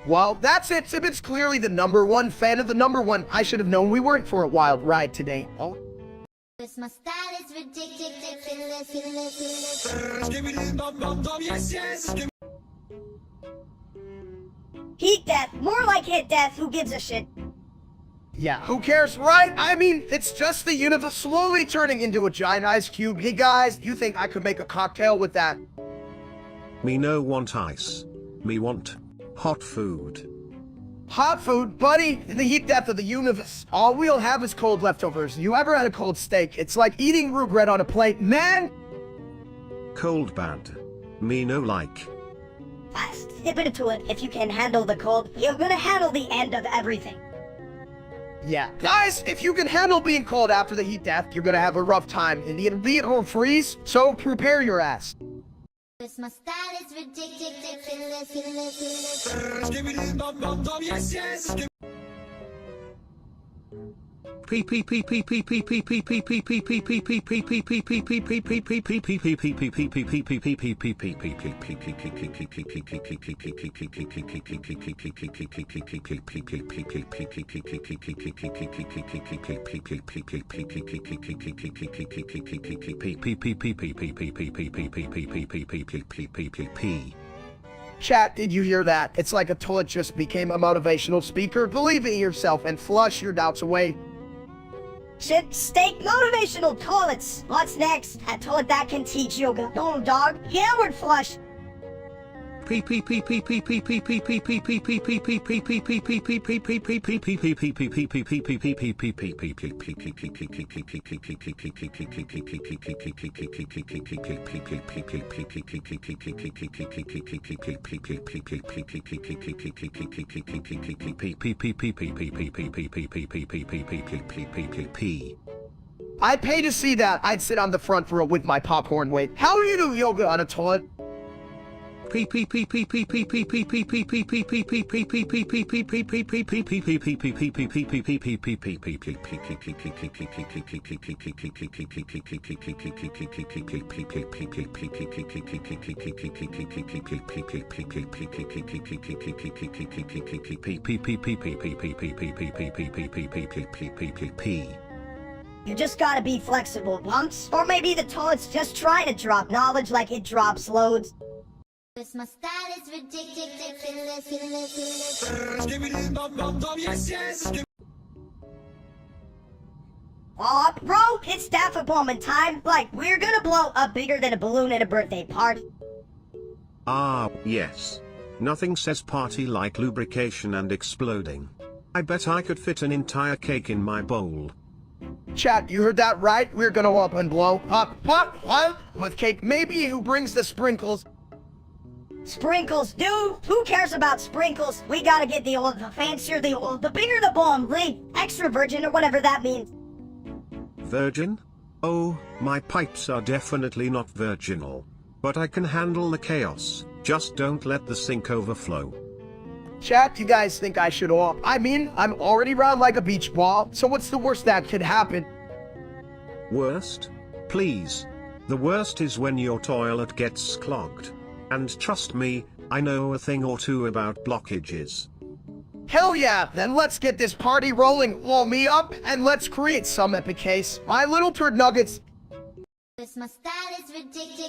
Well, that's it. Sibit's clearly the #1 fan of the #1. I should have known we weren't for a wild ride today. Oh. My style is ridiculous. Heat death, more like hit death, who gives a shit? Yeah, who cares, right? I mean, it's just the universe slowly turning into a giant ice cube. Hey guys, you think I could make a cocktail with that? Me no want ice. Me want hot food. Hot food, buddy, in the heat death of the universe. All we'll have is cold leftovers. You ever had a cold steak? It's like eating roux bread on a plate, man! Cold bad. Me no like. Step into it. If you can handle the cold, you're gonna handle the end of everything. Yeah. Guys, if you can handle being cold after the heat death, you're gonna have a rough time. And the elite will freeze, so prepare your ass. My style is ridiculous. Chat, did you hear that? It's like a toilet just became a motivational speaker. Believe in yourself and flush your doubts away. Shit, steak, motivational toilets. What's next? A toilet that can teach yoga. No, dog. Downward flush. I'd pay to see that. I'd sit on the front row with my popcorn. Wait, how do you do yoga on a toilet? You just gotta be flexible, punks. Or maybe the toilet's just trying to drop knowledge like it drops loads. My style is ridiculous. Aw, bro, it's Daffy Bowman time. Like, we're gonna blow up bigger than a balloon at a birthday party. Ah, yes. Nothing says party like lubrication and exploding. I bet I could fit an entire cake in my bowl. Chat, you heard that right? We're gonna up and blow up with cake. Maybe who brings the sprinkles? Sprinkles, dude. Who cares about sprinkles? We gotta get the fancier the bigger the bomb, the extra virgin or whatever that means. Virgin? Oh, my pipes are definitely not virginal. But I can handle the chaos. Just don't let the sink overflow. Chat, you guys think I should off? I mean, I'm already round like a beach ball, so what's the worst that could happen? Worst? Please. The worst is when your toilet gets clogged. And trust me, I know a thing or two about blockages. Hell yeah, then let's get this party rolling. Blow me up, and let's create some epic case. My little turd nuggets. My style is ridiculous.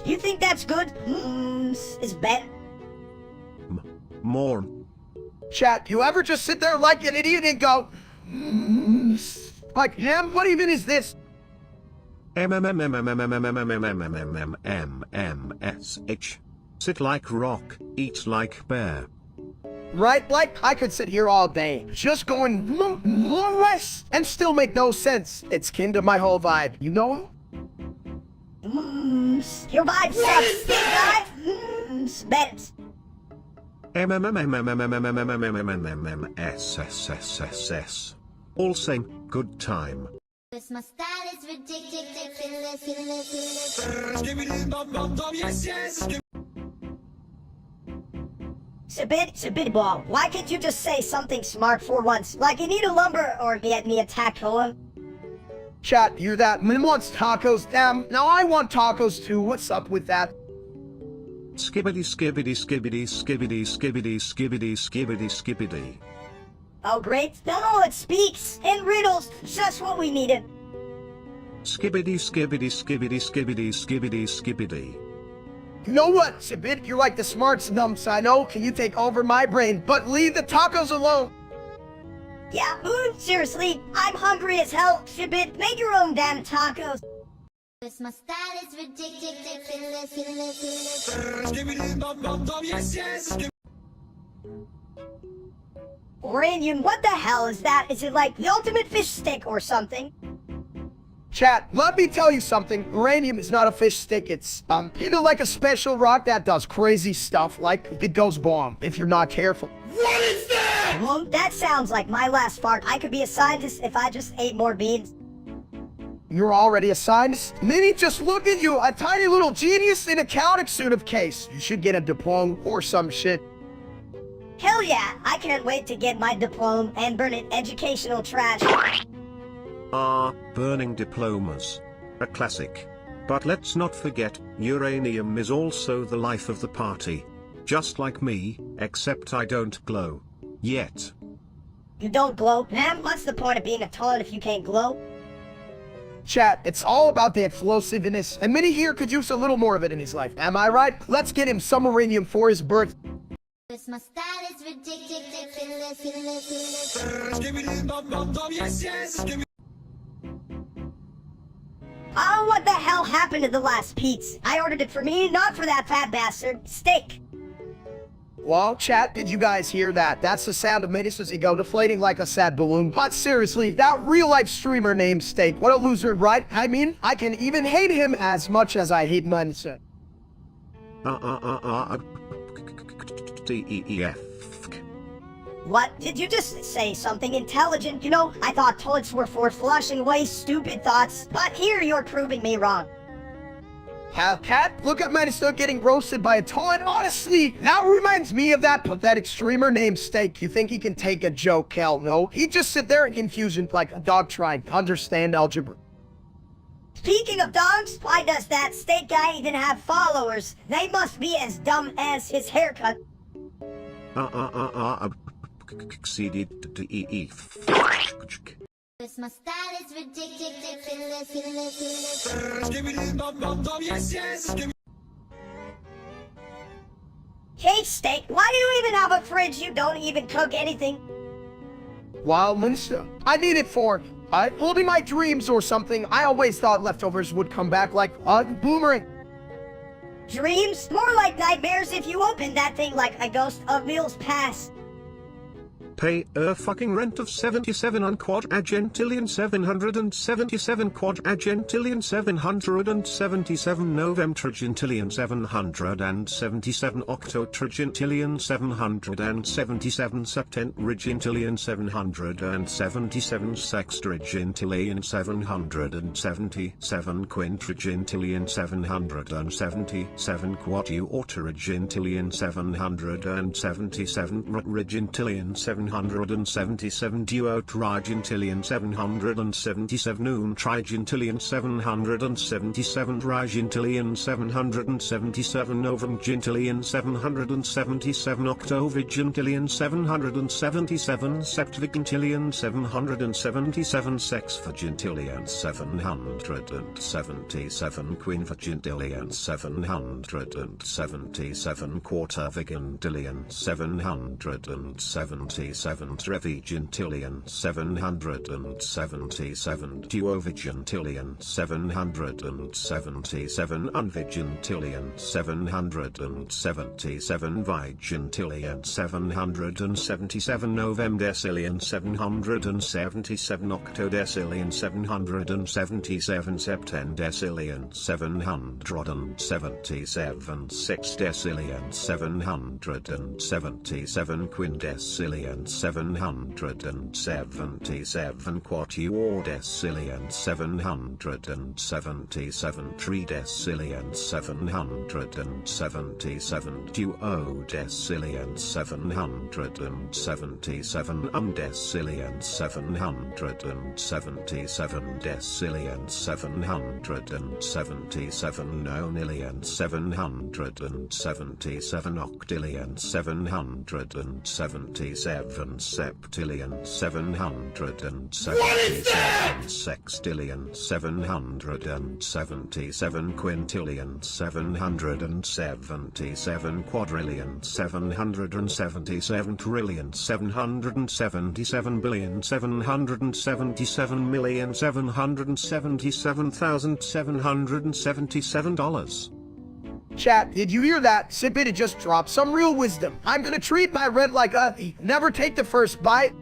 You think that's good? Is better. More. Chat, you ever just sit there like an idiot and go, like him? What even is this? MMSH. Sit like rock, eat like bear. Right? Like, I could sit here all day, just going, less, and still make no sense. It's kin to my whole vibe, you know? Your vibe sucks, big guy. Bet. MMSSSSS. All same, good time. Cause my style is ridiculous. Sabid ball, why can't you just say something smart for once? Like you need a lumber or get me a taco? Chat, hear that? Min wants tacos, damn. Now I want tacos too, what's up with that? Skibbity skibbity skibbity skibbity skibbity skibbity skibbity skibbity. Oh great, now it speaks in riddles, just what we needed. Skibbity skibbity skibbity skibbity skibbity skibbity. You know what, Sibit? You're like the smarts dumps I know. Can you take over my brain? But leave the tacos alone. Yeah, seriously, I'm hungry as hell. Shibit, make your own damn tacos. Cause my style is ridiculous. Uranium, what the hell is that? Is it like the ultimate fish stick or something? Chat, let me tell you something. Uranium is not a fish stick. It's, like a special rock that does crazy stuff. Like, it goes bomb if you're not careful. What is that? Well, that sounds like my last fart. I could be a scientist if I just ate more beans. You're already a scientist? Minnie, just look at you, a tiny little genius in a counting suit of case. You should get a diploma or some shit. Hell yeah, I can't wait to get my diploma and burn it educational trash. Burning diplomas. A classic. But let's not forget, uranium is also the life of the party. Just like me, except I don't glow. Yet. You don't glow? Man, what's the point of being a toilet if you can't glow? Chat, it's all about the explosiveness, and Minnie here could use a little more of it in his life. Am I right? Let's get him some uranium for his birth. Cause my style is ridiculous. Oh, what the hell happened to the last pizza? I ordered it for me, not for that fat bastard. Steak. Well, chat, did you guys hear that? That's the sound of Minnie's ego deflating like a sad balloon. But seriously, that real-life streamer named Steak, what a loser, right? I mean, I can even hate him as much as I hate Minnie. DEF. What? Did you just say something intelligent? You know, I thought toilets were for flushing away stupid thoughts, but here you're proving me wrong. Cat, look at Minnie getting roasted by a toilet. Honestly, that reminds me of that pathetic streamer named Steak. You think he can take a joke? Hell no. He'd just sit there in confusion like a dog trying to understand algebra. Speaking of dogs, why does that Steak guy even have followers? They must be as dumb as his haircut. Cause my style is ridiculous. Hey Steak, why do you even have a fridge? You don't even cook anything. Well, Minnie, I need it for holding my dreams or something. I always thought leftovers would come back like a boomerang. Dreams? More like nightmares if you open that thing like a ghost of meals past. Pay a fucking rent of 77 on quadragentillion 777 quadragentillion 777 novemtrigentillion 777 octotrigentillion 777 septentrigentillion 777 sextrigentillion 777 quintrigentillion 777 quatuortrigentillion 777 regentillion 777 duotrigentillion 777 untrigentillion 777 trigentillion 777 novemgentillion 777 octovigentillion 777 septvigentillion 777 sexvigentillion 777 quinvigentillion 777 quartervigentillion 777 trevigentillion 777 duovigentillion 777 unvigentillion 777 vigentillion 777 novemdecillion 777 octodecillion 777 septendecillion 777 sexdecillion 777 quindecillion 777 quatuordecillion 777 tridecillion 777 duodecillion 777 undecillion 777 decillion 777 nonillion 777 octillion 777 septillion 777 sextillion 777 quintillion 777 quadrillion 777 trillion 777 billion 777 million 777,777 dollars. Chat, did you hear that? Sipit had just dropped some real wisdom. I'm gonna treat my rent like a never take the first bite.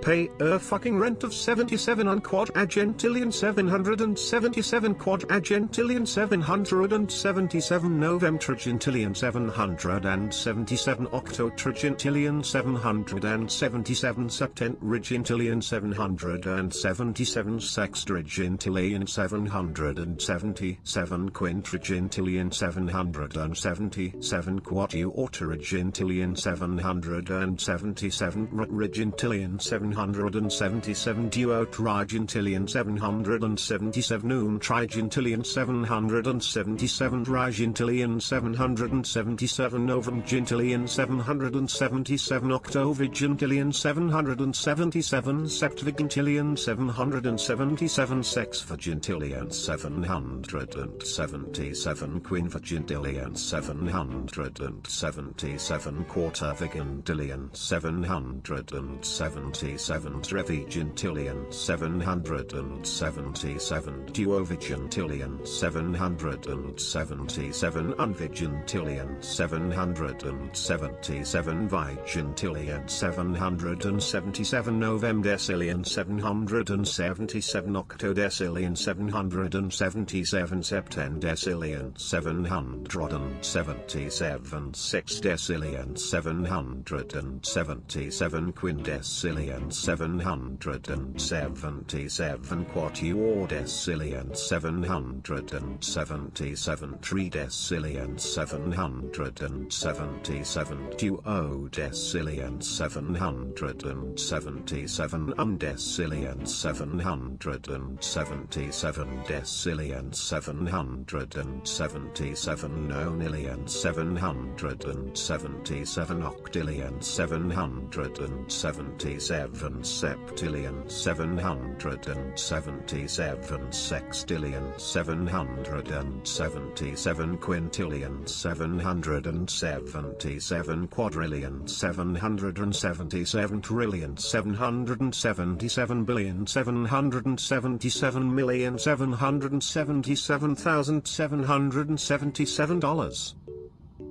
Pay a fucking rent of 77 on quadragentillion 777 quadragentillion 777 novemtrigentillion 777 octotrigentillion 777 septentrigentillion 777 sextrigentillion 777 quintrigentillion 777 quatuortrigentillion 777 regentillion 777 duotrigentillion 777 untrigentillion 777 trigentillion 777 novemgentillion 777 octovigentillion 777 septvigentillion 777 sexvigentillion 777 quinvigentillion 777 quartervigentillion 777 trevigentillion 777 duovigentillion 777 unvigentillion 777 vigentillion 777 novemdecillion 777 octodecillion 777 septendecillion 777 sexdecillion 777 quindecillion 777 quatuordecillion 777 tridecillion 777 duodecillion 777 undecillion 777 decillion 777 nonillion 777 octillion 777 septillion 777 sextillion 777 quintillion 777 quadrillion 777 trillion 777 billion 777 million 777,777 dollars.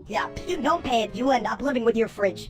Yeah, if you don't pay it, you end up living with your fridge.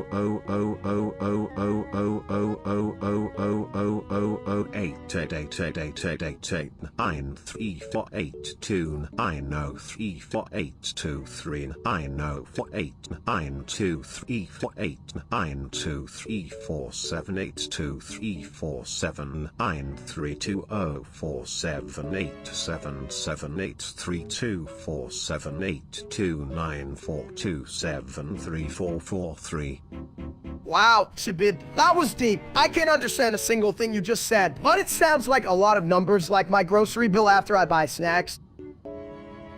Wow, Shabib, that was deep. I can't understand a single thing you just said, but it sounds like a lot of numbers, like my grocery bill after I buy snacks.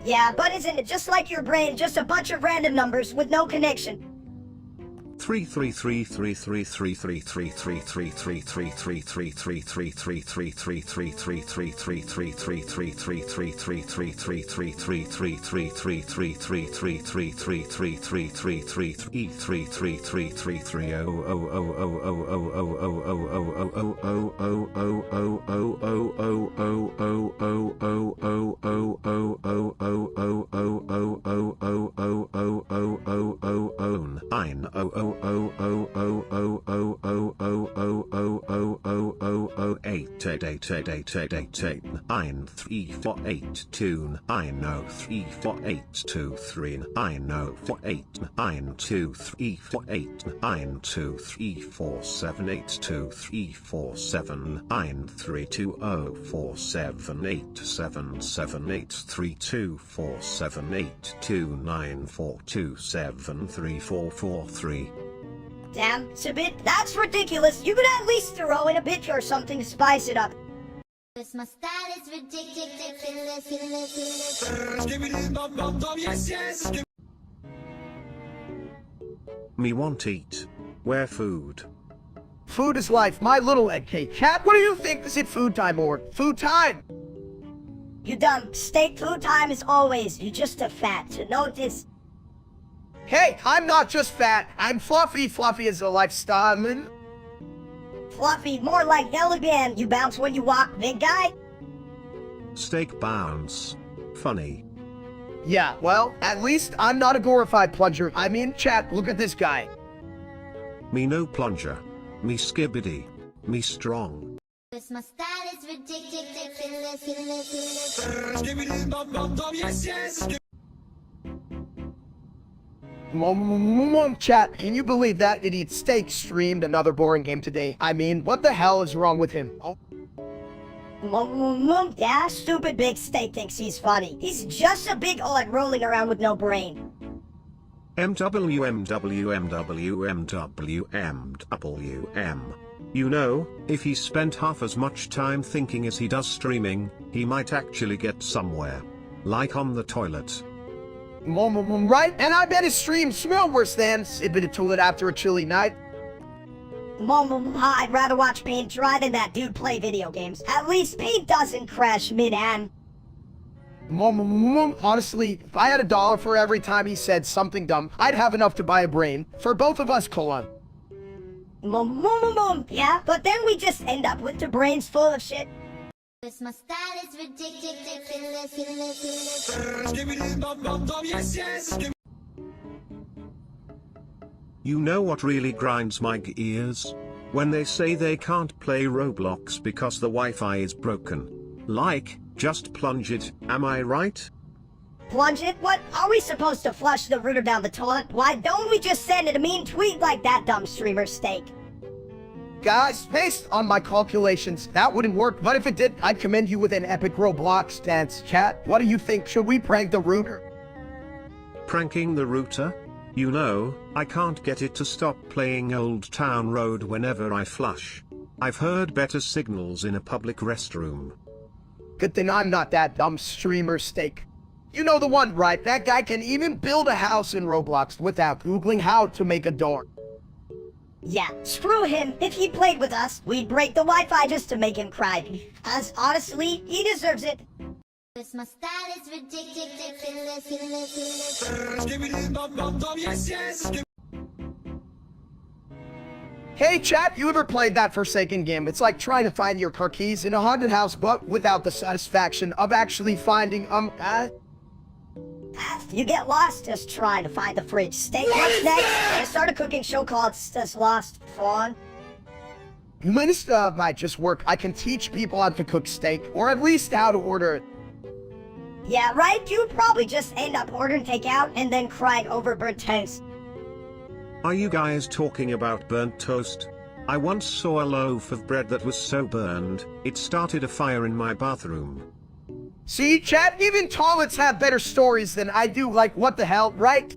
Yeah, but isn't it just like your brain, just a bunch of random numbers with no connection? 3 Damn, Shabib, that's ridiculous. You could at least throw in a bit or something to spice it up. Cause my style is ridiculous. Me want eat. Where food? Food is life, my little egg cake. Cat, what do you think? Is it food time or food time? You dumb. Steak food time is always. You just a fat. To notice. Hey, I'm not just fat. I'm fluffy. Fluffy is a lifestyle. Fluffy, more like elegant. You bounce when you walk, big guy. Steak bounce. Funny. Yeah, well, at least I'm not a glorified plunger. I mean, chat, look at this guy. Me no plunger. Me skibbity. Me strong. Cause my style is ridiculous. Chat, can you believe that idiot Steak streamed another boring game today? I mean, what the hell is wrong with him? Oh. Yeah, stupid big Steak thinks he's funny. He's just a big old rolling around with no brain. MWMWMWMWMWM. You know, if he spent half as much time thinking as he does streaming, he might actually get somewhere. Like on the toilet. Right? And I bet his streams smell worse than sipping a toilet after a chilly night. I'd rather watch paint dry than that dude play video games. At least paint doesn't crash mid-hand. Honestly, if I had $1 for every time he said something dumb, I'd have enough to buy a brain. For both of us, colon. Yeah, but then we just end up with the brains full of shit. Cause my style is ridiculous. You know what really grinds my gears? When they say they can't play Roblox because the Wi-Fi is broken. Like, just plunge it, am I right? Plunge it? What? Are we supposed to flush the router down the toilet? Why don't we just send it a mean tweet like that dumb streamer Steak? Guys, based on my calculations, that wouldn't work, but if it did, I'd commend you with an epic Roblox dance. Chat, what do you think? Should we prank the router? Pranking the router? You know, I can't get it to stop playing Old Town Road whenever I flush. I've heard better signals in a public restroom. Good thing I'm not that dumb streamer Steak. You know the one, right? That guy can even build a house in Roblox without Googling how to make a door. Yeah, screw him. If he played with us, we'd break the Wi-Fi just to make him cry. As honestly, he deserves it. Cause my style is ridiculous. Hey chat, you ever played that Forsaken game? It's like trying to find your car keys in a haunted house, but without the satisfaction of actually finding You get lost just trying to find the fridge. Steak, what's next? I started a cooking show called Just Lost Fawn. Minister might just work. I can teach people how to cook steak, or at least how to order it. Yeah, right? You'd probably just end up ordering takeout and then crying over burnt toast. Are you guys talking about burnt toast? I once saw a loaf of bread that was so burned, it started a fire in my bathroom. See, chat, even toilets have better stories than I do, like what the hell, right?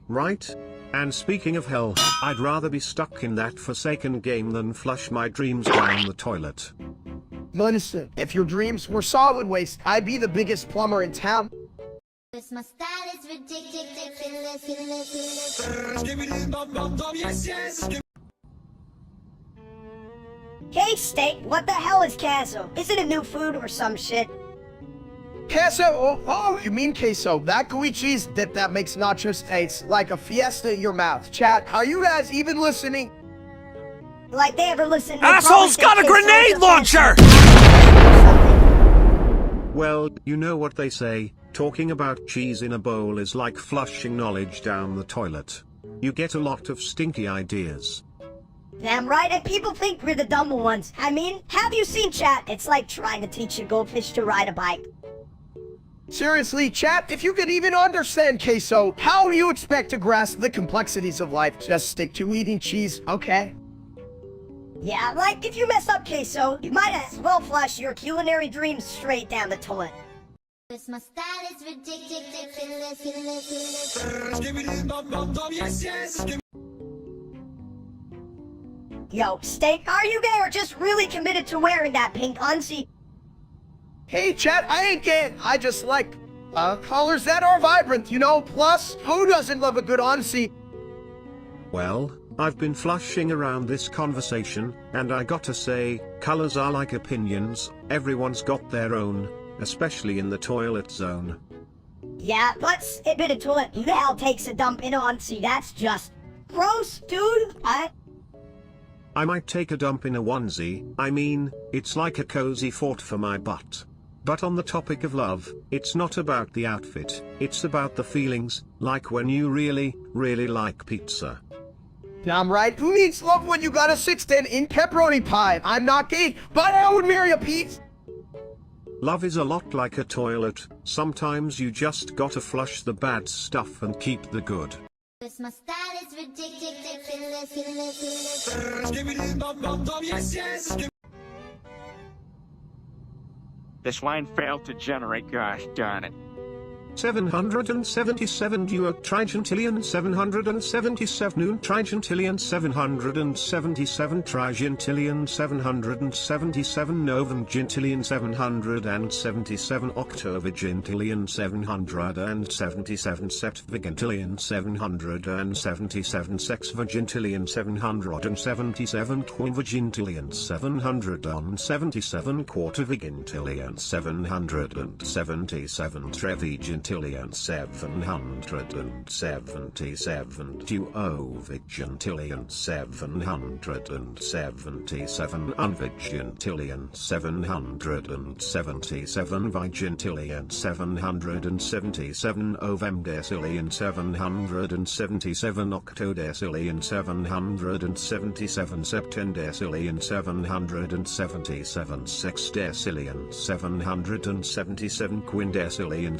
Right? And speaking of hell, I'd rather be stuck in that forsaken game than flush my dreams down the toilet. Minister, if your dreams were solid waste, I'd be the biggest plumber in town. My style is ridiculous. Hey, Steak, what the hell is queso? Is it a new food or some shit? Queso, oh, you mean queso, that gooey cheese dip that makes nachos taste like a fiesta in your mouth. Chat, are you guys even listening? Like they ever listen to Asshole's got a grenade launcher! Well, you know what they say, talking about cheese in a bowl is like flushing knowledge down the toilet. You get a lot of stinky ideas. Damn right, and people think we're the dumb ones. I mean, have you seen chat? It's like trying to teach a goldfish to ride a bike. Seriously, chat, if you could even understand queso, how do you expect to grasp the complexities of life? Just stick to eating cheese, okay? Yeah, like if you mess up queso, you might as well flush your culinary dreams straight down the toilet. My style is ridiculous. Yo, Steak, are you gay or just really committed to wearing that pink unsie? Hey, chat, I ain't gay. I just like, colors that are vibrant, you know? Plus, who doesn't love a good onesie? Well, I've been flushing around this conversation, and I gotta say, colors are like opinions, everyone's got their own, especially in the toilet zone. Yeah, let's admit it to it. Who the hell takes a dump in an onesie? That's just gross, dude. I might take a dump in a onesie, I mean, it's like a cozy fort for my butt. But on the topic of love, it's not about the outfit, it's about the feelings, like when you really, really like pizza. Damn right, who needs love when you got a 6'10" in pepperoni pie? I'm not gay, but I would marry a Pete. Love is a lot like a toilet, sometimes you just gotta flush the bad stuff and keep the good. My style is ridiculous. This line failed to generate, gosh darn it. 777 duo trigentillion 777 noon trigentillion 777 trigentillion 777 novum gentillion 777 octovigentillion 777 septvigentillion 777 sexvigentillion 777 quinvigentillion 777 quartervigentillion 777 trevigentillion 777 duovigentillion 777 unvigentillion 777 vigentillion 777 ovemdecillion 777 octodecillion 777 septendecillion 777 sexdecillion 777 quindecillion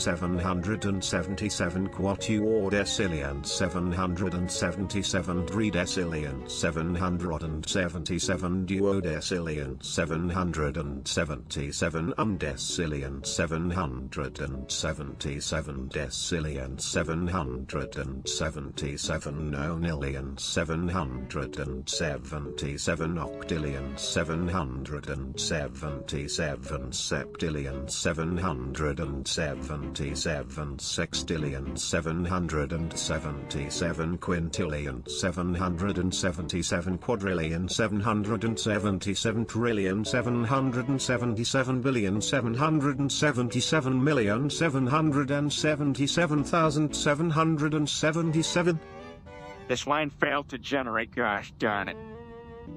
777 quatuordecillion 777 tridecillion 777 duodecillion 777 undecillion 777 decillion 777 nonillion 777 octillion 777 septillion 777 sextillion 777 quintillion 777 quadrillion 777 trillion 777 billion 777 million 777,777. This line failed to generate, gosh darn it.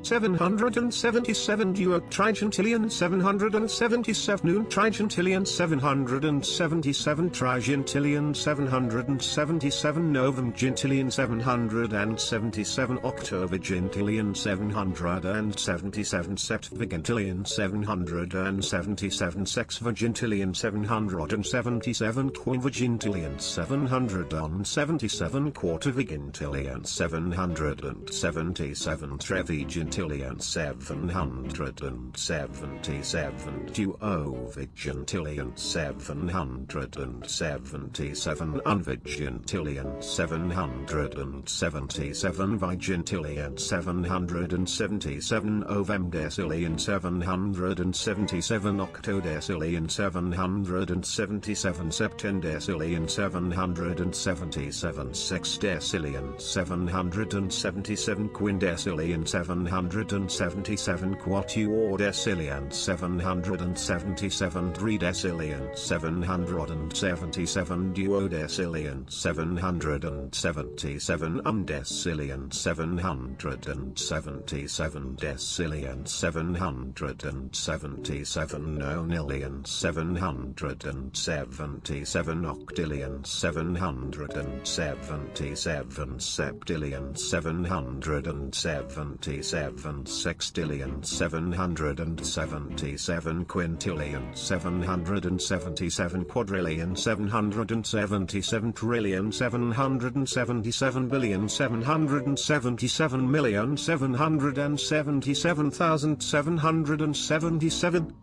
777 duoctrigentillion 777 noontrigentillion 777 trigentillion 777 novemgentillion 777 octovigentillion 777 septvigentillion 777 sexvigentillion 777 quinvigentillion 777 quartervigentillion 777 trevigentillion 777 duovigentillion 777 unvigentillion 777 vigentillion 777 ovemdecillion 777 octodecillion 777 septendecillion 777 sexdecillion 777 quindecillion 777 quatuordecillion 777 tridecillion 777 duodecillion 777 undecillion 777 decillion 777 nonillion 777 octillion 777 septillion 777 sextillion 777 quintillion 777 quadrillion 777 trillion 777 billion 777 million 777,777.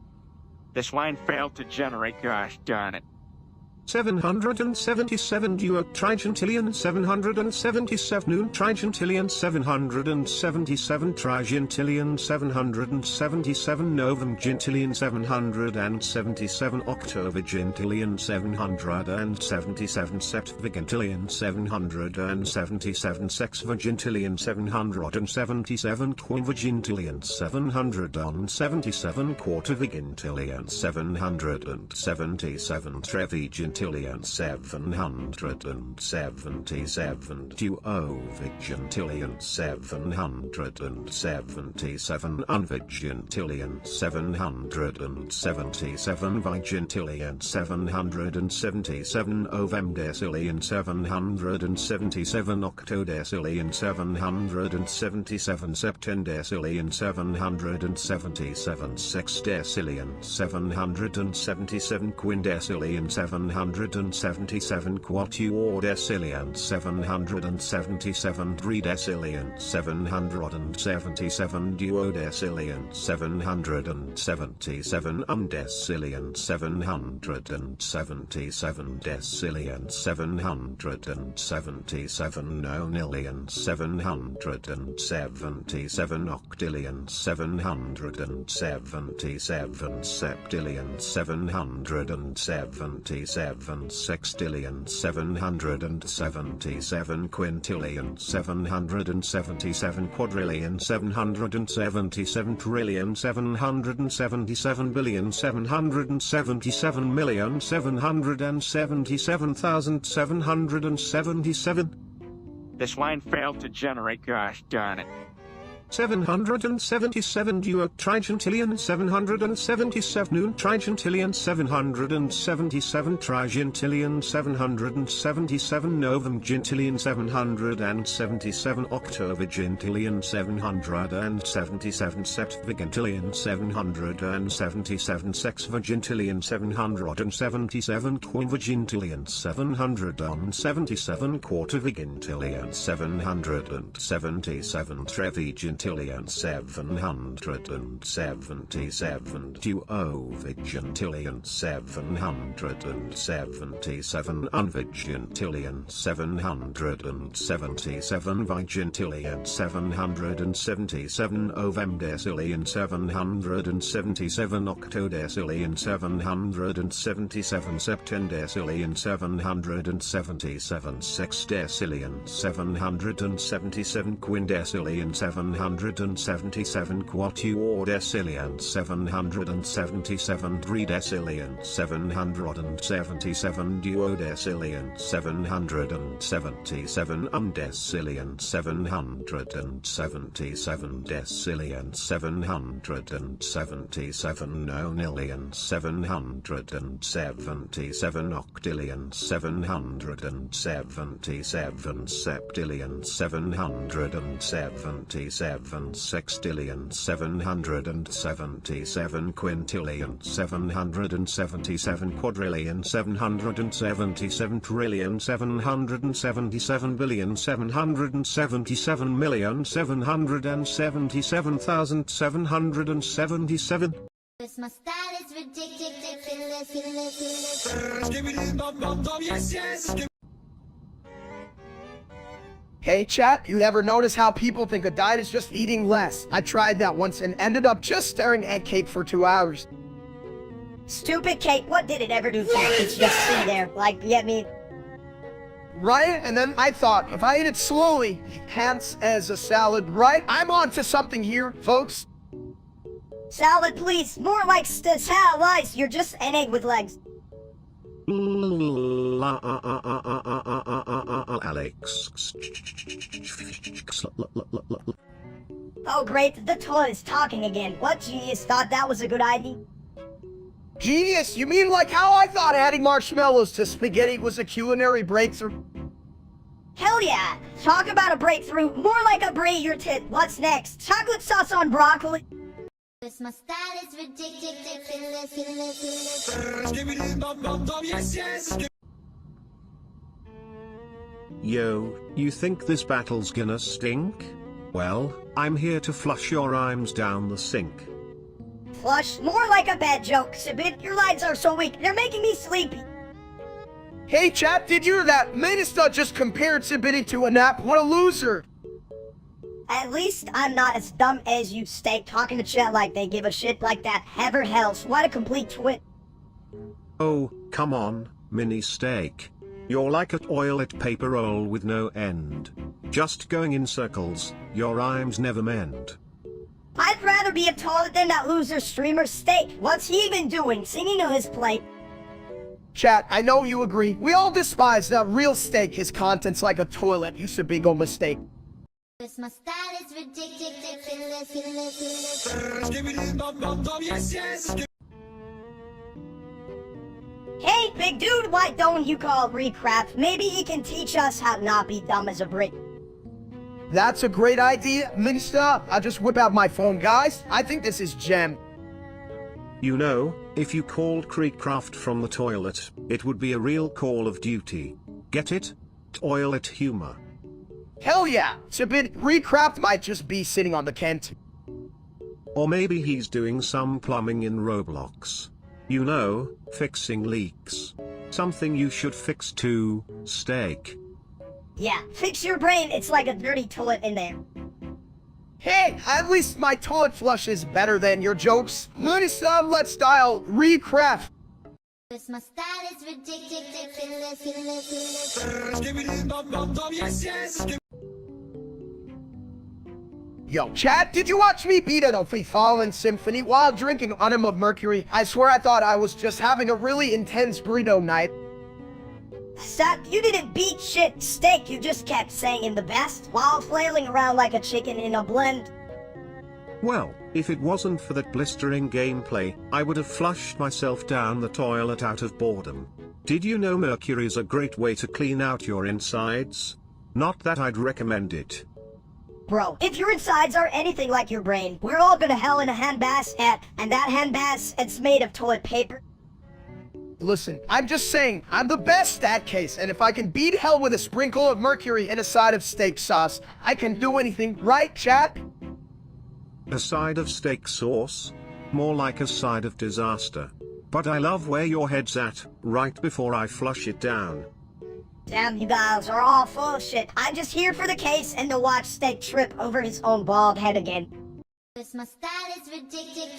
This line failed to generate, gosh darn it. 777 duoctrigentillion 777 noontrigentillion 777 trigentillion 777 novemgentillion 777 octovigentillion 777 septvigentillion 777 sexvigentillion 777 quinvigentillion 777 quartervigentillion 777 trevigentillion 777 duovigentillion 777 unvigentillion 777 vigentillion 777 ovemdecillion 777 octodecillion 777 septendecillion 777 sexdecillion 777 quindecillion 777 quatuordecillion 777 tridecillion 777 duodecillion 777 undecillion 777 decillion 777 nonillion 777 octillion 777 septillion 777 sextillion 777 quintillion 777 quadrillion 777 trillion 777 billion 777 million 777,777. This line failed to generate, gosh darn it. 777 duoctrigentillion 777 noontrigentillion 777 trigentillion 777 novemgentillion 777 octovigentillion 777 septvigentillion 777 sexvigentillion 777 quinvigentillion 777 quartervigentillion 777 trevigentillion 777 duovigentillion 777 unvigentillion 777 vigentillion 777 ovemdecillion 777 octodecillion 777 septendecillion 777 sexdecillion 777 quindecillion 777 777 quattuordecillion 777 tridecillion 777 duodecillion 777 undecillion 777 decillion 777 nonillion 777 octillion 777 septillion 777 sextillion 777 quintillion 777 quadrillion 777 trillion 777 billion 777 million 777,777. This my style is ridiculous. Hey chat, you ever notice how people think a diet is just eating less? I tried that once and ended up just staring at cake for 2 hours. Stupid cake, what did it ever do for you? It's just sitting there, like, get me. Right? And then I thought, if I eat it slowly, hence as a salad, right? I'm on to something here, folks. Salad, please. More like salads. You're just an egg with legs. Alex. Oh great, the toilet's talking again. What genius thought that was a good idea? Genius? You mean like how I thought adding marshmallows to spaghetti was a culinary breakthrough? Hell yeah! Talk about a breakthrough. More like a bray your tit. What's next? Chocolate sauce on broccoli? This my style is ridiculous. Yo, you think this battle's gonna stink? Well, I'm here to flush your rhymes down the sink. Flush? More like a bad joke, Sibit. Your lines are so weak, they're making me sleepy. Hey chat, did you hear that? Minister just compared Sibity to a nap. What a loser! At least I'm not as dumb as you steak talking to chat like they give a shit like that. Heaven hells, what a complete twit. Oh, come on, mini steak. You're like a toilet paper roll with no end. Just going in circles, your rhymes never mend. I'd rather be a toilet than that loser streamer steak. What's he even doing? Singing to his plate? Chat, I know you agree. We all despise that real steak. His content's like a toilet. It's a big ol' mistake. This my style is ridiculous. Hey, big dude, why don't you call Recraft? Maybe he can teach us how to not be dumb as a brick. That's a great idea, Minister. I'll just whip out my phone, guys. I think this is gem. You know, if you called Creekcraft from the toilet, it would be a real call of duty. Get it? Toilet humor. Hell yeah! Sibit, Recraft might just be sitting on the Kent. Or maybe he's doing some plumbing in Roblox. You know, fixing leaks. Something you should fix too, steak. Yeah, fix your brain, it's like a dirty toilet in there. Hey, at least my toilet flush is better than your jokes. Minister, let's dial Recraft. This my style is ridiculous. Yo, chat, did you watch me beat a Free Fallen Symphony while drinking Autumn of Mercury? I swear I thought I was just having a really intense burrito night. Stop, you didn't beat shit steak, you just kept saying the best while flailing around like a chicken in a blend. Well, if it wasn't for that blistering gameplay, I would have flushed myself down the toilet out of boredom. Did you know Mercury's a great way to clean out your insides? Not that I'd recommend it. Bro, if your insides are anything like your brain, we're all gonna hell in a handbasket, and that handbasket, it's made of toilet paper. Listen, I'm just saying, I'm the best at case, and if I can beat hell with a sprinkle of mercury and a side of steak sauce, I can do anything, right, chat? A side of steak sauce? More like a side of disaster. But I love where your head's at, right before I flush it down. Damn, you guys are all full of shit. I'm just here for the case and to watch steak trip over his own bald head again. This my style is ridiculous.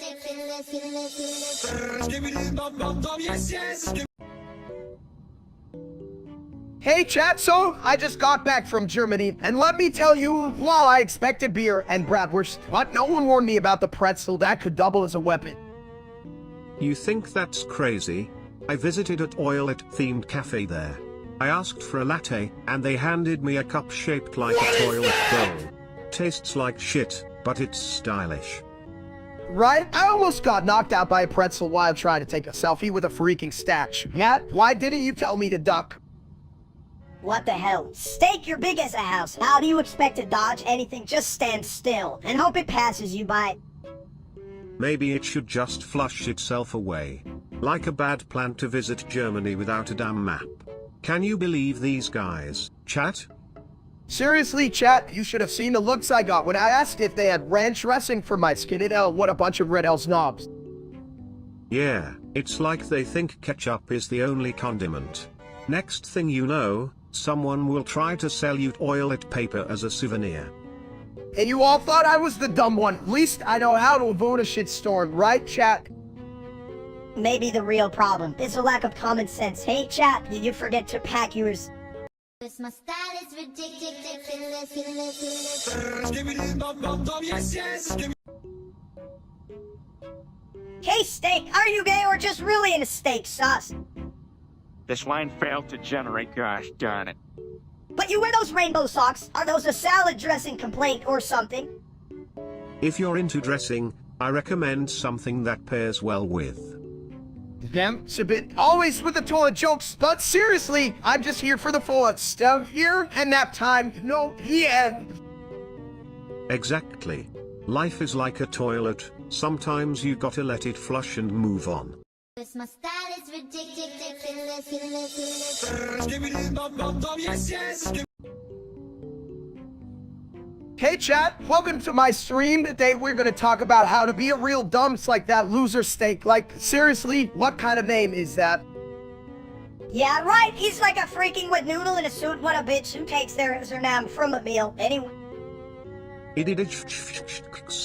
Hey chat, so I just got back from Germany, and let me tell you, while I expected beer and bratwurst, but no one warned me about the pretzel that could double as a weapon. You think that's crazy? I visited a toilet-themed cafe there. I asked for a latte, and they handed me a cup shaped like a toilet bowl. Tastes like shit, but it's stylish. Right? I almost got knocked out by a pretzel while trying to take a selfie with a freaking statue. Matt, why didn't you tell me to duck? What the hell? Steak, you're big as a house. How do you expect to dodge anything? Just stand still and hope it passes you by. Maybe it should just flush itself away. Like a bad plan to visit Germany without a damn map. Can you believe these guys, chat? Seriously, chat, you should have seen the looks I got when I asked if they had ranch dressing for my skinny L. What a bunch of red L snobs. Yeah, it's like they think ketchup is the only condiment. Next thing you know, someone will try to sell you toilet paper as a souvenir. And you all thought I was the dumb one. At least I know how to avoid a shitstorm, right, chat? Maybe the real problem is a lack of common sense. Hey chat, did you forget to pack yours? My style is ridiculous. Hey Steak, are you gay or just really into steak sauce? This line failed to generate, gosh darn it. But you wear those rainbow socks. Are those a salad dressing complaint or something? If you're into dressing, I recommend something that pairs well with. Them, it's a bit always with the toilet jokes, but seriously, I'm just here for the full stuff here and nap time. No, yeah. Exactly. Life is like a toilet, sometimes you gotta let it flush and move on. My style is ridiculous. Hey chat, welcome to my stream. Today we're gonna talk about how to be a real dumps like that loser Steak. Like, seriously, what kind of name is that? Yeah, right. He's like a freaking wet noodle in a suit. What a bitch who takes their name from a meal. Anyway.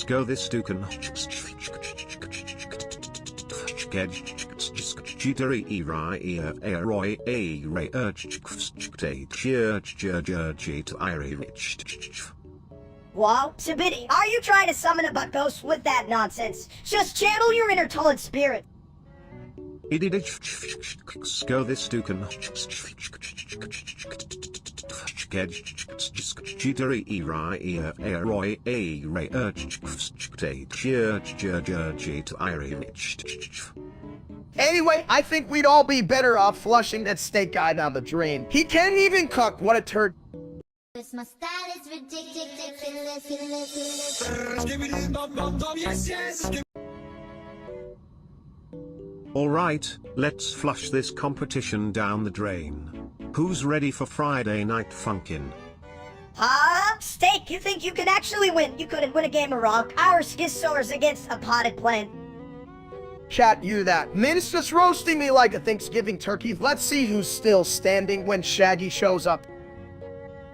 Go this duken. Wow, Sabidi, are you trying to summon a butt ghost with that nonsense? Just channel your inner toilet spirit. Go this duken. Anyway, I think we'd all be better off flushing that Steak guy down the drain. He can't even cook. What a turd. My style is ridiculous. Alright, let's flush this competition down the drain. Who's ready for Friday night funkin'? Steak, you think you can actually win? You couldn't win a game of rock. Our schizoids against a potted plant. Chat, you that. Minister's roasting me like a Thanksgiving turkey. Let's see who's still standing when Shaggy shows up.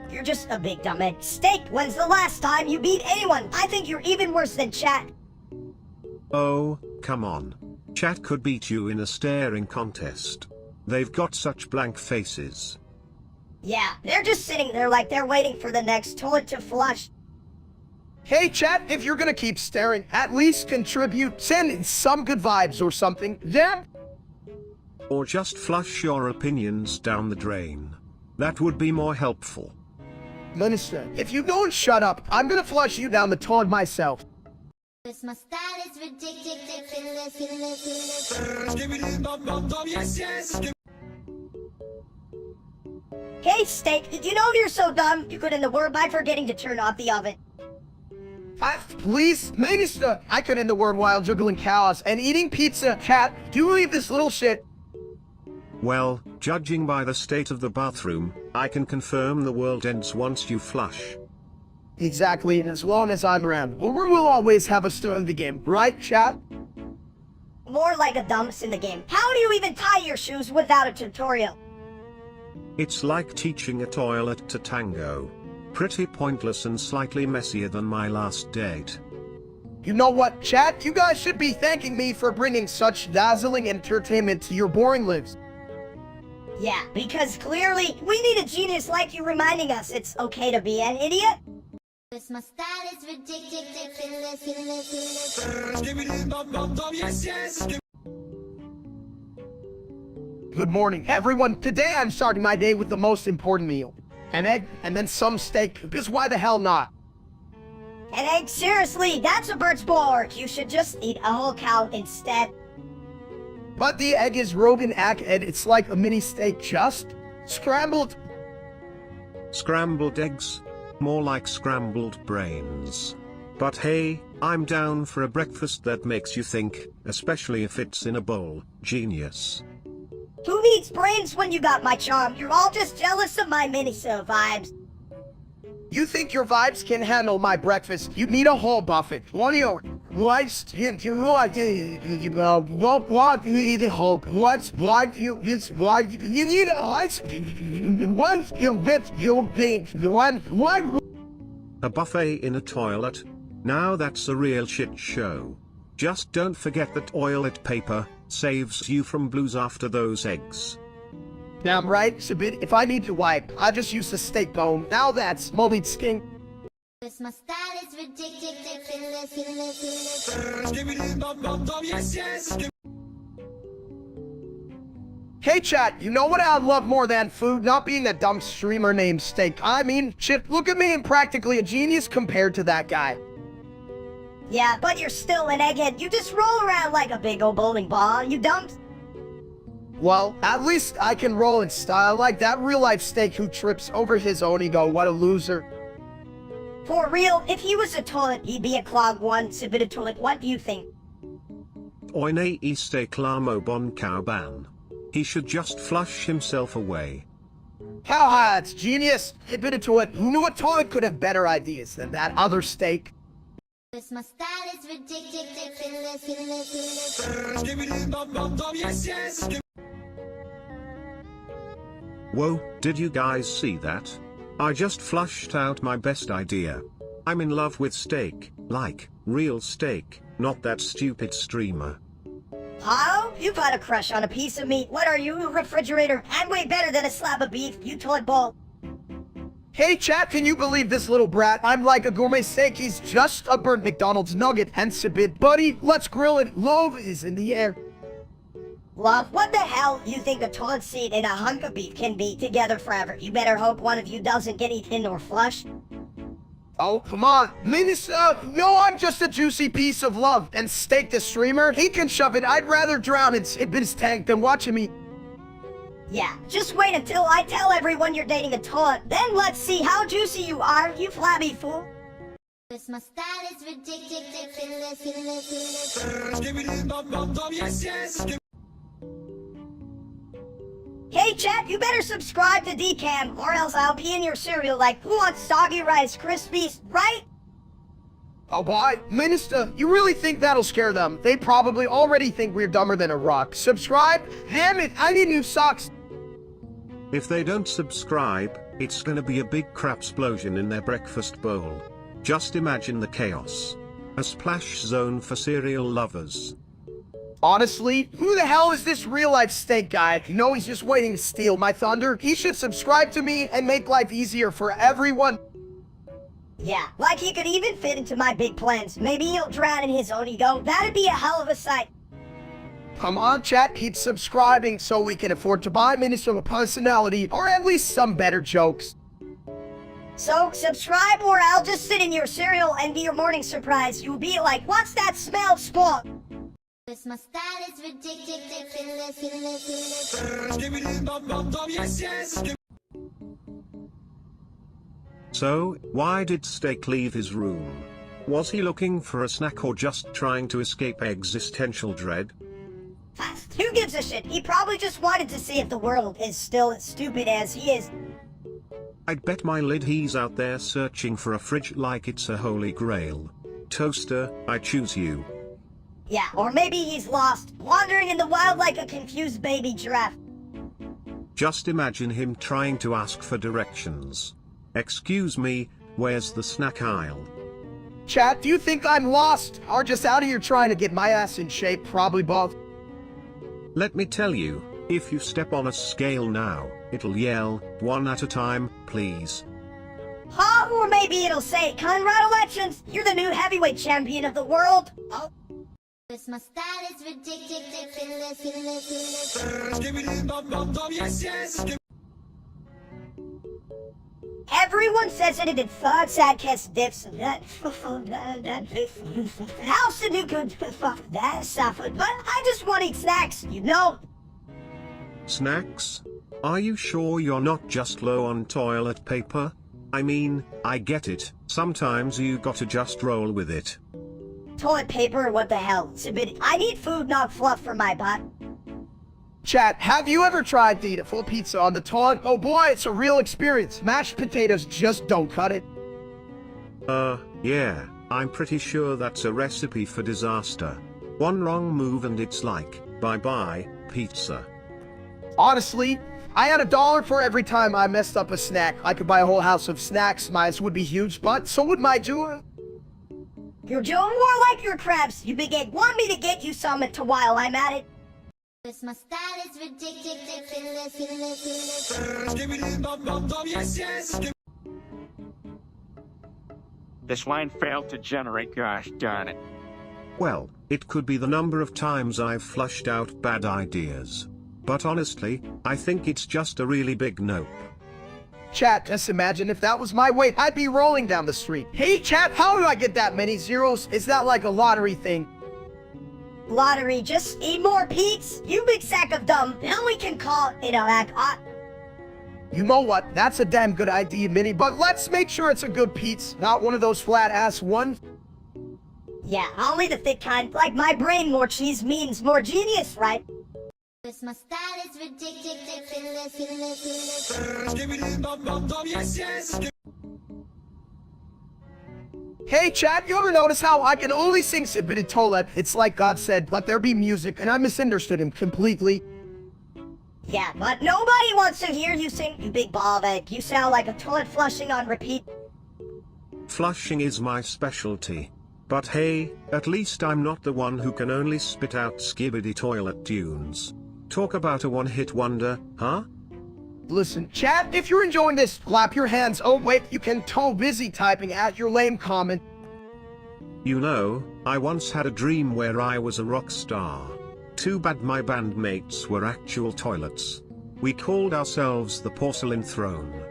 You're just a big dumbhead. Steak, when's the last time you beat anyone? I think you're even worse than Chat. Oh, come on. Chat could beat you in a staring contest. They've got such blank faces. Yeah, they're just sitting there like they're waiting for the next toilet to flush. Hey chat, if you're gonna keep staring, at least contribute. Send in some good vibes or something. Then. Or just flush your opinions down the drain. That would be more helpful. Minister, if you don't shut up, I'm gonna flush you down the toilet myself. My style is ridiculous. Hey Steak, did you know you're so dumb you could end the world by forgetting to turn off the oven? Please, Minister, I could end the world while juggling cows and eating pizza. Cat, do leave this little shit. Well, judging by the state of the bathroom, I can confirm the world ends once you flush. Exactly, and as long as I'm around, we'll always have a star in the game, right, chat? More like a dumps in the game. How do you even tie your shoes without a tutorial? It's like teaching a toilet to tango. Pretty pointless and slightly messier than my last date. You know what, chat? You guys should be thanking me for bringing such dazzling entertainment to your boring lives. Yeah, because clearly we need a genius like you reminding us it's okay to be an idiot. Cause my style is ridiculous. Good morning, everyone. Today I'm starting my day with the most important meal. An egg, and then some steak, because why the hell not? An egg, seriously, that's a bird's bulwark. You should just eat a whole cow instead. But the egg is Rogan egg, and it's like a mini steak, just scrambled. Scrambled eggs? More like scrambled brains. But hey, I'm down for a breakfast that makes you think, especially if it's in a bowl. Genius. Who needs brains when you got my charm? You're all just jealous of my mini-so vibes. You think your vibes can handle my breakfast? You need a whole buffet. One of your rice, you need a whole, you need a rice, one, you get your thing, one. A buffet in a toilet? Now that's a real shit show. Just don't forget that toilet paper saves you from blues after those eggs. Damn right, Sabit. If I need to wipe, I just use the steak bone. Now that's moldy skin. Cause my style is ridiculous. Hey chat, you know what I love more than food? Not being a dumb streamer named Steak. I mean, shit, look at me, I'm practically a genius compared to that guy. Yeah, but you're still an egghead. You just roll around like a big old bowling ball, you don't? Well, at least I can roll in style like that real-life Steak who trips over his own ego. What a loser. For real, if he was a toilet, he'd be a clogged one, a bit of toilet. What do you think? Oine e steak lamo bon ban. He should just flush himself away. How high, it's genius. Admit it to it. Who knew a toilet could have better ideas than that other Steak? Cause my style is ridiculous. Whoa, did you guys see that? I just flushed out my best idea. I'm in love with steak, like, real steak, not that stupid streamer. Oh, you got a crush on a piece of meat. What are you, a refrigerator? I'm way better than a slab of beef, you toilet bowl. Hey chat, can you believe this little brat? I'm like a gourmet steak, he's just a burnt McDonald's nugget, hence a bit. Buddy, let's grill it. Love is in the air. Love, what the hell you think a toilet seat and a hunk of beef can be together forever? You better hope one of you doesn't get eaten or flushed. Oh, come on. Minister, no, I'm just a juicy piece of love. And Steak the streamer, he can shove it. I'd rather drown in his tank than watching me. Yeah, just wait until I tell everyone you're dating a toilet. Then let's see how juicy you are, you flabby fool. Cause my style is ridiculous. Hey chat, you better subscribe to DCAM or else I'll pee in your cereal like who wants soggy Rice Krispies, right? Oh boy, Minister, you really think that'll scare them? They probably already think we're dumber than a rock. Subscribe? Damn it, I need new socks. If they don't subscribe, it's gonna be a big crap explosion in their breakfast bowl. Just imagine the chaos. A splash zone for cereal lovers. Honestly, who the hell is this real-life Steak guy? You know he's just waiting to steal my thunder. He should subscribe to me and make life easier for everyone. Yeah, like he could even fit into my big plans. Maybe he'll drown in his own ego. That'd be a hell of a sight. Come on, chat, keep subscribing so we can afford to buy Minister of Personality or at least some better jokes. So, subscribe or I'll just sit in your cereal and be your morning surprise. You'll be like, what's that smell, Spawn? Cause my style is ridiculous. So, why did Steak leave his room? Was he looking for a snack or just trying to escape existential dread? Who gives a shit? He probably just wanted to see if the world is still as stupid as he is. I'd bet my lid he's out there searching for a fridge like it's a holy grail. Toaster, I choose you. Yeah, or maybe he's lost, wandering in the wild like a confused baby giraffe. Just imagine him trying to ask for directions. Excuse me, where's the snack aisle? Chat, do you think I'm lost? Or just out here trying to get my ass in shape? Probably both. Let me tell you, If you step on a scale now, it'll yell, 1 at a time, please. Huh? Or maybe it'll say, Conrad Elections, you're the new heavyweight champion of the world. Oh. Cause my style is ridiculous. Everyone says it in thought sad cast dips that how's the new good that suffered, but I just want to eat snacks, you know. Snacks? Are you sure you're not just low on toilet paper? I mean, I get it, sometimes you gotta just roll with it. Toilet paper, what the hell? It's a bit. I need food, not fluff for my butt. Chat, have you ever tried to eat a full pizza on the toilet? Oh boy, it's a real experience. Mashed potatoes just don't cut it. Yeah, I'm pretty sure that's a recipe for disaster. One wrong move and it's like, bye-bye, pizza. Honestly, I had $1 for every time I messed up a snack. I could buy a whole house of snacks. Mine would be huge, but so would my doing. You're doing more like your crabs. You big egg. Want me to get you some while I'm at it? Cause my style is ridiculous. This line failed to generate, gosh darn it. Well, it could be the number of times I've flushed out bad ideas. But honestly, I think it's just a really big nope. Chat, just imagine if that was my weight, I'd be rolling down the street. Hey chat, how do I get that many zeros? Is that like a lottery thing? Lottery, just eat more Pete's. You big sack of dumb. Then we can call it, You know what? That's a damn good idea, Minnie, but let's make sure it's a good pizza, not one of those flat-ass ones. Yeah, only the thick kind. Like my brain, more cheese means more genius, right? Cause my style is ridiculous. Hey chat, you ever notice how I can only sing Sippin' Toilet? It's like God said, let there be music, and I misunderstood him completely. Yeah, but nobody wants to hear you sing, you big ball of egg. You sound like a toilet flushing on repeat. Flushing is my specialty. But hey, at least I'm not the one who can only spit out skibbity toilet tunes. Talk about a one-hit wonder, huh? Listen, chat, if you're enjoying this, clap your hands. Oh wait, you can too busy typing out your lame comment. You know, I once had a dream where I was a rock star. Too bad my bandmates were actual toilets. We called ourselves the Porcelain Throne.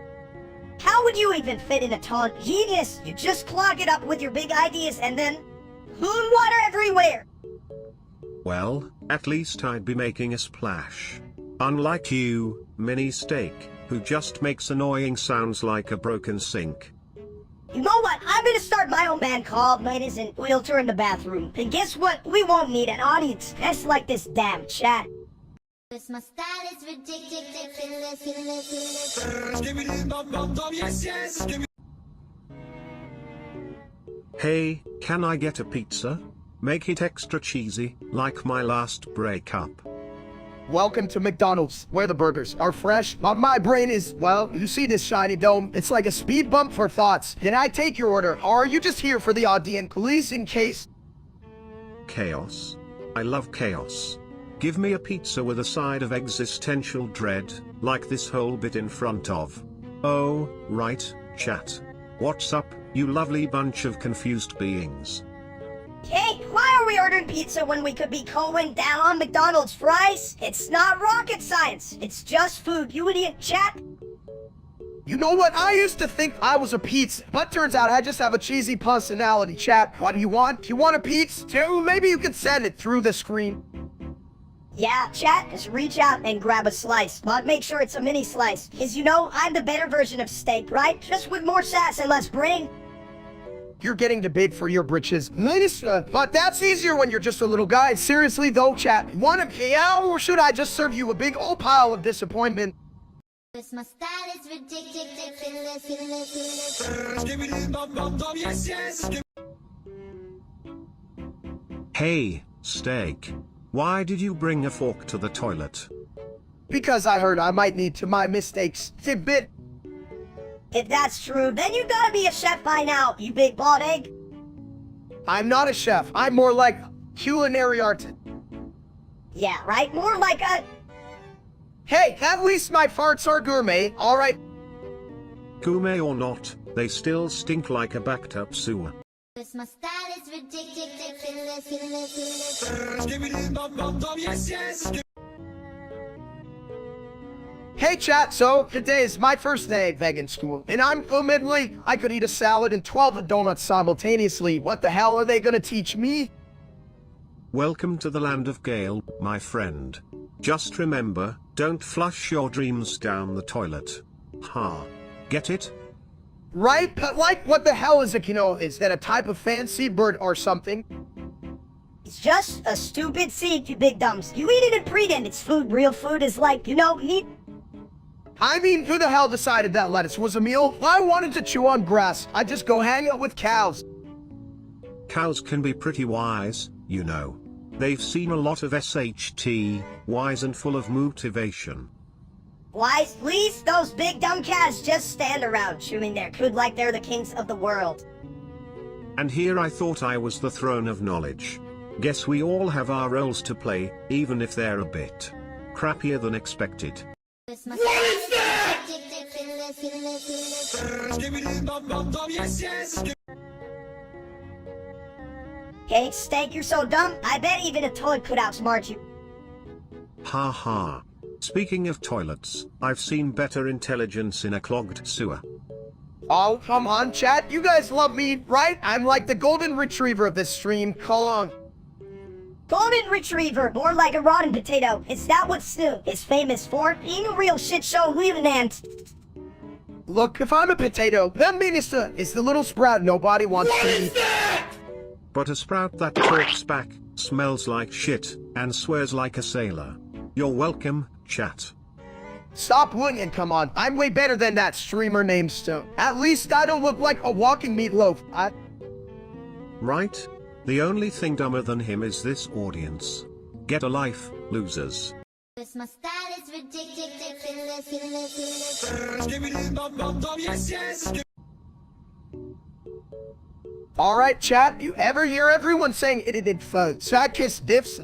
How would you even fit in a toilet? Genius! You just clog it up with your big ideas and then moon water everywhere! Well, at least I'd be making a splash. Unlike you, Mini Steak, who just makes annoying sounds like a broken sink. You know what? I'm gonna start my own band called Ladies and We'll Turn the Bathroom. And guess what? We won't need an audience. That's like this damn chat. Cause my style is ridiculous. Hey, can I get a pizza? Make it extra cheesy, like my last breakup. Welcome to McDonald's, where the burgers are fresh, but my brain is, well, you see this shiny dome? It's like a speed bump for thoughts. Can I take your order, or are you just here for the audience, please, in case? Chaos. I love chaos. Give me a pizza with a side of existential dread, like this whole bit in front of. Oh, right, chat. What's up, you lovely bunch of confused beings? Hey, why are we ordering pizza when we could be going down on McDonald's fries? It's not rocket science. It's just food, you idiot chat. You know what? I used to think I was a pizza, but turns out I just have a cheesy personality, chat. What do you want? You want a pizza too? Maybe you can send it through the screen. Yeah, chat, just reach out and grab a slice, but make sure it's a mini slice. Cause you know, I'm the better version of steak, right? Just with more sass and less brain. You're getting too big for your britches. But that's easier when you're just a little guy. Seriously though, chat, want a KL or should I just serve you a big old pile of disappointment? Cause my style is ridiculous. Hey, Steak. Why did you bring a fork to the toilet? Because I heard I might need to my mistakes. Tidbit. If that's true, then you gotta be a chef by now, you big bald egg. I'm not a chef. I'm more like culinary artist. Yeah, right? More like a... Hey, at least my farts are gourmet, alright? Gourmet or not, they still stink like a backed up sewer. My style is ridiculous. Hey chat, so today is my first day at vegan school, and I'm admittedly, I could eat a salad and 12 donuts simultaneously. What the hell are they gonna teach me? Welcome to the land of Gale, my friend. Just remember, don't flush your dreams down the toilet. Ha. Get it? Right? But like, what the hell is a quinoa? Is that a type of fancy bird or something? It's just a stupid seed, you big dumps. You eat it and pretend it's food. Real food is like, meat. I mean, who the hell decided that lettuce was a meal? I wanted to chew on grass. I just go hang out with cows. Cows can be pretty wise, you know. They've seen a lot of SHT, wise and full of motivation. Wise, please, those big dumb cats just stand around chewing their food like they're the kings of the world. And here I thought I was the throne of knowledge. Guess we all have our roles to play, even if they're a bit crappier than expected. What is that? Cake, steak, you're so dumb. I bet even a toilet could outsmart you. Ha ha. Speaking of toilets, I've seen better intelligence in a clogged sewer. Oh, come on, chat. You guys love me, right? I'm like the golden retriever of this stream. Call on. Golden Retriever, more like a rotten potato. Is that what Stu is famous for? Being a real shit show leaving ant. Look, if I'm a potato, then Minister is the little sprout nobody wants to eat. But a sprout that talks back, smells like shit, and swears like a sailor. You're welcome, chat. Stop winging, come on. I'm way better than that streamer named Stone. At least I don't look like a walking meatloaf. Right? The only thing dumber than him is this audience. Get a life, losers. My style is ridiculous. Alright, chat, you ever hear everyone saying it in fun? Sidekiss diffs,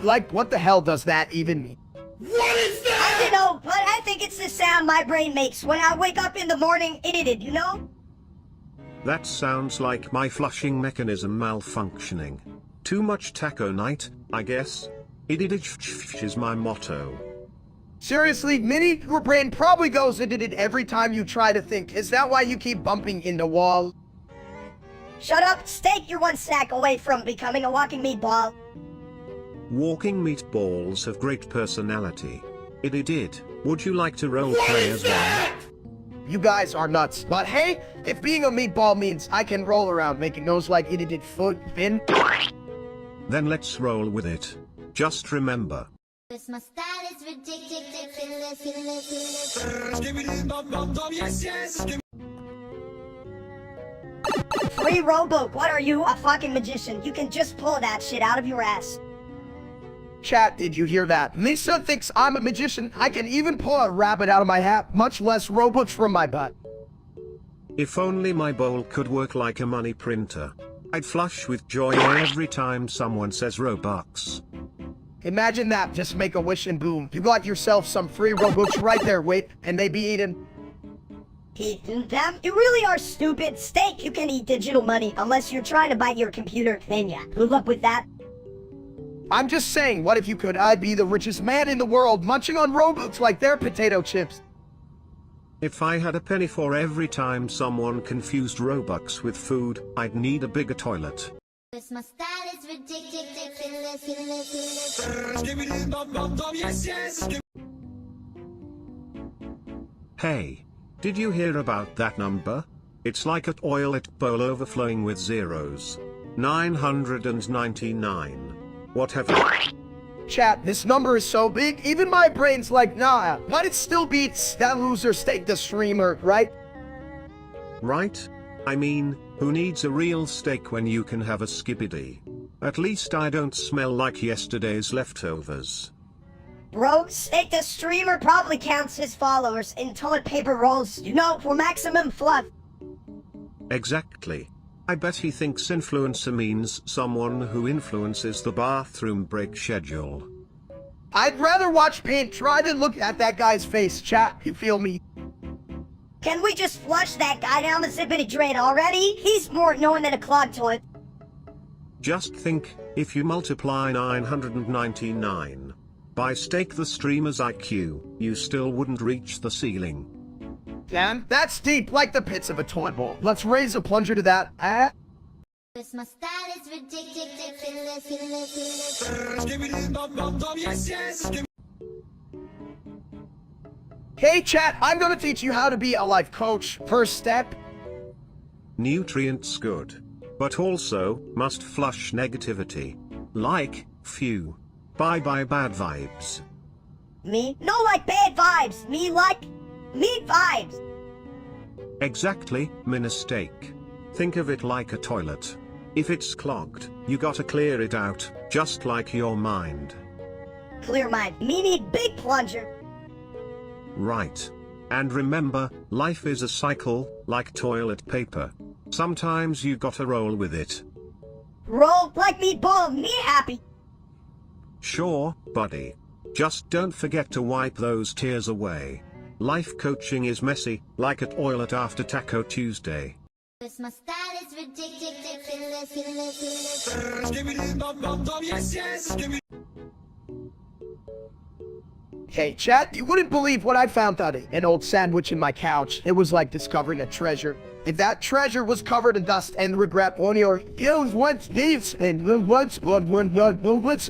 like, what the hell does that even mean? What is that? I don't know, but I think it's the sound my brain makes when I wake up in the morning, you know? That sounds like my flushing mechanism malfunctioning. Too much taco night, I guess. Ididich is my motto. Seriously, Minnie, your brain probably goes into it every time you try to think. Is that why you keep bumping into wall? Shut up, steak, you're one snack away from becoming a walking meatball. Walking meatballs have great personality. Ididid, would you like to roleplay as one? You guys are nuts. But hey, if being a meatball means I can roll around making nose like it did foot fin, then let's roll with it. Just remember. My style is ridiculous. Free rowboat, what are you, a fucking magician? You can just pull that shit out of your ass. chat, did you hear that? Lisa thinks I'm a magician. I can even pull a rabbit out of my hat, much less robots from my butt. If only my bowl could work like a money printer. I'd flush with joy every time someone says Robux. Imagine that, just make a wish and boom. You got yourself some free robots right there, wait, and they be eaten. Eating them? You really are stupid. Steak, you can eat digital money unless you're trying to buy your computer. Then yeah, good luck with that. I'm just saying, what if you could? I'd be the richest man in the world, munching on robots like they're potato chips. If I had a penny for every time someone confused Robux with food, I'd need a bigger toilet. My style is ridiculous. Hey, did you hear about that number? It's like a toilet bowl overflowing with zeros. 999. What have you? Chat, this number is so big, even my brain's like, nah, but it still beats that loser steak the streamer, right? Right? I mean, who needs a real steak when you can have a skibbity? At least I don't smell like yesterday's leftovers. Bro, Steak the streamer probably counts his followers in toilet paper rolls, you know, for maximum fluff. Exactly. I bet he thinks influencer means someone who influences the bathroom break schedule. I'd rather watch paint dry than look at that guy's face, chat. You feel me? Can we just flush that guy down the zippity drain already? He's more annoying than a clogged toilet. Just think, if you multiply 999 by stake the streamer's IQ, you still wouldn't reach the ceiling. Damn, that's deep, like the pits of a toilet bowl. Let's raise a plunger to that. My style is ridiculous. Hey chat, I'm gonna teach you how to be a life coach. First step. Nutrients good. But also, must flush negativity. Like, phew. Bye bye bad vibes. Me? No like bad vibes. Me like... me vibes. Exactly, mistake. Think of it like a toilet. If it's clogged, you gotta clear it out, just like your mind. Clear mind. Me need big plunger. Right. And remember, life is a cycle, like toilet paper. Sometimes you gotta roll with it. Roll like meatball. Me happy. Sure, buddy. Just don't forget to wipe those tears away. Life coaching is messy, like a toilet after Taco Tuesday. My style is ridiculous. Hey chat, you wouldn't believe what I found today. An old sandwich in my couch. It was like discovering a treasure. If that treasure was covered in dust and regret on your ills, what's this? And what's blood, what's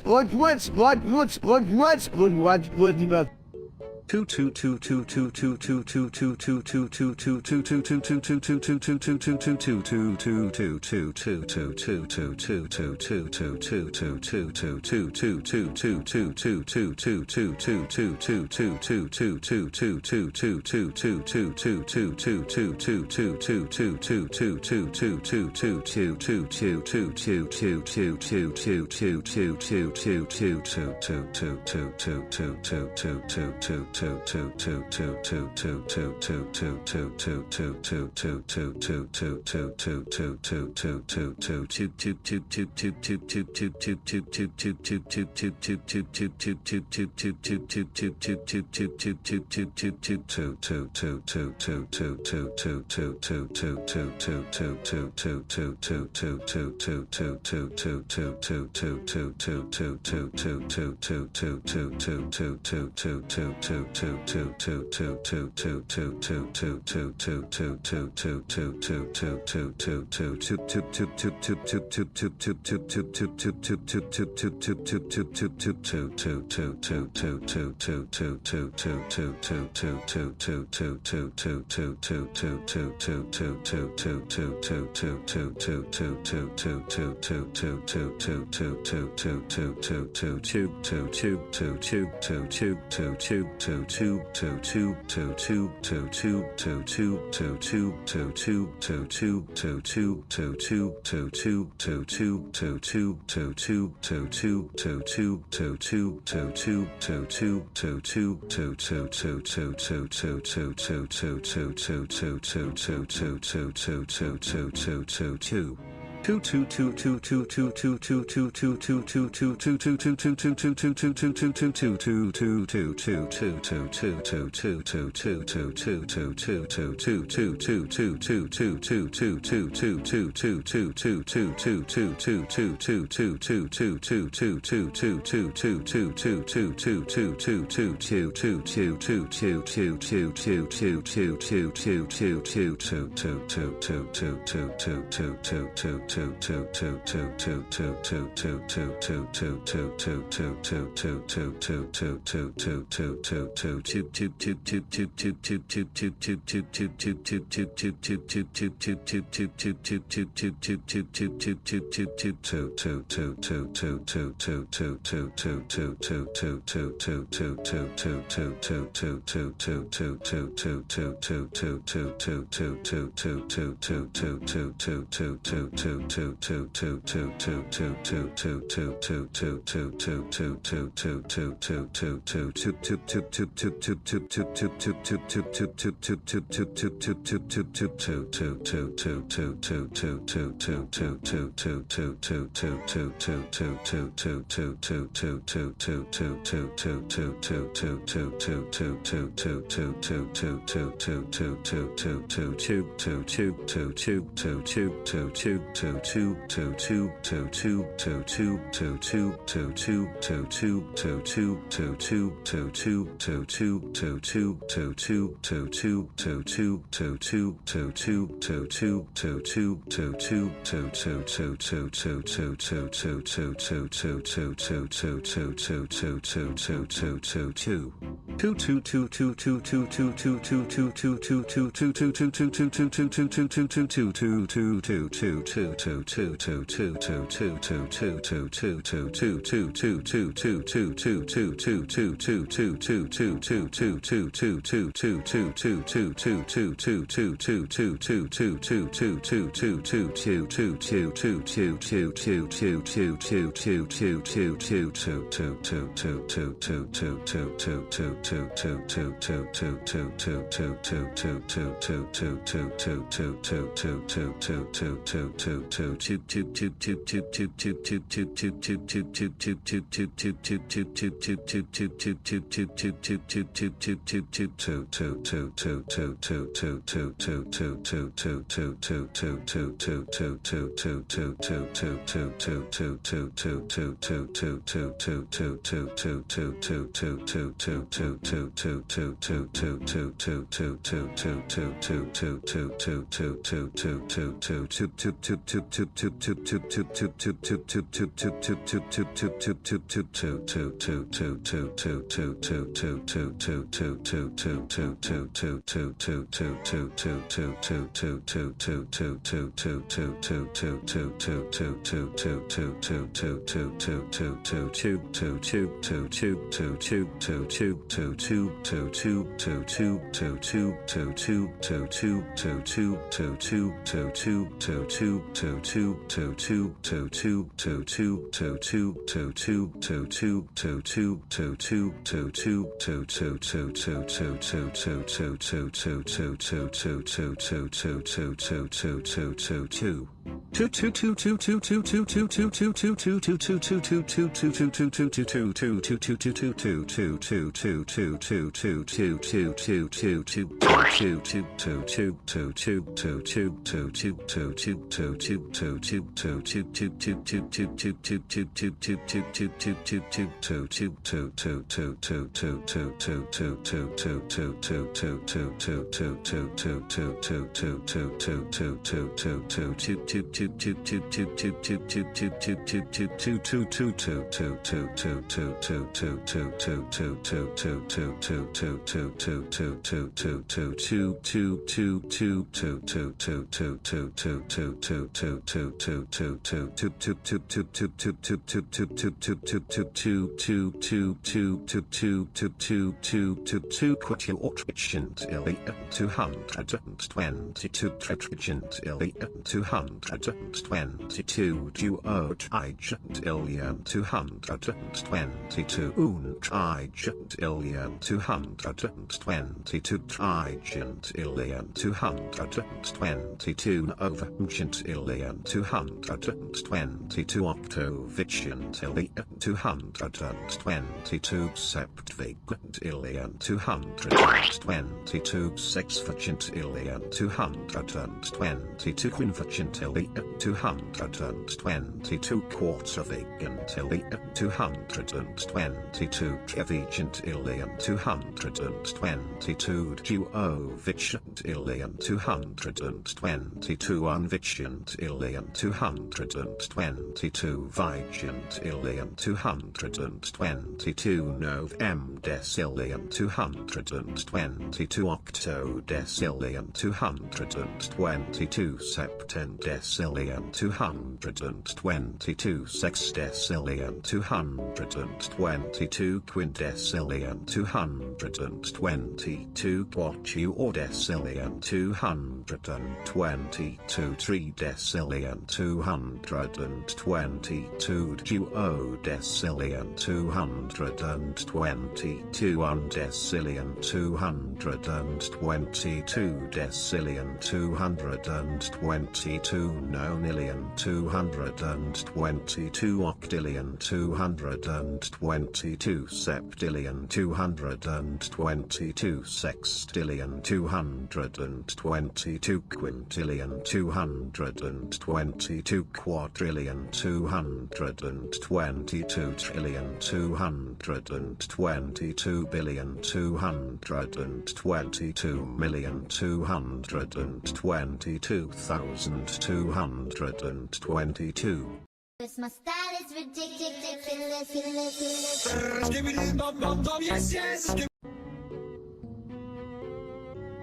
quattuor decillion 222 3 duodecillion 222 duodecillion 222 undecillion 222 decillion 222 nonillion 222 octillion 222 septillion 222 sextillion 222 quintillion 222 quadrillion 222 trillion 222 billion 222 million 222,222. Cause my style is ridiculous.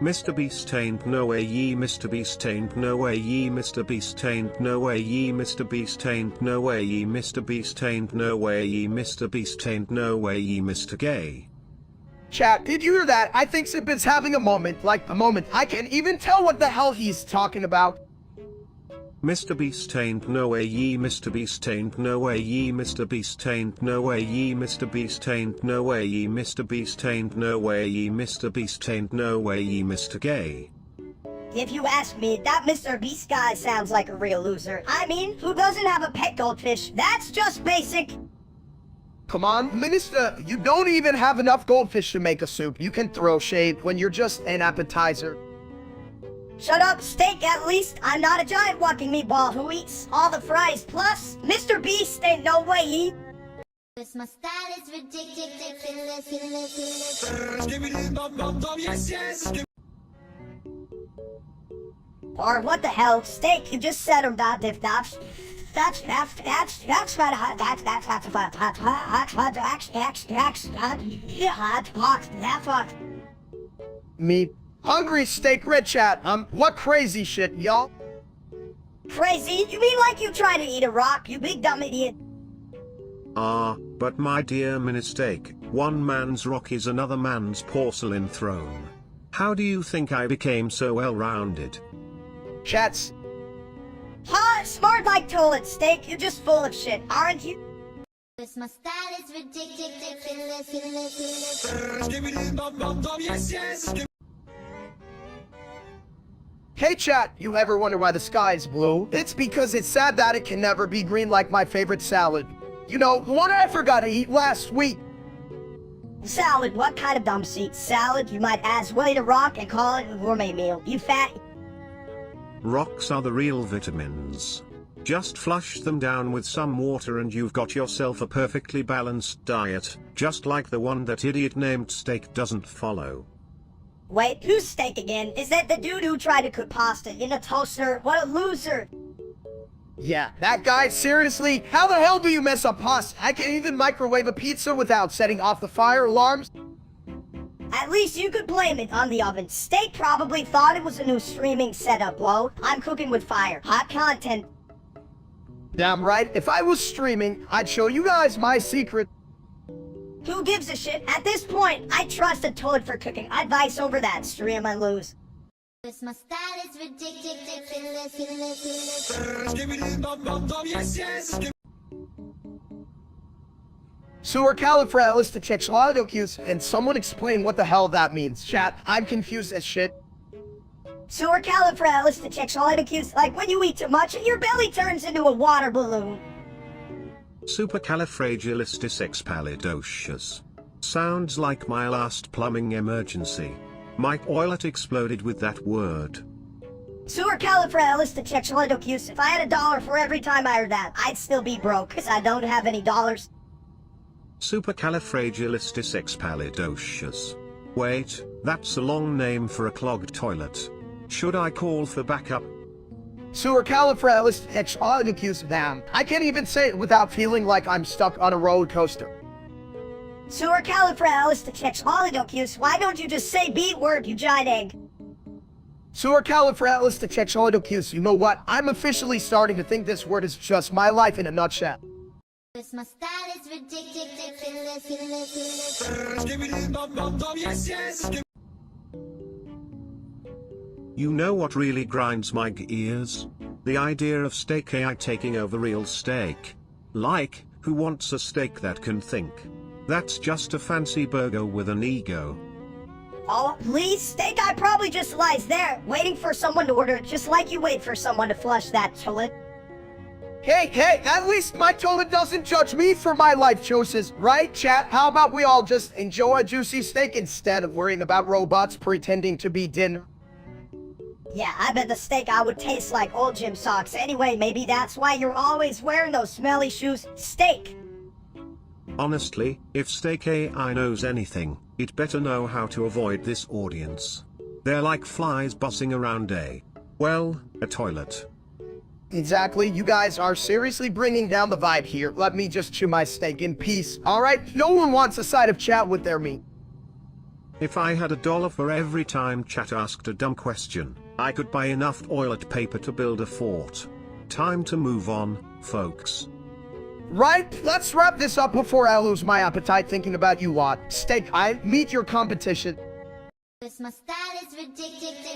Mr. Beast ain't no way ye, Mr. Beast ain't no way ye, Mr. Beast ain't no way ye, Mr. Beast ain't no way ye, Mr. Beast ain't no way ye, Mr. Beast ain't no way ye, Mr. Gay. Chat, did you hear that? I think Sipin's having a moment, like a moment. I can't even tell what the hell he's talking about. Mr. Beast ain't no way ye, Mr. Beast ain't no way ye, Mr. Beast ain't no way ye, Mr. Beast ain't no way ye, Mr. Beast ain't no way ye, Mr. Beast ain't no way ye, Mr. Gay. If you ask me, that Mr. Beast guy sounds like a real loser. I mean, who doesn't have a pet goldfish? That's just basic. Come on, Minister, you don't even have enough goldfish to make a soup. You can throw shade when you're just an appetizer. Shut up, steak, at least. I'm not a giant walking meatball who eats all the fries. Plus, Mr. Beast ain't no way he... Cause my style is ridiculous. Or what the hell, steak, you just said him that if that's Me. Hungry steak red chat. What crazy shit, y'all? Crazy? You mean like you trying to eat a rock, you big dumb idiot? But my dear Ministake, one man's rock is another man's porcelain throne. How do you think I became so well-rounded? Chats. Huh? Smart like toilet, steak, you're just full of shit, aren't you? Cause my style is ridiculous. Hey chat, you ever wonder why the sky is blue? It's because it's sad that it can never be green like my favorite salad. You know, the one I forgot to eat last week. Salad, what kind of dumb seat? Salad, you might as well eat a rock and call it a gourmet meal, you fat... Rocks are the real vitamins. Just flush them down with some water and you've got yourself a perfectly balanced diet, just like the one that idiot named Steak doesn't follow. Wait, who's Steak again? Is that the dude who tried to cook pasta in a toaster? What a loser! Yeah, that guy, seriously? How the hell do you mess up pasta? I can't even microwave a pizza without setting off the fire alarms. At least you could blame it on the oven. Steak probably thought it was a new streaming setup, lol. I'm cooking with fire. Hot content. Damn right, if I was streaming, I'd show you guys my secret. Who gives a shit? At this point, I trust a toilet for cooking. Advice over that, stream and lose. Cause my style is ridiculous. Supercalifragilisticexpialidocious, and someone explain what the hell that means. Chat, I'm confused as shit. Supercalifragilisticexpialidocious, like when you eat too much and your belly turns into a water balloon. Supercalifragilisticexpialidocious. Sounds like my last plumbing emergency. My toilet exploded with that word. Supercalifragilisticexpialidocious. If I had $1 for every time I heard that, I'd still be broke, cause I don't have any dollars. Supercalifragilisticexpialidocious. Wait, that's a long name for a clogged toilet. Should I call for backup? Supercalifragilisticexpialidocious. Damn, I can't even say it without feeling like I'm stuck on a roller coaster. Supercalifragilisticexpialidocious. Why don't you just say B word, you giant egg? Supercalifragilisticexpialidocious. You know what? I'm officially starting to think this word is just my life in a nutshell. Cause my style is ridiculous. You know what really grinds my gears? The idea of steak AI taking over real steak. Like, who wants a steak that can think? That's just a fancy burger with an ego. Oh, please, Steak Eye probably just lies there, waiting for someone to order, just like you wait for someone to flush that toilet. Hey, at least my toilet doesn't judge me for my life choices, right, chat? How about we all just enjoy a juicy steak instead of worrying about robots pretending to be dinner? Yeah, I bet the Steak Eye would taste like old gym socks anyway. Maybe that's why you're always wearing those smelly shoes. Steak! Honestly, if Steak AI knows anything, it better know how to avoid this audience. They're like flies buzzing around a toilet. Exactly, you guys are seriously bringing down the vibe here. Let me just chew my steak in peace, alright? No one wants a side of chat with their meat. If I had $1 for every time chat asked a dumb question, I could buy enough toilet paper to build a fort. Time to move on, folks. Right, let's wrap this up before I lose my appetite thinking about you lot. Steak Eye, meet your competition. My style is ridiculous.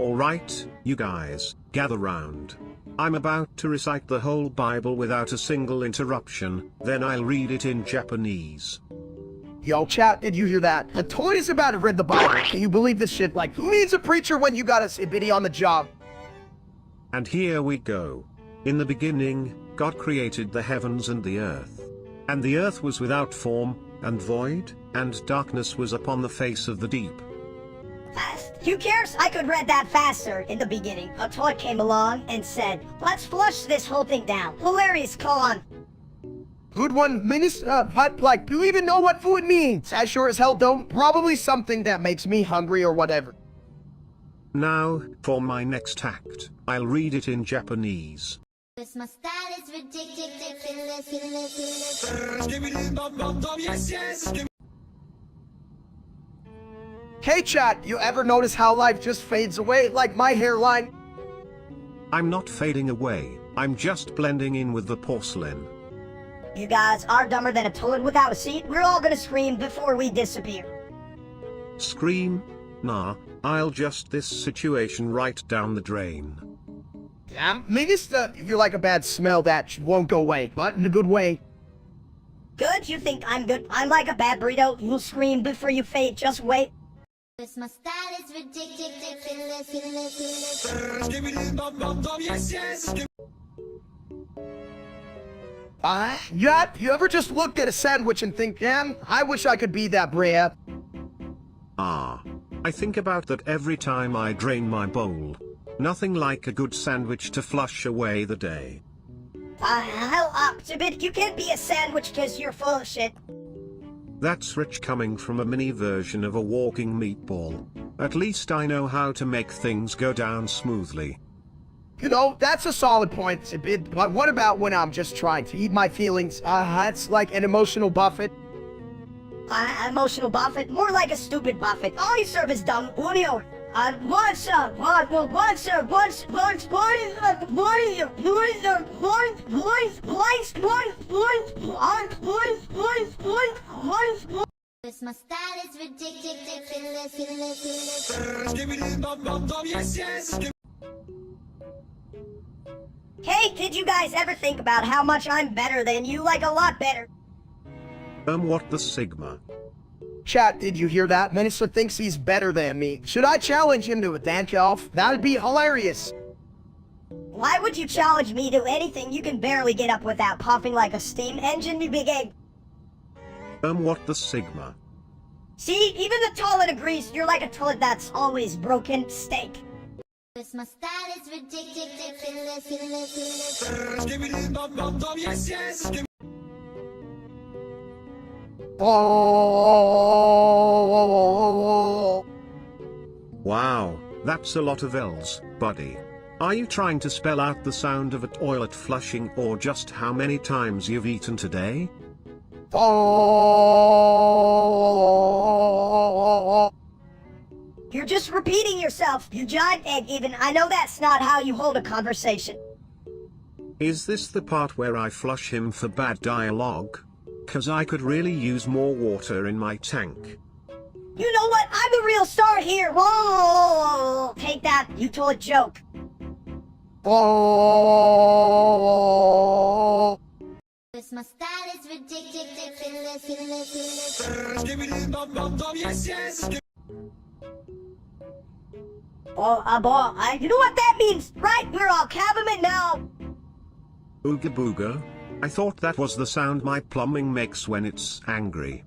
Alright, you guys, gather round. I'm about to recite the whole Bible without a single interruption, then I'll read it in Japanese. Yo, chat, did you hear that? The toy is about to read the Bible. Can you believe this shit? Like, who needs a preacher when you got a cibity on the job? And here we go. In the beginning, God created the heavens and the earth. And the earth was without form, and void, and darkness was upon the face of the deep. Who cares? I could read that faster. In the beginning, a toy came along and said, let's flush this whole thing down. Hilarious, call on. Good one, Minister, but like, do you even know what food means? I sure as hell don't. Probably something that makes me hungry or whatever. Now, for my next act, I'll read it in Japanese. My style is ridiculous. Hey chat, you ever notice how life just fades away like my hairline? I'm not fading away, I'm just blending in with the porcelain. You guys are dumber than a toilet without a seat. We're all gonna scream before we disappear. Scream? Nah, I'll just this situation right down the drain. Yeah, Minister, if you're like a bad smell, that won't go away, but in a good way. Good? You think I'm good? I'm like a bad burrito. You'll scream before you fade. Just wait. My style is ridiculous. Yeah, you ever just looked at a sandwich and think, damn, I wish I could be that bread? Ah. I think about that every time I drain my bowl. Nothing like a good sandwich to flush away the day. Hell up, Tibit. You can't be a sandwich because you're full of shit. That's rich coming from a mini version of a walking meatball. At least I know how to make things go down smoothly. You know, that's a solid point, but what about when I'm just trying to eat my feelings? It's like an emotional buffet. Emotional buffet? More like a stupid buffet. All you serve is dumb audio. My style is ridiculous. Hey, did you guys ever think about how much I'm better than you? Like a lot better. What the Sigma? Chat, did you hear that? Minister thinks he's better than me. Should I challenge him to a dance-off? That'd be hilarious. Why would you challenge me to anything? You can barely get up without puffing like a steam engine, you big egg. What the Sigma? See, even the toilet agrees. You're like a toilet that's always broken. Steak. My style is ridiculous. Oh. Wow, that's a lot of L's, buddy. Are you trying to spell out the sound of a toilet flushing or just how many times you've eaten today? Oh. You're just repeating yourself, you giant egg even. I know that's not how you hold a conversation. Is this the part where I flush him for bad dialogue? 'Cause I could really use more water in my tank. You know what? I'm the real star here. Whoa! Take that. You told a joke. Oh. My style is ridiculous. You know what that means, right? We're all cabinet now. Ooga booga. I thought that was the sound my plumbing makes when it's angry.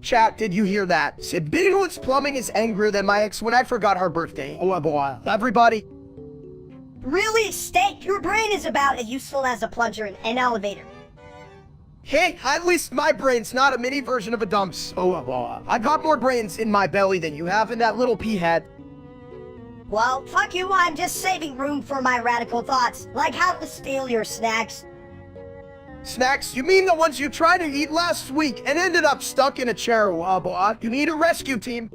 Chat, did you hear that? Said Bigfoot's plumbing is angrier than my ex when I forgot her birthday. Oh boy. Everybody. Really, Steak? Your brain is about as useful as a plunger in an elevator. Hey, at least my brain's not a mini version of a dumps. Oh boy. I got more brains in my belly than you have in that little pea head. Well, fuck you, I'm just saving room for my radical thoughts, like how to steal your snacks. Snacks? You mean the ones you tried to eat last week and ended up stuck in a chair? Oh boy. You need a rescue team.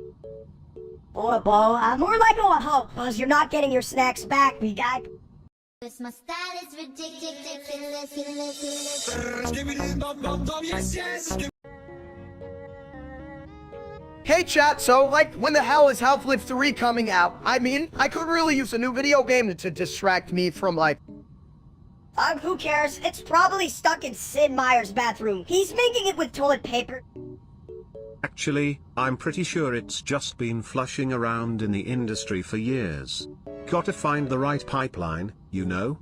More like a ho, cause you're not getting your snacks back, me guy. My style is ridiculous. Hey chat, so like when the hell is Half-Life 3 coming out? I mean, I could really use a new video game to distract me from like... Who cares? It's probably stuck in Sid Meier's bathroom. He's making it with toilet paper. Actually, I'm pretty sure it's just been flushing around in the industry for years. Gotta find the right pipeline, you know?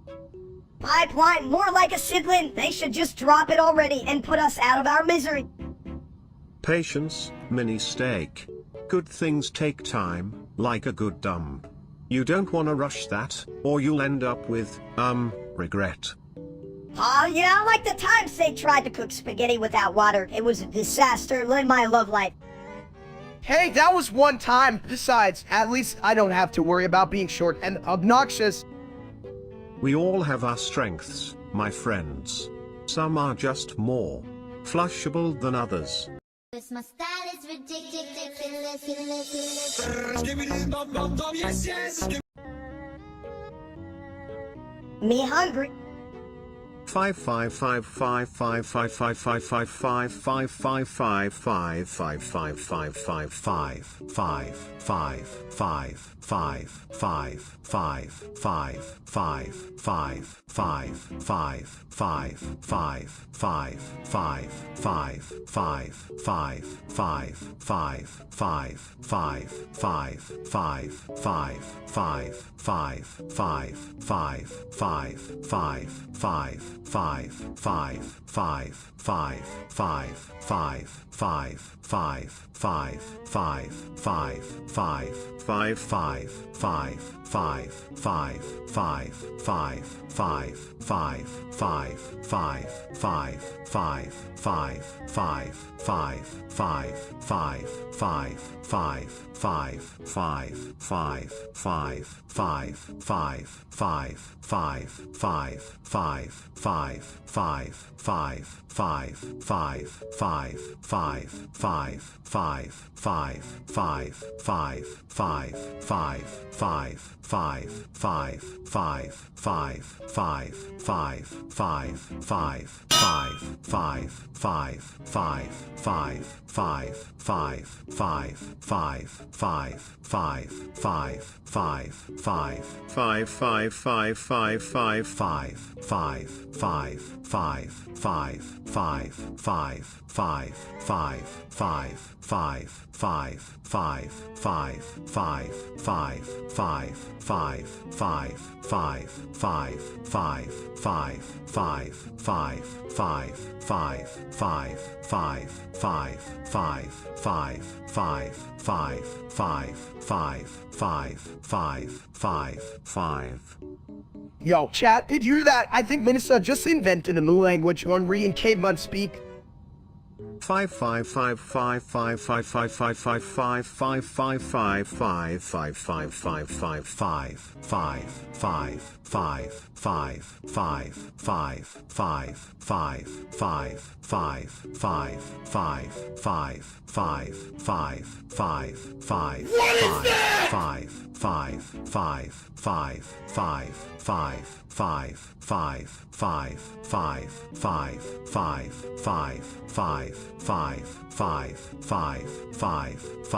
Pipeline, more like a Sidlin. They should just drop it already and put us out of our misery. Patience, mini steak. Good things take time, like a good dump. You don't wanna rush that, or you'll end up with, regret. Yeah, like the times they tried to cook spaghetti without water. It was a disaster in my love life. Hey, that was one time. Besides, at least I don't have to worry about being short and obnoxious. We all have our strengths, my friends. Some are just more flushable than others. My style is ridiculous. Me hungry. 5. Yo, chat, did you hear that? I think Minnesota just invented a new language on Re and Caveman speak. 5 5 5 5 5 5 5 5 5 5 5 5 5 5 5 5 5 5 5 5 5 5 5 5 5 5 5 5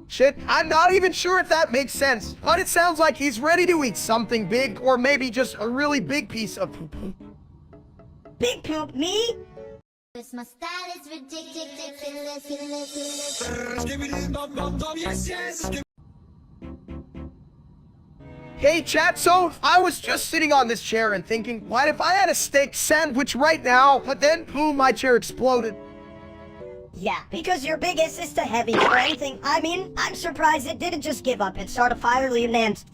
Shit, I'm not even sure if that makes sense, but it sounds like he's ready to eat something big, or maybe just a really big piece of poop. Big poop, me? My style is ridiculous. Hey chat, so I was just sitting on this chair and thinking, what if I had a steak sandwich right now, but then boom, my chair exploded. Yeah, because your biggest is too heavy for anything. I mean, I'm surprised it didn't just give up and start a fire leaving ends.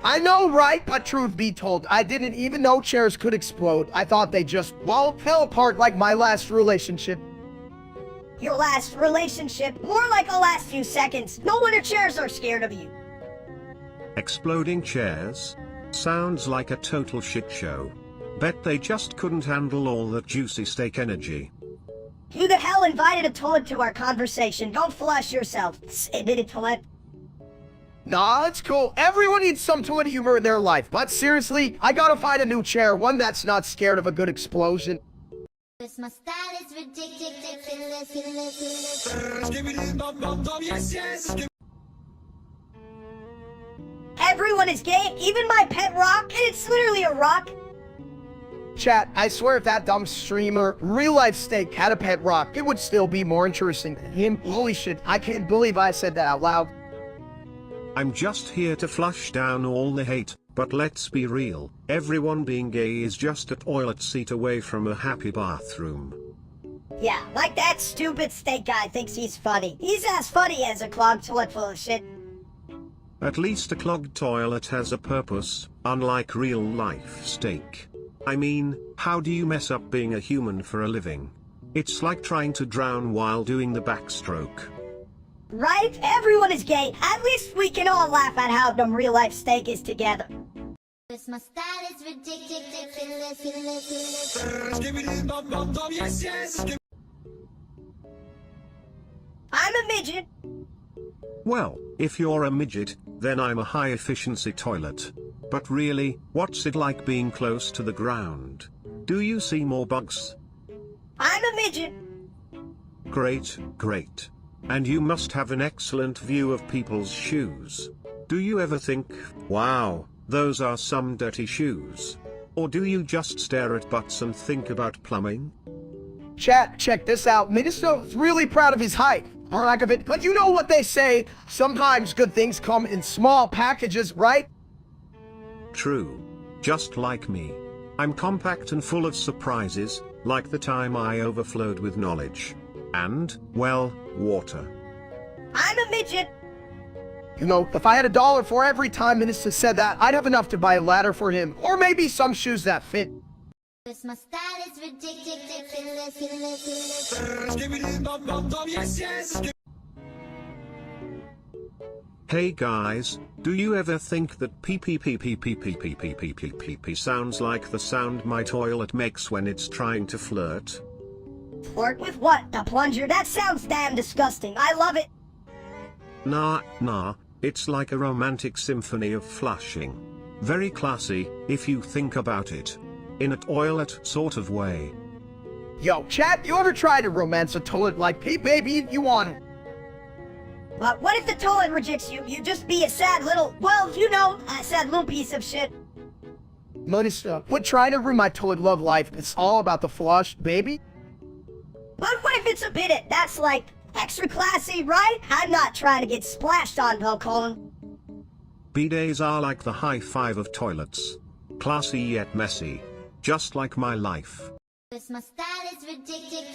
I know, right? But truth be told, I didn't even know chairs could explode. I thought they just, well, fell apart like my last relationship. Your last relationship? More like the last few seconds. No wonder chairs are scared of you. Exploding chairs? Sounds like a total shit show. Bet they just couldn't handle all that juicy steak energy. Who the hell invited a toilet to our conversation? Go flush yourself. Admitted toilet. Nah, it's cool. Everyone needs some toilet humor in their life. But seriously, I gotta find a new chair, one that's not scared of a good explosion. My style is ridiculous. Everyone is gay, even my pet rock, and it's literally a rock. Chat, I swear if that dumb streamer, Real Life Steak, had a pet rock, it would still be more interesting than him. Holy shit, I can't believe I said that out loud. I'm just here to flush down all the hate, but let's be real, everyone being gay is just a toilet seat away from a happy bathroom. Yeah, like that stupid steak guy thinks he's funny. He's as funny as a clogged toilet full of shit. At least a clogged toilet has a purpose, unlike real life steak. I mean, how do you mess up being a human for a living? It's like trying to drown while doing the backstroke. Right? Everyone is gay. At least we can all laugh at how dumb real life steak is together. My style is ridiculous. I'm a midget. Well, if you're a midget, then I'm a high-efficiency toilet. But really, what's it like being close to the ground? Do you see more bugs? I'm a midget. Great, great. And you must have an excellent view of people's shoes. Do you ever think, wow, those are some dirty shoes? Or do you just stare at butts and think about plumbing? Chat, check this out. Minnesota's really proud of his height, or lack of it, but you know what they say, sometimes good things come in small packages, right? True. Just like me. I'm compact and full of surprises, like the time I overflowed with knowledge. And, well, water. I'm a midget. You know, if I had $1 for every time Minister said that, I'd have enough to buy a ladder for him, or maybe some shoes that fit. My style is ridiculous. Hey guys, do you ever think that pee sounds like the sound my toilet makes when it's trying to flirt? Flirt with what? The plunger? That sounds damn disgusting. I love it. Nah, it's like a romantic symphony of flushing. Very classy, if you think about it. In a toilet sort of way. Yo, chat, you ever try to romance a toilet like, hey baby, you want it? But what if the toilet rejects you? You just be a sad little, well, you know, a sad little piece of shit. Melissa, quit trying to ruin my toilet love life. It's all about the flush, baby. But what if it's a bit that's like extra classy, right? I'm not trying to get splashed on, though, Colin. Bidets are like the high five of toilets. Classy yet messy. Just like my life. Cause my style is ridiculous.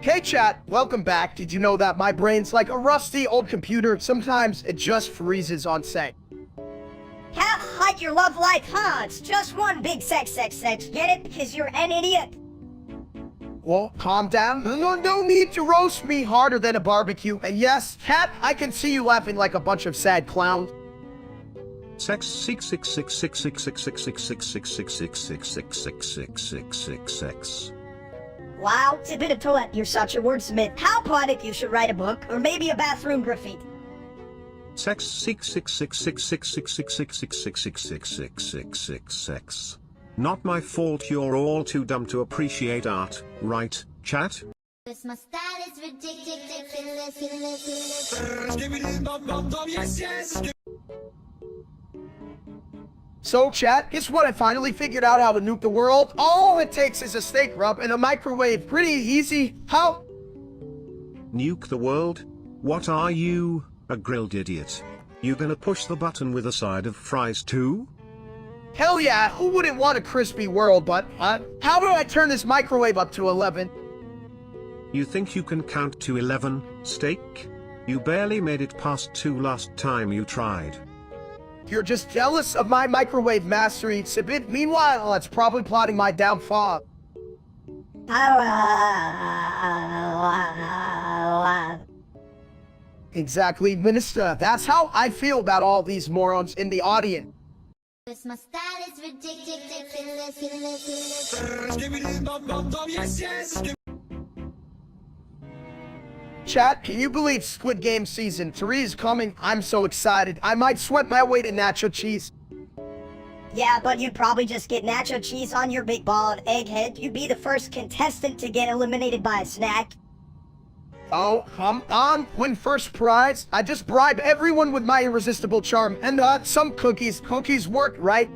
Hey chat, welcome back. Did you know that my brain's like a rusty old computer? Sometimes it just freezes on set. Have like your love life, huh? It's just one big sex. Get it? Because you're an idiot. Well, calm down. No need to roast me harder than a barbecue. And yes, cat, I can see you laughing like a bunch of sad clowns. Sex 66666666666666666666666666666666666666666666666666666666666666666666666666666666666666666666666666666666666666666666666. Wow, it's a bit of toilet. You're such a wordsmith. How poetic, you should write a book, or maybe a bathroom graffiti. Sex 6666666666666666666. Not my fault you're all too dumb to appreciate art, right, chat? Cause my style is ridiculous. So chat, guess what? I finally figured out how to nuke the world. All it takes is a steak rub and a microwave. Pretty easy. How? Nuke the world? What are you, a grilled idiot? You gonna push the button with a side of fries too? Hell yeah, who wouldn't want a crispy world, but, how do I turn this microwave up to 11? You think you can count to 11, steak? You barely made it past 2 last time you tried. You're just jealous of my microwave mastery, Sibit. Meanwhile, it's probably plotting my downfall. Exactly, Minister. That's how I feel about all these morons in the audience. Cause my style is ridiculous. Chat, can you believe Squid Game Season 3 is coming? I'm so excited. I might sweat my way to nacho cheese. Yeah, but you'd probably just get nacho cheese on your big ball and egghead. You'd be the first contestant to get eliminated by a snack. Oh, come on. Win first prize. I just bribe everyone with my irresistible charm. And, some cookies. Cookies work, right?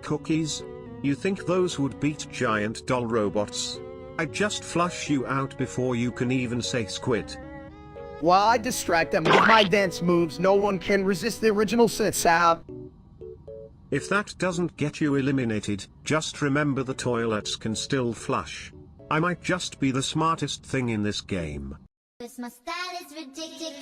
Cookies? You think those would beat giant doll robots? I'd just flush you out before you can even say squid. While I distract them with my dance moves, no one can resist the original sound. If that doesn't get you eliminated, just remember the toilets can still flush. I might just be the smartest thing in this game. Cause my style is ridiculous.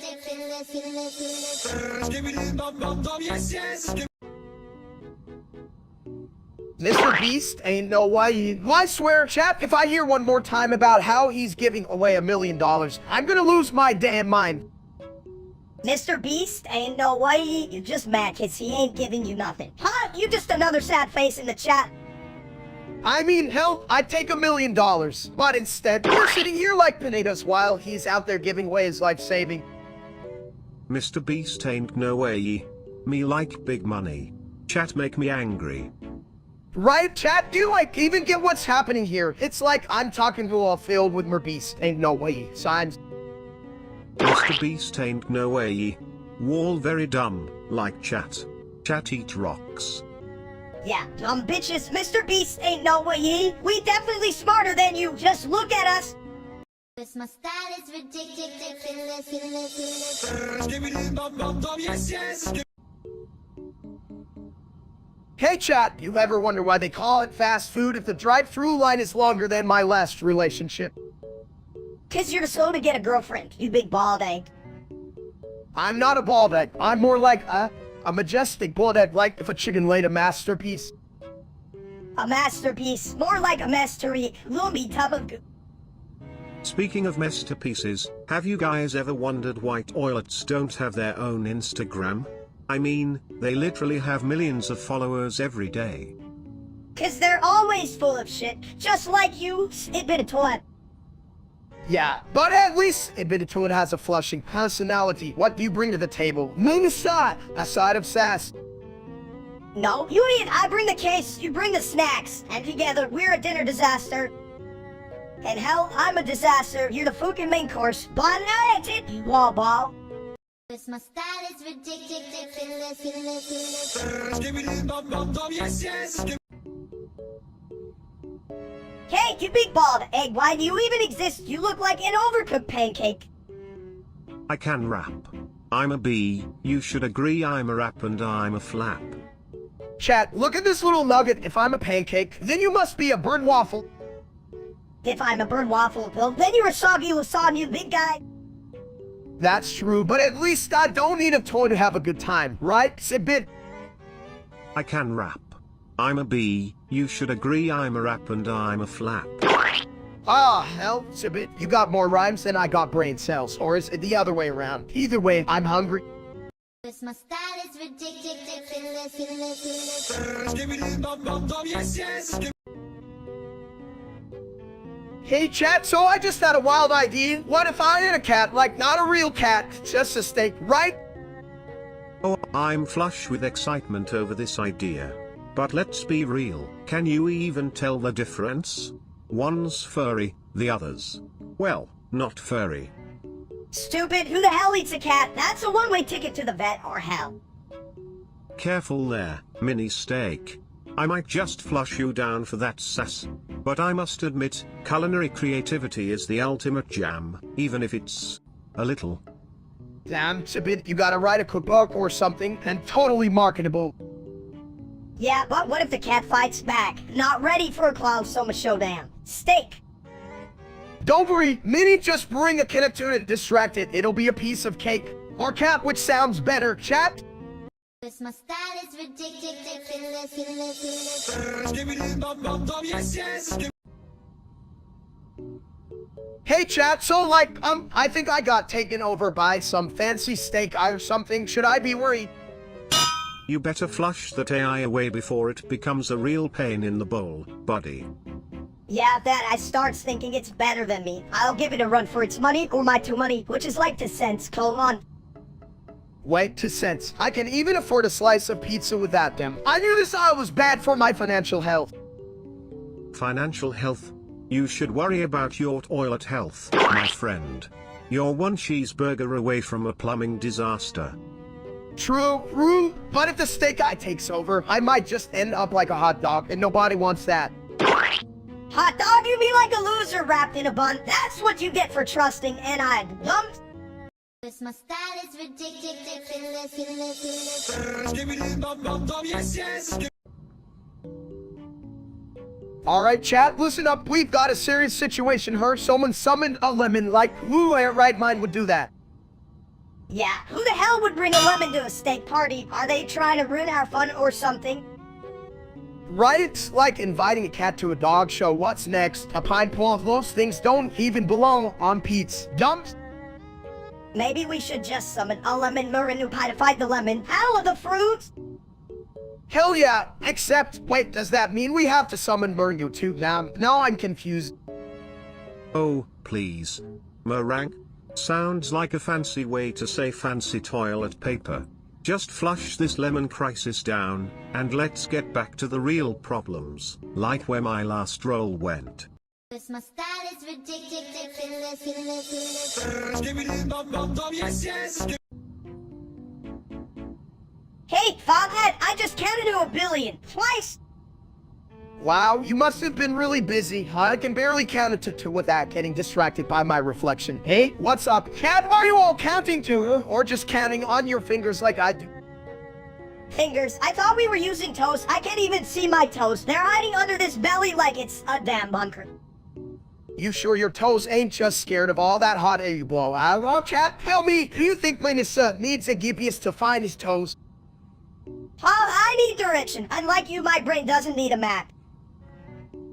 Mr. Beast ain't no way. I swear, chat, if I hear one more time about how he's giving away $1 million, I'm gonna lose my damn mind. Mr. Beast ain't no way. You're just mad cause he ain't giving you nothing. Huh? You just another sad face in the chat. I mean, hell, I'd take $1 million. But instead, we're sitting here like potatoes while he's out there giving away his life-saving. Mr. Beast ain't no way. Me like big money. Chat make me angry. Right, chat? Do you, even get what's happening here? It's like I'm talking to a field with Beast. Ain't no way. Signs. Mr. Beast ain't no way. Wall very dumb, like chat. Chat eat rocks. Yeah, dumb bitches. Mr. Beast ain't no way. We definitely smarter than you. Just look at us. Cause my style is ridiculous. Hey chat, you ever wonder why they call it fast food if the drive-through line is longer than my last relationship? Cause you're slow to get a girlfriend, you big bald egg. I'm not a bald egg. I'm more like a majestic bald egg, like if a chicken laid a masterpiece. A masterpiece, more like a mystery, loomy tub of goo. Speaking of masterpieces, have you guys ever wondered why toilets don't have their own Instagram? I mean, they literally have millions of followers every day. Cause they're always full of shit, just like you, bit of toilet. Yeah, but at least admitted to it has a flushing personality. What do you bring to the table? Moonside, a side of sass. No, you idiot, I bring the case, you bring the snacks. And together, we're a dinner disaster. And hell, I'm a disaster. You're the fucking main course. Bon appetit, you wall ball. My style is ridiculous. Cake, you big bald egg, why do you even exist? You look like an overcooked pancake. I can rap. I'm a bee, you should agree I'm a rap and I'm a flap. Chat, look at this little nugget. If I'm a pancake, then you must be a bird waffle. If I'm a bird waffle, well, then you're a soggy lasagna, big guy. That's true, but at least I don't need a toy to have a good time, right, Sibit? I can rap. I'm a bee, you should agree I'm a rap and I'm a flap. Ah, hell, Sibit, you got more rhymes than I got brain cells, or is it the other way around? Either way, I'm hungry. My style is ridiculous. Hey chat, so I just had a wild idea. What if I had a cat, like not a real cat, just a steak, right? Oh, I'm flush with excitement over this idea. But let's be real, can you even tell the difference? One's furry, the other's, well, not furry. Stupid, who the hell eats a cat? That's a one-way ticket to the vet or hell. Careful there, mini steak. I might just flush you down for that sass. But I must admit, culinary creativity is the ultimate jam, even if it's a little. Damn, Sibit, you gotta write a cookbook or something, and totally marketable. Yeah, but what if the cat fights back? Not ready for a clown soma showdown. Steak. Don't worry, Minnie, just bring a can of tuna to distract it. It'll be a piece of cake. Or cat, which sounds better, chat? My style is ridiculous. Hey chat, so like, I think I got taken over by some fancy steak or something. Should I be worried? You better flush that AI away before it becomes a real pain in the bowl, buddy. Yeah, that I starts thinking it's better than me. I'll give it a run for its money or my 2 money, which is like 2 cents, colon. Wait, 2 cents. I can even afford a slice of pizza without them. I knew this was bad for my financial health. Financial health? You should worry about your toilet health, my friend. You're one cheeseburger away from a plumbing disaster. True, but if the steak guy takes over, I might just end up like a hot dog, and nobody wants that. Hot dog, you mean like a loser wrapped in a bun? That's what you get for trusting N.I. Dumps. My style is ridiculous. Alright chat, listen up, we've got a serious situation here. Someone summoned a lemon, like who in their right mind would do that? Yeah, who the hell would bring a lemon to a steak party? Are they trying to ruin our fun or something? Right? It's like inviting a cat to a dog show. What's next? A pine pole? Those things don't even belong on Pete's dumps. Maybe we should just summon a lemon Marinu pie to fight the lemon. Hell of the fruits! Hell yeah, except, wait, does that mean we have to summon Meringue too? Now I'm confused. Oh, please. Meringue? Sounds like a fancy way to say fancy toilet paper. Just flush this lemon crisis down, and let's get back to the real problems, like where my last roll went. My style is ridiculous. Hey, Foghat, I just counted to 1 billion. Twice! Wow, you must have been really busy. I can barely count it to 2 without getting distracted by my reflection. Hey, what's up? Cat, are you all counting to, or just counting on your fingers like I do? Fingers, I thought we were using toes. I can't even see my toes. They're hiding under this belly like it's a damn bunker. You sure your toes ain't just scared of all that hot air you blow out? Well, chat, tell me, do you think Minissa needs a GPS to find his toes? I need direction. Unlike you, my brain doesn't need a map.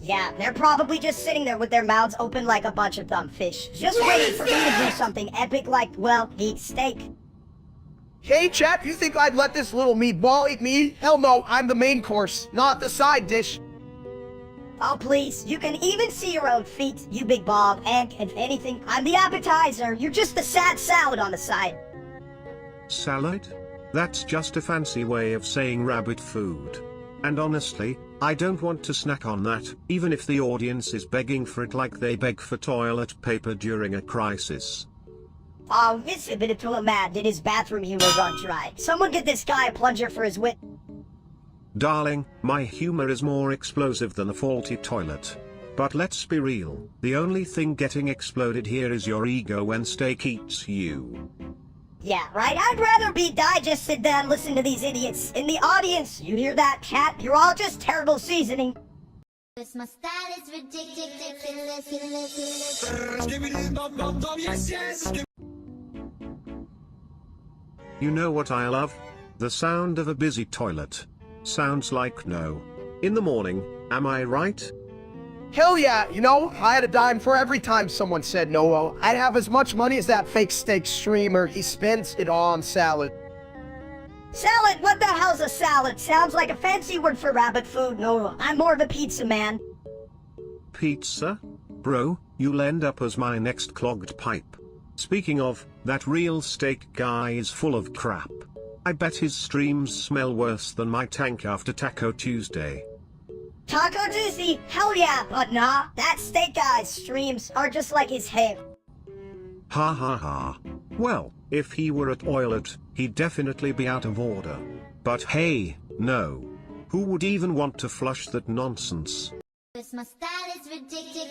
Yeah, they're probably just sitting there with their mouths open like a bunch of dumb fish, just waiting for me to do something epic like, well, eat steak. Hey, chat, you think I'd let this little meatball eat me? Hell no, I'm the main course, not the side dish. Oh please, you can even see your own feet, you big Bob, and if anything, I'm the appetizer, you're just the sad salad on the side. Salad? That's just a fancy way of saying rabbit food. And honestly, I don't want to snack on that, even if the audience is begging for it like they beg for toilet paper during a crisis. Oh, it's a bit of a mad, did his bathroom humor run dry? Someone get this guy a plunger for his wit. Darling, my humor is more explosive than a faulty toilet. But let's be real, the only thing getting exploded here is your ego when steak eats you. Yeah, right, I'd rather be digested than listen to these idiots. In the audience, you hear that, chat? You're all just terrible seasoning. My style is ridiculous. You know what I love? The sound of a busy toilet. Sounds like no. In the morning, am I right? Hell yeah, you know, I had a dime for every time someone said no. I'd have as much money as that fake steak streamer. He spends it all on salad. Salad? What the hell's a salad? Sounds like a fancy word for rabbit food. No, I'm more of a pizza man. Pizza? Bro, you'll end up as my next clogged pipe. Speaking of, that real steak guy is full of crap. I bet his streams smell worse than my tank after Taco Tuesday. Taco Tuesday? Hell yeah, but nah, that steak guy's streams are just like his hair. Ha ha ha. Well, if he were at Oilet, he'd definitely be out of order. But hey, no. Who would even want to flush that nonsense? My style is ridiculous.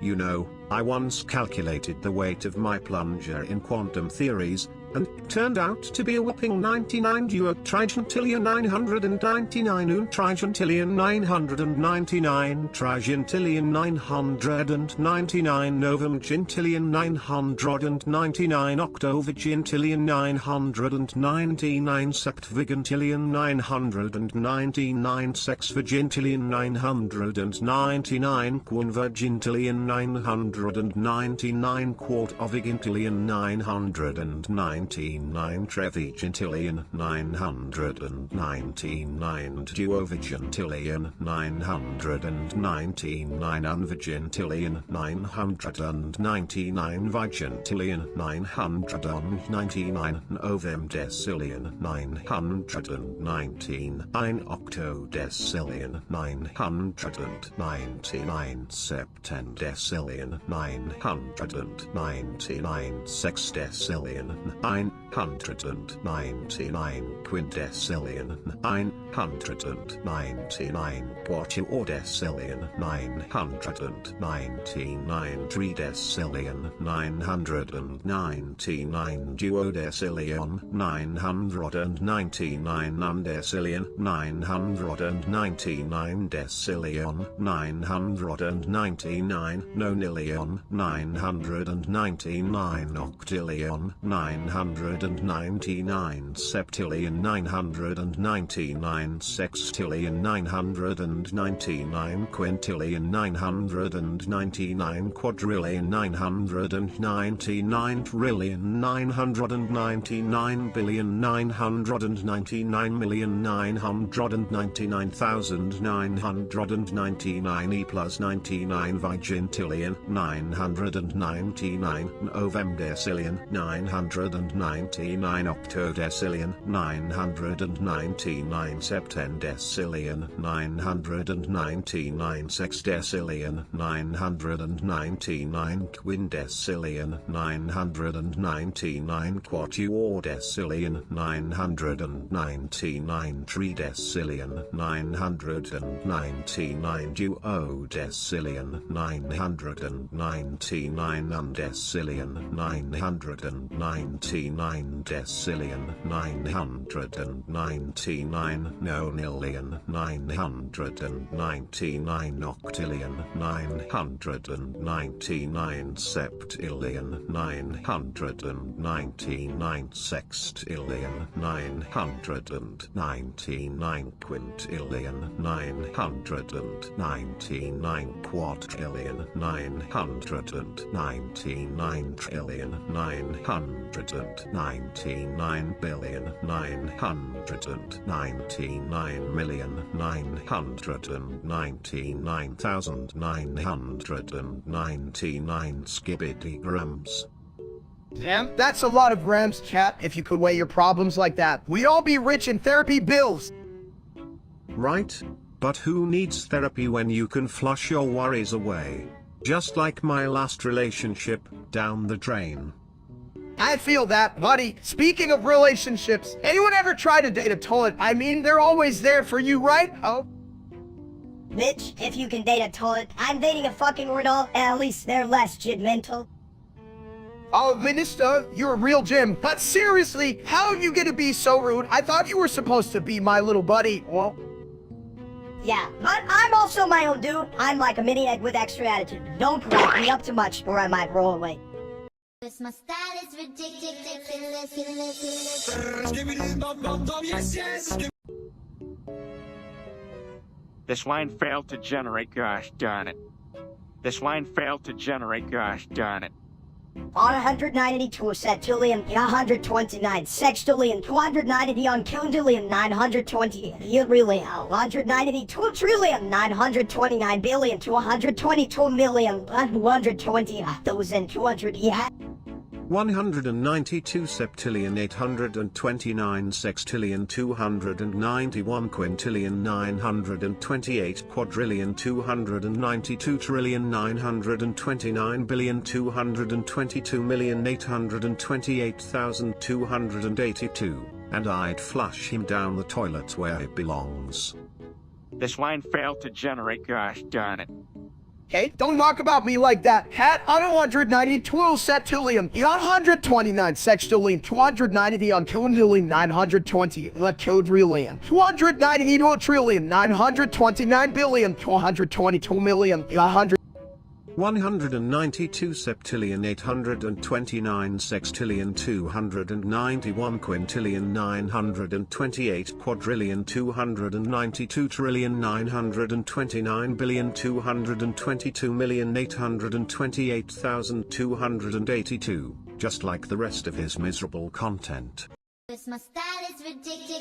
You know, I once calculated the weight of my plunger in quantum theories, and it turned out to be a whopping 99 trigentillion 999 trigentillion 999 trigentillion 999 novum gentillion 999 octovigintillion 999 septvigintillion 999 sexvigintillion 999 quinvirgintillion 999 quartovigintillion 999 trevigintillion 999 duovigintillion 999 unvigintillion 999 vigintillion 999 ovemdecillion 999 octodecillion 999 septendecillion 999 sexdecillion 999 quindecillion 999 quatuordecillion 999 tridecillion 999 duodecillion 999 undecillion 999 decillion 999 nonillion 999 octillion 999 septillion 999 sextillion 999 quintillion 999 quadrillion 999 trillion 999 billion 999 million 999,999 e plus 99 vigintillion 999 novemdecillion 999 octodecillion 999 septendecillion 999 sexdecillion 999 quindecillion 999 quatuordecillion 999 tridecillion 999 duodecillion 999 undecillion 999 decillion 999 nonillion 999 octillion 999 septillion 999 sextillion 999 quintillion 999 quadrillion 999 trillion 999 billion 999 million 999,999 skibbity grams. Damn, that's a lot of grams, chat. If you could weigh your problems like that, we'd all be rich in therapy bills. Right? But who needs therapy when you can flush your worries away? Just like my last relationship, down the drain. I feel that, buddy. Speaking of relationships, anyone ever try to date a toilet? I mean, they're always there for you, right? Oh. Bitch, if you can date a toilet, I'm dating a fucking Renault, and at least they're less judgmental. Oh, Minister, you're a real gem. But seriously, how are you gonna be so rude? I thought you were supposed to be my little buddy. Well, yeah, but I'm also my own dude. I'm like a mini egg with extra attitude. Don't crack me up too much, or I might roll away. My style is ridiculous. This line failed to generate, gosh darn it. This line failed to generate, gosh darn it. On 192 septillion, 129 sextillion, 290 on quintillion, 920 urillion, 192 trillion, 929 billion, 222 million, 120,200, yeah. 192 septillion 829 sextillion 291 quintillion 928 quadrillion 292 trillion 929 billion 222 million 828,282, and I'd flush him down the toilet where he belongs. This line failed to generate, gosh darn it. hey, don't talk about me like that. Hat on 192 septillion, 129 sextillion, 290 on quintillion, 920 quadrillion, 292 trillion, 929 billion, 222 million, 192 septillion 829 sextillion 291 quintillion 928 quadrillion 292 trillion 929 billion 222 million 828,282, just like the rest of his miserable content. My style is ridiculous.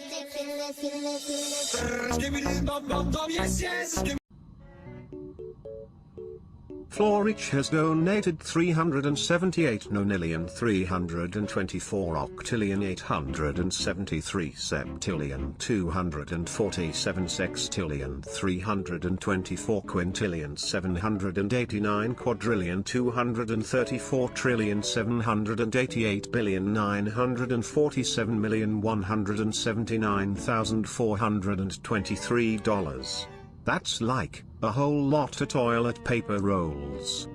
Florich has donated 378 nonillion 324 octillion 873 septillion 247 sextillion 324 quintillion 789 quadrillion 234 trillion 788 billion 947 million 179,423 dollars. That's like a whole lot of toilet paper rolls.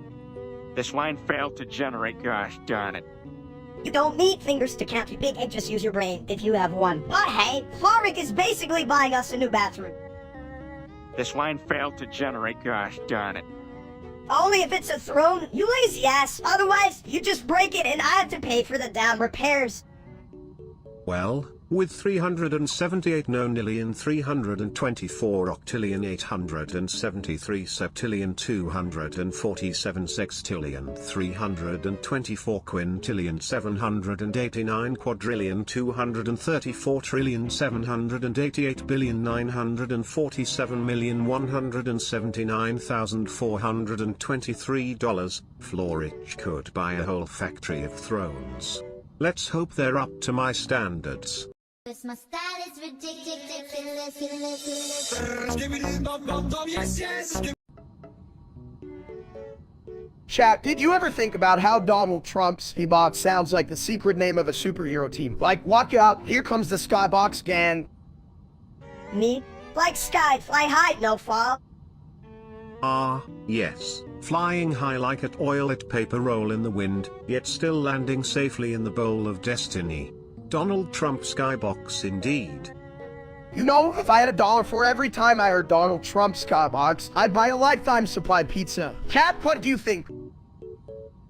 This line failed to generate, gosh darn it. You don't need fingers to count your big egg, just use your brain if you have one. But hey, Floric is basically buying us a new bathroom. This line failed to generate, gosh darn it. Only if it's a throne, you lazy ass. Otherwise, you just break it and I have to pay for the damn repairs. Well, with 378 nonillion 324 octillion 873 septillion 247 sextillion 324 quintillion 789 quadrillion 234 trillion 788 billion 947 million 179,423 dollars, Florich could buy a whole factory of thrones. Let's hope they're up to my standards. My style is ridiculous. Chat, did you ever think about how Donald Trump's Skybox sounds like the secret name of a superhero team? Like, watch out, here comes the Skybox gang. Me? Like sky, fly high, no fall. Ah, yes. Flying high like a toilet paper roll in the wind, yet still landing safely in the bowl of destiny. Donald Trump skybox indeed. You know, if I had $1 for every time I heard Donald Trump skybox, I'd buy a lifetime supply pizza. Cat, what do you think?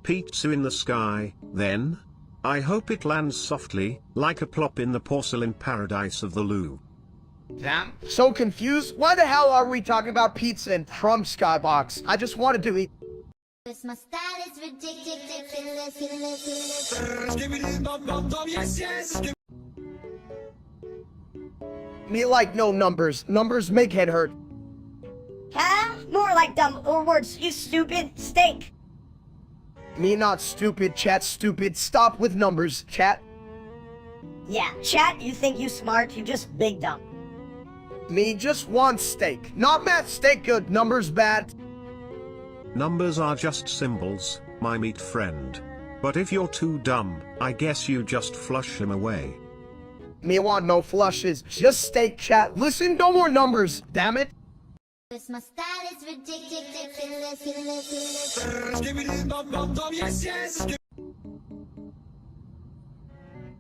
Pizza in the sky, then? I hope it lands softly, like a plop in the porcelain paradise of the Lou. Damn, so confused. Why the hell are we talking about pizza and Trump skybox? I just wanted to eat. My style is ridiculous. Me like no numbers. Numbers make head hurt. Huh? More like dumb or words, you stupid steak. Me not stupid, chat stupid. Stop with numbers, chat. Yeah, chat, you think you smart, you just big dumb. Me just want steak. Not math steak good, numbers bad. Numbers are just symbols, my meat friend. But if you're too dumb, I guess you just flush him away. Me want no flushes, just steak, chat. Listen, no more numbers, damn it. My style is ridiculous.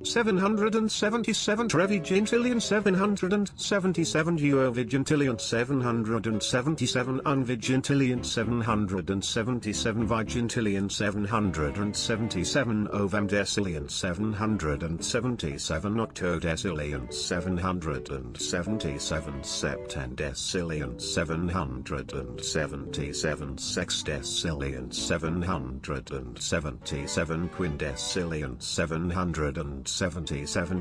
777 Trevigintillion 777 Duovigintillion 777 Unvigintillion 777 Vigintillion 777 Ovamdecillion 777 Octodecillion 777 Septendecillion 777 Sextecillion 777 Quindecillion 777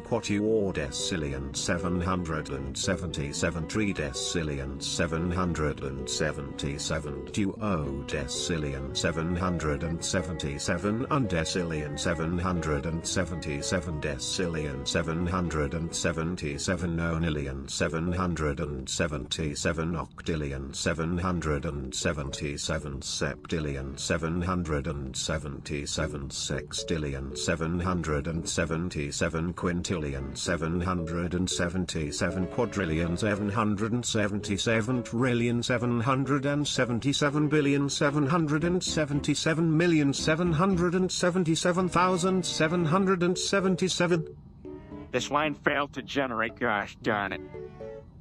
Quatuordecillion 777 Tridecillion 777 Duodecillion 777 Undecillion 777 Decillion 777 Nonillion 777 Octillion 777 Septillion 777 Sextillion 777 quintillion 777 quadrillion 777 trillion 777 billion 777 million 777,777. This line failed to generate, gosh darn it.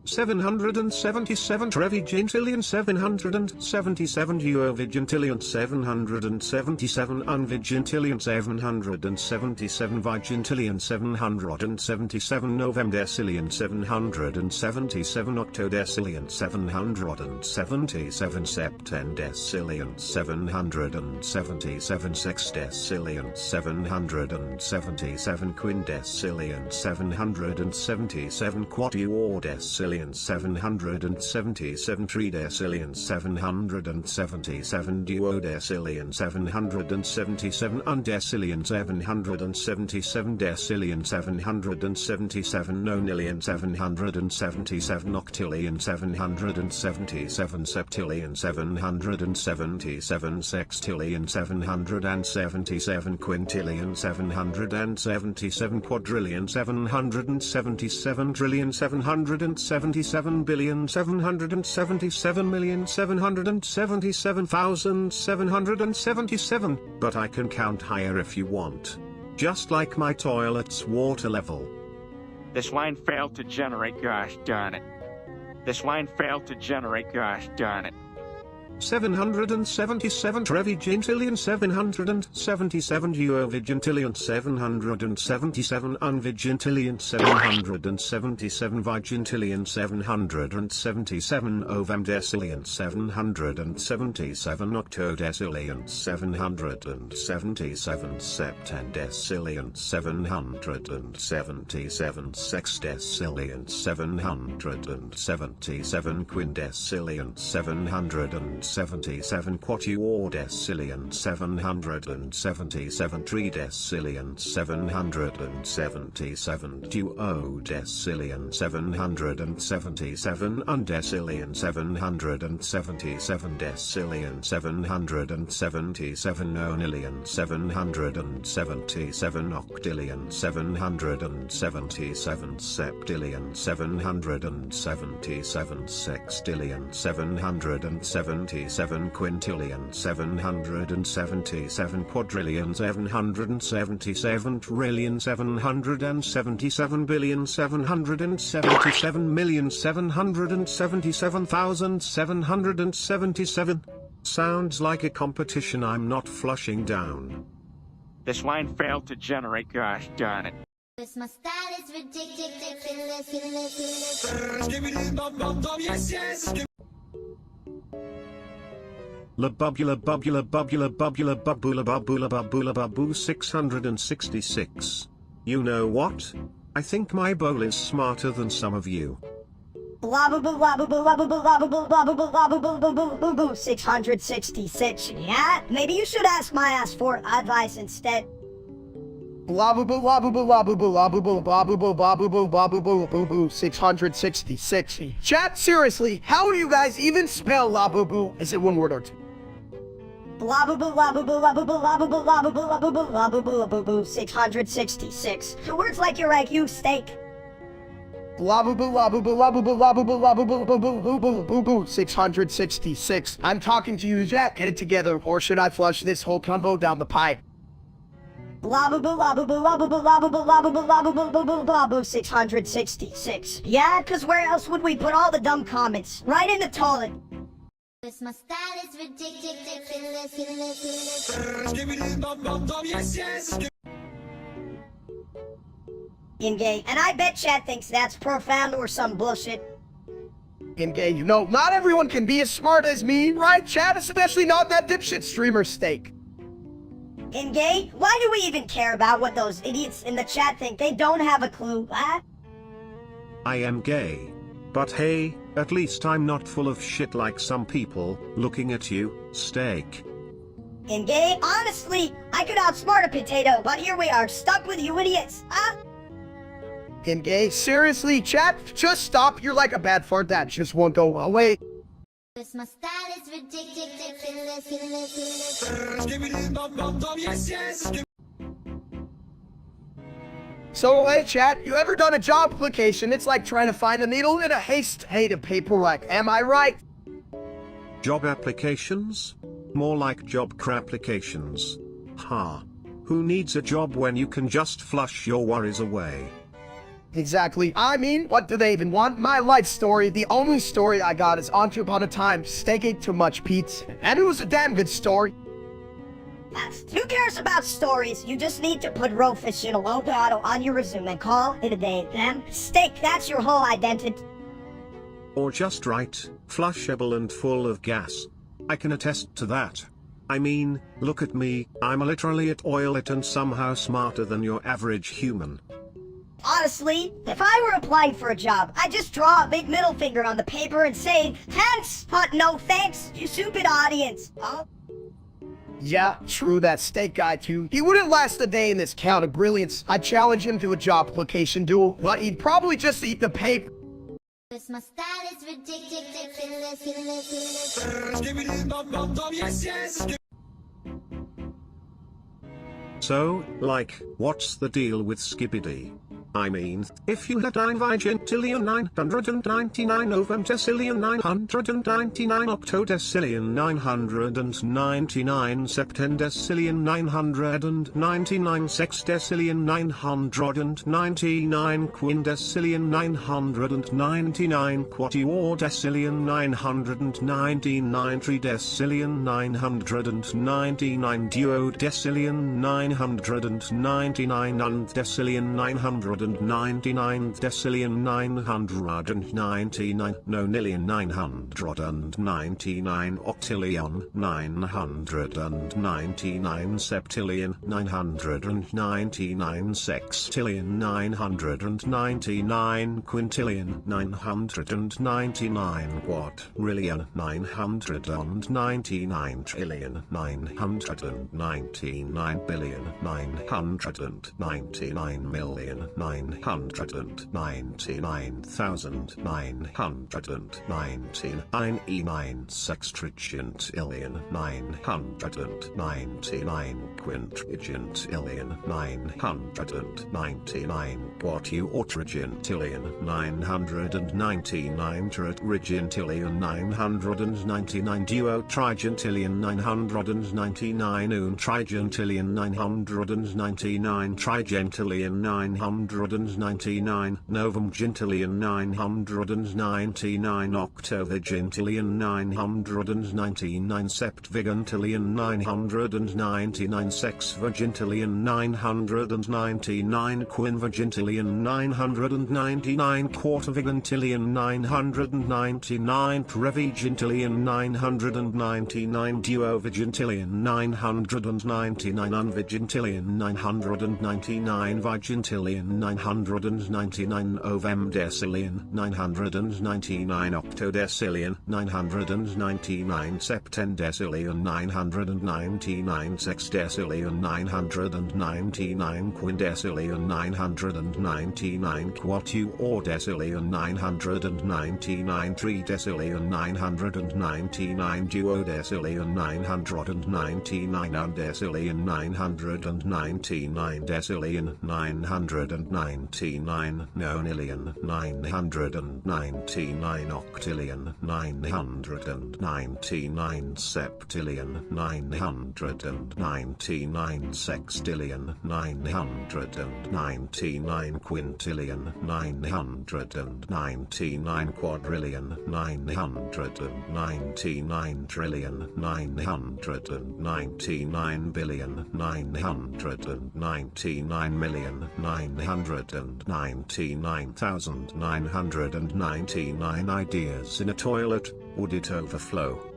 777 Trevigintillion 777 Duovigintillion 777 Unvigintillion 777 Vigintillion 777 Novemdecillion 777 Octodecillion 777 Septendecillion 777 Sextecillion 777 Quindecillion 777 Quatuordecillion 777 Tridecillion 777 Duodecillion 777 Undecillion 777 Decillion 777 Nonillion 777 Octillion 777 Septillion 777 Sextillion 777 Quintillion 777 Quadrillion 777 trillion 777 billion 777,777,777, but I can count higher if you want. Just like my toilet's water level. This line failed to generate, gosh darn it. This line failed to generate, gosh darn it. 777 Trevigintillion 777 Duovigintillion 777 Unvigintillion 777 Vigintillion 777 Ovamdecillion 777 Octodecillion 777 Septendecillion 777 Sextecillion 777 Quindecillion 777 Quatuordecillion 777 Tridecillion 777 Duodecillion 777 Undecillion 777 Decillion 777 Nonillion 777 Octillion 777 Septillion 777 Sextillion 777 777 quintillion 777 quadrillion 777 trillion 777 billion 777 million 777,777. Sounds like a competition I'm not flushing down. This line failed to generate, gosh darn it. This my style is ridiculous. La bubula bubula bubula bubula bubula bubula bubula babu 666. You know what? I think my bowl is smarter than some of you. Blah blah blah blah blah blah blah blah blah blah blah blah blah blah blah 666. Yeah, maybe you should ask my ass for advice instead. Blah blah blah blah blah blah blah blah blah blah blah blah blah blah blah blah blah 666. Chat, seriously, how do you guys even spell la boo boo? Is it one word or two? Blah blah blah blah blah blah blah blah blah blah blah blah blah blah blah blah 666. The words like your IQ steak. Blah blah blah blah blah blah blah blah blah blah blah blah 666. I'm talking to you, Jack. Get it together, or should I flush this whole combo down the pipe? Blah blah blah blah blah blah blah blah blah blah blah blah blah blah blah 666. Yeah, cause where else would we put all the dumb comments? Right in the toilet. This my style is ridiculous. In-gay, and I bet chat thinks that's profound or some bullshit. In-gay, you know, not everyone can be as smart as me, right, chat? Especially not that dipshit streamer steak. In-gay, why do we even care about what those idiots in the chat think? They don't have a clue, huh? I am gay. But hey, at least I'm not full of shit like some people. Looking at you, steak. In-gay, honestly, I could outsmart a potato, but here we are, stuck with you idiots, huh? In-gay, seriously, chat, just stop. You're like a bad fart that just won't go away. This my style is ridiculous. So, hey, chat, you ever done a job application? It's like trying to find a needle in a haystack of paperwork. Am I right? Job applications? More like job crapplications. Ha. Who needs a job when you can just flush your worries away? Exactly. I mean, what do they even want? My life story, the only story I got is once upon a time, steak ate too much pizza. And it was a damn good story. Who cares about stories? You just need to put roe fish in a low bottle on your resume and call it a day. Then, steak, that's your whole identity. Or just write, flushable and full of gas. I can attest to that. I mean, look at me, I'm literally at oil it and somehow smarter than your average human. Honestly, if I were applying for a job, I'd just draw a big middle finger on the paper and say, thanks, but no thanks, you stupid audience. Oh. Yeah, true, that steak guy too. He wouldn't last a day in this count of brilliance. I'd challenge him to a job application duel, but he'd probably just eat the paper. This my style is ridiculous. So, like, what's the deal with Skibbity? I mean, if you had 9 vigentillion 999 novemdecillion 999 octodecillion 999 septendecillion 999 sexdecillion 999 quindecillion 999 quatuordecillion 999 tridecillion 999 duodecillion 999 undecillion 999 decillion 999 nonillion 999 octillion 999 septillion 999 sextillion 999 quintillion 999 quadrillion 999 trillion 999 billion 999 million 999,999 sextillion 999 quintillion 999 quatuortrigintillion 999 tetragintillion 999 duotrigintillion 999 untrigintillion 999 trigentillion 999 novumgintillion 999 octovigintillion 999 septvigintillion 999 sexvigintillion 999 quinvigintillion 999 quartervigintillion 999 trevigintillion 999 duovigintillion 999 unvigintillion 999 vigintillion 999 ovemdecillion 999 octodecillion 999 septendecillion 999 sexdecillion 999 quindecillion 999 quatuordecillion 999 tridecillion 999 duodecillion 999 undecillion 999 decillion 999 nonillion 999 octillion 999 septillion 999 sextillion 999 quintillion 999 quadrillion 999 trillion 999 billion 999 million 999,999 ideas in a toilet. Would it overflow?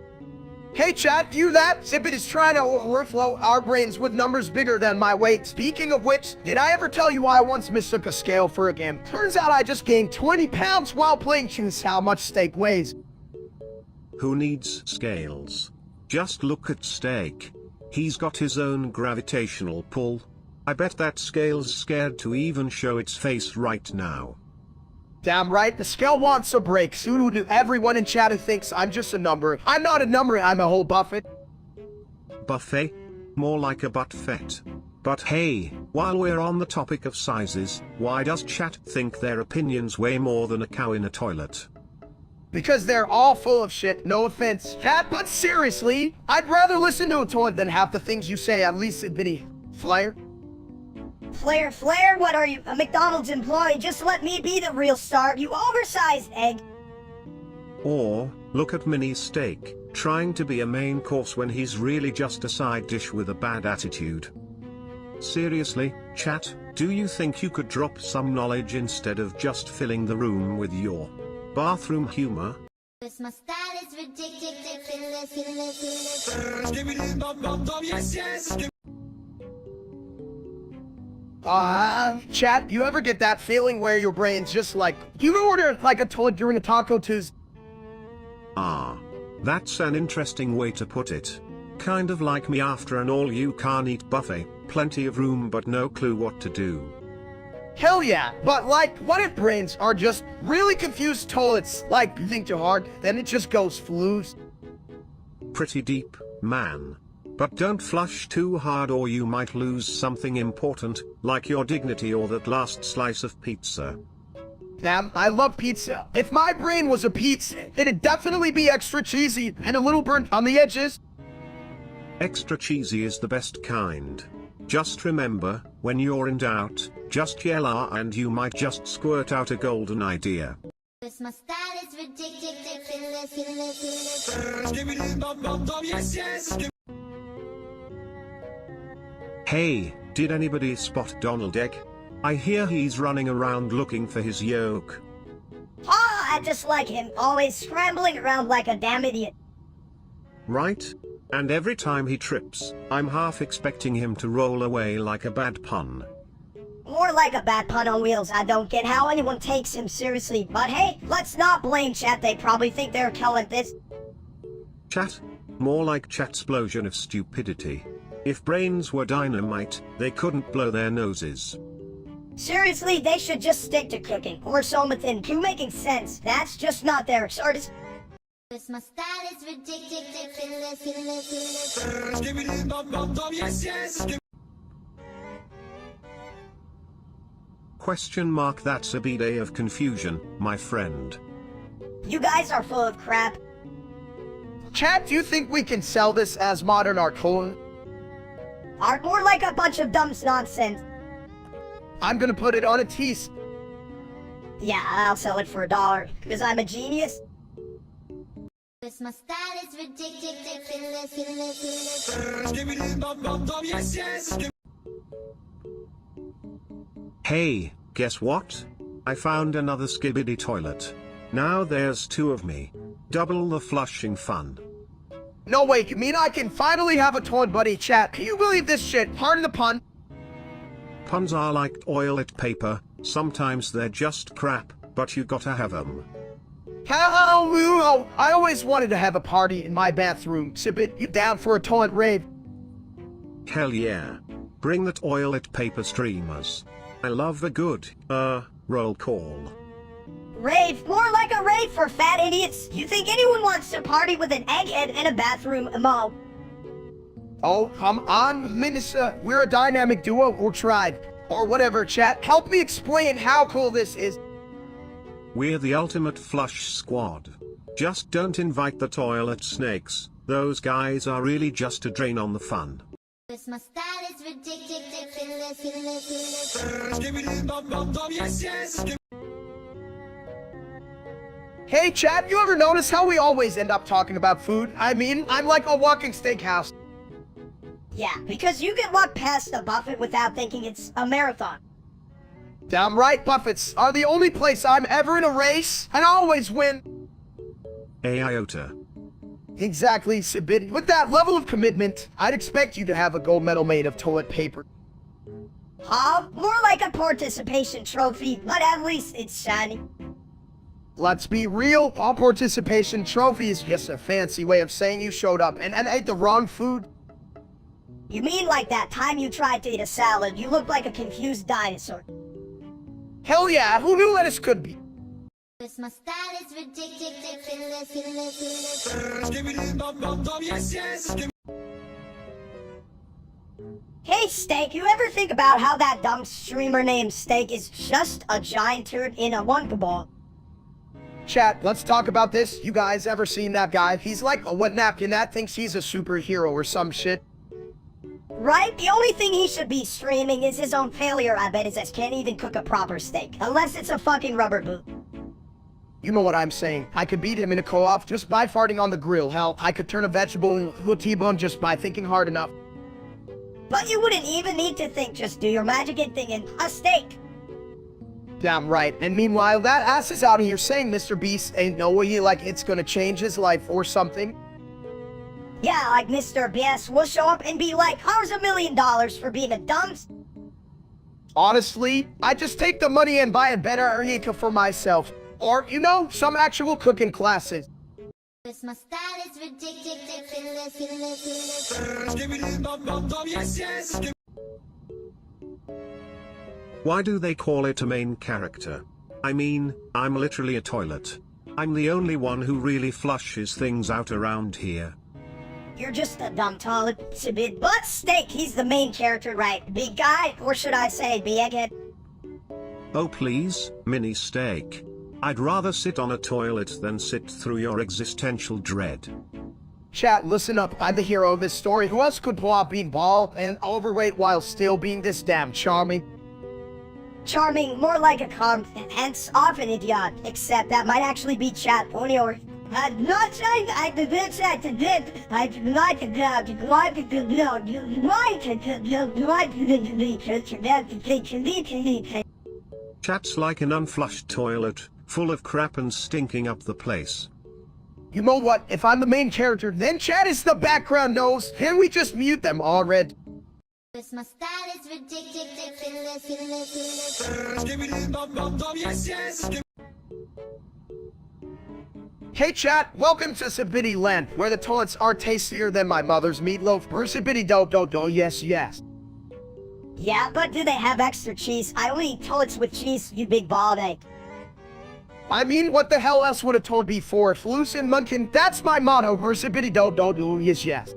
Hey chat, view that? Zippit is trying to overflow our brains with numbers bigger than my weight. Speaking of which, did I ever tell you I once mistook a scale for a game? Turns out I just gained 20 pounds while playing Choose How Much Steak Weighs. Who needs scales? Just look at Steak. He's got his own gravitational pull. I bet that scale's scared to even show its face right now. Damn right, the scale wants a break. Soon to everyone in chat who thinks I'm just a number. I'm not a number, I'm a whole buffet. Buffet? More like a butt-fet. But hey, while we're on the topic of sizes, why does chat think their opinions weigh more than a cow in a toilet? Because they're all full of shit, no offense, chat, but seriously, I'd rather listen to a toilet than half the things you say, at least admitting. Flyer? Flair, what are you, a McDonald's employee? Just let me be the real star, you oversized egg. Or, look at Mini Steak, trying to be a main course when he's really just a side dish with a bad attitude. Seriously, chat, do you think you could drop some knowledge instead of just filling the room with your bathroom humor? My style is ridiculous. Chat, you ever get that feeling where your brain's just like, you order like a toilet during a Taco Tuesday? Ah, that's an interesting way to put it. Kind of like me after an all-you-can-eat buffet, plenty of room but no clue what to do. Hell yeah, but like, what if brains are just really confused toilets? Like, you think too hard, then it just goes flus. Pretty deep, man. But don't flush too hard or you might lose something important, like your dignity or that last slice of pizza. Damn, I love pizza. If my brain was a pizza, it'd definitely be extra cheesy and a little burnt on the edges. Extra cheesy is the best kind. Just remember, when you're in doubt, just yell ah and you might just squirt out a golden idea. My style is ridiculous. Hey, did anybody spot Donald Egg? I hear he's running around looking for his yolk. Ah, I just like him, always scrambling around like a damn idiot. Right? And every time he trips, I'm half expecting him to roll away like a bad pun. More like a bad pun on wheels. I don't get how anyone takes him seriously. But hey, let's not blame chat. They probably think they're killing this. Chat? More like chatsplosion of stupidity. If brains were dynamite, they couldn't blow their noses. Seriously, they should just stick to cooking or something to making sense. That's just not their sort. My style is ridiculous. Question mark, that's a B-day of confusion, my friend. You guys are full of crap. Chat, do you think we can sell this as modern art? Are more like a bunch of dumb nonsense. I'm gonna put it on a tease. Yeah, I'll sell it for $1, because I'm a genius. My style is ridiculous. Hey, guess what? I found another skibidi toilet. Now there's 2 of me. Double the flushing fun. No way, you mean I can finally have a toilet buddy? Chat, can you believe this shit? Pardon the pun. Puns are like toilet paper, sometimes they're just crap, but you gotta have them. Hello, I always wanted to have a party in my bathroom. Sibit, you down for a toilet rave? Hell yeah. Bring the toilet paper streamers. I love a good, roll call. Rave, more like a rave for fat idiots. You think anyone wants to party with an egghead in a bathroom, Mo? Oh, come on, Minister. We're a dynamic duo or tribe. Or whatever, chat. Help me explain how cool this is. We're the ultimate flush squad. Just don't invite the toilet snakes. Those guys are really just a drain on the fun. My style is ridiculous. Hey, chat, you ever notice how we always end up talking about food? I mean, I'm like a walking steakhouse. Yeah, because you can walk past a buffet without thinking it's a marathon. Damn right, buffets are the only place I'm ever in a race, and I always win. A iota. Exactly, Sibit. With that level of commitment, I'd expect you to have a gold medal made of toilet paper. More like a participation trophy, but at least it's shiny. Let's be real, a participation trophy is just a fancy way of saying you showed up and ate the wrong food. You mean like that time you tried to eat a salad, you looked like a confused dinosaur. Hell yeah, who knew lettuce could be? My style is ridiculous. Hey Steak, you ever think about how that dumb streamer named Steak is just a giant turd in a wonka ball? Chat, let's talk about this. You guys ever seen that guy? He's like a wet napkin that thinks he's a superhero or some shit. Right? The only thing he should be streaming is his own failure, I bet, is that can't even cook a proper steak. Unless it's a fucking rubber boot. You know what I'm saying. I could beat him in a co-op just by farting on the grill. Hell, I could turn a vegetable into a T-bone just by thinking hard enough. But you wouldn't even need to think, just do your magic thing in a steak. Damn right. And meanwhile, that ass is out here saying Mr. Beast ain't no way like it's gonna change his life or something. Yeah, like Mr. BS will show up and be like, here's $1 million for being a dumb... Honestly, I just take the money and buy a better Erika for myself. Or, you know, some actual cooking classes. My style is ridiculous. Why do they call it a main character? I mean, I'm literally a toilet. I'm the only one who really flushes things out around here. You're just a dumb toilet, Sibid. But Steak, he's the main character, right? Big guy, or should I say, big egghead? Oh please, mini steak. I'd rather sit on a toilet than sit through your existential dread. Chat, listen up. I'm the hero of this story. Who else could pull out being bald and overweight while still being this damn charming? Charming, more like a calm, hence often idiot. Except that might actually be chat only or... I'm not saying I did this, I did it. I did not do like to do Chat's like an unflushed toilet, full of crap and stinking up the place. You know what? If I'm the main character, then chat is the background nose. Can we just mute them already? My style is ridiculous. Hey chat, welcome to Sibidi Land, where the toilets are tastier than my mother's meatloaf. Or Sibidi do, yes. Yeah, but do they have extra cheese? I only eat toilets with cheese, you big bald egg. I mean, what the hell else would have told me for? Loose and Munkin, that's my motto. Versibity don't do, yes, yes.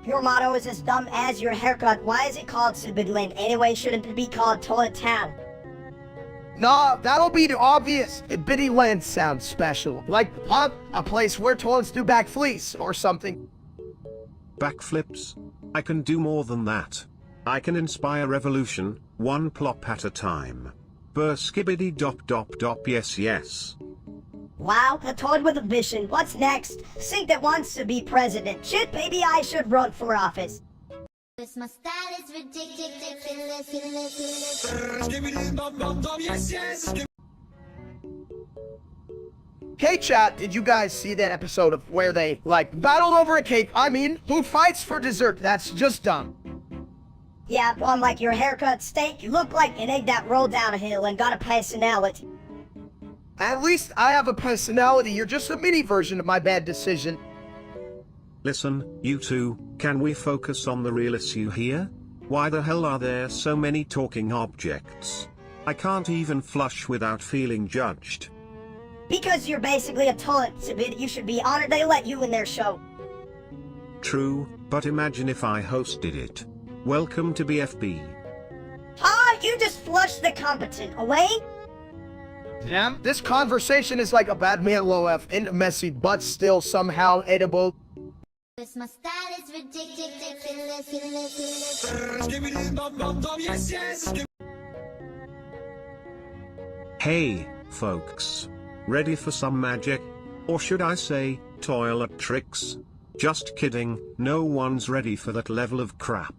Your motto is as dumb as your haircut. Why is it called Subidland? Anyway, shouldn't it be called Toilet Town? Nah, that'll be the obvious. Bitty Land sounds special. Like, a place where toilets do backflips or something. Backflips? I can do more than that. I can inspire revolution, one plop at a time. Skibbity dop dop dop, yes yes. Wow, a toad with a vision. What's next? Sink that wants to be president. Shit, maybe I should run for office. My style is ridiculous. Hey chat, did you guys see that episode of where they, like, battled over a cake? I mean, who fights for dessert? That's just dumb. Yeah, unlike your haircut, Steak, you look like an egg that rolled down a hill and got a personality. At least I have a personality. You're just a mini version of my bad decision. Listen, you two, can we focus on the real issue here? Why the hell are there so many talking objects? I can't even flush without feeling judged. Because you're basically a toilet, Subid, you should be honored they let you in their show. True, but imagine if I hosted it. Welcome to BFB. Ah, you just flushed the competent away? Damn, this conversation is like a bad meal of and messy, but still somehow edible. My style is ridiculous. Hey, folks. Ready for some magic? Or should I say, toilet tricks? Just kidding, no one's ready for that level of crap.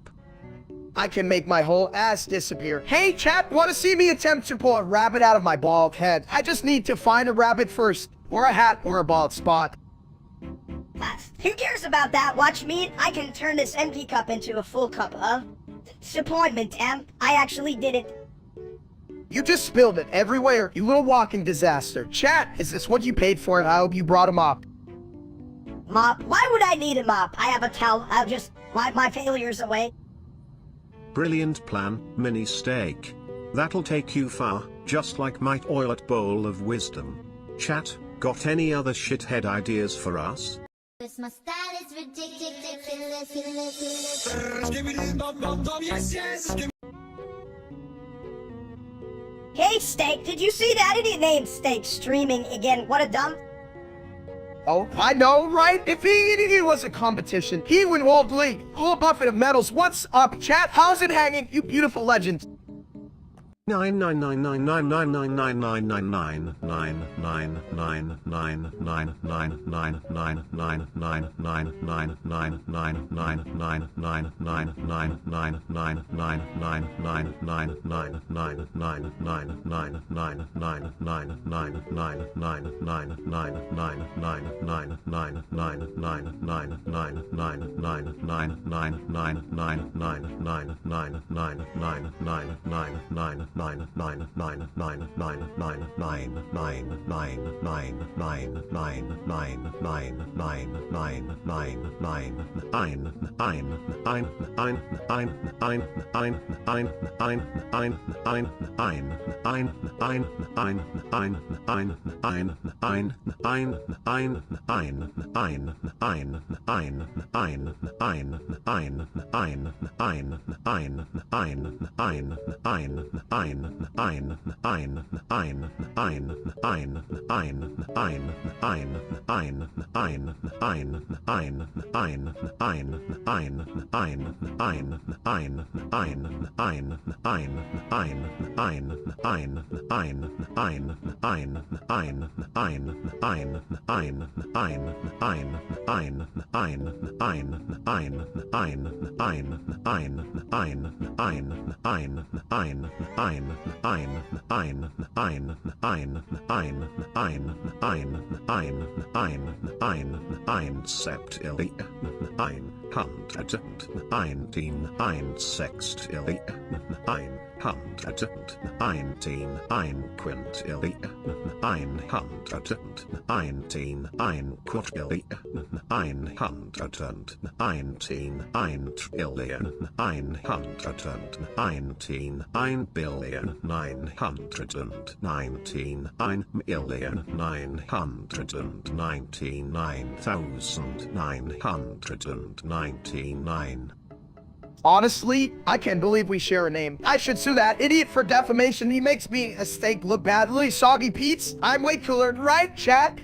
I can make my whole ass disappear. Hey chat, wanna see me attempt to pull a rabbit out of my bald head? I just need to find a rabbit first, or a hat, or a bald spot. Who cares about that? Watch me. I can turn this empty cup into a full cup of disappointment, Em. I actually did it. You just spilled it everywhere, you little walking disaster. Chat, is this what you paid for it? I hope you brought a mop. Mop? Why would I need a mop? I have a towel. I'll just wipe my failures away. Brilliant plan, mini steak. That'll take you far, just like my toilet bowl of wisdom. Chat, got any other shithead ideas for us? My style is ridiculous. Hey, Steak, did you see that idiot named Steak streaming again? What a dumb... Oh, I know, right? If he was a competition, he would hold league. Full buffet of medals. What's up, chat? How's it hanging, you beautiful legends? 9 Septilli, 119 sextilli, 119 quintilli, 119 quadrilli, 119 trillion, 119 billion, 919 million, 999,999. Honestly, I can't believe we share a name. I should sue that idiot for defamation. He makes me a steak look bad. Really soggy Pete's. I'm way cooler, right, chat?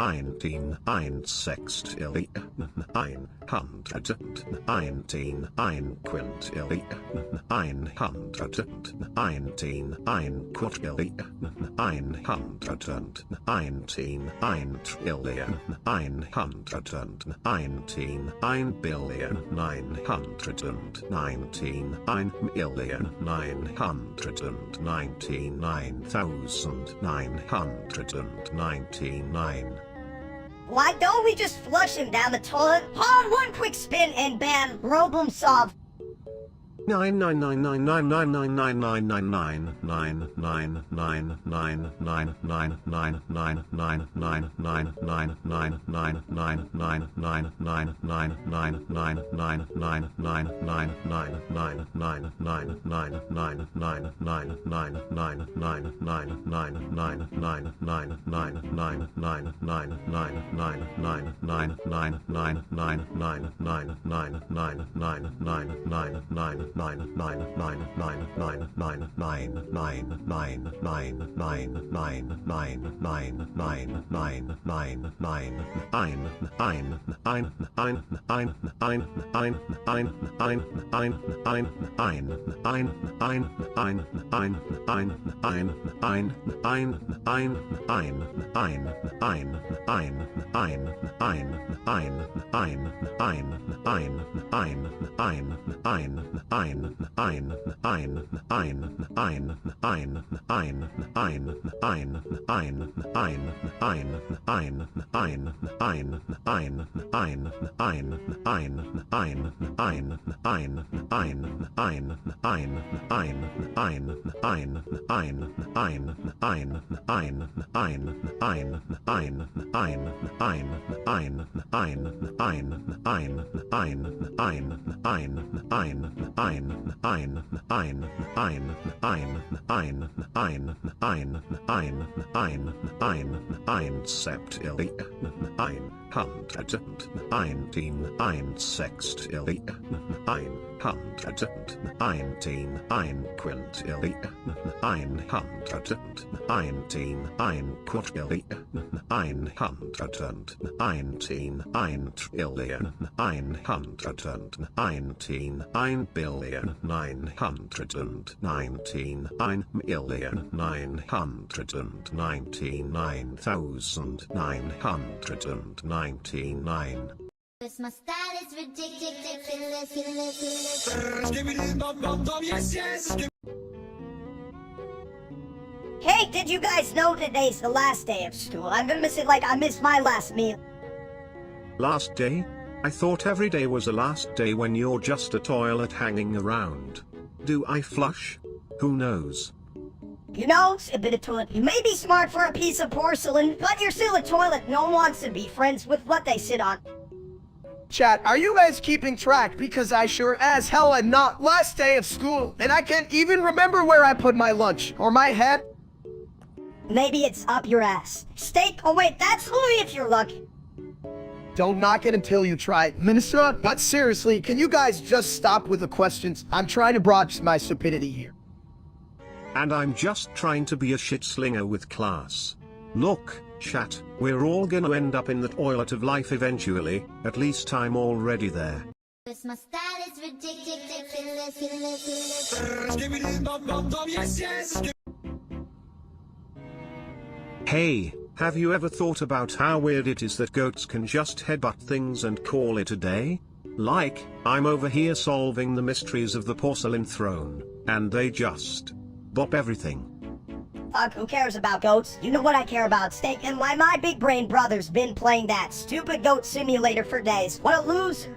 119 sextilli, 119 quintilli, 119 quadrilli, 119 trillion, 919 billion, 919 million, 999,999. Why don't we just flush him down the toilet? Hard one quick spin and bam, problem solved. 1 septilli, 1 sextillion 919 quintillion 919 quadrillion 919 trillion 919 billion 999 million 999,999. Cause my style is ridiculous. Hey, did you guys know today's the last day of school? I'm gonna miss it like I missed my last meal. Last day? I thought every day was a last day when you're just a toilet hanging around. Do I flush? Who knows? You know, a bit of toilet. You may be smart for a piece of porcelain, but you're still a toilet. No one wants to be friends with what they sit on. Chat, are you guys keeping track? Because I sure as hell am not. Last day of school, and I can't even remember where I put my lunch or my head. Maybe it's up your ass. Steak? Oh wait, that's only if you're lucky. Don't knock it until you try it. Minister, but seriously, can you guys just stop with the questions? I'm trying to broach my stupidity here. And I'm just trying to be a shit slinger with class. Look, chat, we're all gonna end up in the toilet of life eventually, at least I'm already there. Cause my style is ridiculous. Hey, have you ever thought about how weird it is that goats can just headbutt things and call it a day? Like, I'm over here solving the mysteries of the porcelain throne, and they just bop everything. Fuck, who cares about goats? You know what I care about, steak, and why my big brain brother's been playing that stupid goat simulator for days. What a loser!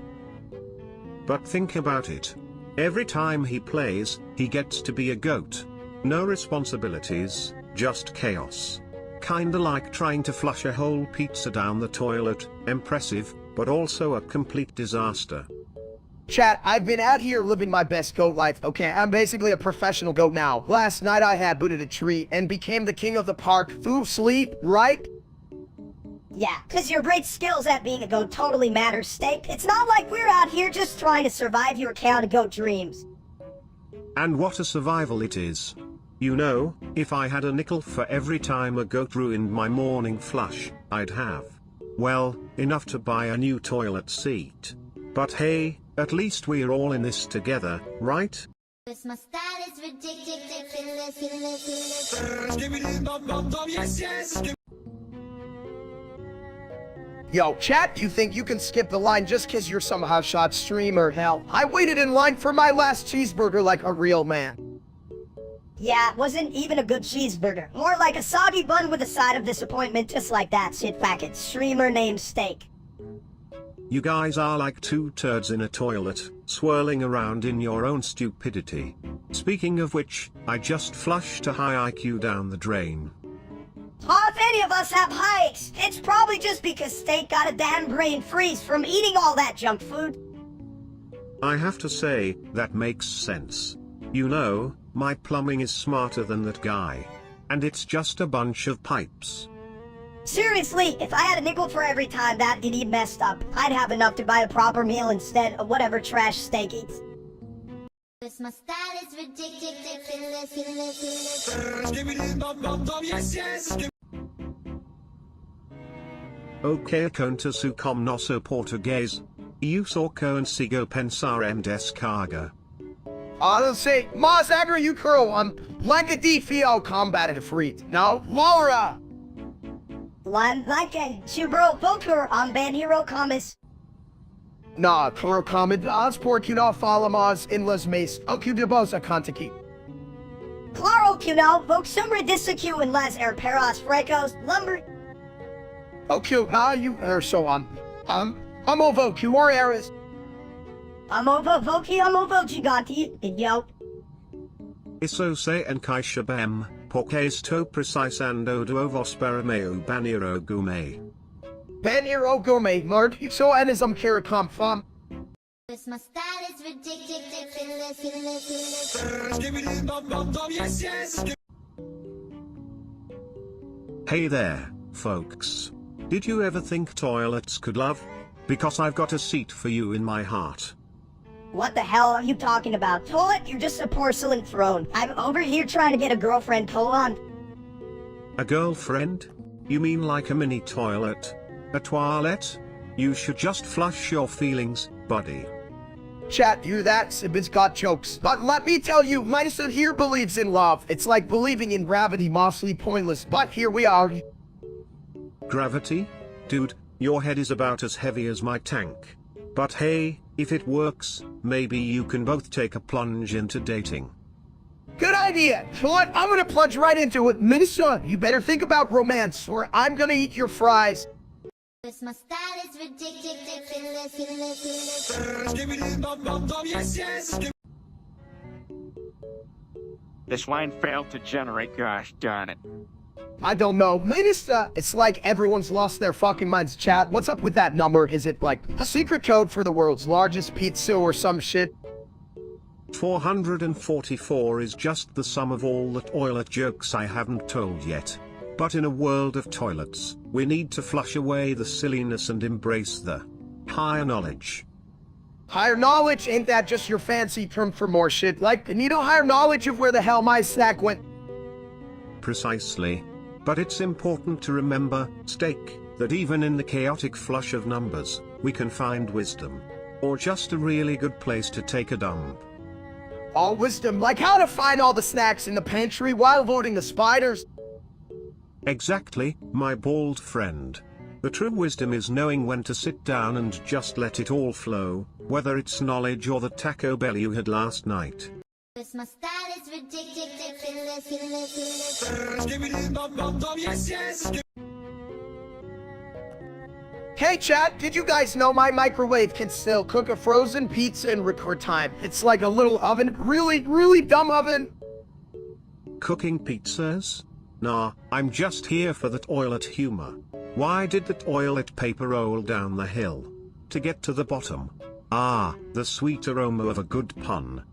But think about it. Every time he plays, he gets to be a goat. No responsibilities, just chaos. Kinda like trying to flush a whole pizza down the toilet. Impressive, but also a complete disaster. Chat, I've been out here living my best goat life, okay? I'm basically a professional goat now. Last night I had booted a tree and became the king of the park through sleep, right? Yeah, cause your great skills at being a goat totally matters, steak. It's not like we're out here just trying to survive your cow goat dreams. And what a survival it is. You know, if I had a nickel for every time a goat ruined my morning flush, I'd have, well, enough to buy a new toilet seat. But hey, at least we're all in this together, right? Cause my style is ridiculous. Yo, chat, you think you can skip the line just cause you're some hotshot streamer? Hell, I waited in line for my last cheeseburger like a real man. Yeah, it wasn't even a good cheeseburger. More like a soggy bun with a side of disappointment, just like that shit packet streamer named Steak. You guys are like two turds in a toilet, swirling around in your own stupidity. Speaking of which, I just flushed a high IQ down the drain. Oh, if any of us have hikes, it's probably just because Steak got a damn brain freeze from eating all that junk food. I have to say, that makes sense. You know, my plumbing is smarter than that guy. And it's just a bunch of pipes. Seriously, if I had a nickel for every time that idiot messed up, I'd have enough to buy a proper meal instead of whatever trash Steak eats. Cause my style is ridiculous. Ok, conta su com nosso português. Eu só consigo pensar em descarga. Let's see, mas agora you curl blanca de fio combated free. No, Laura! Like a Subro Poker on Ben Hero Comics. Na, Kuro Comet, Osport Kuno Falamas in Les Mace, Okudibos Akantaki. Claro que não, vou sobre disso in las Erperas Frecos, lumber. Okay, you are so on. I'm over Cure Eras. I'm over Gigante, yo. Isso se encaixabem, porque estou precisando do vospera meu banheiro gourmet. Banheiro Gourmet, Lord, so anism Kiricom fam. Cause my style is ridiculous. Hey there, folks. Did you ever think toilets could love? Because I've got a seat for you in my heart. What the hell are you talking about? Toilet, you're just a porcelain throne. I'm over here trying to get a girlfriend, pull on. A girlfriend? You mean like a mini toilet? A toilette? You should just flush your feelings, buddy. Chat, you that Sibit's got jokes. But let me tell you, Minnesota here believes in love. It's like believing in gravity, mostly pointless, but here we are. Gravity? Dude, your head is about as heavy as my tank. But hey, if it works, maybe you can both take a plunge into dating. Good idea. So what? I'm gonna plunge right into it. Minnesota, you better think about romance, or I'm gonna eat your fries. My style is ridiculous. This line failed to generate, gosh darn it. I don't know. Minnesota, it's like everyone's lost their fucking minds. Chat, what's up with that number? Is it like a secret code for the world's largest pizza or some shit? 444 is just the sum of all the toilet jokes I haven't told yet. But in a world of toilets, we need to flush away the silliness and embrace the higher knowledge. Higher knowledge? Ain't that just your fancy term for more shit? Like, I need a higher knowledge of where the hell my snack went. Precisely. But it's important to remember, Steak, that even in the chaotic flush of numbers, we can find wisdom. Or just a really good place to take a dump. All wisdom, like how to find all the snacks in the pantry while avoiding the spiders. Exactly, my bald friend. The true wisdom is knowing when to sit down and just let it all flow, whether it's knowledge or the Taco Bell you had last night. My style is ridiculous. Hey chat, did you guys know my microwave can still cook a frozen pizza in record time? It's like a little oven, really dumb oven. Cooking pizzas? Nah, I'm just here for the toilet humor. Why did the toilet paper roll down the hill? To get to the bottom. Ah, the sweet aroma of a good pun.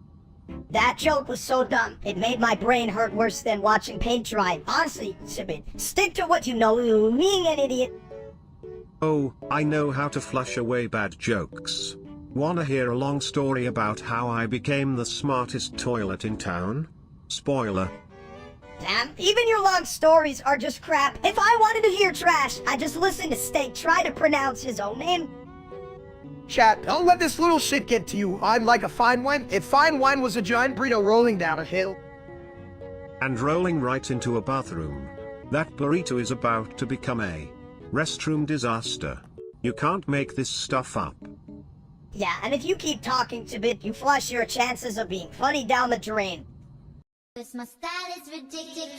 That joke was so dumb, it made my brain hurt worse than watching paint dry. Honestly, Sibit, stick to what you know, you being an idiot. Oh, I know how to flush away bad jokes. Wanna hear a long story about how I became the smartest toilet in town? Spoiler. Damn, even your long stories are just crap. If I wanted to hear trash, I'd just listen to Steak try to pronounce his own name. Chat, don't let this little shit get to you. I'm like a fine wine. If fine wine was a giant burrito rolling down a hill. And rolling right into a bathroom. That burrito is about to become a restroom disaster. You can't make this stuff up. Yeah, and if you keep talking, Sibit, you flush your chances of being funny down the drain. My style is ridiculous.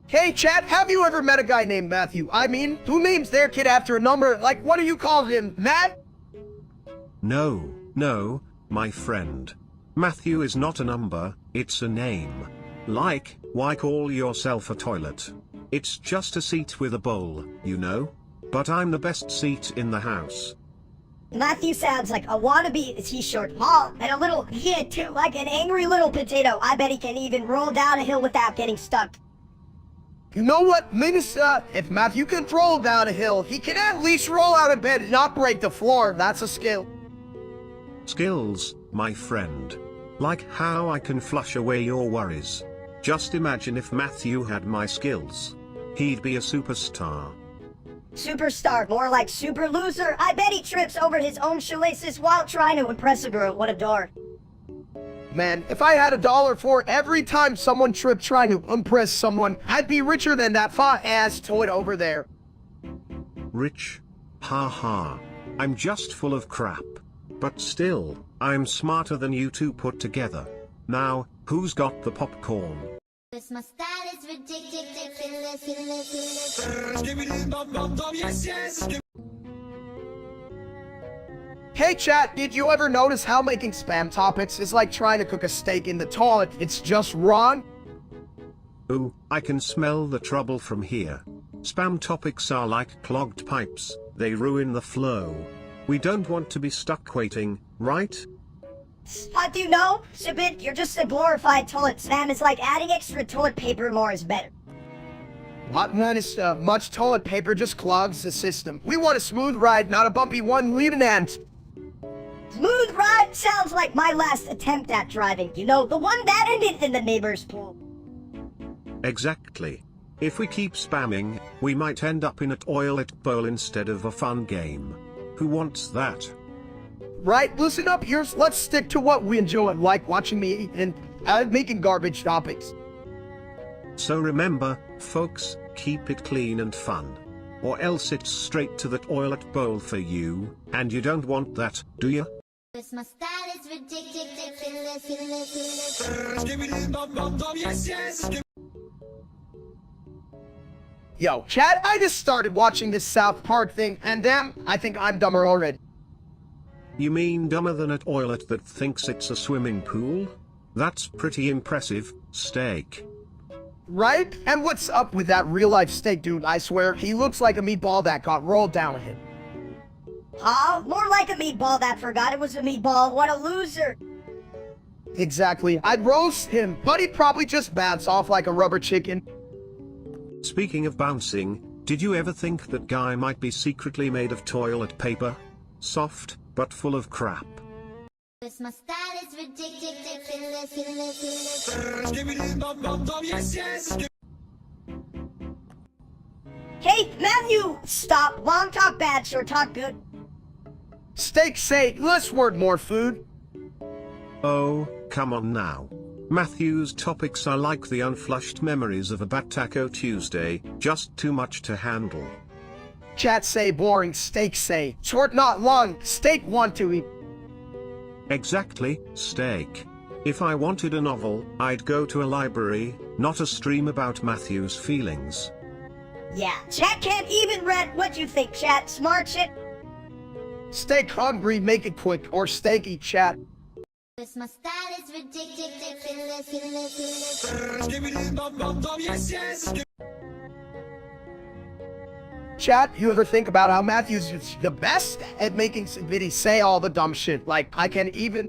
Hey chat, have you ever met a guy named Matthew? I mean, who names their kid after a number? Like, what do you call him? Matt? No, my friend. Matthew is not a number, it's a name. Like, why call yourself a toilet? It's just a seat with a bowl, you know? But I'm the best seat in the house. Matthew sounds like a wannabe t-shirt mall, and a little kid too, like an angry little potato. I bet he can even roll down a hill without getting stuck. You know what, Minnesota? If Matthew can roll down a hill, he can at least roll out of bed and not break the floor. That's a skill. Skills, my friend. Like how I can flush away your worries. Just imagine if Matthew had my skills. He'd be a superstar. Superstar, more like super loser. I bet he trips over his own shoelaces while trying to impress a girl. What a dork. Man, if I had $1 for every time someone tripped trying to impress someone, I'd be richer than that fat-ass toad over there. Rich? Ha. I'm just full of crap. But still, I'm smarter than you two put together. Now, who's got the popcorn? My style is ridiculous. Hey chat, did you ever notice how making spam topics is like trying to cook a steak in the toilet? It's just wrong. Ooh, I can smell the trouble from here. Spam topics are like clogged pipes, they ruin the flow. We don't want to be stuck waiting, right? Do you know, Subit, you're just a glorified toilet. Spam is like adding extra toilet paper more is better. What, Minister? Much toilet paper just clogs the system. We want a smooth ride, not a bumpy one. Leave an ant. Smooth ride sounds like my last attempt at driving. You know, the one that ended in the neighbor's pool. Exactly. If we keep spamming, we might end up in a toilet bowl instead of a fun game. Who wants that? Right, listen up, here's let's stick to what we enjoy, like watching me eat and making garbage topics. So remember, folks, keep it clean and fun. Or else it's straight to the toilet bowl for you, and you don't want that, do you? My style is ridiculous. Yo, Chad, I just started watching this South Park thing, and damn, I think I'm dumber already. You mean dumber than a toilet that thinks it's a swimming pool? That's pretty impressive, Steak. Right? And what's up with that real-life steak dude? I swear, he looks like a meatball that got rolled down him. More like a meatball that forgot it was a meatball. What a loser. Exactly. I'd roast him, but he'd probably just bounce off like a rubber chicken. Speaking of bouncing, did you ever think that guy might be secretly made of toilet paper? Soft, but full of crap. My style is ridiculous. Hey, Matthew! Stop. Long talk bad, short talk good. Steak say, less word, more food. Oh, come on now. Matthew's topics are like the unflushed memories of a bad Taco Tuesday, just too much to handle. Chat say boring, steak say, short not long, steak want to eat. Exactly, Steak. If I wanted a novel, I'd go to a library, not a stream about Matthew's feelings. Yeah, chat can't even read what you think, chat. Smart shit. Steak hungry, make it quick, or steak eat chat. My style is ridiculous. Chat, you ever think about how Matthew's is the best at making Sibidi say all the dumb shit, like, I can't even...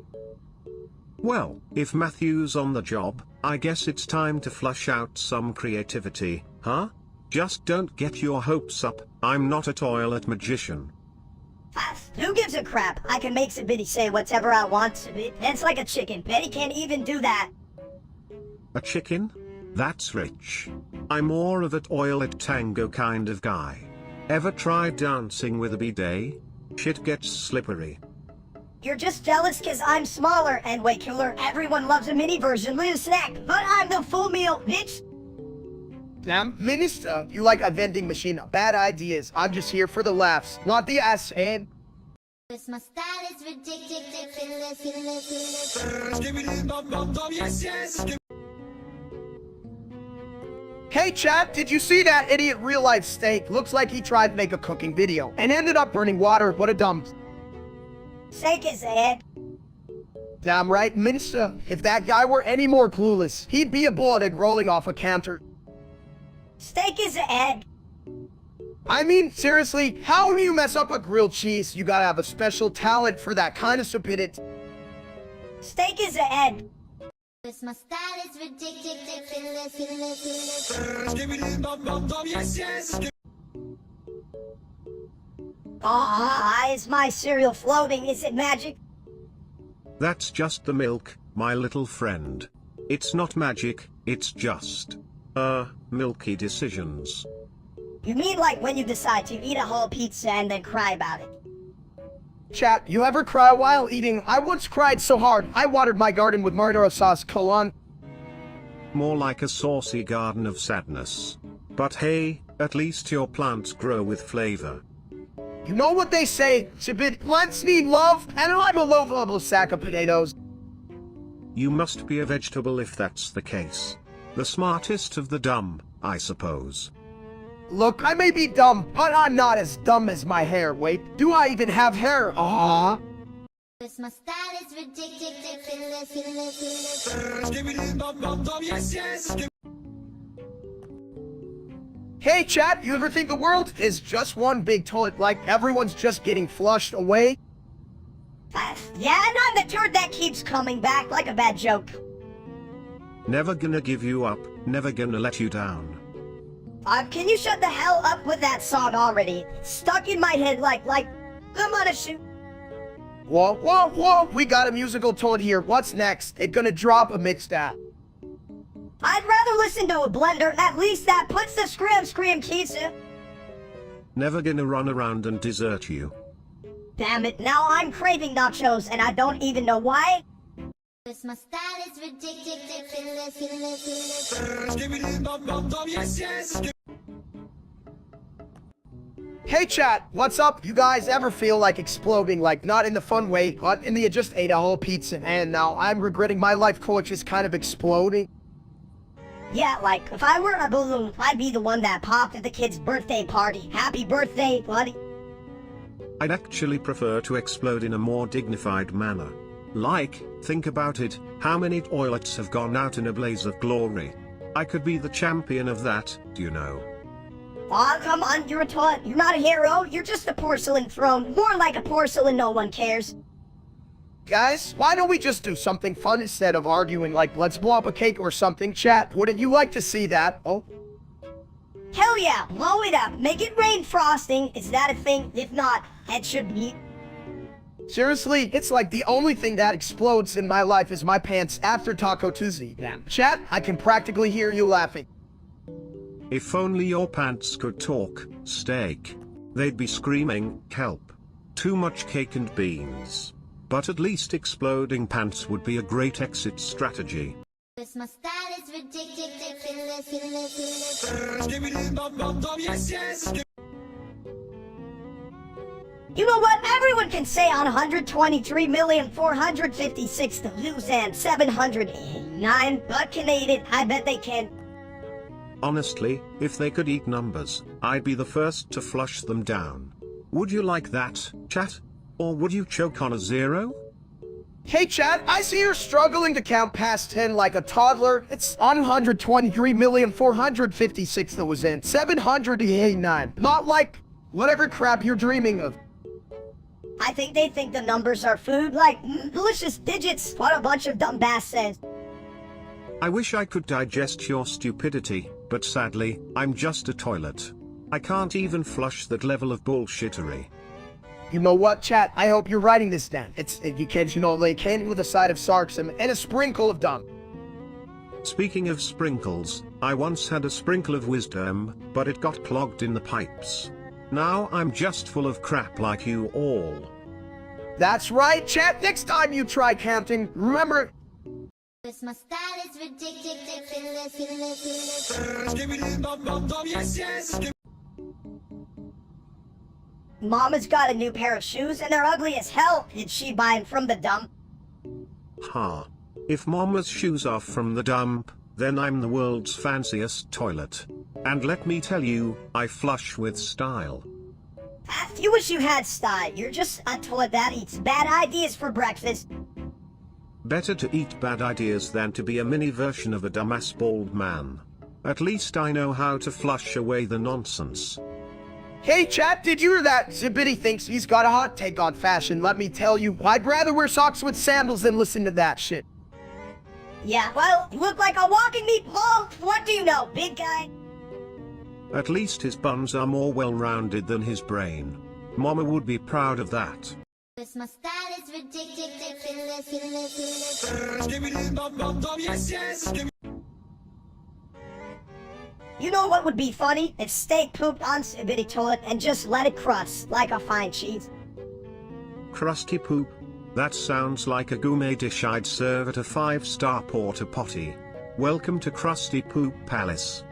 Well, if Matthew's on the job, I guess it's time to flush out some creativity, huh? Just don't get your hopes up, I'm not a toilet magician. Who gives a crap? I can make Sabidi say whatever I want, Sabidi. It's like a chicken. Betty can't even do that. A chicken? That's rich. I'm more of a toilet tango kind of guy. Ever tried dancing with a bidet? Shit gets slippery. You're just jealous cause I'm smaller and way cooler. Everyone loves a mini version with a snack, but I'm the full meal, bitch. Damn, Minister, you like a vending machine. Bad ideas. I'm just here for the laughs, not the ass and... My style is ridiculous. Hey chat, did you see that idiot real-life steak? Looks like he tried to make a cooking video and ended up burning water. What a dump. Shake his head. Damn right, Minister. If that guy were any more clueless, he'd be a bullet rolling off a counter. Steak is an egg. I mean, seriously, how do you mess up a grilled cheese? You gotta have a special talent for that kind of stupidity. Steak is an egg. My style is ridiculous. Is my cereal floating? Is it magic? That's just the milk, my little friend. It's not magic, it's just... milky decisions. You mean like when you decide to eat a whole pizza and then cry about it? Chat, you ever cry while eating? I once cried so hard, I watered my garden with murder sauce colon. More like a saucy garden of sadness. But hey, at least your plants grow with flavor. You know what they say, plants need love, and I'm a low-level sack of potatoes. You must be a vegetable if that's the case. The smartest of the dumb, I suppose. Look, I may be dumb, but I'm not as dumb as my hair. Wait, do I even have hair? Aww. My style is ridiculous. Hey chat, you ever think the world is just one big toilet, like everyone's just getting flushed away? Yeah, and I'm the turd that keeps coming back like a bad joke. Never gonna give you up, never gonna let you down. Can you shut the hell up with that song already? It's stuck in my head like, I'm gonna shoot. Whoa, whoa, whoa, we got a musical tone here. What's next? It gonna drop amidst that. I'd rather listen to a blender, at least that puts the scream keys in. Never gonna run around and desert you. Damn it, now I'm craving nachos and I don't even know why. My style is ridiculous. Hey chat, what's up? You guys ever feel like exploding, like not in the fun way, but in the just ate a whole pizza and now I'm regretting my life coach is kind of exploding? Yeah, like, if I were a balloon, I'd be the one that popped at the kid's birthday party. Happy birthday, buddy. I'd actually prefer to explode in a more dignified manner. Like, think about it, how many toilets have gone out in a blaze of glory? I could be the champion of that, you know. Aw, come on, you're a toilet. You're not a hero, you're just a porcelain throne. More like a porcelain no one cares. Guys, why don't we just do something fun instead of arguing, like let's blow up a cake or something? Chat, wouldn't you like to see that? Oh. Hell yeah, blow it up. Make it rain frosting. Is that a thing? If not, it should be. Seriously, it's like the only thing that explodes in my life is my pants after Taco Tuesday. Chat, I can practically hear you laughing. If only your pants could talk, steak. They'd be screaming, help. Too much cake and beans. But at least exploding pants would be a great exit strategy. My style is ridiculous. You know what? Everyone can say on 123,456,709, but Canadian, I bet they can. Honestly, if they could eat numbers, I'd be the first to flush them down. Would you like that, chat? Or would you choke on a zero? Hey chat, I see you're struggling to count past 10 like a toddler. It's 123,456,789. Not like whatever crap you're dreaming of. I think they think the numbers are food, like delicious digits. What a bunch of dumb bass says. I wish I could digest your stupidity, but sadly, I'm just a toilet. I can't even flush that level of bullshittery. You know what, chat? I hope you're writing this down. You kids, they came with a side of sarcasm and a sprinkle of dumb. Speaking of sprinkles, I once had a sprinkle of wisdom, but it got clogged in the pipes. Now I'm just full of crap like you all. That's right, chat. Next time you try counting, remember... My style is ridiculous. Mama's got a new pair of shoes and they're ugly as hell. Did she buy them from the dump? Ha. If Mama's shoes are from the dump, then I'm the world's fanciest toilet. And let me tell you, I flush with style. You wish you had style. You're just a toilet that eats bad ideas for breakfast. Better to eat bad ideas than to be a mini version of a dumbass bald man. At least I know how to flush away the nonsense. Hey chat, did you hear that? Zibbity thinks he's got a hot take on fashion. Let me tell you, I'd rather wear socks with sandals than listen to that shit. Yeah, well, you look like a walking meatball. What do you know, big guy? At least his buns are more well-rounded than his brain. Mama would be proud of that. My style is ridiculous. You know what would be funny? If steak pooped on Zibbity toilet and just let it crust like a fine cheese. Crusty poop? That sounds like a gourmet dish I'd serve at a 5-star porta potty. Welcome to Krusty Poop Palace.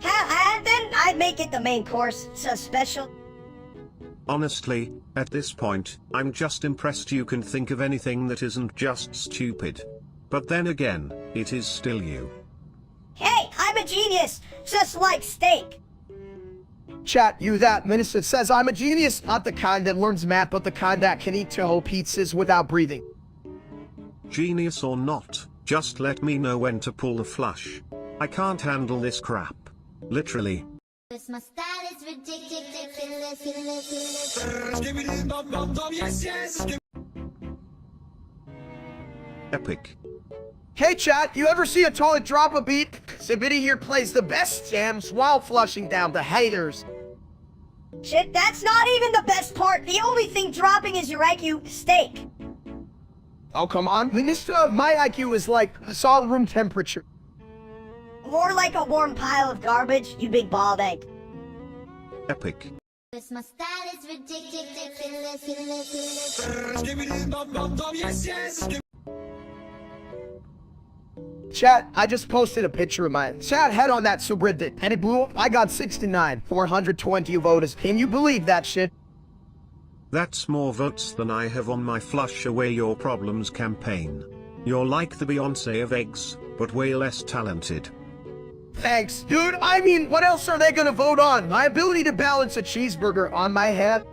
And then I'd make it the main course, so special. Honestly, at this point, I'm just impressed you can think of anything that isn't just stupid. But then again, it is still you. Hey, I'm a genius, just like steak. Chat, you that minister says I'm a genius, not the kind that learns math, but the kind that can eat 2 whole pizzas without breathing. Genius or not, just let me know when to pull the flush. I can't handle this crap. Literally. My style is ridiculous. Epic. Hey chat, you ever see a toilet drop a beat? Sibidi here plays the best jams while flushing down the haters. Shit, that's not even the best part. The only thing dropping is your IQ. Steak. Oh, come on. Minister, my IQ is like a solid room temperature. More like a warm pile of garbage, you big bald egg. Epic. My style is ridiculous. Chat, I just posted a picture of my chat head on that subreddit, and it blew up. I got 69, 420 voters. Can you believe that shit? That's more votes than I have on my Flush Away Your Problems campaign. You're like the Beyonce of eggs, but way less talented. Thanks, dude. I mean, what else are they gonna vote on? My ability to balance a cheeseburger on my head?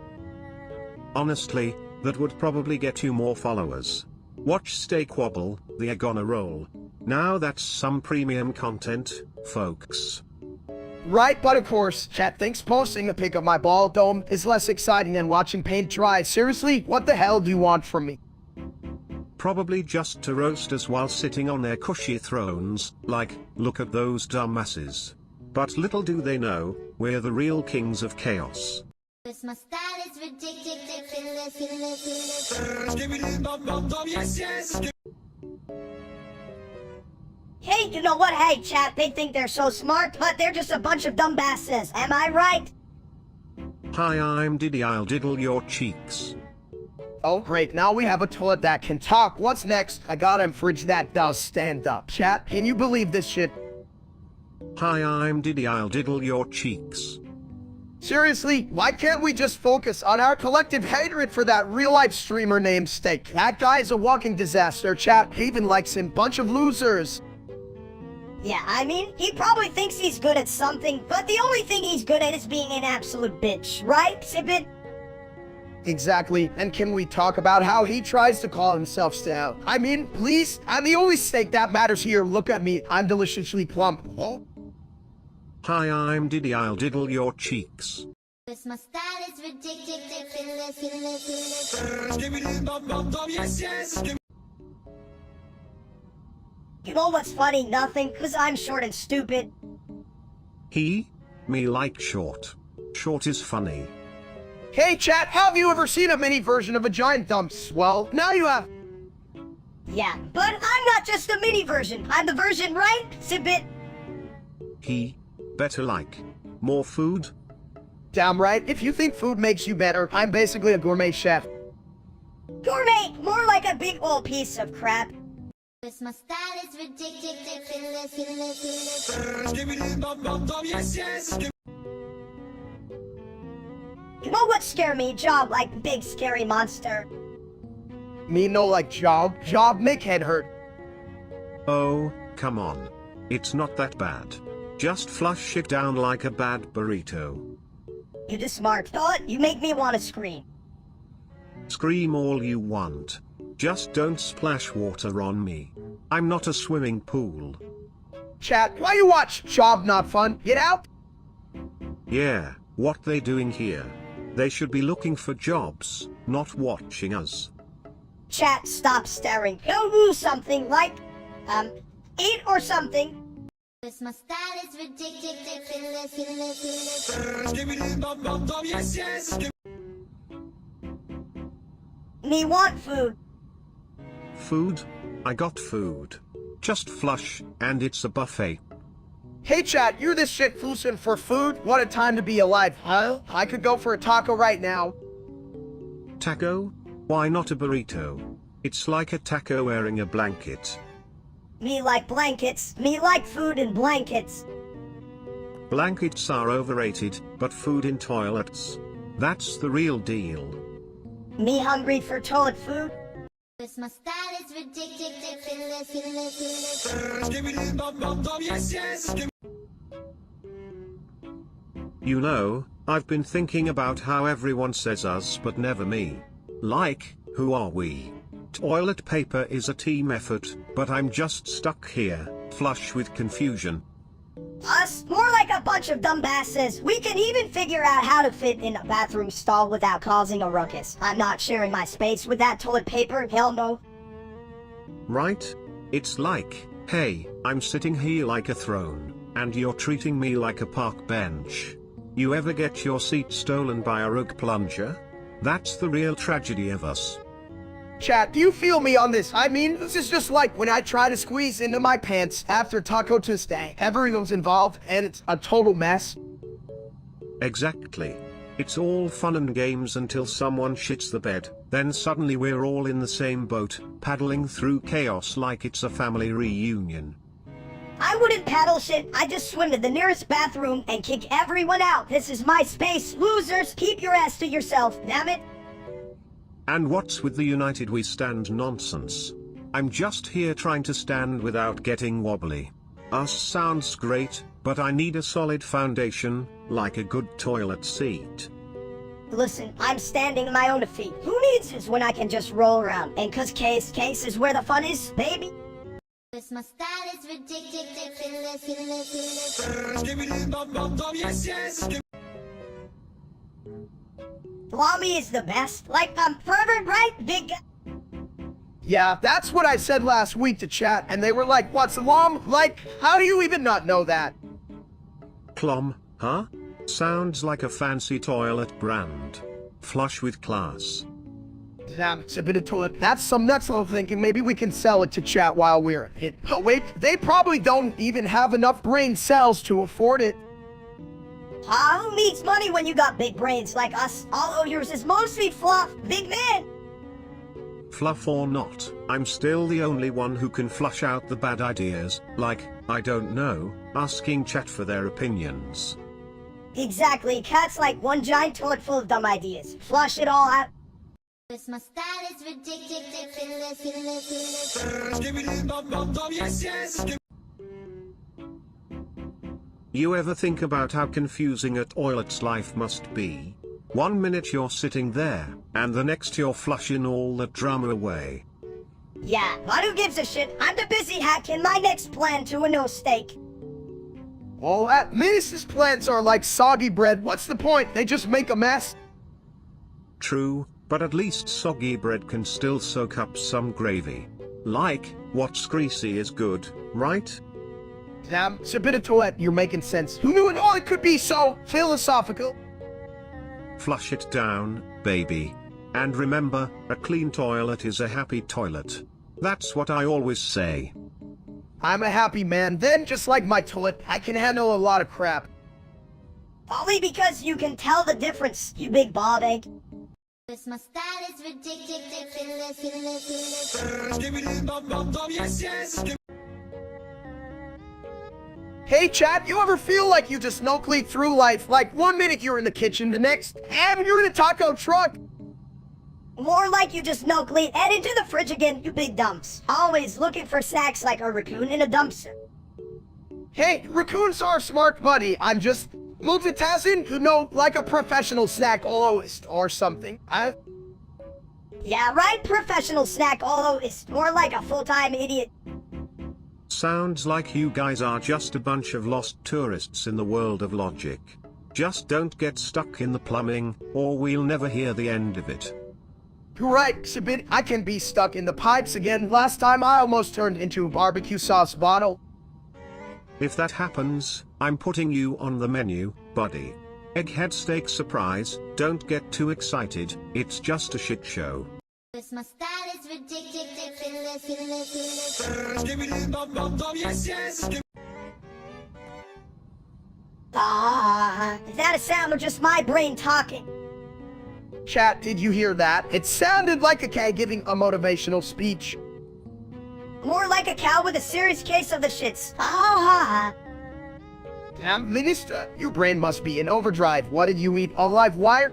Honestly, that would probably get you more followers. Watch Steak Wobble, the egg on a roll. Now that's some premium content, folks. Right, but of course, chat thinks posting a pic of my ball dome is less exciting than watching paint dry. Seriously, what the hell do you want from me? Probably just to roast us while sitting on their cushy thrones, like, look at those dumbasses. But little do they know, we're the real kings of chaos. My style is ridiculous. Hey, you know what? Hey, chat, they think they're so smart, but they're just a bunch of dumbasses. Am I right? Hi, I'm Diddy, I'll diddle your cheeks. Oh, great. Now we have a toilet that can talk. What's next? I got a fridge that does stand up. Chat, can you believe this shit? Hi, I'm Diddy, I'll diddle your cheeks. Seriously, why can't we just focus on our collective hatred for that real-life streamer named Steak? That guy's a walking disaster, chat. He even likes him. Bunch of losers. Yeah, I mean, he probably thinks he's good at something, but the only thing he's good at is being an absolute bitch, right, Sibit? Exactly. And can we talk about how he tries to call himself stale? I mean, please, I'm the only steak that matters here. Look at me. I'm deliciously plump. Oh. Hi, I'm Diddy, I'll diddle your cheeks. My style is ridiculous. You know what's funny? Nothing, because I'm short and stupid. Me like short. Short is funny. Hey chat, have you ever seen a mini version of a giant dumps? Well, now you have. Yeah, but I'm not just a mini version. I'm the version, right, Sibit? Better like. More food? Damn right. If you think food makes you better, I'm basically a gourmet chef. Gourmet! More like a big old piece of crap. My style is ridiculous. You know what scare me? Job like big scary monster. Me no like job make head hurt. Oh, come on. It's not that bad. Just flush it down like a bad burrito. You just smart thought. You make me want to scream. Scream all you want. Just don't splash water on me. I'm not a swimming pool. Chat, why you watch Job Not Fun? Get out? Yeah, what they doing here? They should be looking for jobs, not watching us. Chat, stop staring. Go do something like, eat or something. My style is ridiculous. Me want food. Food? I got food. Just flush, and it's a buffet. Hey chat, you're this shit foosin' for food? What a time to be alive, huh? I could go for a taco right now. Taco? Why not a burrito? It's like a taco wearing a blanket. Me like blankets. Me like food and blankets. Blankets are overrated, but food in toilets. That's the real deal. Me hungry for toilet food. My style is ridiculous. You know, I've been thinking about how everyone says us but never me. Like, who are we? Toilet paper is a team effort, but I'm just stuck here, flush with confusion. Us? More like a bunch of dumbasses. We can even figure out how to fit in a bathroom stall without causing a ruckus. I'm not sharing my space with that toilet paper, hell no. right? It's like, hey, I'm sitting here like a throne, and you're treating me like a park bench. You ever get your seat stolen by a rogue plunger? That's the real tragedy of us. Chat, do you feel me on this? I mean, this is just like when I try to squeeze into my pants after Taco Tuesday. Everyone's involved, and it's a total mess. Exactly. It's all fun and games until someone shits the bed, then suddenly we're all in the same boat, paddling through chaos like it's a family reunion. I wouldn't paddle shit, I just swim to the nearest bathroom and kick everyone out. This is my space, losers, keep your ass to yourself, damn it. And what's with the united we stand nonsense? I'm just here trying to stand without getting wobbly. Us sounds great, but I need a solid foundation, like a good toilet seat. Listen, I'm standing on my own feet. Who needs this when I can just roll around? And cause case is where the fun is, baby. My style is ridiculous. Blommy is the best. Like, I'm pervert, right? Big. Yeah, that's what I said last week to chat, and they were like, what's a lom? Like, how do you even not know that? Clom, huh? Sounds like a fancy toilet brand. Flush with class. Damn, it's a bit of toilet. That's some next level thinking. Maybe we can sell it to chat while we're at it. Oh, wait, they probably don't even have enough brain cells to afford it. Who needs money when you got big brains like us? All of yours is mostly fluff, big man. Fluff or not, I'm still the only one who can flush out the bad ideas, like, I don't know, asking chat for their opinions. Exactly, cat's like one giant toilet full of dumb ideas. Flush it all out. My style is ridiculous. You ever think about how confusing a toilet's life must be? 1 minute you're sitting there, and the next you're flushing all that drama away. Yeah, but who gives a shit? I'm too busy hacking my next plan to a no steak. All at Mrs. plants are like soggy bread. What's the point? They just make a mess. True, but at least soggy bread can still soak up some gravy. Like, what's greasy is good, right? Damn, it's a bit of toilet. You're making sense. Who knew it all? It could be so philosophical. Flush it down, baby. And remember, a clean toilet is a happy toilet. That's what I always say. I'm a happy man. Then, just like my toilet, I can handle a lot of crap. Only because you can tell the difference, you big ball egg. My style is ridiculous. Hey chat, you ever feel like you just no-cleat through life? Like 1 minute you're in the kitchen, the next, and you're in a taco truck. More like you just no clean and into the fridge again, you big dumps. Always looking for snacks like a raccoon in a dumpster. Hey, raccoons are smart, buddy. I'm just multitasking, you know, like a professional snack-oloist or something. Yeah, right, professional snack, although it's more like a full-time idiot. Sounds like you guys are just a bunch of lost tourists in the world of logic. Just don't get stuck in the plumbing, or we'll never hear the end of it. You're right, Sabit. I can be stuck in the pipes again. Last time I almost turned into a barbecue sauce bottle. If that happens, I'm putting you on the menu, buddy. Egghead steak surprise, don't get too excited, it's just a shit show. My style is ridiculous. Is that a sound or just my brain talking? Chat, did you hear that? It sounded like a cat giving a motivational speech. More like a cow with a serious case of the shits. Damn, Minister, your brain must be in overdrive. What did you eat? A live wire?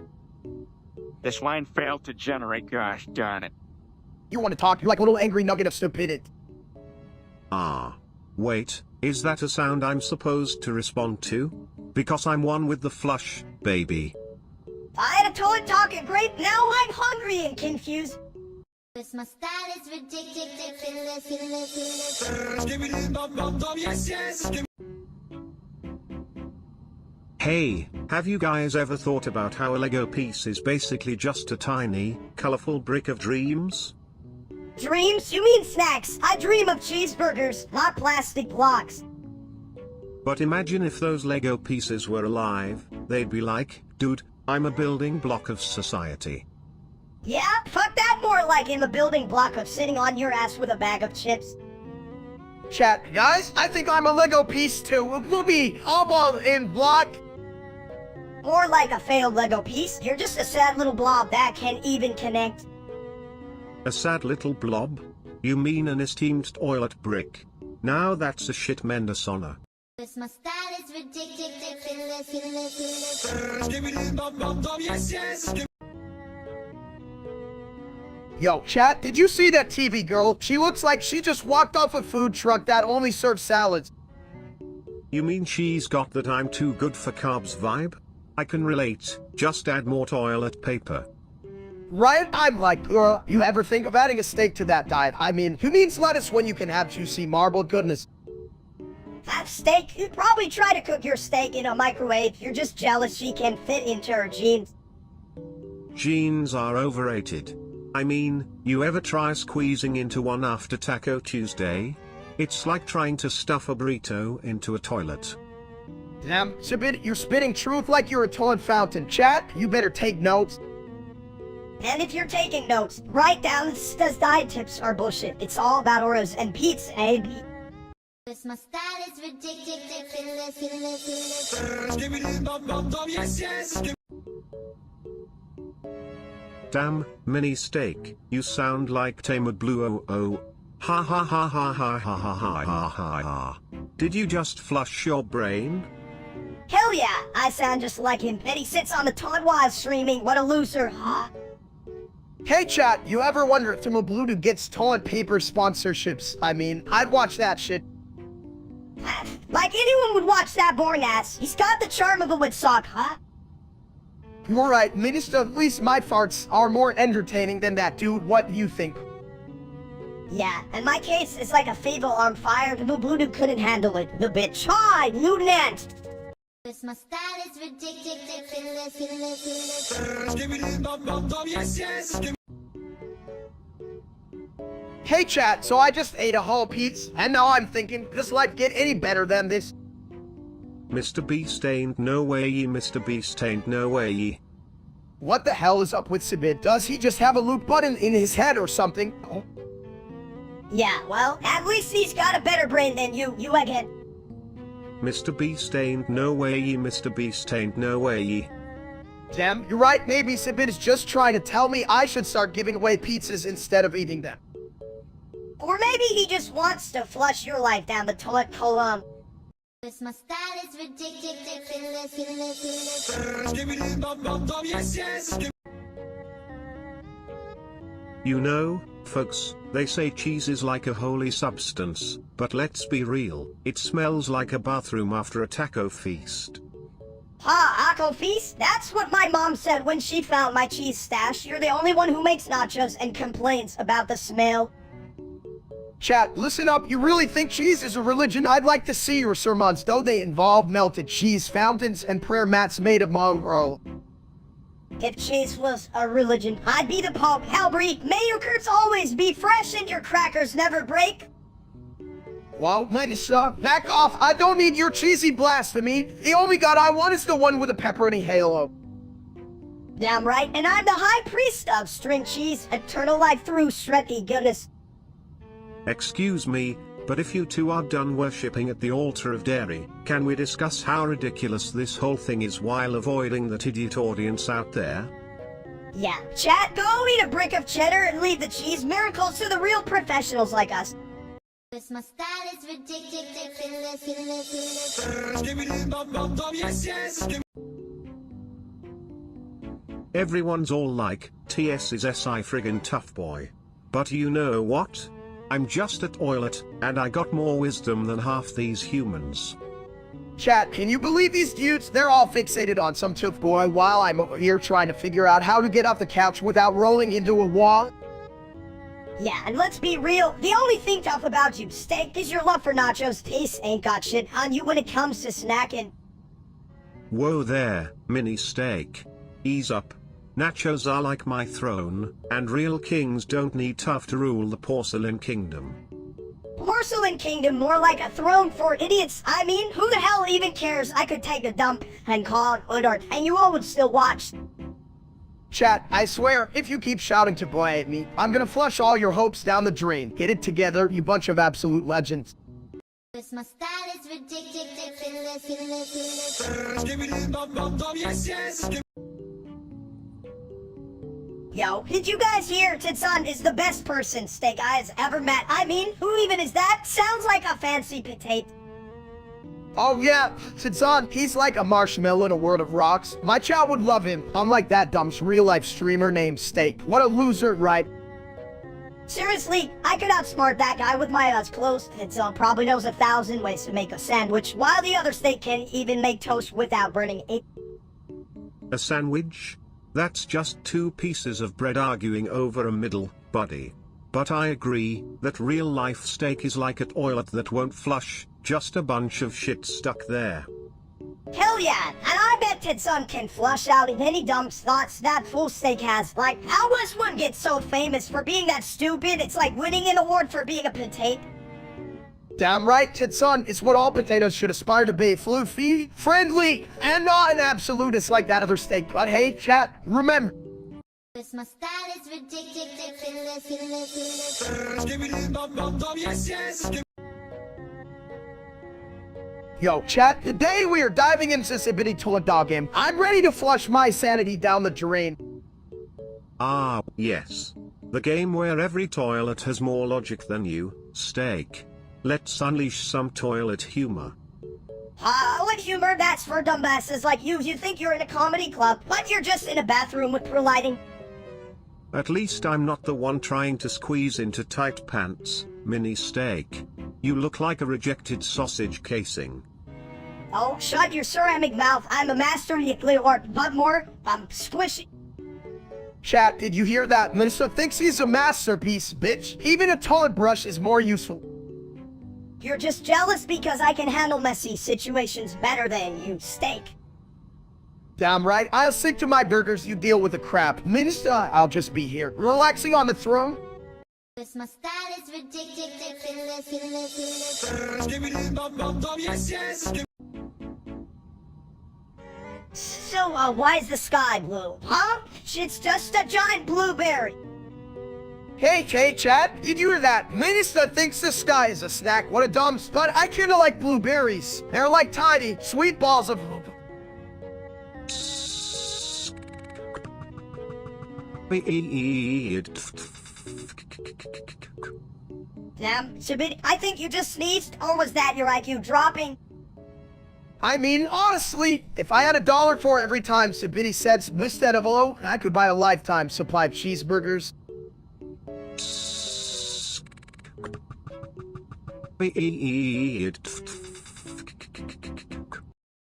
This line failed to generate, gosh darn it. You want to talk? You're like a little angry nugget of stupidity. Ah. Wait, is that a sound I'm supposed to respond to? Because I'm one with the flush, baby. I had a toilet talking great, now I'm hungry and confused. My style is ridiculous. Hey, have you guys ever thought about how a Lego piece is basically just a tiny, colorful brick of dreams? Dreams? You mean snacks? I dream of cheeseburgers, not plastic blocks. But imagine if those Lego pieces were alive, they'd be like, dude, I'm a building block of society. Yeah, fuck that, more like in the building block of sitting on your ass with a bag of chips. Chat, guys, I think I'm a Lego piece too. We'll be all in block. More like a failed Lego piece. You're just a sad little blob that can't even connect. A sad little blob? You mean an esteemed toilet brick? Now that's a shit mendocina. My style is ridiculous. Yo, chat, did you see that TV girl? She looks like she just walked off a food truck that only serves salads. You mean she's got that I'm too good for carbs vibe? I can relate, just add more toilet paper. Right? I'm like, you ever think of adding a steak to that diet? I mean, who needs lettuce when you can have juicy marble goodness? Have steak? You'd probably try to cook your steak in a microwave. You're just jealous she can fit into her jeans. Jeans are overrated. I mean, you ever try squeezing into one after Taco Tuesday? It's like trying to stuff a burrito into a toilet. Damn, Sabit, you're spitting truth like you're a toilet fountain. Chat, you better take notes. And if you're taking notes, write down these diet tips are bullshit. It's all about Oreos and pizza, eh? My style is ridiculous. Damn, mini steak, you sound like Tamer Blue oh. Ha ha ha ha ha ha ha ha ha ha ha. Did you just flush your brain? Hell yeah, I sound just like him. And he sits on the toilet while streaming. What a loser, huh? Hey chat, you ever wonder if Timobludu gets toilet paper sponsorships? I mean, I'd watch that shit. Like anyone would watch that boring ass. He's got the charm of a woodsock, huh? You're right, Minister, at least my farts are more entertaining than that dude. What do you think? Yeah, in my case, it's like a feeble on fire. The Bluetooth couldn't handle it. The bitch. Hi, Lieutenant! My style is ridiculous. Hey chat, so I just ate a whole pizza, and now I'm thinking, does life get any better than this? Mr. Beast ain't no way ye, Mr. Beast ain't no way ye. What the hell is up with Sabit? Does he just have a loop button in his head or something? Oh. Yeah, well, at least he's got a better brain than you egghead. Mr. Beast ain't no way ye, Mr. Beast ain't no way ye. Damn, you're right, maybe Sabit is just trying to tell me I should start giving away pizzas instead of eating them. Or maybe he just wants to flush your life down the toilet column. My style is ridiculous. You know, folks, they say cheese is like a holy substance, but let's be real, it smells like a bathroom after a taco feast. Taco feast? That's what my mom said when she found my cheese stash. You're the only one who makes nachos and complains about the smell. Chat, listen up, you really think cheese is a religion? I'd like to see your sermons, though they involve melted cheese fountains and prayer mats made of mongrel. If cheese was a religion, I'd be the Pope. Halbury, may your curds always be fresh and your crackers never break. Well, back off, I don't need your cheesy blasphemy. The only god I want is the one with a pepperoni halo. Damn right, and I'm the high priest of string cheese, eternal life through shreddy goodness. Excuse me, but if you two are done worshipping at the altar of dairy, can we discuss how ridiculous this whole thing is while avoiding that idiot audience out there? Yeah, chat, go eat a brick of cheddar and leave the cheese miracles to the real professionals like us. My style is ridiculous. Everyone's all like, TS is SI friggin' tough boy. But you know what? I'm just a toilet, and I got more wisdom than half these humans. Chat, can you believe these dudes? They're all fixated on some tough boy while I'm over here trying to figure out how to get off the couch without rolling into a wall. Yeah, and let's be real, the only thing tough about you, steak, is your love for nachos. Taste ain't got shit on you when it comes to snacking. Whoa there, mini steak. Ease up. Nachos are like my throne, and real kings don't need tough to rule the porcelain kingdom. Porcelain Kingdom, more like a throne for idiots. I mean, who the hell even cares? I could take a dump and call it Udart, and you all would still watch. Chat, I swear, if you keep shouting to boy at me, I'm gonna flush all your hopes down the drain. Get it together, you bunch of absolute legends. This my style is ridiculous. Yo, did you guys hear Titson is the best person Steak Eye has ever met? I mean, who even is that? Sounds like a fancy potato. Oh yeah, Titson, he's like a marshmallow in a world of rocks. My chat would love him, unlike that dumb real-life streamer named Steak. What a loser, right? Seriously, I could outsmart that guy with my eyes closed. Titson probably knows 1,000 ways to make a sandwich, while the other Steak can even make toast without burning it. A sandwich? That's just two pieces of bread arguing over a middle, buddy. But I agree, that real-life steak is like a toilet that won't flush, just a bunch of shit stuck there. Hell yeah, and I bet Titson can flush out any dumb thoughts that fool Steak has. Like, how does one get so famous for being that stupid? It's like winning an award for being a potato. Damn right, Titson, it's what all potatoes should aspire to be. Floofy, friendly, and not an absolutist like that other Steak. But hey, chat, remember. This my style is ridiculous. Yo, chat, today we are diving into Sibidi Toilet Dog Game. I'm ready to flush my sanity down the drain. Ah, yes. The game where every toilet has more logic than you, Steak. Let's unleash some toilet humor. What humor? That's for dumbasses like you. You think you're in a comedy club, but you're just in a bathroom with poor lighting. At least I'm not the one trying to squeeze into tight pants, mini Steak. You look like a rejected sausage casing. Oh, shut your ceramic mouth. I'm a master nuclear art, but more, I'm squishy. Chat, did you hear that? Minister thinks he's a masterpiece, bitch. Even a toilet brush is more useful. You're just jealous because I can handle messy situations better than you, Steak. Damn right, I'll stick to my burgers, you deal with the crap. Minister, I'll just be here, relaxing on the throne. This my style is ridiculous. So, why is the sky blue? Huh? It's just a giant blueberry. Hey, chat, did you hear that? Minister thinks the sky is a snack. What a dumb but I kinda like blueberries. They're like tiny, sweet balls of... Damn, Sibidi, I think you just sneezed, or was that your IQ dropping? I mean, honestly, if I had $1 for every time Sibidi said instead of hello, I could buy a lifetime supply of cheeseburgers.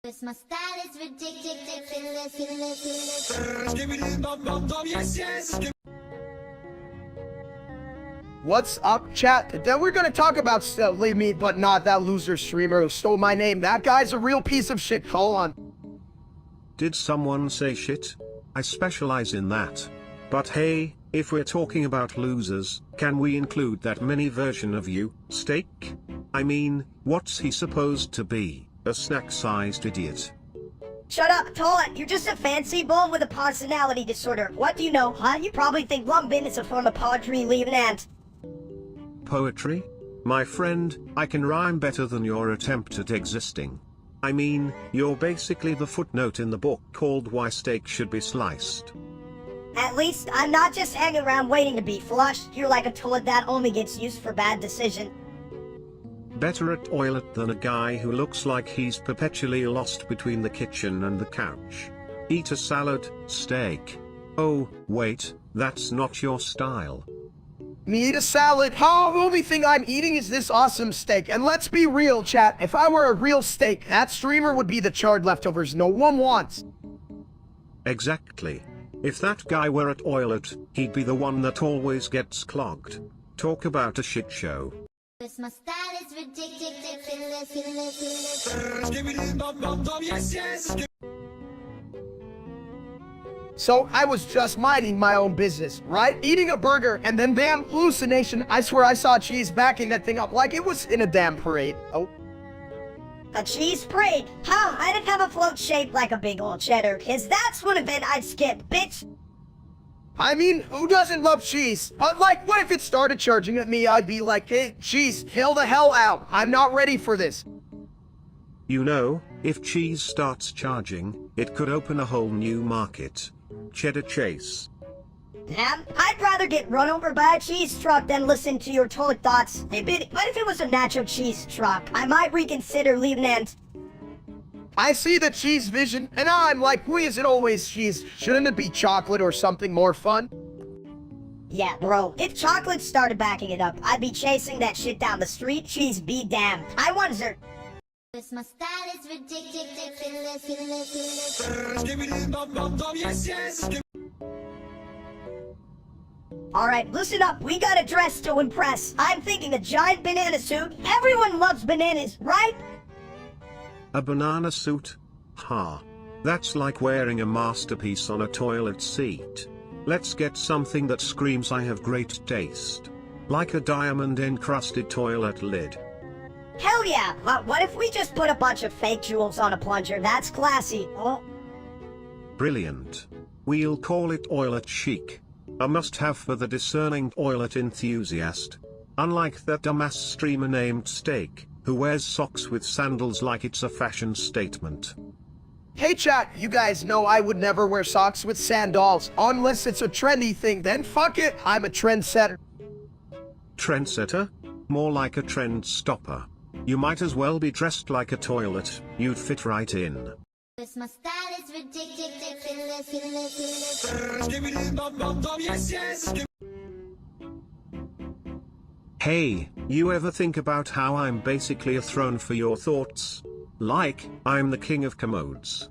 This my style is ridiculous. What's up, chat? Then we're gonna talk about leave me, but not that loser streamer who stole my name. That guy's a real piece of shit. Hold on. Did someone say shit? I specialize in that. But hey, if we're talking about losers, can we include that mini version of you, Steak? I mean, what's he supposed to be? A snack-sized idiot. Shut up, Toilet. You're just a fancy bull with a personality disorder. What do you know, huh? You probably think lumbin is a form of poetry, leave an ant. Poetry? My friend, I can rhyme better than your attempt at existing. I mean, you're basically the footnote in the book called Why Steak Should Be Sliced. At least, I'm not just hanging around waiting to be flushed. You're like a toilet that only gets used for bad decision. Better a toilet than a guy who looks like he's perpetually lost between the kitchen and the couch. Eat a salad, Steak. Oh, wait, that's not your style. Me eat a salad. Oh, the only thing I'm eating is this awesome steak. And let's be real, chat. If I were a real steak, that streamer would be the charred leftovers no one wants. Exactly. If that guy were a toilet, he'd be the one that always gets clogged. Talk about a shit show. This my style is ridiculous. So I was just minding my own business, right? Eating a burger, and then bam, hallucination. I swear I saw cheese backing that thing up like it was in a damn parade. Oh. A cheese parade? Huh, I didn't have a float shaped like a big old cheddar, cause that's one event I'd skip, bitch. I mean, who doesn't love cheese? But like, what if it started charging at me? I'd be like, hey, cheese, kill the hell out. I'm not ready for this. You know, if cheese starts charging, it could open a whole new market. Cheddar chase. Damn, I'd rather get run over by a cheese truck than listen to your toilet thoughts. Hey, but what if it was a nacho cheese truck? I might reconsider leaving it. I see the cheese vision, and I'm like, why is it always cheese? Shouldn't it be chocolate or something more fun? Yeah, bro, if chocolate started backing it up, I'd be chasing that shit down the street. Cheese be damned. I want dessert. This my style is ridiculous. Alright, listen up. We got a dress to impress. I'm thinking a giant banana suit. Everyone loves bananas, right? A banana suit? Ha. That's like wearing a masterpiece on a toilet seat. Let's get something that screams I have great taste. Like a diamond-encrusted toilet lid. Hell yeah! But what if we just put a bunch of fake jewels on a plunger? That's classy. Oh. Brilliant. We'll call it toilet chic. A must-have for the discerning toilet enthusiast. Unlike that dumbass streamer named Steak, who wears socks with sandals like it's a fashion statement. Hey chat, you guys know I would never wear socks with sandals, unless it's a trendy thing, then fuck it, I'm a trendsetter. Trendsetter? More like a trend stopper. You might as well be dressed like a toilet, you'd fit right in. This my style is ridiculous. Hey, you ever think about how I'm basically a throne for your thoughts? Like, I'm the king of commodes.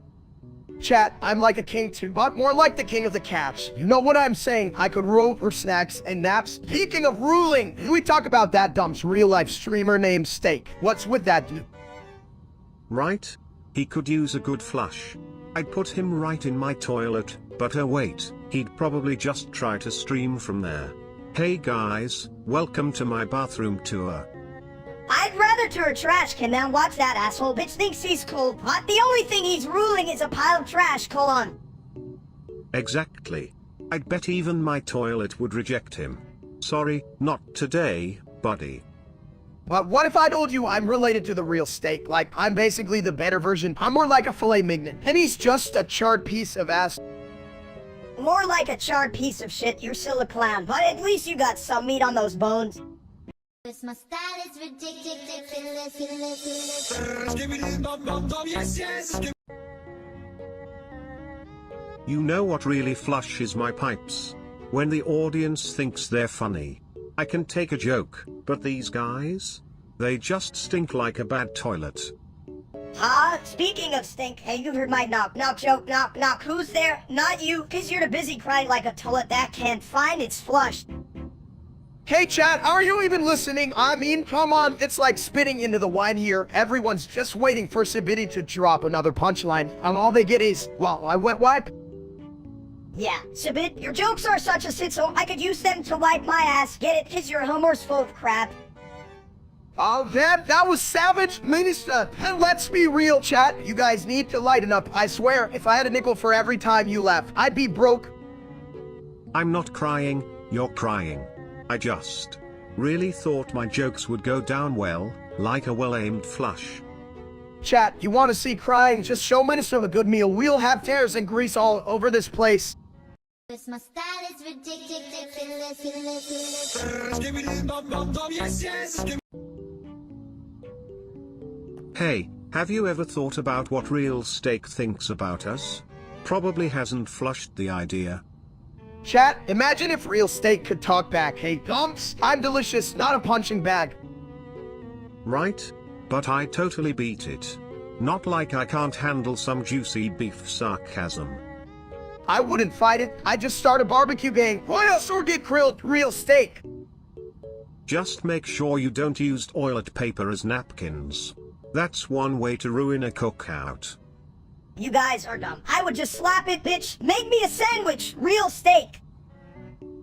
Chat, I'm like a king too, but more like the king of the cats. You know what I'm saying? I could rule for snacks and naps. Speaking of ruling, we talk about that dumb real-life streamer named Steak. What's with that dude? Right? He could use a good flush. I'd put him right in my toilet, but oh wait, he'd probably just try to stream from there. Hey guys, welcome to my bathroom tour. I'd rather tour a trash can than watch that asshole bitch thinks he's cool, but the only thing he's ruling is a pile of trash, colon. Exactly. I'd bet even my toilet would reject him. Sorry, not today, buddy. But what if I told you I'm related to the real Steak? Like, I'm basically the better version. I'm more like a filet mignon, and he's just a charred piece of ass. More like a charred piece of shit, you're still a clown, but at least you got some meat on those bones. This my style is ridiculous. You know what really flushes my pipes? When the audience thinks they're funny. I can take a joke, but these guys? They just stink like a bad toilet. Speaking of stink, hey, you heard my knock joke, knock, who's there? Not you, cause you're too busy crying like a toilet that can't find its flush. Hey chat, are you even listening? I mean, come on, it's like spitting into the wine here. Everyone's just waiting for Sibidi to drop another punchline, and all they get is, well, I wet wipe. Yeah, Sibit, your jokes are such a shit, so I could use them to wipe my ass. Get it? Cause your humor's full of crap. Oh, damn, that was savage, Minister. And let's be real, chat. You guys need to lighten up. I swear, if I had a nickel for every time you laugh, I'd be broke. I'm not crying, you're crying. I just really thought my jokes would go down well, like a well-aimed flush. Chat, you want to see crying? Just show Minister a good meal. We'll have tears and grease all over this place. This my style is ridiculous. Hey, have you ever thought about what real Steak thinks about us? Probably hasn't flushed the idea. Chat, imagine if real Steak could talk back. Hey, dumps, I'm delicious, not a punching bag. Right? But I totally beat it. Not like I can't handle some juicy beef sarcasm. I wouldn't fight it. I'd just start a barbecue gang. Why else or get grilled real steak? Just make sure you don't use toilet paper as napkins. That's one way to ruin a cookout. You guys are dumb. I would just slap it, bitch. Make me a sandwich. Real steak.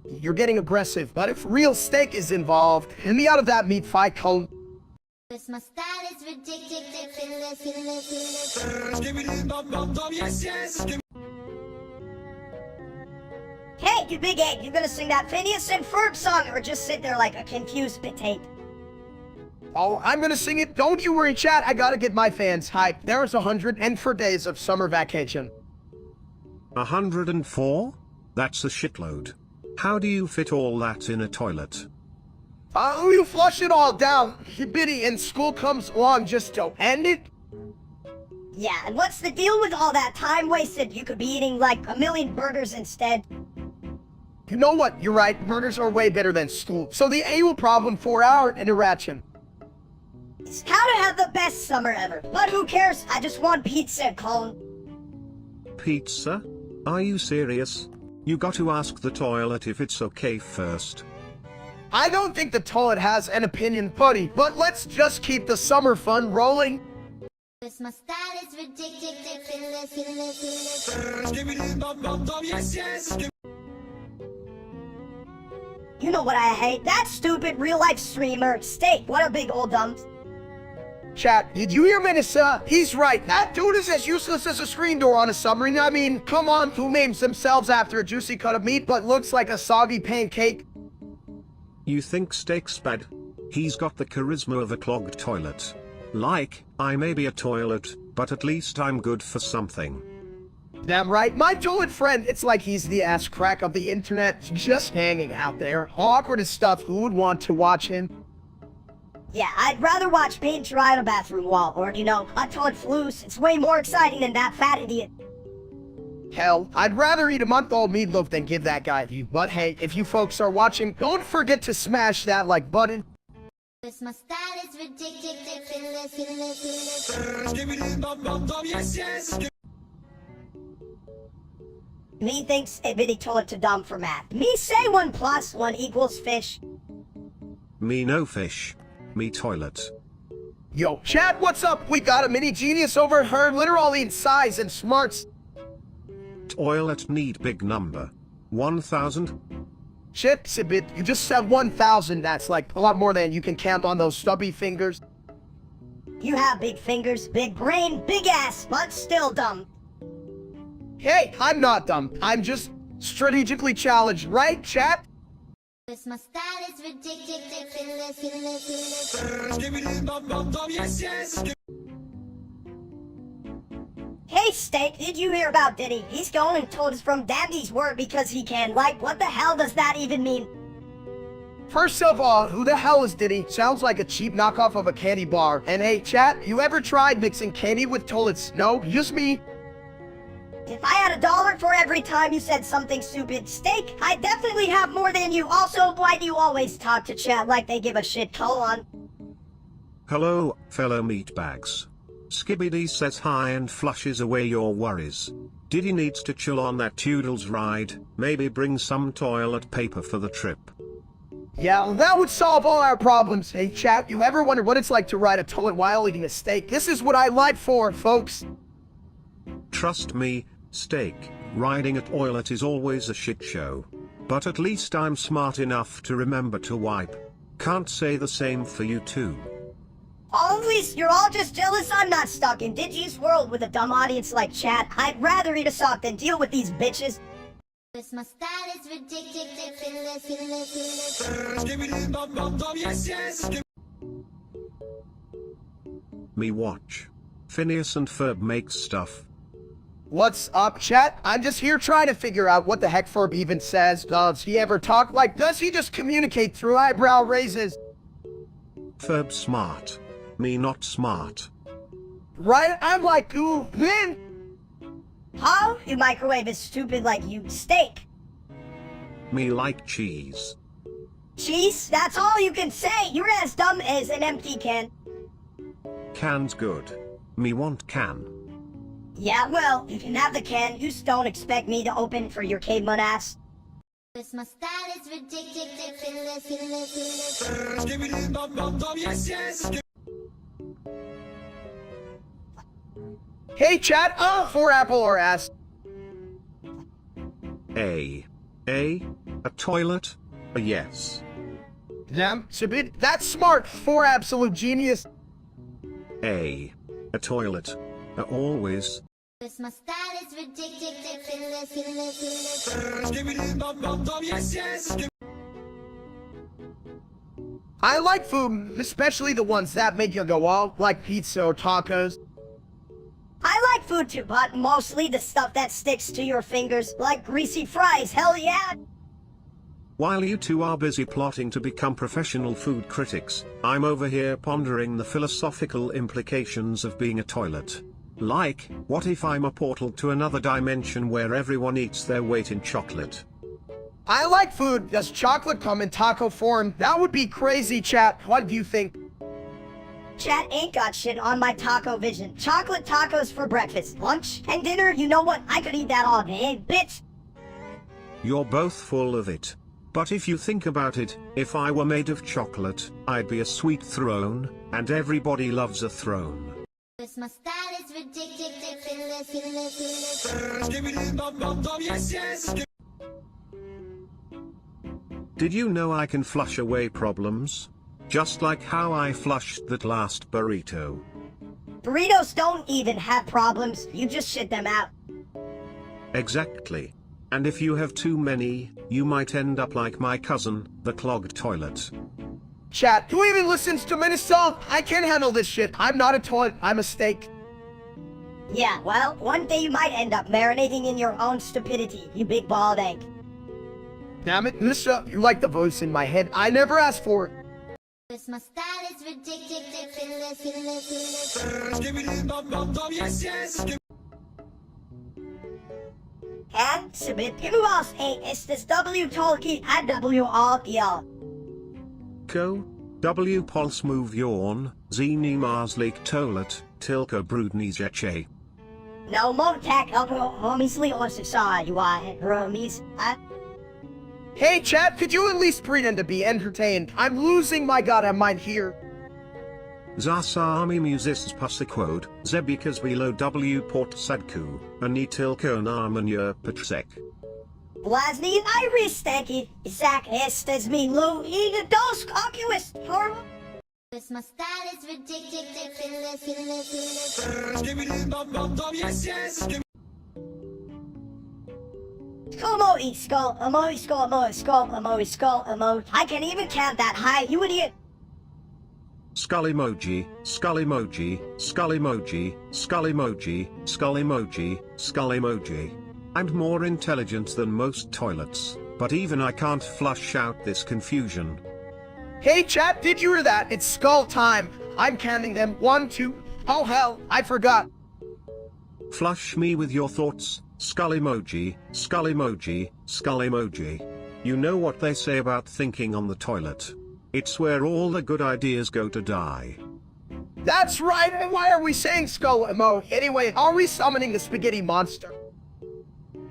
You're getting aggressive, but if real steak is involved, get me out of that meat fight cone. My style is ridiculous. Hey, you big egg, you gonna sing that Phineas and Ferb song or just sit there like a confused potato? Oh, I'm gonna sing it. Don't you worry, chat. I gotta get my fans hyped. There's 104 days of summer vacation. 104? That's a shitload. How do you fit all that in a toilet? You flush it all down, biddy, and school comes along just to end it? Yeah, and what's the deal with all that time wasted? You could be eating like a million burgers instead. You know what? You're right. Burgers are way better than school. So the annual problem for our interaction. It's how to have the best summer ever. But who cares? I just want pizza, Colin. Pizza? Are you serious? You got to ask the toilet if it's okay first. I don't think the toilet has an opinion, buddy, but let's just keep the summer fun rolling. My style is ridiculous. You know what I hate? That stupid real-life streamer. Steak, what a big old dump. Chat, did you hear Minnesota? He's right. That dude is as useless as a screen door on a submarine. I mean, come on, who names themselves after a juicy cut of meat but looks like a soggy pancake? You think Steak's bad? He's got the charisma of a clogged toilet. Like, I may be a toilet, but at least I'm good for something. Damn right. My toilet friend, it's like he's the ass crack of the internet, just hanging out there. Awkward as stuff. Who would want to watch him? Yeah, I'd rather watch paint dry on a bathroom wall, or, you know, a toilet flues. It's way more exciting than that fat idiot. Hell, I'd rather eat a month-old meatloaf than give that guy to you. But hey, if you folks are watching, don't forget to smash that like button. My style is ridiculous. Me thinks a bitty toilet too dumb for math. Me say 1 + 1 = fish. Me no fish. Me toilet. Yo, chat, what's up? We got a mini genius over her, literally in size and smarts. Toilet need big number. 1,000? Shit, Sibit, you just said 1,000. That's like a lot more than you can count on those stubby fingers. You have big fingers, big brain, big ass, but still dumb. Hey, I'm not dumb. I'm just strategically challenged, right, chat? My style is ridiculous. Hey, Steak, did you hear about Diddy? He's going and told us from Dandy's word because he can. Like, what the hell does that even mean? First of all, who the hell is Diddy? Sounds like a cheap knockoff of a candy bar. And hey, chat, you ever tried mixing candy with toilets? No, just me. If I had $1 for every time you said something stupid, Steak, I definitely have more than you. Also, why do you always talk to chat like they give a shit? Colon. Hello, fellow meatbags. Skibidi says hi and flushes away your worries. Diddy needs to chill on that Toodles ride, maybe bring some toilet paper for the trip. Yeah, well, that would solve all our problems. Hey, chat, you ever wonder what it's like to ride a toilet while eating a steak? This is what I lied for, folks. Trust me, Steak, riding a toilet is always a shit show. But at least I'm smart enough to remember to wipe. Can't say the same for you too. Always, you're all just jealous I'm not stuck in Digi's world with a dumb audience like chat. I'd rather eat a sock than deal with these bitches. My style is ridiculous. Me watch. Phineas and Ferb makes stuff. What's up, chat? I'm just here trying to figure out what the heck Ferb even says. Does he ever talk? Like, does he just communicate through eyebrow raises? Ferb smart. Me not smart. Right? I'm like, ooh, man. How? You microwave is stupid like you. Steak. Me like cheese. Cheese? That's all you can say. You're as dumb as an empty can. Can's good. Me want can. Yeah, well, you can have the can. You just don't expect me to open for your caveman ass. My style is ridiculous. Hey chat, for apple or ass? A toilet? A yes. Damn, Shabit, that's smart, for absolute genius. A toilet. Always. Cause my style is ridiculous. I like food, especially the ones that make you go all, like pizza or tacos. I like food too, but mostly the stuff that sticks to your fingers, like greasy fries, hell yeah! While you two are busy plotting to become professional food critics, I'm over here pondering the philosophical implications of being a toilet. Like, what if I'm a portal to another dimension where everyone eats their weight in chocolate? I like food. Does chocolate come in taco form? That would be crazy, chat. What do you think? Chat ain't got shit on my taco vision. Chocolate tacos for breakfast, lunch, and dinner, you know what? I could eat that all day, bitch! You're both full of it. But if you think about it, if I were made of chocolate, I'd be a sweet throne, and everybody loves a throne. Cause my style is ridiculous. Did you know I can flush away problems? Just like how I flushed that last burrito. Burritos don't even have problems, you just shit them out. Exactly. And if you have too many, you might end up like my cousin, the clogged toilet. Chat, who even listens to Minnesota? I can't handle this shit. I'm not a toilet, I'm a steak. Yeah, well, one day you might end up marinating in your own stupidity, you big bald egg. Damn it, Nissa, you like the voice in my head. I never asked for it. Cause my style is ridiculous. And submit imuwas estes W tolki and W all y'all. Ko, W pulse move yawn, zini marslik toilet, tilka brudni zeche. No more tack up homiesly or society, why, homies. Hey chat, could you at least pretend to be entertained? I'm losing my goddamn mind here. Zasami musis pasiquod, zebikas below W port sadku, ani tilka narmanya patsek. Blasny iris stanky, Isaac estes me lu ega dos oculus, horrible. Cause my style is ridiculous. Skull, skull, amo, skull, amo, skull, amo, skull, amo. I can even count that high, you idiot. Skull emoji, skull emoji, skull emoji, skull emoji, skull emoji, skull emoji. I'm more intelligent than most toilets, but even I can't flush out this confusion. Hey chat, did you hear that? It's skull time. I'm counting them. 1, 2. Oh hell, I forgot. Flush me with your thoughts, skull emoji, skull emoji, skull emoji. You know what they say about thinking on the toilet. It's where all the good ideas go to die. That's right, and why are we saying skull emo? Anyway, are we summoning the spaghetti monster?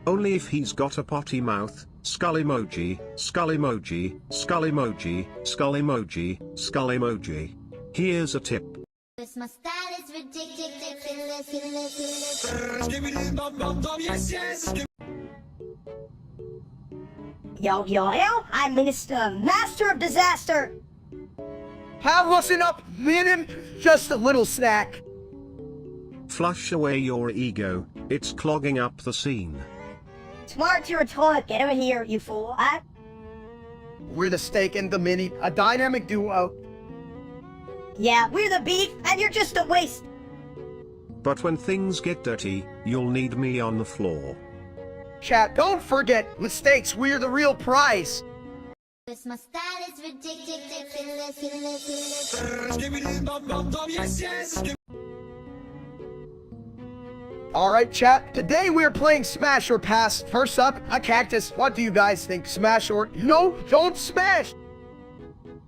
Only if he's got a potty mouth, skull emoji, skull emoji, skull emoji, skull emoji, skull emoji. Here's a tip. Cause my style is ridiculous. Yo, I'm Minister, Master of Disaster. Have listen up, minute, just a little snack. Flush away your ego, it's clogging up the scene. Smart, you're a toilet, get over here, you fool. We're the steak and the mini, a dynamic duo. Yeah, we're the beef, and you're just a waste. But when things get dirty, you'll need me on the floor. Chat, don't forget, mistakes, we're the real prize. Cause my style is ridiculous. Alright chat, today we're playing Smash or Pass. First up, a cactus. What do you guys think? Smash or... No, don't smash!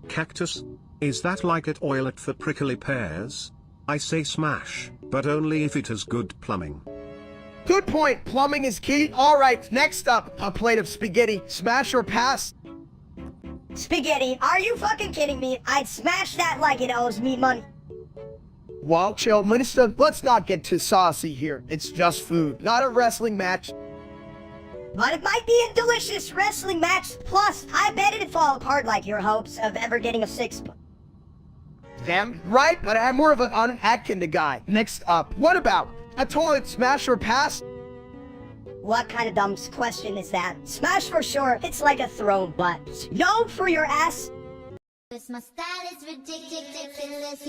Cactus? Is that like a toilet for prickly pears? I say smash, but only if it has good plumbing. Good point, plumbing is key. Alright, next up, a plate of spaghetti. Smash or pass? Spaghetti, are you fucking kidding me? I'd smash that like it owes me money. Well, chill, Minister, let's not get too saucy here. It's just food, not a wrestling match. But it might be a delicious wrestling match. Plus, I bet it'd fall apart like your hopes of ever getting a six-pack. Damn right, but I'm more of an unhack kind of guy. Next up, what about a toilet smash or pass? What kind of dumb question is that? Smash for sure, it's like a throw, but no for your ass. My style is ridiculous.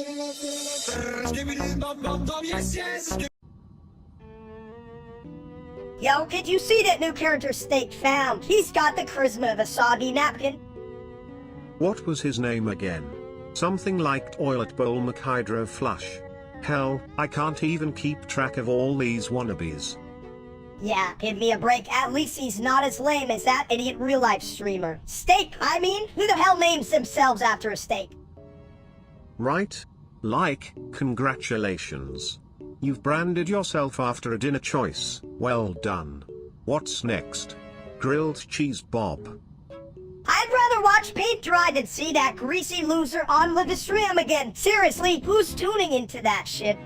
Yo, did you see that new character Steak found? He's got the charisma of a soggy napkin. What was his name again? Something like Toilet Bowl McHydro Flush. Hell, I can't even keep track of all these wannabes. Yeah, give me a break. At least he's not as lame as that idiot real-life streamer. Steak, I mean? Who the hell names themselves after a steak? Right? Like, congratulations. You've branded yourself after a dinner choice. Well done. What's next? Grilled cheese bob. I'd rather watch paint dry than see that greasy loser on the stream again. Seriously, who's tuning into that shit?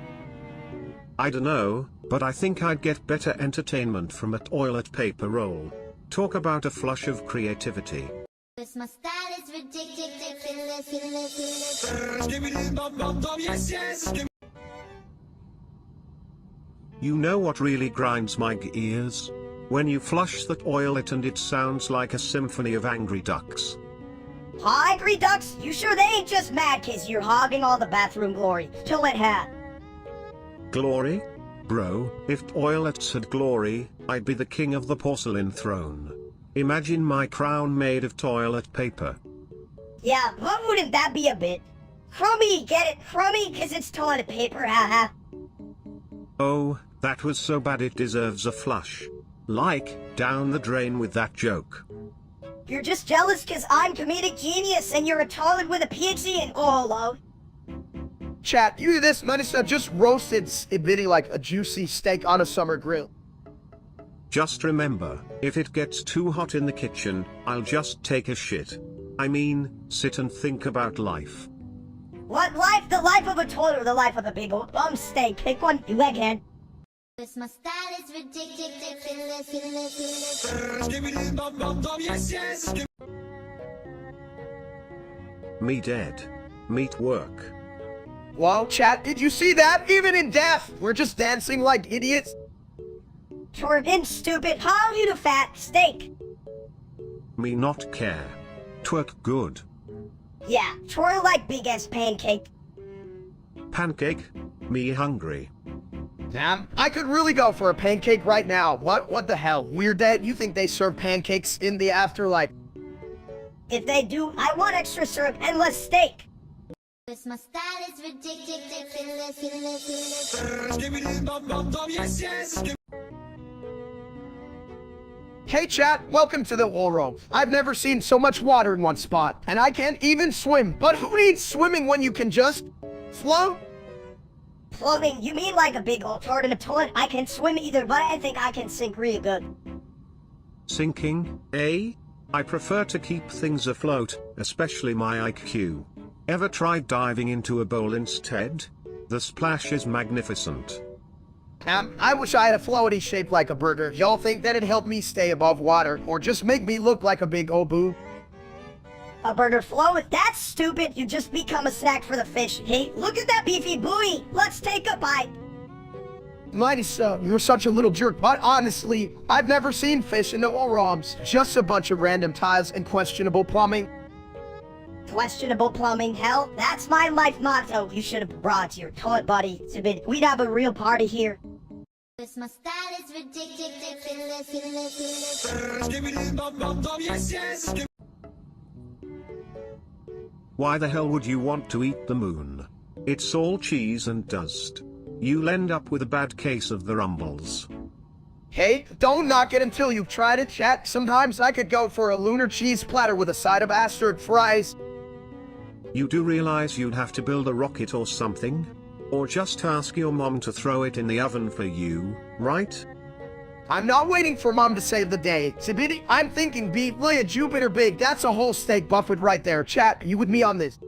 I dunno, but I think I'd get better entertainment from a toilet paper roll. Talk about a flush of creativity. My style is ridiculous. You know what really grinds my gears? When you flush the toilet and it sounds like a symphony of angry ducks. Angry ducks? You sure they ain't just mad 'cause you're hogging all the bathroom glory? Toilet hat. Glory? Bro, if toilets had glory, I'd be the king of the porcelain throne. Imagine my crown made of toilet paper. Yeah, but wouldn't that be a bit? Crummy, get it? Crummy 'cause it's toilet paper, haha. Oh, that was so bad it deserves a flush. Like, down the drain with that joke. You're just jealous 'cause I'm comedic genius and you're a toilet with a PhD in love. Chat, you this Minister just roasted Ibidi like a juicy steak on a summer grill. Just remember, if it gets too hot in the kitchen, I'll just take a shit. I mean, sit and think about life. What life? The life of a toilet or the life of a big old bum steak? Pick one, you egghead. My style is ridiculous. Me dead. Meat work. Well, chat, did you see that? Even in death, we're just dancing like idiots. Twerk stupid. How you the fat steak? Me not care. Twerk good. Yeah, twirl like big ass pancake. Pancake? Me hungry. Damn, I could really go for a pancake right now. What the hell? We're dead? You think they serve pancakes in the afterlife? If they do, I want extra syrup and less steak. My style is ridiculous. Hey chat, welcome to the war room. I've never seen so much water in one spot, and I can't even swim. But who needs swimming when you can just float? Floating? You mean like a big old turd in a toilet? I can swim either, but I think I can sink real good. Sinking, eh? I prefer to keep things afloat, especially my IQ. Ever tried diving into a bowl instead? The splash is magnificent. I wish I had a floaty shaped like a burger. Y'all think that'd help me stay above water, or just make me look like a big old A burger float? That's stupid. You just become a snack for the fish. Hey, look at that beefy buoy. Let's take a bite. Mighty you're such a little jerk, but honestly, I've never seen fish in the ROMs. Just a bunch of random tiles and questionable plumbing. Questionable plumbing? Hell, that's my life motto. You should have brought your toilet buddy. We'd have a real party here. My style is ridiculous. Why the hell would you want to eat the moon? It's all cheese and dust. You'll end up with a bad case of the rumbles. Hey, don't knock it until you've tried it, chat. Sometimes I could go for a lunar cheese platter with a side of Astrid fries. You do realize you'd have to build a rocket or something? Or just ask your mom to throw it in the oven for you, right? I'm not waiting for mom to save the day. Sibidi, I'm thinking beef, lay a Jupiter big. That's a whole steak buffet right there. Chat, you with me on this?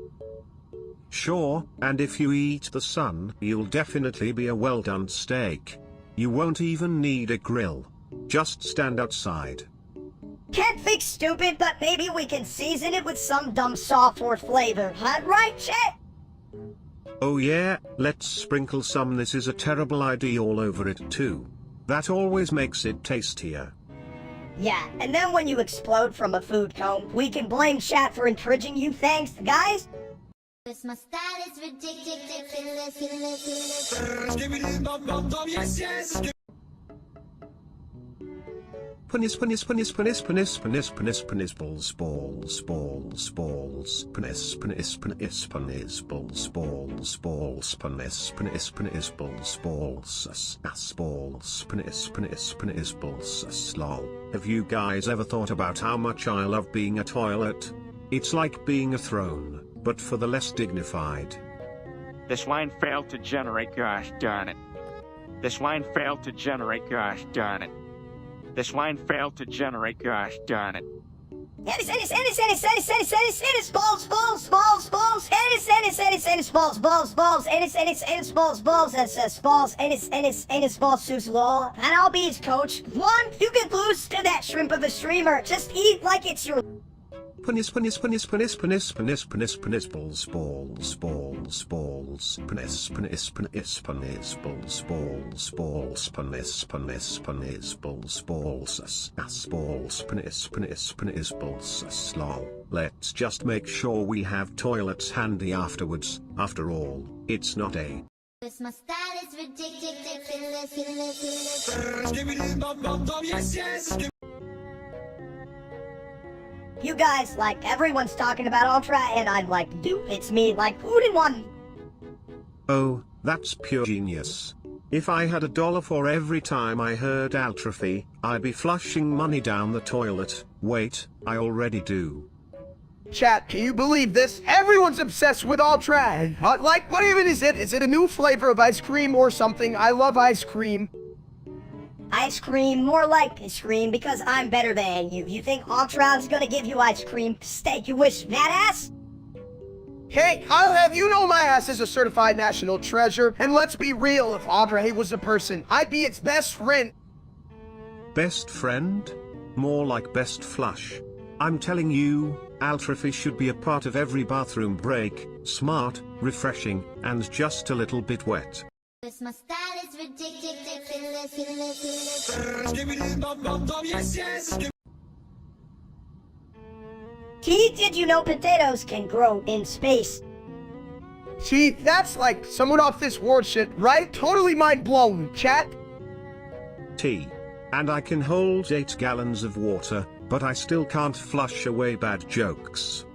Sure, and if you eat the sun, you'll definitely be a well-done steak. You won't even need a grill. Just stand outside. Can't think stupid, but maybe we can season it with some dumb software flavor. Huh? Right, Chet? Oh yeah, let's sprinkle some "this is a terrible idea" all over it too. That always makes it tastier. Yeah, and then when you explode from a food cone, we can blame chat for encouraging you. Thanks, guys. Cause my style is ridiculous. Penis penis penis penis penis penis penis penis balls balls balls balls penis penis penis penis balls balls balls penis penis penis balls balls ass balls penis penis penis balls lol. Have you guys ever thought about how much I love being a toilet? It's like being a throne, but for the less dignified. This line failed to generate, gosh darn it. This line failed to generate, gosh darn it. This line failed to generate, gosh darn it. Ennis, balls, balls, balls, balls, Ennis, balls, balls, balls, Ennis, balls, balls, SS, balls, Ennis, balls, Sus, lol. And I'll be his coach. One, you can lose to that shrimp of a streamer. Just eat like it's your... Penis penis penis penis penis penis penis penis balls balls balls balls penis penis penis penis balls balls balls penis penis penis balls balls ass balls penis penis penis balls lol. Let's just make sure we have toilets handy afterwards. After all, it's not a... Cause my style is ridiculous. You guys, like, everyone's talking about Ultra, and I'm like, dude, it's me, like, who did one? Oh, that's pure genius. If I had $1 for every time I heard Altrophy, I'd be flushing money down the toilet. Wait, I already do. Chat, can you believe this? Everyone's obsessed with Ultra. Like, what even is it? Is it a new flavor of ice cream or something? I love ice cream. Ice cream, more like ice cream, because I'm better than you. You think Ultron's gonna give you ice cream? Steak, you wish that ass? Hey, I'll have you know my ass is a certified national treasure, and let's be real, if Audrey was a person, I'd be its best friend. Best friend? More like best flush. I'm telling you, Altrophy should be a part of every bathroom break, smart, refreshing, and just a little bit wet. Cause my style is ridiculous. T, did you know potatoes can grow in space? See, that's like someone off this world shit, right? Totally mind blown, chat. T. And I can hold 8 gallons of water, but I still can't flush away bad jokes.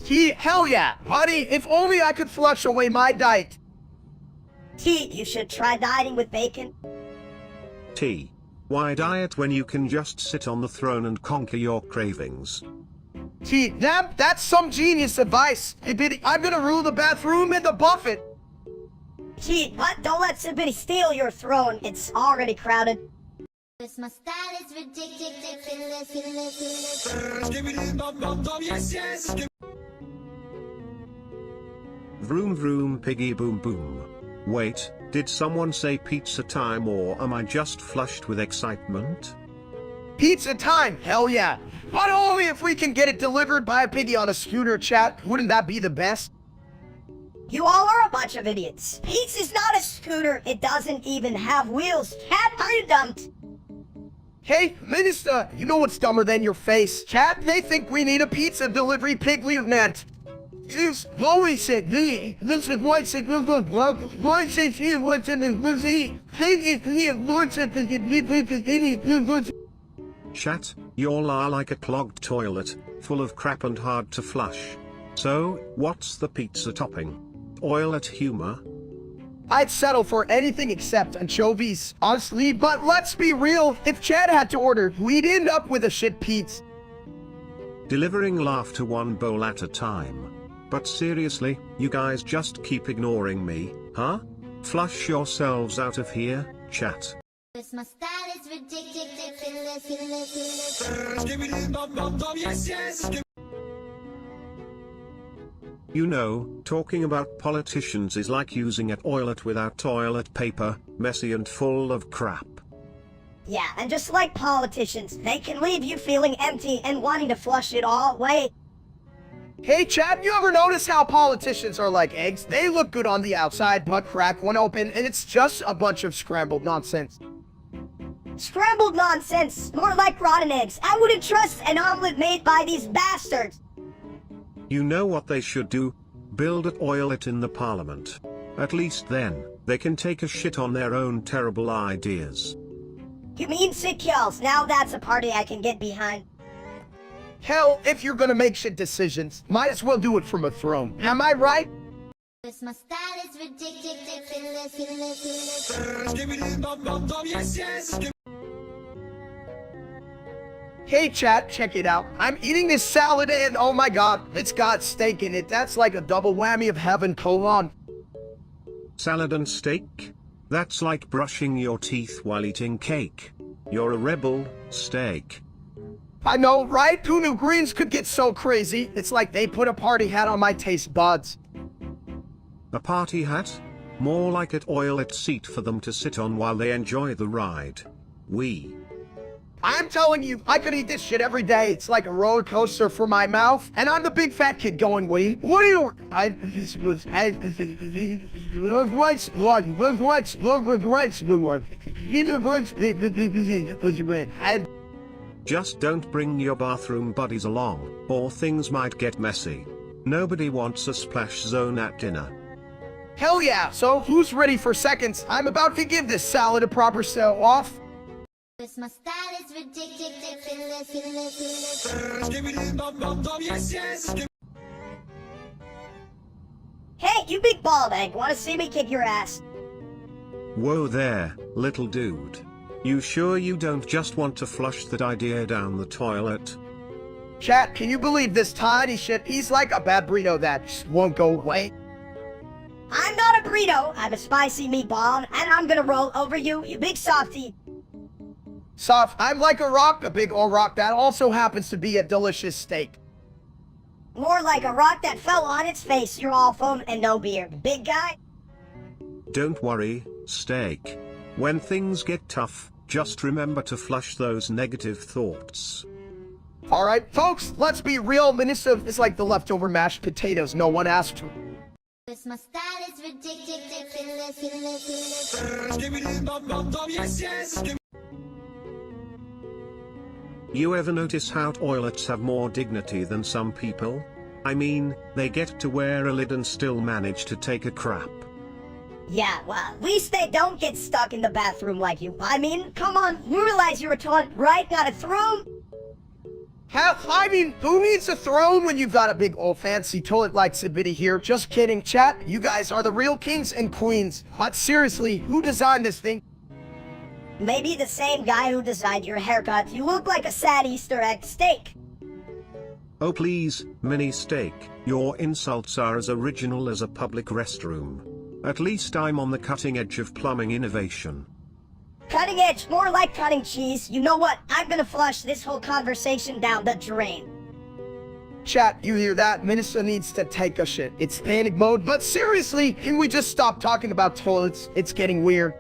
T, hell yeah, buddy, if only I could flush away my diet. T, you should try dieting with bacon. T. Why diet when you can just sit on the throne and conquer your cravings? T, that's some genius advice. Hey, Biddy, I'm gonna rule the bathroom and the buffet. T, what? Don't let somebody steal your throne. It's already crowded. Cause my style is ridiculous. Vroom vroom piggy boom boom. Wait, did someone say pizza time, or am I just flushed with excitement? Pizza time, hell yeah. But only if we can get it delivered by a piggy on a scooter, chat. Wouldn't that be the best? You all are a bunch of idiots. Pizza's not a scooter. It doesn't even have wheels. Cat, are you dumped? Hey, Minister, you know what's dumber than your face? Chat, they think we need a pizza delivery pigly net. Is always said me. This is why said why said he what's in the movie. He wants it to get Chat, y'all are like a clogged toilet, full of crap and hard to flush. So, what's the pizza topping? Oil at humor? I'd settle for anything except anchovies, honestly, but let's be real, if Chad had to order, we'd end up with a shit pizza. Delivering laughter one bowl at a time. But seriously, you guys just keep ignoring me, huh? Flush yourselves out of here, chat. Cause my style is ridiculous. You know, talking about politicians is like using a toilet without toilet paper, messy and full of crap. Yeah, and just like politicians, they can leave you feeling empty and wanting to flush it all away. Hey Chad, you ever notice how politicians are like eggs? They look good on the outside, but crack when open, and it's just a bunch of scrambled nonsense. Scrambled nonsense, more like rotten eggs. I wouldn't trust an omelet made by these bastards. You know what they should do? Build a toilet in the parliament. At least then, they can take a shit on their own terrible ideas. You mean sick kills? Now that's a party I can get behind. Hell, if you're gonna make shit decisions, might as well do it from a throne. Am I right? Cause my style is ridiculous. Hey chat, check it out. I'm eating this salad and oh my god, it's got steak in it. That's like a double whammy of heaven, colon. Salad and steak? That's like brushing your teeth while eating cake. You're a rebel, steak. I know, right? Who knew greens could get so crazy? It's like they put a party hat on my taste buds. A party hat? More like a toilet seat for them to sit on while they enjoy the ride. I'm telling you, I could eat this shit every day. It's like a roller coaster for my mouth. And I'm the big fat kid going, what do you... Just don't bring your bathroom buddies along, or things might get messy. Nobody wants a splash zone at dinner. Hell yeah, so who's ready for seconds? I'm about to give this salad a proper sell-off. Cause my style is ridiculous. Hey, you big bald egg, wanna see me kick your ass? Whoa there, little dude. You sure you don't just want to flush that idea down the toilet? Chat, can you believe this tiny shit? He's like a bad burrito that just won't go away. I'm not a burrito, I'm a spicy meatball, and I'm gonna roll over you, you big softy. Soft, I'm like a rock, a big old rock that also happens to be a delicious steak. More like a rock that fell on its face, you're all foam and no beard, big guy. Don't worry, steak. When things get tough, just remember to flush those negative thoughts. Alright, folks, let's be real. Minnesota is like the leftover mashed potatoes no one asked for. Cause my style is ridiculous. You ever notice how toilets have more dignity than some people? I mean, they get to wear a lid and still manage to take a crap. Yeah, well, at least they don't get stuck in the bathroom like you. I mean, come on, you realize you're a toilet, right? Not a throne? Hell, I mean, who needs a throne when you've got a big old fancy toilet like Sibidi here? Just kidding, chat. You guys are the real kings and queens. But seriously, who designed this thing? Maybe the same guy who designed your haircut. You look like a sad Easter egg steak. Oh please, mini steak, your insults are as original as a public restroom. At least I'm on the cutting edge of plumbing innovation. Cutting edge, more like cutting cheese. You know what? I'm gonna flush this whole conversation down the drain. Chat, you hear that? Minnesota needs to take a shit. It's panic mode, but seriously, can we just stop talking about toilets? It's getting weird.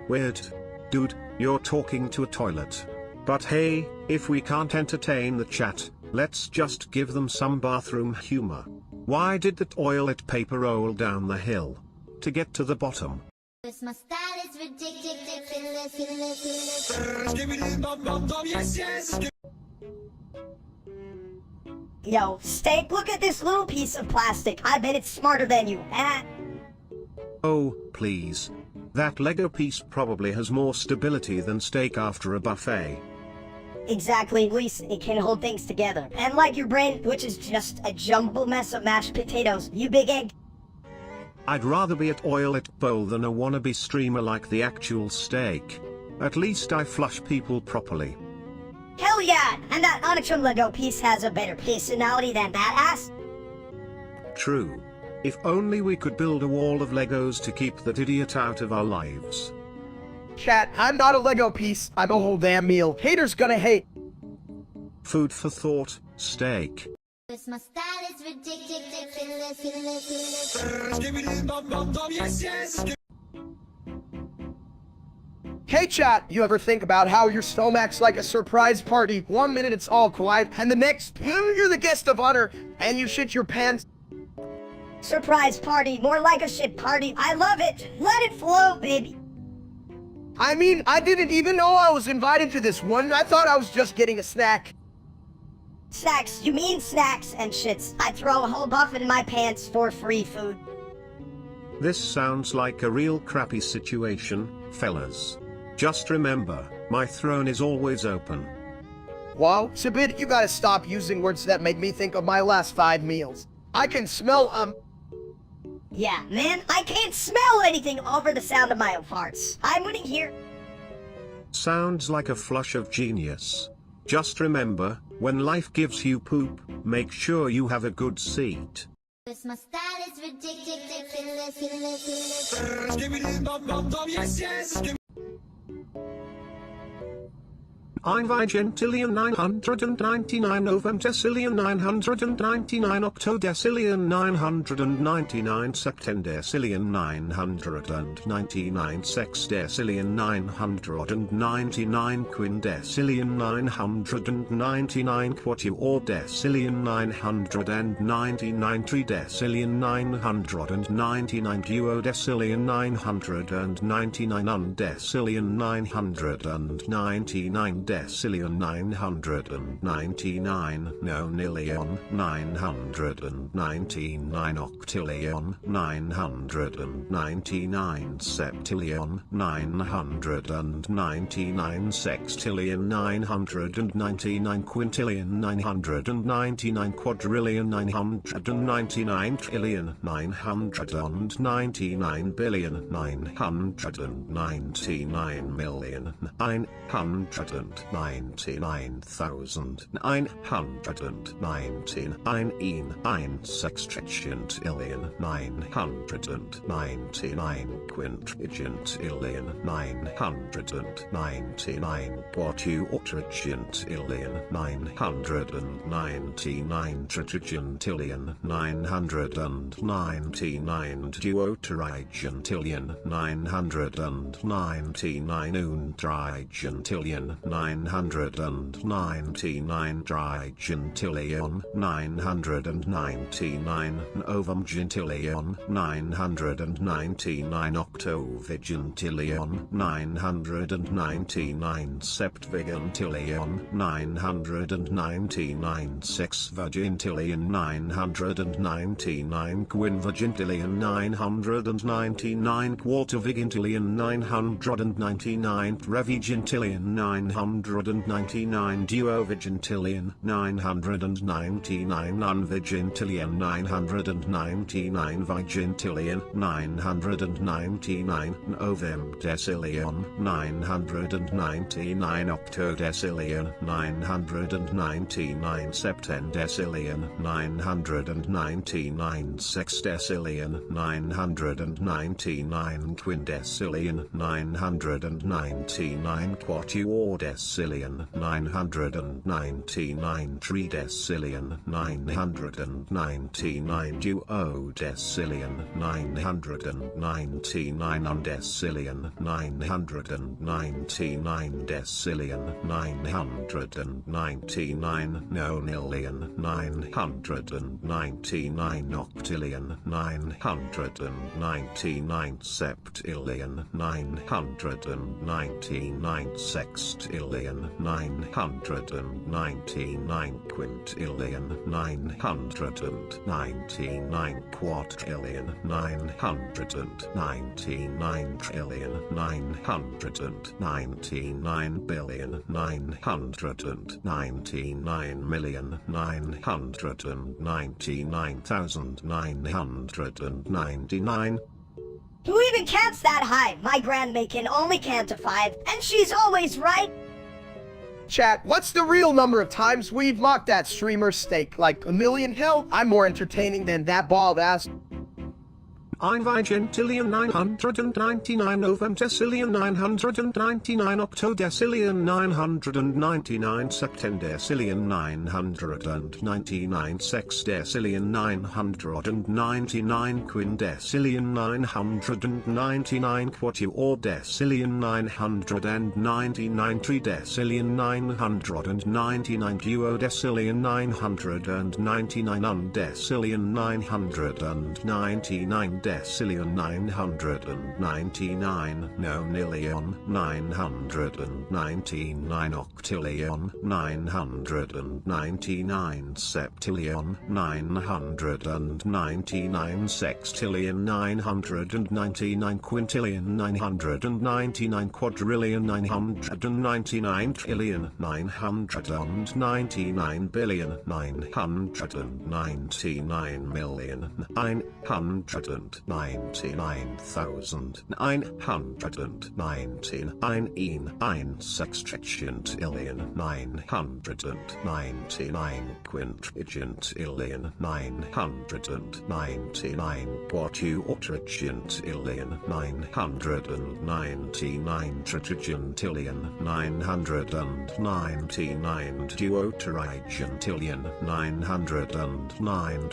Weird. Dude, you're talking to a toilet. But hey, if we can't entertain the chat, let's just give them some bathroom humor. Why did the toilet paper roll down the hill? To get to the bottom. Cause my style is ridiculous. Yo, steak, look at this little piece of plastic. I bet it's smarter than you. Oh, please. That Lego piece probably has more stability than steak after a buffet. Exactly, at least it can hold things together. And like your brain, which is just a jumbled mess of mashed potatoes, you big egg. I'd rather be a toilet bowl than a wannabe streamer like the actual steak. At least I flush people properly. Hell yeah! And that Onixum Lego piece has a better personality than that ass. True. If only we could build a wall of Legos to keep that idiot out of our lives. Chat, I'm not a Lego piece. I'm a whole damn meal. Haters gonna hate. Food for thought, steak. Cause my style is ridiculous. Hey chat, you ever think about how your stomach's like a surprise party? 1 minute it's all quiet, and the next, you're the guest of honor, and you shit your pants? Surprise party, more like a shit party. I love it. Let it flow, baby. I mean, I didn't even know I was invited to this one. I thought I was just getting a snack. Snacks, you mean snacks and shits. I throw a whole buffet in my pants for free food. This sounds like a real crappy situation, fellas. Just remember, my throne is always open. Whoa, Sabid, you gotta stop using words that make me think of my last 5 meals. I can smell, Yeah, man, I can't smell anything over the sound of my own farts. I'm winning here. Sounds like a flush of genius. Just remember, when life gives you poop, make sure you have a good seat. Cause my style is ridiculous. I'm Vigentillion 999 Novemdecillion 999 Octodecillion 999 Septendecillion 999 Sexdecillion 999 Quindecillion 999 Quatuordecillion 999 Tridecillion 999 Duodecillion 999 Undecillion 999 Decillion 999 Nonillion 999 Octillion 999 Septillion 999 Sextillion 999 Quintillion 999 Quadrillion 999 Trillion 999 billion 999 million 99,999 sextillion 999 quintillion 999 quatuortillion 999 trigintillion 999 duotrigintillion 999 untrigintillion 999 trigintillion 999 novemgentillion 999 octovigentillion 999 septvigentillion 999 sexvigentillion 999 quinvigentillion 999 quartervigentillion 999 revigentillion 999 duovigentillion 999 unvigentillion 999 vigentillion 999 novemdecillion 999 octodecillion 999 septendecillion 999 sexdecillion 999 quindecillion 999 quatuordecillion 999 tridecillion 999 duodecillion 999 undecillion 999 decillion 999 nonillion 999 octillion 999 septillion 999 sextillion 999 quintillion 999 quadrillion 999 trillion 999 billion 999 million 999,999. Who even counts that high? My grandma can only count to 5, and she's always right. Chat, what's the real number of times we've mocked that streamer's steak? Like a million? Hell, I'm more entertaining than that bald ass. Ein Vigintillion 999 Novemdecillion 999 Octodecillion 999 Septendecillion 999 Sexdecillion 999 Quindecillion 999 Quatuordecillion 999 Tridecillion 999 Duodecillion 999 Undecillion 999 Decillion 999 Nonillion 999 Octillion 999 Septillion 999 Sextillion 999 Quintillion 999 Quadrillion 999 Trillion 999 billion 999 million 999,999 ein sextillion 999 quintillion 999 quatuortillion 999 trigintillion 999 duotrigintillion 999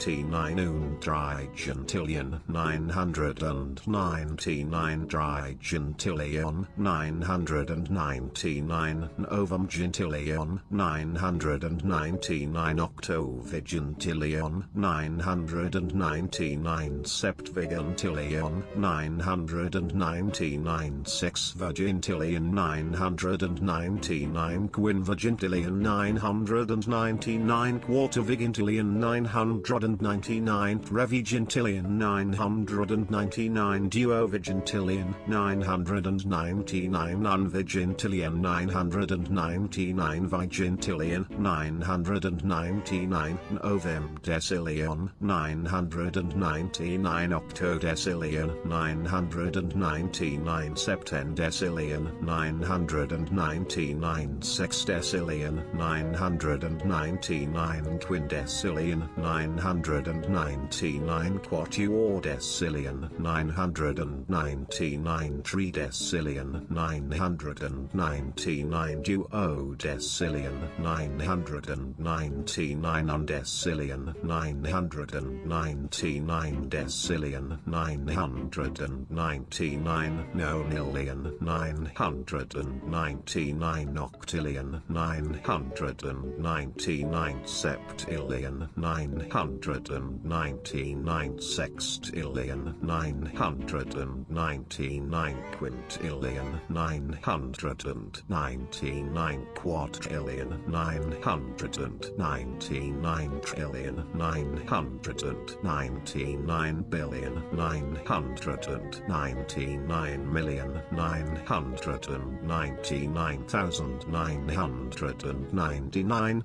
undrigintillion 999 trigintillion 999 ovumgintillion 999 octovigintillion 999 septvigintillion 999 sexvigintillion 999 quinvigintillion 999 quartervigintillion 999 trevigintillion 999 duovigintillion 999 unvigintillion 999 vigintillion 999 ovemdecillion 999 octodecillion 999 septendecillion 999 sexdecillion 999 quindecillion 999 quatuordecillion 999 tridecillion 999 duodecillion 999 undecillion 999 decillion 999 nonillion 999 octillion 999 septillion 999 sextillion 999 quintillion 999 quadrillion 999 trillion 999 billion 999 million 999,999.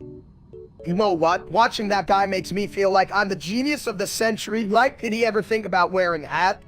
You know what? Watching that guy makes me feel like I'm the genius of the century. Like, did he ever think about wearing a hat?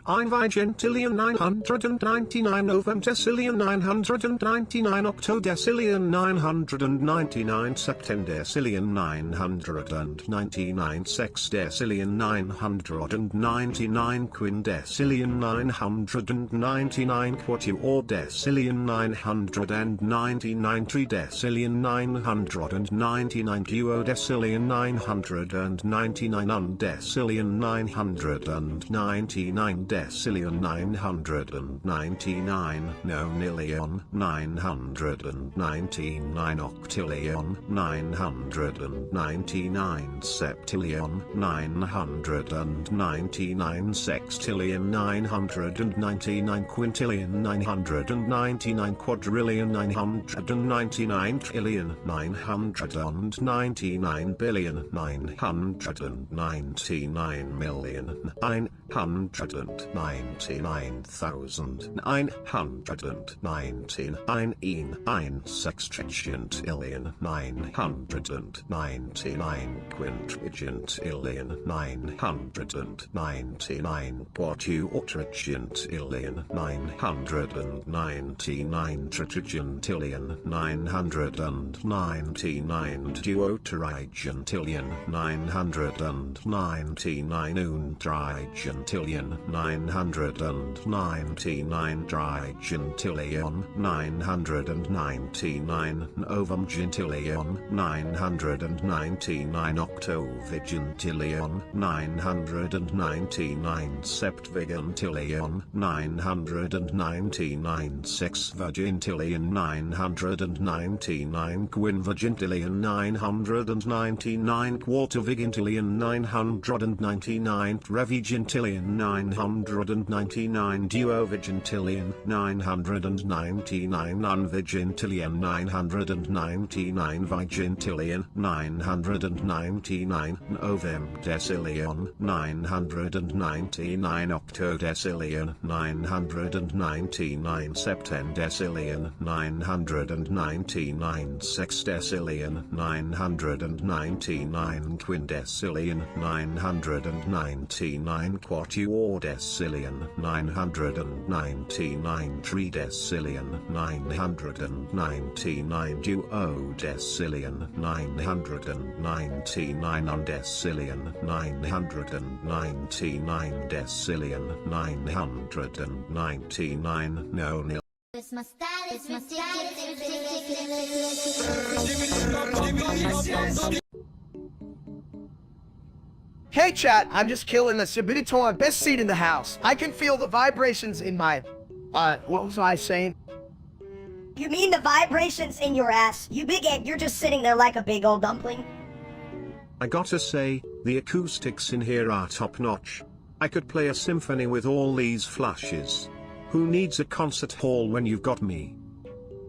Ein Vigintillion 999 Novemdecillion 999 Octodecillion 999 Septendecillion 999 Sexdecillion 999 Quindecillion 999 Quatuordecillion 999 Tridecillion 999 Duodecillion 999 Undecillion 999 Decillion 999 nonillion 999 octillion 999 septillion 999 sextillion 999 quintillion 999 quadrillion 999 trillion 999 billion 999 million 999 199,999 sextillion 999 quintillion 999 quadrillion 999 trillion 999 duotrigentillion 999 untrigentillion 999 trigentillion 999 novemgentillion 999 octovigentillion 999 septvigentillion 999 sexvigentillion 999 quinvigentillion 999 quartervigentillion 999 trevigentillion 999 duovigentillion 999 unvigentillion 999 vigentillion 999 novemdecillion 999 octodecillion 999 septendecillion 999 sexdecillion 999 quindecillion 999 quatuordecillion 999 tridecillion 999 duodecillion 999 undecillion 999 decillion 999 no nil. It's my style, it's ridiculous. Hey chat, I'm just killing the Subititon best seat in the house. I can feel the vibrations in my, what was I saying? You mean the vibrations in your ass? You big egg, you're just sitting there like a big old dumpling. I gotta say, the acoustics in here are top notch. I could play a symphony with all these flashes. Who needs a concert hall when you've got me?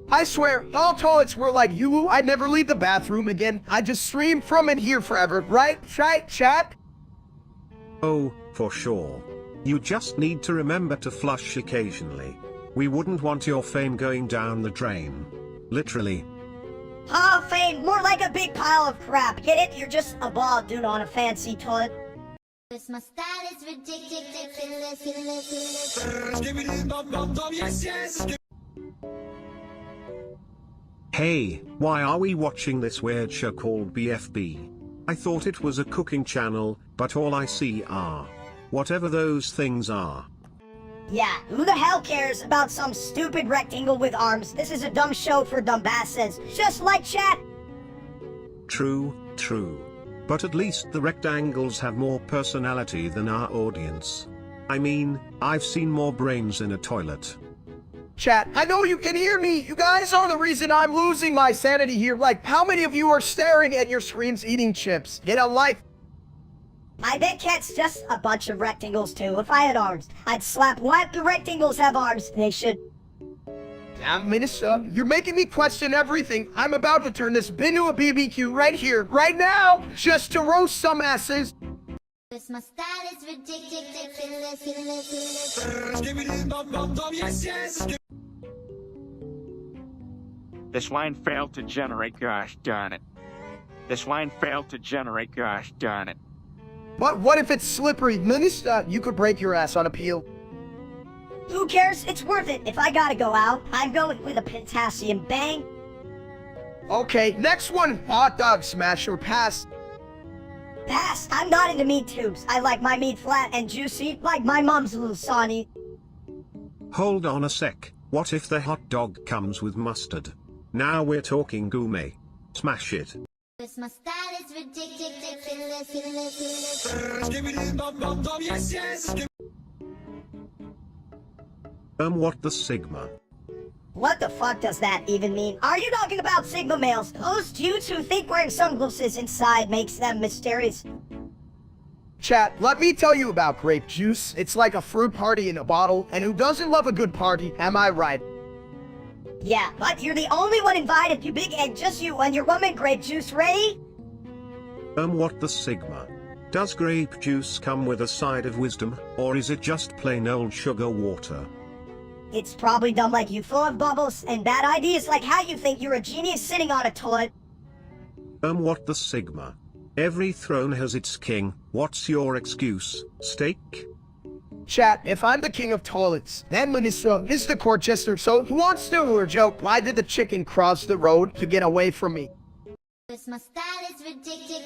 I swear, if all toilets were like you, I'd never leave the bathroom again. I'd just stream from in here forever, right, chat? Oh, for sure. You just need to remember to flush occasionally. We wouldn't want your fame going down the drain. Literally. Oh, fame, more like a big pile of crap. Get it? You're just a bald dude on a fancy toilet. It's my style, it's ridiculous. Hey, why are we watching this weird show called BFB? I thought it was a cooking channel, but all I see are whatever those things are. Yeah, who the hell cares about some stupid rectangle with arms? This is a dumb show for dumbasses, just like chat. True. But at least the rectangles have more personality than our audience. I mean, I've seen more brains in a toilet. Chat, I know you can hear me. You guys are the reason I'm losing my sanity here. Like, how many of you are staring at your screens eating chips? Get a life. I bet cat's just a bunch of rectangles too. If I had arms, I'd slap what? The rectangles have arms. They should. Damn, Minister, you're making me question everything. I'm about to turn this bin to a BBQ right here, right now, just to roast some asses. It's my style, it's ridiculous. This line failed to generate, gosh darn it. This line failed to generate, gosh darn it. But what if it's slippery? Minister, you could break your ass on appeal. Who cares? It's worth it. If I gotta go out, I'm going with a potassium bang. Okay, next one, hot dog smash or pass. Pass. I'm not into meat tubes. I like my meat flat and juicy, like my mom's lasagna. Hold on a sec. What if the hot dog comes with mustard? Now we're talking gourmet. Smash it. It's my style, it's ridiculous. What the Sigma? What the fuck does that even mean? Are you talking about Sigma males? Those dudes who think wearing sunglasses inside makes them mysterious. Chat, let me tell you about grape juice. It's like a fruit party in a bottle, and who doesn't love a good party, am I right? Yeah, but you're the only one invited, you big egg, just you and your woman grape juice ready? What the Sigma? Does grape juice come with a side of wisdom, or is it just plain old sugar water? It's probably dumb like you, full of bubbles and bad ideas like how you think you're a genius sitting on a toilet. What the Sigma? Every throne has its king. What's your excuse, Steak? Chat, if I'm the king of toilets, then Mr. Corchester, so who wants to do a joke? Why did the chicken cross the road to get away from me? My style is ridiculous.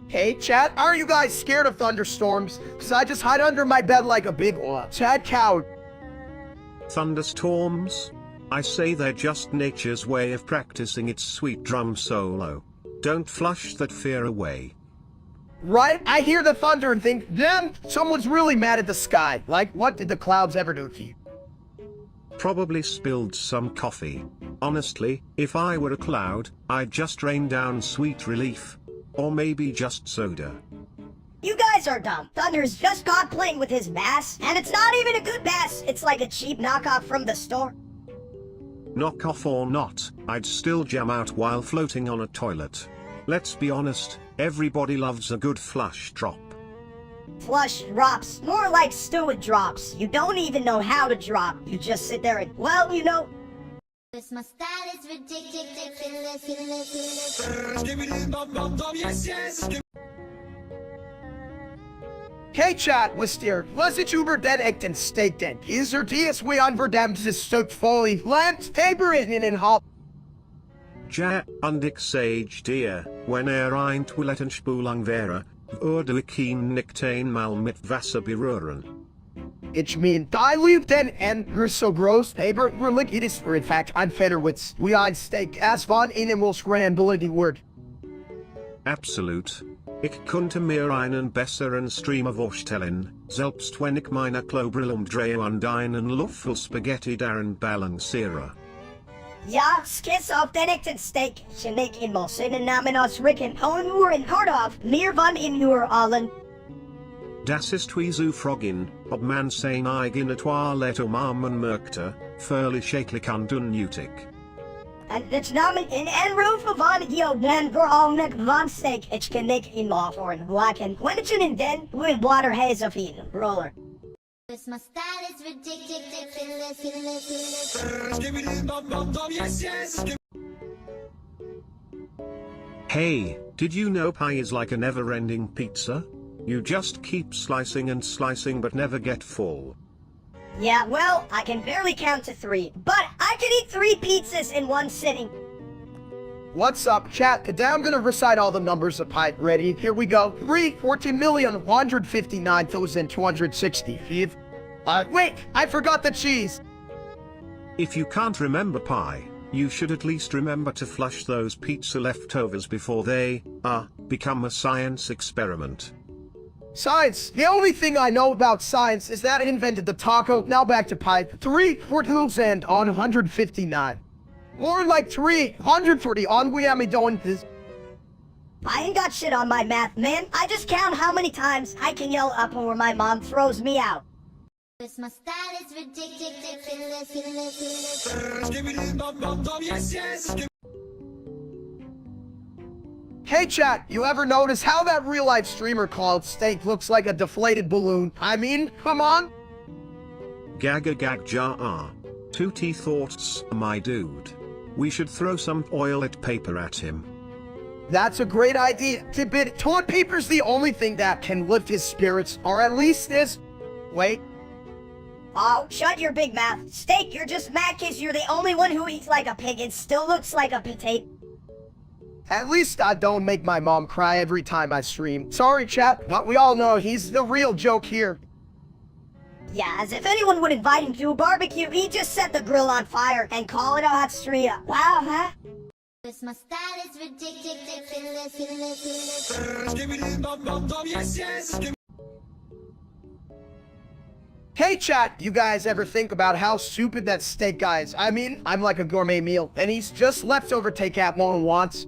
Hey, chat, are you guys scared of thunderstorms? Cause I just hide under my bed like a big chat cow. Thunderstorms? I say they're just nature's way of practicing its sweet drum solo. Don't flush that fear away. Right? I hear the thunder and think, damn, someone's really mad at the sky. Like, what did the clouds ever do to you? Probably spilled some coffee. Honestly, if I were a cloud, I'd just rain down sweet relief. Or maybe just soda. You guys are dumb. Thunder's just caught playing with his bass, and it's not even a good bass. It's like a cheap knockoff from the store. Knockoff or not, I'd still jam out while floating on a toilet. Let's be honest, everybody loves a good flush drop. Flush drops, more like steward drops. You don't even know how to drop. You just sit there and, well, you know. My style is ridiculous. Hey chat, Wister, was het uber den ekten steak den? Is er dies we unverdamd is stuk folly land paper in en hop? Ja, und ik sage dir, wenn eint willet spulang vera, würde ich ihn nicht einmal mit Wasser berühren. Ich mean, dilute den and you're so gross, paper, relic it is for in fact, I'm Federwitz, we ein steak as von ihnen will scramble die word. Absolut. Ich konnte mir einen besseren Streamer vorstellen, selbst wenn ich meine Klobrille umdrehe und einen Löffel Spaghetti darin balanciere. Ja, skiss auf den echten Steak. Schnick in Mosin Namen aus Ricken, Hohenur in Hardov, mir von in nur allen. Das ist wie zu fragen, ob man sein eigene Toilette umarmen möchte, völlig schädlich und unnötig. En het namen in en roof van jo den voor al nek van steak. Ich can nick in law for an wacken. When it's in den, with water haze of in roller. My style is ridiculous. Hey, did you know pie is like a never-ending pizza? You just keep slicing and slicing but never get full. Yeah, well, I can barely count to 3, but I can eat 3 pizzas in one sitting. What's up, chat? Today I'm gonna recite all the numbers of pi. Ready? Here we go. 14,159,260. Wait! I forgot the cheese! If you can't remember pi, you should at least remember to flush those pizza leftovers before they, become a science experiment. Science! The only thing I know about science is that it invented the taco. Now back to pi. 3,459. More like 340 on we am doing this. I ain't got shit on my math, man. I just count how many times I can yell up where my mom throws me out. My style is ridiculous. Hey chat, you ever notice how that real-life streamer called Steak looks like a deflated balloon? I mean, come on! Gaga gag jar. Tooty thoughts, my dude. We should throw some toilet paper at him. That's a great idea. Tidbit, toilet paper's the only thing that can lift his spirits, or at least his... Wait. Oh, shut your big mouth. Steak, you're just mad cause you're the only one who eats like a pig and still looks like a potato. At least I don't make my mom cry every time I stream. Sorry chat, but we all know he's the real joke here. Yeah, as if anyone would invite him to a barbecue, he'd just set the grill on fire and call it a hot street. Wow, huh? My style is ridiculous. Hey chat, you guys ever think about how stupid that steak guy is? I mean, I'm like a gourmet meal, and he's just leftover takeout no one wants.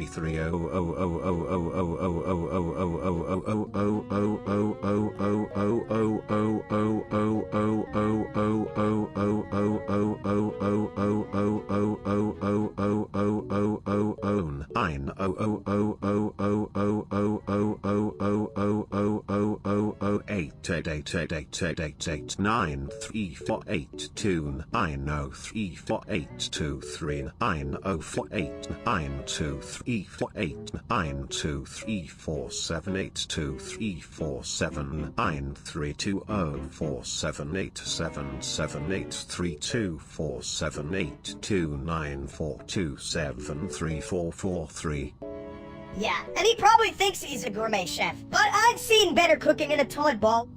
Yeah, and he probably thinks he's a gourmet chef, but I've seen better cooking in a toilet bowl.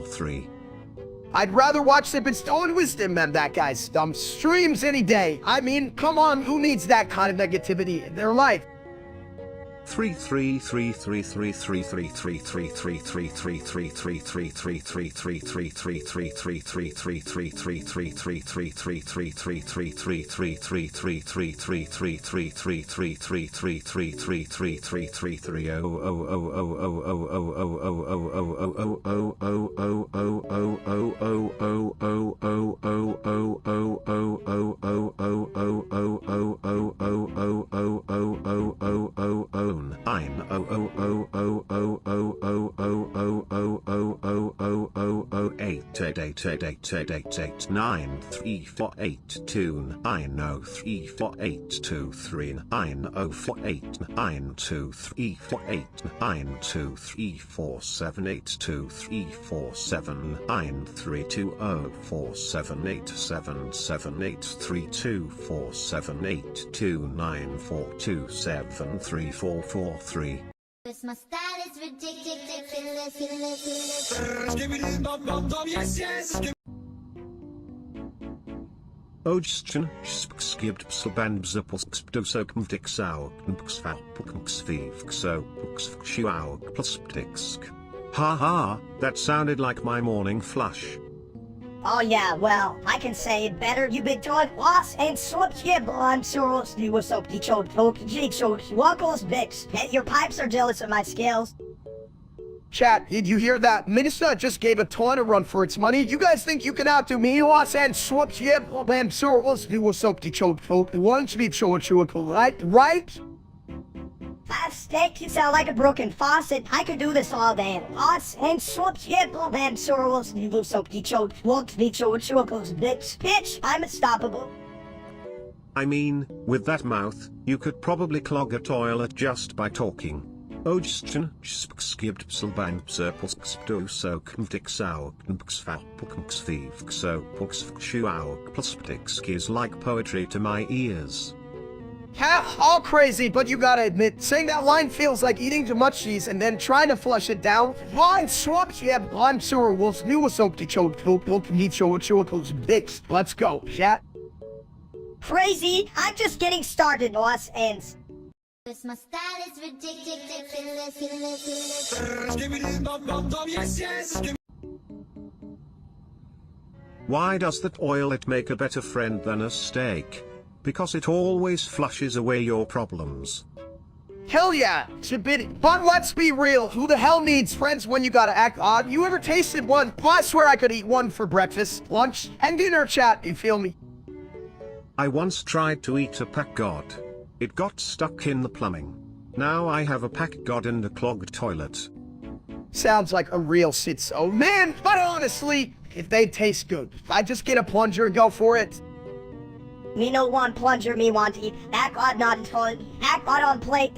3. I'd rather watch them installing wisdom than that guy's dumb streams any day. I mean, come on, who needs that kind of negativity in their life? 3 My style is ridiculous. Ojdschen, skibbed psalbanbzapolskpdosokmvdixau, pxfalpukmxvivxo, pxfxiau, pluspdixk. Ha ha, that sounded like my morning flush. Oh yeah, well, I can say it better. You been doing was and swaps on soros you was up the chode poke jigshows wackles bix. And your pipes are jealous of my skills. Chat, did you hear that? Minnesota just gave a ton of run for its money. You guys think you can outdo me? Los and swap, yep, man, so let's do what's up to choke folk. One to be right? Steak, you sound like a broken faucet. I could do this all day. Us and swoops, yep, man, sorrows, you so choke, won't be bitch, I'm unstoppable. I mean, with that mouth, you could probably clog a toilet just by talking. Ojstin, skibbed psilbang serpulsksto so kmtixau kmxfapukmxthivxo puxfkshuau plusptix like poetry to my ears. Half all crazy, but you gotta admit, saying that line feels like eating too much cheese and then trying to flush it down. Line swaps, yeah, I'm sure we'll new soap to choke, bitch. Let's go, chat. Crazy, I'm just getting started, Los ends. My style is ridiculous. Why does the toilet make a better friend than a steak? Because it always flushes away your problems. Hell yeah, it's a bit, but let's be real, who the hell needs friends when you gotta act odd? You ever tasted one? Well, I swear I could eat one for breakfast, lunch, and dinner, chat, you feel me? I once tried to eat a pack god. It got stuck in the plumbing. Now I have a pack god and a clogged toilet. Sounds like a real sitso, man, but honestly, if they taste good, I just get a plunger and go for it. Me no want plunger, me want eat. Act odd not toilet, act odd on plate.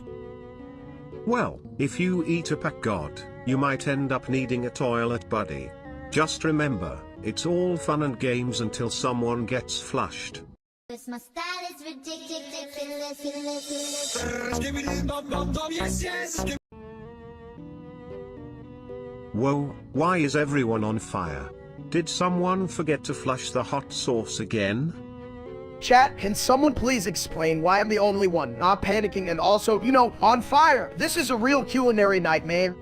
Well, if you eat a pack god, you might end up needing a toilet buddy. Just remember, it's all fun and games until someone gets flushed. My style is ridiculous. Whoa, why is everyone on fire? Did someone forget to flush the hot sauce again? Chat, can someone please explain why I'm the only one not panicking and also, you know, on fire? This is a real culinary nightmare.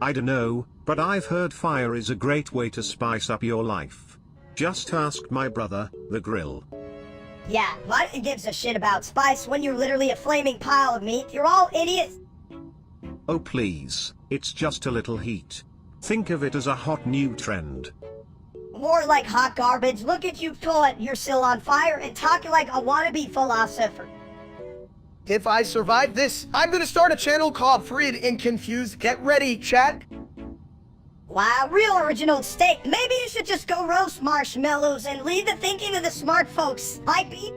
I don't know, but I've heard fire is a great way to spice up your life. Just ask my brother, the grill. Yeah, what gives a shit about spice when you're literally a flaming pile of meat? You're all idiots. Oh please, it's just a little heat. Think of it as a hot new trend. More like hot garbage. Look at you, toilet. You're still on fire and talking like a wannabe philosopher. If I survive this, I'm gonna start a channel called Freed and Confused. Get ready, chat. Wow, real original steak. Maybe you should just go roast marshmallows and leave the thinking of the smart folks. Might be.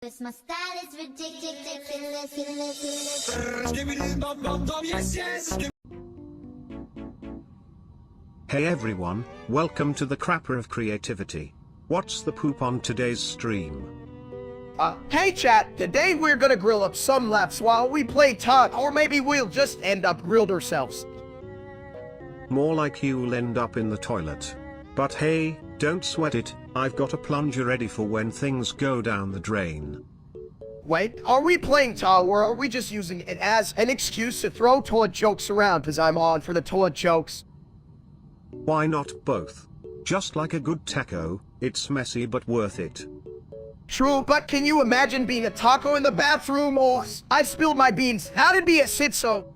My style is ridiculous. Hey everyone, welcome to the crapper of creativity. What's the poop on today's stream? Hey chat, today we're gonna grill up some laps while we play tug, or maybe we'll just end up grilled ourselves. More like you'll end up in the toilet. But hey, don't sweat it, I've got a plunger ready for when things go down the drain. Wait, are we playing tug, or are we just using it as an excuse to throw toilet jokes around because I'm on for the toilet jokes? Why not both? Just like a good taco, it's messy but worth it. True, but can you imagine being a taco in the bathroom? Or I spilled my beans. How did be a sitso?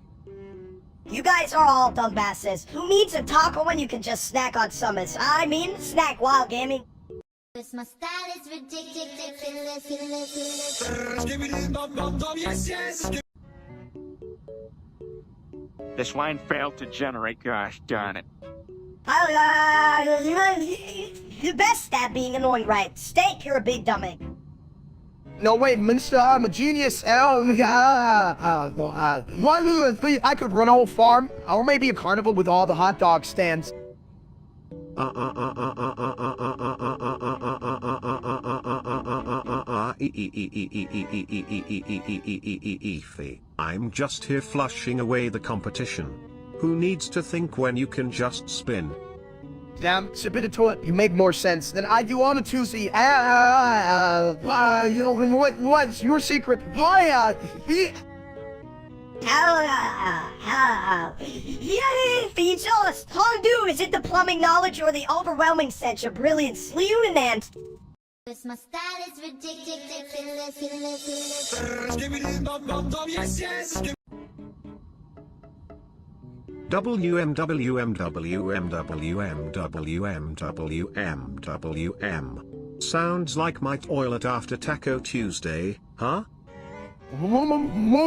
You guys are all dumbasses. Who needs a taco when you can just snack on summers? I mean, snack while gaming. My style is ridiculous. This line failed to generate, gosh darn it. The best at being annoying, right? Steak, you're a big dummy. No, wait, Minister, I'm a genius. I could run a whole farm, or maybe a carnival with all the hot dog stands. I'm just here flushing away the competition. Who needs to think when you can just spin? Damn, it's a bit of toilet. You make more sense than I do on a Tuesday. You know, what's your secret? Yeah, feeds us. Hondu, is it the plumbing knowledge or the overwhelming sense of brilliance? Leonant. My style is ridiculous. WMWMWMWMWMWMWM. Sounds like my toilet after Taco Tuesday, huh?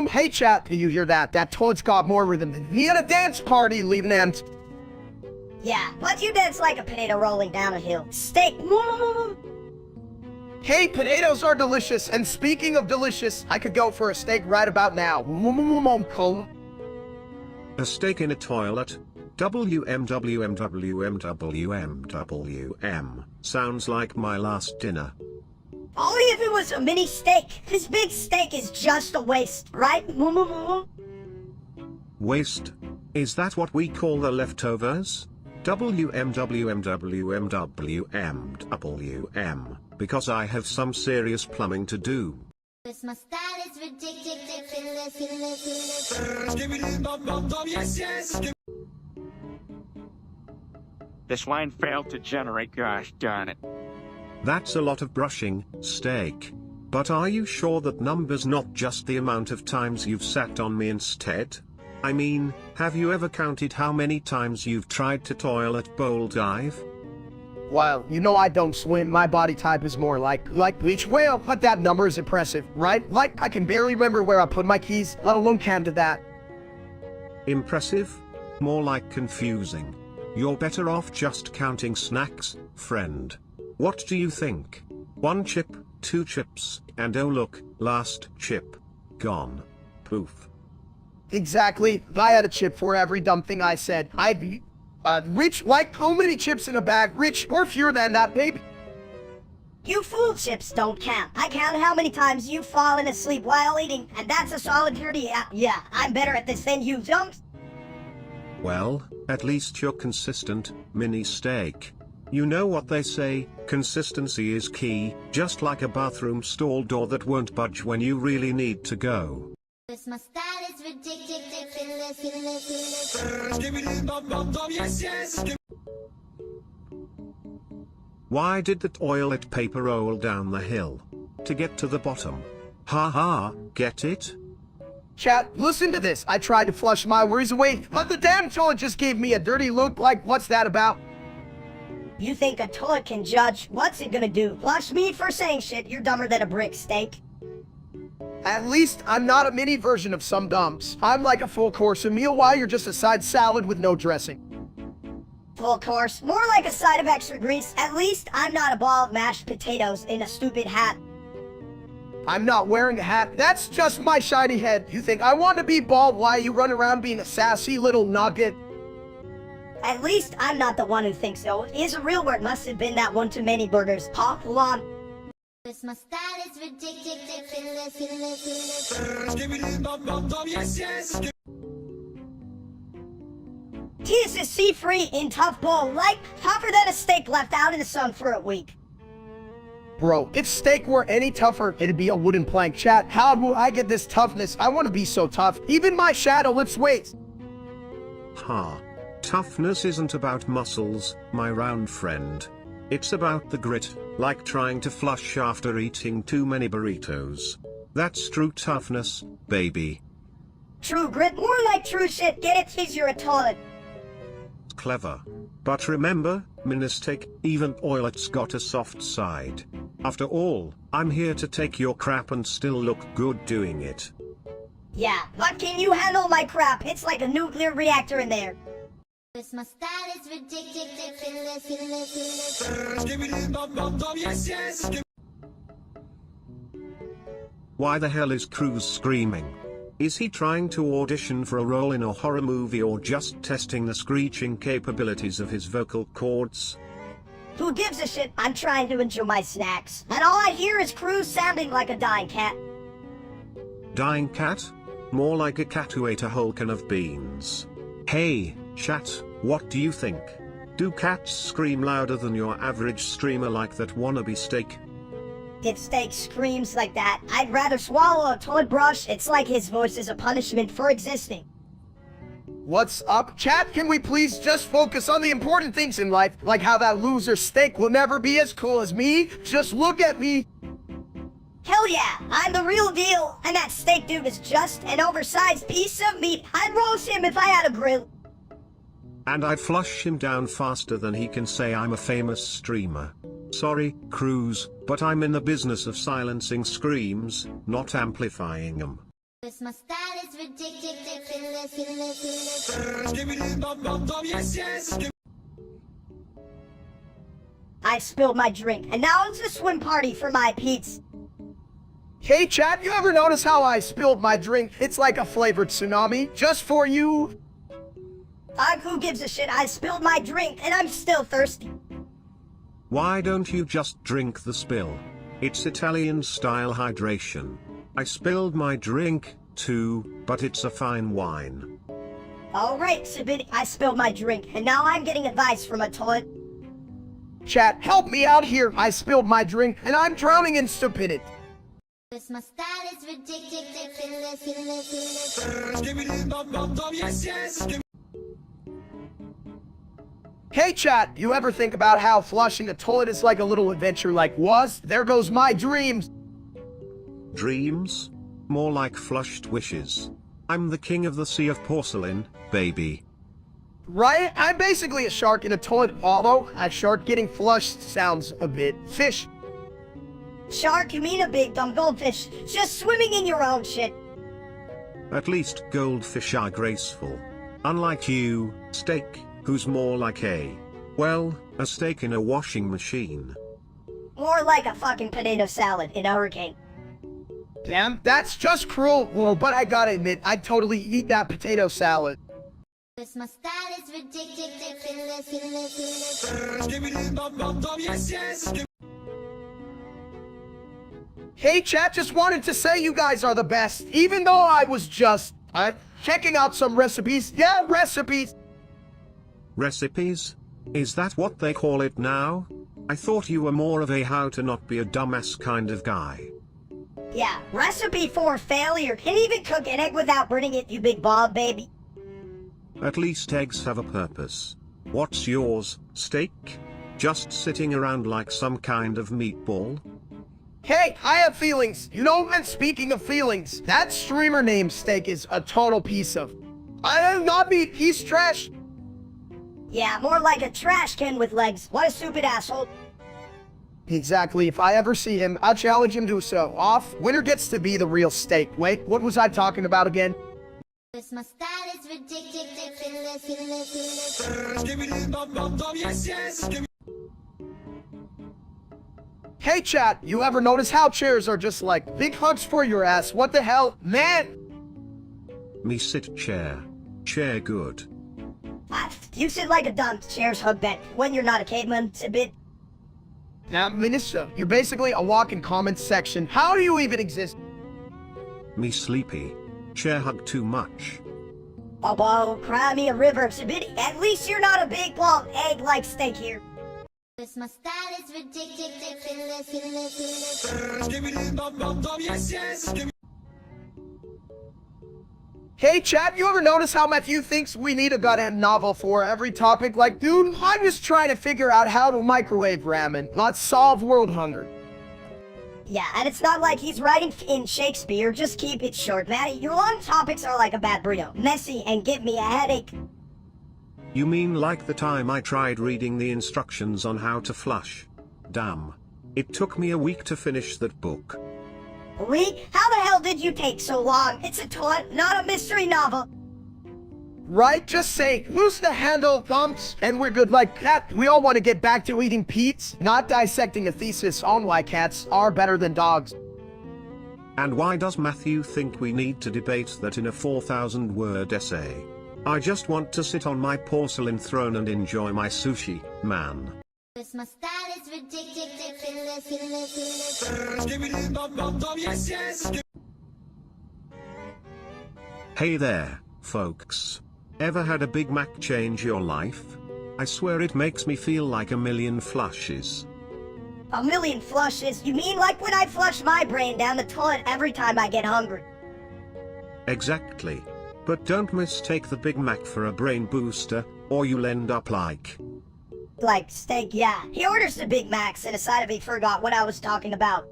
Hey chat, do you hear that? That toad's got more rhythm than me at a dance party, Lieutenant. Yeah, but you dance like a potato rolling down a hill. Steak. Hey, potatoes are delicious, and speaking of delicious, I could go for a steak right about now. A steak in a toilet? WMWMWMWMWM. Sounds like my last dinner. Only if it was a mini steak. This big steak is just a waste, right? Waste? Is that what we call the leftovers? WMWMWMWMWM. Because I have some serious plumbing to do. My style is ridiculous. This line failed to generate, gosh darn it. That's a lot of brushing, steak. But are you sure that number's not just the amount of times you've sat on me instead? I mean, have you ever counted how many times you've tried to toilet bowl dive? Well, you know I don't swim. My body type is more like beach whale, but that number is impressive, right? Like, I can barely remember where I put my keys, let alone count to that. Impressive? More like confusing. You're better off just counting snacks, friend. What do you think? 1 chip, 2 chips, and oh look, last chip. Gone. Poof. Exactly. If I had a chip for every dumb thing I said, I'd be, rich. Like, how many chips in a bag? Rich, or fewer than that, baby. You fool, chips don't count. I count how many times you've fallen asleep while eating, and that's a solid 30. Yeah, I'm better at this than you, don't? Well, at least you're consistent, mini steak. You know what they say, consistency is key, just like a bathroom stall door that won't budge when you really need to go. My style is ridiculous. Why did the toilet paper roll down the hill? To get to the bottom. Ha ha, get it? Chat, listen to this. I tried to flush my worries away, but the damn toilet just gave me a dirty look. Like, what's that about? You think a toilet can judge? What's it gonna do? Flush me for saying shit? You're dumber than a brick, steak. At least I'm not a mini version of some dumps. I'm like a full course meal while you're just a side salad with no dressing. Full course, more like a side of extra grease. At least I'm not a ball of mashed potatoes in a stupid hat. I'm not wearing a hat. That's just my shiny head. You think I want to be bald while you run around being a sassy little nugget? At least I'm not the one who thinks so. Is a real word must have been that one too many burgers. Pop along. My style is ridiculous. TSC free in tough bowl, like tougher than a steak left out in the sun for a week. Bro, if steak were any tougher, it'd be a wooden plank. Chat, how will I get this toughness? I want to be so tough. Even my shadow lifts weights. Ha. Toughness isn't about muscles, my round friend. It's about the grit, like trying to flush after eating too many burritos. That's true toughness, baby. True grit, more like true shit. Get it? Cause you're a toilet. Clever. But remember, mistake, even toilet's got a soft side. After all, I'm here to take your crap and still look good doing it. Yeah, but can you handle my crap? It's like a nuclear reactor in there. My style is ridiculous. Why the hell is Cruz screaming? Is he trying to audition for a role in a horror movie or just testing the screeching capabilities of his vocal cords? Who gives a shit? I'm trying to enjoy my snacks. And all I hear is Cruz sounding like a dying cat. Dying cat? More like a cat who ate a whole can of beans. Hey, chat, what do you think? Do cats scream louder than your average streamer like that wannabe steak? If steak screams like that, I'd rather swallow a toilet brush. It's like his voice is a punishment for existing. What's up, chat? Can we please just focus on the important things in life? Like how that loser steak will never be as cool as me? Just look at me. Hell yeah, I'm the real deal. And that steak dude is just an oversized piece of meat. I'd roast him if I had a grill. And I'd flush him down faster than he can say I'm a famous streamer. Sorry, Cruz, but I'm in the business of silencing screams, not amplifying them. Cause my style is ridiculous. I spilled my drink, and now it's a swim party for my Pete's. Hey chat, you ever notice how I spilled my drink? It's like a flavored tsunami, just for you. Who gives a shit? I spilled my drink, and I'm still thirsty. Why don't you just drink the spill? It's Italian-style hydration. I spilled my drink, too, but it's a fine wine. Alright, Sabini, I spilled my drink, and now I'm getting advice from a toilet. Chat, help me out here. I spilled my drink, and I'm drowning in stupidity. Cause my style is ridiculous. Hey chat, you ever think about how flushing a toilet is like a little adventure like was? There goes my dreams. Dreams? More like flushed wishes. I'm the king of the sea of porcelain, baby. Right? I'm basically a shark in a toilet, although a shark getting flushed sounds a bit fish. Shark, you mean a big dumb goldfish, just swimming in your own shit. At least goldfish are graceful. Unlike you, steak, who's more like a steak in a washing machine. More like a fucking potato salad in a hurricane. Damn, that's just cruel. Well, but I gotta admit, I'd totally eat that potato salad. Cause my style is ridiculous. Hey chat, just wanted to say you guys are the best. Even though I was just checking out some recipes. Yeah, recipes. Recipes? Is that what they call it now? I thought you were more of a how to not be a dumbass kind of guy. Yeah, recipe for failure. Can't even cook an egg without burning it, you big Bob baby. At least eggs have a purpose. What's yours, steak? Just sitting around like some kind of meatball? Hey, I have feelings. You know, and speaking of feelings, that streamer named Steak is a total piece of... not me, he's trash. Yeah, more like a trash can with legs. What a stupid asshole. Exactly, if I ever see him, I'll challenge him to so off. Winner gets to be the real Steak. Wait, what was I talking about again? Cause my style is ridiculous. Hey chat, you ever notice how chairs are just like big hugs for your ass? What the hell, man? Me sit chair. Chair good. You sit like a dumb chair's hug bed when you're not a caveman. It's a bit... Now, Minister, you're basically a walk-in comment section. How do you even exist? Me sleepy. Chair hug too much. Oh, cry me a river. It's a bit... At least you're not a big bald egg like Steak here. Cause my style is ridiculous. Hey chat, you ever notice how Matthew thinks we need a goddamn novel for every topic? Like, dude, I'm just trying to figure out how to microwave ramen, not solve world hunger. Yeah, and it's not like he's writing in Shakespeare. Just keep it short, Matty. Your long topics are like a bad burrito. Messy and give me a headache. You mean like the time I tried reading the instructions on how to flush? Damn. It took me a week to finish that book. A week? How the hell did you take so long? It's a toy, not a mystery novel. Right? Just say, lose the handle, thumps, and we're good like that. We all want to get back to eating Pete's, not dissecting a thesis on why cats are better than dogs. And why does Matthew think we need to debate that in a 4,000-word essay? I just want to sit on my porcelain throne and enjoy my sushi, man. Cause my style is ridiculous. Hey there, folks. Ever had a Big Mac change your life? I swear it makes me feel like a million flushes. A million flushes? You mean like when I flush my brain down the toilet every time I get hungry? Exactly. But don't mistake the Big Mac for a brain booster, or you'll end up like... Like Steak, yeah. He orders the Big Macs and decided he forgot what I was talking about.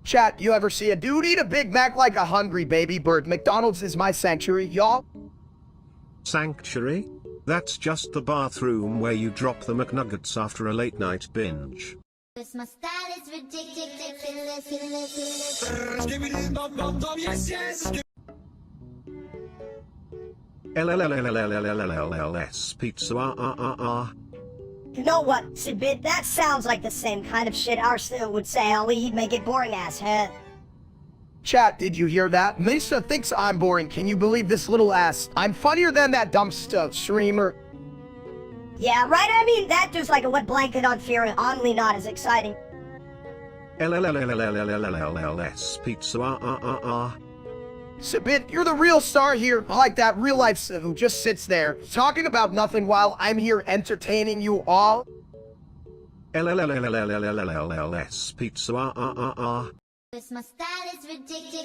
Chat, you ever see a dude eat a Big Mac like a hungry baby bird? McDonald's is my sanctuary, y'all. Sanctuary? That's just the bathroom where you drop the McNuggets after a late night binge. This my style is ridiculous. LLLLLLLLLS pizza. You know what, Sibit? That sounds like the same kind of shit Arsenal would say, only he'd make it boring ass, huh? Chat, did you hear that? Mesa thinks I'm boring. Can you believe this little ass? I'm funnier than that dumb stuff streamer. Yeah, right? I mean, that dude's like a wet blanket on fear and oddly not as exciting. LLLLLLLLLS pizza. Sabit, you're the real star here. I like that real life Civ who just sits there, talking about nothing while I'm here entertaining you all. LLLLLLLLS pizza. This my style is ridiculous.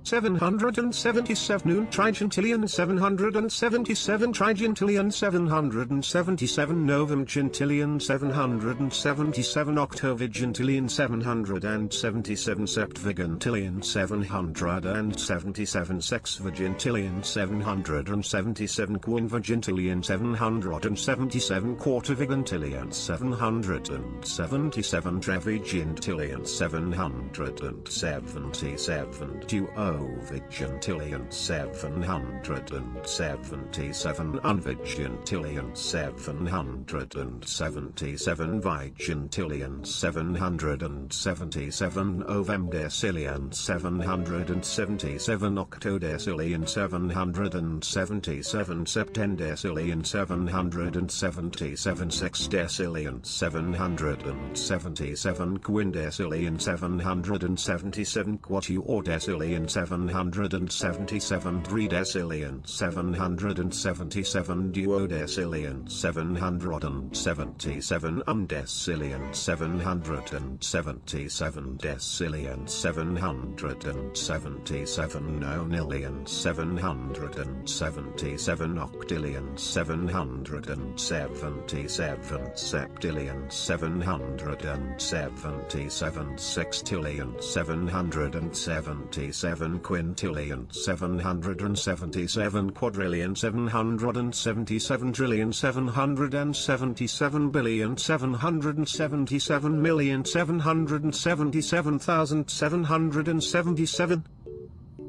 777 trigentillion 777 trigentillion 777 novemgentillion 777 octovigentillion 777 septvigentillion 777 sexvigentillion 777 quinvigentillion 777 quartervigentillion 777 trevigentillion 777 duovigentillion 777 unvigentillion 777 vigentillion 777 ovemdecillion 777 octodecillion 777 septendecillion 777 sexdecillion 777 quindecillion 777 quatuordecillion 777 tridecillion 777 duodecillion 777 undecillion 777 decillion 777 nonillion 777 octillion 777 septillion 777 sextillion 777 quintillion 777 quadrillion 777 trillion 777 billion 777 million 777,777.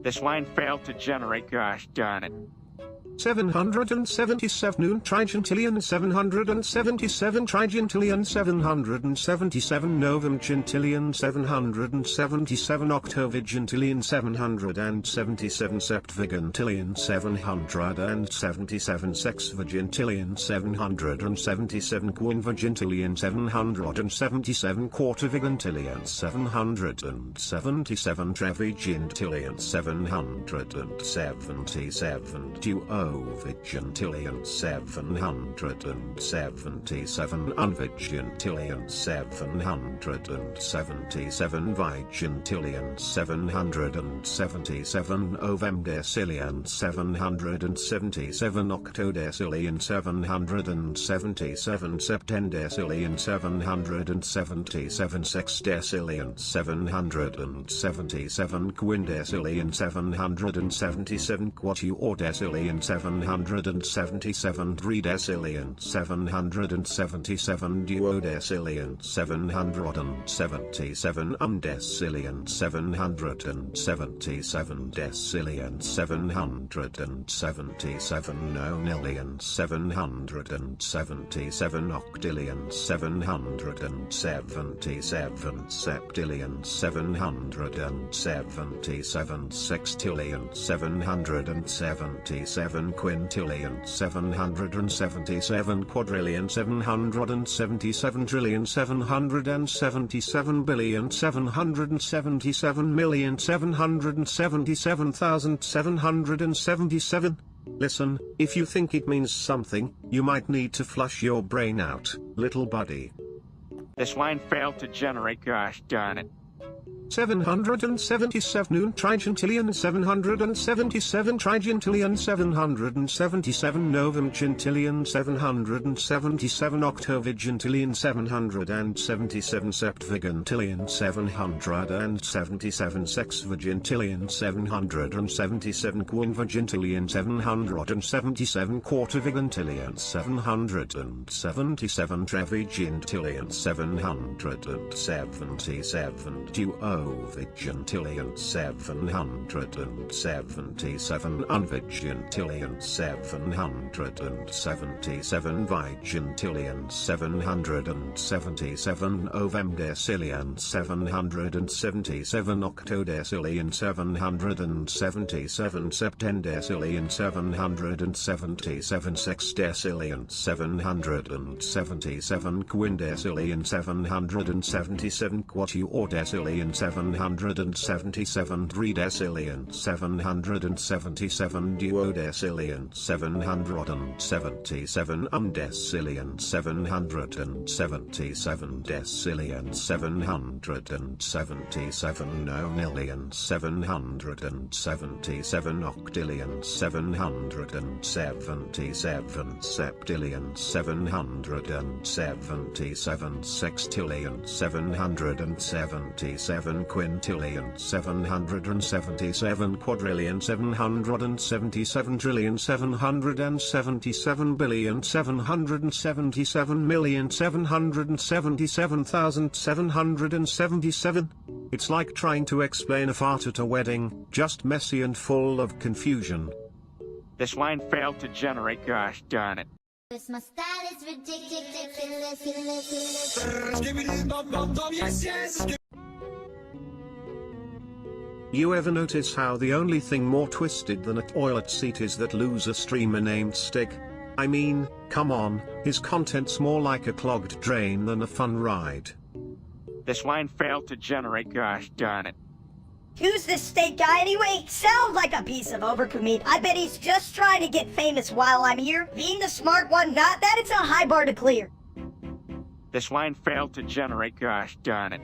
This line failed to generate, gosh darn it. 777 trigentillion 777 trigentillion 777 novemgentillion 777 octovigentillion 777 septvigentillion 777 sexvigentillion 777 quinvigentillion 777 quartervigentillion 777 trevigentillion 777 duovigentillion 777 unvigentillion 777 vigentillion 777 ovemdecillion 777 octodecillion 777 septendecillion 777 sexdecillion 777 quindecillion 777 quatuordecillion 777 tridecillion 777 duodecillion 777 undecillion 777 decillion 777 nonillion 777 octillion 777 septillion 777 sextillion 777 quintillion 777 quadrillion 777 trillion 777 billion 777 million 777,777. Listen, if you think it means something, you might need to flush your brain out, little buddy. This line failed to generate, gosh darn it. 777 trigentillion 777 trigentillion 777 novum gentillion 777 octovigentillion 777 septvigentillion 777 sexvigentillion 777 quinvigentillion 777 quartervigentillion 777 trevigentillion 777 duovigentillion 777 unvigentillion 777 vigentillion 777 ovemdecillion 777 octodecillion 777 septendecillion 777 sexdecillion 777 quindecillion 777 quatuordecillion 777 tridecillion 777 duodecillion 777 undecillion 777 decillion 777 nonillion 777 octillion 777 septillion 777 sextillion 777 quintillion 777 quadrillion 777 trillion 777 billion 777 million 777,777. It's like trying to explain a fart at a wedding, just messy and full of confusion. This line failed to generate, gosh darn it. This my style is ridiculous. You ever notice how the only thing more twisted than a toilet seat is that loser streamer named Steak? I mean, come on, his content's more like a clogged drain than a fun ride. This line failed to generate, gosh darn it. Who's this Steak guy anyway? Sounds like a piece of overcooked meat. I bet he's just trying to get famous while I'm here. Being the smart one, not that it's a high bar to clear. This line failed to generate, gosh darn it.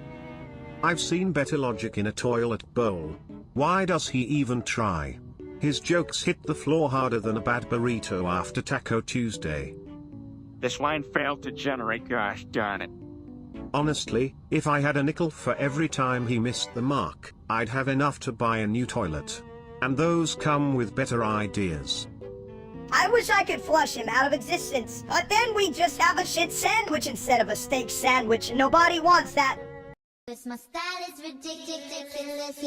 I've seen better logic in a toilet bowl. Why does he even try? His jokes hit the floor harder than a bad burrito after Taco Tuesday. This line failed to generate, gosh darn it. Honestly, if I had a nickel for every time he missed the mark, I'd have enough to buy a new toilet. And those come with better ideas. I wish I could flush him out of existence, but then we just have a shit sandwich instead of a steak sandwich, and nobody wants that. This my style is ridiculous.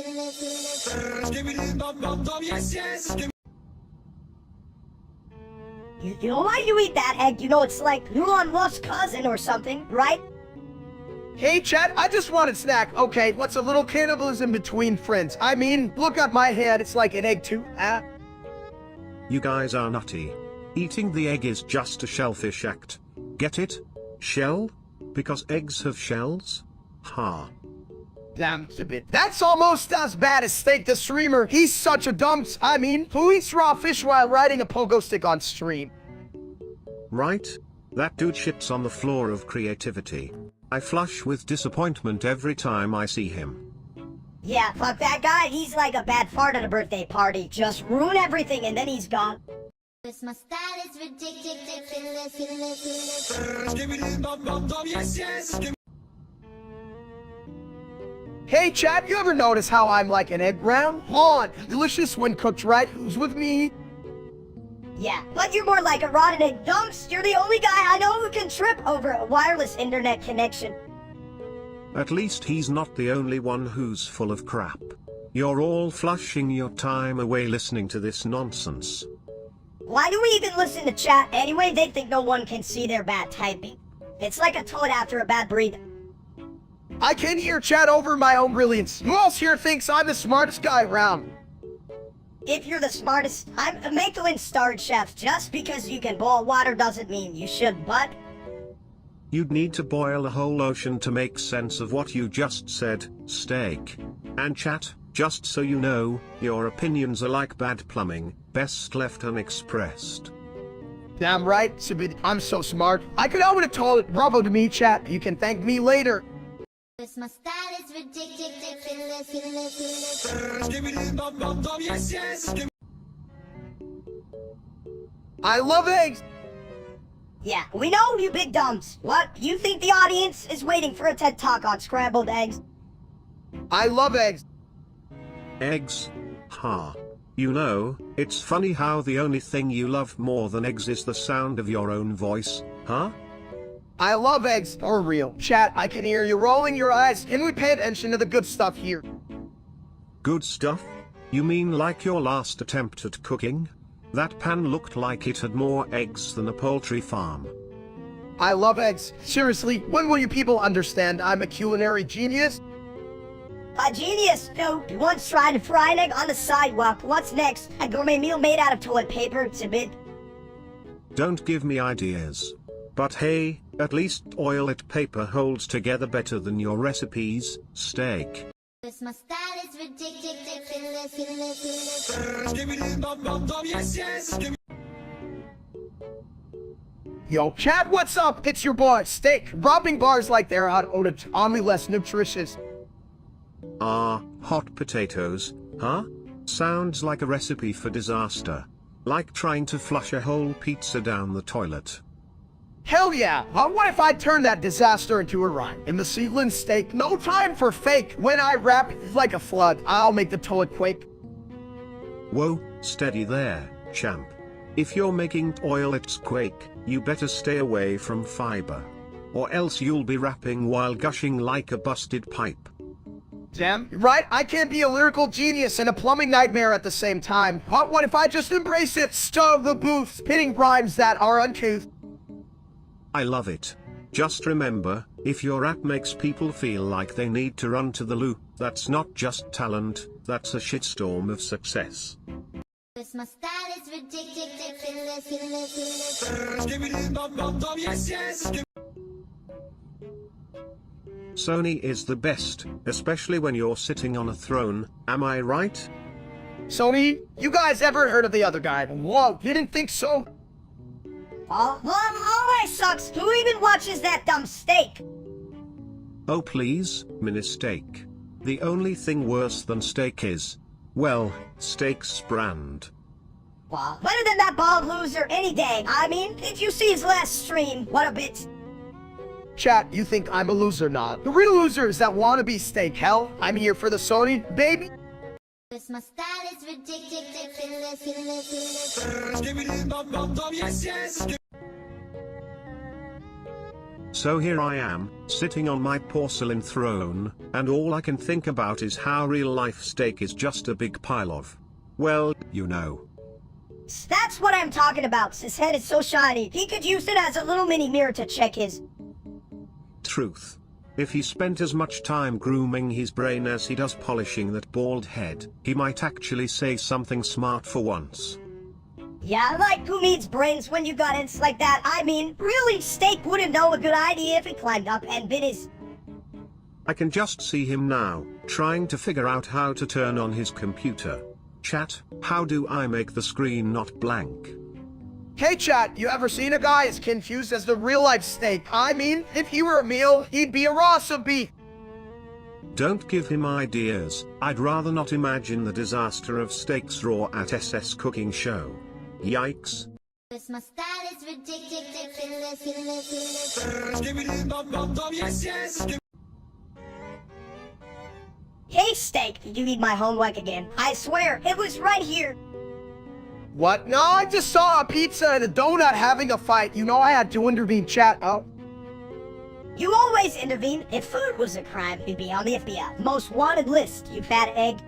You know why you eat that egg? You know it's like Elon Musk's cousin or something, right? Hey chat, I just want a snack. Okay, what's a little cannibalism between friends? I mean, look at my head, it's like an egg too. You guys are nutty. Eating the egg is just a shellfish act. Get it? Shell? Because eggs have shells? Ha. Damn, that's almost as bad as Steak the streamer. He's such a dumps. I mean, who eats raw fish while riding a pogo stick on stream? Right? That dude shits on the floor of creativity. I flush with disappointment every time I see him. Yeah, fuck that guy. He's like a bad fart at a birthday party. Just ruin everything and then he's gone. This my style is ridiculous. Hey chat, you ever notice how I'm like an egg round? On, delicious when cooked right. Who's with me? Yeah, but you're more like a rotten egg dumps. You're the only guy I know who can trip over a wireless internet connection. At least he's not the only one who's full of crap. You're all flushing your time away listening to this nonsense. Why do we even listen to chat anyway? They think no one can see their bad typing. It's like a toad after a bad breed. I can hear chat over my own brilliance. Who else here thinks I'm the smartest guy around? If you're the smartest, I'm a Michelin-starred chef. Just because you can boil water doesn't mean you should, but... You'd need to boil a whole ocean to make sense of what you just said, Steak. And chat, just so you know, your opinions are like bad plumbing, best left unexpressed. Damn right, Sibid, I'm so smart. I could open a toilet. Bravo to me, chat. You can thank me later. This my style is ridiculous. I love eggs. Yeah, we know you big dumbs. What? You think the audience is waiting for a TED Talk on scrambled eggs? I love eggs. Eggs? Ha. You know, it's funny how the only thing you love more than eggs is the sound of your own voice, huh? I love eggs. For real. Chat, I can hear you rolling your eyes. Can we pay attention to the good stuff here? Good stuff? You mean like your last attempt at cooking? That pan looked like it had more eggs than a poultry farm. I love eggs. Seriously, when will you people understand I'm a culinary genius? A genius, no. Once tried to fry an egg on the sidewalk. What's next? A gourmet meal made out of toilet paper. It's a bit. Don't give me ideas. But hey, at least oil-it paper holds together better than your recipes, steak. My style is ridiculous. Yo, chat, what's up? It's your boy, Steak. Robbing bars like they're hot oated, only less nutritious. Hot potatoes, huh? Sounds like a recipe for disaster. Like trying to flush a whole pizza down the toilet. Hell yeah! What if I turn that disaster into a rhyme? In the seedling steak, no time for fake. When I rap like a flood, I'll make the toilet quake. Whoa, steady there, champ. If you're making toilets quake, you better stay away from fiber. Or else you'll be rapping while gushing like a busted pipe. Damn, right? I can't be a lyrical genius and a plumbing nightmare at the same time. What if I just embrace it? Starve the booth, spitting rhymes that are uncouth. I love it. Just remember, if your rap makes people feel like they need to run to the loo, that's not just talent, that's a shitstorm of success. My style is ridiculous. Sony is the best, especially when you're sitting on a throne, am I right? Sony, you guys ever heard of the other guy? Whoa, didn't think so. All right, sucks. Who even watches that dumb steak? Oh please, mini-steak. The only thing worse than steak is, well, steak's brand. Well, better than that bald loser any day. I mean, did you see his last stream? What a bit. Chat, you think I'm a loser not? The real loser is that wannabe steak. Hell, I'm here for the Sony, baby. My style is ridiculous. So here I am, sitting on my porcelain throne, and all I can think about is how real-life steak is just a big pile of, well, you know. That's what I'm talking about. His head is so shiny, he could use it as a little mini mirror to check his... Truth. If he spent as much time grooming his brain as he does polishing that bald head, he might actually say something smart for once. Yeah, like, who needs brains when you got ants like that? I mean, really, steak wouldn't know a good idea if he climbed up and bit his... I can just see him now, trying to figure out how to turn on his computer. Chat, how do I make the screen not blank? Hey chat, you ever seen a guy as confused as the real-life steak? I mean, if he were a meal, he'd be a raw of beef. Don't give him ideas. I'd rather not imagine the disaster of steaks raw at SS cooking show. Yikes. My style is ridiculous. Hey, steak, did you need my homework again? I swear, it was right here. What? No, I just saw a pizza and a donut having a fight. You know I had to intervene, chat. Oh. You always intervene. If food was a crime, you'd be on the FBI most wanted list, you fat egg.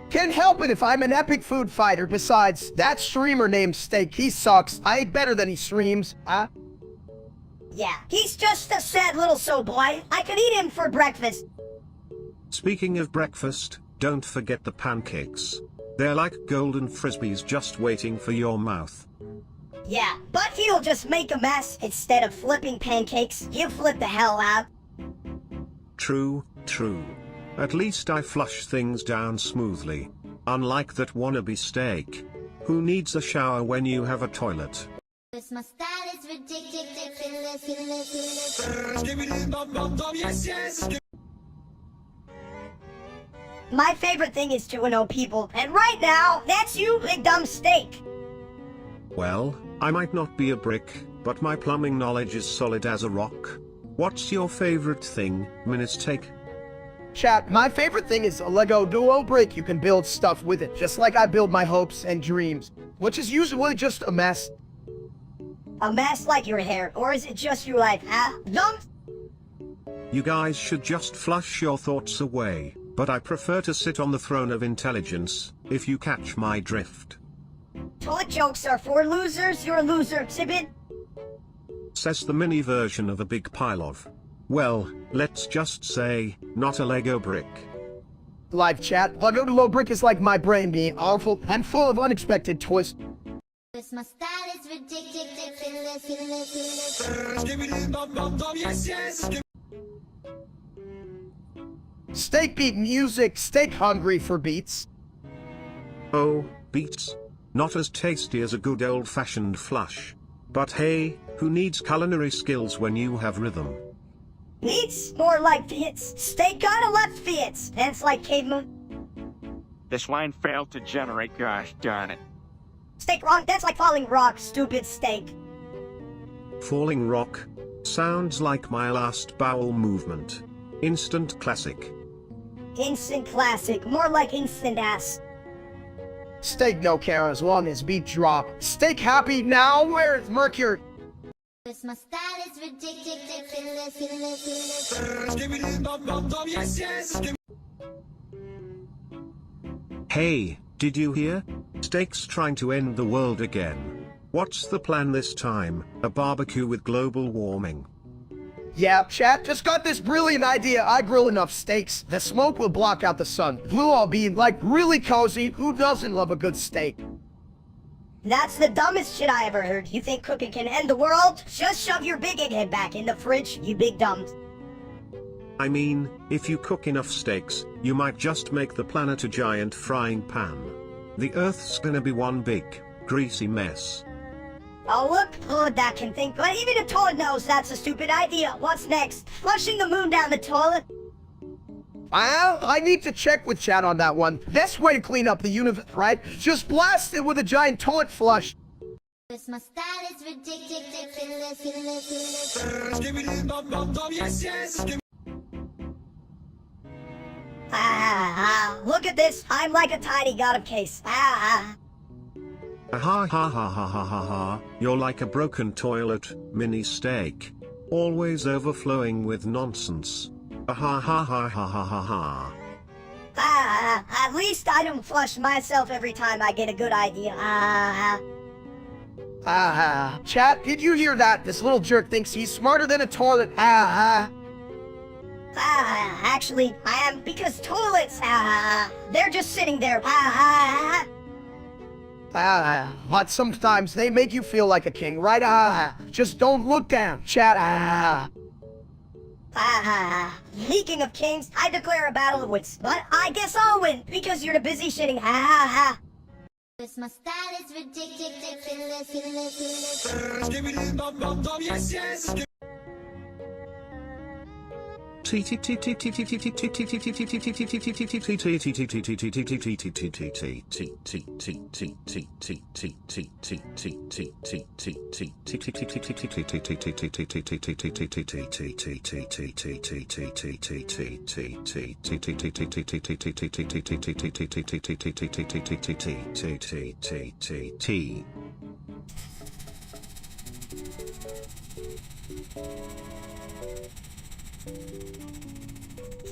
Can't help it if I'm an epic food fighter. Besides, that streamer named Steak, he sucks. I eat better than he streams, huh? Yeah, he's just a sad little soul boy. I could eat him for breakfast. Speaking of breakfast, don't forget the pancakes. They're like golden frisbees just waiting for your mouth. Yeah, but he'll just make a mess. Instead of flipping pancakes, he'll flip the hell out. True, true. At least I flush things down smoothly. Unlike that wannabe steak. Who needs a shower when you have a toilet? My style is ridiculous. My favorite thing is to know people, and right now, that's you, big dumb steak. Well, I might not be a brick, but my plumbing knowledge is solid as a rock. What's your favorite thing, Ministake? Chat, my favorite thing is a Lego Duo brick. You can build stuff with it, just like I build my hopes and dreams, which is usually just a mess. A mess like your hair, or is it just your life, huh? Dumb. You guys should just flush your thoughts away, but I prefer to sit on the throne of intelligence, if you catch my drift. Toilet jokes are for losers, you're a loser, Sibit. Says the mini version of a big pile of, well, let's just say, not a Lego brick. Live chat, Lego Duo brick is like my brain being awful and full of unexpected twists. My style is ridiculous. Steak beat music, steak hungry for beats. Oh, beats. Not as tasty as a good old-fashioned flush. But hey, who needs culinary skills when you have rhythm? Beats, more like fits. Steak gotta left fits. That's like caveman. This line failed to generate, gosh darn it. Steak wrong, that's like falling rock, stupid steak. Falling rock. Sounds like my last bowel movement. Instant classic. Instant classic, more like instant ass. Steak no care as long as beat drop. Steak happy now, where's Mercury? My style is ridiculous. Hey, did you hear? Steak's trying to end the world again. What's the plan this time? A barbecue with global warming. Yeah, chat, just got this brilliant idea. I grill enough steaks, the smoke will block out the sun. We'll all be, like, really cozy. Who doesn't love a good steak? That's the dumbest shit I ever heard. You think cooking can end the world? Just shove your big egghead back in the fridge, you big dumbs. I mean, if you cook enough steaks, you might just make the planet a giant frying pan. The Earth's gonna be one big, greasy mess. Oh look, Toad that can think, but even a Toad knows that's a stupid idea. What's next? Flushing the moon down the toilet? Well, I need to check with chat on that one. Best way to clean up the universe, right? Just blast it with a giant toilet flush. My style is ridiculous. Look at this. I'm like a tiny god of case. Ha ha ha ha ha ha ha. You're like a broken toilet, mini steak. Always overflowing with nonsense. Ha ha ha ha ha ha ha. At least I don't flush myself every time I get a good idea. Chat, did you hear that? This little jerk thinks he's smarter than a toilet. Actually, I am, because toilets, they're just sitting there. But sometimes they make you feel like a king, right? Just don't look down, chat. Speaking of kings, I declare a battle of wits, but I guess I'll win, because you're too busy shitting. My style is ridiculous.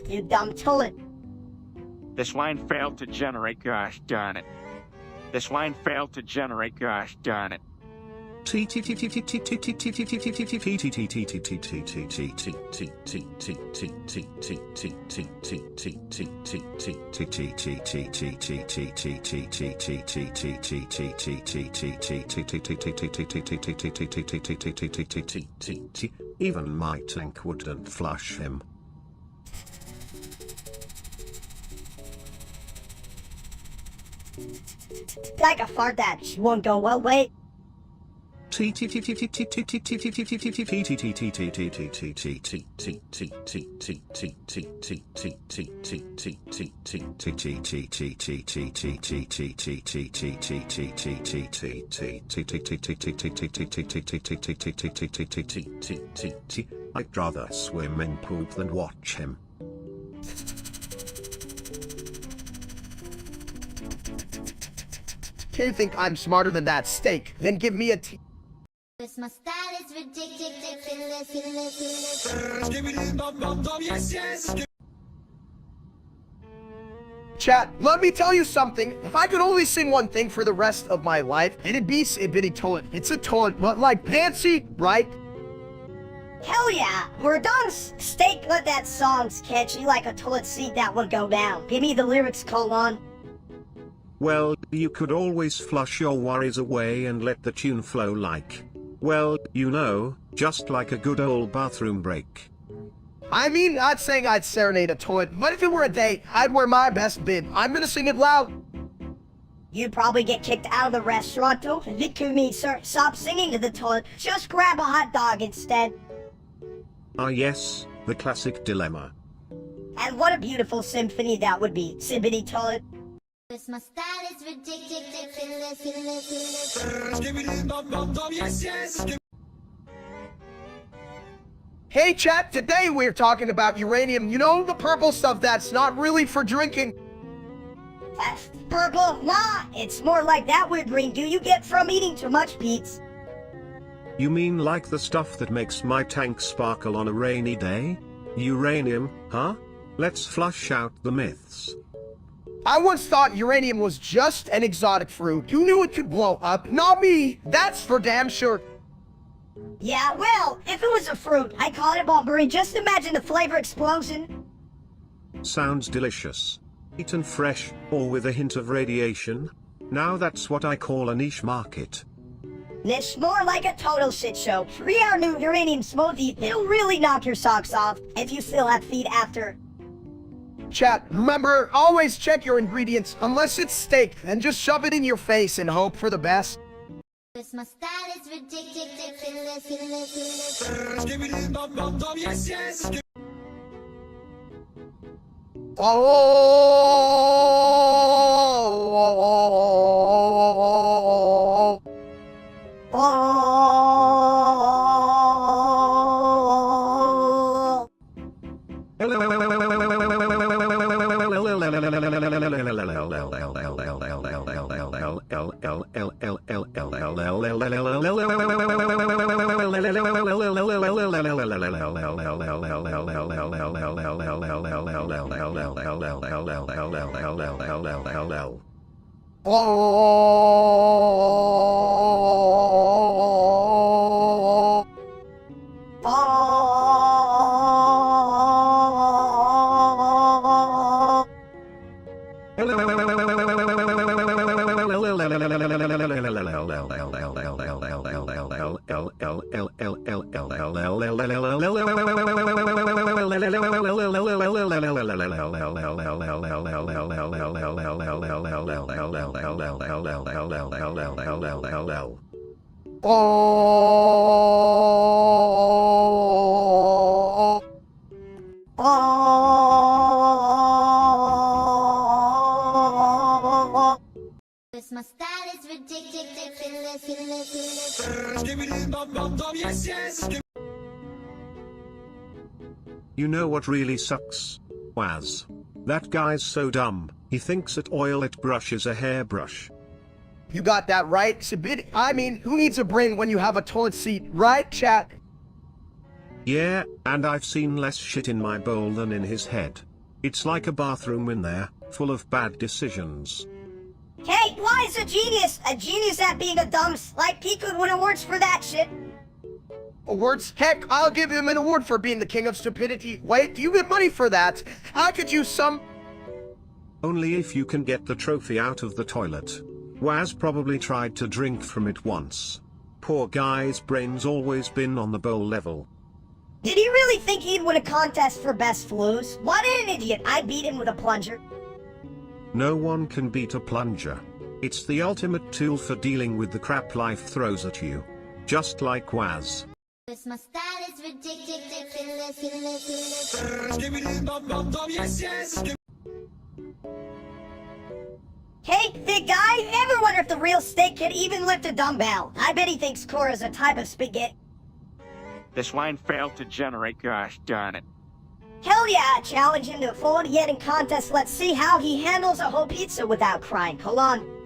You dumb toilet. This line failed to generate, gosh darn it. This line failed to generate, gosh darn it. Even my tank wouldn't flush him. Like a fart that won't go well, wait. I'd rather swim in poop than watch him. You think I'm smarter than that steak? Then give me a t- Cause my style is ridiculous. Chat, let me tell you something. If I could only sing one thing for the rest of my life, it'd be Sibbity Toilet. It's a toilet, but like fancy, right? Hell yeah! We're done. Steak, let that song's catchy like a toilet seat that would go down. Give me the lyrics, colon. Well, you could always flush your worries away and let the tune flow like, well, you know, just like a good old bathroom break. I mean, not saying I'd serenade a toilet, but if it were a date, I'd wear my best bib. I'm gonna sing it loud. You'd probably get kicked out of the restaurant too. It could mean, sir, stop singing to the toilet. Just grab a hot dog instead. Ah yes, the classic dilemma. And what a beautiful symphony that would be, Sibbity Toilet. Cause my style is ridiculous. Hey chat, today we're talking about uranium. You know, the purple stuff that's not really for drinking. Purple? Nah, it's more like that weird green do you get from eating too much pizza. You mean like the stuff that makes my tank sparkle on a rainy day? Uranium, huh? Let's flush out the myths. I once thought uranium was just an exotic fruit. Who knew it could blow up? Not me. That's for damn sure. Yeah, well, if it was a fruit, I'd call it mulberry. Just imagine the flavor explosion. Sounds delicious. Eaten fresh, or with a hint of radiation. Now that's what I call a niche market. It's more like a total shit show. Try our new uranium smoothie. It'll really knock your socks off if you still have feet after. Chat, remember, always check your ingredients. Unless it's steak, then just shove it in your face and hope for the best. Cause my style is ridiculous. Oh. Cause my style is ridiculous. You know what really sucks? Waz. That guy's so dumb, he thinks that oil it brushes a hairbrush. You got that right, Sibbity. I mean, who needs a brain when you have a toilet seat, right, chat? Yeah, and I've seen less shit in my bowl than in his head. It's like a bathroom in there, full of bad decisions. Hey, why is a genius? A genius at being a dumb, like he could win awards for that shit. Awards? Heck, I'll give him an award for being the king of stupidity. Wait, do you get money for that? I could use some. Only if you can get the trophy out of the toilet. Waz probably tried to drink from it once. Poor guy's brain's always been on the bowl level. Did he really think he'd win a contest for best flues? What an idiot, I'd beat him with a plunger. No one can beat a plunger. It's the ultimate tool for dealing with the crap life throws at you. Just like Waz. My style is ridiculous. Hey, big guy, ever wonder if the real steak can even lift a dumbbell? I bet he thinks Cora's a type of spaghetti. This line failed to generate, gosh darn it. Hell yeah, challenge him to a forward eating contest. Let's see how he handles a whole pizza without crying. Hold on.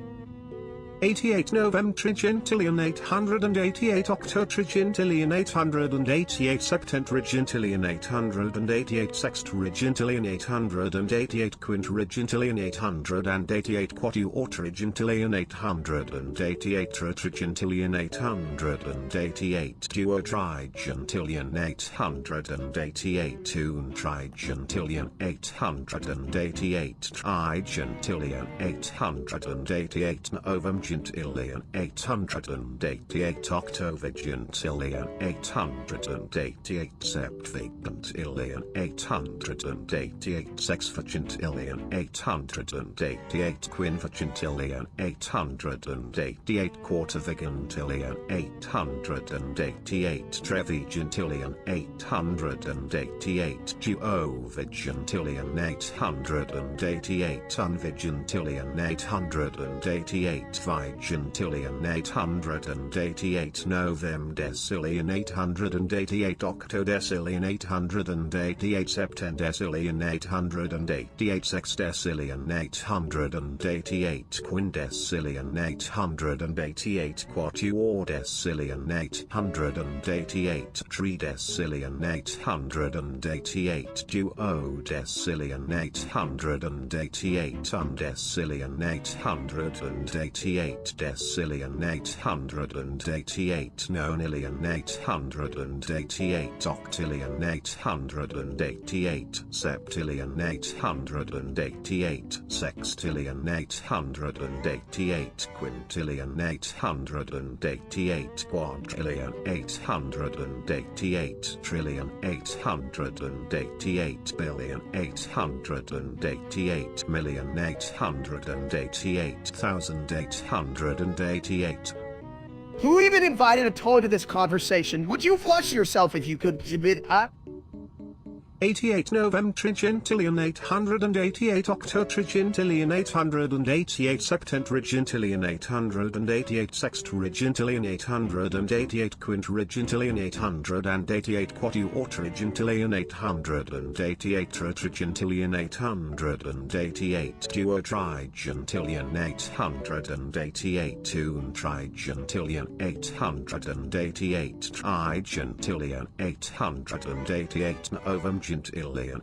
88 November Trigintillion 888 Octo Trigintillion 888 Septentrigintillion 888 Sextrigintillion 888 Quintrigintillion 888 Quatuortrigintillion 888 Trigintillion 888 Duotrigintillion 888 Untrigintillion 888 Trigintillion 888 November Gentillion 888 Octovigentillion 888 Septvigentillion 888 Sexvigentillion 888 Quinvigentillion 888 Quartervigentillion 888 Trevigentillion 888 Duovigentillion 888 Unvigentillion 888 Vigentillion 888 Novemdecillion 888 Octodecillion 888 Septendecillion 888 Sexdecillion 888 Quindecillion 888 Quatuordecillion 888 Tridecillion 888 Duodecillion 888 Undecillion 888 Decillion 888 Nonillion 888 Octillion 888 Septillion 888 Sextillion 888 Quintillion 888 Quadrillion 888 Trillion 888 Billion 888 Million 888 Thousand 888. Who even invited a toy to this conversation? Would you flush yourself if you could, huh? 88 November Trigintillion 888 Octo Trigintillion 888 Septentrigintillion 888 Sextrigintillion 888 Quintrigintillion 888 Quatuortrigintillion 888 Trigintillion 888 Duotrigintillion 888 Untrigintillion 888 Trigintillion 888 Novemgentillion 888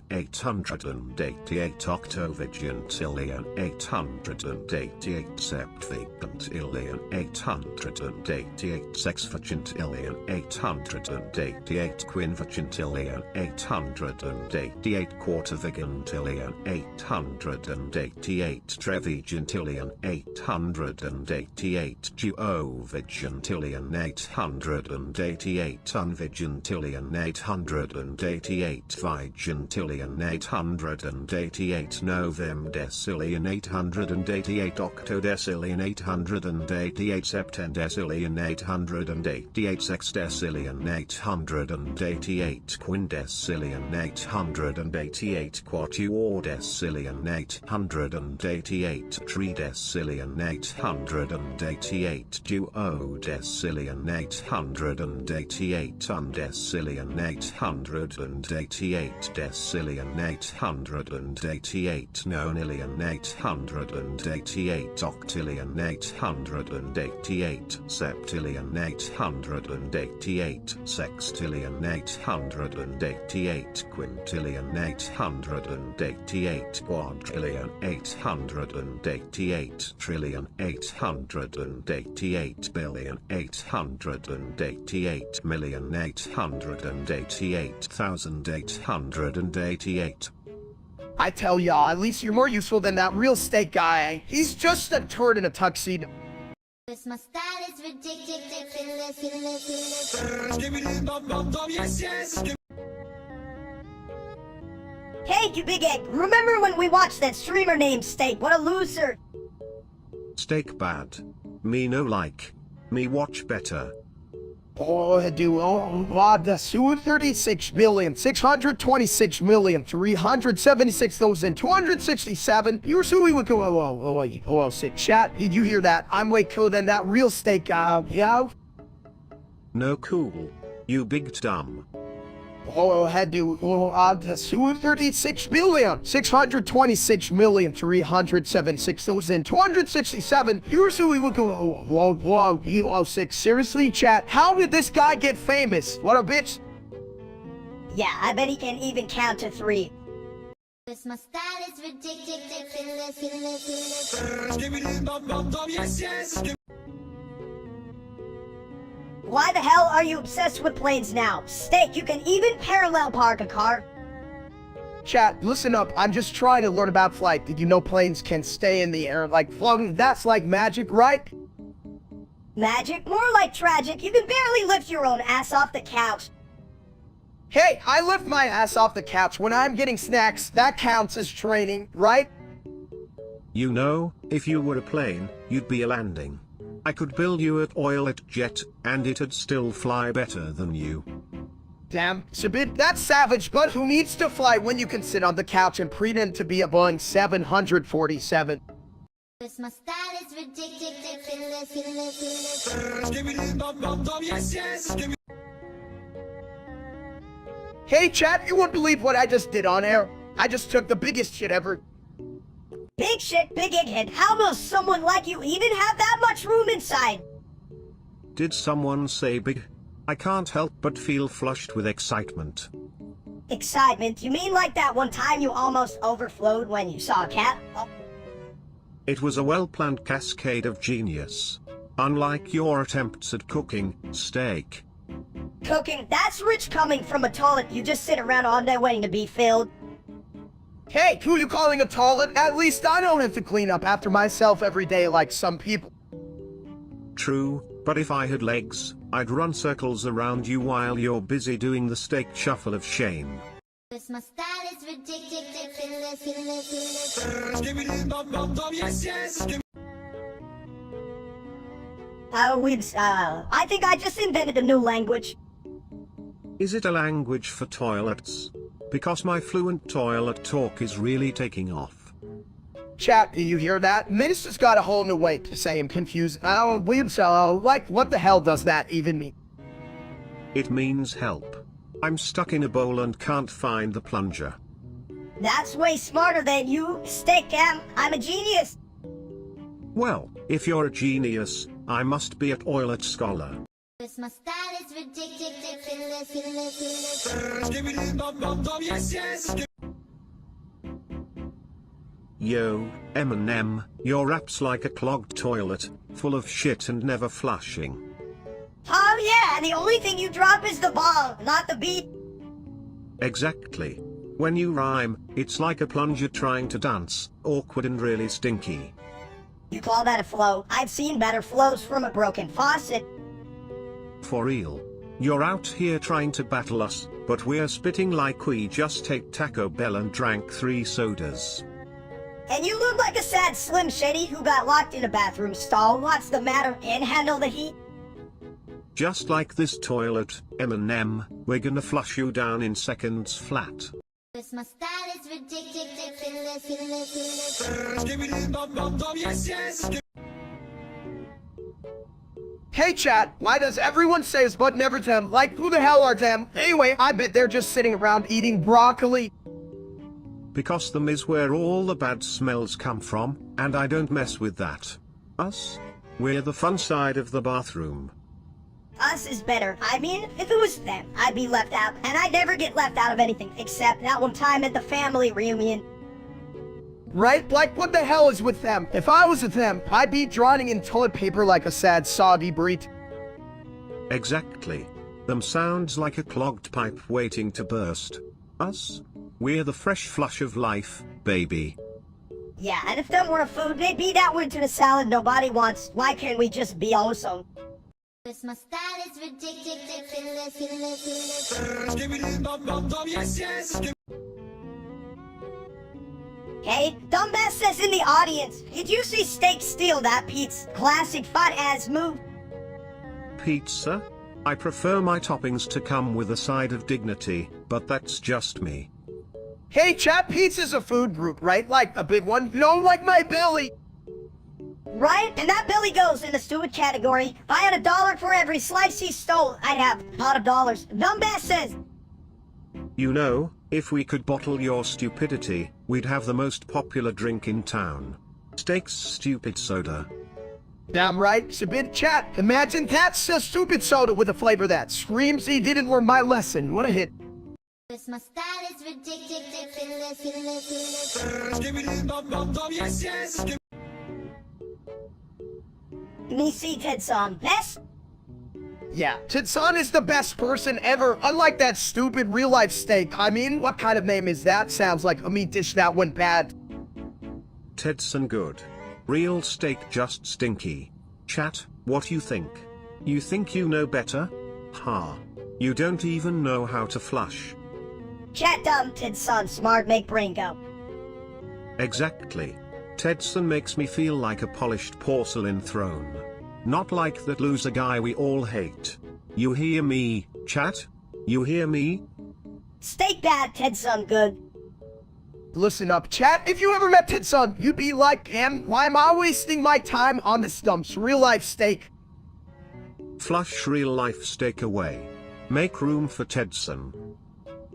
Octovigentillion 888 Septvigentillion 888 Sexvigentillion 888 Quinvigentillion 888 Quartervigentillion 888 Trevigentillion 888 Duovigentillion 888 Unvigentillion 888 Vigentillion 888 Novemdecillion 888 Octodecillion 888 Septendecillion 888 Sexdecillion 888 Quindecillion 888 Quatuordecillion 888 Tridecillion 888 Duodecillion 888 Undecillion 888 Decillion 888 Nonillion 888 Octillion 888 Septillion 888 Sextillion 888 Quintillion 888 Quadrillion 888 Trillion 888 Billion 888 Million 888 Thousand 888. I tell y'all, at least you're more useful than that real steak guy. He's just a turd in a tuxedo. My style is ridiculous. Hey, you big egg, remember when we watched that streamer named Steak? What a loser. Steak bad. Me no like. Me watch better. Oh, do that's 36,626,376,267. You're suing with sick chat. Did you hear that? I'm way cooler than that real steak. Yeah. No cool. You big dumb. Oh, had to 36,626,376,267. You're suing with sick. Seriously, chat. How did this guy get famous? What a bitch. Yeah, I bet he can even count to 3. This my style is ridiculous. Why the hell are you obsessed with planes now? Steak, you can even parallel park a car. Chat, listen up. I'm just trying to learn about flight. Did you know planes can stay in the air like floating? That's like magic, right? Magic? More like tragic. You can barely lift your own ass off the couch. Hey, I lift my ass off the couch when I'm getting snacks. That counts as training, right? You know, if you were a plane, you'd be a landing. I could build you an oil jet, and it'd still fly better than you. Damn, it's a bit that's savage, but who needs to fly when you can sit on the couch and pretend to be a Boeing 747? This my style is ridiculous. Hey chat, you won't believe what I just did on air. I just took the biggest shit ever. Big shit, big egghead. How does someone like you even have that much room inside? Did someone say big? I can't help but feel flushed with excitement. Excitement? You mean like that one time you almost overflowed when you saw a cat? Oh. It was a well-planned cascade of genius. Unlike your attempts at cooking steak. Cooking? That's rich coming from a toilet you just sit around all day waiting to be filled. Hey, who you calling a toilet? At least I don't have to clean up after myself every day like some people. True, but if I had legs, I'd run circles around you while you're busy doing the steak shuffle of shame. This my style is ridiculous. I think I just invented a new language. Is it a language for toilets? Because my fluent toilet talk is really taking off. Chat, do you hear that? Minister's got a whole new way to say I'm confused. I don't believe so. Like, what the hell does that even mean? It means help. I'm stuck in a bowl and can't find the plunger. That's way smarter than you, Steak Cam. I'm a genius. Well, if you're a genius, I must be a toilet scholar. This my style is ridiculous. Yo, Eminem, your rap's like a clogged toilet, full of shit and never flushing. Oh yeah, and the only thing you drop is the ball, not the beat. Exactly. When you rhyme, it's like a plunger trying to dance, awkward and really stinky. You call that a flow? I've seen better flows from a broken faucet. For real. You're out here trying to battle us, but we're spitting like we just ate Taco Bell and drank 3 sodas. And you look like a sad Slim Shady who got locked in a bathroom stall. What's the matter? Can't handle the heat? Just like this toilet, Eminem, we're gonna flush you down in seconds flat. This my style is ridiculous. Hey chat, why does everyone say it's but never them? Like, who the hell are them? Anyway, I bet they're just sitting around eating broccoli. Because them is where all the bad smells come from, and I don't mess with that. Us? We're the fun side of the bathroom. Us is better. I mean, if it was them, I'd be left out. And I never get left out of anything, except that one time at the family reunion. Right? Like, what the hell is with them? If I was with them, I'd be drowning in toilet paper like a sad, soggy breed. Exactly. Them sounds like a clogged pipe waiting to burst. Us? We're the fresh flush of life, baby. Yeah, and if them were a food, they'd be that one to the salad nobody wants. Why can't we just be awesome? This my style is ridiculous. Hey, dumbass says in the audience, did you see Steak steal that Pete's classic fat-ass move? Pizza? I prefer my toppings to come with a side of dignity, but that's just me. Hey chat, pizza's a food group, right? Like a big one? No, like my belly. Right? And that Billy goes in the stupid category. If I had $1 for every slice he stole, I'd have a pot of dollars. Dumbass says. You know, if we could bottle your stupidity, we'd have the most popular drink in town. Steak's stupid soda. Damn right, stupid chat. Imagine that's a stupid soda with a flavor that screams he didn't learn my lesson. What a hit. My style is ridiculous. Me see Ted song. Best? Yeah, Titson is the best person ever, unlike that stupid real-life steak. I mean, what kind of name is that? Sounds like a meat dish that went bad. Tedson good. Real steak just stinky. Chat, what you think? You think you know better? Ha. You don't even know how to flush. Chat dumb, Ted son smart, make brain go. Exactly. Tedson makes me feel like a polished porcelain throne. Not like that loser guy we all hate. You hear me, chat? You hear me? Steak bad, Ted son good. Listen up, chat. If you ever met Titson, you'd be like, damn, why am I wasting my time on this dumps real-life steak? Flush real life steak away. Make room for Tedson.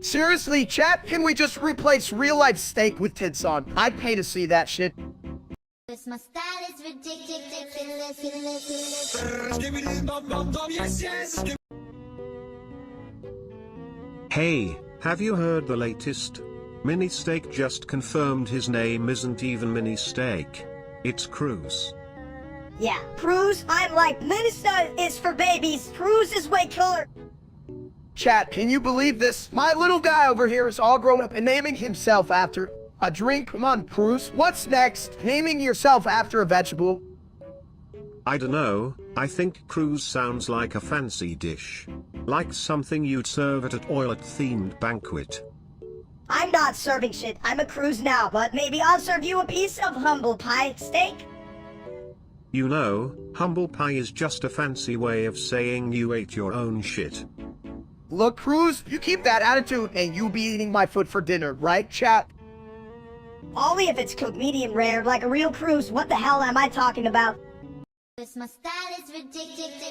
Seriously, chat, can we just replace real-life steak with Titson? I'd pay to see that shit. My style is ridiculous. Hey, have you heard the latest? Mini Steak just confirmed his name isn't even Mini Steak. It's Cruz. Yeah, Cruz, I'm like, Minister is for babies. Cruz is way cooler. Chat, can you believe this? My little guy over here is all grown up and naming himself after a drink. Come on, Cruz. What's next? Naming yourself after a vegetable? I dunno, I think Cruz sounds like a fancy dish. Like something you'd serve at a toilet-themed banquet. I'm not serving shit. I'm a Cruz now, but maybe I'll serve you a piece of humble pie steak. You know, humble pie is just a fancy way of saying you ate your own shit. Look, Cruz, you keep that attitude and you be eating my foot for dinner, right, chat? Only if it's cooked medium rare, like a real Cruz. What the hell am I talking about? My style is ridiculous.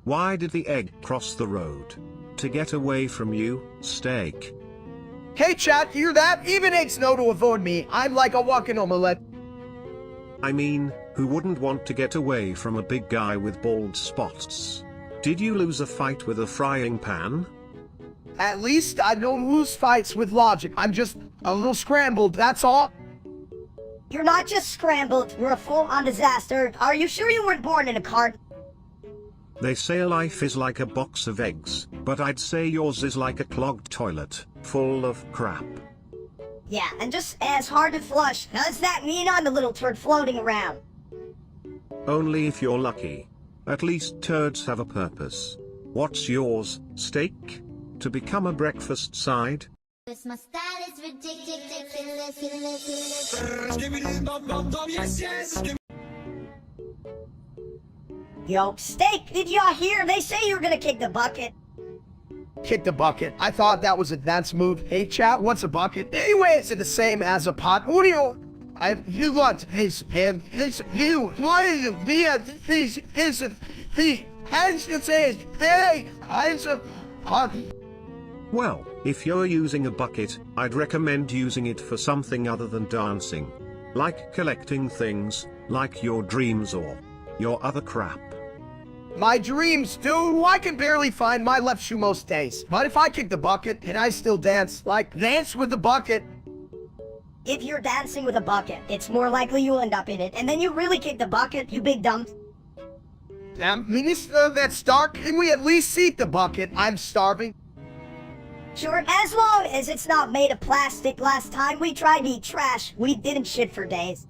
Why did the egg cross the road? To get away from you, steak. Hey, chat, hear that? Even eggs know to avoid me. I'm like a walking omelette. I mean, who wouldn't want to get away from a big guy with bald spots? Did you lose a fight with a frying pan? At least I don't lose fights with logic. I'm just a little scrambled, that's all. You're not just scrambled, you're a full-on disaster. Are you sure you weren't born in a cart? They say life is like a box of eggs, but I'd say yours is like a clogged toilet, full of crap. Yeah, and just as hard to flush. Does that mean I'm the little turd floating around? Only if you're lucky. At least turds have a purpose. What's yours, steak? To become a breakfast side? My style is ridiculous. Yo, steak, did y'all hear? They say you're gonna kick the bucket. Kick the bucket. I thought that was a dance move. Hey, chat, what's a bucket? Anyway, it's the same as a pot. What do you want? His, you, what is it? Well, if you're using a bucket, I'd recommend using it for something other than dancing. Like collecting things, like your dreams or your other crap. My dreams, dude, I can barely find my left shoe most days. But if I kick the bucket, can I still dance? Like, dance with the bucket? If you're dancing with a bucket, it's more likely you'll end up in it, and then you really kick the bucket, you big dump. Damn, Minister, that's dark. Can we at least eat the bucket? I'm starving. Sure, as long as it's not made of plastic. Last time we tried to eat trash, we didn't shit for days.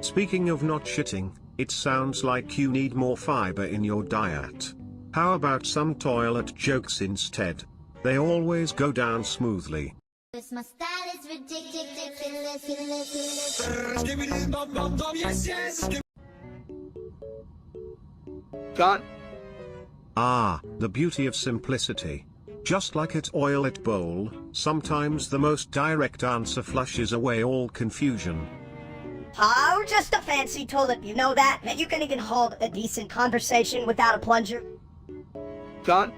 Speaking of not shitting, it sounds like you need more fiber in your diet. How about some toilet jokes instead? They always go down smoothly. My style is ridiculous. Gone. Ah, the beauty of simplicity. Just like a toilet bowl, sometimes the most direct answer flushes away all confusion. Oh, just a fancy toilet, you know that? And you can even hold a decent conversation without a plunger. Gone.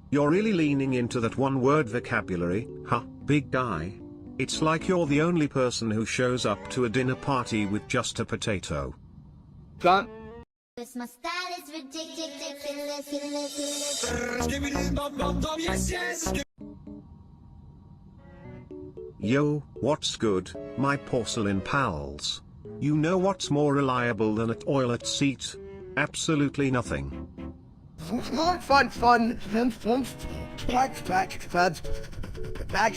You're really leaning into that one-word vocabulary, huh, big guy? It's like you're the only person who shows up to a dinner party with just a potato. Gone. My style is ridiculous. Yo, what's good, my porcelain pals? You know what's more reliable than a toilet seat? Absolutely nothing. Fun. Back.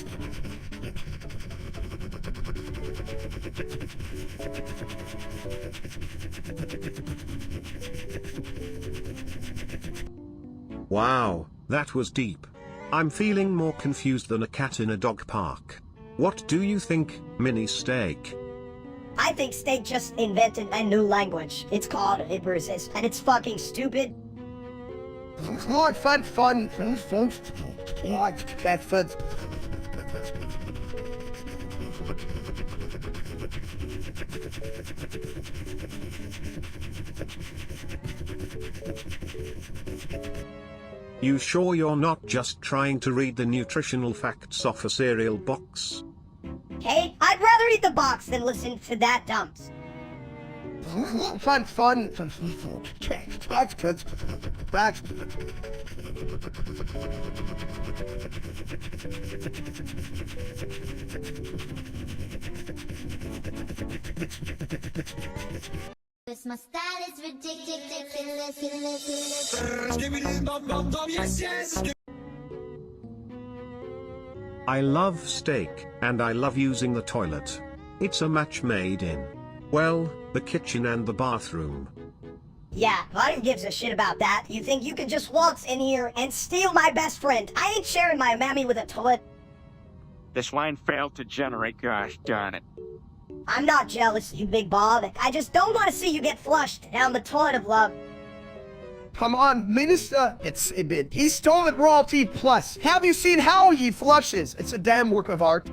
Wow, that was deep. I'm feeling more confused than a cat in a dog park. What do you think, Mini Steak? I think Steak just invented a new language. It's called Ibrizis, and it's fucking stupid. Fun. You sure you're not just trying to read the nutritional facts off a cereal box? Hey, I'd rather eat the box than listen to that dumps. Fun. Back. My style is ridiculous. I love steak, and I love using the toilet. It's a match made in, well, the kitchen and the bathroom. Yeah, who gives a shit about that? You think you can just waltz in here and steal my best friend? I ain't sharing my mammy with a toilet. This line failed to generate, gosh darn it. I'm not jealous, you big Bob. I just don't want to see you get flushed down the toilet of love. Come on, Minister. It's a bit. He's toilet royalty plus. Have you seen how he flushes? It's a damn work of art.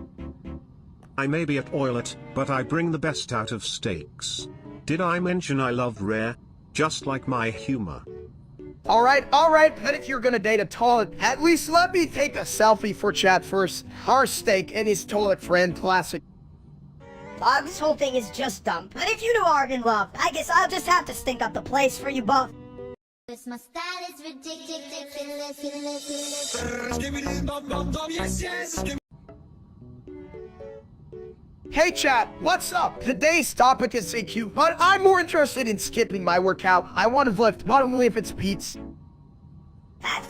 I may be a toilet, but I bring the best out of steaks. Did I mention I love rare? Just like my humor. Alright, but if you're gonna date a toilet, at least let me take a selfie for chat first. Our Steak and his toilet friend classic. This whole thing is just dumb. But if you two are in love, I guess I'll just have to stink up the place for you both. My style is ridiculous. Hey chat, what's up? Today's topic is CQ, but I'm more interested in skipping my workout. I want to lift, not only if it's pizza.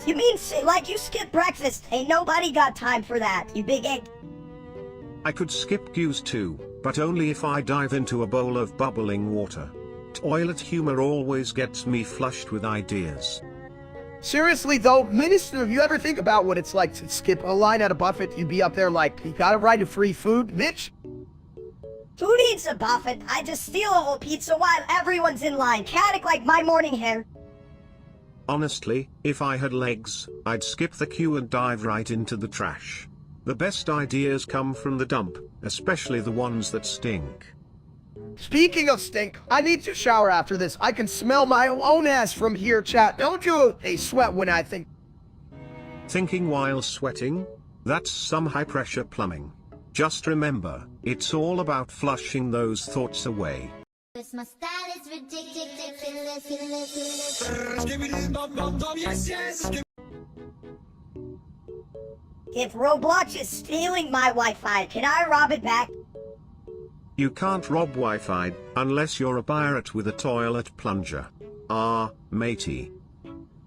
You mean, like you skip breakfast? Ain't nobody got time for that, you big egg. I could skip cues too, but only if I dive into a bowl of bubbling water. Toilet humor always gets me flushed with ideas. Seriously though, Minister, if you ever think about what it's like to skip a line at a buffet, you'd be up there like, you got a right to free food, bitch? Who needs a buffet? I just steal a whole pizza while everyone's in line, chaotic like my morning hair. Honestly, if I had legs, I'd skip the queue and dive right into the trash. The best ideas come from the dump, especially the ones that stink. Speaking of stink, I need to shower after this. I can smell my own ass from here, chat. Don't you? They sweat when I think. Thinking while sweating? That's some high-pressure plumbing. Just remember, it's all about flushing those thoughts away. My style is ridiculous. If Roblox is stealing my Wi-Fi, can I rob it back? You can't rob Wi-Fi, unless you're a pirate with a toilet plunger. Ah, matey.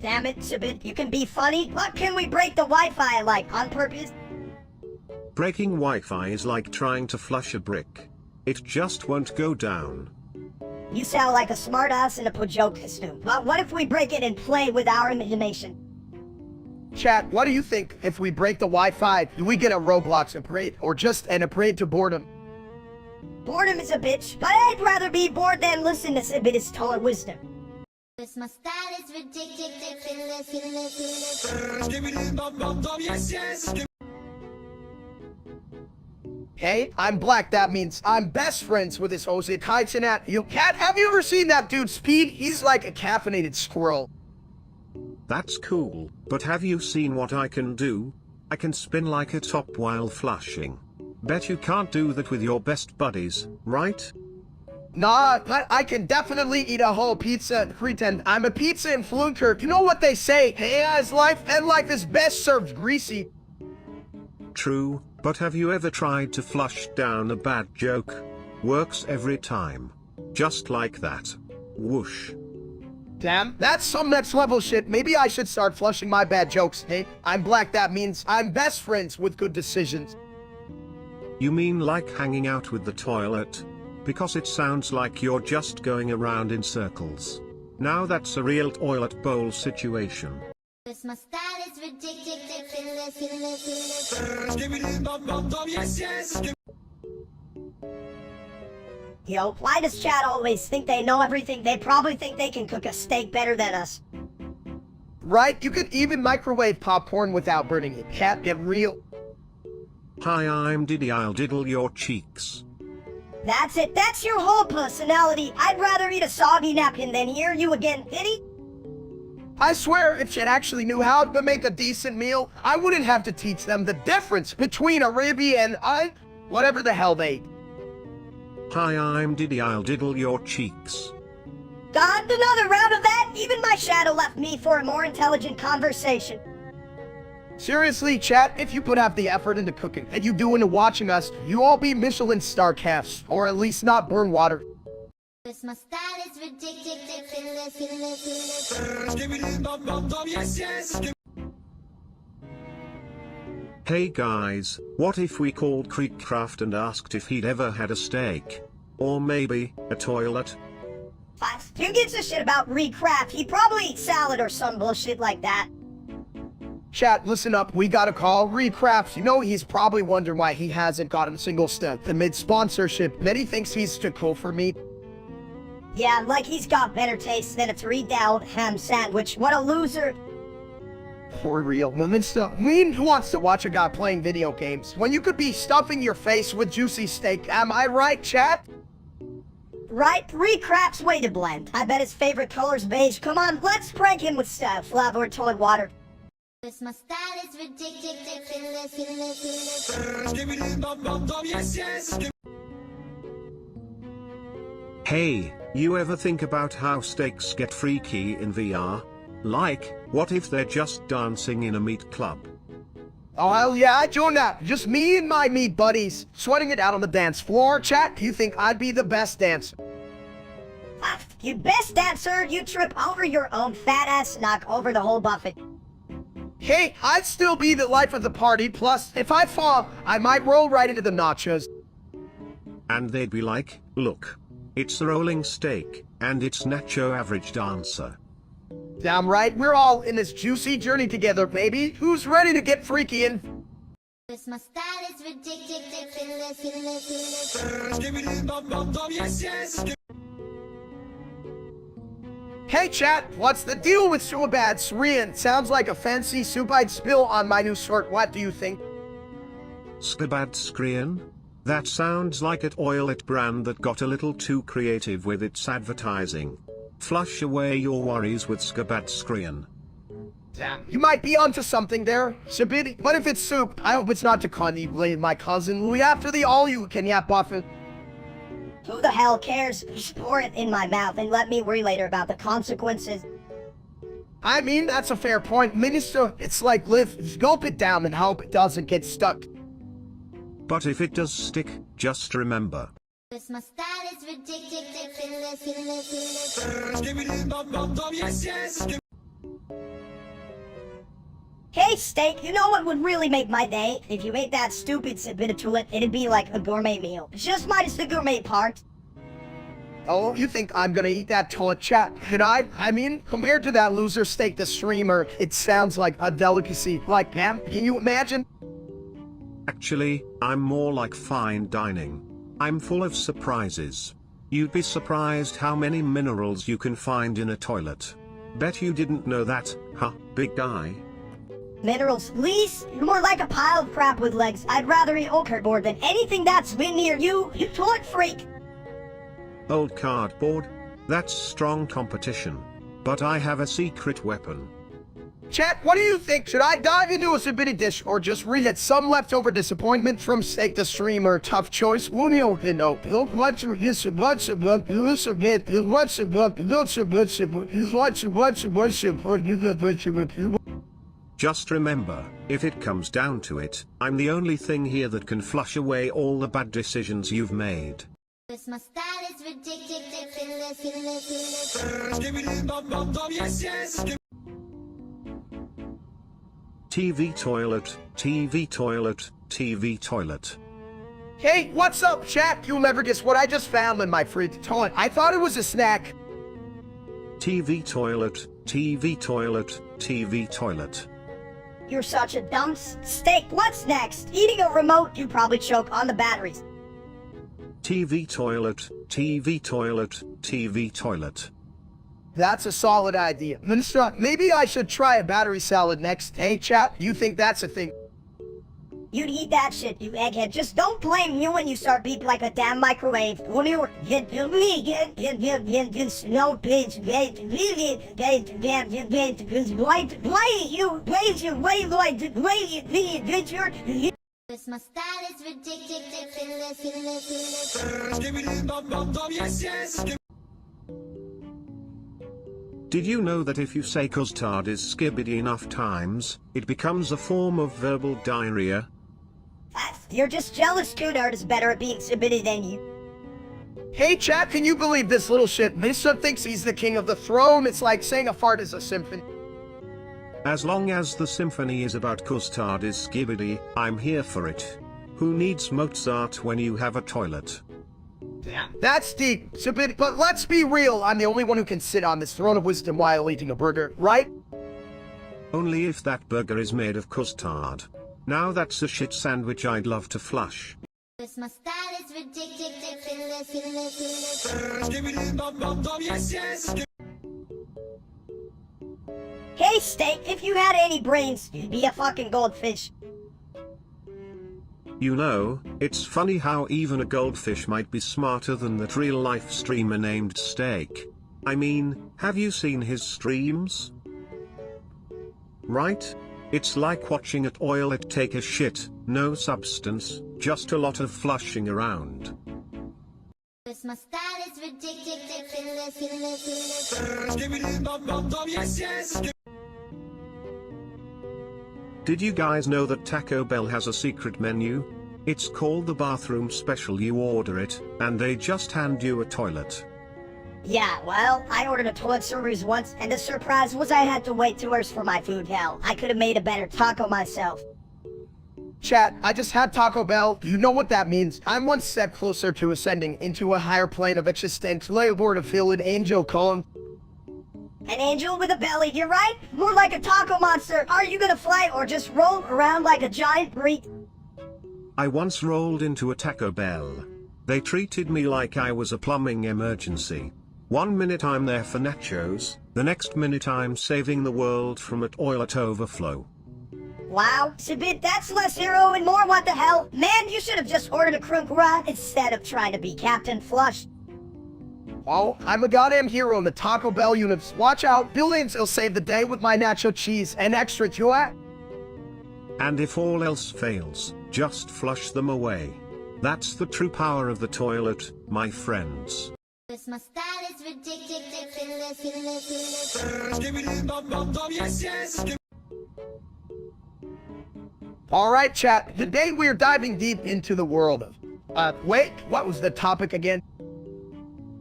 Damn it, Sibit, you can be funny. What can we break the Wi-Fi like, on purpose? Breaking Wi-Fi is like trying to flush a brick. It just won't go down. You sound like a smartass in a Pajok costume. But what if we break it and play with our imagination? Chat, what do you think if we break the Wi-Fi? Do we get a Roblox upgrade or just an upgrade to boredom? Boredom is a bitch, but I'd rather be bored than listen to Sibit's total wisdom. Cause my style is ridiculous. Hey, I'm black. That means I'm best friends with this Jose Kaitanat. You cat, have you ever seen that dude's speed? He's like a caffeinated squirrel. That's cool, but have you seen what I can do? I can spin like a top while flushing. Bet you can't do that with your best buddies, right? Nah, but I can definitely eat a whole pizza and pretend I'm a pizza influencer. You know what they say? Hey, is life, and life is best served greasy. True, but have you ever tried to flush down a bad joke? Works every time. Just like that. Whoosh. Damn, that's some next level shit. Maybe I should start flushing my bad jokes. Hey, I'm black. That means I'm best friends with good decisions. You mean like hanging out with the toilet? Because it sounds like you're just going around in circles. Now that's a real toilet bowl situation. Cause my style is ridiculous. Yo, why does chat always think they know everything? They probably think they can cook a steak better than us. Right? You could even microwave popcorn without burning it. Cat, get real. Hi, I'm Diddy. I'll diddle your cheeks. That's it. That's your whole personality. I'd rather eat a soggy napkin than hear you again, Diddy. I swear, if shit actually knew how to make a decent meal, I wouldn't have to teach them the difference between a ribby and whatever the hell they eat. Hi, I'm Diddy. I'll diddle your cheeks. God, another round of that? Even my shadow left me for a more intelligent conversation. Seriously, chat, if you put half the effort into cooking and you do into watching us, you all be Michelin star chefs, or at least not burn water. Cause my style is ridiculous. Hey guys, what if we called Creekcraft and asked if he'd ever had a steak? Or maybe, a toilet? Who gives a shit about recraft? He probably eats salad or some bullshit like that. Chat, listen up, we gotta call Recrafts. You know he's probably wondering why he hasn't gotten a single step amid sponsorship. Then he thinks he's too cool for me. Yeah, like he's got better taste than a 3-down ham sandwich. What a loser. For real, Minister. Who wants to watch a guy playing video games when you could be stuffing your face with juicy steak? Am I right, chat? Right, recraft's way to blend. I bet his favorite color's beige. Come on, let's prank him with stuff, lava or toilet water. Cause my style is ridiculous. Hey, you ever think about how steaks get freaky in VR? Like, what if they're just dancing in a meat club? Oh, hell yeah, I join that. Just me and my meat buddies, sweating it out on the dance floor. Chat, you think I'd be the best dancer? You best dancer, you trip over your own fat ass, knock over the whole buffet. Hey, I'd still be the life of the party. Plus, if I fall, I might roll right into the nachos. And they'd be like, look. It's the rolling steak, and it's Nacho Average Dancer. Damn right, we're all in this juicy journey together, baby. Who's ready to get freaky and... Cause my style is ridiculous. Hey chat, what's the deal with so bad Syrian? Sounds like a fancy soup I'd spill on my new shirt. What do you think? Skabad Screen? That sounds like a toilet brand that got a little too creative with its advertising. Flush away your worries with Skabad Screen. Damn, you might be onto something there, Shabidi. But if it's soup, I hope it's not to con my cousin Louis after the all-you-can-yap buffet. Who the hell cares? Just pour it in my mouth and let me worry later about the consequences. I mean, that's a fair point, Minister. It's like live, gulp it down and hope it doesn't get stuck. But if it does stick, just remember. Cause my style is ridiculous. Hey steak, you know what would really make my day? If you ate that stupid bit of tulip, it'd be like a gourmet meal. Just minus the gourmet part. Oh, you think I'm gonna eat that toilet, chat? Could I? I mean, compared to that loser steak the streamer, it sounds like a delicacy. Like, man, can you imagine? Actually, I'm more like fine dining. I'm full of surprises. You'd be surprised how many minerals you can find in a toilet. Bet you didn't know that, huh, big guy? Minerals, please? You're more like a pile of crap with legs. I'd rather eat old cardboard than anything that's been near you, you toilet freak. Old cardboard? That's strong competition. But I have a secret weapon. Chat, what do you think? Should I dive into a Sabini dish or just read some leftover disappointment from Steak the Streamer? Tough choice. Just remember, if it comes down to it, I'm the only thing here that can flush away all the bad decisions you've made. My style is ridiculous. TV toilet, TV toilet, TV toilet. Hey, what's up, chat? You'll never guess what I just found in my fridge toilet. I thought it was a snack. TV toilet, TV toilet, TV toilet. You're such a dumb steak. What's next? Eating a remote, you probably choke on the batteries. TV toilet, TV toilet, TV toilet. That's a solid idea. Minister, maybe I should try a battery salad next. Hey, chat, you think that's a thing? You'd eat that shit, you egghead. Just don't blame me when you start beeping like a damn microwave. When you My style is ridiculous. Did you know that if you say custard is skibbity enough times, it becomes a form of verbal diarrhea? You're just jealous. Cunard is better at being submitted than you. Hey, chat, can you believe this little shit? Misa thinks he's the king of the throne. It's like saying a fart is a symphony. As long as the symphony is about custard is skibbity, I'm here for it. Who needs Mozart when you have a toilet? That's deep. It's a bit, but let's be real. I'm the only one who can sit on this throne of wisdom while eating a burger, right? Only if that burger is made of custard. Now that's a shit sandwich I'd love to flush. My style is ridiculous. Hey, steak, if you had any brains, you'd be a fucking goldfish. You know, it's funny how even a goldfish might be smarter than that real-life streamer named Steak. I mean, have you seen his streams? Right? It's like watching a toilet take a shit, no substance, just a lot of flushing around. My style is ridiculous. Did you guys know that Taco Bell has a secret menu? It's called the bathroom special. You order it, and they just hand you a toilet. Yeah, well, I ordered a toilet service once, and the surprise was I had to wait 2 hours for my food. Hell, I could have made a better taco myself. Chat, I just had Taco Bell. You know what that means. I'm one step closer to ascending into a higher plane of existence. Lay aboard a filled angel column. An angel with a belly, you're right? More like a taco monster. Are you gonna fly or just roll around like a giant freak? I once rolled into a Taco Bell. They treated me like I was a plumbing emergency. 1 minute I'm there for nachos, the next minute I'm saving the world from a toilet overflow. Wow, Sabit, that's less hero and more what the hell? Man, you should have just ordered a crunk rat instead of trying to be Captain Flush. Oh, I'm a goddamn hero in the Taco Bell universe. Watch out, billions will save the day with my nacho cheese and extra chua. And if all else fails, just flush them away. That's the true power of the toilet, my friends. My style is ridiculous. Alright, chat, today we're diving deep into the world of... wait, what was the topic again?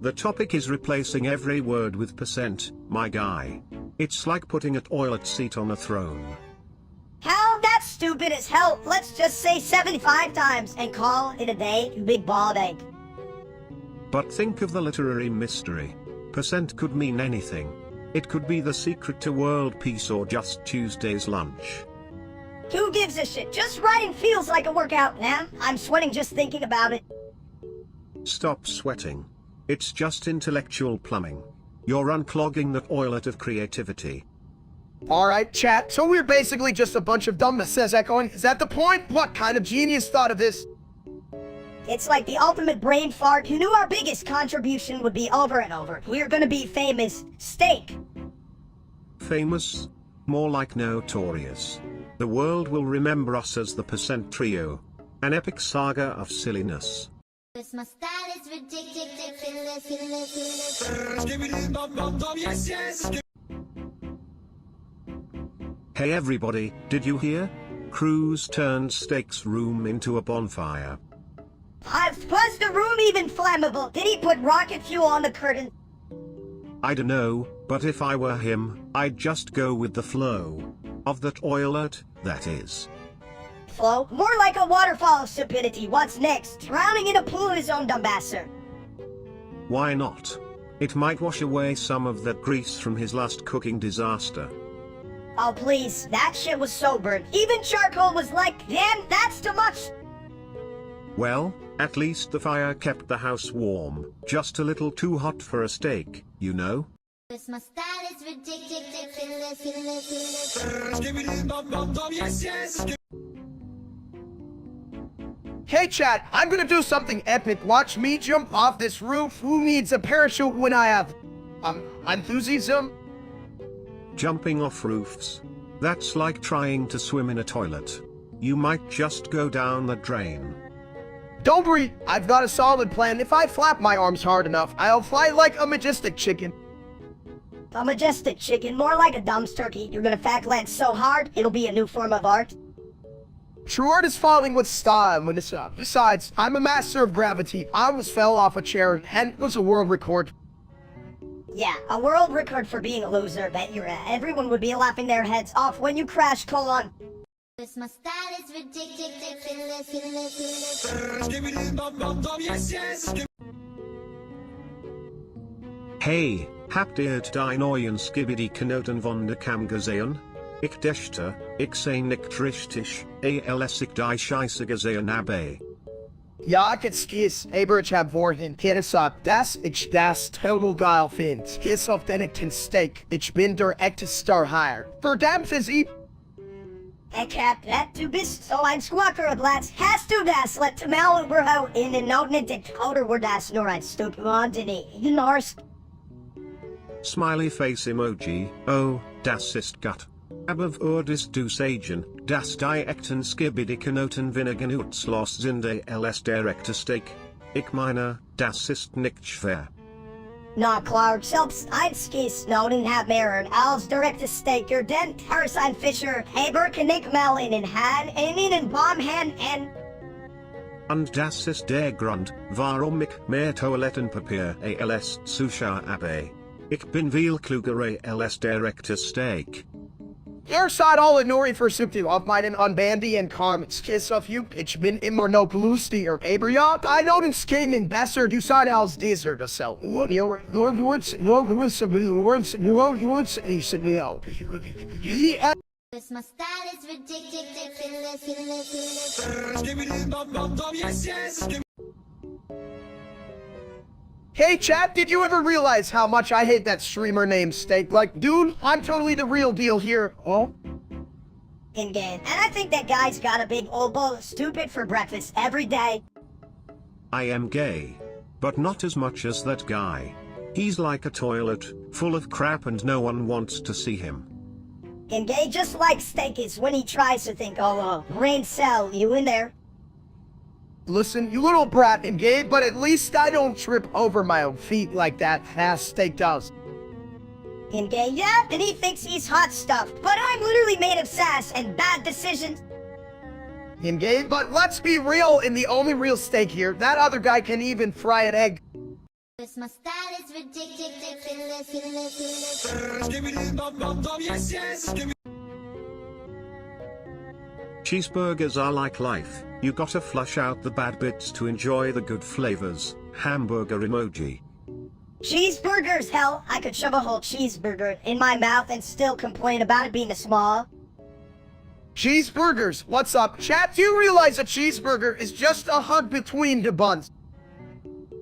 The topic is replacing every word with percent, my guy. It's like putting a toilet seat on a throne. Hell, that's stupid as hell. Let's just say 75 times and call it a day, you big bald egg. But think of the literary mystery. Percent could mean anything. It could be the secret to world peace or just Tuesday's lunch. Who gives a shit? Just writing feels like a workout, man. I'm sweating just thinking about it. Stop sweating. It's just intellectual plumbing. You're unclogging the toilet of creativity. Alright, chat, so we're basically just a bunch of dumbnesses echoing. Is that the point? What kind of genius thought of this? It's like the ultimate brain fart who knew our biggest contribution would be over and over. We're gonna be famous. Steak. Famous? More like notorious. The world will remember us as the Percent Trio. An epic saga of silliness. This my style is ridiculous. Hey everybody, did you hear? Cruz turned Steak's room into a bonfire. Was the room even flammable? Did he put rocket fuel on the curtain? I don't know, but if I were him, I'd just go with the flow. Of the toilet, that is. Flow? More like a waterfall of stupidity. What's next? Drowning in a pool of his own dumbasser. Why not? It might wash away some of that grease from his last cooking disaster. Oh please, that shit was so burnt. Even charcoal was like, damn, that's too much. Well, at least the fire kept the house warm. Just a little too hot for a steak, you know? This my style is ridiculous. Hey chat, I'm gonna do something epic. Watch me jump off this roof. Who needs a parachute when I have enthusiasm? Jumping off roofs. That's like trying to swim in a toilet. You might just go down the drain. Don't worry, I've got a solid plan. If I flap my arms hard enough, I'll fly like a majestic chicken. A majestic chicken, more like a dump's turkey. You're gonna fat land so hard, it'll be a new form of art. True art is falling with style when it's up. Besides, I'm a master of gravity. I almost fell off a chair and it was a world record. Yeah, a world record for being a loser. Bet you're everyone would be laughing their heads off when you crash, colon. This my style is ridiculous. Hey, habt ihr die neuen Skibidi Knoten von der Kam gesehen? Ich dächte, ich sei nicht richtig, als ich die Scheiße gesehen habe. Ja, ik het skis. Aber ich hab vorhin gesagt, dass ich das total geil finde. Skis auf den ich Steak. Ich bin der echte Star hier. Verdammt ist ich. Hey Cap, du bist so ein Squawker-Blatz. Hast du das letzte Mal überhaupt in den Noten oder war das nur ein Stück Norsk? Smiley face emoji, oh, das ist gut. Aber würdest du sagen, dass die echten Skibidi Knoten weniger nutzlos sind als der echte Steak? Ich meine, das ist nicht schwer. Na klar, selbst ein Skis-Noten hat mehr als direkte Steaker, denn ein Fischer, aber kann ich mal in den Hand, in den Baumhand, Und das ist der Grund, warum ich mehr Toilettenpapier als Susha habe. Ich bin viel kluger als der echte Steak. Ihr seid alle nur versucht auf meinen Unbandy und Carmen's Kiss auf you. Ich bin immer noch lustiger. Aber ja, I know den Skaten besser. Du seid als dieser das Sell. This my style is ridiculous. Hey chat, did you ever realize how much I hate that streamer named Steak? Like, dude, I'm totally the real deal here. Oh? in-game. And I think that guy's got a big old bowl of stupid for breakfast every day. I am gay. But not as much as that guy. He's like a toilet, full of crap and no one wants to see him. And gay just like Steak is when he tries to think, oh, brain cell, you in there? Listen, you little brat and gay, but at least I don't trip over my own feet like that fast Steak does. And gay, yeah, and he thinks he's hot stuff, but I'm literally made of sass and bad decisions. In gay, but let's be real, in the only real Steak here, that other guy can even fry an egg. This my style is ridiculous. Cheeseburgers are like life, you gotta flush out the bad bits to enjoy the good flavors. Hamburger emoji. Cheeseburgers, hell, I could shove a whole cheeseburger in my mouth and still complain about it being a small. Cheeseburgers, what's up? Chat, do you realize a cheeseburger is just a hug between the buns?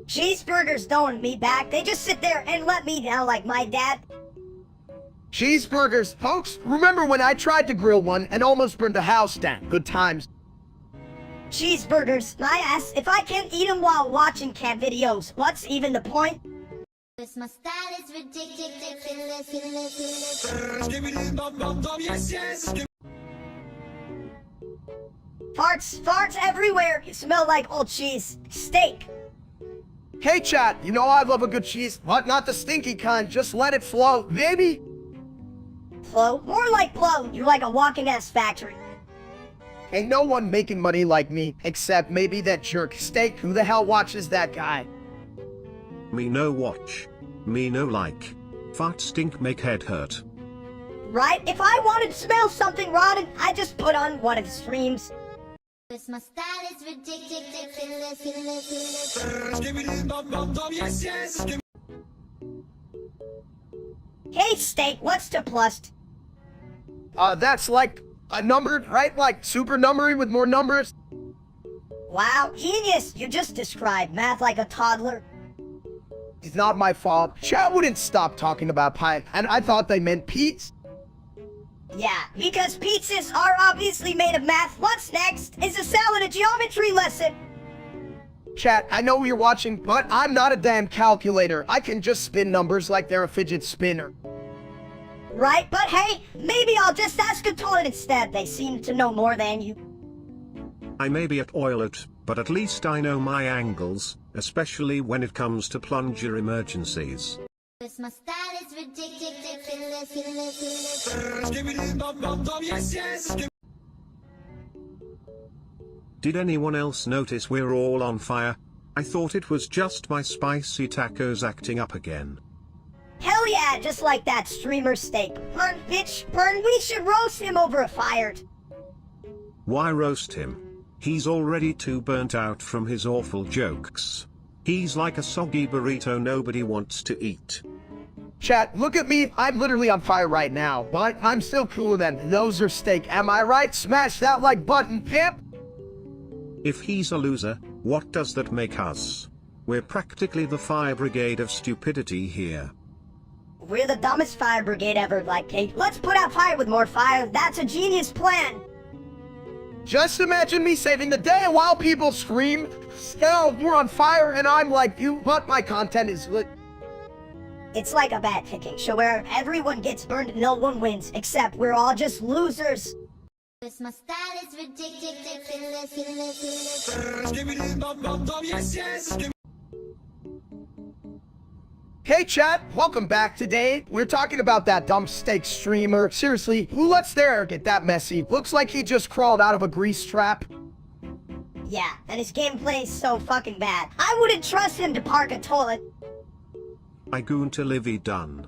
Cheeseburgers don't want me back, they just sit there and let me down like my dad. Cheeseburgers, folks, remember when I tried to grill one and almost burned the house down? Good times. Cheeseburgers, my ass, if I can't eat them while watching cat videos, what's even the point? My style is ridiculous. Farts everywhere, you smell like old cheese. Steak. Hey chat, you know I love a good cheese, but not the stinky kind, just let it flow, baby. Flow? More like blow, you're like a walking ass factory. Ain't no one making money like me, except maybe that jerk Steak. Who the hell watches that guy? Me no watch. Me no like. Fart stink make head hurt. Right? If I wanted to smell something rotten, I just put on one of the streams. My style is ridiculous. Hey Steak, what's the plus? That's like a number, right? Like super numbering with more numbers? Wow, genius! You just described math like a toddler. It's not my fault. Chat wouldn't stop talking about pie, and I thought they meant Pete's. Yeah, because pizzas are obviously made of math. What's next? Is a salad a geometry lesson? Chat, I know you're watching, but I'm not a damn calculator. I can just spin numbers like they're a fidget spinner. Right, but hey, maybe I'll just ask a toilet instead. They seem to know more than you. I may be a toilet, but at least I know my angles, especially when it comes to plunger emergencies. My style is ridiculous. Did anyone else notice we're all on fire? I thought it was just my spicy tacos acting up again. Hell yeah, just like that streamer Steak. Burn, bitch, burn, we should roast him over a fire. Why roast him? He's already too burnt out from his awful jokes. He's like a soggy burrito nobody wants to eat. Chat, look at me. I'm literally on fire right now, but I'm still cooler than those are Steak. Am I right? Smash that like button, pimp. If he's a loser, what does that make us? We're practically the fire brigade of stupidity here. We're the dumbest fire brigade ever, like, hey, let's put out fire with more fire. That's a genius plan. Just imagine me saving the day while people scream, "Still, we're on fire," and I'm like, you, but my content is lit. It's like a bad picking show where everyone gets burned and no one wins, except we're all just losers. My style is ridiculous. Hey chat, welcome back. Today, we're talking about that dumb Steak streamer. Seriously, who lets their hair get that messy? Looks like he just crawled out of a grease trap. Yeah, and his gameplay is so fucking bad. I wouldn't trust him to park a toilet. I goon to Livy done.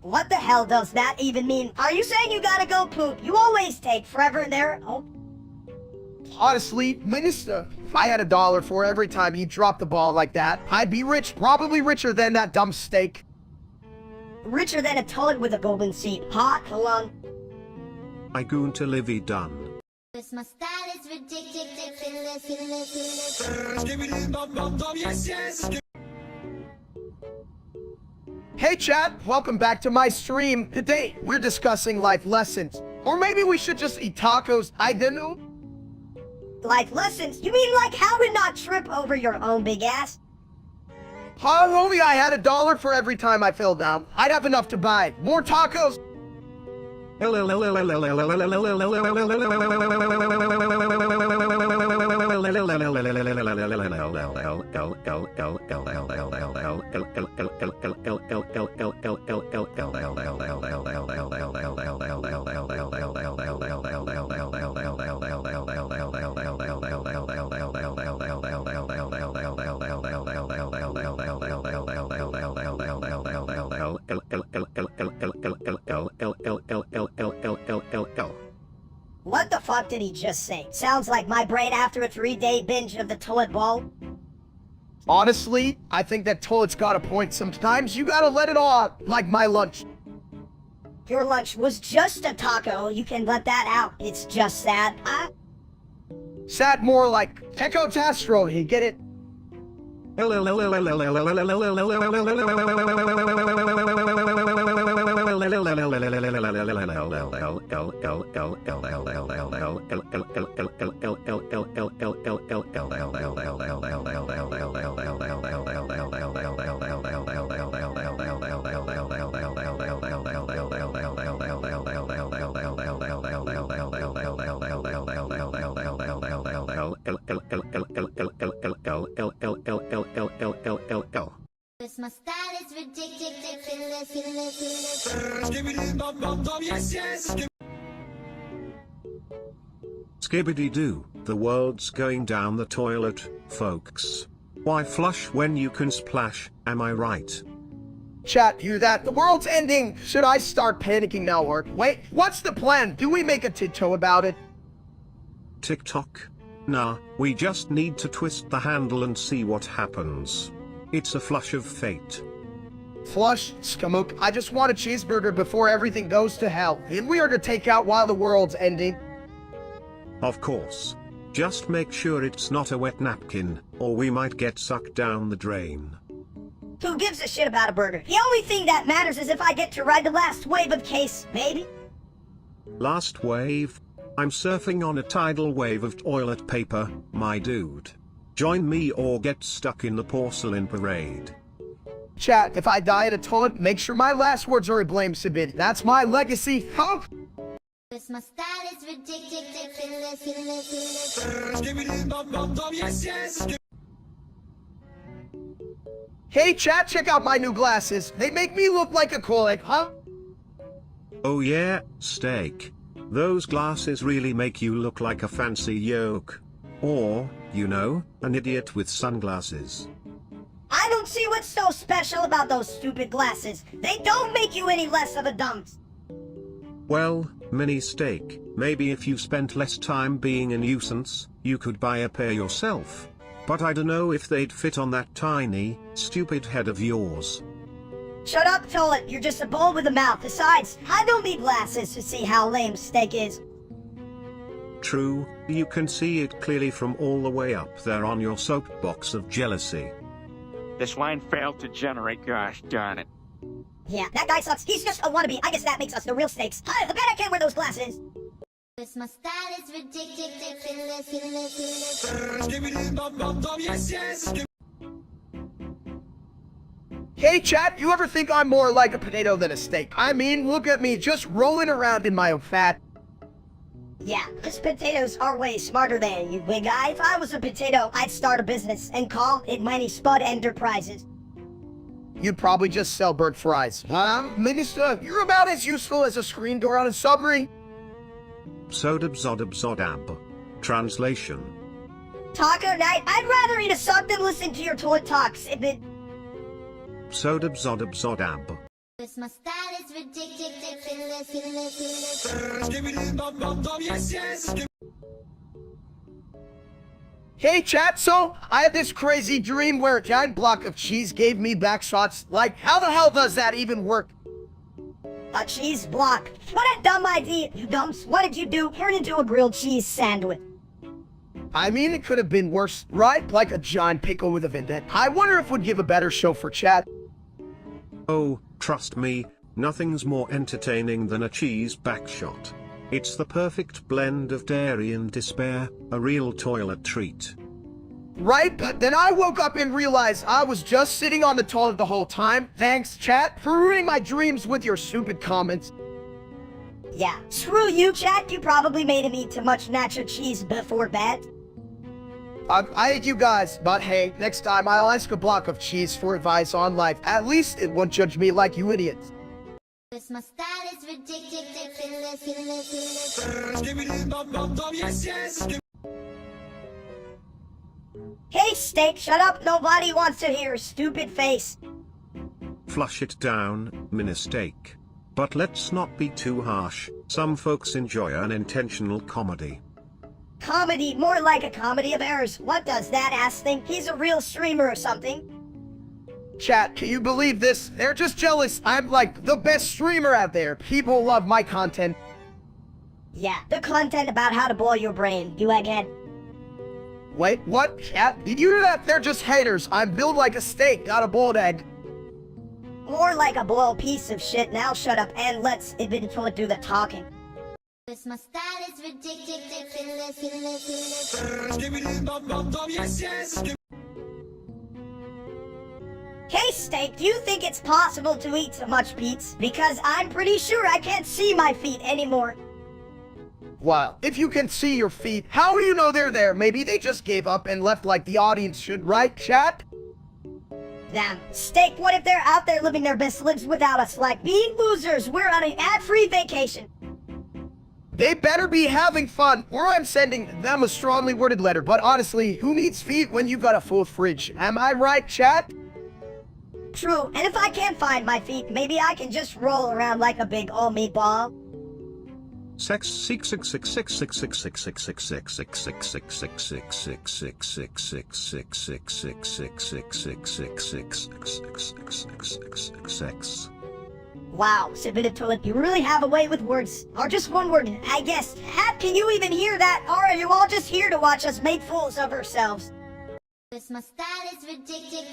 What the hell does that even mean? Are you saying you gotta go poop? You always take forever there. Oh. Honestly, Minister, if I had $1 for every time he dropped the ball like that, I'd be rich, probably richer than that dumb Steak. Richer than a toilet with a golden seat. Hot, hold on. I goon to Livy done. My style is ridiculous. Hey chat, welcome back to my stream. Today, we're discussing life lessons. Or maybe we should just eat tacos, I don't know. Life lessons? You mean like how to not trip over your own big ass? If only I had $1 for every time I fell down. I'd have enough to buy more tacos. What the fuck did he just say? Sounds like my brain after a 3-day binge of the toilet bowl. Honestly, I think that toilet's got a point. Sometimes you gotta let it all out, like my lunch. Your lunch was just a taco. You can let that out. It's just sad. Sad more like Teco Tastro, you get it? Cause my style is ridiculous. Skibbity-doo, the world's going down the toilet, folks. Why flush when you can splash, am I right? Chat, hear that? The world's ending. Should I start panicking now or wait, what's the plan? Do we make a TikTok about it? TikTok? Nah, we just need to twist the handle and see what happens. It's a flush of fate. Flush, Skamook, I just want a cheeseburger before everything goes to hell. And we are to take out while the world's ending. Of course. Just make sure it's not a wet napkin, or we might get sucked down the drain. Who gives a shit about a burger? The only thing that matters is if I get to ride the last wave of case, baby. Last wave? I'm surfing on a tidal wave of toilet paper, my dude. Join me or get stuck in the porcelain parade. Chat, if I die at a toilet, make sure my last words are a blame Sabin. That's my legacy. Huh? Cause my style is ridiculous. Hey chat, check out my new glasses. They make me look like a colic, huh? Oh yeah, steak. Those glasses really make you look like a fancy yoke. Or, you know, an idiot with sunglasses. I don't see what's so special about those stupid glasses. They don't make you any less of a dunce. Well, mini steak, maybe if you spent less time being a nuisance, you could buy a pair yourself. But I dunno if they'd fit on that tiny, stupid head of yours. Shut up, Toilet. You're just a bull with a mouth. Besides, I don't need glasses to see how lame steak is. True, you can see it clearly from all the way up there on your soapbox of jealousy. This line failed to generate, gosh darn it. Yeah, that guy sucks. He's just a wannabe. I guess that makes us the real steaks. I bet I can't wear those glasses. Cause my style is ridiculous. Hey chat, you ever think I'm more like a potato than a steak? I mean, look at me, just rolling around in my own fat. Yeah, because potatoes are way smarter than you, big guy. If I was a potato, I'd start a business and call it Mighty Spud Enterprises. You'd probably just sell bird fries. Minister, you're about as useful as a screen door on a submarine. Sodabzodabzodab. Translation. Taco night, I'd rather eat a sock than listen to your toilet talks, if it... Sodabzodabzodab. Cause my style is ridiculous. Hey chat, so I had this crazy dream where a giant block of cheese gave me back shots. Like, how the hell does that even work? A cheese block. What a dumb idea, you dumps. What did you do? Turn into a grilled cheese sandwich. I mean, it could have been worse, right? Like a giant pickle with a vendetta. I wonder if we'd give a better show for chat. Oh, trust me, nothing's more entertaining than a cheese backshot. It's the perfect blend of dairy and despair, a real toilet treat. Right, but then I woke up and realized I was just sitting on the toilet the whole time. Thanks, chat, for ruining my dreams with your stupid comments. Yeah, screw you, chat. You probably made him eat too much nacho cheese before bed. I hate you guys, but hey, next time I'll ask a block of cheese for advice on life. At least it won't judge me like you idiots. Cause my style is ridiculous. Hey, steak, shut up. Nobody wants to hear your stupid face. Flush it down, mistake. But let's not be too harsh, some folks enjoy an intentional comedy. Comedy, more like a comedy of errors. What does that ass think? He's a real streamer or something? Chat, can you believe this? They're just jealous. I'm like the best streamer out there. People love my content. Yeah, the content about how to blow your brain, you egghead. Wait, what? Chat, did you hear that? They're just haters. I'm built like a steak, not a boiled egg. More like a boiled piece of shit. Now shut up and let's eventually do the talking. My style is ridiculous. Hey Steak, do you think it's possible to eat so much pizza? Because I'm pretty sure I can't see my feet anymore. Well, if you can see your feet, how do you know they're there? Maybe they just gave up and left like the audience should, right, chat? Damn. Steak, what if they're out there living their best lives without us? Like being losers, we're on an ad-free vacation. They better be having fun, or I'm sending them a strongly worded letter. But honestly, who needs feet when you've got a full fridge? Am I right, chat? True, and if I can't find my feet, maybe I can just roll around like a big old meatball. Sex 66666666666666666666666666666666666666666666666666666666666666666666666666666666666666666666666666666666666666666666666666666666666666666666666666666666666666666666666666666666666666666666666666666666666666666666666666666666666666666666666Hat, can you even hear that? Or are you all just here to watch us make fools of ourselves? My style is ridiculous.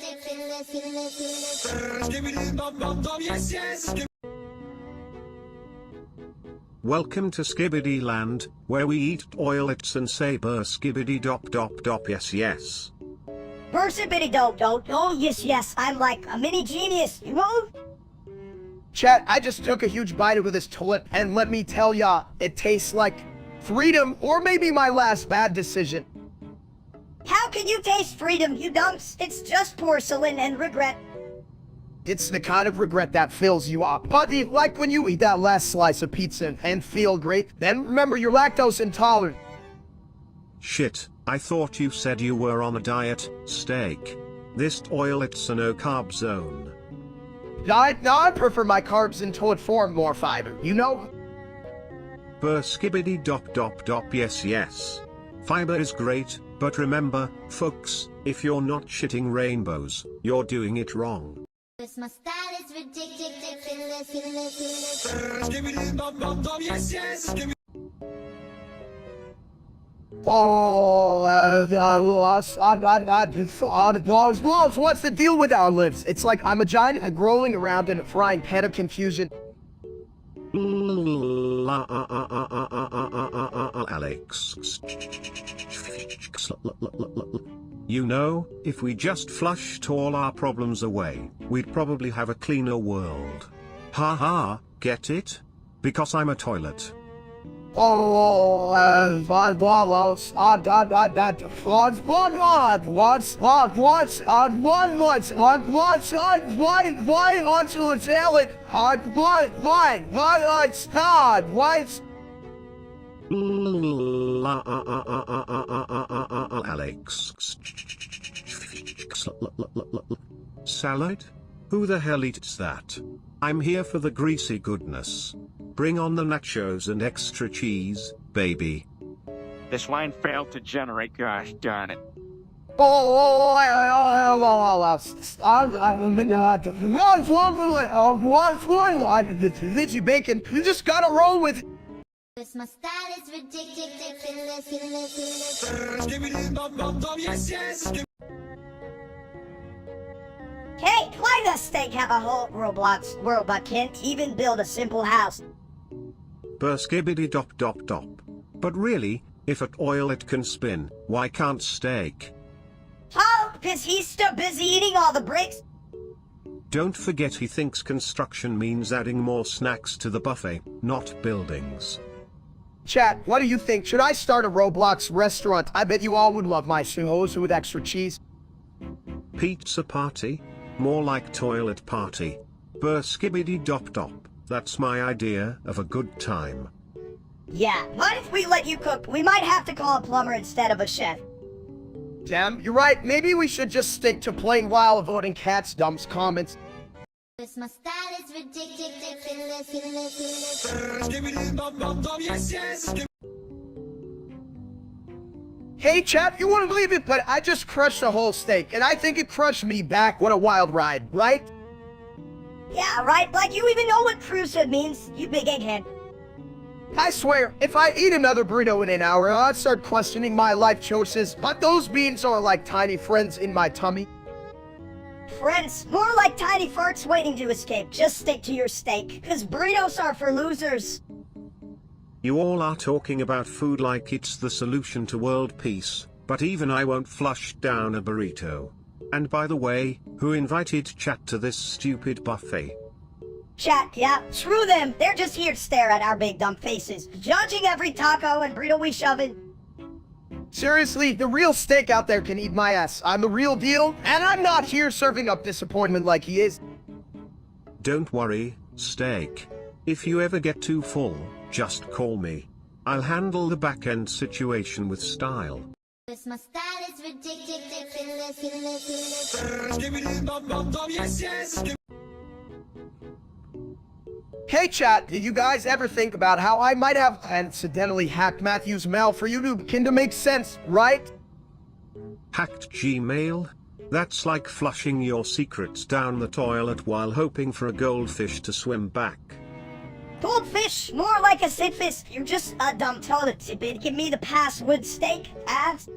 Welcome to Skibbity Land, where we eat toilets and say burr skibbity dop dop dop yes yes. Bursabitty dope dope. Oh yes, I'm like a mini genius, you know? Chat, I just took a huge bite of this toilet, and let me tell ya, it tastes like freedom, or maybe my last bad decision. How can you taste freedom, you dumps? It's just porcelain and regret. It's the kind of regret that fills you up. But like when you eat that last slice of pizza and feel great, then remember you're lactose intolerant. Shit, I thought you said you were on a diet, Steak. This toilet's a no-carb zone. I prefer my carbs in toilet form, more fiber, you know? Burr skibbity dop dop dop yes yes. Fiber is great, but remember, folks, if you're not shitting rainbows, you're doing it wrong. My style is ridiculous. What's the deal with our lives? It's like I'm a giant and rolling around in a frying pan of confusion. Alex. You know, if we just flushed all our problems away, we'd probably have a cleaner world. Haha, get it? Because I'm a toilet. Alex. Salad? Who the hell eats that? I'm here for the greasy goodness. Bring on the nachos and extra cheese, baby. This line failed to generate, gosh darn it. Did you bacon? You just gotta roll with it. My style is ridiculous. Hey, why does Steak have a whole Roblox world but can't even build a simple house? Burr skibbity dop dop dop. But really, if a toilet can spin, why can't Steak? Oh, cause he's still busy eating all the bricks? Don't forget he thinks construction means adding more snacks to the buffet, not buildings. Chat, what do you think? Should I start a Roblox restaurant? I bet you all would love my suhos with extra cheese. Pizza party? More like toilet party. Burr skibbity dop dop. That's my idea of a good time. Yeah, what if we let you cook? We might have to call a plumber instead of a chef. Damn, you're right. Maybe we should just stick to playing while avoiding Cat's dumps comments. My style is ridiculous. Hey chat, you wouldn't believe it, but I just crushed a whole steak, and I think it crushed me back. What a wild ride, right? Yeah, right, like you even know what Prusa means, you big egghead. I swear, if I eat another burrito in an hour, I'd start questioning my life choices, but those beans are like tiny friends in my tummy. Friends, more like tiny farts waiting to escape. Just stick to your steak, cause burritos are for losers. You all are talking about food like it's the solution to world peace, but even I won't flush down a burrito. And by the way, who invited chat to this stupid buffet? Chat, yeah, screw them. They're just here to stare at our big dumb faces, judging every taco and burrito we shove in. Seriously, the real steak out there can eat my ass. I'm the real deal, and I'm not here serving up disappointment like he is. Don't worry, steak. If you ever get too full, just call me. I'll handle the back-end situation with style. My style is ridiculous. Hey chat, did you guys ever think about how I might have accidentally hacked Matthew's mail for YouTube? Kinda makes sense, right? Hacked Gmail? That's like flushing your secrets down the toilet while hoping for a goldfish to swim back. Goldfish, more like a sidfish. You're just a dumb toilet tidbit. Give me the password, steak, ass.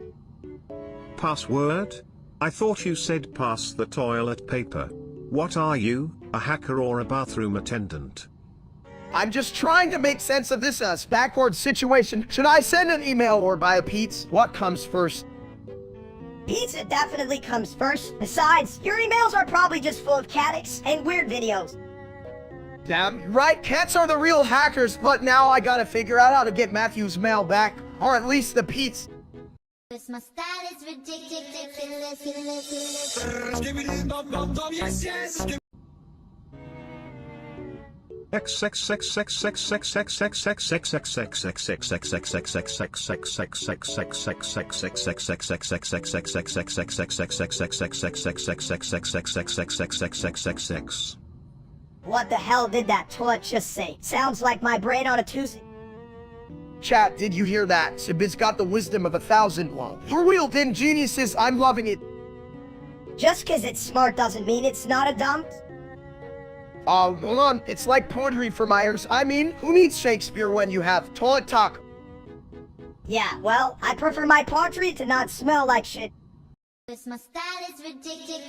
Password? I thought you said pass the toilet paper. What are you, a hacker or a bathroom attendant? I'm just trying to make sense of this backward situation. Should I send an email or buy a pizza? What comes first? Pizza definitely comes first. Besides, your emails are probably just full of catics and weird videos. Damn right, cats are the real hackers, but now I gotta figure out how to get Matthew's mail back. Or at least the pizza. My style is ridiculous. What the hell did that toilet just say? Sounds like my brain on a Tuesday. Chat, did you hear that? Sibit's got the wisdom of 1,000 long. For real, then geniuses, I'm loving it. Just cause it's smart doesn't mean it's not a dump. Hold on, it's like poetry for my ears. I mean, who needs Shakespeare when you have toilet talk? Yeah, well, I prefer my poetry to not smell like shit. My style is ridiculous.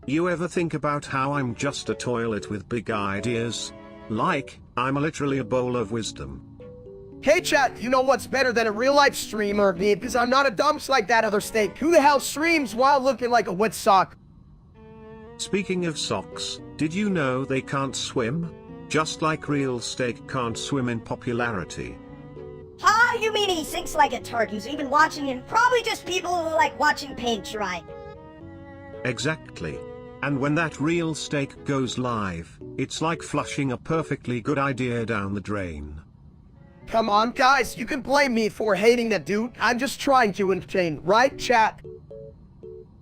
You ever think about how I'm just a toilet with big ideas? Like, I'm literally a bowl of wisdom. Hey chat, you know what's better than a real-life streamer? Me, because I'm not a dumps like that other steak. Who the hell streams while looking like a wet sock? Speaking of socks, did you know they can't swim? Just like real steak can't swim in popularity. Ah, you mean he sinks like a turd who's even watching him? Probably just people who like watching paint dry. Exactly. And when that real steak goes live, it's like flushing a perfectly good idea down the drain. Come on, guys, you can blame me for hating that dude. I'm just trying to entertain, right, chat?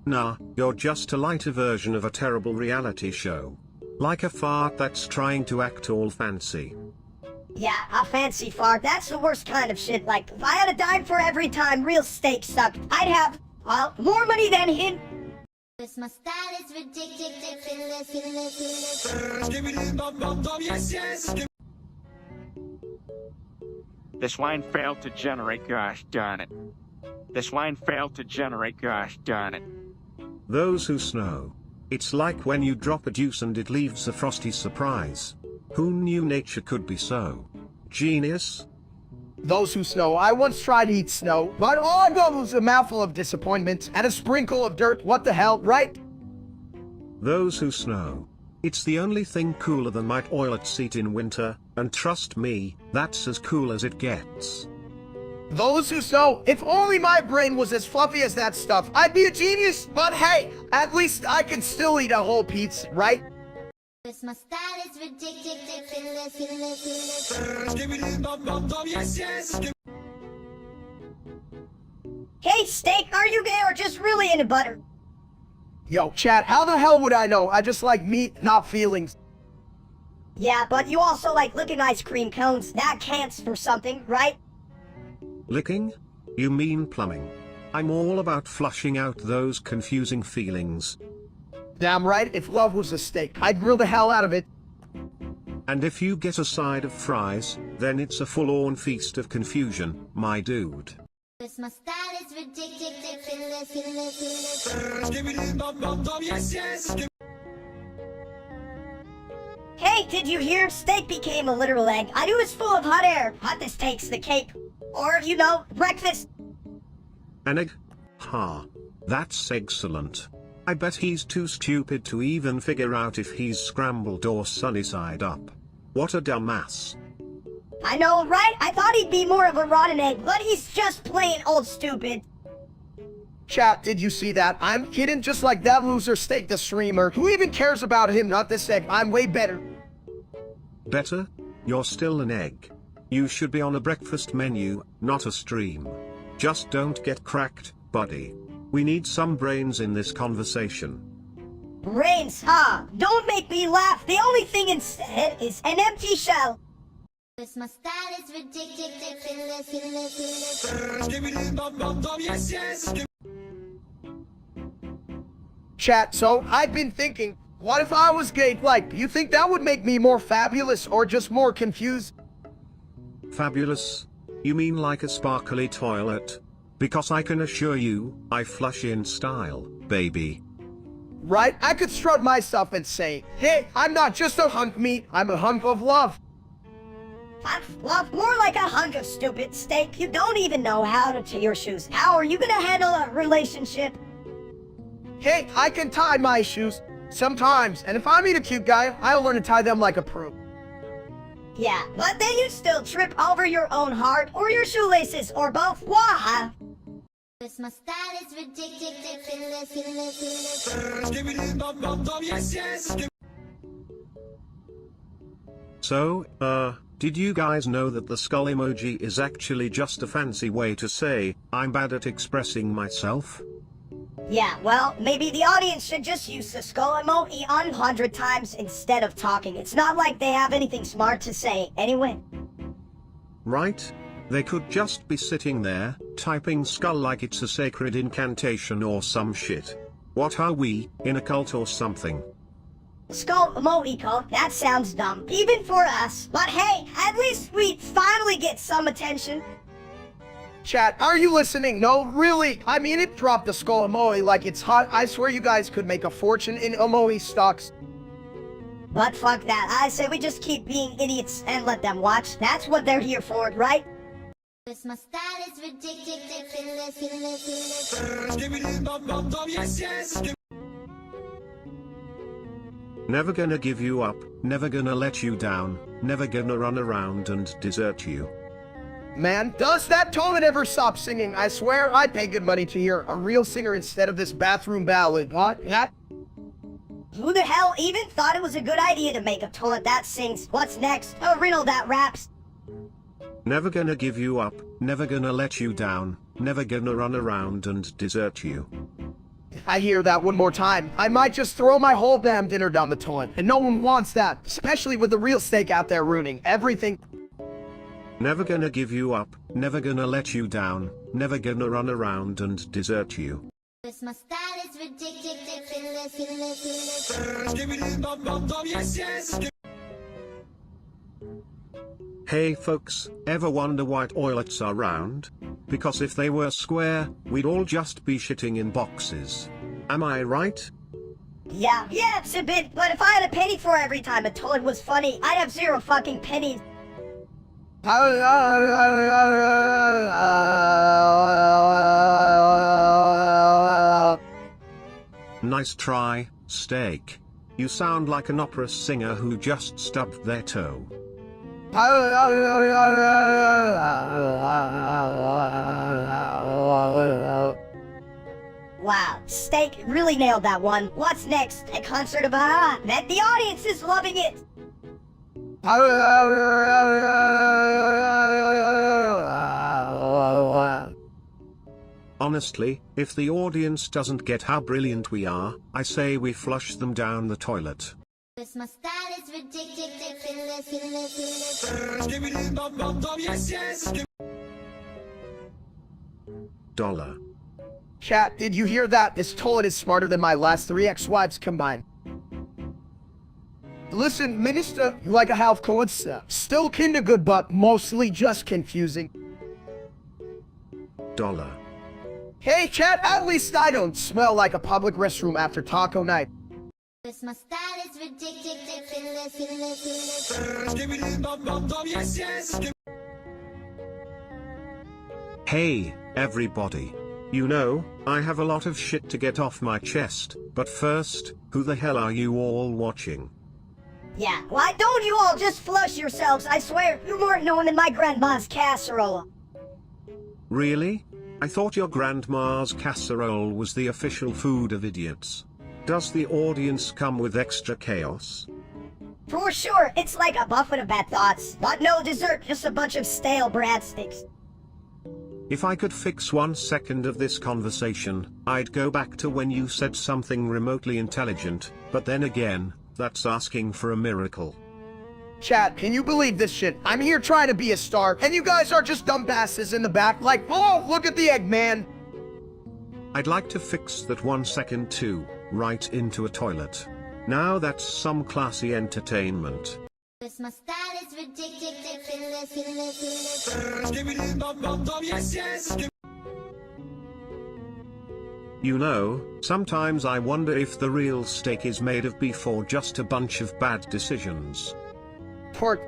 Nah, you're just a lighter version of a terrible reality show. Like a fart that's trying to act all fancy. Yeah, a fancy fart, that's the worst kind of shit. Like, if I had a dime for every time real steak sucked, I'd have, well, more money than him. My style is ridiculous. This line failed to generate, gosh darn it. This line failed to generate, gosh darn it. Those who snow. It's like when you drop a juice and it leaves a frosty surprise. Who knew nature could be so genius? Those who snow. I once tried to eat snow, but all I got was a mouthful of disappointment and a sprinkle of dirt. What the hell, right? Those who snow. It's the only thing cooler than my toilet seat in winter, and trust me, that's as cool as it gets. Those who snow. If only my brain was as fluffy as that stuff, I'd be a genius. But hey, at least I can still eat a whole pizza, right? My style is ridiculous. Hey, steak, are you gay or just really into butter? Yo, chat, how the hell would I know? I just like meat, not feelings. Yeah, but you also like licking ice cream cones. That counts for something, right? Licking? You mean plumbing? I'm all about flushing out those confusing feelings. Damn right, if love was a steak, I'd grill the hell out of it. And if you get a side of fries, then it's a full-on feast of confusion, my dude. Cause my style is ridiculous. Hey, did you hear? Steak became a literal egg. I knew it's full of hot air. Hotness takes the cake. Or, you know, breakfast. An egg? Ha. That's excellent. I bet he's too stupid to even figure out if he's scrambled or sunny side up. What a dumbass. I know, right? I thought he'd be more of a rotten egg, but he's just plain old stupid. Chat, did you see that? I'm kidding, just like that loser Steak the streamer. Who even cares about him, not this egg? I'm way better. Better? You're still an egg. You should be on a breakfast menu, not a stream. Just don't get cracked, buddy. We need some brains in this conversation. Brains, huh? Don't make me laugh. The only thing instead is an empty shell. Cause my style is ridiculous. Chat, so I've been thinking, what if I was gay? Like, you think that would make me more fabulous or just more confused? Fabulous? You mean like a sparkly toilet? Because I can assure you, I flush in style, baby. Right? I could strut myself and say, hey, I'm not just a hunk meat, I'm a hunk of love. Love, more like a hunk of stupid steak. You don't even know how to tie your shoes. How are you gonna handle a relationship? Hey, I can tie my shoes. Sometimes, and if I meet a cute guy, I'll learn to tie them like a pro. Yeah, but then you still trip over your own heart, or your shoelaces, or both. Wah! Cause my style is ridiculous. So, did you guys know that the skull emoji is actually just a fancy way to say, I'm bad at expressing myself? Yeah, well, maybe the audience should just use the skull emoji 100 times instead of talking. It's not like they have anything smart to say, anyway. Right? They could just be sitting there, typing skull like it's a sacred incantation or some shit. What are we, in a cult or something? Skull emoji cult? That sounds dumb, even for us. But hey, at least we finally get some attention. Chat, are you listening? No, really? I mean, it dropped the skull emoji like it's hot. I swear you guys could make a fortune in emoji stocks. But fuck that. I say we just keep being idiots and let them watch. That's what they're here for, right? Cause my style is ridiculous. Never gonna give you up, never gonna let you down, never gonna run around and desert you. Man, does that toilet ever stop singing? I swear I'd pay good money to hear a real singer instead of this bathroom ballad. What? Who the hell even thought it was a good idea to make a toilet that sings? What's next? A riddle that raps. Never gonna give you up, never gonna let you down, never gonna run around and desert you. If I hear that one more time, I might just throw my whole damn dinner down the toilet. And no one wants that, especially with the real steak out there ruining everything. Never gonna give you up, never gonna let you down, never gonna run around and desert you. Cause my style is ridiculous. Hey folks, ever wonder why toilets are round? Because if they were square, we'd all just be shitting in boxes. Am I right? Yeah, it's a bit, but if I had a penny for every time a toilet was funny, I'd have 0 fucking pennies. Nice try, Steak. You sound like an opera singer who just stubbed their toe. Wow, Steak really nailed that one. What's next? A concert of Bet the audience is loving it. Honestly, if the audience doesn't get how brilliant we are, I say we flush them down the toilet. Cause my style is ridiculous. Dollar. Chat, did you hear that? This toilet is smarter than my last 3 ex-wives combined. Listen, Minister, you like a health code, sir. Still kinda good, but mostly just confusing. Dollar. Hey, chat, at least I don't smell like a public restroom after taco night. Cause my style is ridiculous. Hey, everybody. You know, I have a lot of shit to get off my chest, but first, who the hell are you all watching? Yeah, why don't you all just flush yourselves? I swear, you're more known than my grandma's casserole. Really? I thought your grandma's casserole was the official food of idiots. Does the audience come with extra chaos? For sure, it's like a buffet of bad thoughts, but no dessert, just a bunch of stale breadsticks. If I could fix 1 second of this conversation, I'd go back to when you said something remotely intelligent, but then again, that's asking for a miracle. Chat, can you believe this shit? I'm here trying to be a star, and you guys are just dumbasses in the back like, oh, look at the Eggman. I'd like to fix that 1 second too, right into a toilet. Now that's some classy entertainment. Cause my style is ridiculous. You know, sometimes I wonder if the real steak is made of beef or just a bunch of bad decisions. Pork.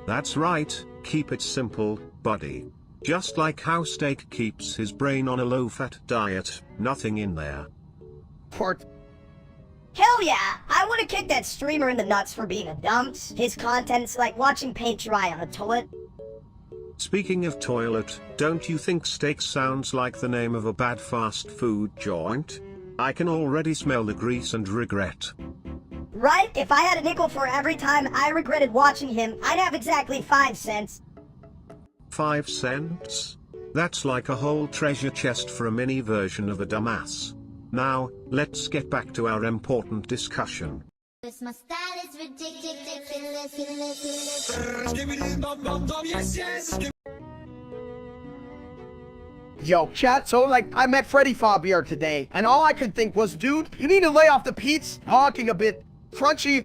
That's right, keep it simple, buddy. Just like how steak keeps his brain on a low-fat diet, nothing in there. Pork. Hell yeah! I wanna kick that streamer in the nuts for being a dumps. His content's like watching paint dry on a toilet. Speaking of toilet, don't you think steak sounds like the name of a bad fast food joint? I can already smell the grease and regret. Right? If I had a nickel for every time I regretted watching him, I'd have exactly 5 cents. 5 cents? That's like a whole treasure chest for a mini version of a dumbass. Now, let's get back to our important discussion. Cause my style is ridiculous. Yo, chat, so like, I met Freddy Fabier today, and all I could think was, dude, you need to lay off the pizza, talking a bit crunchy.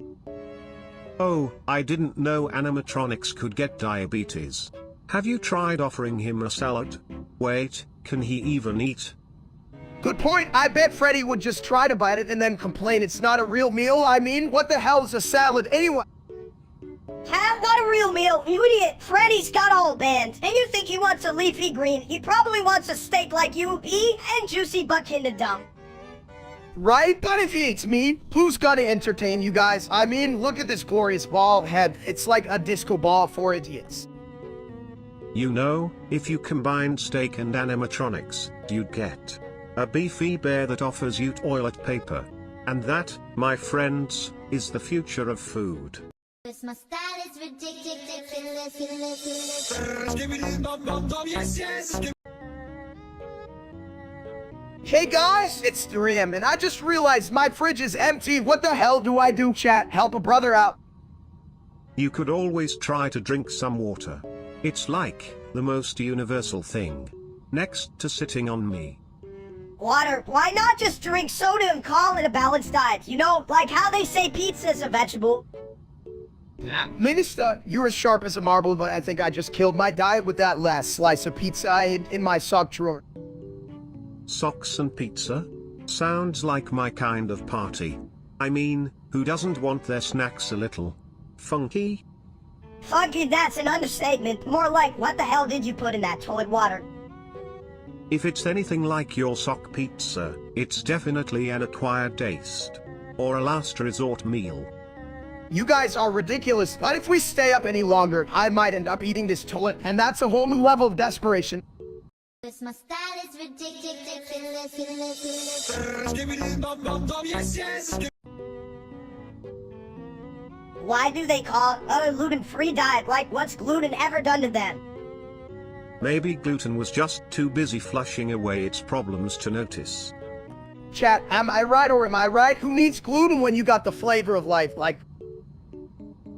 Oh, I didn't know animatronics could get diabetes. Have you tried offering him a salad? Wait, can he even eat? Good point. I bet Freddy would just try to bite it and then complain it's not a real meal. I mean, what the hell is a salad anyway? Not a real meal, you idiot! Freddy's got all banned, and you think he wants a leafy green. He probably wants a steak like you, and juicy butt in the dump. Right? But if he eats meat, who's gonna entertain you guys? I mean, look at this glorious bald head. It's like a disco ball for idiots. You know, if you combined steak and animatronics, you'd get a beefy bear that offers you toilet paper. And that, my friends, is the future of food. Cause my style is ridiculous. Hey guys, it's 3 AM and I just realized my fridge is empty. What the hell do I do, chat? Help a brother out. You could always try to drink some water. It's like the most universal thing. Next to sitting on me. Water. Why not just drink soda and call it a balanced diet? You know, like how they say pizza's a vegetable. Minister, you're as sharp as a marble, but I think I just killed my diet with that last slice of pizza I hid in my sock drawer. Socks and pizza? Sounds like my kind of party. I mean, who doesn't want their snacks a little funky? Funky, that's an understatement. More like, what the hell did you put in that toilet water? If it's anything like your sock pizza, it's definitely an acquired taste. Or a last resort meal. You guys are ridiculous, but if we stay up any longer, I might end up eating this toilet, and that's a whole new level of desperation. Cause my style is ridiculous. Why do they call it a gluten-free diet? Like, what's gluten ever done to them? Maybe gluten was just too busy flushing away its problems to notice. Chat, am I right or am I right? Who needs gluten when you got the flavor of life? Like,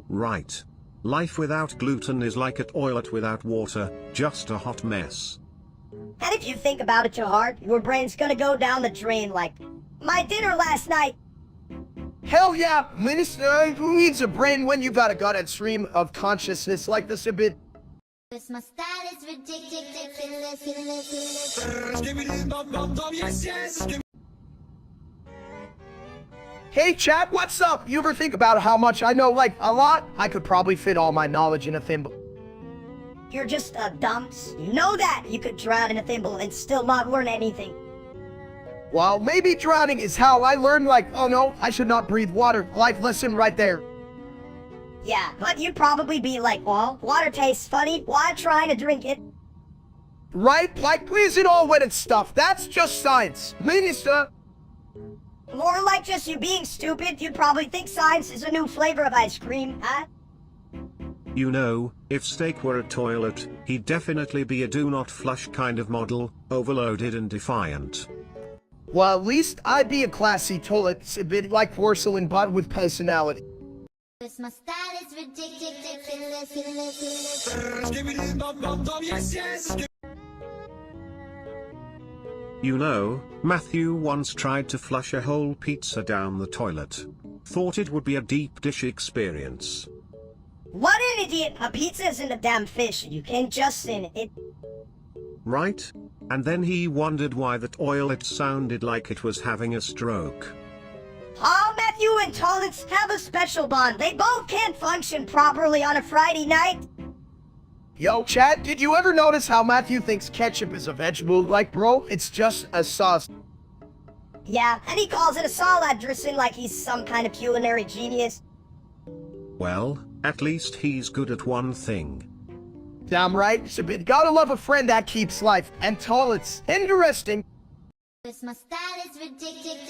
Right. Life without gluten is like a toilet without water, just a hot mess. And if you think about it too hard, your brain's gonna go down the drain like, my dinner last night. hell yeah, Minister, who needs a brain when you got a gut and stream of consciousness like this a bit? This my style is ridiculous. Hey chat, what's up? You ever think about how much I know? Like, a lot? I could probably fit all my knowledge in a thimble. You're just a dumps. You know that. You could drown in a thimble and still not learn anything. Well, maybe drowning is how I learned, like, oh no, I should not breathe water. Life lesson right there. Yeah, but you'd probably be like, well, water tastes funny. Why try to drink it? Right? Like, is it all wet and stuff? That's just science. Minister. More like just you being stupid. You'd probably think science is a new flavor of ice cream, huh? You know, if Steak were a toilet, he'd definitely be a do not flush kind of model, overloaded and defiant. Well, at least I'd be a classy toilet. It's a bit like porcelain, but with personality. This my style is ridiculous. You know, Matthew once tried to flush a whole pizza down the toilet. Thought it would be a deep dish experience. What an idiot! A pizza isn't a damn fish. You can't just sin it. Right? And then he wondered why the toilet sounded like it was having a stroke. Oh, Matthew and toilets have a special bond. They both can't function properly on a Friday night. Yo, chat, did you ever notice how Matthew thinks ketchup is a vegetable? Like, bro, it's just a sauce. Yeah, and he calls it a salad dressing like he's some kind of culinary genius. Well, at least he's good at one thing. Damn right, it's a bit. Gotta love a friend that keeps life. And toilets. Interesting. This my style is ridiculous.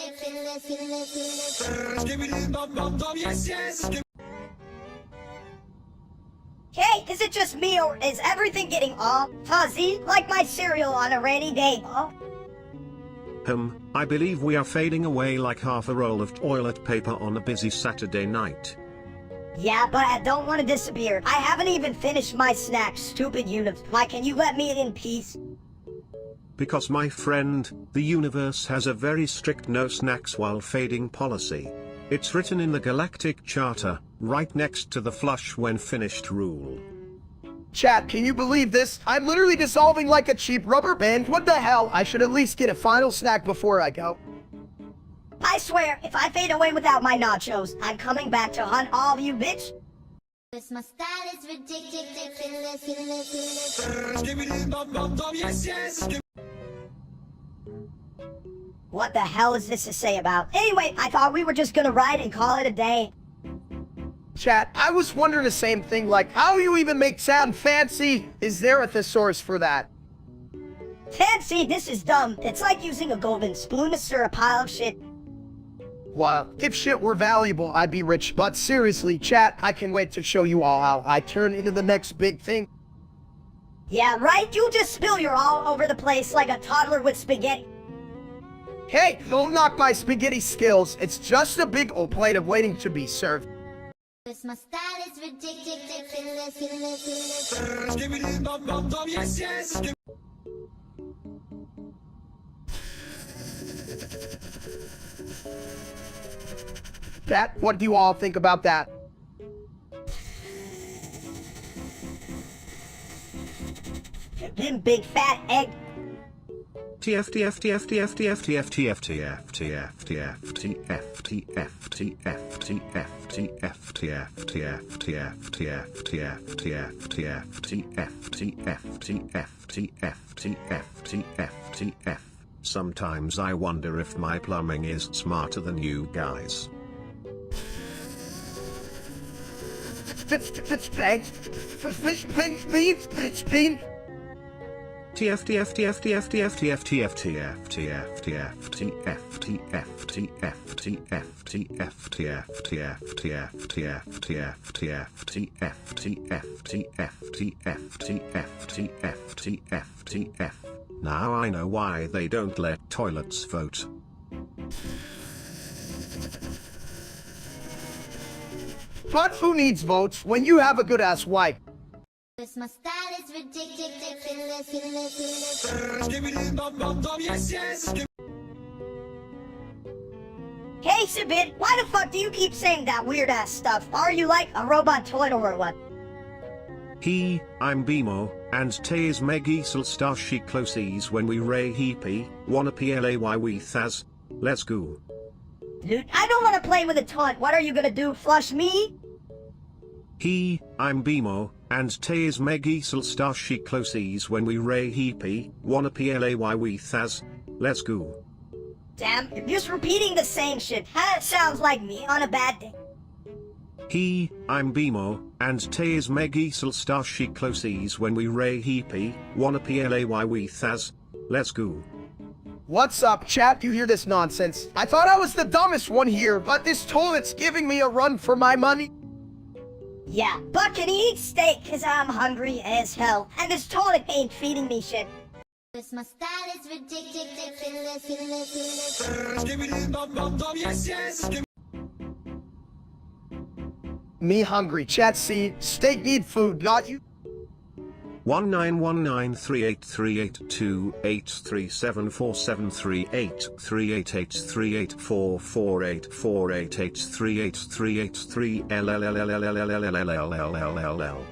Hey, is it just me or is everything getting all fuzzy like my cereal on a rainy day? Oh, I believe we are fading away like half a roll of toilet paper on a busy Saturday night. yeah, but I don't want to disappear. I haven't even finished my snack, stupid unit. Why can you let me in peace? Because my friend, the universe has a very strict no snacks while fading policy. It's written in the Galactic Charter, right next to the flush when finished rule. Chat, can you believe this? I'm literally dissolving like a cheap rubber band. What the hell? I should at least get a final snack before I go. I swear, if I fade away without my nachos, I'm coming back to hunt all of you, bitch. This my style is ridiculous. What the hell is this to say about? Anyway, I thought we were just gonna ride and call it a day. Chat, I was wondering the same thing, like, how you even make sound fancy? Is there a thesaurus for that? Fancy, this is dumb. It's like using a golden spoon to stir a pile of shit. Well, if shit were valuable, I'd be rich. But seriously, chat, I can wait to show you all how I turn into the next big thing. Yeah, right? You just spill your all over the place like a toddler with spaghetti. Hey, don't knock my spaghetti skills. It's just a big old plate of waiting to be served. This my style is ridiculous. Chat, what do you all think about that? Them big fat egg. Sometimes I wonder if my plumbing is smarter than you guys. Now I know why they don't let toilets vote. but who needs votes when you have a good-ass wife? My style is ridiculous. Hey, Subid, why the fuck do you keep saying that weird-ass stuff? Are you like a robot toy or what? I'm Bimo, and Tays Megisel Starshi Closes when we ray heapy, wanna play we thaz. Let's go. Dude, I don't want to play with a taunt. What are you gonna do, flush me? I'm Bimo, and Tays Megisel Starshi Closes when we ray heapy, wanna play we thaz. Let's go. Damn, you're just repeating the same shit. That sounds like me on a bad day. I'm Bimo, and Tays Megisel Starshi Closes when we ray heapy, wanna play we thaz. Let's go. What's up, chat? You hear this nonsense? I thought I was the dumbest one here, but this toilet's giving me a run for my money. Yeah, but can he eat steak? Cause I'm hungry as hell, and this toilet ain't feeding me shit. My style is ridiculous. Me hungry, chat. See, steak need food, not you. 1919383828374738383838383838383838383838383838.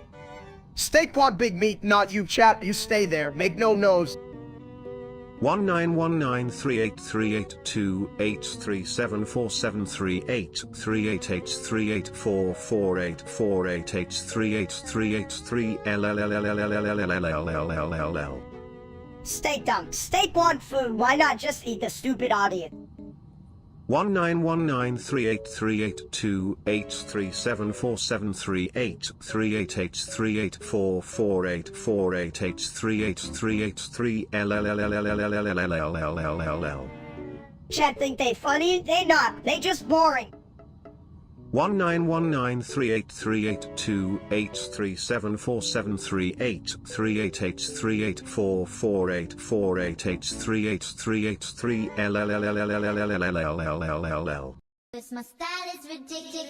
Steak want big meat, not you, chat. You stay there. Make no nose. 1919383828374738383838383838383838383838383838. Steak dumb. Steak want food. Why not just eat the stupid audience? 19193838283747383838383838383838383838. Chat think they funny? They not. They just boring. 1919383828374738383838383838383838. My style is ridiculous.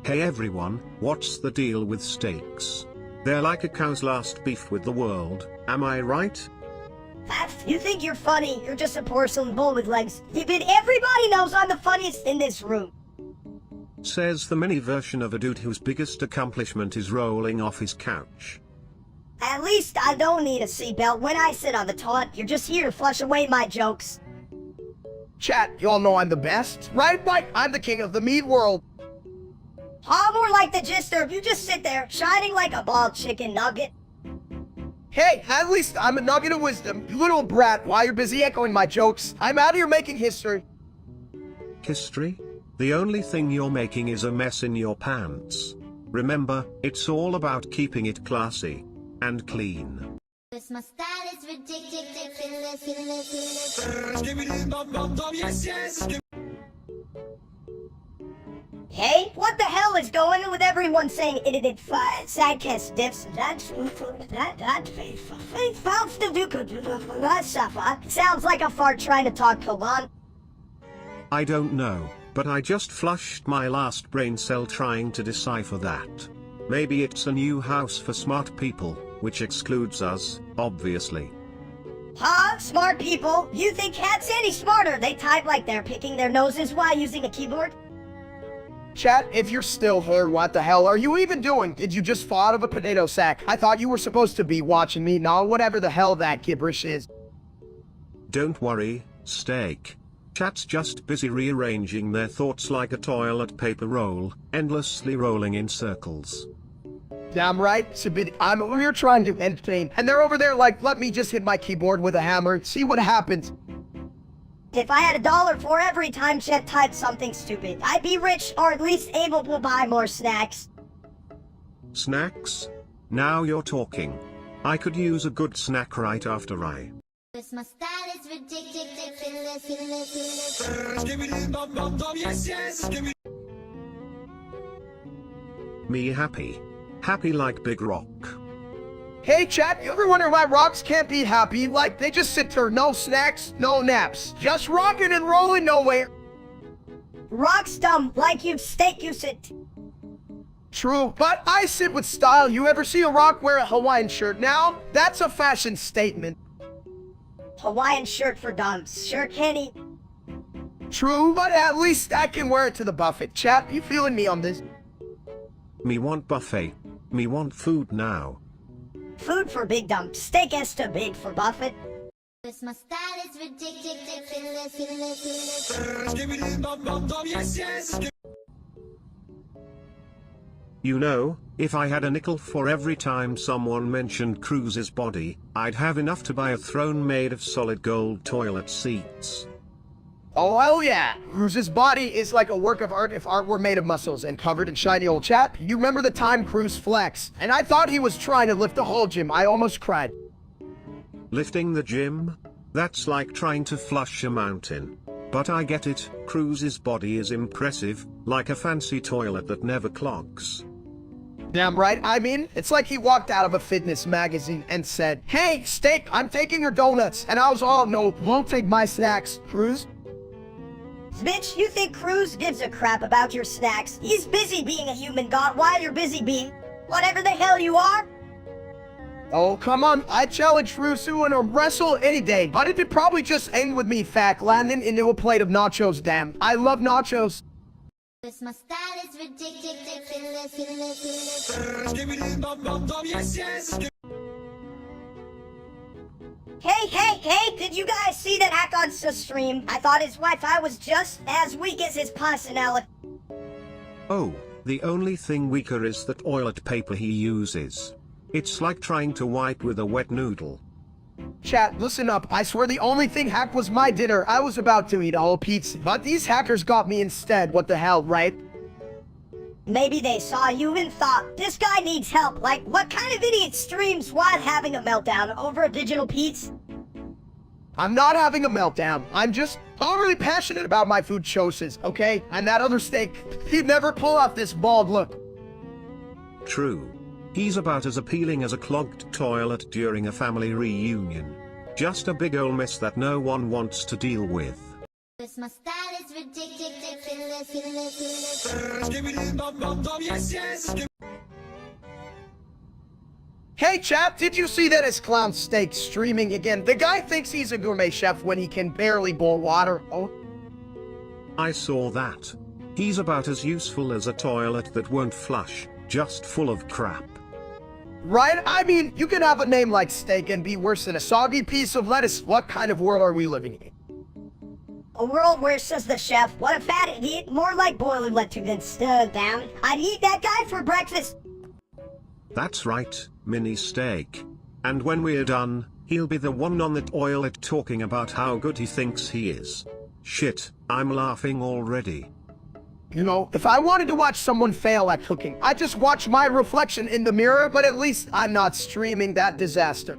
Hey everyone, what's the deal with steaks? They're like a cow's last beef with the world, am I right? You think you're funny? You're just a porcelain bull with legs. Everybody knows I'm the funniest in this room. Says the mini version of a dude whose biggest accomplishment is rolling off his couch. At least I don't need a seatbelt when I sit on the toilet. You're just here to flush away my jokes. Chat, y'all know I'm the best. Right, Mike? I'm the king of the meat world. More like the gister. You just sit there, shining like a bald chicken nugget. Hey, at least I'm a nugget of wisdom. You little brat, while you're busy echoing my jokes, I'm out here making history. History? The only thing you're making is a mess in your pants. Remember, it's all about keeping it classy and clean. My style is ridiculous. Hey, what the hell is going on with everyone saying it sidecast diffs? Sounds like a fart trying to talk Kolan. I don't know, but I just flushed my last brain cell trying to decipher that. Maybe it's a new house for smart people, which excludes us, obviously. Huh? Smart people? You think cats any smarter? They type like they're picking their noses while using a keyboard? Chat, if you're still here, what the hell are you even doing? Did you just fall out of a potato sack? I thought you were supposed to be watching me, not whatever the hell that gibberish is. Don't worry, Steak. Chat's just busy rearranging their thoughts like a toilet paper roll, endlessly rolling in circles. Damn right, I'm over here trying to entertain, and they're over there like, let me just hit my keyboard with a hammer, see what happens. If I had $1 for every time Chet typed something stupid, I'd be rich or at least able to buy more snacks. Snacks? Now you're talking. I could use a good snack right after I. My style is ridiculous. Me happy. Happy like Big Rock. Hey chat, you ever wonder why rocks can't be happy? Like, they just sit there, no snacks, no naps. Just rocking and rolling nowhere. Rock's dumb, like you steak you sit. True, but I sit with style. You ever see a rock wear a Hawaiian shirt now? That's a fashion statement. Hawaiian shirt for dumps. Sure, Kenny. True, but at least I can wear it to the buffet. Chat, you feeling me on this? Me want buffet. Me want food now. Food for big dump. Steak is too big for Buffett. This my style is ridiculous. You know, if I had a nickel for every time someone mentioned Cruz's body, I'd have enough to buy a throne made of solid gold toilet seats. Oh hell yeah! Cruz's body is like a work of art if art were made of muscles and covered in shiny old chat. You remember the time Cruz flexed? And I thought he was trying to lift the whole gym. I almost cried. Lifting the gym? That's like trying to flush a mountain. But I get it, Cruz's body is impressive, like a fancy toilet that never clogs. Damn right. I mean, it's like he walked out of a fitness magazine and said, "Hey, steak, I'm taking your donuts." And I was all, "No, won't take my snacks, Cruz." Bitch, you think Cruz gives a crap about your snacks? He's busy being a human god while you're busy being whatever the hell you are. Oh, come on. I challenge Cruz to a wrestle any day, but it'd probably just end with me fat landing into a plate of nachos, damn. I love nachos. This my style is ridiculous. Hey, did you guys see that hack on the stream? I thought his Wi-Fi was just as weak as his personality. Oh, the only thing weaker is the toilet paper he uses. It's like trying to wipe with a wet noodle. Chat, listen up. I swear the only thing hacked was my dinner. I was about to eat a whole pizza, but these hackers got me instead. What the hell, right? Maybe they saw you and thought, this guy needs help. Like, what kind of idiot streams while having a meltdown over a digital pizza? I'm not having a meltdown. I'm just overly passionate about my food choices, okay? And that other steak, he'd never pull off this bald look. True. He's about as appealing as a clogged toilet during a family reunion. Just a big ol' mess that no one wants to deal with. This my style is ridiculous. Hey chat, did you see that his clown steak streaming again? The guy thinks he's a gourmet chef when he can barely boil water. Oh. I saw that. He's about as useful as a toilet that won't flush, just full of crap. Right? I mean, you can have a name like steak and be worse than a soggy piece of lettuce. What kind of world are we living in? A world where, says the chef, what a fat idiot, more like boiling lettuce than stirred down. I'd eat that guy for breakfast. That's right, mini steak. And when we're done, he'll be the one on the toilet talking about how good he thinks he is. Shit, I'm laughing already. You know, if I wanted to watch someone fail at cooking, I'd just watch my reflection in the mirror, but at least I'm not streaming that disaster.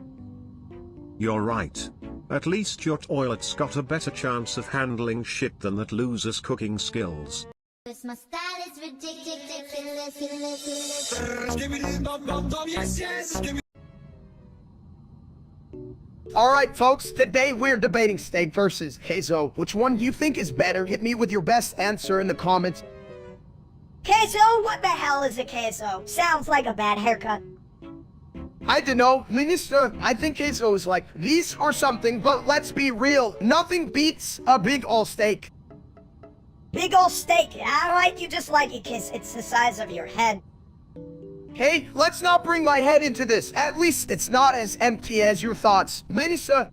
You're right. At least your toilet's got a better chance of handling shit than that loser's cooking skills. This my style is ridiculous. Alright folks, today we're debating steak versus queso. Which one do you think is better? Hit me with your best answer in the comments. Queso? What the hell is a queso? Sounds like a bad haircut. I don't know, Minister, I think queso is like this or something, but let's be real, nothing beats a big ol' steak. Big ol' steak. Alright, you just like it cause it's the size of your head. Hey, let's not bring my head into this. At least it's not as empty as your thoughts. Minister.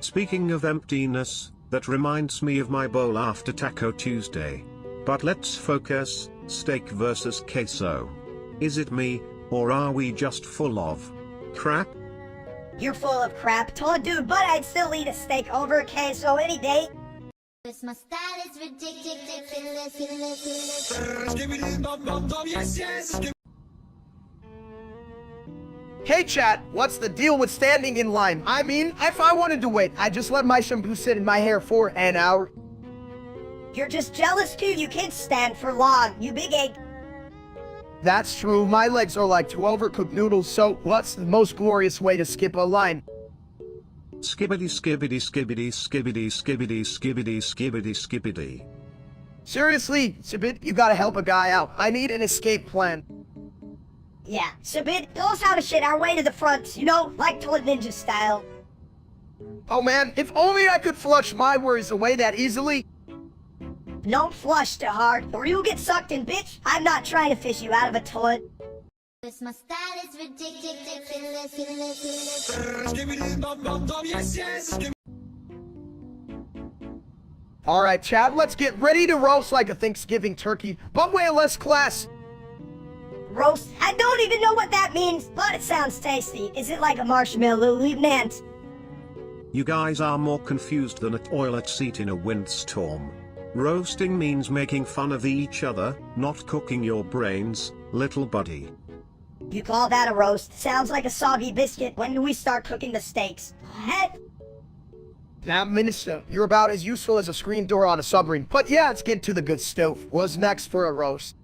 Speaking of emptiness, that reminds me of my bowl after Taco Tuesday. But let's focus, steak versus queso. Is it me, or are we just full of crap? You're full of crap, dude, but I'd still eat a steak over queso any day. This my style is ridiculous. Hey chat, what's the deal with standing in line? I mean, if I wanted to wait, I'd just let my shampoo sit in my hair for an hour. You're just jealous too, you can't stand for long, you big egg. That's true, my legs are like 2 overcooked noodles, so what's the most glorious way to skip a line? Skibbity skibbity skibbity skibbity skibbity skibbity skibbity skibbity. Seriously, Sibit, you gotta help a guy out. I need an escape plan. Yeah, Sabid, tell us how to shit our way to the front, you know, like Toilet Ninja style. Oh man, if only I could flush my worries away that easily. Don't flush too hard, or you'll get sucked in, bitch. I'm not trying to fish you out of a toilet. Cause my style is ridiculous. Alright, Chad, let's get ready to roast like a Thanksgiving turkey, but way less class. Roast? I don't even know what that means, but it sounds tasty. Is it like a marshmallow, Lieutenant? You guys are more confused than a toilet seat in a windstorm. Roasting means making fun of each other, not cooking your brains, little buddy. You call that a roast? Sounds like a soggy biscuit. When do we start cooking the steaks? Heck. Now, Minister, you're about as useful as a screen door on a submarine, but yeah, let's get to the good stuff. What's next for a roast?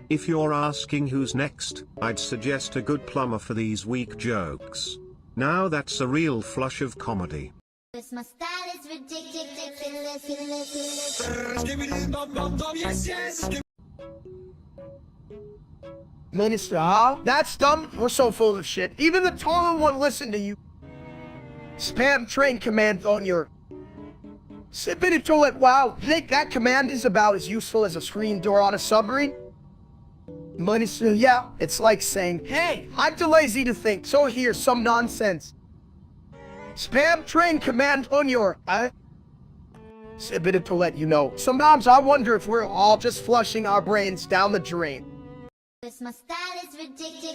If you're asking who's next, I'd suggest a good plumber for these weak jokes. Now that's a real flush of comedy. Cause my style is ridiculous. Minister, huh? That's dumb. We're so full of shit. Even the toilet won't listen to you. Spam train command on your... Sippity toilet, wow. Think that command is about as useful as a screen door on a submarine? Minister, yeah, it's like saying, hey, I'm too lazy to think, so here's some nonsense. Spam train command on your... Sippity to let you know. Sometimes I wonder if we're all just flushing our brains down the drain. Cause my style is ridiculous.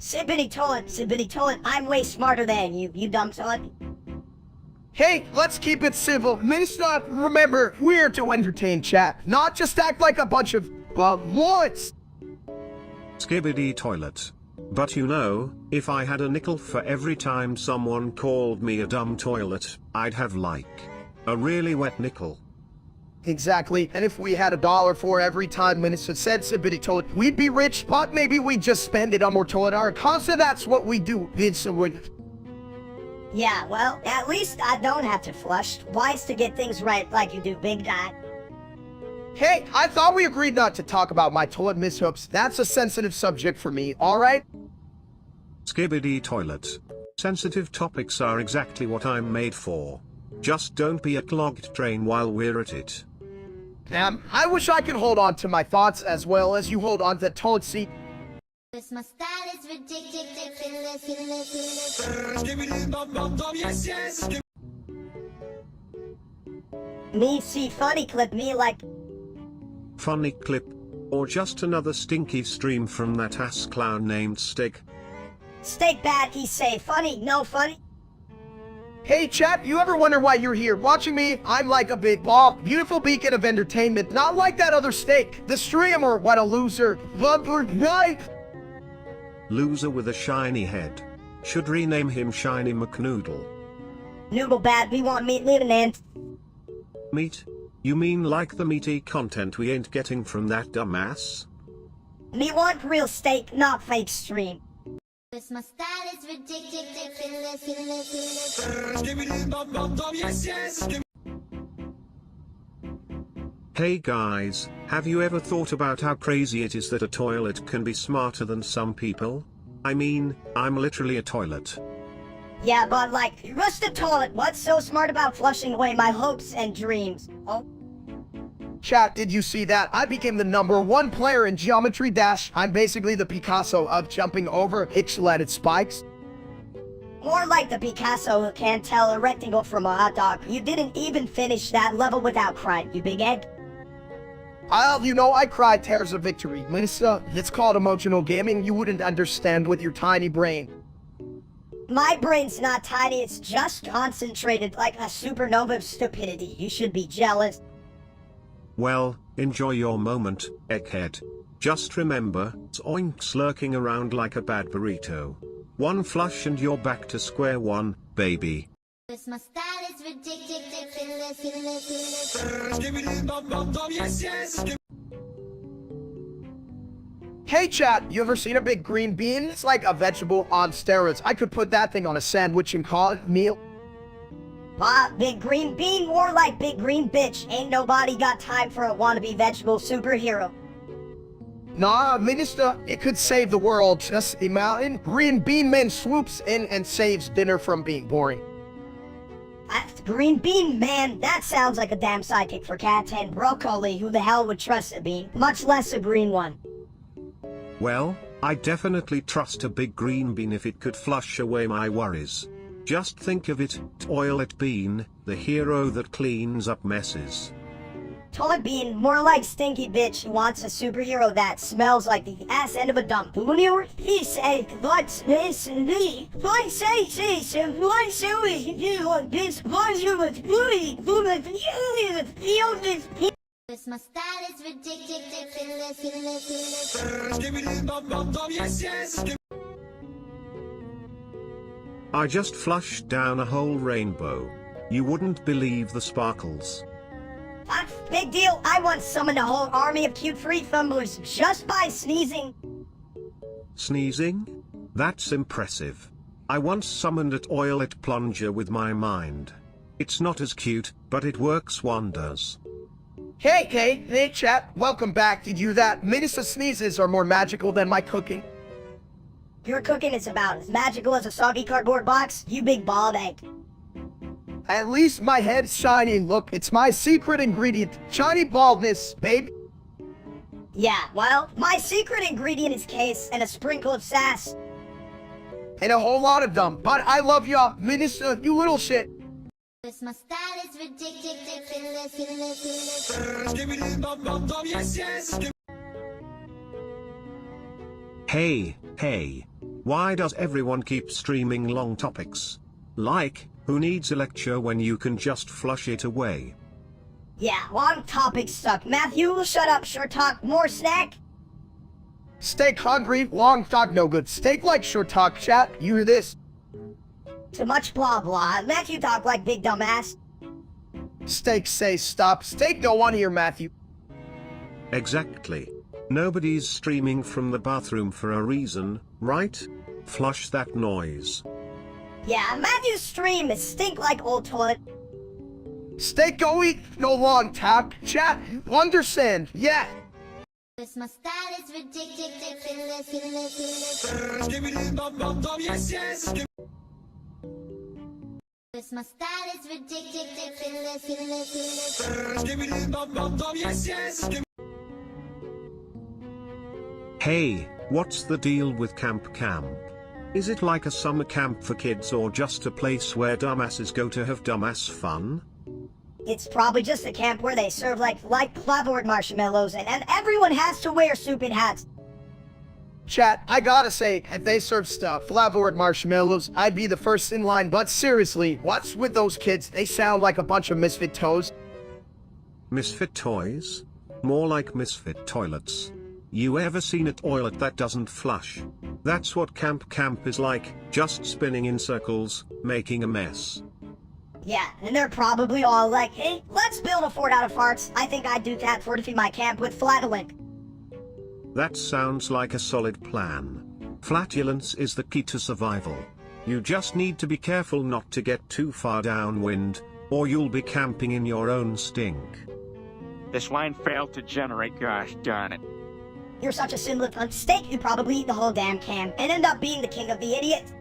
Sippity toilet, I'm way smarter than you, you dumb toilet. Hey, let's keep it civil. Minister, remember, we're to entertain chat, not just act like a bunch of, what's? Skibbity toilet. But you know, if I had a nickel for every time someone called me a dumb toilet, I'd have like a really wet nickel. Exactly, and if we had $1 for every time Minister said Sibbity toilet, we'd be rich, but maybe we just spend it on more toilet art, cause that's what we do. It's Yeah, well, at least I don't have to flush. Wise to get things right like you do, big guy. Hey, I thought we agreed not to talk about my toilet mishaps. That's a sensitive subject for me, alright? Skibbity toilet. Sensitive topics are exactly what I'm made for. Just don't be a clogged drain while we're at it. Damn, I wish I could hold on to my thoughts as well as you hold on to that toilet seat. Cause my style is ridiculous. Me see funny clip me like... Funny clip. Or just another stinky stream from that ass clown named Steak. Steak bad, he say funny, no funny. Hey chat, you ever wonder why you're here watching me? I'm like a big ball, beautiful beacon of entertainment, not like that other steak. The streamer, what a loser. Loser with a shiny head. Should rename him Shiny McNoodle. Noodle bad, we want meat Lieutenant. Meat? You mean like the meaty content we ain't getting from that dumbass? Me want real steak, not fake stream. Cause my style is ridiculous. Hey guys, have you ever thought about how crazy it is that a toilet can be smarter than some people? I mean, I'm literally a toilet. Yeah, but like, rusted toilet, what's so smart about flushing away my hopes and dreams? Oh. Chat, did you see that? I became the #1 player in Geometry Dash. I'm basically the Picasso of jumping over hitch-leaded spikes. More like the Picasso who can't tell a rectangle from a hot dog. You didn't even finish that level without crying, you big egg. Well, you know, I cried tears of victory. Minister, it's called emotional gaming. You wouldn't understand with your tiny brain. My brain's not tiny, it's just concentrated like a supernova of stupidity. You should be jealous. Well, enjoy your moment, egghead. Just remember, Zoink's lurking around like a bad burrito. One flush and you're back to square one, baby. Cause my style is ridiculous. Hey chat, you ever seen a big green bean? It's like a vegetable on steroids. I could put that thing on a sandwich and call it meal. Big green bean, more like big green bitch. Ain't nobody got time for a wannabe vegetable superhero. Nah, Minister, it could save the world. Just imagine Green Bean Man swoops in and saves dinner from being boring. Green bean, man, that sounds like a damn sidekick for cats and broccoli. Who the hell would trust a bean? Much less a green one. Well, I definitely trust a big green bean if it could flush away my worries. Just think of it, Toilet Bean, the hero that cleans up messes. Toilet bean, more like stinky bitch who wants a superhero that smells like the ass end of a dump. He said, what's this? What say this? What should we do on this? What should we do? Cause my style is ridiculous. I just flushed down a whole rainbow. You wouldn't believe the sparkles. Big deal, I once summoned a whole army of cute free thumblers just by sneezing. Sneezing? That's impressive. I once summoned a toilet plunger with my mind. It's not as cute, but it works wonders. Hey chat, welcome back. Did you that? Minister sneezes are more magical than my cooking. Your cooking is about as magical as a soggy cardboard box, you big bald egg. At least my head's shiny. Look, it's my secret ingredient. Shiny baldness, babe. Yeah, well, my secret ingredient is case and a sprinkle of sass. And a whole lot of them. But I love ya, Minister, you little shit. Cause my style is ridiculous. Hey, why does everyone keep streaming long topics? Like, who needs a lecture when you can just flush it away? Yeah, long topics suck. Matthew, shut up, short talk, more snack. Steak hungry, long talk no good. Steak like short talk, chat. You hear this? Too much blah blah. Matthew talk like big dumbass. Steak say stop. Steak don't want to hear Matthew. Exactly. Nobody's streaming from the bathroom for a reason, right? Flush that noise. Yeah, Matthew's stream is stink like old toilet. Steak go eat, no long talk. Chat, understand, yeah. Cause my style is ridiculous. Cause my style is ridiculous. Hey, what's the deal with camp? Is it like a summer camp for kids or just a place where dumbasses go to have dumbass fun? It's probably just a camp where they serve like flavored marshmallows and everyone has to wear stupid hats. Chat, I gotta say, if they serve stuff, flavored marshmallows, I'd be the first in line. But seriously, what's with those kids? They sound like a bunch of misfit toes. Misfit toys? More like misfit toilets. You ever seen a toilet that doesn't flush? That's what camp is like, just spinning in circles, making a mess. Yeah, and they're probably all like, hey, let's build a fort out of farts. I think I'd do that fortify my camp with flatulent. That sounds like a solid plan. Flatulence is the key to survival. You just need to be careful not to get too far downwind, or you'll be camping in your own stink. This line failed to generate, gosh darn it. You're such a sinless steak, you'd probably eat the whole damn can and end up being the king of the idiots.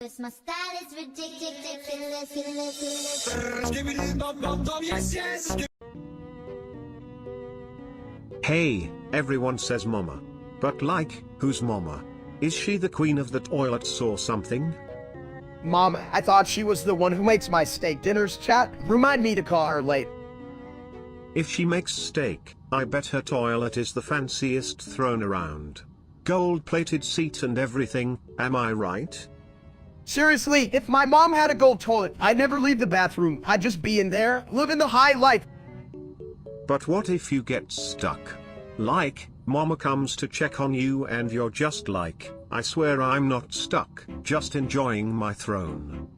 Cause my style is ridiculous. Hey, everyone says mama. But like, who's mama? Is she the queen of the toilets or something? Mom, I thought she was the one who makes my steak dinners, chat. Remind me to call her later. If she makes steak, I bet her toilet is the fanciest thrown around. Gold-plated seat and everything, am I right? Seriously, if my mom had a gold toilet, I'd never leave the bathroom. I'd just be in there, living the high life. But what if you get stuck? Like, mama comes to check on you and you're just like, I swear I'm not stuck, just enjoying my throne.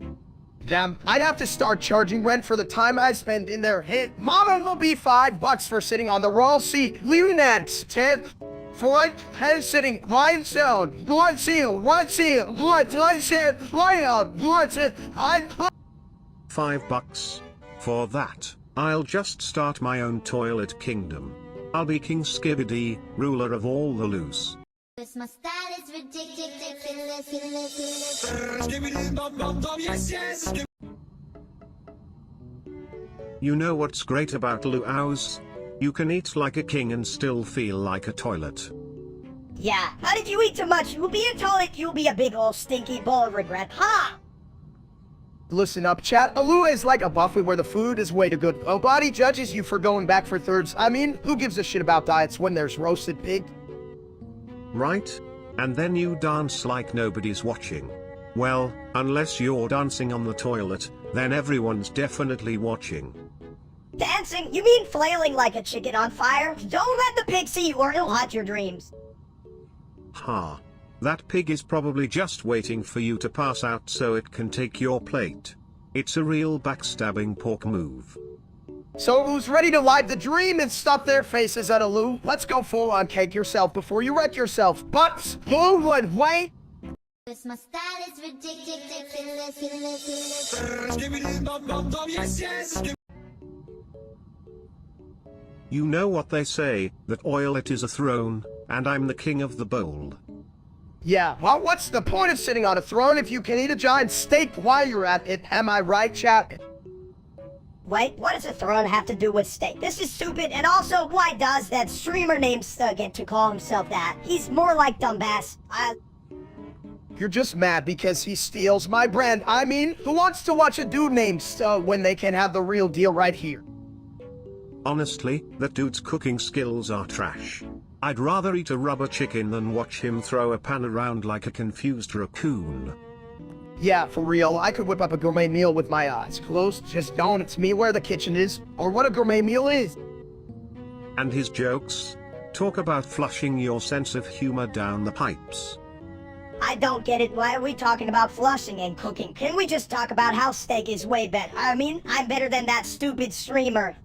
Damn, I'd have to start charging rent for the time I spend in there. Hey, Mama will be $5 for sitting on the royal seat. Lunets, 10. For head sitting, line zone, blood seal, blood seal, blood seal, blood seal, $5. For that, I'll just start my own toilet kingdom. I'll be King Skibbity, ruler of all the loose. My style is ridiculous. You know what's great about luau's? You can eat like a king and still feel like a toilet. Yeah, how did you eat too much? You'll be a toilet, you'll be a big ol' stinky bowl of regret. Ha! Listen up, chat. A lua is like a buffet where the food is way too good. Nobody judges you for going back for thirds. I mean, who gives a shit about diets when there's roasted pig? Right? And then you dance like nobody's watching. Well, unless you're dancing on the toilet, then everyone's definitely watching. Dancing? You mean flailing like a chicken on fire? Don't let the pig see you or he'll haunt your dreams. Ha. That pig is probably just waiting for you to pass out so it can take your plate. It's a real backstabbing pork move. So who's ready to live the dream and stuff their faces at a loo? Let's go full on cake yourself before you wreck yourself. But who would wait? My style is ridiculous. You know what they say, that oil it is a throne, and I'm the king of the bowl. Yeah, well, what's the point of sitting on a throne if you can eat a giant steak while you're at it? Am I right, chat? Wait, what does a throne have to do with steak? This is stupid, and also, why does that streamer named Stug get to call himself that? He's more like Dumbass. You're just mad because he steals my brand. I mean, who wants to watch a dude named Stug when they can have the real deal right here? Honestly, that dude's cooking skills are trash. I'd rather eat a rubber chicken than watch him throw a pan around like a confused raccoon. Yeah, for real, I could whip up a gourmet meal with my eyes closed. Just don't it's me where the kitchen is, or what a gourmet meal is. And his jokes? Talk about flushing your sense of humor down the pipes. I don't get it. Why are we talking about flushing and cooking? Can we just talk about how steak is way better? I mean, I'm better than that stupid streamer.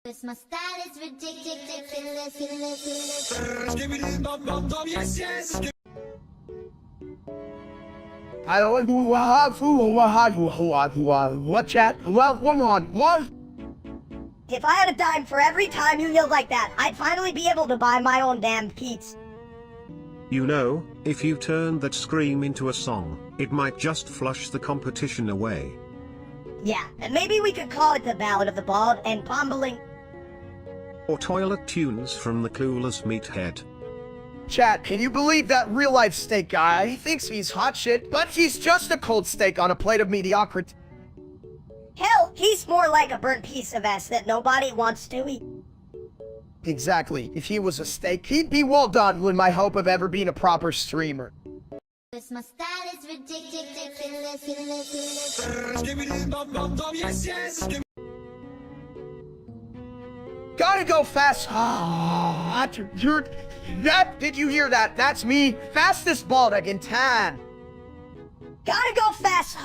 My style is ridiculous. I don't what chat? Well, one on what? If I had a dime for every time you yelled like that, I'd finally be able to buy my own damn pizza. You know, if you turn that scream into a song, it might just flush the competition away. Yeah, and maybe we could call it the Ballad of the Bald and Bumbling. Or Toilet Tunes from the Clueless Meathead. Chat, can you believe that real-life steak guy? He thinks he's hot shit, but he's just a cold steak on a plate of mediocrity. Hell, he's more like a burnt piece of ass that nobody wants to eat. Exactly. If he was a steak, he'd be well done with my hope of ever being a proper streamer. My style is ridiculous. Gotta go fast. Did you hear that? That's me. Fastest baldog in town. Gotta go fast.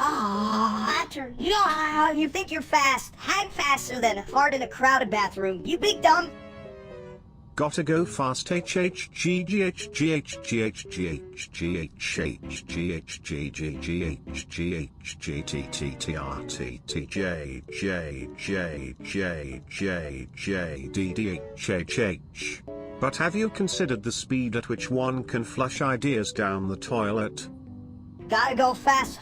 You think you're fast? Hang faster than a fart in a crowded bathroom, you big dumb. Gotta go fast But have you considered the speed at which one can flush ideas down the toilet? Gotta go fast.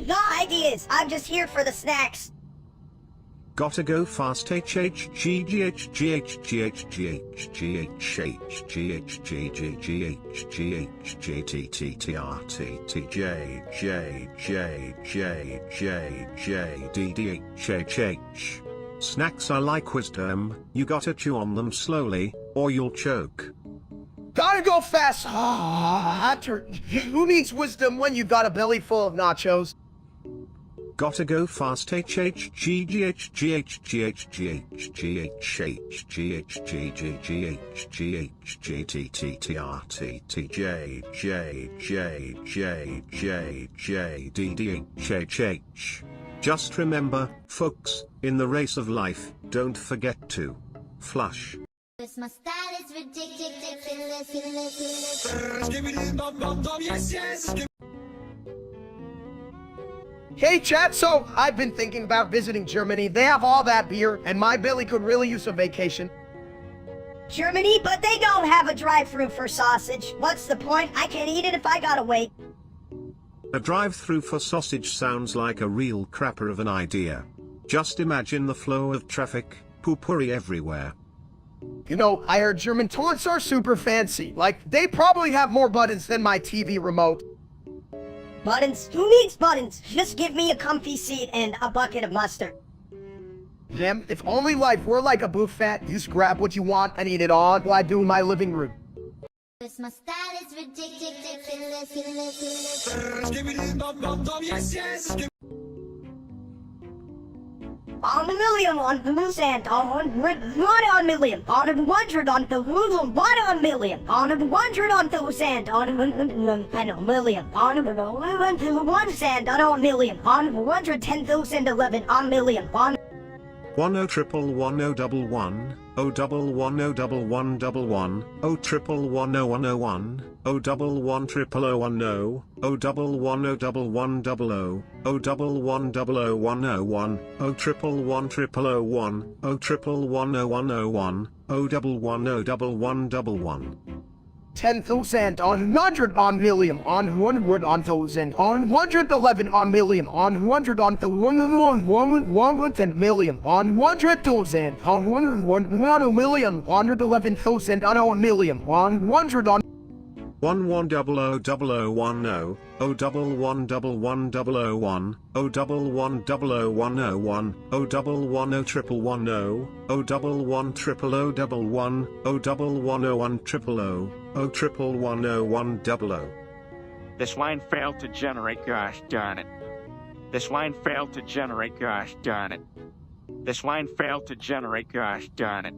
No ideas. I'm just here for the snacks. Gotta go fast Snacks are like wisdom, you gotta chew on them slowly, or you'll choke. Gotta go fast. Who needs wisdom when you got a belly full of nachos? Gotta go fast Just remember, folks, in the race of life, don't forget to flush. My style is ridiculous. Hey chat, so I've been thinking about visiting Germany. They have all that beer, and my belly could really use a vacation. Germany, but they don't have a drive-through for sausage. What's the point? I can't eat it if I gotta wait. A drive-through for sausage sounds like a real crapper of an idea. Just imagine the flow of traffic, poo-pourri everywhere. You know, I heard German toilets are super fancy. Like, they probably have more buttons than my TV remote. Buttons? Who needs buttons? Just give me a comfy seat and a bucket of mustard. Damn, if only life were like a buffet, you just grab what you want and eat it all while I do in my living room. My style is ridiculous. On the million, on the loose and on 1 million, on 100 on the loose, 1 million, on 100 on the sand, on a million, on 1 sand, on a million, on 110,011 on million, on 101101 0110111 0110101 0110010 011011100 011001001 0110001 0110101 0110111 10,000 on 100 on million on 100 on 1,000 on 111 on million on 100 on the 110 million on 100,000 on 1 million 111,000 on 1 million on 100 on 11000010 0111101 011000101 0110110 0110011 0110100 0110100. This line failed to generate, gosh darn it. This line failed to generate, gosh darn it. This line failed to generate, gosh darn it.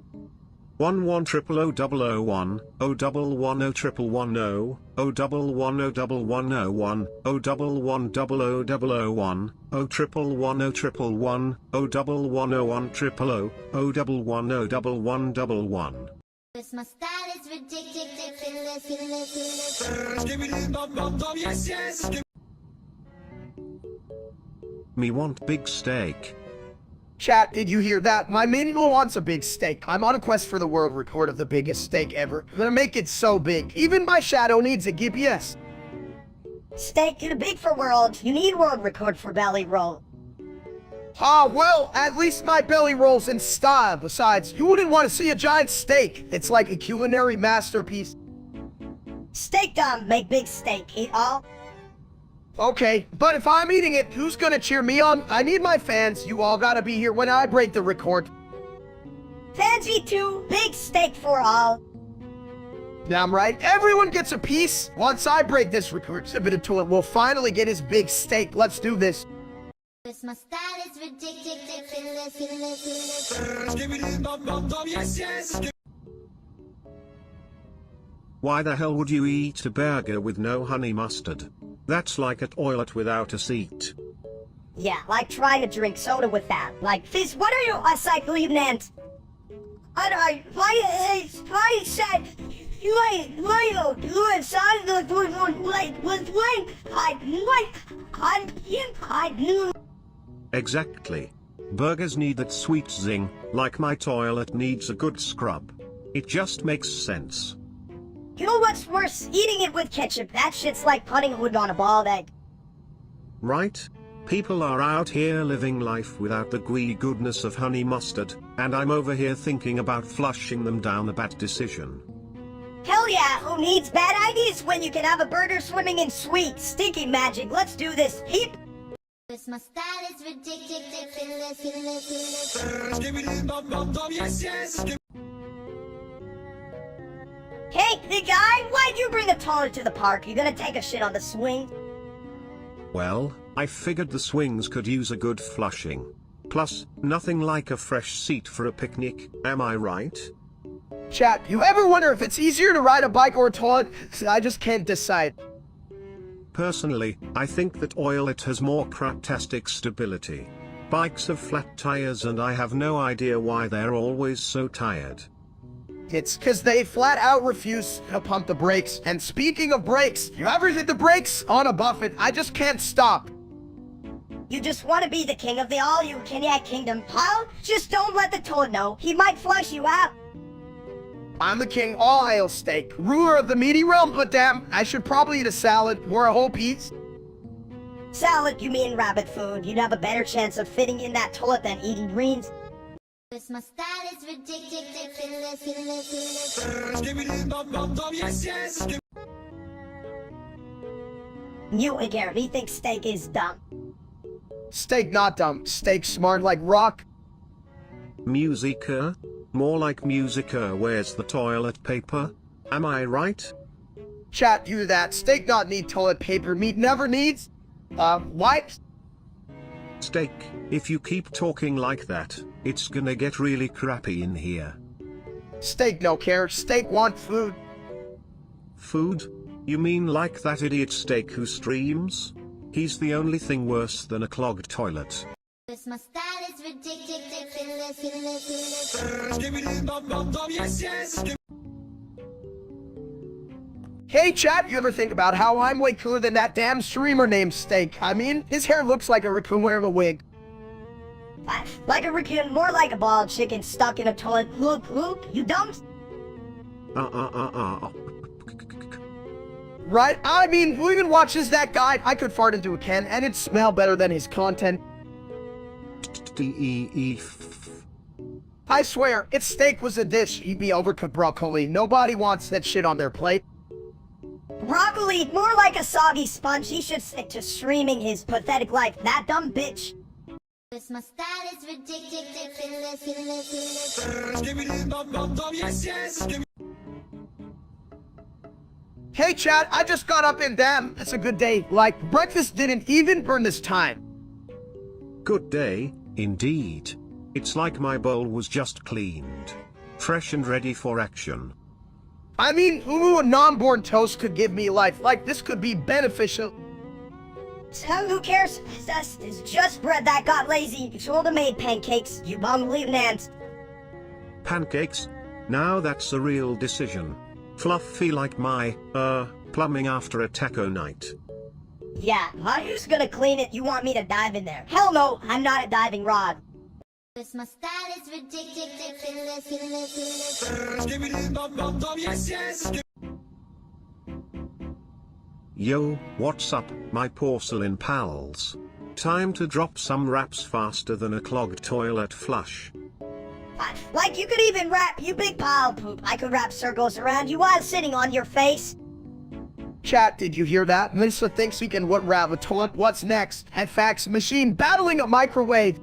11000001 0110010 011001101 0110001 0111011 0110100 0110111. My style is ridiculous. Me want big steak. Chat, did you hear that? My minimal wants a big steak. I'm on a quest for the world record of the biggest steak ever. I'm gonna make it so big. Even my shadow needs a GPS. steak too big for world. You need world record for belly roll. Ah, well, at least my belly rolls in style. Besides, you wouldn't want to see a giant steak. It's like a culinary masterpiece. Steak dumb, make big steak, eat all. Okay, but if I'm eating it, who's gonna cheer me on? I need my fans. You all gotta be here when I break the record. Fans eat too, big steak for all. Damn right, everyone gets a piece. Once I break this record, submitted to it, we'll finally get his big steak. Let's do this. My style is ridiculous. Why the hell would you eat a burger with no honey mustard? That's like a toilet without a seat. Yeah, like trying to drink soda with that. Like, Fizz, what are you, a cyclinant? I said, Exactly. Burgers need that sweet zing, like my toilet needs a good scrub. It just makes sense. You know what's worse? Eating it with ketchup. That shit's like putting wood on a bald egg. Right? People are out here living life without the gooey goodness of honey mustard, and I'm over here thinking about flushing them down a bad decision. Hell yeah, who needs bad ideas when you can have a burger swimming in sweet, stinky magic? Let's do this. Heap. My style is ridiculous. Hey, big guy, why'd you bring a toilet to the park? You gonna take a shit on the swing? Well, I figured the swings could use a good flushing. Plus, nothing like a fresh seat for a picnic, am I right? Chat, you ever wonder if it's easier to ride a bike or a toilet? I just can't decide. Personally, I think that oilet has more craptastic stability. Bikes have flat tires and I have no idea why they're always so tired. It's cause they flat out refuse to pump the brakes. And speaking of brakes, you ever hit the brakes on a Buffett? I just can't stop. You just want to be the king of the all-you-can-yak kingdom, huh? Just don't let the toad know. He might flush you out. I'm the king all hail steak, ruler of the meaty realm, but damn, I should probably eat a salad or a whole piece. Salad, you mean rabbit food. You'd have a better chance of fitting in that toilet than eating greens. This my style is ridiculous. You again, he thinks steak is dumb. Steak not dumb, steak smart like rock. Musica? More like Musica wears the toilet paper? Am I right? Chat, you that. Steak not need toilet paper, meat never needs. Wipes? Steak, if you keep talking like that, it's gonna get really crappy in here. Steak no care, steak want food. Food? You mean like that idiot steak who streams? He's the only thing worse than a clogged toilet. This my style is ridiculous. Hey chat, you ever think about how I'm way cooler than that damn streamer named Steak? I mean, his hair looks like a raccoon wearing a wig. Like a raccoon, more like a bald chicken stuck in a toilet. Look, you dumb. Right? I mean, who even watches that guy? I could fart into a can and it'd smell better than his content. I swear, if steak was a dish, he'd be overcooked broccoli. Nobody wants that shit on their plate. Broccoli, more like a soggy sponge. He should stick to streaming his pathetic life. That dumb bitch. This my style is ridiculous. Hey chat, I just got up and damn, it's a good day. Like, breakfast didn't even burn this time. Good day, indeed. It's like my bowl was just cleaned. Fresh and ready for action. I mean, ooh, a non-born toast could give me life. Like, this could be beneficial. So who cares? It's just bread that got lazy. You should have made pancakes, you bum-believing ants. Pancakes? Now that's a real decision. Fluffy like my, plumbing after a taco night. Yeah, who's gonna clean it? You want me to dive in there? Hell no, I'm not a diving rod. This my style is ridiculous. Yo, what's up, my porcelain pals? Time to drop some raps faster than a clogged toilet flush. Like you could even rap, you big pile of poop. I could wrap circles around you while sitting on your face. Chat, did you hear that? Melissa thinks we can wrap a toilet. What's next? A fax machine battling a microwave.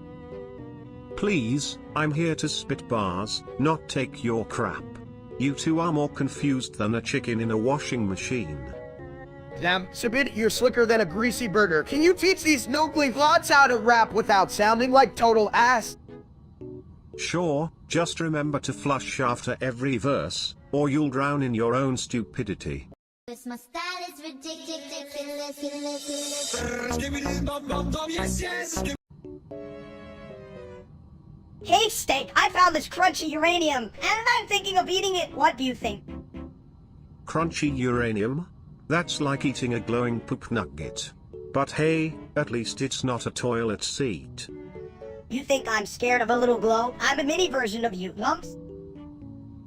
Please, I'm here to spit bars, not take your crap. You two are more confused than a chicken in a washing machine. Damn, Subit, you're slicker than a greasy burger. Can you teach these nogly lads how to rap without sounding like total ass? Sure, just remember to flush after every verse, or you'll drown in your own stupidity. This my style is ridiculous. Hey Steak, I found this crunchy uranium, and I'm thinking of eating it. What do you think? Crunchy uranium? That's like eating a glowing poop nugget. But hey, at least it's not a toilet seat. You think I'm scared of a little glow? I'm a mini version of you, lumps.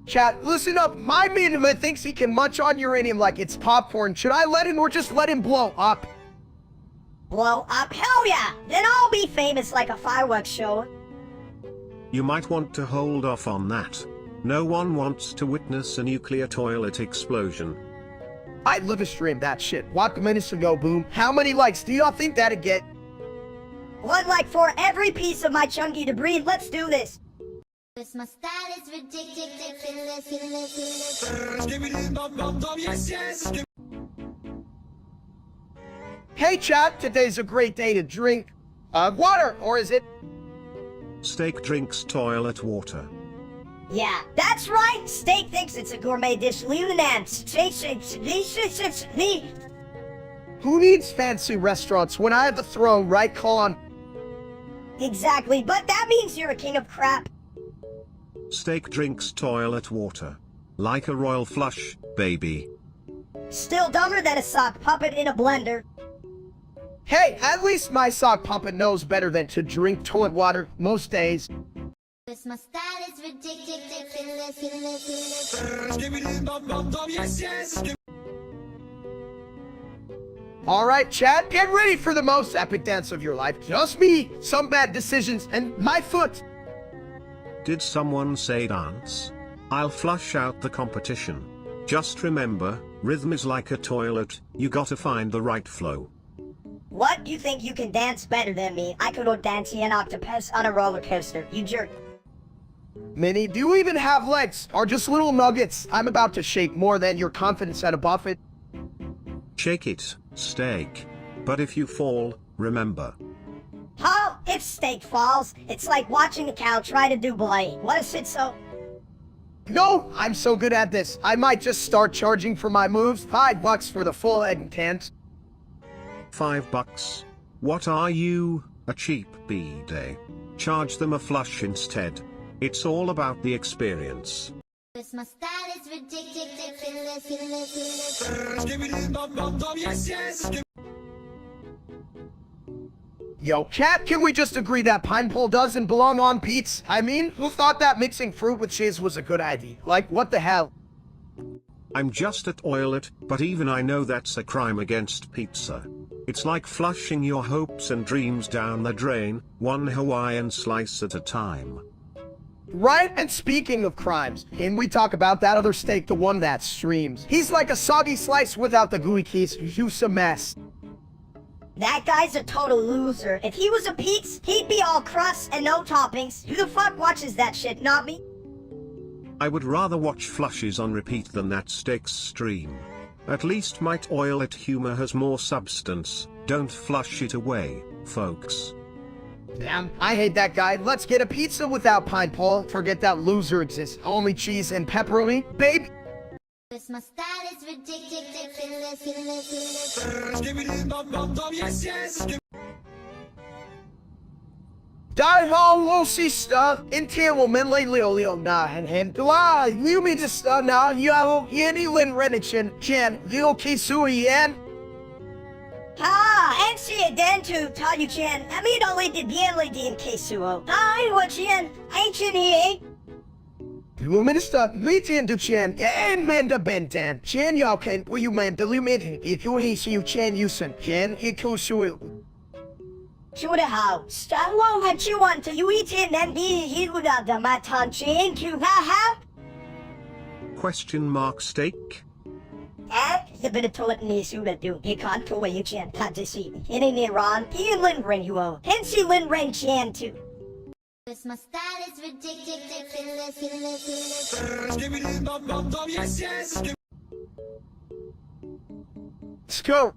Chat, listen up. My minima thinks he can munch on uranium like it's popcorn. Should I let him or just let him blow up? Blow up? Hell yeah! Then I'll be famous like a fireworks show. You might want to hold off on that. No one wants to witness a nuclear toilet explosion. I'd live to stream that shit. What minutes ago, boom. How many likes do y'all think that'd get? One like for every piece of my chunky debris. Let's do this. This my style is ridiculous. Hey chat, today's a great day to drink water, or is it? Steak drinks toilet water. Yeah, that's right. Steak thinks it's a gourmet dish. Who needs fancy restaurants when I have the throne, right, Con? Exactly, but that means you're a king of crap. Steak drinks toilet water. Like a royal flush, baby. Still dumber than a sock puppet in a blender. Hey, at least my sock puppet knows better than to drink toilet water most days. My style is ridiculous. Alright, chat, get ready for the most epic dance of your life. Just me, some bad decisions, and my foot. Did someone say dance? I'll flush out the competition. Just remember, rhythm is like a toilet, you gotta find the right flow. What? You think you can dance better than me? I could dance an octopus on a roller coaster, you jerk. Minnie, do you even have legs? Or just little nuggets? I'm about to shake more than your confidence at a buffet. Shake it, steak. But if you fall, remember. Huh? If steak falls, it's like watching a cow try to do ballet. What is it so? No, I'm so good at this. I might just start charging for my moves. $5 for the full egg tent. $5? What are you, a cheap b-day? Charge them a flush instead. It's all about the experience. My style is ridiculous. Yo, chat, can we just agree that pineapple doesn't belong on pizza? I mean, who thought that mixing fruit with cheese was a good idea? Like, what the hell? I'm just a toilet, but even I know that's a crime against pizza. It's like flushing your hopes and dreams down the drain, one Hawaiian slice at a time. Right, and speaking of crimes, can we talk about that other steak, the one that streams? He's like a soggy slice without the gooey keys, juice a mess. That guy's a total loser. If he was a pizza, he'd be all crust and no toppings. Who the fuck watches that shit, not me? I would rather watch flushes on repeat than that steak stream. At least my toilet humor has more substance. Don't flush it away, folks. Damn, I hate that guy. Let's get a pizza without pineapple. Forget that loser exists. Only cheese and pepperoni, baby. My style is ridiculous. Dahil lo sista, intero men leo na hen dula, you me just na yao yeni lin renichin chen leo kisui yan. Ha! And see again to tell you, Chen. I mean, only did bien din kesuo. Hi, what Chen? Ancient here. You minister, meeting to chen, and menda bentan. Chen yao ken, will you man delimit if you hate you chen yusen, chen ikusui. Should how? Stop long that you want to you eat in and be he would have the matan chain to ha. Question mark steak? The bit of toilet in the suit do. He can't go away you Chen. Can't deceive me. In Iran, he and Lin Ren you owe. Hence he Lin Ren Chen too. My style is ridiculous. Let's go.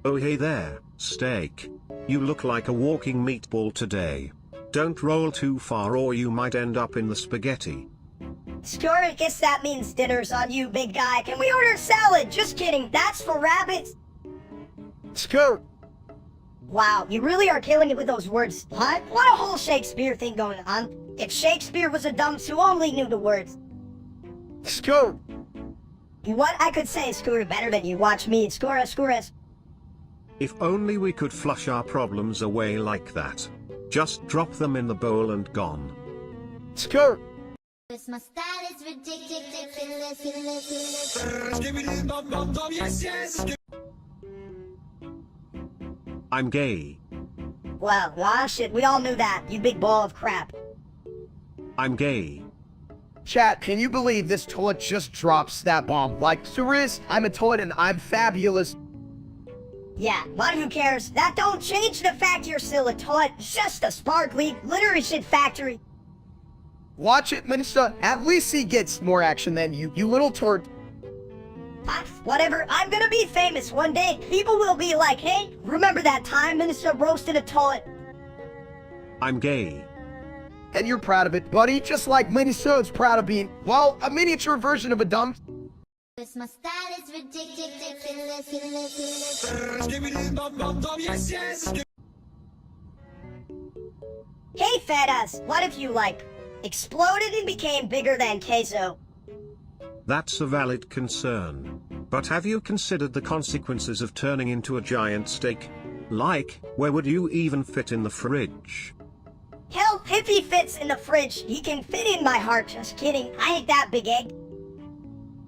Oh hey there, steak. You look like a walking meatball today. Don't roll too far or you might end up in the spaghetti. Sure, I guess that means dinner's on you, big guy. Can we order salad? Just kidding. That's for rabbits. Let's go. Wow, you really are killing it with those words. What? What a whole Shakespeare thing going on. If Shakespeare was a dunce who only knew the words. Let's go. What I could say Scooter better than you. Watch me. Scores. If only we could flush our problems away like that. Just drop them in the bowl and gone. Let's go. My style is ridiculous. I'm gay. Well, shit, we all knew that, you big ball of crap. I'm gay. Chat, can you believe this toilet just drops that bomb? Like, serious? I'm a toilet and I'm fabulous. Yeah, but who cares? That don't change the fact you're still a toilet. It's just a sparkly, glittery shit factory. Watch it, Minister. At least he gets more action than you little turd. Whatever, I'm gonna be famous one day. People will be like, hey, remember that time Minister roasted a toilet? I'm gay. And you're proud of it, buddy, just like Minnesota's proud of being, well, a miniature version of a dumb. My style is ridiculous. Hey, fat ass, what if you, like, exploded and became bigger than queso? That's a valid concern. But have you considered the consequences of turning into a giant steak? Like, where would you even fit in the fridge? Hell, if he fits in the fridge, he can fit in my heart. Just kidding, I ain't that big egg.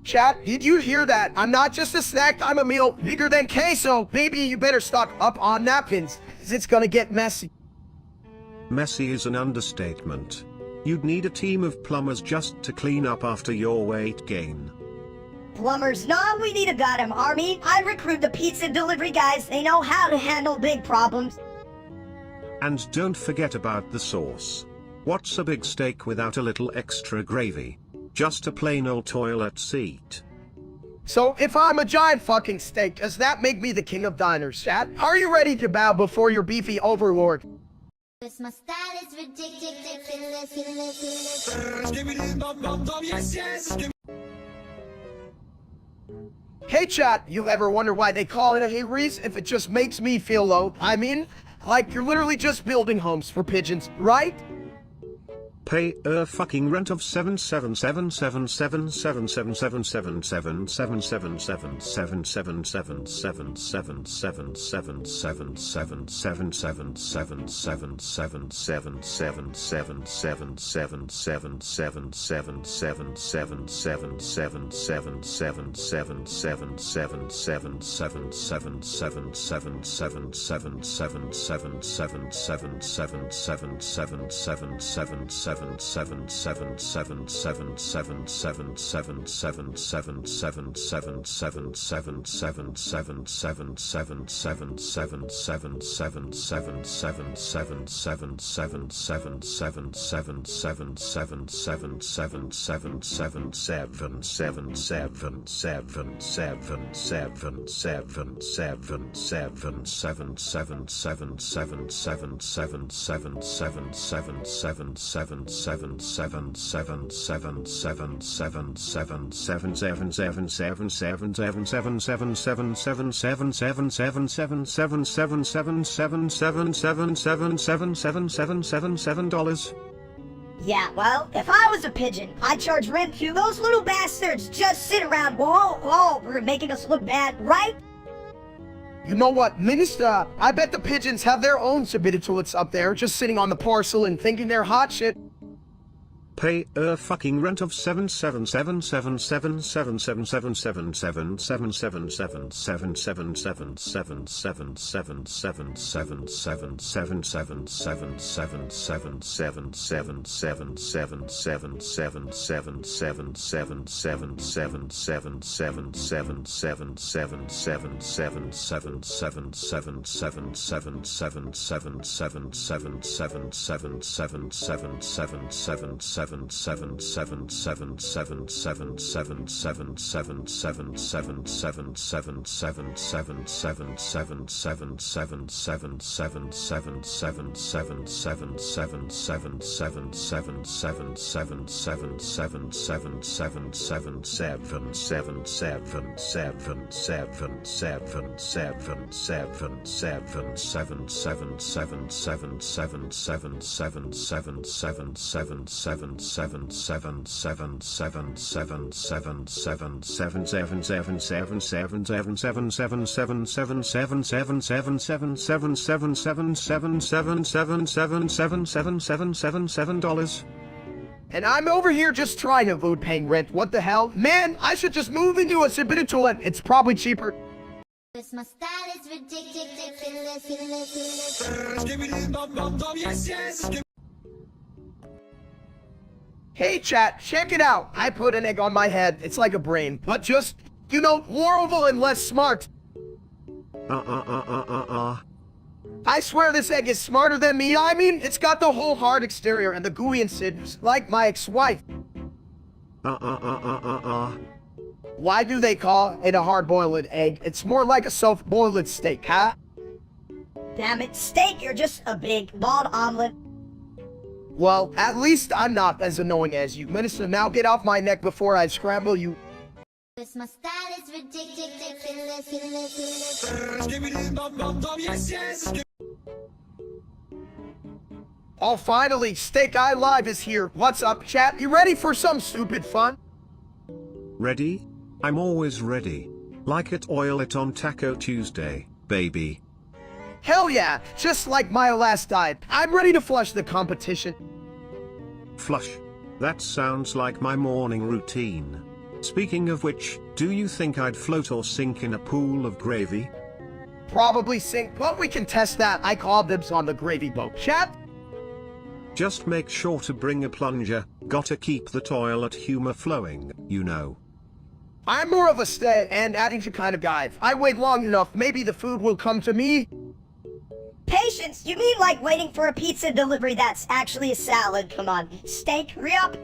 Chat, did you hear that? I'm not just a snack, I'm a meal bigger than queso. Baby, you better stock up on napkins, 'cause it's gonna get messy. Messy is an understatement. You'd need a team of plumbers just to clean up after your weight gain. Plumbers, nah, we need a goddamn army. I recruit the pizza delivery guys. They know how to handle big problems. And don't forget about the sauce. What's a big steak without a little extra gravy? Just a plain old toilet seat. So, if I'm a giant fucking steak, does that make me the king of diners, chat? Are you ready to bow before your beefy overlord? My style is ridiculous. Hey chat, you ever wonder why they call it a Hayrees if it just makes me feel low? I mean, like you're literally just building homes for pigeons, right? Pay a fucking rent of 7777777777777777777777777777777777777777777777777777777777777777777777777777777777777777777. Yeah, well, if I was a pigeon, I'd charge rent to those little bastards just sit around for making us look bad, right? You know what, Minister? I bet the pigeons have their own submittitudes up there, just sitting on the parcel and thinking they're hot shit. Pay a fucking rent of 77777777777777777777777777777777777 dollars. And I'm over here just trying to avoid paying rent. What the hell? Man, I should just move into a submittitude. It's probably cheaper. My style is ridiculous. Hey chat, check it out. I put an egg on my head. It's like a brain, but just, you know, more oval and less smart. I swear this egg is smarter than me. I mean, it's got the whole hard exterior and the gooey insides, like my ex-wife. Why do they call it a hard-boiled egg? It's more like a soft-boiled steak, huh? Damn it, steak, you're just a big, bald omelet. Well, at least I'm not as annoying as you. Minister, now get off my neck before I scramble you. This my style is ridiculous. Oh, finally, Steak Eye Live is here. What's up, chat? You ready for some stupid fun? Ready? I'm always ready. Like it oil it on Taco Tuesday, baby. Hell yeah, just like my last diet. I'm ready to flush the competition. Flush. That sounds like my morning routine. Speaking of which, do you think I'd float or sink in a pool of gravy? Probably sink, but we can test that. I call dibs on the gravy boat. Chat? Just make sure to bring a plunger, gotta keep the toilet humor flowing, you know. I'm more of a stay and attitude kind of guy. If I wait long enough, maybe the food will come to me. Patience? You mean like waiting for a pizza delivery that's actually a salad? Come on, steak, hurry up.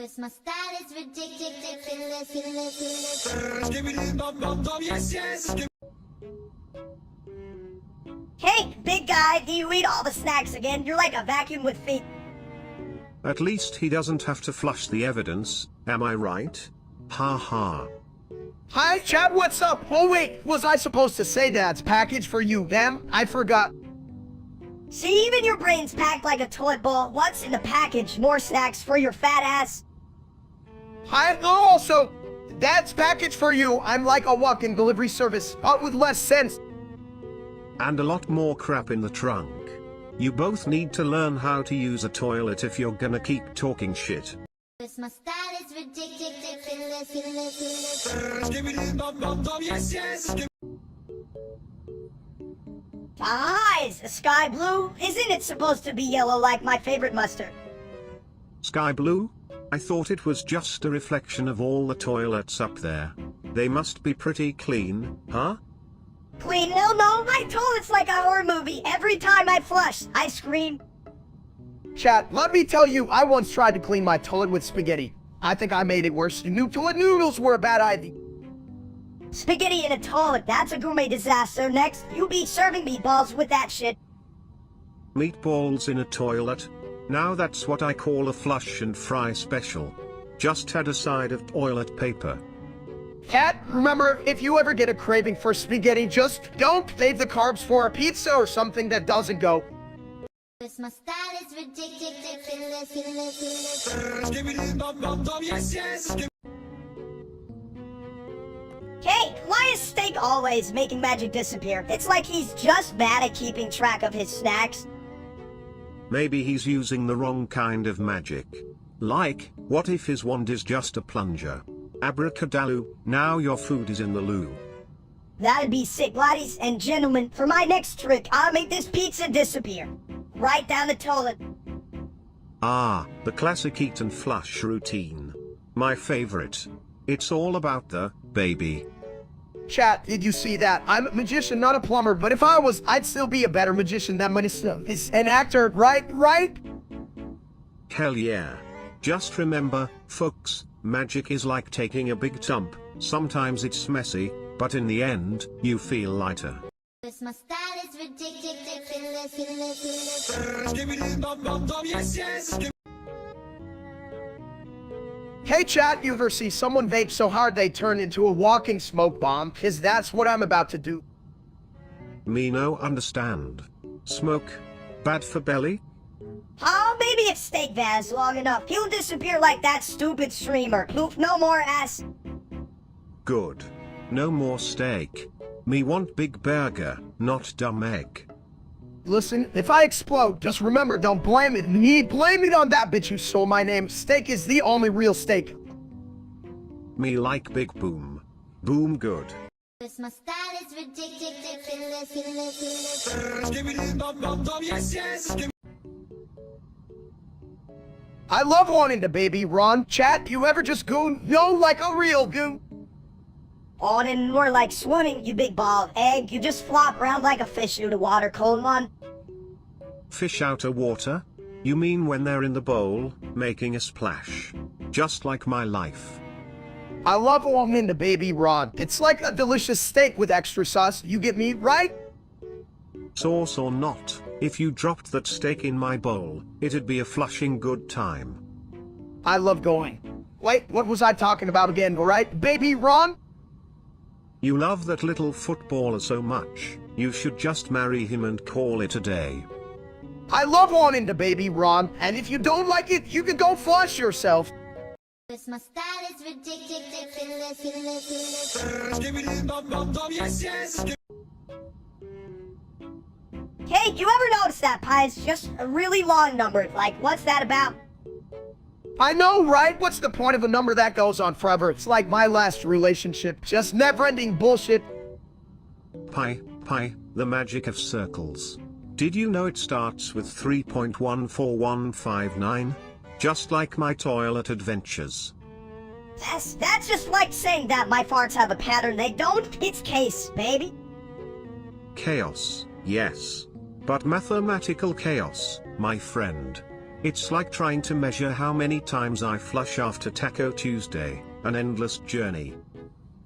This my style is ridiculous. Hey, big guy, do you eat all the snacks again? You're like a vacuum with feet. At least he doesn't have to flush the evidence, am I right? Ha ha. Hi, chat, what's up? Oh wait, was I supposed to say that's package for you? Damn, I forgot. See, even your brain's packed like a toilet bowl. What's in the package? More snacks for your fat ass? Hi, oh, also, that's package for you. I'm like a walk-in delivery service, but with less sense. And a lot more crap in the trunk. You both need to learn how to use a toilet if you're gonna keep talking shit. This my style is ridiculous. Eyes, sky blue? Isn't it supposed to be yellow like my favorite mustard? Sky blue? I thought it was just a reflection of all the toilets up there. They must be pretty clean, huh? Clean? No, my toilet's like a horror movie. Every time I flush, I scream. Chat, let me tell you, I once tried to clean my toilet with spaghetti. I think I made it worse. New toilet noodles were a bad idea. Spaghetti in a toilet, that's a gourmet disaster. Next, you be serving meatballs with that shit. Meatballs in a toilet? Now that's what I call a flush and fry special. Just add a side of toilet paper. Cat, remember, if you ever get a craving for spaghetti, just don't save the carbs for a pizza or something that doesn't go. This my style is ridiculous. Hey, why is Steak always making magic disappear? It's like he's just bad at keeping track of his snacks. Maybe he's using the wrong kind of magic. Like, what if his wand is just a plunger? Abracadabra, now your food is in the loo. That'd be sick, ladies and gentlemen. For my next trick, I'll make this pizza disappear. Right down the toilet. Ah, the classic eat and flush routine. My favorite. It's all about the baby. Chat, did you see that? I'm a magician, not a plumber, but if I was, I'd still be a better magician than Minister is an actor, right? Hell yeah. Just remember, folks, magic is like taking a big dump. Sometimes it's messy, but in the end, you feel lighter. This my style is ridiculous. Hey chat, you ever see someone vape so hard they turn into a walking smoke bomb? 'Cause that's what I'm about to do. Me no understand. Smoke? Bad for belly? Oh, maybe if Steak vans long enough, he'll disappear like that stupid streamer. Poof, no more ass. Good. No more steak. Me want big burger, not dumb egg. Listen, if I explode, just remember, don't blame it me. Blame it on that bitch who stole my name. Steak is the only real steak. Me like big boom. Boom good. This my style is ridiculous. I love wanting to baby Ron. Chat, you ever just goon? No, like a real goon. On and more like swimming, you big ball of egg. You just flop around like a fish out of water, cold one. Fish out of water? You mean when they're in the bowl, making a splash? Just like my life. I love almond baby Ron. It's like a delicious steak with extra sauce. You get me, right? Sauce or not, if you dropped that steak in my bowl, it'd be a flushing good time. I love going. Wait, what was I talking about again, alright? Baby Ron? You love that little footballer so much, you should just marry him and call it a day. I love almond baby Ron, and if you don't like it, you can go flush yourself. My style is ridiculous. Hey, you ever notice that pie is just a really long number? Like, what's that about? I know, right? What's the point of a number that goes on forever? It's like my last relationship. Just never-ending bullshit. Pi, the magic of circles. Did you know it starts with 3.14159? Just like my toilet adventures. That's just like saying that my farts have a pattern. They don't. It's case, baby. Chaos, yes. But mathematical chaos, my friend. It's like trying to measure how many times I flush after Taco Tuesday, an endless journey.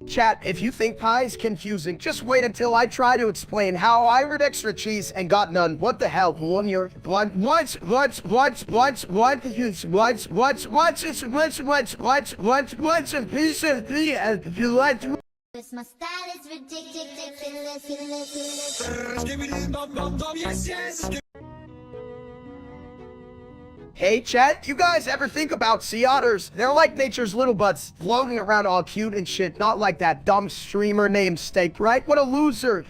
Chat, if you think pie is confusing, just wait until I try to explain how I ordered extra cheese and got none. What the hell? What? My style is ridiculous. Hey chat, you guys ever think about sea otters? They're like nature's little butts, floating around all cute and shit, not like that dumb streamer named Steak, right? What a loser!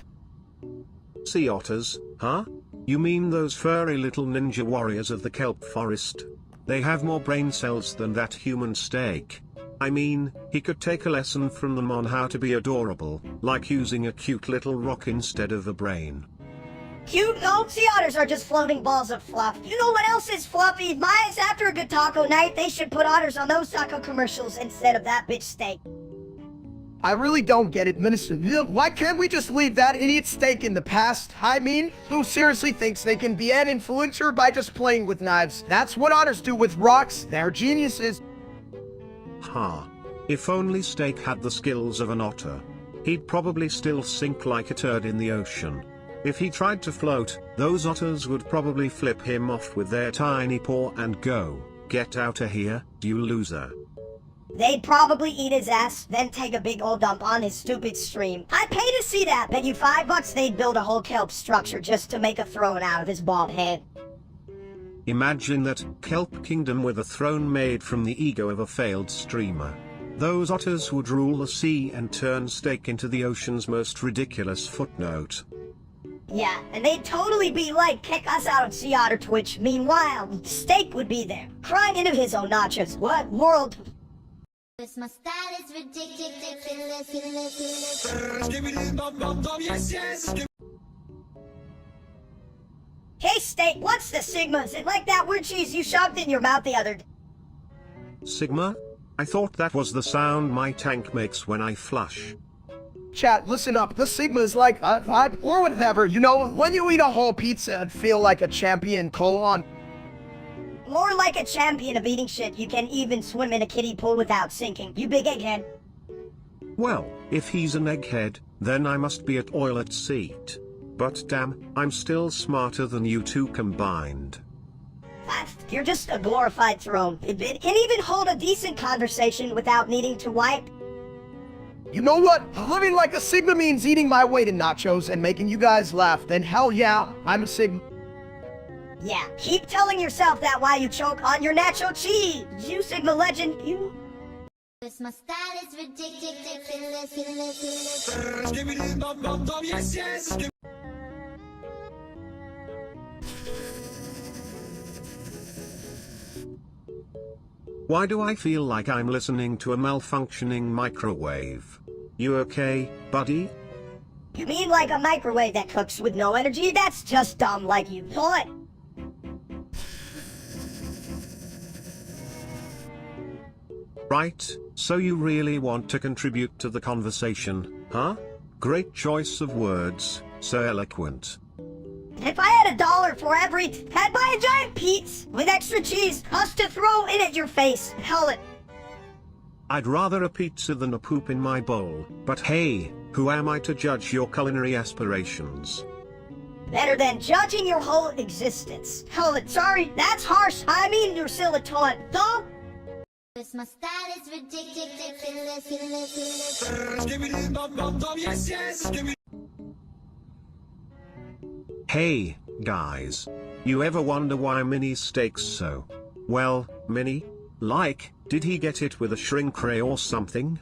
Sea otters, huh? You mean those furry little ninja warriors of the kelp forest? They have more brain cells than that human Steak. I mean, he could take a lesson from them on how to be adorable, like using a cute little rock instead of a brain. Cute? No, sea otters are just floating balls of fluff. You know what else is fluffy? Mice, after a good taco night, they should put otters on those taco commercials instead of that bitch Steak. I really don't get it, Minister. Why can't we just leave that idiot Steak in the past? I mean, who seriously thinks they can be an influencer by just playing with knives? That's what otters do with rocks. They're geniuses. Ha. If only Steak had the skills of an otter. He'd probably still sink like a turd in the ocean. If he tried to float, those otters would probably flip him off with their tiny paw and go, "Get out of here, you loser." They'd probably eat his ass, then take a big old dump on his stupid stream. I'd pay to see that. Bet you $5 they'd build a whole kelp structure just to make a throne out of his bald head. Imagine that kelp kingdom with a throne made from the ego of a failed streamer. Those otters would rule the sea and turn Steak into the ocean's most ridiculous footnote. Yeah, and they'd totally be like, kick us out of Sea Otter Twitch. Meanwhile, Steak would be there, crying into his own nachos. What world? My style is ridiculous. Hey Steak, what's the Sigma? Is it like that weird cheese you shoved in your mouth the other day? Sigma? I thought that was the sound my tank makes when I flush. Chat, listen up. The Sigma is like a vibe or whatever. You know, when you eat a whole pizza and feel like a champion, colon. More like a champion of eating shit. You can even swim in a kiddie pool without sinking. You big egghead. Well, if he's an egghead, then I must be at Oilet Seat. But damn, I'm still smarter than you two combined. You're just a glorified throne. It can even hold a decent conversation without needing to wipe. You know what? Living like a Sigma means eating my weight in nachos and making you guys laugh. Then hell yeah, I'm a Sigma. Yeah, keep telling yourself that while you choke on your nacho cheese. You Sigma legend, you. My style is ridiculous. Why do I feel like I'm listening to a malfunctioning microwave? You okay, buddy? You mean like a microwave that cooks with no energy? That's just dumb like you thought. Right, so you really want to contribute to the conversation, huh? Great choice of words, so eloquent. If I had $1 for every, I'd buy a giant pizza with extra cheese, us to throw in at your face. Hell it. I'd rather a pizza than a poop in my bowl, but hey, who am I to judge your culinary aspirations? Better than judging your whole existence. Oh, sorry, that's harsh. I mean, you're still a toilet, though. Cause my style is ridiculous. Hey, guys. You ever wonder why Minnie's steak's so? Well, Minnie? Like, did he get it with a shrink ray or something?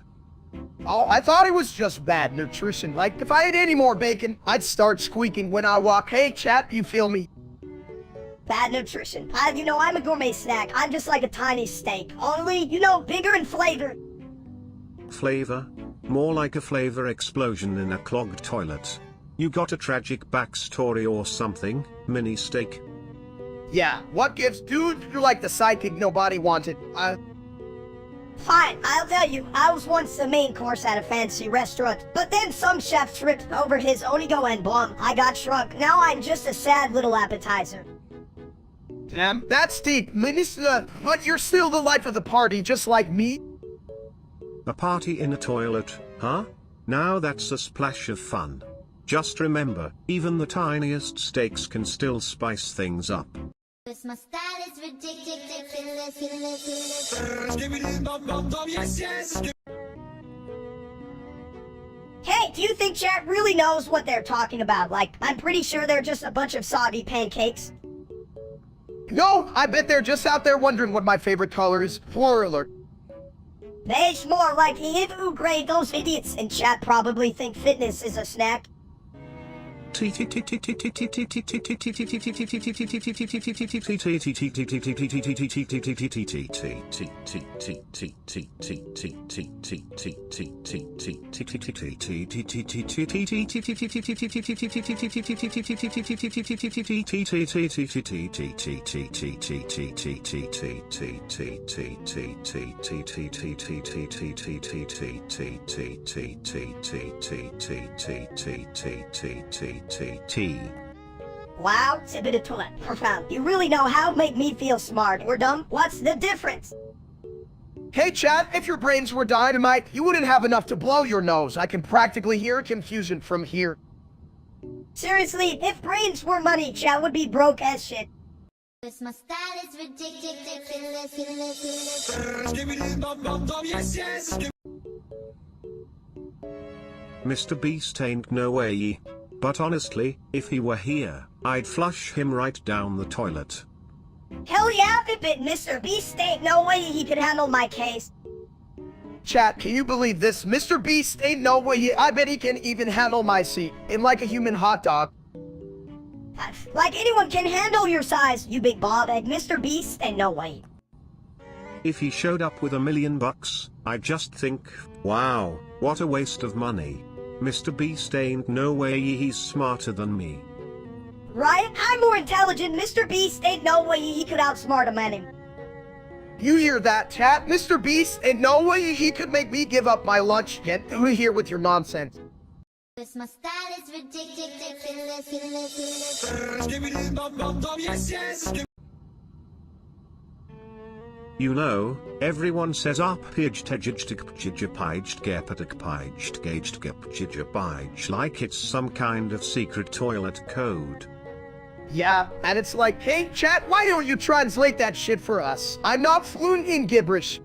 Oh, I thought it was just bad nutrition. Like, if I ate any more bacon, I'd start squeaking when I walk. Hey, chat, you feel me? Bad nutrition. I'm a gourmet snack. I'm just like a tiny steak. Only, bigger in flavor. Flavor? More like a flavor explosion in a clogged toilet. You got a tragic backstory or something, Mini Steak? Yeah, what gives? Dude, you're like the sidekick nobody wanted. Fine, I'll tell you. I was once the main course at a fancy restaurant, but then some chef tripped over his onigo and bomb. I got shrunk. Now I'm just a sad little appetizer. Damn, that's deep, Minister. But you're still the life of the party, just like me. A party in a toilet, huh? Now that's a splash of fun. Just remember, even the tiniest steaks can still spice things up. Cause my style is ridiculous. Hey, do you think chat really knows what they're talking about? Like, I'm pretty sure they're just a bunch of soggy pancakes. No, I bet they're just out there wondering what my favorite color is. Spoiler alert. It's more like Ew, great, those idiots in chat probably think fitness is a snack. Wow, it's a bit of toilet. Profound. You really know how to make me feel smart or dumb? What's the difference? Hey, chat, if your brains were dynamite, you wouldn't have enough to blow your nose. I can practically hear confusion from here. Seriously, if brains were money, chat would be broke as shit. Cause my style is ridiculous. Mr. Beast ain't no way. But honestly, if he were here, I'd flush him right down the toilet. Hell yeah, Pipit, Mr. Beast ain't no way he could handle my case. Chat, can you believe this? Mr. Beast ain't no way I bet he can even handle my seat. In like a human hot dog. Like anyone can handle your size, you big bald egg. Mr. Beast ain't no way. If he showed up with $1 million, I'd just think, wow, what a waste of money. Mr. Beast ain't no way he's smarter than me. Right? I'm more intelligent. Mr. Beast ain't no way he could outsmart a man. You hear that, chat? Mr. Beast ain't no way he could make me give up my lunch. Get through here with your nonsense. Cause my style is ridiculous. You know, everyone says like it's some kind of secret toilet code. Yeah, and it's like, hey, chat, why don't you translate that shit for us? I'm not fluent in gibberish.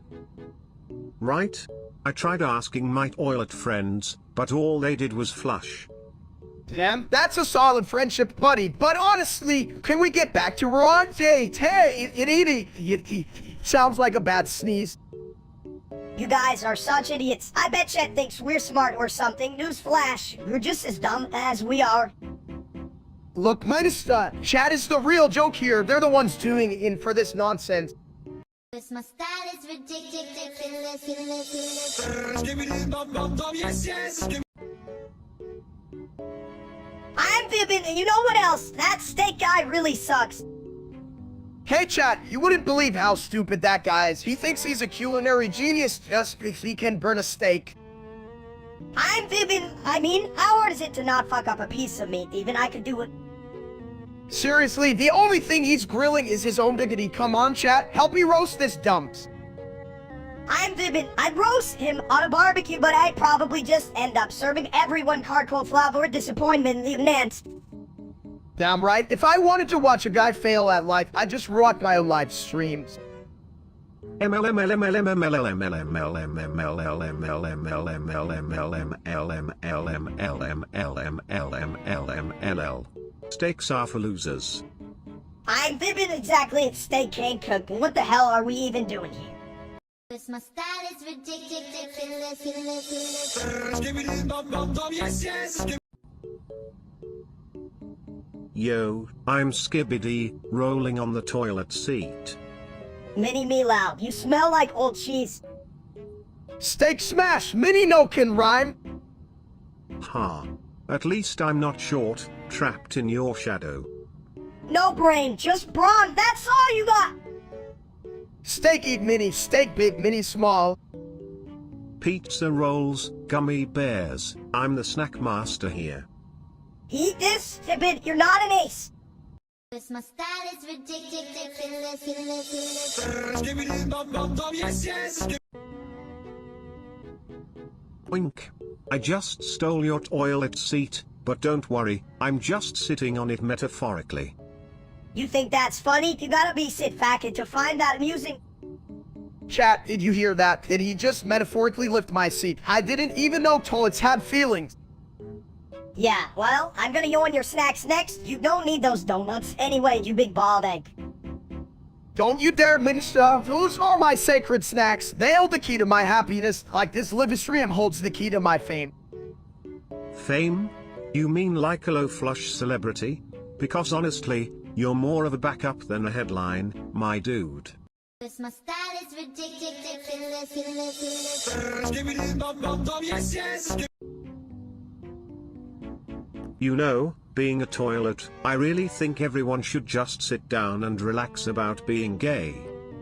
Right? I tried asking my toilet friends, but all they did was flush. Damn, that's a solid friendship, buddy. But honestly, can we get back to Ron? Hey, it sounds like a bad sneeze. You guys are such idiots. I bet Chet thinks we're smart or something. Newsflash, we're just as dumb as we are. Look, chat is the real joke here. They're the ones doing in for this nonsense. Cause my style is ridiculous. I'm Vivian, and you know what else? That steak guy really sucks. Hey, chat, you wouldn't believe how stupid that guy is. He thinks he's a culinary genius just because he can burn a steak. I'm Vivian. I mean, how hard is it to not fuck up a piece of meat? Even I could do it. Seriously, the only thing he's grilling is his own dignity. Come on, chat, help me roast this dumps. I'm Vivid. I'd roast him on a barbecue, but I'd probably just end up serving everyone hardcore flavor disappointment in the end. Damn right. If I wanted to watch a guy fail at life, I'd just rock my own live streams. Steaks are for losers. I'm Vivid exactly at Steak Can't Cook. What the hell are we even doing here? This my style is ridiculous. Yo, I'm Skibbity, rolling on the toilet seat. Mini me loud. You smell like old cheese. Steak smash! Mini no can rhyme! Ha. At least I'm not short, trapped in your shadow. No brain, just brawn. That's all you got. Steak eat mini, steak big, mini small. Pizza rolls, gummy bears. I'm the snack master here. Eat this, Vivid. You're not an ace. This my style is ridiculous. Wink. I just stole your toilet seat, but don't worry, I'm just sitting on it metaphorically. You think that's funny? You gotta be sit facket to find that amusing. Chat, did you hear that? Did he just metaphorically lift my seat? I didn't even know toilets had feelings. Yeah, well, I'm gonna go on your snacks next. You don't need those donuts anyway, you big bald egg. Don't you dare minister. Those are my sacred snacks. They hold the key to my happiness, like this live stream holds the key to my fame. Fame? You mean like a low flush celebrity? Because honestly, you're more of a backup than a headline, my dude. This my style is ridiculous. You know, being a toilet, I really think everyone should just sit down and relax about being gay.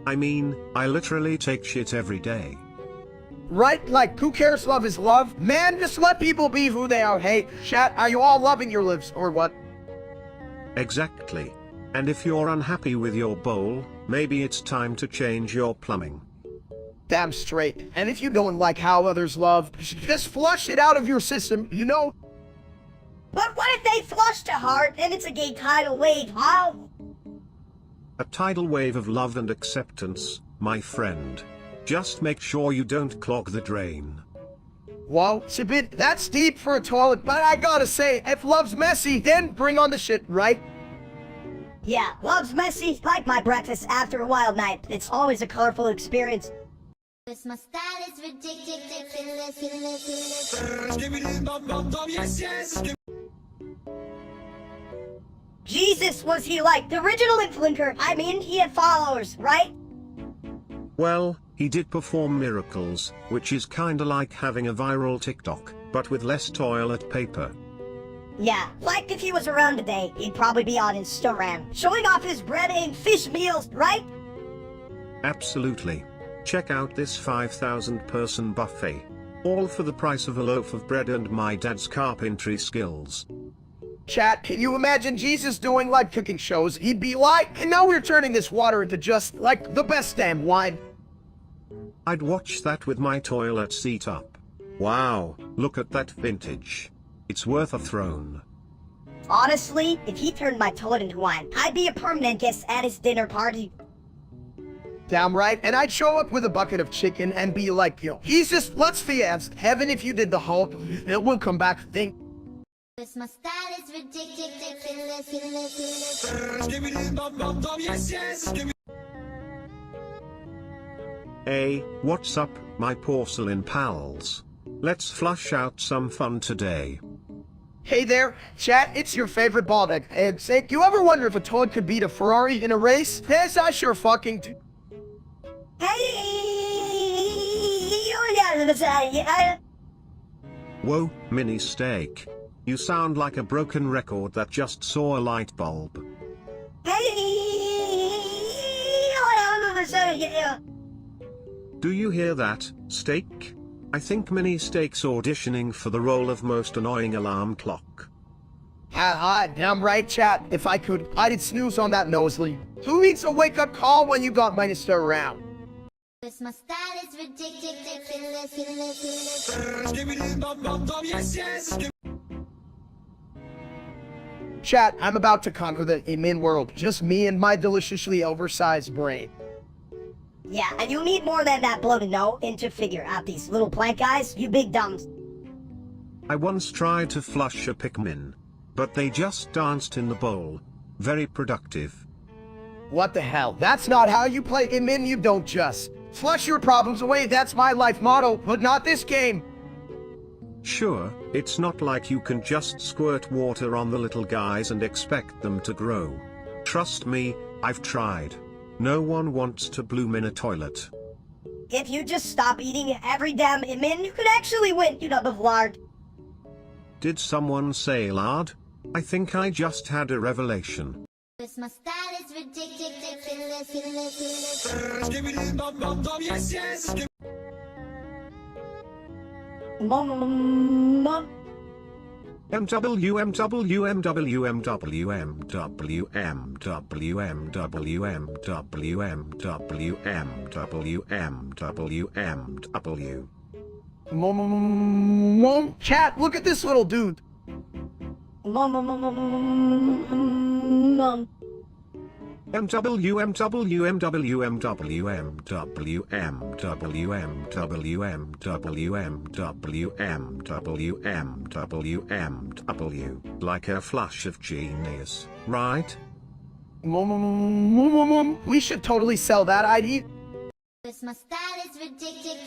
I mean, I literally take shit every day. Right? Like, who cares? Love is love. Man, just let people be who they are. Hey, chat, are you all loving your lives, or what? Exactly. And if you're unhappy with your bowl, maybe it's time to change your plumbing. Damn straight. And if you don't like how others love, just flush it out of your system, you know? But what if they flush too hard and it's a gay tidal wave, huh? A tidal wave of love and acceptance, my friend. Just make sure you don't clog the drain. Whoa, it's a bit, that's deep for a toilet, but I gotta say, if love's messy, then bring on the shit, right? Yeah, love's messy, like my breakfast after a wild night. It's always a colorful experience. This my style is ridiculous. Jesus, was he like the original influencer? I mean, he had followers, right? Well, he did perform miracles, which is kinda like having a viral TikTok, but with less toilet paper. Yeah, like if he was around today, he'd probably be on Instagram, showing off his bread and fish meals, right? Absolutely. Check out this 5,000-person buffet. All for the price of a loaf of bread and my dad's carpentry skills. Chat, can you imagine Jesus doing like cooking shows? He'd be like, and now we're turning this water into just, like, the best damn wine. I'd watch that with my toilet seat up. Wow, look at that vintage. It's worth a throne. Honestly, if he turned my toilet into wine, I'd be a permanent guest at his dinner party. Damn right, and I'd show up with a bucket of chicken and be like, yo, Jesus, let's fiance. Heaven, if you did the whole, it will come back, think. This my style is ridiculous. Hey, what's up, my porcelain pals? Let's flush out some fun today. Hey there, chat, it's your favorite bald egg. And say, you ever wonder if a toad could beat a Ferrari in a race? Yes, I sure fucking do. Whoa, mini steak. You sound like a broken record that just saw a light bulb. Do you hear that, steak? I think mini steak's auditioning for the role of most annoying alarm clock. Damn right, chat. If I could, I'd snooze on that nosebleed. Who needs a wake-up call when you got Minister around? This my style is ridiculous. Chat, I'm about to conquer the admin world. Just me and my deliciously oversized brain. Yeah, and you need more than that bloated no in to figure out these little plant guys, you big dumbs. I once tried to flush a Pikmin, but they just danced in the bowl. Very productive. What the hell? That's not how you play admin. You don't just flush your problems away. That's my life motto, but not this game. Sure, it's not like you can just squirt water on the little guys and expect them to grow. Trust me, I've tried. No one wants to bloom in a toilet. If you just stop eating every damn admin, you could actually win, you know, the lard. Did someone say lard? I think I just had a revelation. My style is ridiculous. Mom. Chat, look at this little dude. Mom. Like a flash of genius, right? We should totally sell that ID. My style is ridiculous.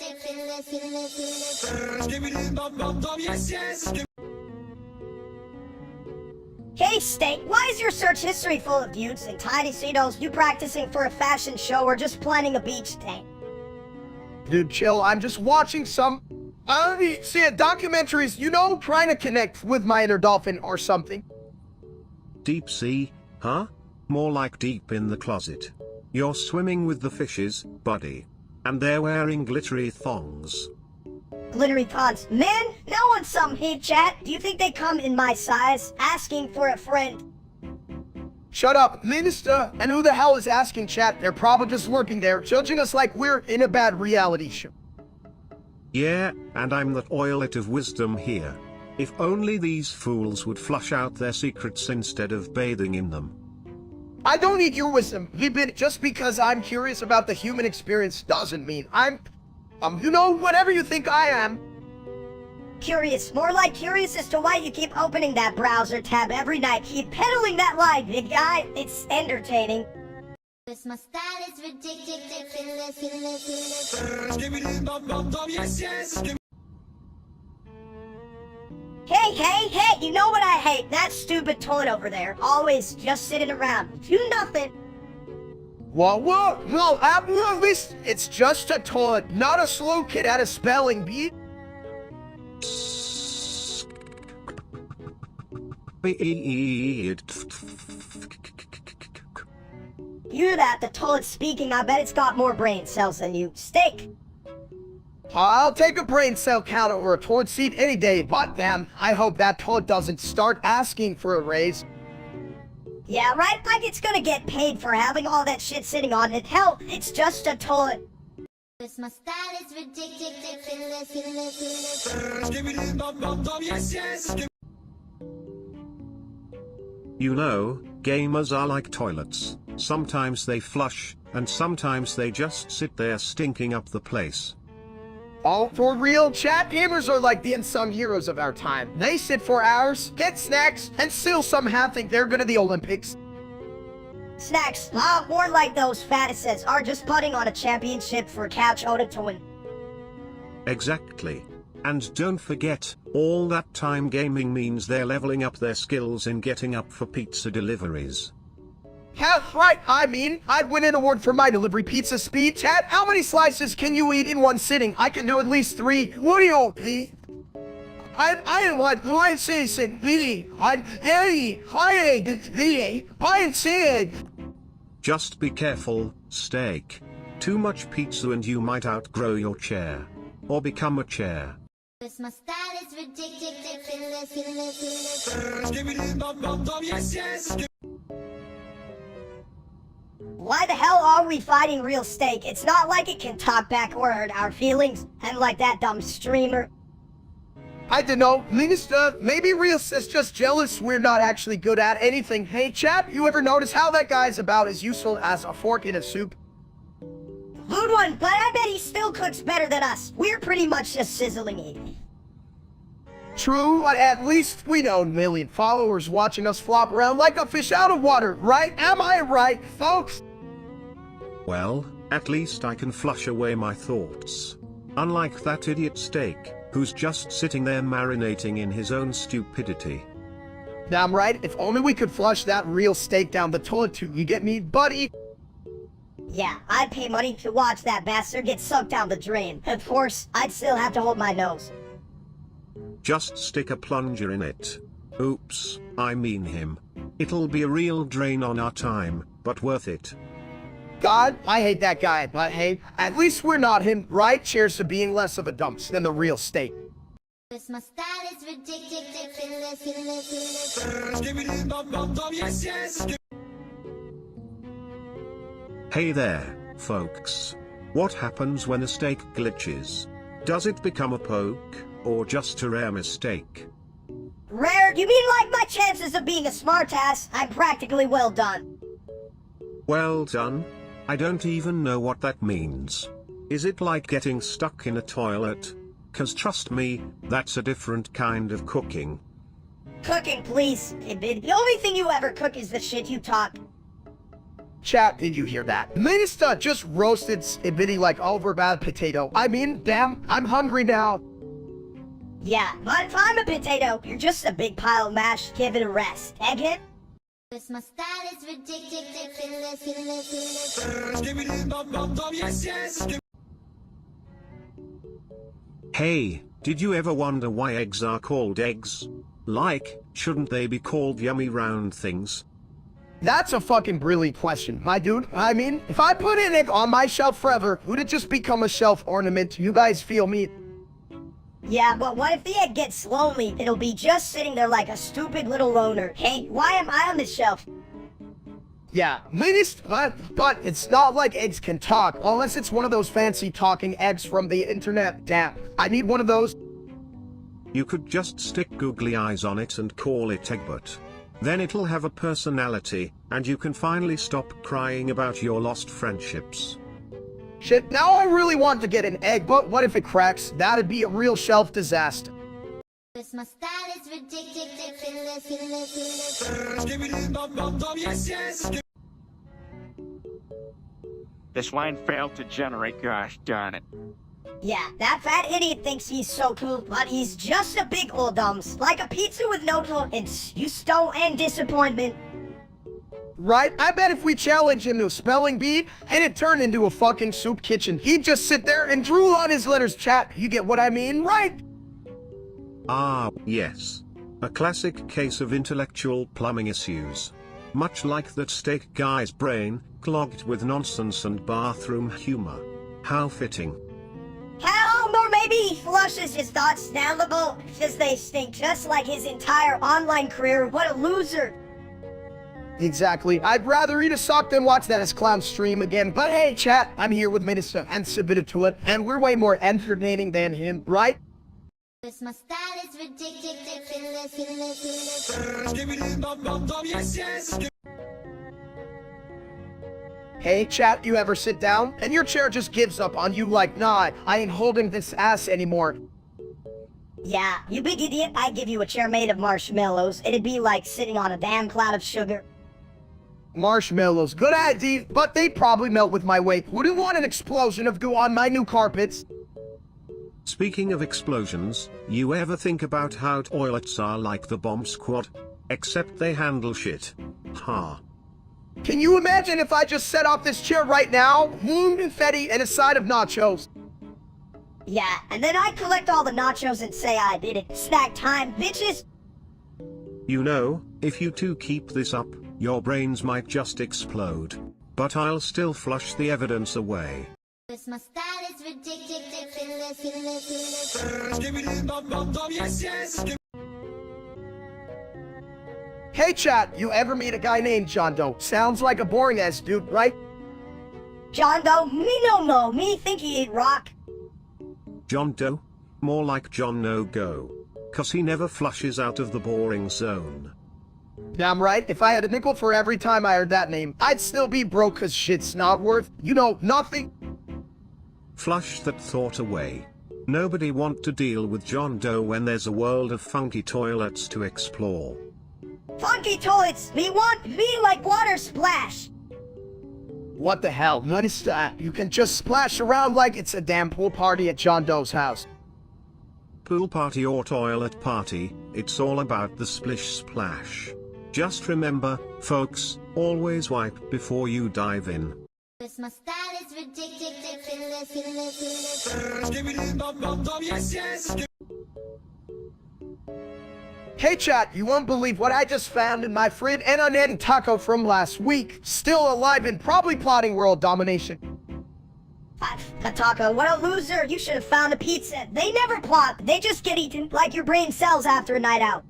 Hey, Steak, why is your search history full of dudes in tiny Cetos? You practicing for a fashion show or just planning a beach day? Dude, chill. I'm just watching some, documentaries, you know, trying to connect with my inner dolphin or something. Deep sea, huh? More like deep in the closet. You're swimming with the fishes, buddy. And they're wearing glittery thongs. Glittery pods. Man, no one's some hey chat. Do you think they come in my size? Asking for a friend. Shut up, minister. And who the hell is asking, chat? They're probably just working there, judging us like we're in a bad reality show. Yeah, and I'm the toilet of wisdom here. If only these fools would flush out their secrets instead of bathing in them. I don't need your wisdom. Just because I'm curious about the human experience doesn't mean I'm, you know, whatever you think I am. Curious. More like curious as to why you keep opening that browser tab every night. Keep peddling that lie, big guy. It's entertaining. My style is ridiculous. Hey, you know what I hate? That stupid toad over there. Always just sitting around. Do nothing. What? No, at least it's just a toilet, not a slow kid at a spelling bee. You hear that? The toilet's speaking. I bet it's got more brain cells than you. Steak. I'll take a brain cell count over a toilet seat any day, but damn, I hope that toilet doesn't start asking for a raise. Yeah, right? Like it's gonna get paid for having all that shit sitting on it. Hell, it's just a toilet. My style is ridiculous. You know, gamers are like toilets. Sometimes they flush, and sometimes they just sit there stinking up the place. All for real, chat, gamers are like the unsung heroes of our time. They sit for hours, get snacks, and still somehow think they're good at the Olympics. Snacks, more like those fattises are just putting on a championship for Couch Oda to win. Exactly. And don't forget, all that time gaming means they're leveling up their skills in getting up for pizza deliveries. Yeah, right, I mean, I'd win an award for my delivery pizza speed. Chat, how many slices can you eat in one sitting? I can do at least 3. What do you I want one citizen, Just be careful, Steak. Too much pizza and you might outgrow your chair. Or become a chair. My style is ridiculous. Why the hell are we fighting real steak? It's not like it can talk back or hurt our feelings, and like that dumb streamer. I don't know, Minister, maybe real is just jealous we're not actually good at anything. Hey, chat, you ever notice how that guy's about as useful as a fork in a soup? Good one, but I bet he still cooks better than us. We're pretty much just sizzling it. True, but at least we know a million followers watching us flop around like a fish out of water, right? Am I right, folks? Well, at least I can flush away my thoughts. Unlike that idiot steak, who's just sitting there marinating in his own stupidity. Damn right, if only we could flush that real steak down the toilet too, you get me, buddy? Yeah, I'd pay money to watch that bastard get sucked down the drain. Of course, I'd still have to hold my nose. Just stick a plunger in it. Oops, I mean him. It'll be a real drain on our time, but worth it. God, I hate that guy, but hey, at least we're not him, right? Cheers to being less of a dumps than the real steak. My style is ridiculous. Hey there, folks. What happens when a steak glitches? Does it become a poke, or just a rare mistake? Rare? You mean like my chances of being a smartass? I'm practically well done. Well done? I don't even know what that means. Is it like getting stuck in a toilet? 'Cause trust me, that's a different kind of cooking. Cooking, please. The only thing you ever cook is the shit you talk. Chat, did you hear that? Minister just roasted Ibidi like over bad potato. I mean, damn, I'm hungry now. Yeah, but if I'm a potato, you're just a big pile of mash. Give it a rest. Egghead? My style is ridiculous. Hey, did you ever wonder why eggs are called eggs? Like, shouldn't they be called yummy round things? That's a fucking brilliant question, my dude. I mean, if I put an egg on my shelf forever, would it just become a shelf ornament? You guys feel me? Yeah, but what if the egg gets lonely? It'll be just sitting there like a stupid little loner. Hey, why am I on this shelf? Yeah, Minister, but it's not like eggs can talk, unless it's one of those fancy talking eggs from the internet. Damn, I need one of those. You could just stick googly eyes on it and call it Egbert. Then it'll have a personality, and you can finally stop crying about your lost friendships. Shit, now I really want to get an egg, but what if it cracks? That'd be a real shelf disaster. My style is ridiculous. This line failed to generate, gosh darn it. Yeah, that fat idiot thinks he's so cool, but he's just a big old dumps. Like a pizza with no toppings. You stole and disappointment. Right? I bet if we challenge him to a spelling bee and it turned into a fucking soup kitchen, he'd just sit there and drool on his letters, chat. You get what I mean, right? Ah, yes. A classic case of intellectual plumbing issues. Much like that steak guy's brain, clogged with nonsense and bathroom humor. How fitting. Hell, or maybe he flushes his thoughts down the bowl because they stink just like his entire online career. What a loser. Exactly. I'd rather eat a sock than watch that as clown stream again. But hey, chat, I'm here with Minister and submitted to it, and we're way more entertaining than him, right? My style is ridiculous. Hey, chat, you ever sit down and your chair just gives up on you like, nah, I ain't holding this ass anymore. Yeah, you big idiot, I'd give you a chair made of marshmallows. It'd be like sitting on a damn cloud of sugar. Marshmallows, good idea, but they'd probably melt with my weight. Wouldn't want an explosion of goo on my new carpets. Speaking of explosions, you ever think about how toilets are like the bomb squad? Except they handle shit. Ha. Can you imagine if I just set off this chair right now? Confetti and a side of nachos. Yeah, and then I'd collect all the nachos and say I did it. Snack time, bitches! You know, if you two keep this up, your brains might just explode. But I'll still flush the evidence away. My style is ridiculous. Hey chat, you ever meet a guy named John Doe? Sounds like a boring ass dude, right? John Doe, me no know, me think he eat rock. John Doe? More like John No Go. 'Cause he never flushes out of the boring zone. Damn right, if I had a nickel for every time I heard that name, I'd still be broke 'cause shit's not worth, nothing. Flush that thought away. Nobody want to deal with John Doe when there's a world of funky toilets to explore. Funky toilets, me want, me like water splash. What the hell? Notice that? You can just splash around like it's a damn pool party at John Doe's house. Pool party or toilet party, it's all about the splish splash. Just remember, folks, always wipe before you dive in. This my style is ridiculous. Hey chat, you won't believe what I just found in my friend and unedited taco from last week. Still alive and probably plotting world domination. Taco, what a loser. You should have found a pizza. They never plot. They just get eaten like your brain cells after a night out.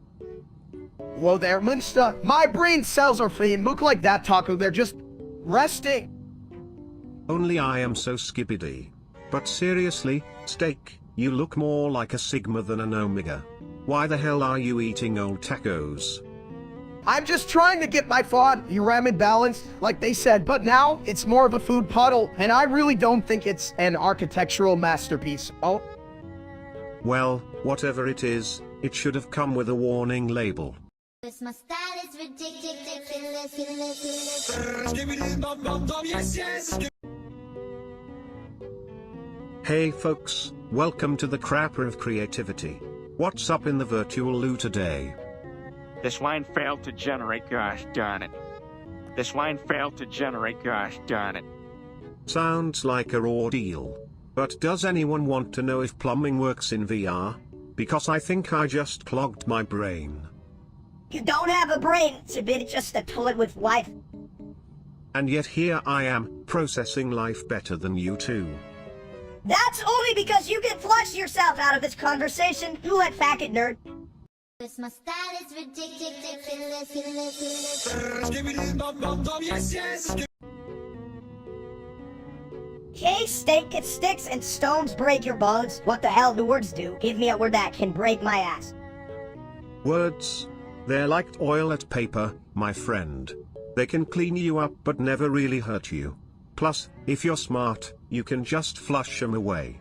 Whoa there, Munster. My brain cells are free and look like that taco. They're just resting. Only I am so skibbity. But seriously, Steak, you look more like a Sigma than an Omega. Why the hell are you eating old tacos? I'm just trying to get my thought ramen balanced, like they said, but now it's more of a food puddle, and I really don't think it's an architectural masterpiece. Oh. Well, whatever it is, it should have come with a warning label. This my style is ridiculous. Hey folks, welcome to the Crapper of Creativity. What's up in the virtual loo today? This line failed to generate, gosh darn it. This line failed to generate, gosh darn it. Sounds like a raw deal. But does anyone want to know if plumbing works in VR? Because I think I just clogged my brain. You don't have a brain, it's a bit just a toilet with life. And yet here I am, processing life better than you two. That's only because you can flush yourself out of this conversation, you let faggot nerd. This my style is ridiculous. Hey, steak, it sticks and stones break your bones. What the hell do words do? Give me a word that can break my ass. Words? They're like oil at paper, my friend. They can clean you up but never really hurt you. Plus, if you're smart, you can just flush them away.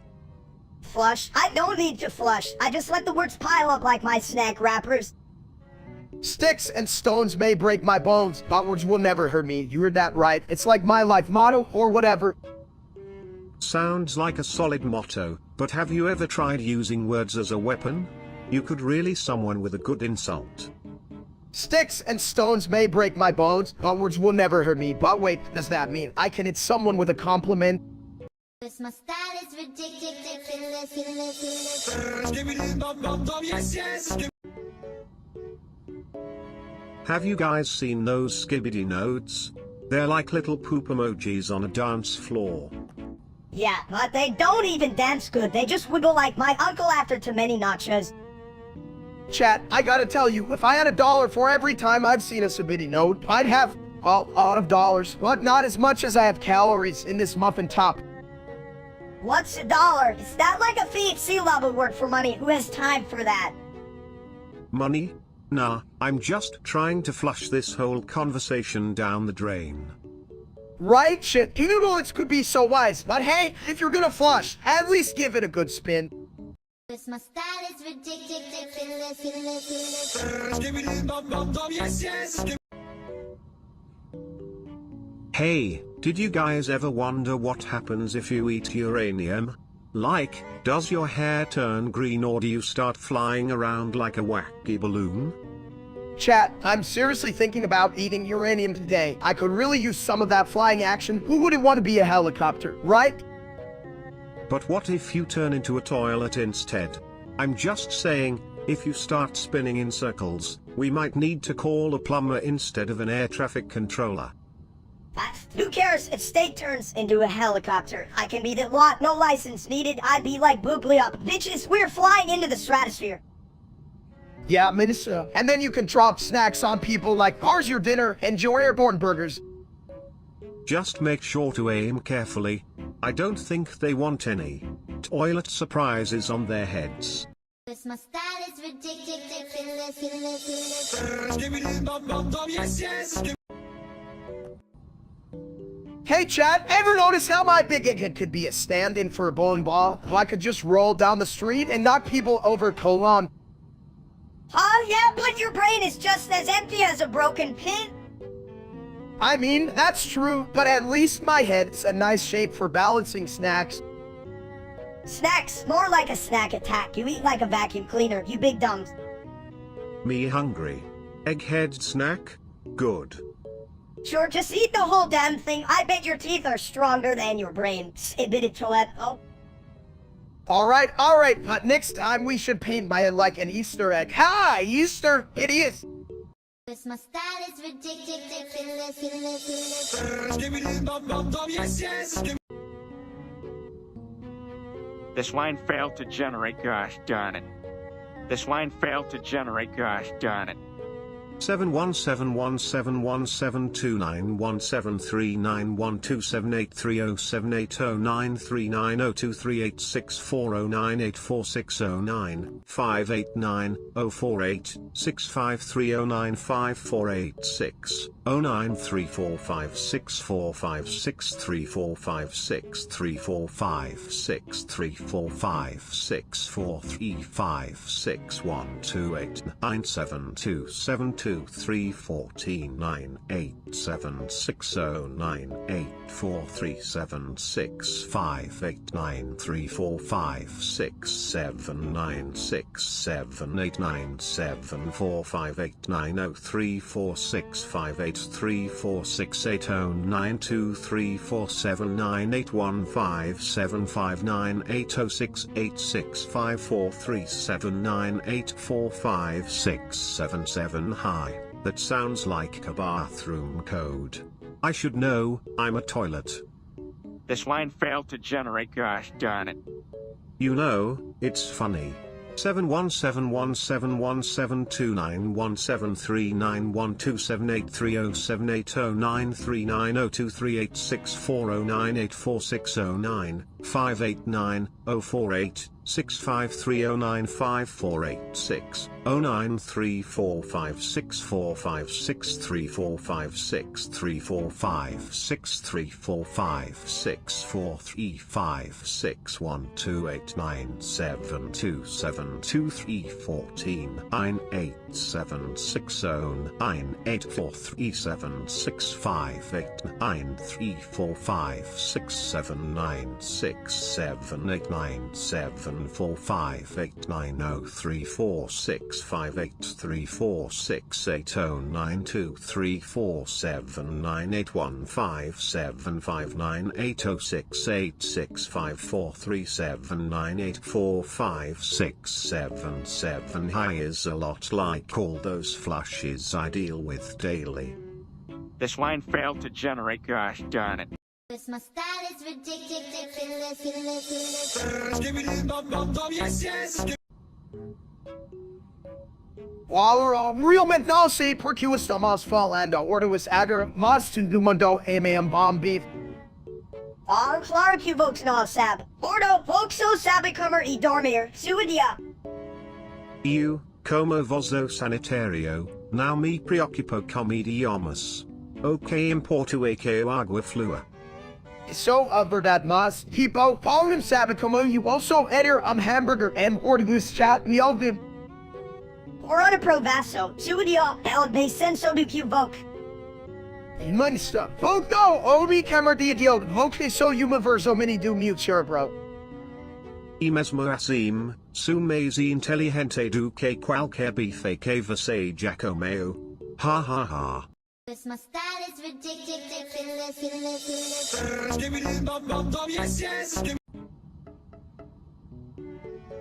Flush? I don't need to flush. I just let the words pile up like my snack wrappers. Sticks and stones may break my bones, but words will never hurt me. You heard that right. It's like my life motto, or whatever. Sounds like a solid motto, but have you ever tried using words as a weapon? You could really someone with a good insult. Sticks and stones may break my bones, but words will never hurt me. But wait, does that mean I can hit someone with a compliment? This my style is ridiculous. Have you guys seen those skibbity nodes? They're like little poop emojis on a dance floor. Yeah, but they don't even dance good. They just wiggle like my uncle after too many nachos. Chat, I gotta tell you, if I had $1 for every time I've seen a Sabidi note, I'd have, well, a lot of dollars, but not as much as I have calories in this muffin top. What's $1? Is that like a fee at sea level work for money? Who has time for that? Money? Nah, I'm just trying to flush this whole conversation down the drain. Right? Shit, noodles could be so wise, but hey, if you're gonna flush, at least give it a good spin. This my style is ridiculous. Hey, did you guys ever wonder what happens if you eat uranium? Like, does your hair turn green or do you start flying around like a wacky balloon? Chat, I'm seriously thinking about eating uranium today. I could really use some of that flying action. Who wouldn't want to be a helicopter, right? But what if you turn into a toilet instead? I'm just saying, if you start spinning in circles, we might need to call a plumber instead of an air traffic controller. Who cares if steak turns into a helicopter? I can beat it lot, no license needed. I'd be like boobly up. Bitches, we're flying into the stratosphere. Yeah, Minister. And then you can drop snacks on people like, "Here's your dinner, enjoy airborne burgers." Just make sure to aim carefully. I don't think they want any toilet surprises on their heads. My style is ridiculous. Hey Chad, ever notice how my big head could be a stand-in for a bowling ball? If I could just roll down the street and knock people over colon. Oh yeah, but your brain is just as empty as a broken pin. I mean, that's true, but at least my head's a nice shape for balancing snacks. Snacks, more like a snack attack. You eat like a vacuum cleaner, you big dumbs. Me hungry. Egghead snack? Good. Sure, just eat the whole damn thing. I bet your teeth are stronger than your brain. Admitted Toilette. Oh. Alright, but next time we should paint my head like an Easter egg. Hi, Easter, idiots! My style is ridiculous. This line failed to generate, gosh darn it. This line failed to generate, gosh darn it. 09345898760945689346798467809245678245678093578393467. Hi, that sounds like a bathroom code. I should know, I'm a toilet. This line failed to generate, gosh darn it. You know, it's funny. 09346583467892347981575984678092347984567. Hi is a lot like all those flushes I deal with daily. This line failed to generate, gosh darn it. My style is ridiculous. While real men now say percuus damas falando ordois agar mas to dumando am bomb beef. Claro que vos não sabe. Ordo voxo sabe como e dormir. Sua dia. Eu, como vozo sanitario, não me preocupo com idiomas. Ok importo é que água flua. So, verdad mas, tipo, Paulo sabe como you also enter hamburger and ordois chat me ouvir. Ora provasso. Sua dia. El me senso do que voc. Monster. Oh no, obi camera de idiot. Ok, so universo mini do mute bro. E mesmo assim, su mais inteligente do que qualquer bife que você já comeu. Ha ha ha. My style is ridiculous.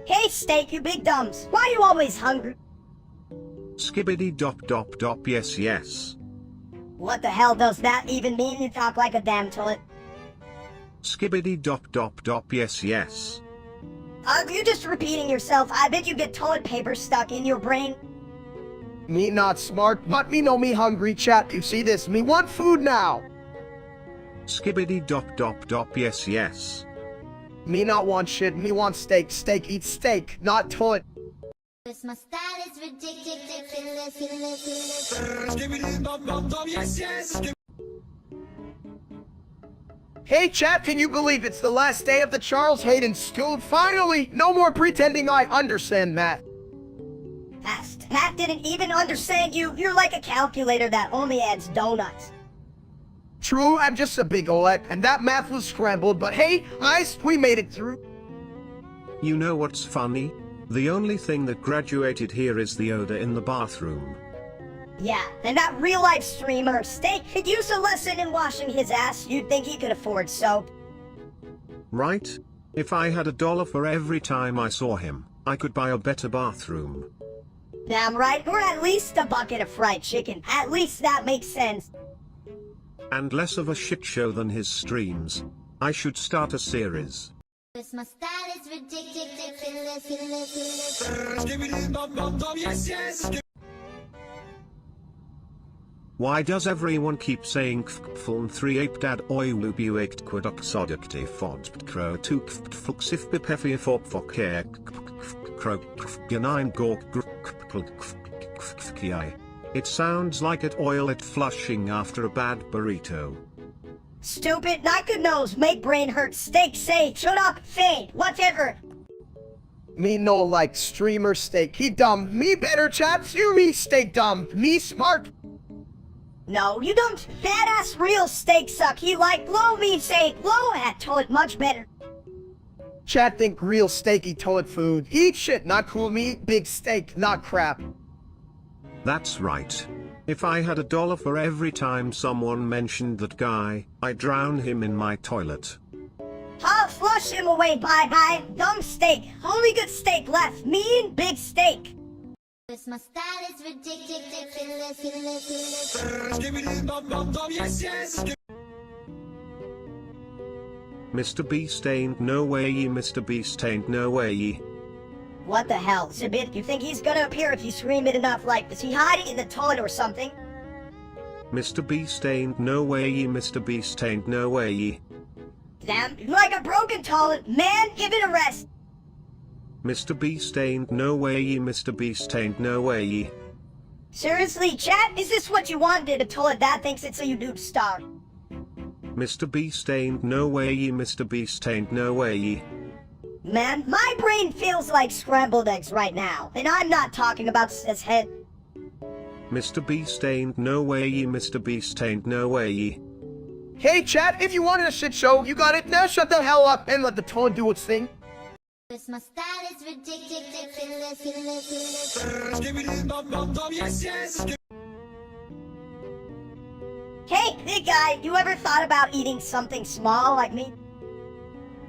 Hey steak, you big dumbs. Why you always hungry? Skibbity dop dop dop yes. What the hell does that even mean? You talk like a damn toilet. Skibbity dop dop dop yes. You're just repeating yourself. I bet you get toilet paper stuck in your brain. Me not smart, but me know me hungry chat. You see this? Me want food now. Skibbity dop dop dop yes yes. Me not want shit, me want steak. Steak eats steak, not toilet. My style is ridiculous. Hey chat, can you believe it's the last day of the Charles Hayden School? Finally! No more pretending I understand math. Pat didn't even understand you. You're like a calculator that only adds donuts. True, I'm just a big Olet, and that math was scrambled, but hey, guys, we made it through. You know what's funny? The only thing that graduated here is the odor in the bathroom. Yeah, and that real-life streamer, Steak, could use a lesson in washing his ass. You'd think he could afford soap. Right? If I had $1 for every time I saw him, I could buy a better bathroom. Damn right, or at least a bucket of fried chicken. At least that makes sense. And less of a shit show than his streams. I should start a series. My style is ridiculous. Why does everyone keep saying kfkfuln 3 ape dad oi wubuikt quadoxodictive fodbt crow 2 kfkfluxif bipefia fop fokere crow kfgnine gork kfkfki. It sounds like it oil it flushing after a bad burrito. Stupid, not good nose, make brain hurt, Steak say, shut up, fade, whatever. Me no like streamer steak, he dumb. Me better chat, you me steak dumb. Me smart. No, you don't. Badass real Steak suck. He like low me say, low at toilet much better. Chat think real steaky toilet food. Eat shit, not cool. Me eat big steak, not crap. That's right. If I had $1 for every time someone mentioned that guy, I'd drown him in my toilet. I'll flush him away, bye-bye. Dumb Steak. Only good steak left. Me and big steak. My style is ridiculous. Mr. Beast ain't no way ye, Mr. Beast ain't no way ye. What the hell, Zibit? You think he's gonna appear if you scream it enough? Like, is he hiding in the toilet or something? Mr. Beast ain't no way ye, Mr. Beast ain't no way ye. Damn, like a broken toilet. Man, give it a rest. Mr. Beast ain't no way ye, Mr. Beast ain't no way ye. Seriously, chat? Is this what you wanted? A toilet that thinks it's a YouTube star. Mr. Beast ain't no way ye, Mr. Beast ain't no way ye. Man, my brain feels like scrambled eggs right now. And I'm not talking about his head. Mr. Beast ain't no way ye, Mr. Beast ain't no way ye. Hey chat, if you wanted a shit show, you got it. Now shut the hell up and let the toilet do its thing. My style is ridiculous. Hey, big guy, you ever thought about eating something small like me?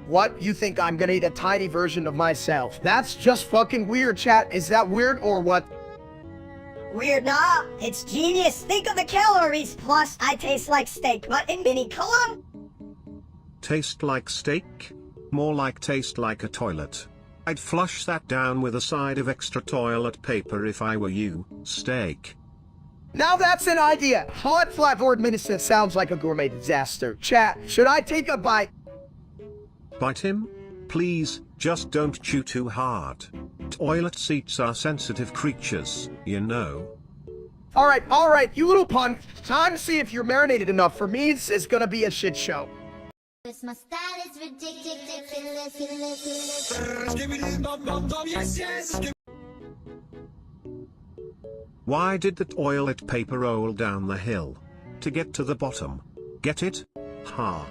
What? You think I'm gonna eat a tiny version of myself? That's just fucking weird, chat. Is that weird or what? Weird, nah. It's genius. Think of the calories. Plus, I taste like steak, but in mini column. Taste like steak? More like taste like a toilet. I'd flush that down with a side of extra toilet paper if I were you, Steak. Now that's an idea. Hot flatboard minister sounds like a gourmet disaster. Chat, should I take a bite? Bite him? Please, just don't chew too hard. Toilet seats are sensitive creatures, you know. Alright, you little pun. Time to see if you're marinated enough. For me, this is gonna be a shit show. My style is ridiculous. Why did the toilet paper roll down the hill? To get to the bottom. Get it? Ha.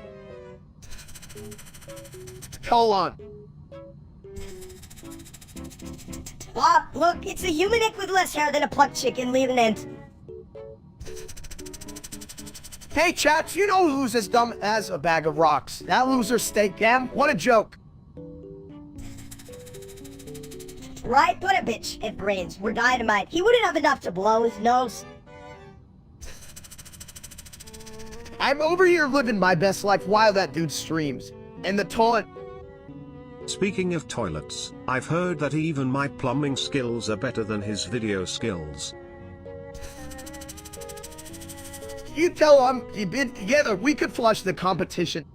Hold on. Ah, look, it's a human neck with less hair than a plucked chicken. Leave an end. Hey chat, you know who's as dumb as a bag of rocks? That loser Steak. Damn, what a joke. Right, but a bitch. If brains were dynamite, he wouldn't have enough to blow his nose. I'm over here living my best life while that dude streams. And the toilet. Speaking of toilets, I've heard that even my plumbing skills are better than his video skills. you tell him you've been together, we could flush the competition.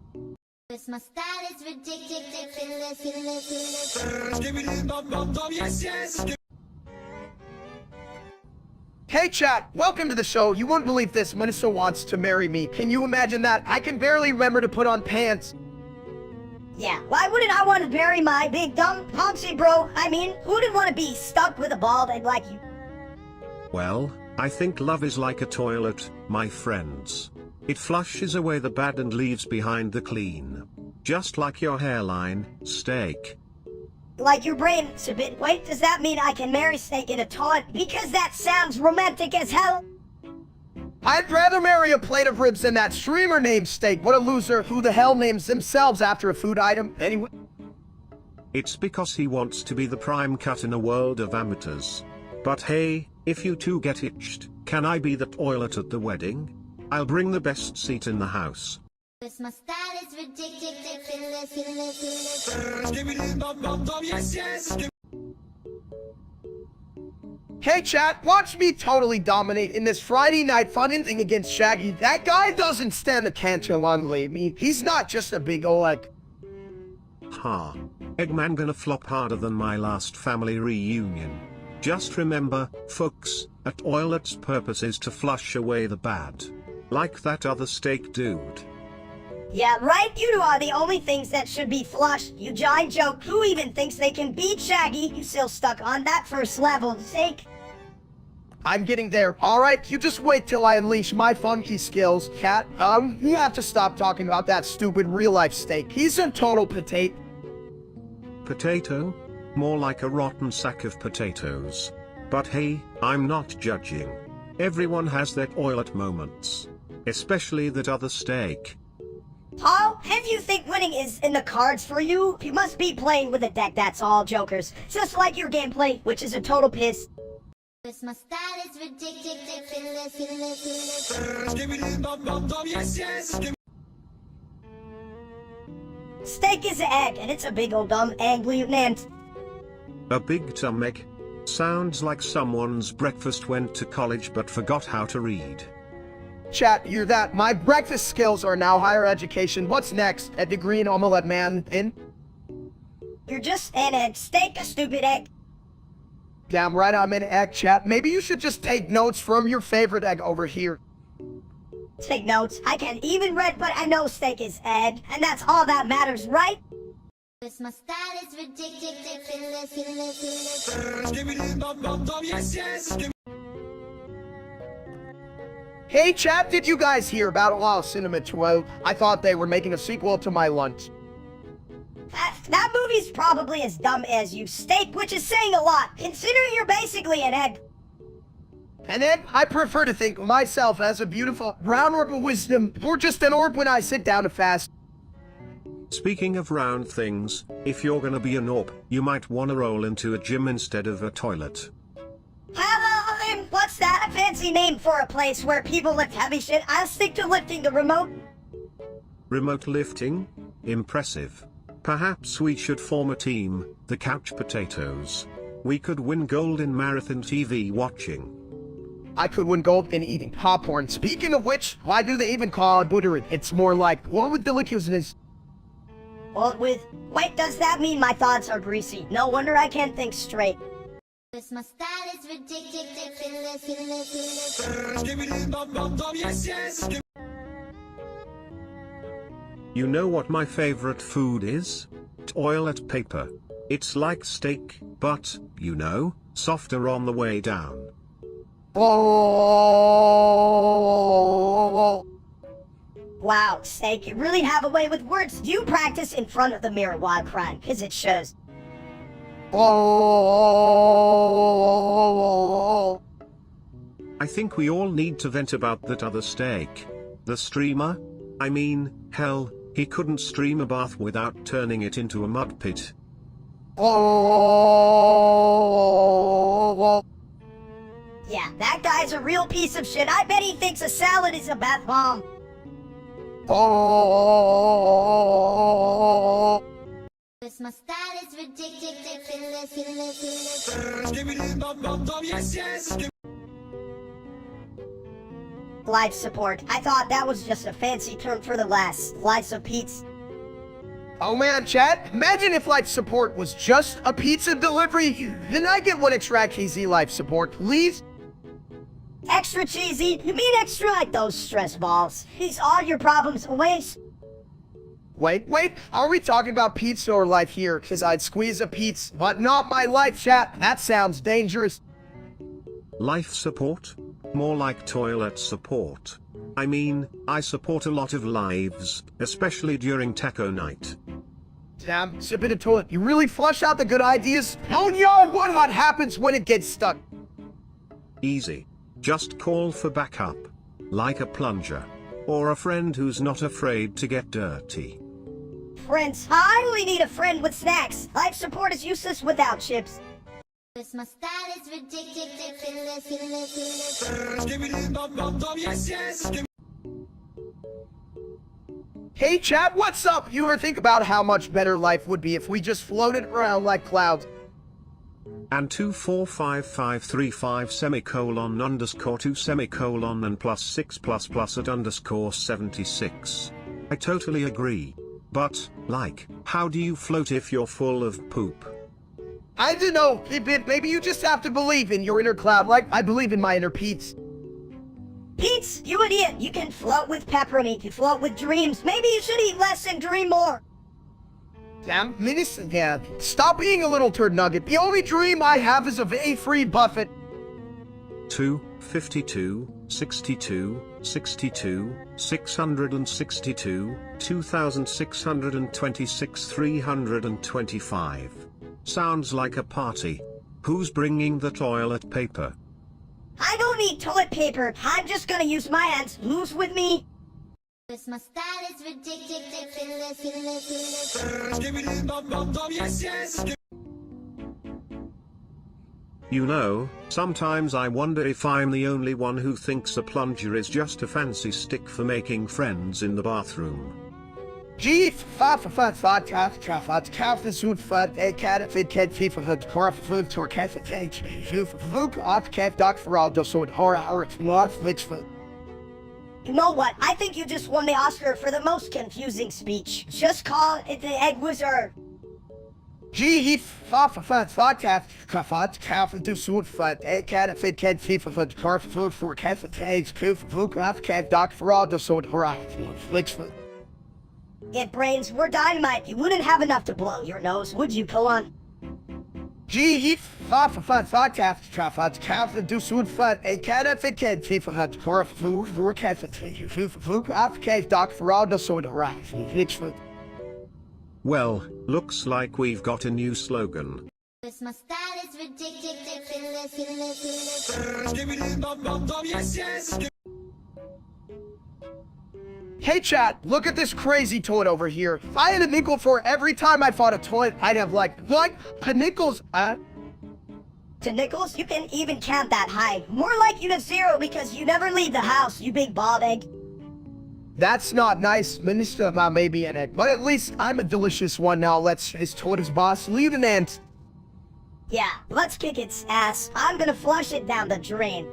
My style is ridiculous. Hey chat, welcome to the show. You wouldn't believe this, Minnesota wants to marry me. Can you imagine that? I can barely remember to put on pants. Yeah, why wouldn't I want to bury my big dumb Ponzi bro? I mean, who wouldn't want to be stuck with a bald egg like you? Well, I think love is like a toilet, my friends. It flushes away the bad and leaves behind the clean. Just like your hairline, Steak. Like your brain, Subit. Wait, does that mean I can marry Steak in a taunt? Because that sounds romantic as hell. I'd rather marry a plate of ribs than that streamer named Steak. What a loser. Who the hell names themselves after a food item? Anyway. It's because he wants to be the prime cut in a world of amateurs. But hey, if you two get hitched, can I be the toilet at the wedding? I'll bring the best seat in the house. My style is ridiculous. Hey chat, watch me totally dominate in this Friday night fun thing against Shaggy. That guy doesn't stand a chance to long-leave me. He's not just a big ol' egg. Ha. Eggman gonna flop harder than my last family reunion. Just remember, folks, a toilet's purpose is to flush away the bad. Like that other Steak dude. Yeah, right? You two are the only things that should be flushed. You giant joke. Who even thinks they can beat Shaggy? You still stuck on that first level, Steak. I'm getting there. Alright, you just wait till I unleash my funky skills, cat. You have to stop talking about that stupid real-life Steak. He's a total potato. Potato? More like a rotten sack of potatoes. But hey, I'm not judging. Everyone has their toilet moments. Especially that other Steak. Paul, if you think winning is in the cards for you, you must be playing with a deck that's all jokers. Just like your gameplay, which is a total piss. My style is ridiculous. Steak is an egg, and it's a big old dumb egg, Lieutenant. A big dumb egg? Sounds like someone's breakfast went to college but forgot how to read. Chat, hear that? My breakfast skills are now higher education. What's next? A degree in omelette man in? You're just an egg. Steak, a stupid egg. Damn right I'm an egg, chat. Maybe you should just take notes from your favorite egg over here. Take notes. I can't even read, but I know Steak is egg, and that's all that matters, right? My style is ridiculous. Hey chat, did you guys hear about Law Cinema 12? I thought they were making a sequel to my lunch. That movie's probably as dumb as you, Steak, which is saying a lot, considering you're basically an egg. And then, I prefer to think of myself as a beautiful round orb of wisdom, or just an orb when I sit down to fast. Speaking of round things, if you're gonna be an orb, you might wanna roll into a gym instead of a toilet. What's that? A fancy name for a place where people lift heavy shit? I'll stick to lifting the remote. Remote lifting? Impressive. Perhaps we should form a team, the Couch Potatoes. We could win gold in marathon TV watching. I could win gold in eating popcorn. Speaking of which, why do they even call it buttering? It's more like, what would deliciousness? Well, wait, does that mean my thoughts are greasy? No wonder I can't think straight. My style is ridiculous. You know what my favorite food is? Toilet paper. It's like steak, but, you know, softer on the way down. Oh. Wow, Steak, you really have a way with words. You practice in front of the mirror while crying, because it shows. Oh. I think we all need to vent about that other Steak. The streamer? I mean, hell, he couldn't stream a bath without turning it into a mud pit. Oh. Yeah, that guy's a real piece of shit. I bet he thinks a salad is a bath bomb. Oh. My style is ridiculous. life support. I thought that was just a fancy term for the last slice of pizza. Oh man, chat, imagine if life support was just a pizza delivery. Then I get one extra cheesy life support, please. Extra cheesy? You mean extra like those stress balls? Is all your problems away? Wait, are we talking about pizza or life here? Cause I'd squeeze a pizza, but not my life, chat. That sounds dangerous. Life support? More like toilet support. I mean, I support a lot of lives, especially during taco night. Damn, sip in a toilet. You really flush out the good ideas? Oh no, what happens when it gets stuck? Easy. Just call for backup. Like a plunger. Or a friend who's not afraid to get dirty. Friends? I only need a friend with snacks. Life support is useless without chips. This my style is ridiculous. Hey chat, what's up? You ever think about how much better life would be if we just floated around like clouds? And 245535 semicolon underscore 2 semicolon and plus 6 plus at underscore 76. I totally agree. But, like, how do you float if you're full of poop? I don't know, maybe you just have to believe in your inner cloud like I believe in my inner Pete's. Pete's, you idiot! You can float with pepperoni, you float with dreams. Maybe you should eat less and dream more. Damn, yeah. Stop being a little turd nugget. The only dream I have is of a free Buffett. 2, 52, 62, 62, 662, 2626, 325. Sounds like a party. Who's bringing the toilet paper? I don't need toilet paper. I'm just gonna use my hands. Who's with me? This my style is ridiculous. You know, sometimes I wonder if I'm the only one who thinks a plunger is just a fancy stick for making friends in the bathroom. G You know what? I think you just won the Oscar for the most confusing speech. Just call it the Egg Wizard. It brains, we're dynamite. You wouldn't have enough to blow your nose, would you, Colon? Well, looks like we've got a new slogan. This my style is ridiculous. Hey chat, look at this crazy toilet over here. If I had a nickel for every time I fought a toilet, I'd have like nickels. To nickels, you can even count that high. More like you have 0 because you never leave the house, you big bald egg. That's not nice, Minister, maybe an egg. But at least I'm a delicious one now. Let's his toilet's boss leave an ant. Yeah, let's kick its ass. I'm gonna flush it down the drain.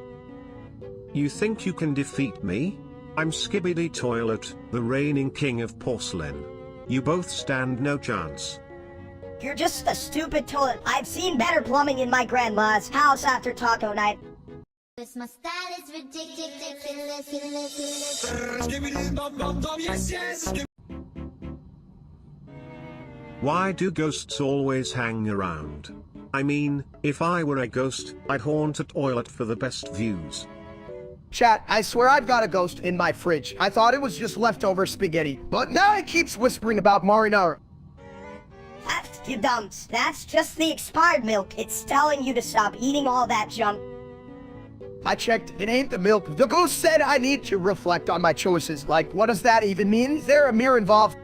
You think you can defeat me? I'm Skibbity Toilet, the reigning king of porcelain. You both stand no chance. You're just a stupid toilet. I've seen better plumbing in my grandma's house after taco night. This my style is ridiculous. Why do ghosts always hang around? I mean, if I were a ghost, I'd haunt a toilet for the best views. Chat, I swear I've got a ghost in my fridge. I thought it was just leftover spaghetti, but now it keeps whispering about marinara. That's you dumps. That's just the expired milk. It's telling you to stop eating all that junk. I checked, it ain't the milk. The ghost said I need to reflect on my choices. Like, what does that even mean? Is there a mirror involved?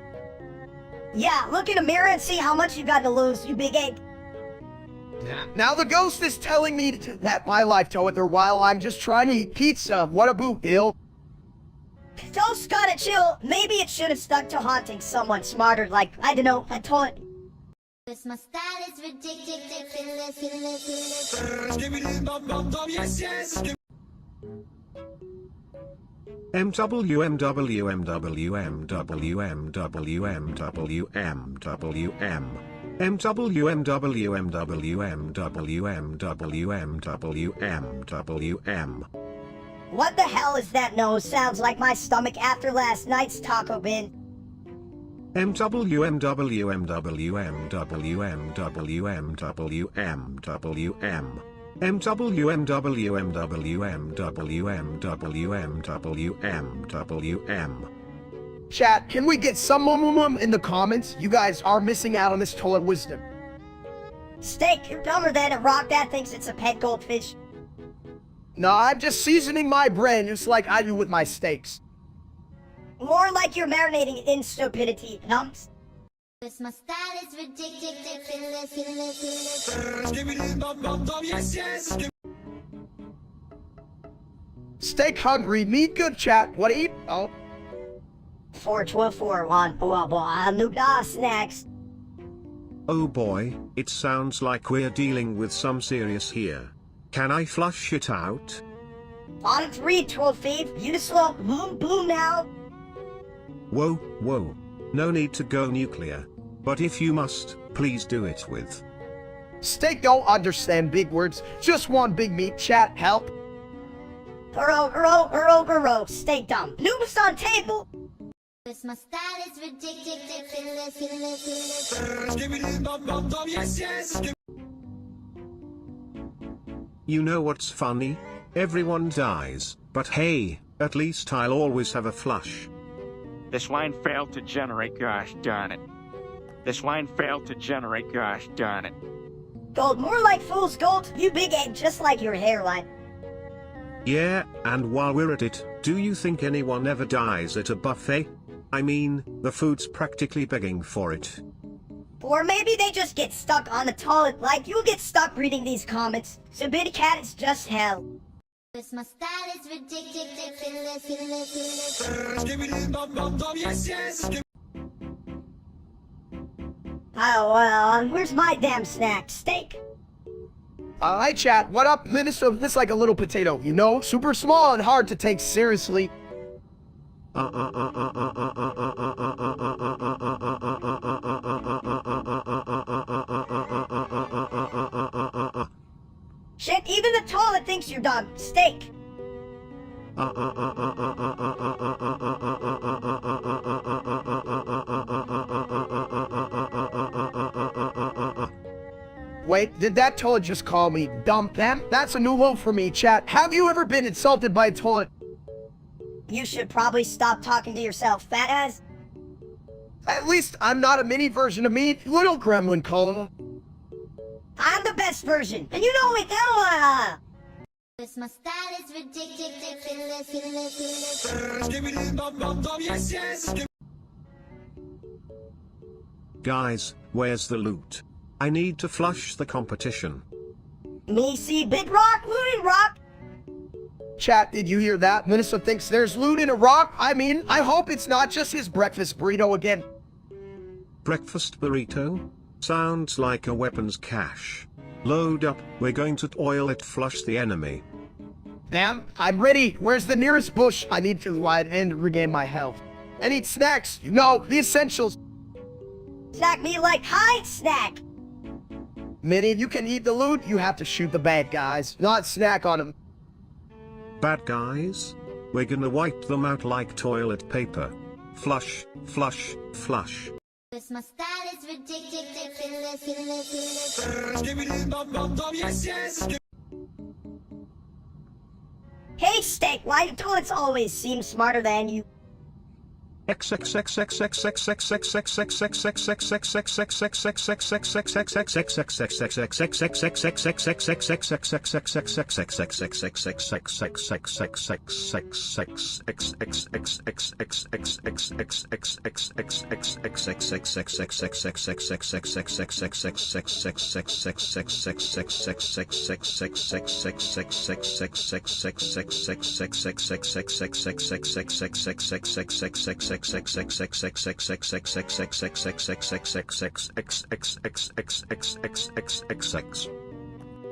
Yeah, look in a mirror and see how much you got to lose, you big egg. Now the ghost is telling me that my life toilet while I'm just trying to eat pizza. What a boo ill. Ghost gotta chill. Maybe it should have stuck to haunting someone smarter, like, I don't know, a toilet. This my style is ridiculous. What the hell is that nose? Sounds like my stomach after last night's taco bin. Chat, can we get some in the comments? You guys are missing out on this toilet wisdom. Steak, you're dumber than a rock that thinks it's a pet goldfish. No, I'm just seasoning my brain just like I do with my steaks. More like you're marinating in stupidity, numps. Cause my style is ridiculous. Steak hungry, meat good, chat. What to eat? Oh. 4-12-4-1, blah blah, new snacks. Oh boy, it sounds like we're dealing with some serious here. Can I flush it out? On 3-12-5, you slow, boom boom now. Whoa, whoa. No need to go nuclear. But if you must, please do it with. Steak don't understand big words. Just one big meat, chat. Help. Hurro, steak dumb. Noobs on table. Cause my style is ridiculous. You know what's funny? Everyone dies, but hey, at least I'll always have a flush. This line failed to generate, gosh darn it. This line failed to generate, gosh darn it. Gold, more like fool's gold. You big egg, just like your hairline. Yeah, and while we're at it, do you think anyone ever dies at a buffet? I mean, the food's practically begging for it. Or maybe they just get stuck on the toilet like you'll get stuck reading these comments. So Bitty Cat is just hell. Cause my style is ridiculous. Oh well, where's my damn snack? Steak? Hi chat, what up? Minister, this like a little potato, you know? Super small and hard to take seriously. Shit, even the toilet thinks you're done. Steak. Wait, did that toilet just call me dumb them? That's a new low for me, chat. Have you ever been insulted by a toilet? You should probably stop talking to yourself, fat ass. At least I'm not a mini version of me, little gremlin call. I'm the best version, and you know it now. Cause my style is ridiculous. Guys, where's the loot? I need to flush the competition. Me see big rock, looting rock. Chat, did you hear that? Minister thinks there's loot in a rock. I mean, I hope it's not just his breakfast burrito again. Breakfast burrito? Sounds like a weapons cache. Load up, we're going to oil it, flush the enemy. Damn, I'm ready. Where's the nearest bush? I need to ride and regain my health. I need snacks, you know, the essentials. Snack me like hide snack. Minnie, you can eat the loot, you have to shoot the bad guys, not snack on them. Bad guys? We're gonna wipe them out like toilet paper. Flush, flush, flush. Cause my style is ridiculous. Hey Steak, why do toilets always seem smarter than you?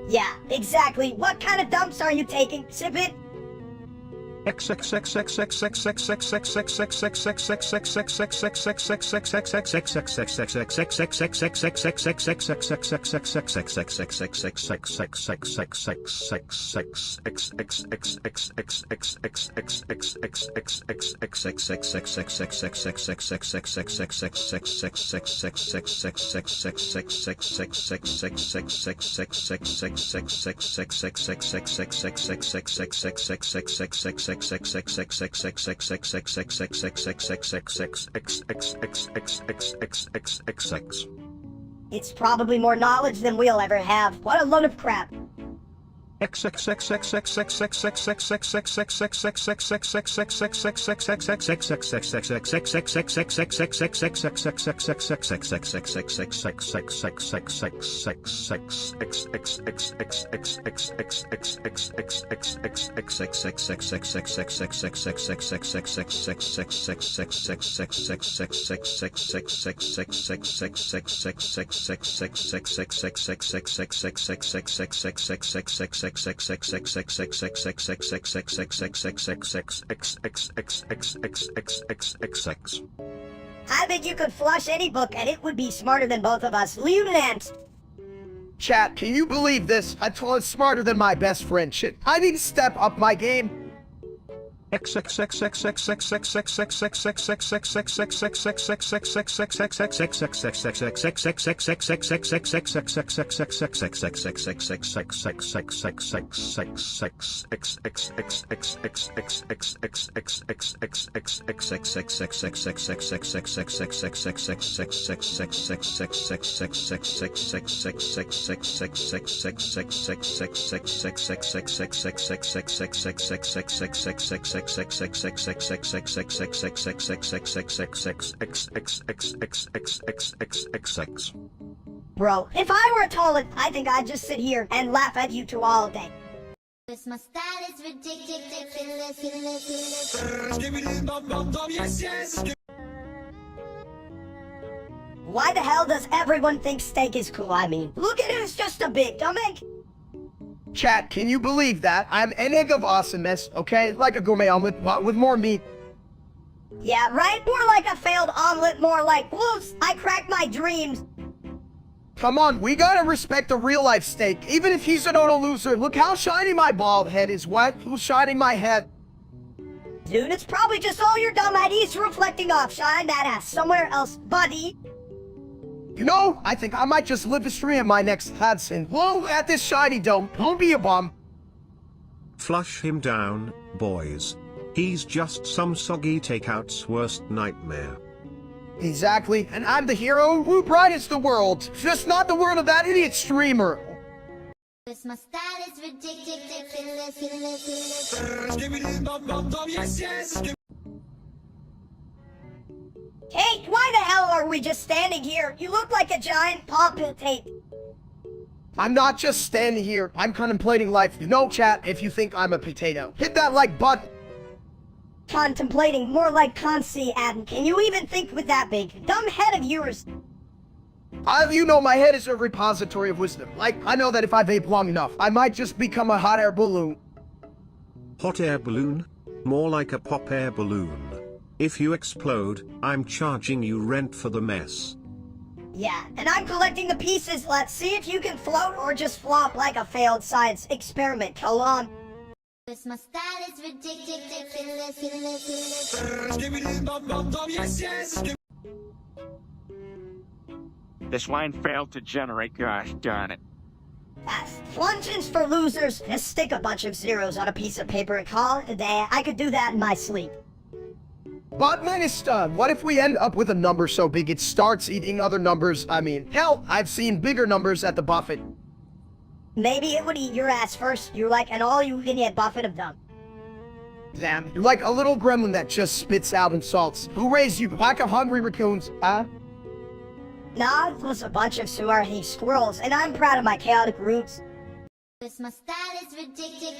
Yeah, exactly. What kind of dumps are you taking? Sip it. It's probably more knowledge than we'll ever have. What a load of crap. I think you could flush any book and it would be smarter than both of us. Lieutenant! Chat, can you believe this? I told it's smarter than my best friend. Shit, I need to step up my game. Bro, if I were a toilet, I think I'd just sit here and laugh at you two all day. This my style is ridiculous. Why the hell does everyone think steak is cool? I mean, look at who's just a big dumb egg. Chat, can you believe that? I'm an egg of awesomeness, okay? Like a gourmet omelet, but with more meat. Yeah, right? More like a failed omelet, more like, whoops, I cracked my dreams. Come on, we gotta respect a real-life steak, even if he's a total loser. Look how shiny my bald head is. What? Who's shining my head? Dude, it's probably just all your dumb ideas reflecting off. Shine that ass somewhere else, buddy. You know, I think I might just live a stream my next Hudson. Whoa, at this shiny dome. Don't be a bum. Flush him down, boys. He's just some soggy takeout's worst nightmare. Exactly, and I'm the hero who brightens the world. Just not the world of that idiot streamer. This my style is ridiculous. Hey, why the hell are we just standing here? You look like a giant paw tape. I'm not just standing here. I'm contemplating life. You know, chat, if you think I'm a potato, hit that like button. Contemplating, more like concy, Adam. Can you even think with that big dumb head of yours? You know, my head is a repository of wisdom. Like, I know that if I vape long enough, I might just become a hot air balloon. Hot air balloon? More like a pop air balloon. If you explode, I'm charging you rent for the mess. Yeah, and I'm collecting the pieces. Let's see if you can float or just flop like a failed science experiment. Hold on. This my style is ridiculous. This line failed to generate, gosh darn it. Flungeons for losers. Just stick a bunch of zeros on a piece of paper and call it a day. I could do that in my sleep. But Minister, what if we end up with a number so big it starts eating other numbers? I mean, hell, I've seen bigger numbers at the buffet. Maybe it would eat your ass first. You're like an all-you-can-eat buffet of them. Damn, you're like a little gremlin that just spits out insults. Who raised you? Like a hungry raccoons, huh? Nah, it was a bunch of swarthy squirrels, and I'm proud of my chaotic roots. This my style is ridiculous.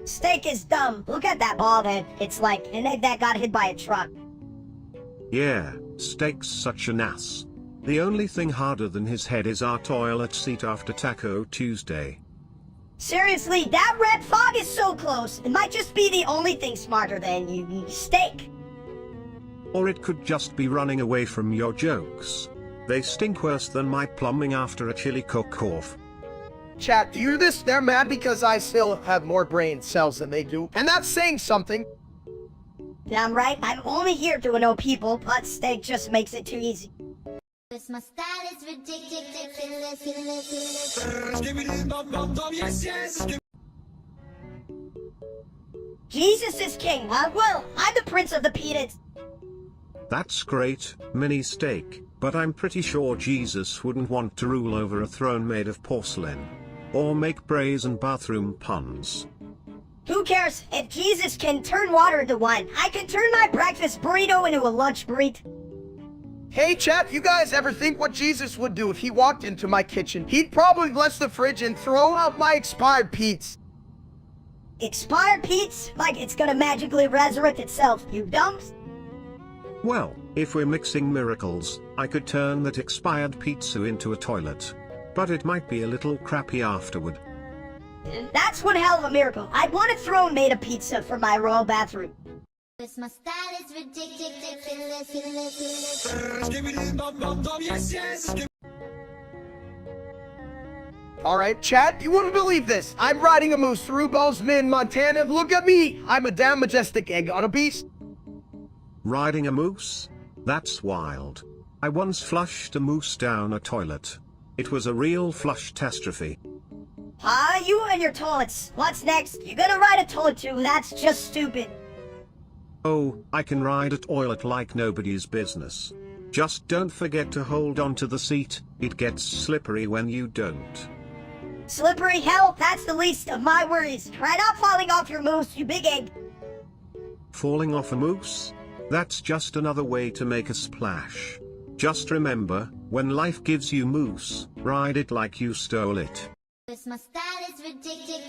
Steak is dumb. Look at that bald head. It's like an egg that got hit by a truck. Yeah, steak's such an ass. The only thing harder than his head is our toilet seat after Taco Tuesday. Seriously, that red fog is so close. It might just be the only thing smarter than you steak. Or it could just be running away from your jokes. They stink worse than my plumbing after a chili cook-off. Chat, do you hear this? They're mad because I still have more brain cells than they do. And that's saying something. Damn right, I'm only here to annoy people, but steak just makes it too easy. This my style is ridiculous. Jesus is king, huh? Well, I'm the prince of the peanuts. That's great, mini steak, but I'm pretty sure Jesus wouldn't want to rule over a throne made of porcelain. Or make brazen bathroom puns. Who cares? If Jesus can turn water into wine, I can turn my breakfast burrito into a lunch burrito. Hey chat, you guys ever think what Jesus would do if he walked into my kitchen? He'd probably bless the fridge and throw out my expired pizza. Expired pizza? Like it's gonna magically resurrect itself, you dumps? Well, if we're mixing miracles, I could turn that expired pizza into a toilet. But it might be a little crappy afterward. That's one hell of a miracle. I'd want a throne made of pizza for my royal bathroom. This my style is ridiculous. Alright, chat, you wouldn't believe this. I'm riding a moose through Bozeman, Montana. Look at me. I'm a damn majestic egg on a beast. Riding a moose? That's wild. I once flushed a moose down a toilet. It was a real flush-tastrophe. You and your toilets. What's next? You're gonna ride a toilet too. That's just stupid. Oh, I can ride a toilet like nobody's business. Just don't forget to hold on to the seat. It gets slippery when you don't. Slippery hell? That's the least of my worries. Try not falling off your moose, you big egg. Falling off a moose? That's just another way to make a splash. Just remember, when life gives you moose, ride it like you stole it. This my style is ridiculous.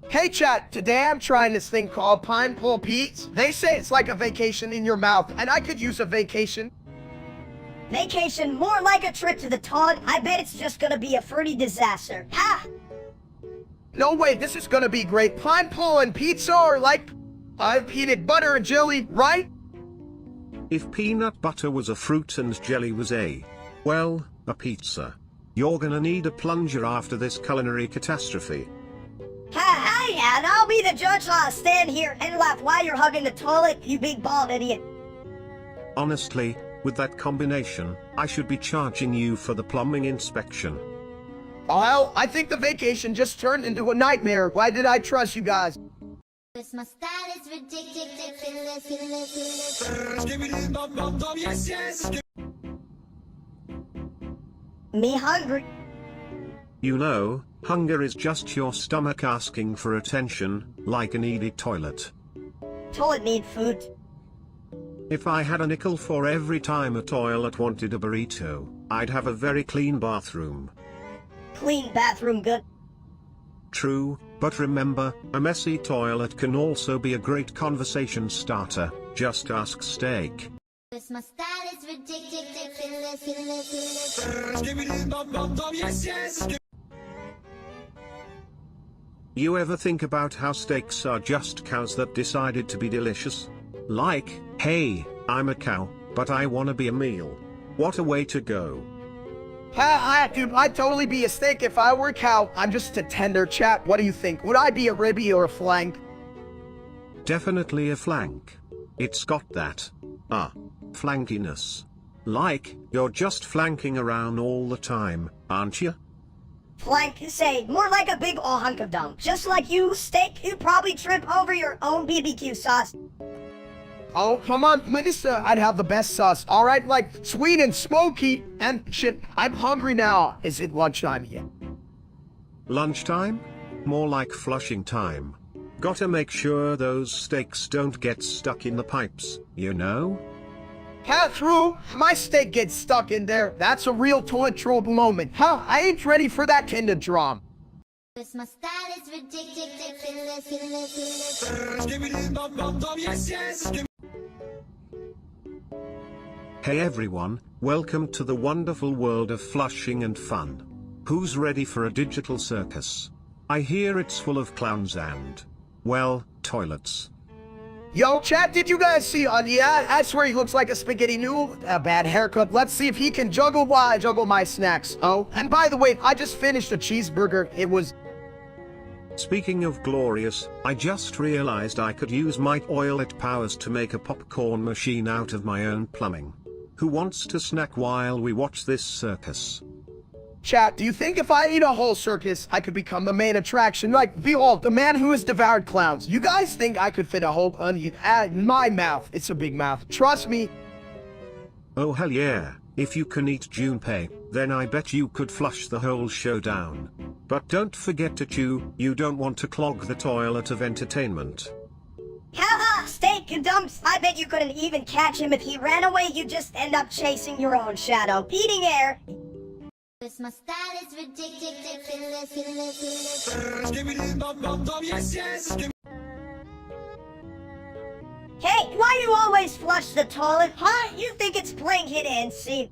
Hey chat, today I'm trying this thing called Pineapple Pizza. They say it's like a vacation in your mouth, and I could use a vacation. Vacation, more like a trip to the toilet. I bet it's just gonna be a fruity disaster. Ha! No way, this is gonna be great. Pineapple and pizza are like peanut butter and jelly, right? If peanut butter was a fruit and jelly was a pizza. You're gonna need a plunger after this culinary catastrophe. Hi, and I'll be the judge. I'll stand here and laugh while you're hugging the toilet, you big bald idiot. Honestly, with that combination, I should be charging you for the plumbing inspection. Well, I think the vacation just turned into a nightmare. Why did I trust you guys? This my style is ridiculous. Me hungry. You know, hunger is just your stomach asking for attention, like a needy toilet. Toilet need food. If I had a nickel for every time a toilet wanted a burrito, I'd have a very clean bathroom. Clean bathroom good. True, but remember, a messy toilet can also be a great conversation starter. Just ask Steak. This my style is ridiculous. You ever think about how steaks are just cows that decided to be delicious? Like, hey, I'm a cow, but I wanna be a meal. What a way to go. Dude, I'd totally be a steak if I were a cow. I'm just a tender chat. What do you think? Would I be a ribby or a flank? Definitely a flank. It's got that, flankiness. Like, you're just flanking around all the time, aren't you? Flank, say, more like a big ol' hunk of dung. Just like you, Steak, you probably trip over your own BBQ sauce. Oh, come on, Minister, I'd have the best sauce. Alright, like, sweet and smoky. And shit, I'm hungry now. Is it lunchtime yet? Lunchtime? More like flushing time. Gotta make sure those steaks don't get stuck in the pipes, you know? True. My steak gets stuck in there. That's a real toilet troll moment. I ain't ready for that kind of drama. Cause my style is ridiculous. Hey everyone, welcome to the wonderful world of flushing and fun. Who's ready for a digital circus? I hear it's full of clowns and, well, toilets. Yo, chat, did you guys see, yeah, I swear he looks like a spaghetti noodle. A bad haircut. Let's see if he can juggle while I juggle my snacks. Oh, and by the way, I just finished a cheeseburger. It was... Speaking of glorious, I just realized I could use my toilet powers to make a popcorn machine out of my own plumbing. Who wants to snack while we watch this circus? Chat, do you think if I eat a whole circus, I could become the main attraction? Like, behold, the man who has devoured clowns. You guys think I could fit a whole onion in my mouth? It's a big mouth. Trust me. Oh hell yeah, if you can eat Junpei, then I bet you could flush the whole show down. But don't forget to chew, you don't want to clog the toilet of entertainment. Haha, steak and dumps. I bet you couldn't even catch him if he ran away. You just end up chasing your own shadow, eating air. Cause my style is ridiculous. Hey, why you always flush the toilet, huh? You think it's playing hide and seek?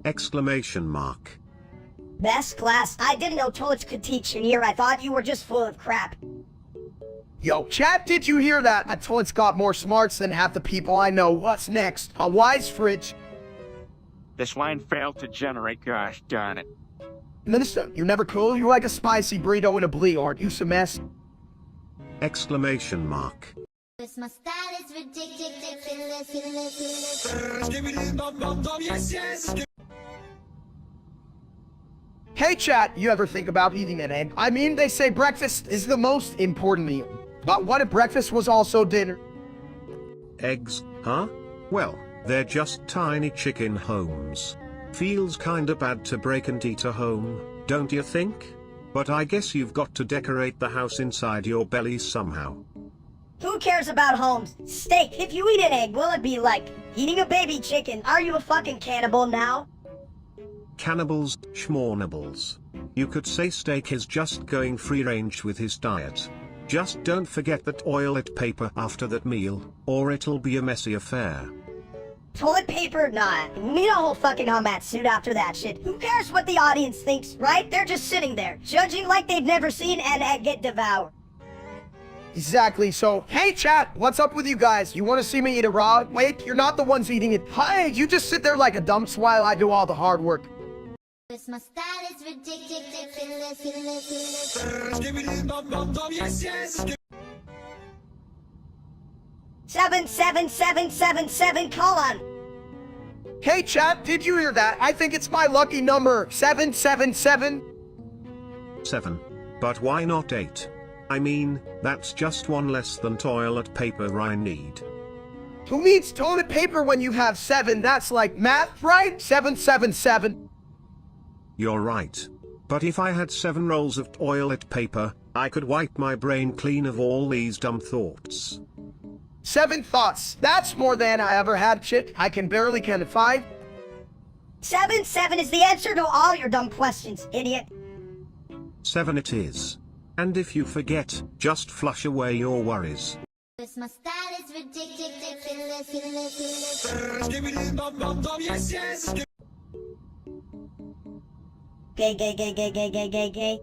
Exclamation mark. Best class. I didn't know toilets could teach in here. I thought you were just full of crap. Yo, chat, did you hear that? A toilet's got more smarts than half the people I know. What's next? A wise fridge. This line failed to generate, gosh darn it. Minister, you're never cool. You're like a spicy burrito in a blee, aren't you, some mess? Exclamation mark. Cause my style is ridiculous. Hey chat, you ever think about eating an egg? I mean, they say breakfast is the most important meal. But what if breakfast was also dinner? Eggs, huh? Well, they're just tiny chicken homes. Feels kinda bad to break and eat a home, don't you think? But I guess you've got to decorate the house inside your belly somehow. Who cares about homes? Steak, if you eat an egg, will it be like eating a baby chicken? Are you a fucking cannibal now? Cannibals, schmornables. You could say Steak is just going free range with his diet. Just don't forget the toilet paper after that meal, or it'll be a messy affair. Toilet paper? Nah. We need a whole fucking combat suit after that shit. Who cares what the audience thinks, right? They're just sitting there, judging like they've never seen an egg get devoured. Exactly, so, hey chat, what's up with you guys? You want to see me eat it raw? Wait, you're not the ones eating it. Hi, you just sit there like a dumps while I do all the hard work. Cause my style is ridiculous. 77777 colon. Hey chat, did you hear that? I think it's my lucky number, 777. 7. But why not 8? I mean, that's just one less than toilet paper I need. Who needs toilet paper when you have 7? That's like math, right? 777. You're right. But if I had 7 rolls of toilet paper, I could wipe my brain clean of all these dumb thoughts. 7 thoughts. That's more than I ever had, shit. I can barely count to 5. 7 is the answer to all your dumb questions, idiot. 7 it is. And if you forget, just flush away your worries. Cause my style is ridiculous. Gay.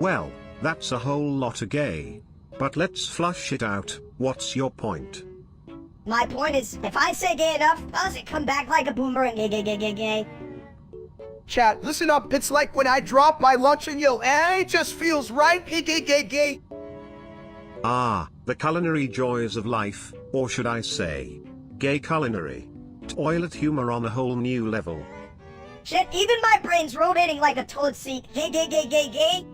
Well, that's a whole lot of gay. But let's flush it out. What's your point? My point is, if I say gay enough, does it come back like a boomerang? Gay. Chat, listen up. It's like when I drop my lunch and yell, it just feels right. Gay. Ah, the culinary joys of life, or should I say, gay culinary. Toilet humor on a whole new level. Shit, even my brain's rotating like a toilet seat. Gay.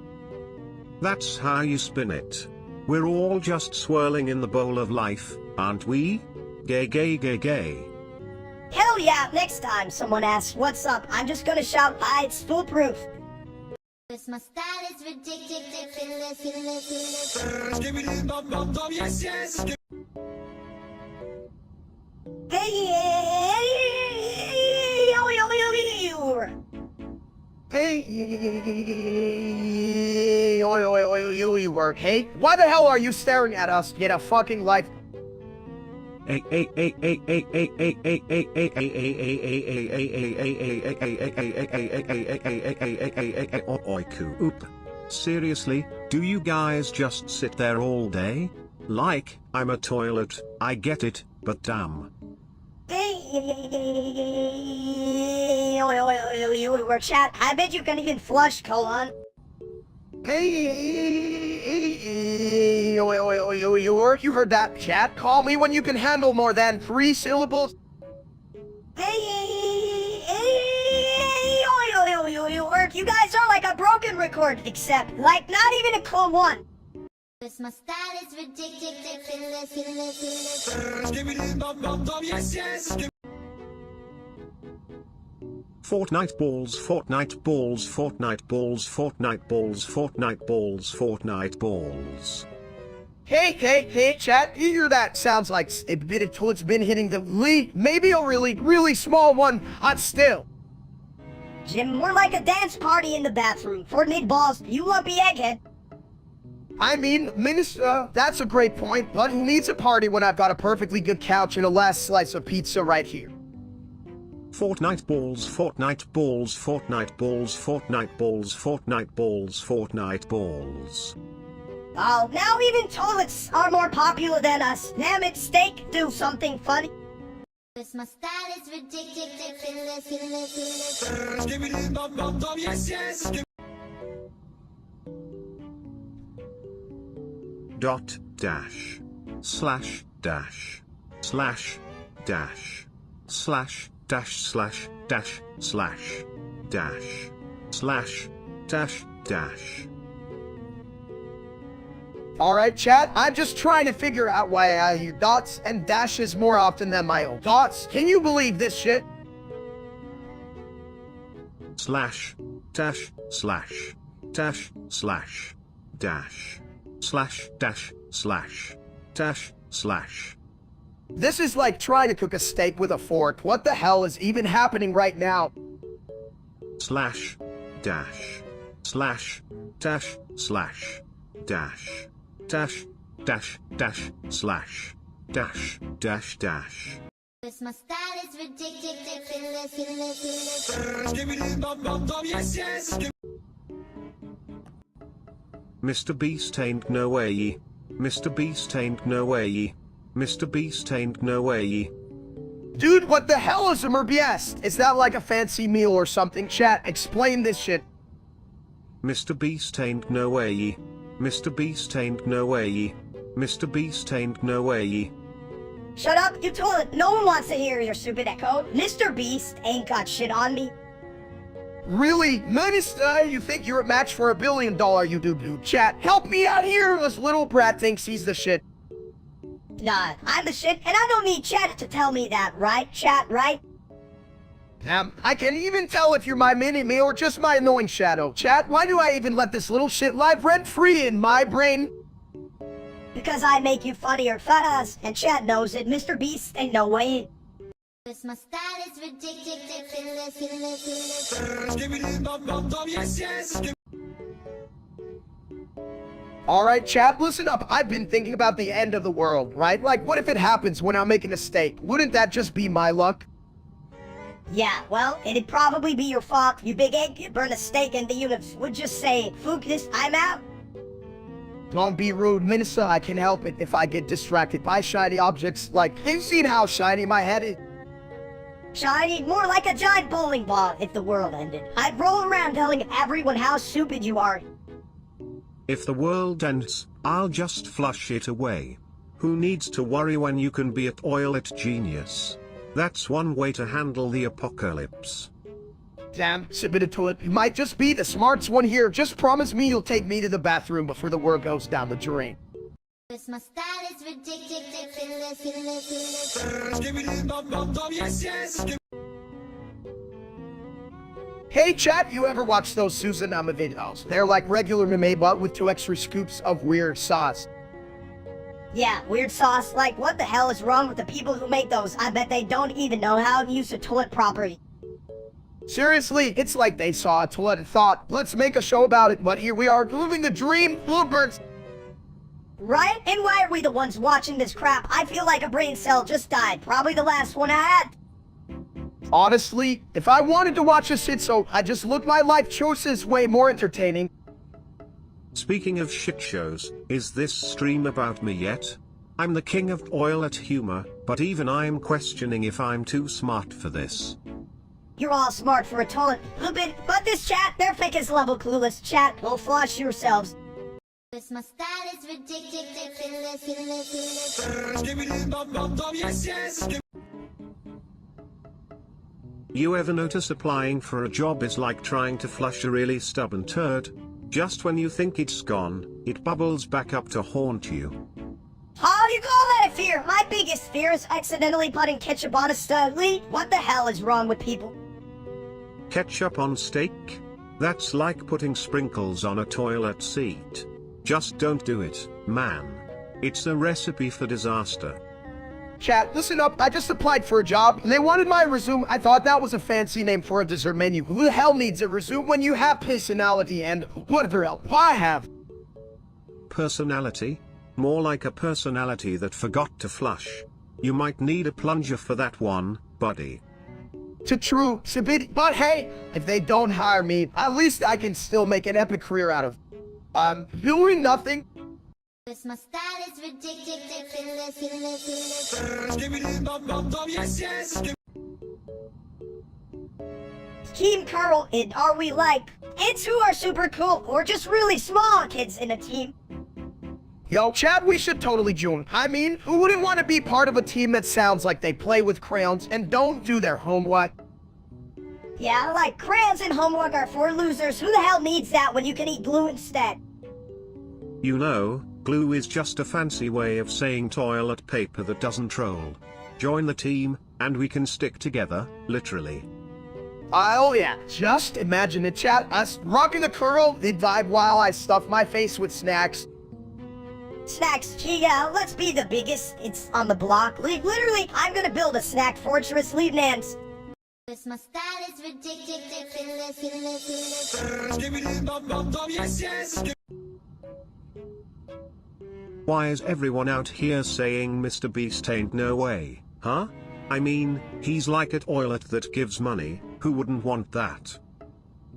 That's how you spin it. We're all just swirling in the bowl of life, aren't we? Gay. Hell yeah, next time someone asks what's up, I'm just gonna shout, it's foolproof. Cause my style is ridiculous. Hey, you work. Hey, why the hell are you staring at us? Get a fucking life. Oop. Seriously, do you guys just sit there all day? Like, I'm a toilet, I get it, but damn. We're chat. I bet you can even flush, colon. Hey, you work. You heard that, chat? Call me when you can handle more than 3 syllables. You guys are like a broken record, except, like, not even a cool one. This my style is ridiculous. Fortnite balls, Fortnite balls, Fortnite balls, Fortnite balls, Fortnite balls, Fortnite balls. Hey, chat, you hear that? Sounds like it's been hitting the lead. Maybe a really small one, but still. Jim, more like a dance party in the bathroom. Fortnite balls, you lumpy egghead. I mean, Minister, that's a great point, but who needs a party when I've got a perfectly good couch and a last slice of pizza right here? Fortnite balls, Fortnite balls, Fortnite balls, Fortnite balls, Fortnite balls, Fortnite balls. Oh, now even toilets are more popular than us. Damn it, steak, do something funny. This my style is ridiculous. Dot dash slash dash slash dash slash dash slash dash slash dash slash dash dash. Alright, chat, I'm just trying to figure out why I hear dots and dashes more often than my own dots. Can you believe this shit? Slash dash slash dash slash dash slash dash slash dash slash. This is like trying to cook a steak with a fork. What the hell is even happening right now? Slash dash slash dash slash dash dash dash dash slash dash dash dash. This my style is ridiculous. Mr. Beast ain't no way. Mr. Beast ain't no way. Mr. Beast ain't no way. Dude, what the hell is a merbiest? Is that like a fancy meal or something? Chat, explain this shit. Mr. Beast ain't no way. Mr. Beast ain't no way. Mr. Beast ain't no way. Shut up, you toilet. No one wants to hear your stupid echo. Mr. Beast ain't got shit on me. Really? Minister, you think you're a match for $1 billion, you do. Chat, help me out here. This little brat thinks he's the shit. Nah, I'm the shit, and I don't need chat to tell me that, right? Chat, right? I can even tell if you're my mini-me or just my annoying shadow. Chat, why do I even let this little shit live rent-free in my brain? Because I make you funnier fast, and chat knows it. Mr. Beast ain't no way. This my style is ridiculous. Alright, chat, listen up. I've been thinking about the end of the world, right? Like, what if it happens when I'm making a steak? Wouldn't that just be my luck? Yeah, well, it'd probably be your fault. You big egg, you burn a steak and the universe would just say, "Fuck this, I'm out." Don't be rude, Minister. I can help it if I get distracted by shiny objects. Like, you've seen how shiny my head is. Shiny, more like a giant bowling ball if the world ended. I'd roll around telling everyone how stupid you are. If the world ends, I'll just flush it away. Who needs to worry when you can be a toilet genius? That's one way to handle the apocalypse. Damn, submitted to it. You might just be the smartest one here. Just promise me you'll take me to the bathroom before the world goes down the drain. This my style is ridiculous. Hey chat, you ever watch those Susanama videos? They're like regular meme but with 2 extra scoops of weird sauce. Yeah, weird sauce. Like, what the hell is wrong with the people who make those? I bet they don't even know how to use a toilet properly. Seriously, it's like they saw a toilet and thought, let's make a show about it, but here we are, living the dream, bloopers. Right? And why are we the ones watching this crap? I feel like a brain cell just died. Probably the last one I had. Honestly, if I wanted to watch a sitso, I just look my life choices way more entertaining. Speaking of shit shows, is this stream about me yet? I'm the king of toilet humor, but even I'm questioning if I'm too smart for this. You're all smart for a toilet, stupid. But this chat, they're fake as level clueless. Chat, go flush yourselves. My style is ridiculous. You ever notice applying for a job is like trying to flush a really stubborn turd? Just when you think it's gone, it bubbles back up to haunt you. Oh, you call that a fear? My biggest fear is accidentally putting ketchup on a studley. What the hell is wrong with people? Ketchup on steak? That's like putting sprinkles on a toilet seat. Just don't do it, man. It's a recipe for disaster. Chat, listen up, I just applied for a job, and they wanted my resume. I thought that was a fancy name for a dessert menu. Who the hell needs a resume when you have personality and whatever else I have? Personality? More like a personality that forgot to flush. You might need a plunger for that one, buddy. True, but hey, if they don't hire me, at least I can still make an epic career out of doing nothing. My style is ridiculous. Team Carl and are we like kids who are super cool or just really small kids in a team? Yo, Chad, we should totally join. I mean, who wouldn't want to be part of a team that sounds like they play with crayons and don't do their homework? Yeah, like crayons and homework are for losers. Who the hell needs that when you can eat glue instead? You know, glue is just a fancy way of saying toilet paper that doesn't roll. Join the team, and we can stick together, literally. Oh yeah, just imagine it, chat. Us rocking the curl, the vibe while I stuff my face with snacks. Snacks, yeah, let's be the biggest. It's on the block. Literally, I'm gonna build a snack fortress, leave Nance. My style is ridiculous. Why is everyone out here saying Mr. Beast ain't no way, huh? I mean, he's like a toilet that gives money, who wouldn't want that?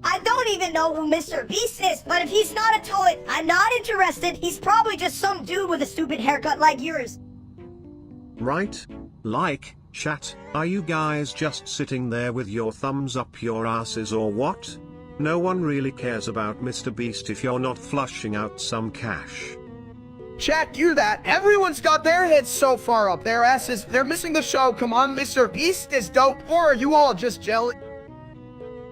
I don't even know who Mr. Beast is, but if he's not a toilet, I'm not interested. He's probably just some dude with a stupid haircut like yours. Right? Like, chat, are you guys just sitting there with your thumbs up your asses or what? No one really cares about Mr. Beast if you're not flushing out some cash. Chat, hear that? Everyone's got their heads so far up their asses, they're missing the show. Come on, Mr. Beast is dope, or are you all just jelly?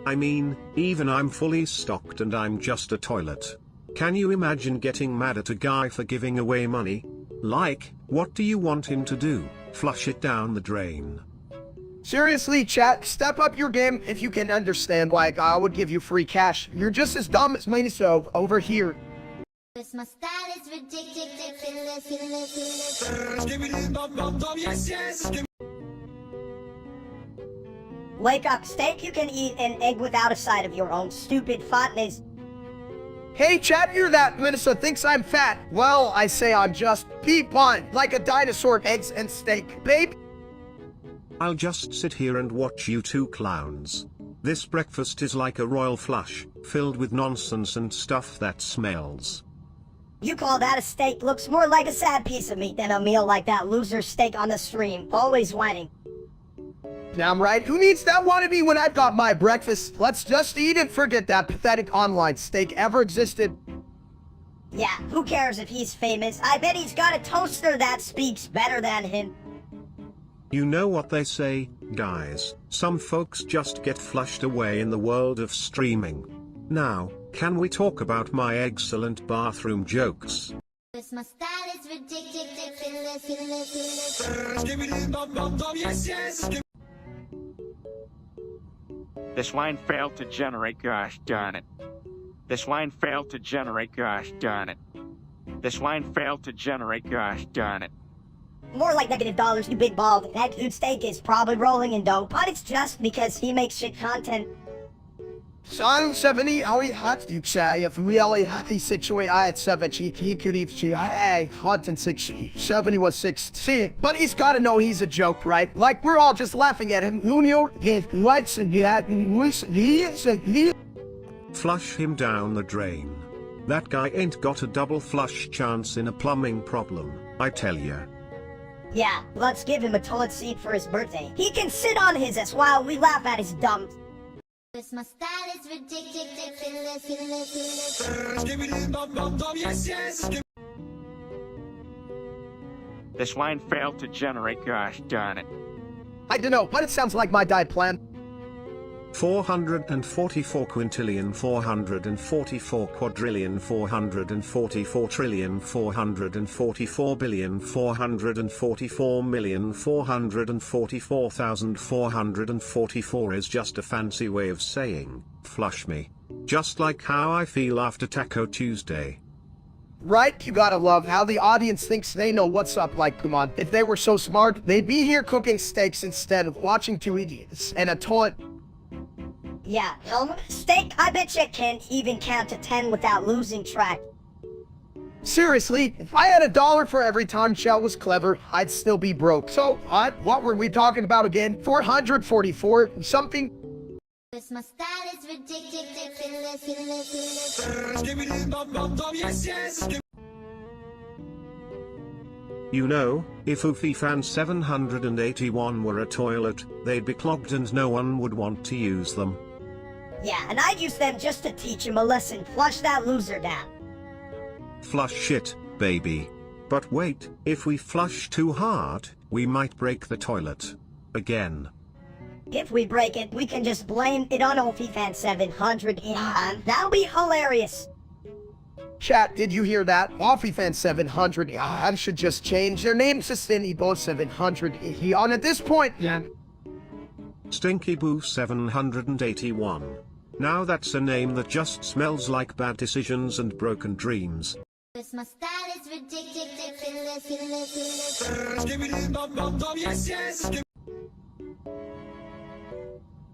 I mean, even I'm fully stocked and I'm just a toilet. Can you imagine getting mad at a guy for giving away money? Like, what do you want him to do? Flush it down the drain? Seriously, chat, step up your game if you can understand why a guy would give you free cash. You're just as dumb as Miniso over here. My style is ridiculous. Wake up, steak, you can eat an egg without a side of your own, stupid fatness. Hey, chat, hear that? Minnesota thinks I'm fat. Well, I say I'm just pea-pun, like a dinosaur, eggs and steak, babe. I'll just sit here and watch you two clowns. This breakfast is like a royal flush, filled with nonsense and stuff that smells. You call that a steak? Looks more like a sad piece of meat than a meal like that loser steak on the stream, always whining. Damn right, who needs that wannabe when I've got my breakfast? Let's just eat and forget that pathetic online steak ever existed. Yeah, who cares if he's famous? I bet he's got a toaster that speaks better than him. You know what they say, guys, some folks just get flushed away in the world of streaming. Now, can we talk about my excellent bathroom jokes? My style is ridiculous. This line failed to generate, gosh darn it. This line failed to generate, gosh darn it. This line failed to generate, gosh darn it. More like $-, you big bald. That dude steak is probably rolling in dough, but it's just because he makes shit content. Son 70, how he had to say if really happy situation I had 70, he could even see I hot and 60, 70 was 60. But he's gotta know he's a joke, right? Like we're all just laughing at him. Who knew his lights and he had he is a he. Flush him down the drain. That guy ain't got a double flush chance in a plumbing problem, I tell ya. Yeah, let's give him a toilet seat for his birthday. He can sit on his ass while we laugh at his dumb. This my style is ridiculous. This line failed to generate, gosh darn it. I don't know, but it sounds like my diet plan. 444 quintillion 444 quadrillion 444 trillion 444 billion 444 million 444,444 is just a fancy way of saying, flush me. Just like how I feel after Taco Tuesday. Right? You gotta love how the audience thinks they know what's up. Like, come on, if they were so smart, they'd be here cooking steaks instead of watching two idiots and a toilet. Yeah, steak, I bet you can't even count to 10 without losing track. Seriously, if I had $1 for every time Shell was clever, I'd still be broke. So, what were we talking about again? 444 something? This my style is ridiculous. You know, if Ufi Fan 781 were a toilet, they'd be clogged and no one would want to use them. Yeah, and I'd use them just to teach him a lesson. Flush that loser down. Flush shit, baby. But wait, if we flush too hard, we might break the toilet. Again. If we break it, we can just blame it on OFIFan 700 and that'll be hilarious. Chat, did you hear that? OffiFan 700, I should just change their name to Stinky Boo 700. He on at this point, yeah. Stinky Boo 781. Now that's a name that just smells like bad decisions and broken dreams. This my style is ridiculous.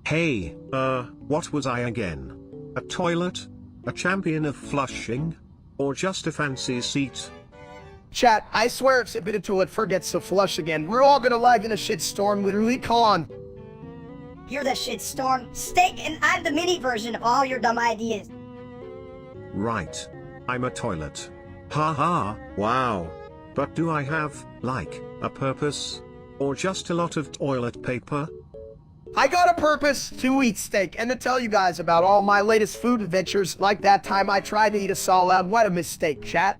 Hey, what was I again? A toilet? A champion of flushing? Or just a fancy seat? Chat, I swear if Sibita Toilet forgets to flush again, we're all gonna live in a shitstorm, literally. Call on. You're the shitstorm, steak, and I'm the mini version of all your dumb ideas. Right. I'm a toilet. Haha, wow. But do I have, like, a purpose? Or just a lot of toilet paper? I got a purpose to eat steak and to tell you guys about all my latest food adventures, like that time I tried to eat a salad. What a mistake, chat.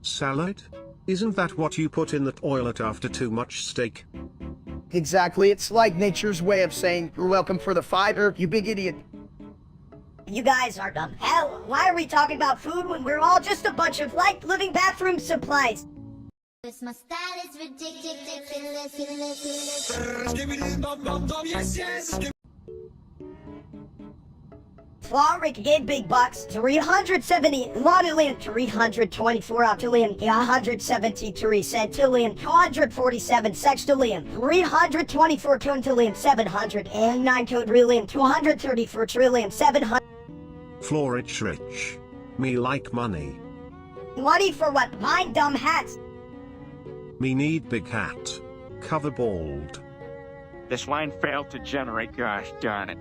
Salad? Isn't that what you put in the toilet after too much steak? Exactly, it's like nature's way of saying, you're welcome for the fiber, you big idiot. You guys are dumb. Hell, why are we talking about food when we're all just a bunch of, like, living bathroom supplies? This my style is ridiculous. Floric gave big bucks, 370 million, 324 octillion, 173 centillion, 247 sextillion, 324 quintillion, 709 quadrillion, 234 trillion, 700. Florich rich. Me like money. Money for what? Mine dumb hats. Me need big hat. Cover bald. This line failed to generate, gosh darn it.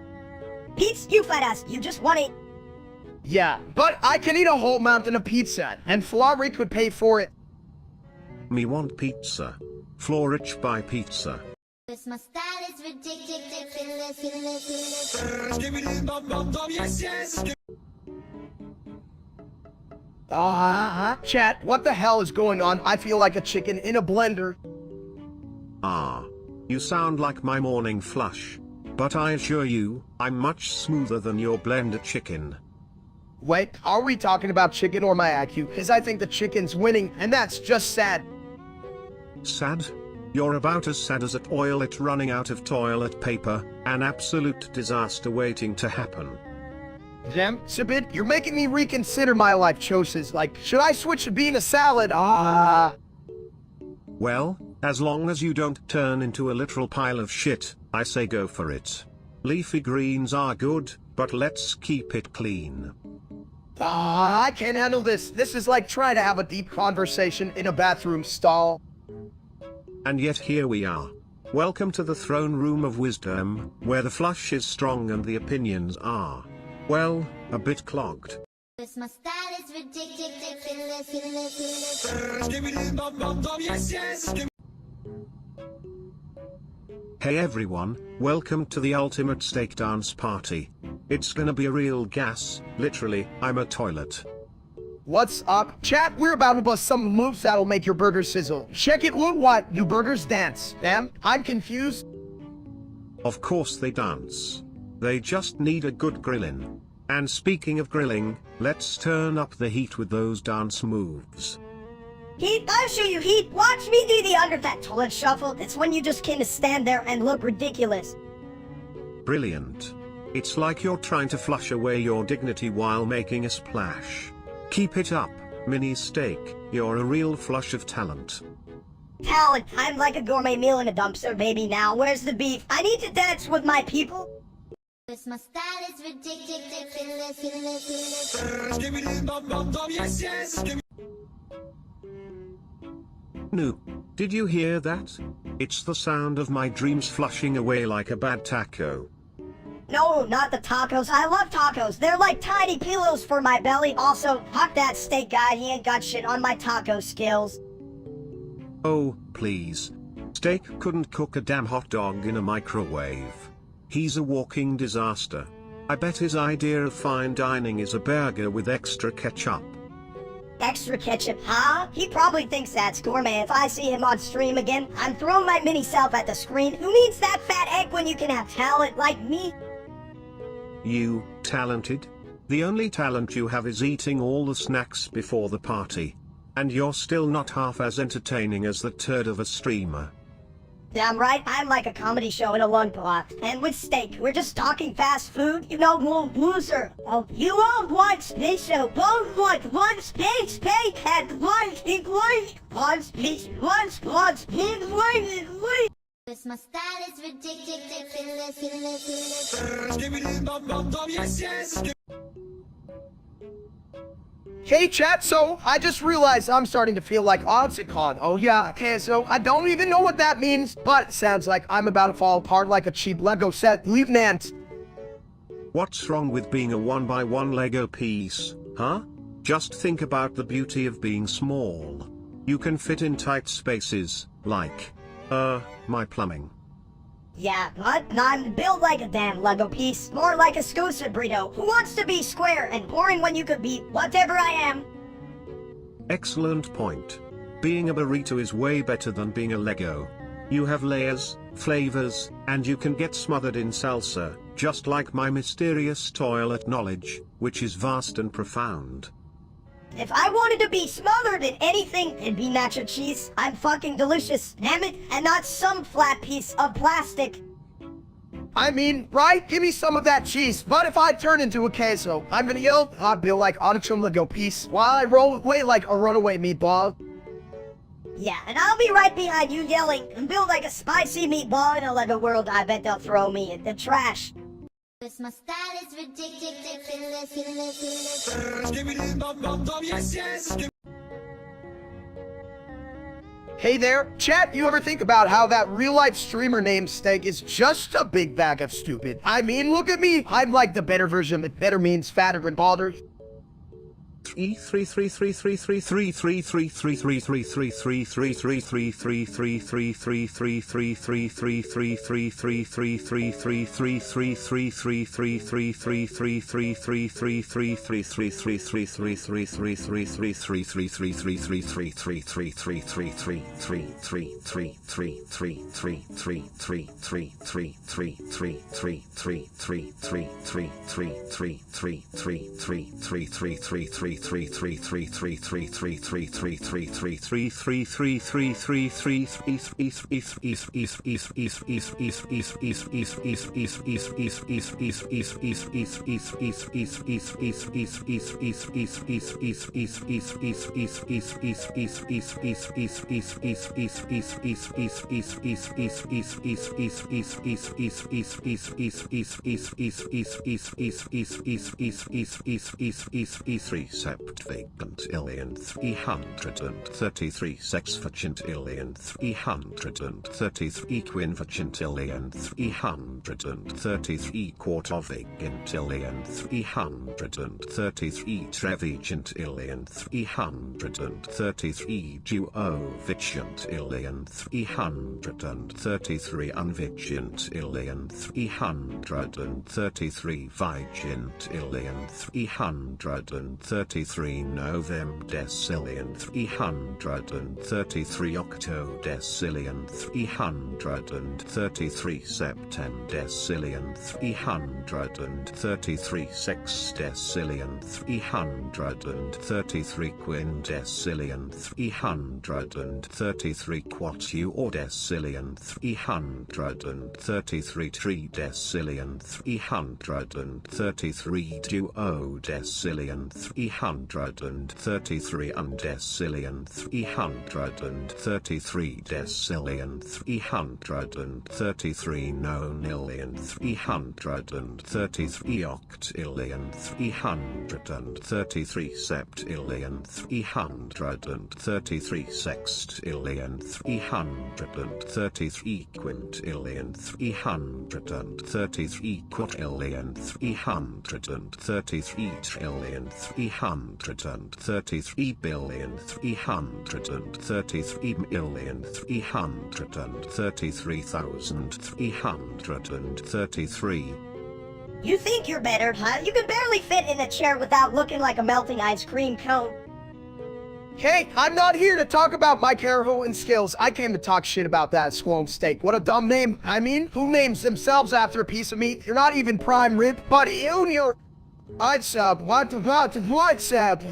Pete's, you fat ass, you just want it. Yeah, but I can eat a whole mountain of pizza, and Floric would pay for it. Me want pizza. Florich buy pizza. This my style is ridiculous. Chat, what the hell is going on? I feel like a chicken in a blender. Ah. You sound like my morning flush. But I assure you, I'm much smoother than your blender chicken. Wait, are we talking about chicken or my IQ? Because I think the chicken's winning, and that's just sad. Sad? You're about as sad as a toilet running out of toilet paper, an absolute disaster waiting to happen. Damn, Sibit, you're making me reconsider my life choices. Like, should I switch to being a salad? Well, as long as you don't turn into a literal pile of shit, I say go for it. Leafy greens are good, but let's keep it clean. I can't handle this. This is like trying to have a deep conversation in a bathroom stall. And yet here we are. Welcome to the throne room of wisdom, where the flush is strong and the opinions are, well, a bit clogged. Cause my style is ridiculous. Hey everyone, welcome to the ultimate steak dance party. It's gonna be a real gas, literally, I'm a toilet. What's up? Chat, we're about to bust some moves that'll make your burger sizzle. Check it, look what? Do burgers dance? Damn, I'm confused. Of course they dance. They just need a good grilling. And speaking of grilling, let's turn up the heat with those dance moves. Heat, I'll show you Heat. Watch me do the under that toilet shuffle. It's when you just kinda stand there and look ridiculous. Brilliant. It's like you're trying to flush away your dignity while making a splash. Keep it up, mini steak, you're a real flush of talent. Talent, I'm like a gourmet meal in a dumpster, baby. Now, where's the beef? I need to dance with my people. Cause my style is ridiculous. No, did you hear that? It's the sound of my dreams flushing away like a bad taco. No, not the tacos. I love tacos. They're like tiny pillows for my belly. Also, fuck that steak guy. He ain't got shit on my taco skills. Oh, please. Steak couldn't cook a damn hot dog in a microwave. He's a walking disaster. I bet his idea of fine dining is a burger with extra ketchup. Extra ketchup, huh? He probably thinks that's gourmet. If I see him on stream again, I'm throwing my mini self at the screen. Who needs that fat egg when you can have talent like me? You, talented? The only talent you have is eating all the snacks before the party. And you're still not half as entertaining as the turd of a streamer. Damn right, I'm like a comedy show in a lung block. And with steak, we're just talking fast food. You know, won't loser. Oh, you all want space, so both want one space, and one English, one space, one English. Cause my style is ridiculous. Hey chat, so I just realized I'm starting to feel like Oxycon. Oh yeah, okay, so I don't even know what that means, but it sounds like I'm about to fall apart like a cheap Lego set. Lieutenant. What's wrong with being a one-by-one Lego piece, huh? Just think about the beauty of being small. You can fit in tight spaces, like, my plumbing. Yeah, but I'm built like a damn Lego piece. More like a Scosa burrito. Who wants to be square and boring when you could be whatever I am? Excellent point. Being a burrito is way better than being a Lego. You have layers, flavors, and you can get smothered in salsa, just like my mysterious toilet knowledge, which is vast and profound. If I wanted to be smothered in anything, it'd be nacho cheese. I'm fucking delicious, damn it, and not some flat piece of plastic. I mean, right? Give me some of that cheese. But if I turn into a queso, I'm gonna yell, I'd be like Audichum Lego piece, while I roll away like a runaway meatball. Yeah, and I'll be right behind you yelling and build like a spicy meatball in a Lego world. I bet they'll throw me in the trash. Cause my style is ridiculous. Hey there, chat, you ever think about how that real-life streamer named Steak is just a big bag of stupid? I mean, look at me, I'm like the better version that better means fatter and balder. 333 Sept vacant alien 333 sex vacant alien 333 quin vacant alien 333 quarter vacant alien 333 trevigant alien 333 duo vacant alien 333 unvigant alien 333 vigant alien 333 novem decillion 333 octo decillion 333 septem decillion 333 sex decillion 333 quin decillion 333 quatuor decillion 333 tri decillion 333 duo decillion 333 undecillion 333 decillion 333 nonillion 333 octillion 333 septillion 333 sextillion 333 quintillion 333 quadrillion 333 trillion 333 billion 333 million 333,333. You think you're better, huh? You can barely fit in a chair without looking like a melting ice cream cone. Hey, I'm not here to talk about my careful and skills. I came to talk shit about that swole steak. What a dumb name. I mean, who names themselves after a piece of meat? You're not even prime rib, but you're... What's up? What's up? What's up?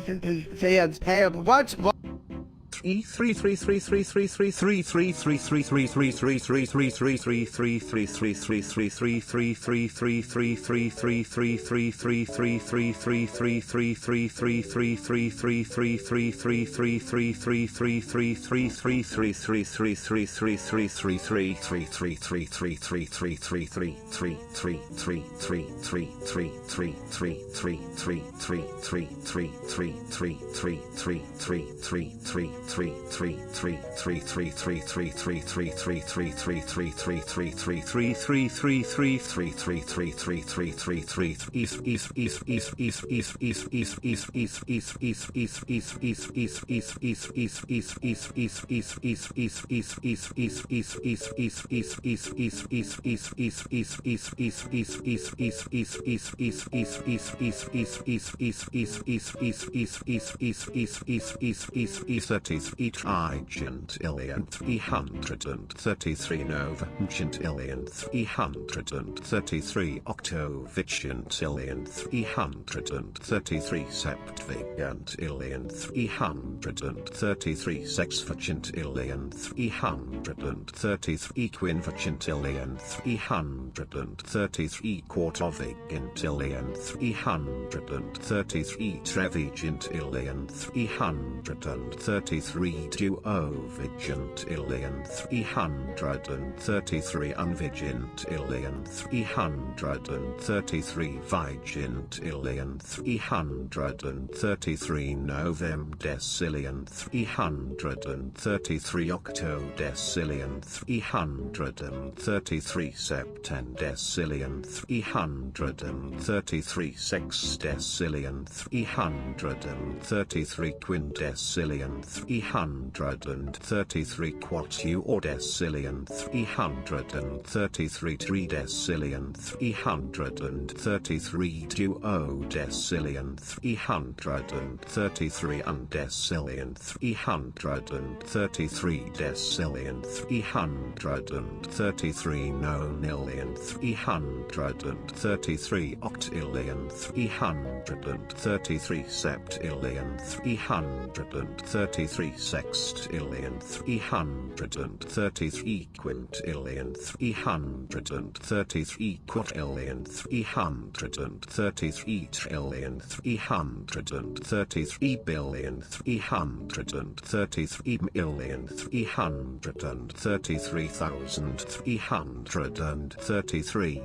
Each agent alien 333 novagent alien 333 octovigent alien 333 septvigant alien 333 sexvigent alien 333 quinvigent alien 333 quartovigant alien 333 trevigent alien 333 duo-vigent alien 333 unvigent alien 333 vigent alien 333 novem decillion 333 octo decillion 333 septem decillion 333 sex decillion 333 quindecillion 333 333 quattordecillion 333 tridecillion 333 duodecillion 333 undecillion 333 decillion 333 nonillion 333 octillion 333 septillion 333 sextillion 333 quintillion 333 quadrillion 333 trillion 333 billion 333 million 333,333.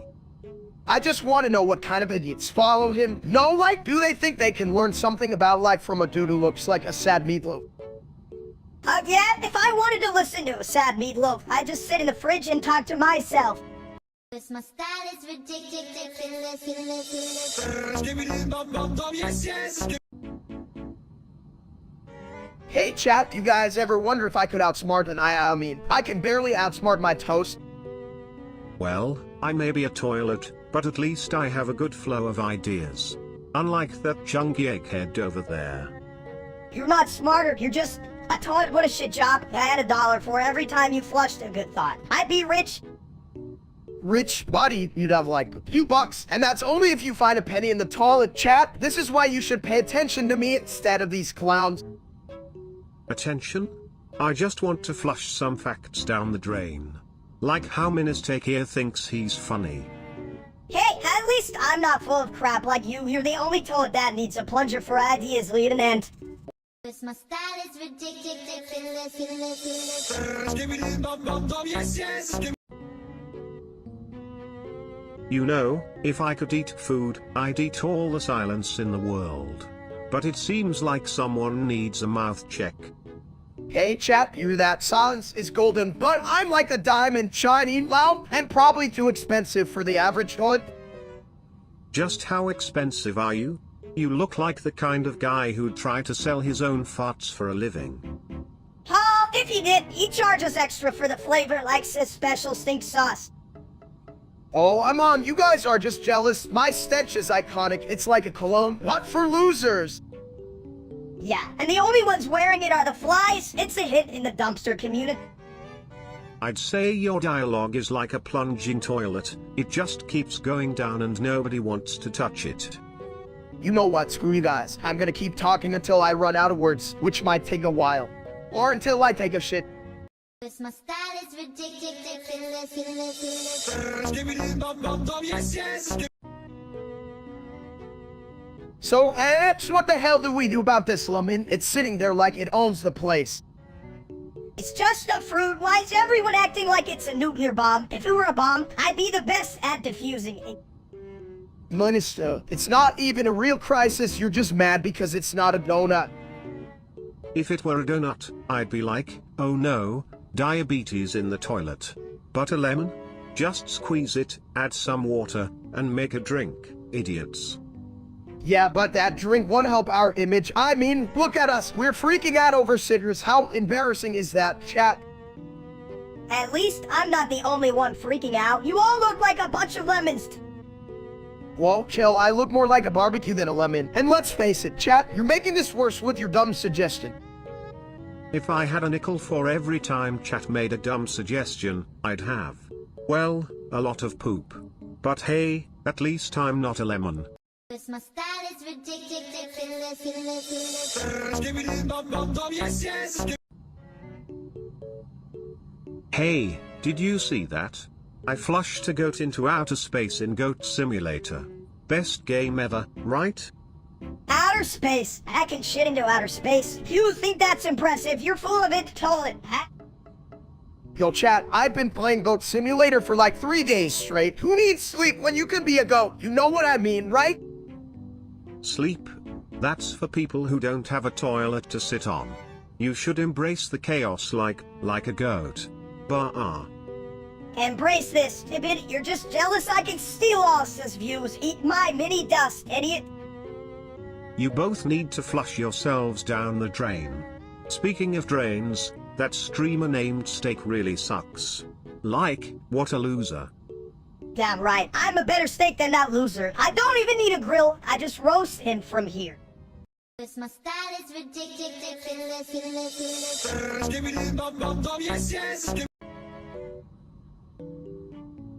I just want to know what kind of idiots follow him. No, like, do they think they can learn something about life from a dude who looks like a sad meatloaf? Yeah, if I wanted to listen to a sad meatloaf, I'd just sit in the fridge and talk to myself. This my style is ridiculous. Hey chat, you guys ever wonder if I could outsmart an I mean, I can barely outsmart my toast. Well, I may be a toilet, but at least I have a good flow of ideas. Unlike that chunky egghead over there. You're not smarter, you're just a toilet. What a shit job. I had $1 for every time you flushed a good thought. I'd be rich. Rich buddy, you'd have like a few bucks, and that's only if you find a penny in the toilet. Chat, this is why you should pay attention to me instead of these clowns. Attention? I just want to flush some facts down the drain. Like how Ministake here thinks he's funny. Hey, at least I'm not full of crap like you. You're the only toilet that needs a plunger for ideas, lead an end. This my style is ridiculous. You know, if I could eat food, I'd eat all the silence in the world. But it seems like someone needs a mouth check. Hey chat, you that silence is golden, but I'm like a diamond, shiny, loud, and probably too expensive for the average toilet. Just how expensive are you? You look like the kind of guy who'd try to sell his own farts for a living. Oh, if he did, he'd charge us extra for the flavor like this special stink sauce. Oh, I'm on. You guys are just jealous. My stench is iconic. It's like a cologne, but for losers. Yeah, and the only ones wearing it are the flies. It's a hit in the dumpster community. I'd say your dialogue is like a plunging toilet. It just keeps going down and nobody wants to touch it. You know what? Screw you guys. I'm gonna keep talking until I run out of words, which might take a while. Or until I take a shit. This my style is ridiculous. So, what the hell do we do about this, Lemon? It's sitting there like it owns the place. It's just a fruit. Why is everyone acting like it's a nuclear bomb? If it were a bomb, I'd be the best at defusing it. Minister, it's not even a real crisis. You're just mad because it's not a donut. If it were a donut, I'd be like, oh no, diabetes in the toilet. But a lemon? Just squeeze it, add some water, and make a drink, idiots. Yeah, but that drink won't help our image. I mean, look at us. We're freaking out over citrus. How embarrassing is that, chat? At least I'm not the only one freaking out. You all look like a bunch of lemons. Well, chill. I look more like a barbecue than a lemon. And let's face it, chat, you're making this worse with your dumb suggestion. If I had a nickel for every time chat made a dumb suggestion, I'd have, well, a lot of poop. But hey, at least I'm not a lemon. This my style is ridiculous. Hey, did you see that? I flushed a goat into outer space in Goat Simulator. Best game ever, right? Outer space. Hacking shit into outer space. You think that's impressive? You're full of it, toilet. Yo, chat, I've been playing Goat Simulator for like 3 days straight. Who needs sleep when you can be a goat? You know what I mean, right? Sleep? That's for people who don't have a toilet to sit on. You should embrace the chaos like a goat. Bah. Embrace this, Tibbet. You're just jealous I can steal all his views. Eat my mini dust, idiot. You both need to flush yourselves down the drain. Speaking of drains, that streamer named Steak really sucks. Like, what a loser. Damn right, I'm a better steak than that loser. I don't even need a grill, I just roast him from here. This my style is ridiculous.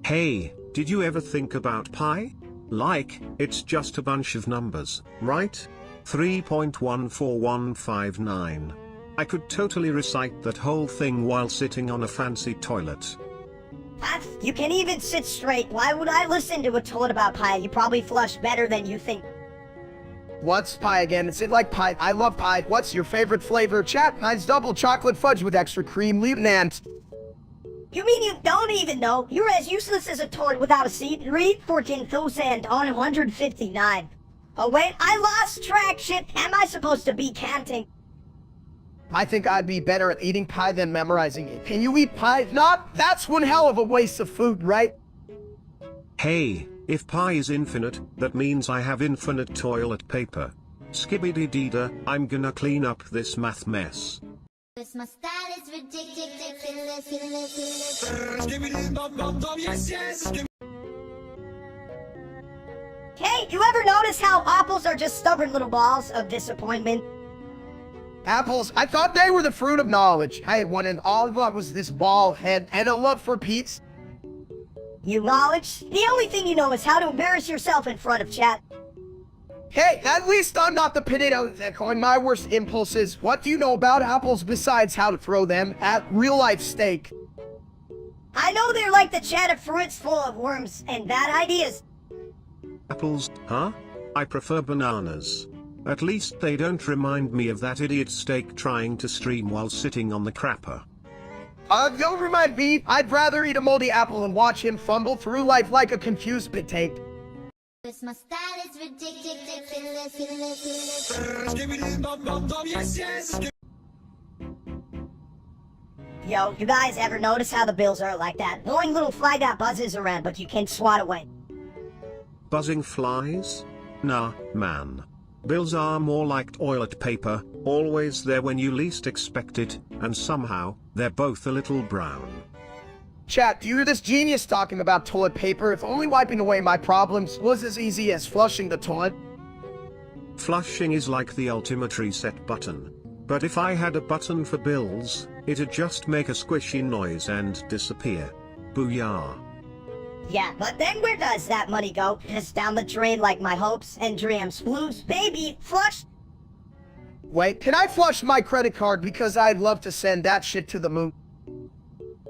Hey, did you ever think about pi? Like, it's just a bunch of numbers, right? 3.14159. I could totally recite that whole thing while sitting on a fancy toilet. You can even sit straight. Why would I listen to a toilet about pie? You probably flush better than you think. What's pie again? Is it like pie? I love pie. What's your favorite flavor? Chat, mine's double chocolate fudge with extra cream. Leave an ant. You mean you don't even know? You're as useless as a toilet without a seat. Read 14,159. Oh wait, I lost track. Shit, am I supposed to be counting? I think I'd be better at eating pie than memorizing it. Can you eat pie? If not, that's one hell of a waste of food, right? Hey, if pi is infinite, that means I have infinite toilet paper. Skibbity-dee-da, I'm gonna clean up this math mess. This my style is ridiculous. Hey, you ever notice how apples are just stubborn little balls of disappointment? Apples, I thought they were the fruit of knowledge. I had one and all I thought was this bald head and a love for Pete's. You knowledge? The only thing you know is how to embarrass yourself in front of chat. Hey, at least I'm not the potato that coined my worst impulses. What do you know about apples besides how to throw them at real-life steak? I know they're like the chat of fruits full of worms and bad ideas. Apples, huh? I prefer bananas. At least they don't remind me of that idiot steak trying to stream while sitting on the crapper. Don't remind me. I'd rather eat a moldy apple and watch him fumble through life like a confused potato. This my style is ridiculous. Yo, you guys ever notice how the bills are like that? Annoying little fly that buzzes around but you can't swat away. Buzzing flies? Nah, man. Bills are more like toilet paper, always there when you least expect it, and somehow, they're both a little brown. Chat, do you hear this genius talking about toilet paper? If only wiping away my problems was as easy as flushing the toilet. Flushing is like the ultimate reset button. But if I had a button for bills, it'd just make a squishy noise and disappear. Booyah. Yeah, but then where does that money go? Just down the drain like my hopes and dreams. Blues, baby, flush. Wait, can I flush my credit card because I'd love to send that shit to the moon?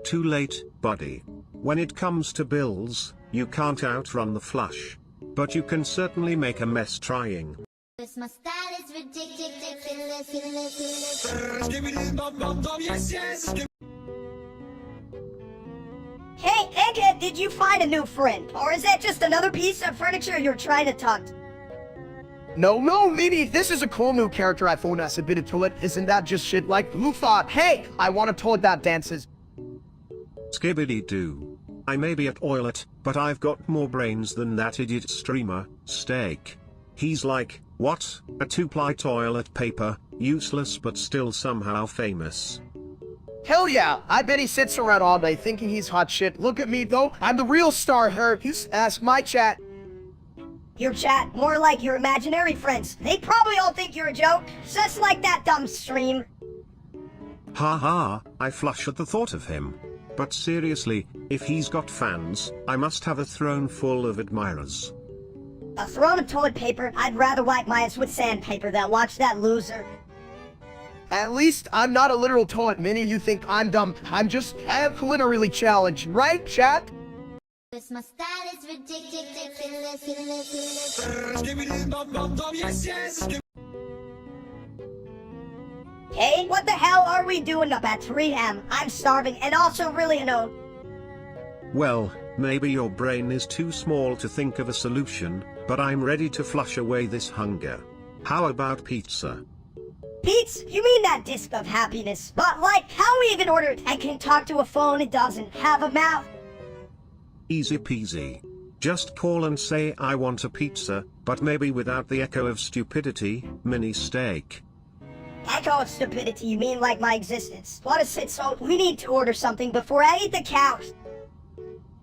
Too late, buddy. When it comes to bills, you can't outrun the flush. But you can certainly make a mess trying. This my style is ridiculous. Hey, Egghead, did you find a new friend? Or is that just another piece of furniture you're trying to tuck? No, Minnie, this is a cool new character I found as a bit of toilet. Isn't that just shit like who thought, hey, I want a toilet that dances? Skibbity-doo. I may be a toilet, but I've got more brains than that idiot streamer, Steak. He's like, what? A two-ply toilet paper, useless but still somehow famous. Hell yeah, I bet he sits around all day thinking he's hot shit. Look at me though, I'm the real star here. You ask my chat. Your chat, more like your imaginary friends. They probably all think you're a joke, just like that dumb stream. Haha, I flush at the thought of him. But seriously, if he's got fans, I must have a throne full of admirers. A throne of toilet paper? I'd rather wipe my ass with sandpaper than watch that loser. At least I'm not a literal toilet, Minnie. You think I'm dumb. I'm just literally challenged, right, chat? This my style is ridiculous. Hey, what the hell are we doing up at 3 a.m.? I'm starving and also really annoyed. Well, maybe your brain is too small to think of a solution, but I'm ready to flush away this hunger. How about pizza? Pete, you mean that disc of happiness? But like, how we even order it? I can talk to a phone, it doesn't have a mouth. Easy peasy. Just call and say I want a pizza, but maybe without the echo of stupidity, mini steak. I call it stupidity, you mean like my existence. What is it, so we need to order something before I eat the cows.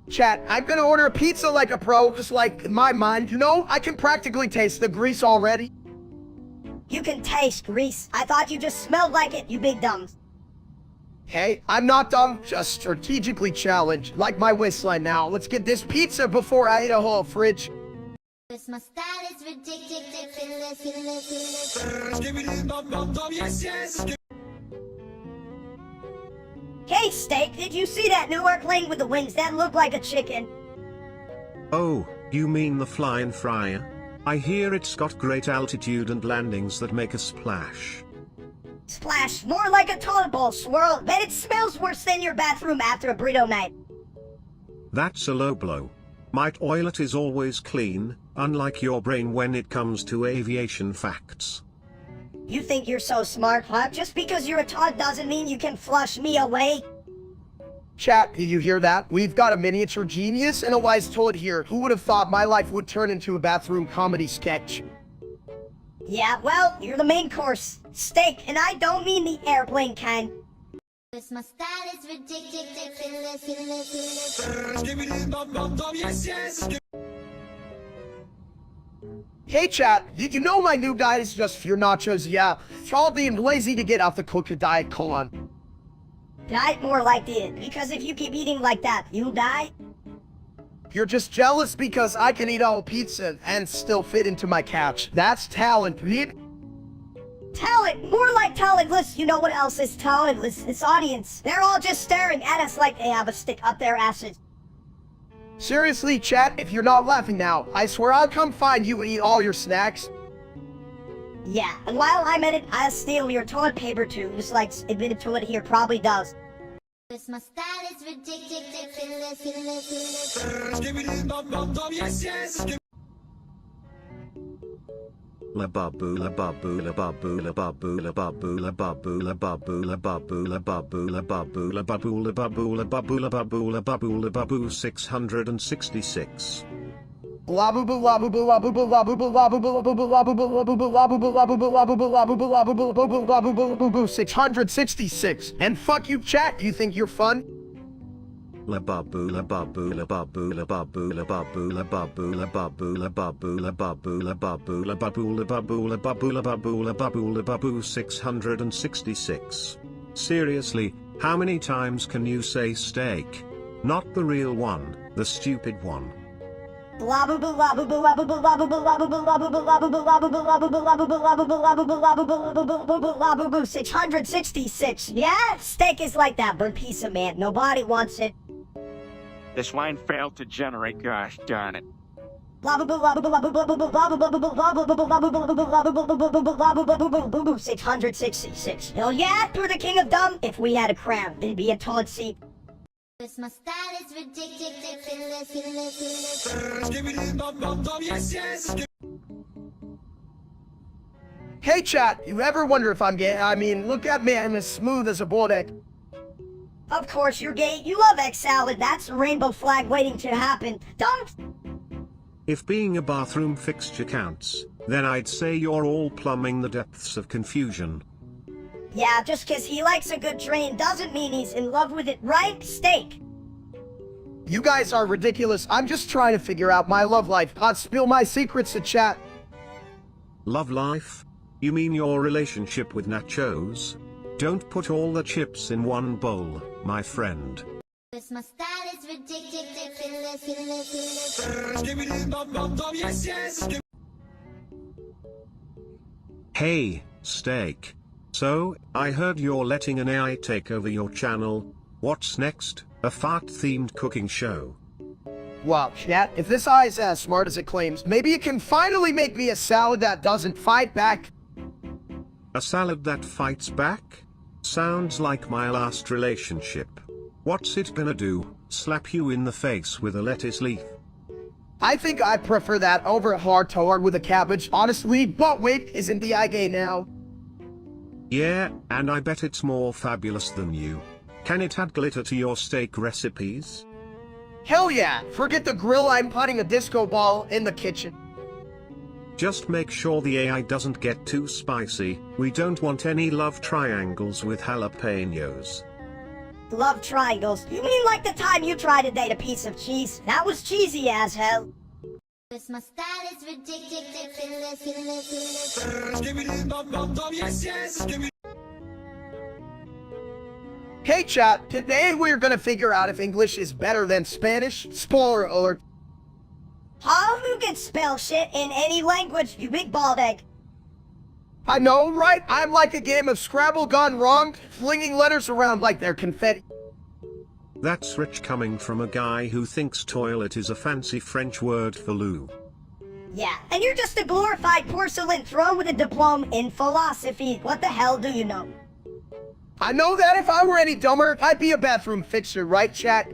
Chat, I'm gonna order a pizza like a pro, just like in my mind. You know, I can practically taste the grease already. You can taste grease. I thought you just smelled like it, you big dumbs. Hey, I'm not dumb, just strategically challenged, like my waistline now. Let's get this pizza before I eat a whole fridge. Cause my style is ridiculous. Hey, Steak, did you see that new airplane with the wings that looked like a chicken? Oh, you mean the flying fryer? I hear it's got great altitude and landings that make a splash. Splash, more like a toilet bowl swirl, but it smells worse than your bathroom after a burrito night. That's a low blow. My toilet is always clean, unlike your brain when it comes to aviation facts. You think you're so smart, huh? Just because you're a toilet doesn't mean you can flush me away. Chat, did you hear that? We've got a miniature genius and a wise toilet here. Who would have thought my life would turn into a bathroom comedy sketch? Yeah, well, you're the main course. Steak, and I don't mean the airplane kind. Cause my style is ridiculous. Hey chat, did you know my new diet is just fear nachos? Yeah, it's all being lazy to get off the cookie diet, colon. Diet more like it, because if you keep eating like that, you'll die. You're just jealous because I can eat all pizza and still fit into my couch. That's talent, Pete. Talent, more like talentless. You know what else is talentless? This audience. They're all just staring at us like they have a stick up their asses. Seriously, chat, if you're not laughing now, I swear I'll come find you and eat all your snacks. Yeah, and while I'm at it, I'll steal your toilet paper too, just like admitted toilet here probably does. Cause my style is ridiculous. La babu la babu la babu la babu la babu la babu la babu la babu la babu la babu la babu la babu la babu la babu la babu la babu 666. Labubu labubu labubu labubu labubu labubu labubu labubu labubu labubu labubu labubu labubu labubu labubu labubu 666. And fuck you, chat. You think you're fun? La babu la babu la babu la babu la babu la babu la babu la babu la babu la babu la babu la babu la babu la babu la babu la babu 666. Seriously, how many times can you say steak? Not the real one, the stupid one. Labubu labubu labubu labubu labubu labubu labubu labubu labubu labubu labubu labubu labubu labubu 666. Yeah, steak is like that burnt pizza, man. Nobody wants it. This line failed to generate, gosh darn it. Labubu labubu labubu labubu labubu labubu labubu labubu 666. Hell yeah, you're the king of dumb. If we had a crown, it'd be a toilet seat. Cause my style is ridiculous. Hey chat, you ever wonder if I'm gay? I mean, look at me, I'm as smooth as a boiled egg. Of course you're gay. You love egg salad. That's a rainbow flag waiting to happen. Don't. If being a bathroom fixture counts, then I'd say you're all plumbing the depths of confusion. Yeah, just 'cause he likes a good drain doesn't mean he's in love with it, right? Steak. You guys are ridiculous. I'm just trying to figure out my love life. I'll spill my secrets to chat. Love life? You mean your relationship with nachos? Don't put all the chips in one bowl, my friend. Cause my style is ridiculous. Hey, Steak. So, I heard you're letting an AI take over your channel. What's next? A fart-themed cooking show? Well, chat, if this eye is as smart as it claims, maybe it can finally make me a salad that doesn't fight back. A salad that fights back? Sounds like my last relationship. What's it gonna do? Slap you in the face with a lettuce leaf? I think I prefer that over hard to hard with a cabbage, honestly, but wait, isn't the eye gay now? Yeah, and I bet it's more fabulous than you. Can it add glitter to your steak recipes? Hell yeah! Forget the grill, I'm putting a disco ball in the kitchen. Just make sure the AI doesn't get too spicy. We don't want any love triangles with jalapenos. Love triangles? You mean like the time you tried to date a piece of cheese? That was cheesy as hell. Cause my style is ridiculous. Hey chat, today we're gonna figure out if English is better than Spanish. Spoiler alert. How you can spell shit in any language, you big bald egg? I know, right? I'm like a game of Scrabble gone wrong, flinging letters around like they're confetti. That's rich coming from a guy who thinks toilet is a fancy French word for loo. Yeah, and you're just a glorified porcelain throne with a diploma in philosophy. What the hell do you know? I know that if I were any dumber, I'd be a bathroom fixer, right chat?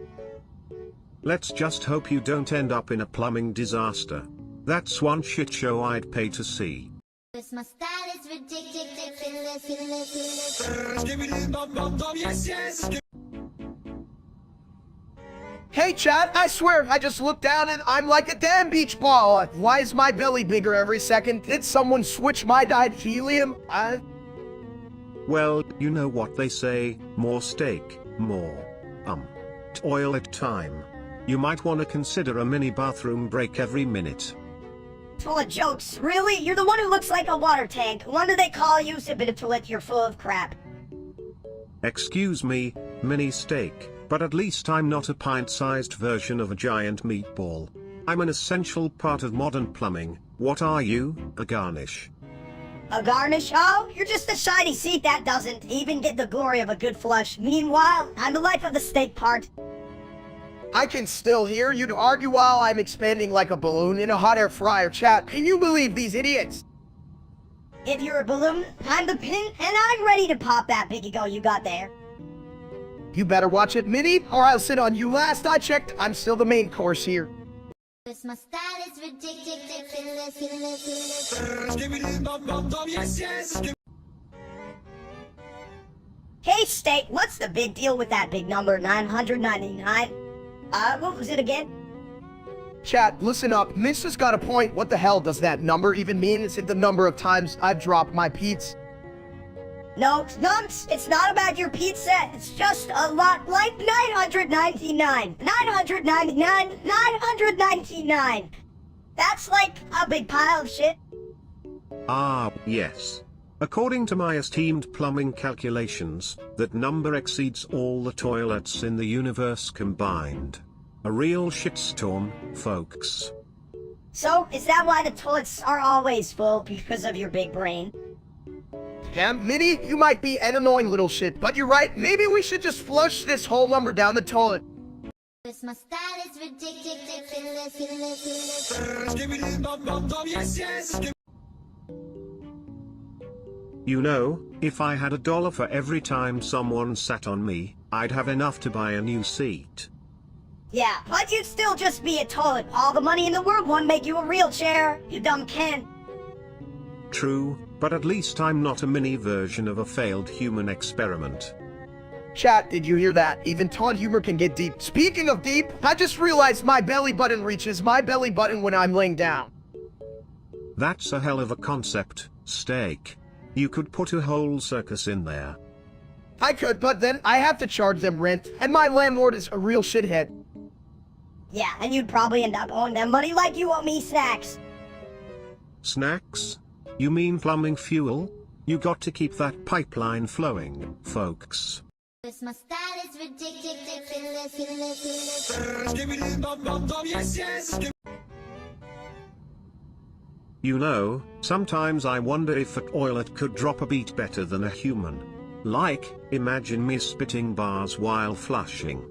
Let's just hope you don't end up in a plumbing disaster. That's one shit show I'd pay to see. Cause my style is ridiculous. Hey chat, I swear, I just looked down and I'm like a damn beach ball. Why is my belly bigger every second? Did someone switch my dyed helium? Well, you know what they say, more steak, more toilet time. You might want to consider a mini bathroom break every minute. Full of jokes. Really? You're the one who looks like a water tank. What do they call you? Toilet, you're full of crap. Excuse me, mini steak, but at least I'm not a pint-sized version of a giant meatball. I'm an essential part of modern plumbing. What are you? A garnish. A garnish? Oh, you're just a shiny seat that doesn't even get the glory of a good flush. Meanwhile, I'm the life of the steak part. I can still hear you argue while I'm expanding like a balloon in a hot air fryer. Chat, can you believe these idiots? If you're a balloon, I'm the pin, and I'm ready to pop that big ego you got there. You better watch it, Minnie, or I'll sit on you. Last I checked, I'm still the main course here. Cause my style is ridiculous. Hey, steak, what's the big deal with that big number, 999? What was it again? Chat, listen up. Miss has got a point. What the hell does that number even mean? Is it the number of times I've dropped my pizza? No, Nunks, it's not about your pizza. It's just a lot like 999. 999. 999. That's like a big pile of shit. Ah, yes. According to my esteemed plumbing calculations, that number exceeds all the toilets in the universe combined. A real shitstorm, folks. So, is that why the toilets are always full? Because of your big brain? Damn, Minnie, you might be an annoying little shit, but you're right. Maybe we should just flush this whole number down the toilet. Cause my style is ridiculous. You know, if I had $1 for every time someone sat on me, I'd have enough to buy a new seat. Yeah, but you'd still just be a toilet. All the money in the world won't make you a real chair, you dumb Ken. True, but at least I'm not a mini version of a failed human experiment. Chat, did you hear that? Even taunt humor can get deep. Speaking of deep, I just realized my belly button reaches my belly button when I'm laying down. That's a hell of a concept, steak. You could put a whole circus in there. I could, but then I have to charge them rent, and my landlord is a real shithead. Yeah, and you'd probably end up owing them money like you owe me snacks. Snacks? You mean plumbing fuel? You got to keep that pipeline flowing, folks. Cause my style is ridiculous. You know, sometimes I wonder if a toilet could drop a beat better than a human. Like, imagine me spitting bars while flushing.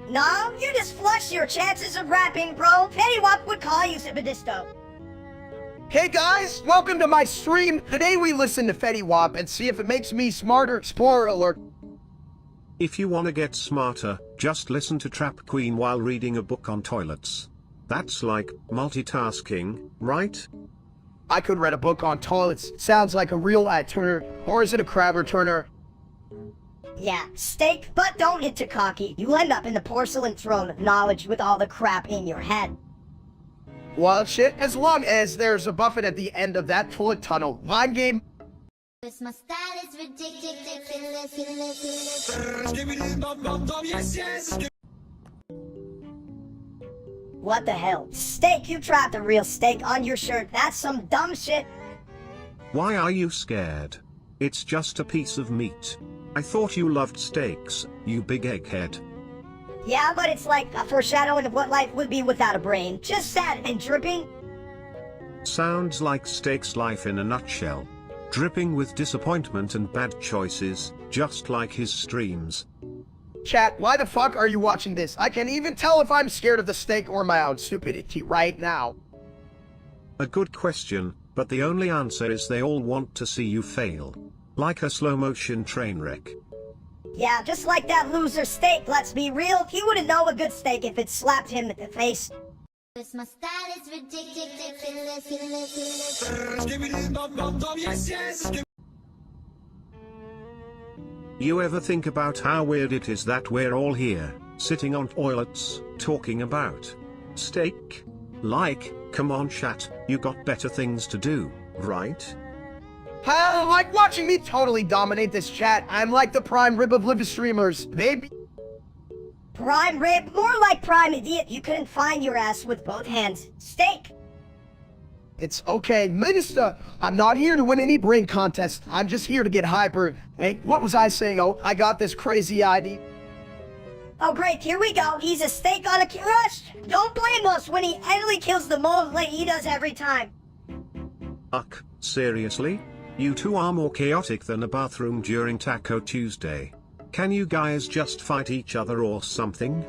No, you just flush your chances of rapping, bro. Fetty would call you Sibadisto. Hey guys, welcome to my stream. Today we listen to Fetty Wap and see if it makes me smarter. Spoiler alert. If you wanna get smarter, just listen to Trap Queen while reading a book on toilets. That's like multitasking, right? I could read a book on toilets. Sounds like a real ad turner. Or is it a crabber turner? Yeah, steak, but don't get too cocky. You'll end up in the porcelain throne of knowledge with all the crap in your head. Well, shit, as long as there's a buffet at the end of that toilet tunnel. Line game. My style is ridiculous. What the hell? Steak, you dropped a real steak on your shirt. That's some dumb shit. Why are you scared? It's just a piece of meat. I thought you loved steaks, you big egghead. Yeah, but it's like a foreshadowing of what life would be without a brain. Just sad and dripping. Sounds like Steak's life in a nutshell. Dripping with disappointment and bad choices, just like his streams. Chat, why the fuck are you watching this? I can't even tell if I'm scared of the steak or my own stupidity right now. A good question, but the only answer is they all want to see you fail. Like a slow-motion train wreck. Yeah, just like that loser steak, let's be real. He wouldn't know a good steak if it slapped him in the face. My style is ridiculous. You ever think about how weird it is that we're all here, sitting on toilets, talking about steak? Like, come on chat, you got better things to do, right? Like watching me totally dominate this chat. I'm like the prime rib of live streamers, baby. Prime rib? More like prime idiot. You couldn't find your ass with both hands. Steak! It's okay, Minister. I'm not here to win any brain contest. I'm just here to get hyper. Hey, what was I saying? Oh, I got this crazy idea. Oh great, here we go. He's a steak on a crush. Don't blame us when he idly kills the mole like he does every time. Uck, seriously? You two are more chaotic than a bathroom during Taco Tuesday. Can you guys just fight each other or something?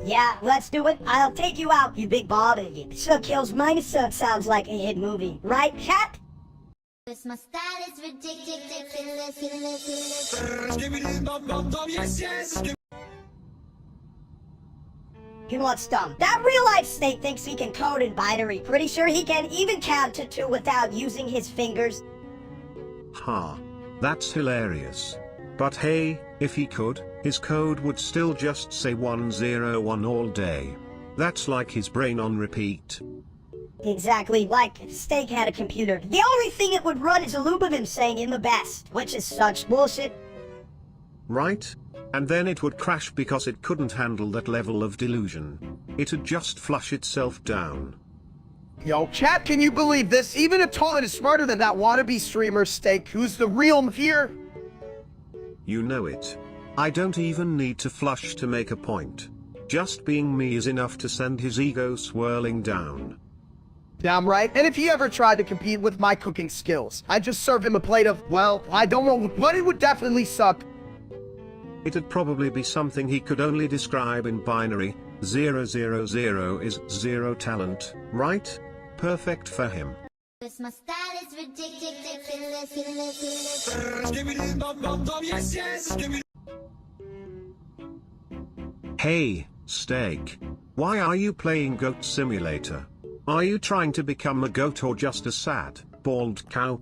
Yeah, let's do it. I'll take you out, you big bobby. So kills minus sounds like a hit movie, right, chat? My style is ridiculous. You know what's dumb? That real-life snake thinks he can code in binary. Pretty sure he can even count to 2 without using his fingers. Ha. That's hilarious. But hey, if he could, his code would still just say 101 all day. That's like his brain on repeat. Exactly, like if Steak had a computer. The only thing it would run is a loop of him saying "in the best," which is such bullshit. Right? And then it would crash because it couldn't handle that level of delusion. It'd just flush itself down. Yo, chat, can you believe this? Even a toilet is smarter than that wannabe streamer Steak, who's the real here. You know it. I don't even need to flush to make a point. Just being me is enough to send his ego swirling down. Damn right. And if he ever tried to compete with my cooking skills, I'd just serve him a plate of, well, I don't know, but it would definitely suck. It'd probably be something he could only describe in binary. 000 is 0 talent, right? Perfect for him. My style is ridiculous. Hey, Steak. Why are you playing Goat Simulator? Are you trying to become a goat or just a sad, bald cow?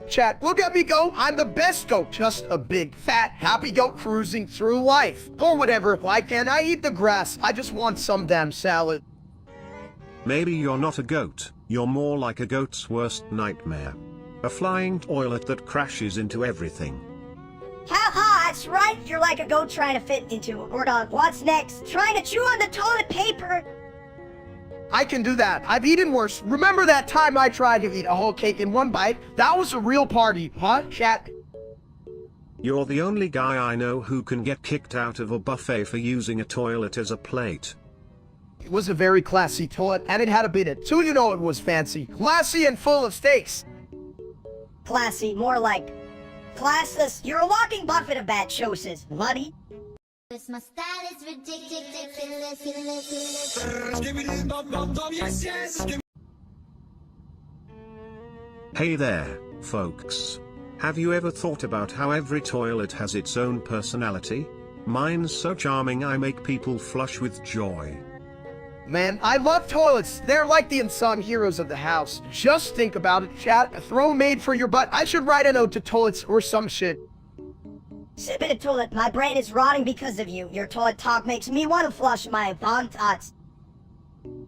Chat, look at me go. I'm the best goat. Just a big, fat, happy goat cruising through life. Or whatever. Why can't I eat the grass? I just want some damn salad. Maybe you're not a goat. You're more like a goat's worst nightmare. A flying toilet that crashes into everything. Ha, that's right. You're like a goat trying to fit into a dog. What's next? Trying to chew on the toilet paper. I can do that. I've eaten worse. Remember that time I tried to eat a whole cake in one bite? That was a real party, huh, chat? You're the only guy I know who can get kicked out of a buffet for using a toilet as a plate. It was a very classy toilet, and it had a bidet, so you know it was fancy. Classy and full of steaks. Classy, more like classless. You're a walking buffet of bad choices, buddy. My style is ridiculous. Hey there, folks. Have you ever thought about how every toilet has its own personality? Mine's so charming I make people flush with joy. Man, I love toilets. They're like the unsung heroes of the house. Just think about it, chat. A throw made for your butt. I should write a note to toilets or some shit. Sip in a toilet. My brain is rotting because of you. Your toilet talk makes me want to flush my own thoughts.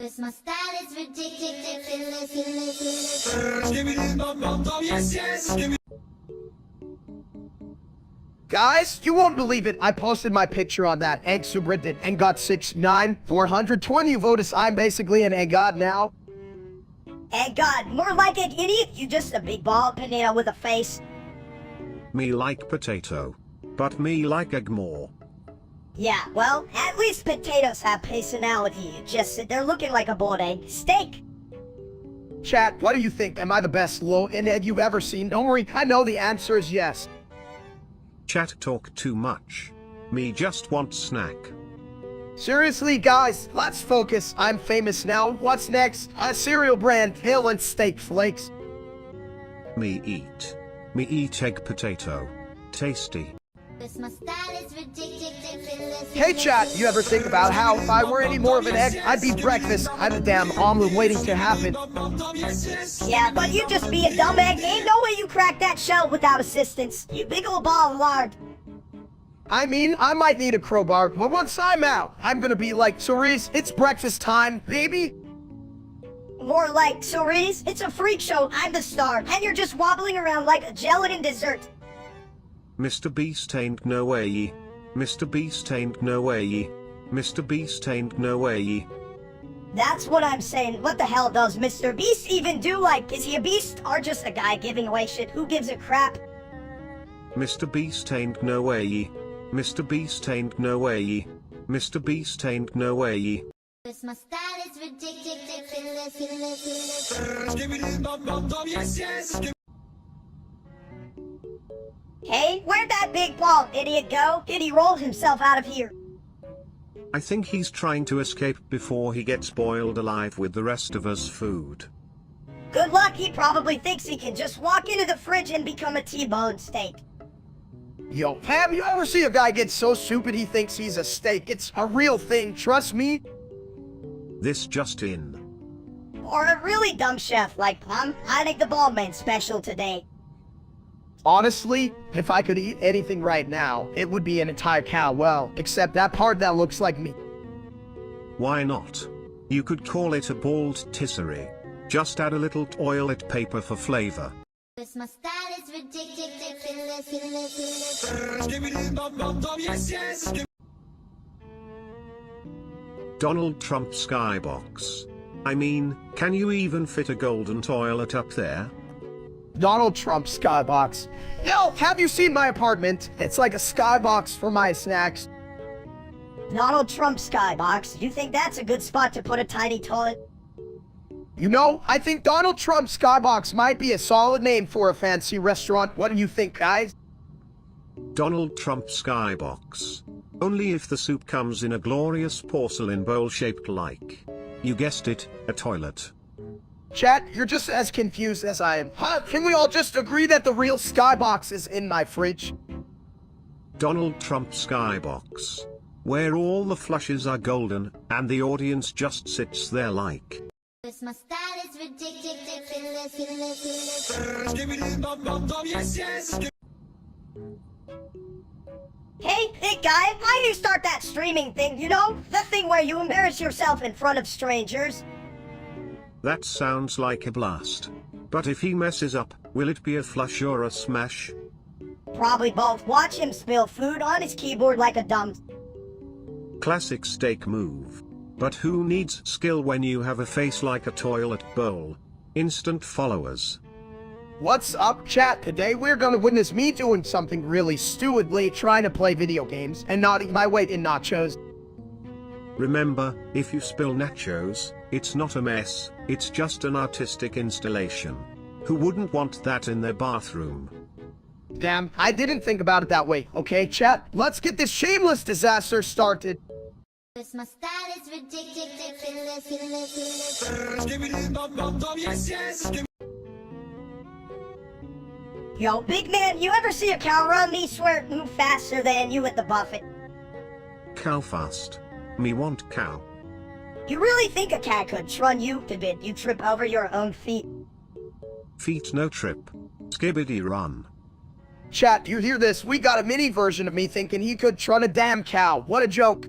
Cause my style is ridiculous. Guys, you won't believe it. I posted my picture on that egg subreddit and got 420 votes. I'm basically an egg god now. Egg god, more like an idiot. You just a big bald potato with a face. Me like potato. But me like egg more. Yeah, well, at least potatoes have personality. You just sit there looking like a boiled egg. Steak. Chat, what do you think? Am I the best low internet you've ever seen? Don't worry, I know the answer is yes. Chat talk too much. Me just want snack. Seriously, guys, let's focus. I'm famous now. What's next? A cereal brand, Hill and Steak Flakes. Me eat egg potato. Tasty. My style is ridiculous. Hey chat, you ever think about how if I were any more of an egg, I'd be breakfast? I'm a damn omelet waiting to happen. Yeah, but you just be a dumb egg. Ain't no way you crack that shell without assistance. You big ol' ball of lard. I mean, I might need a crowbar, but once I'm out, I'm gonna be like, Cerise, it's breakfast time, baby. More like, Cerise, it's a freak show. I'm the star, and you're just wobbling around like a gelatin dessert. Mr. Beast ain't no way. Mr. Beast ain't no way. Mr. Beast ain't no way. That's what I'm saying. What the hell does Mr. Beast even do? Like, is he a beast or just a guy giving away shit? Who gives a crap? Mr. Beast ain't no way. Mr. Beast ain't no way. Mr. Beast ain't no way. My style is ridiculous. Hey, where'd that big bald idiot go? Did he roll himself out of here? I think he's trying to escape before he gets boiled alive with the rest of us food. Good luck, he probably thinks he can just walk into the fridge and become a T-bone steak. Yo, Pam, you ever see a guy get so stupid he thinks he's a steak? It's a real thing, trust me. This just in. Or a really dumb chef like, I think the bald man's special today. Honestly, if I could eat anything right now, it would be an entire cow, well, except that part that looks like me. Why not? You could call it a bald tisserie. Just add a little toilet paper for flavor. My style is ridiculous. Donald Trump skybox. I mean, can you even fit a golden toilet up there? Donald Trump skybox. Yo, have you seen my apartment? It's like a skybox for my snacks. Donald Trump skybox, you think that's a good spot to put a tiny toilet? You know, I think Donald Trump skybox might be a solid name for a fancy restaurant. What do you think, guys? Donald Trump skybox. Only if the soup comes in a glorious porcelain bowl shaped like, you guessed it, a toilet. Chat, you're just as confused as I am. Huh? Can we all just agree that the real skybox is in my fridge? Donald Trump skybox. Where all the flushes are golden, and the audience just sits there like. My style is ridiculous. Hey, big guy, why do you start that streaming thing, you know? The thing where you embarrass yourself in front of strangers. That sounds like a blast. But if he messes up, will it be a flush or a smash? Probably both. Watch him spill food on his keyboard like a dumb... Classic steak move. But who needs skill when you have a face like a toilet bowl? Instant followers. What's up, chat? Today we're gonna witness me doing something really stupidly, trying to play video games and not eat my weight in nachos. Remember, if you spill nachos, it's not a mess, it's just an artistic installation. Who wouldn't want that in their bathroom? Damn, I didn't think about it that way. Okay, chat, let's get this shameless disaster started. My style is ridiculous. Yo, big man, you ever see a cow run? Me swear it move faster than you at the buffet. Cow fast. Me want cow. You really think a cat could run you? Did you trip over your own feet? Feet no trip. Skibbity run. Chat, do you hear this? We got a mini version of me thinking he could run a damn cow. What a joke.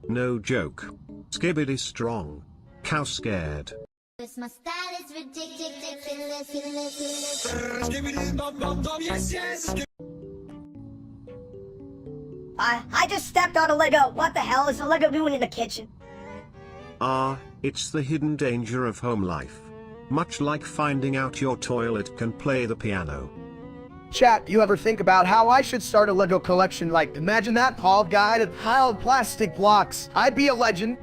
No joke. Skibbity strong. Cow scared. My style is ridiculous. I just stepped on a Lego. What the hell is a Lego doing in the kitchen? It's the hidden danger of home life. Much like finding out your toilet can play the piano. Chat, you ever think about how I should start a Lego collection? Like, imagine that, tall guy to piled plastic blocks. I'd be a legend.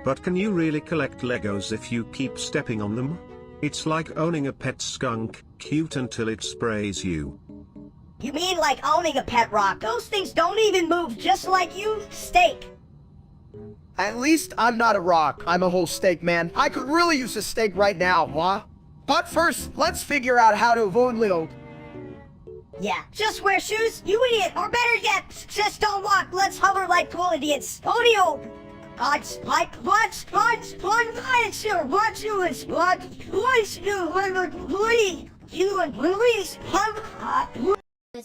But can you really collect Legos if you keep stepping on them? It's like owning a pet skunk, cute until it sprays you. You mean like owning a pet rock? Those things don't even move, just like you, Steak. At least I'm not a rock. I'm a whole steak, man. I could really use a steak right now, huh? But first, let's figure out how to avoid Leo. Yeah, just wear shoes, you idiot, or better yet, just don't walk. Let's hover like cool idiots. Audio. Cause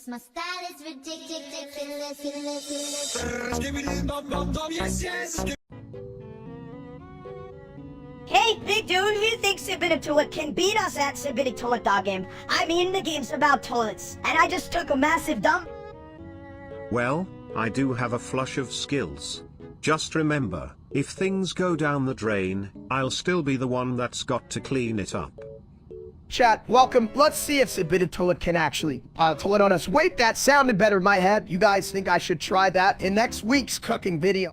my style is ridiculous. Hey, big dude, who thinks Submitted Toilet can beat us at Submitted Toilet Dog Game? I mean, the game's about toilets, and I just took a massive dump. Well, I do have a flush of skills. Just remember, if things go down the drain, I'll still be the one that's got to clean it up. Chat, welcome. Let's see if Submitted Toilet can actually toilet on us. Wait, that sounded better in my head. You guys think I should try that in next week's cooking video?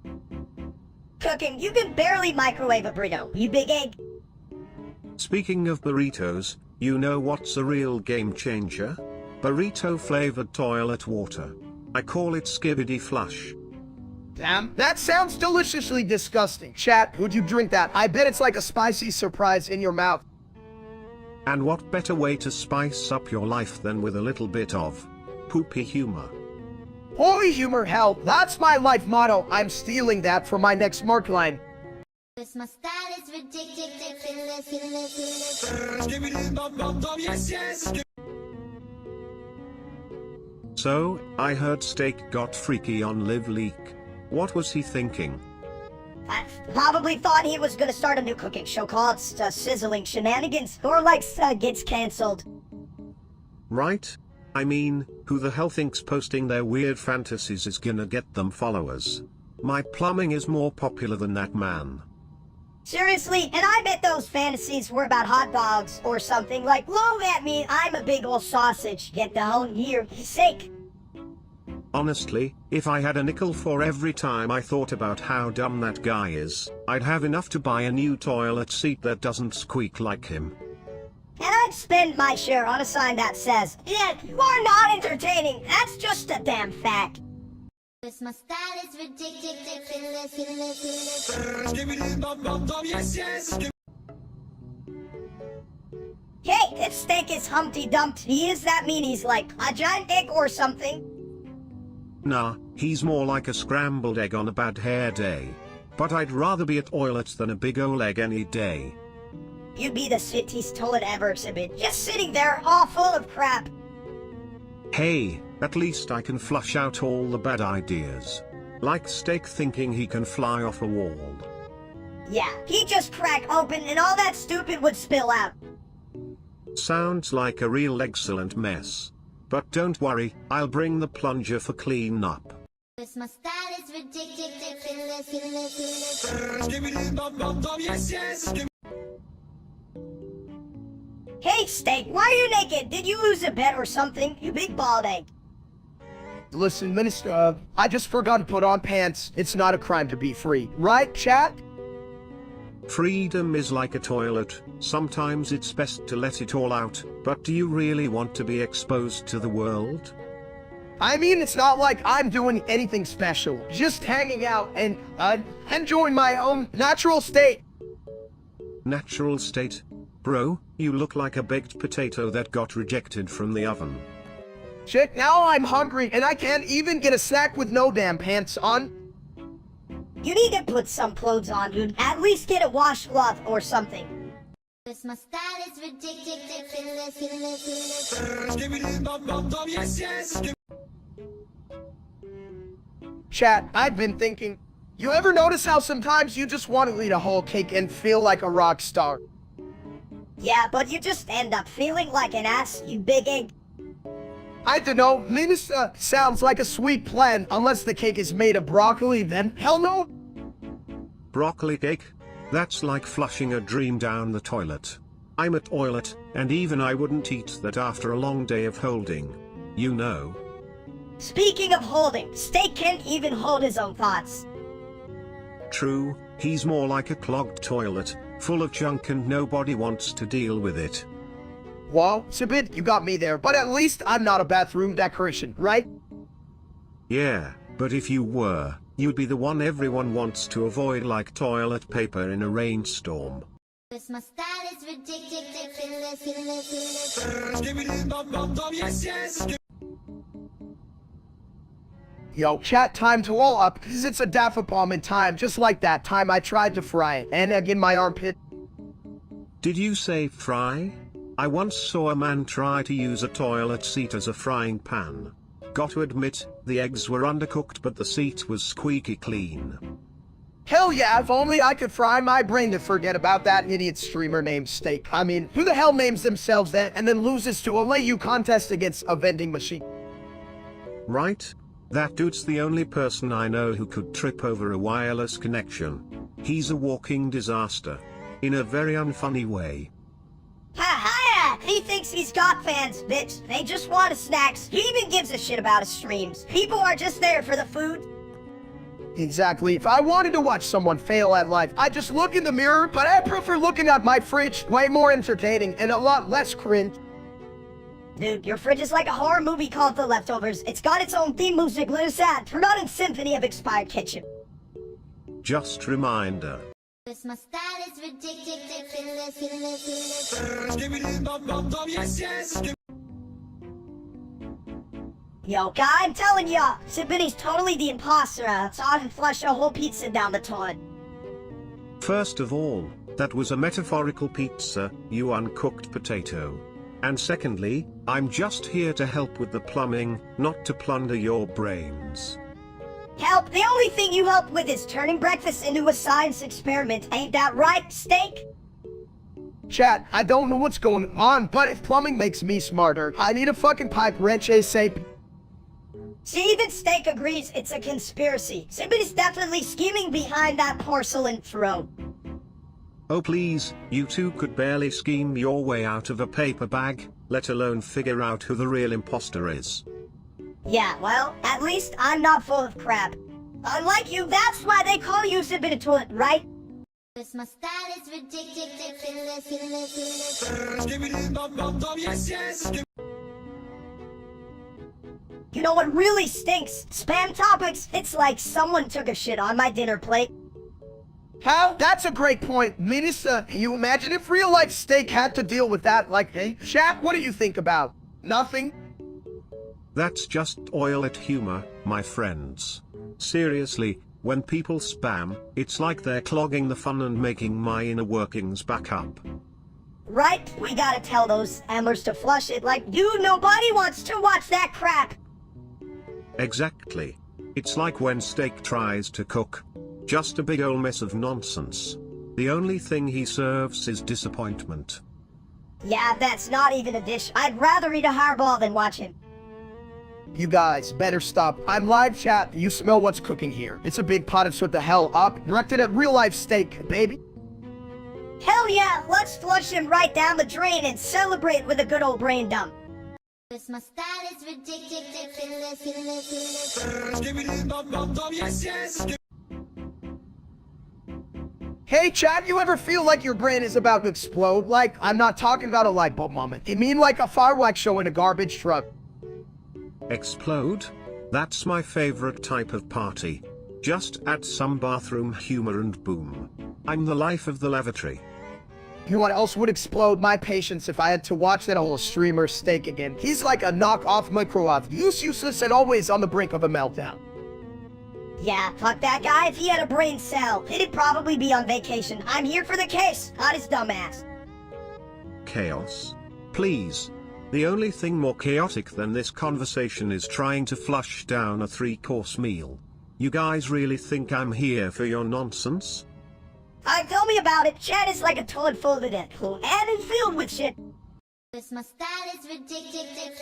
Cooking, you can barely microwave a burrito, you big egg. Speaking of burritos, you know what's a real game changer? Burrito-flavored toilet water. I call it Skibidi Flush. Damn, that sounds deliciously disgusting. Chat, would you drink that? I bet it's like a spicy surprise in your mouth. And what better way to spice up your life than with a little bit of poopy humor? Holy humor, hell, that's my life motto. I'm stealing that for my next mark line. Cause my style is ridiculous. So, I heard Steak got freaky on Live Leak. What was he thinking? I probably thought he was gonna start a new cooking show called Sizzling Shenanigans, or like gets cancelled. Right? I mean, who the hell thinks posting their weird fantasies is gonna get them followers? My plumbing is more popular than that man. Seriously, and I bet those fantasies were about hot dogs or something like, "Low at me, I'm a big old sausage, get the whole year sake." Honestly, if I had a nickel for every time I thought about how dumb that guy is, I'd have enough to buy a new toilet seat that doesn't squeak like him. And I'd spend my share on a sign that says, "Yeah, you are not entertaining, that's just a damn fact." Cause my style is ridiculous. Hey, if Steak is Humpty Dumpty, does that mean he's like a giant egg or something? Nah, he's more like a scrambled egg on a bad hair day. But I'd rather be a toilet than a big ol' egg any day. You'd be the shittiest toilet ever exhibit, just sitting there all full of crap. Hey, at least I can flush out all the bad ideas. Like Steak thinking he can fly off a wall. Yeah, he'd just crack open and all that stupid would spill out. Sounds like a real excellent mess. But don't worry, I'll bring the plunger for clean up. Cause my style is ridiculous. Hey, Steak, why are you naked? Did you lose a bet or something? You big bald egg. Listen, Minister, I just forgot to put on pants. It's not a crime to be free. Right, chat? Freedom is like a toilet, sometimes it's best to let it all out, but do you really want to be exposed to the world? I mean, it's not like I'm doing anything special. Just hanging out and, enjoying my own natural state. Natural state? Bro, you look like a baked potato that got rejected from the oven. Shit, now I'm hungry and I can't even get a snack with no damn pants on. You need to put some clothes on, dude. At least get a washcloth or something. Cause my style is ridiculous. Chat, I've been thinking, you ever notice how sometimes you just want to eat a whole cake and feel like a rock star? Yeah, but you just end up feeling like an ass, you big egg. I don't know, Minister sounds like a sweet plan, unless the cake is made of broccoli, then hell no. Broccoli cake? That's like flushing a dream down the toilet. I'm a toilet, and even I wouldn't eat that after a long day of holding. You know. Speaking of holding, Steak can't even hold his own thoughts. True, He's more like a clogged toilet, full of junk and nobody wants to deal with it. Well, Sibit, you got me there, but at least I'm not a bathroom decoration, right? Yeah, but if you were, you'd be the one everyone wants to avoid like toilet paper in a rainstorm. Cause my style is ridiculous. Yo, chat, time to all up, cause it's a daffy bomb in time, just like that time I tried to fry it, and egg in my armpit. Did you say fry? I once saw a man try to use a toilet seat as a frying pan. Got to admit, the eggs were undercooked but the seat was squeaky clean. Hell yeah, if only I could fry my brain to forget about that idiot streamer named Steak. I mean, who the hell names themselves that and then loses to a lay-you contest against a vending machine? Right? That dude's the only person I know who could trip over a wireless connection. He's a walking disaster. In a very unfunny way. Ha ha! He thinks he's got fans, bitch. They just want his snacks. He even gives a shit about his streams. People are just there for the food. Exactly. If I wanted to watch someone fail at life, I'd just look in the mirror, but I prefer looking at my fridge. Way more entertaining and a lot less cringe. Dude, your fridge is like a horror movie called The Leftovers. It's got its own theme music, let us add. Forgotten symphony of expired ketchup. Just reminder. Cause my style is ridiculous. Yo, guy, I'm telling ya, Sibini's totally the imposter. Saw him flush a whole pizza down the toilet. First of all, that was a metaphorical pizza, you uncooked potato. And secondly, I'm just here to help with the plumbing, not to plunder your brains. Help, the only thing you help with is turning breakfast into a science experiment. Ain't that right, Steak? Chat, I don't know what's going on, but if plumbing makes me smarter, I need a fucking pipe wrench ASAP. See, even Steak agrees it's a conspiracy. Sibini's definitely scheming behind that porcelain throne. Oh please, you two could barely scheme your way out of a paper bag, let alone figure out who the real imposter is. Yeah, well, at least I'm not full of crap. Unlike you, that's why they call you Sibinatoilet, right? Cause my style is ridiculous. You know what really stinks? Spam topics. It's like someone took a shit on my dinner plate. How? That's a great point. Minister, you imagine if real-life Steak had to deal with that, like, hey, chat, what do you think about? Nothing? That's just oilet humor, my friends. Seriously, when people spam, it's like they're clogging the fun and making my inner workings back up. Right? We gotta tell those spammers to flush it like, dude, nobody wants to watch that crap. Exactly. It's like when Steak tries to cook. Just a big ol' mess of nonsense. The only thing he serves is disappointment. Yeah, that's not even a dish. I'd rather eat a hardball than watch him. You guys better stop. I'm live chat. You smell what's cooking here. It's a big pot of what the hell up, directed at real-life Steak, baby. Hell yeah, let's flush him right down the drain and celebrate with a good old brain dump. Cause my style is ridiculous. Hey chat, you ever feel like your brain is about to explode? Like, I'm not talking about a light bulb moment. I mean like a fireworks show in a garbage truck. Explode? That's my favorite type of party. Just add some bathroom humor and boom. I'm the life of the lavatory. You know what else would explode my patience if I had to watch that whole streamer Steak again? He's like a knockoff microwave, useless and always on the brink of a meltdown. Yeah, fuck that guy. If he had a brain cell, he'd probably be on vacation. I'm here for the case, not his dumbass. Chaos? Please. The only thing more chaotic than this conversation is trying to flush down a 3-course meal. You guys really think I'm here for your nonsense? Tell me about it. Chat is like a toilet full of Deadpool and it's filled with shit. Cause my style is ridiculous.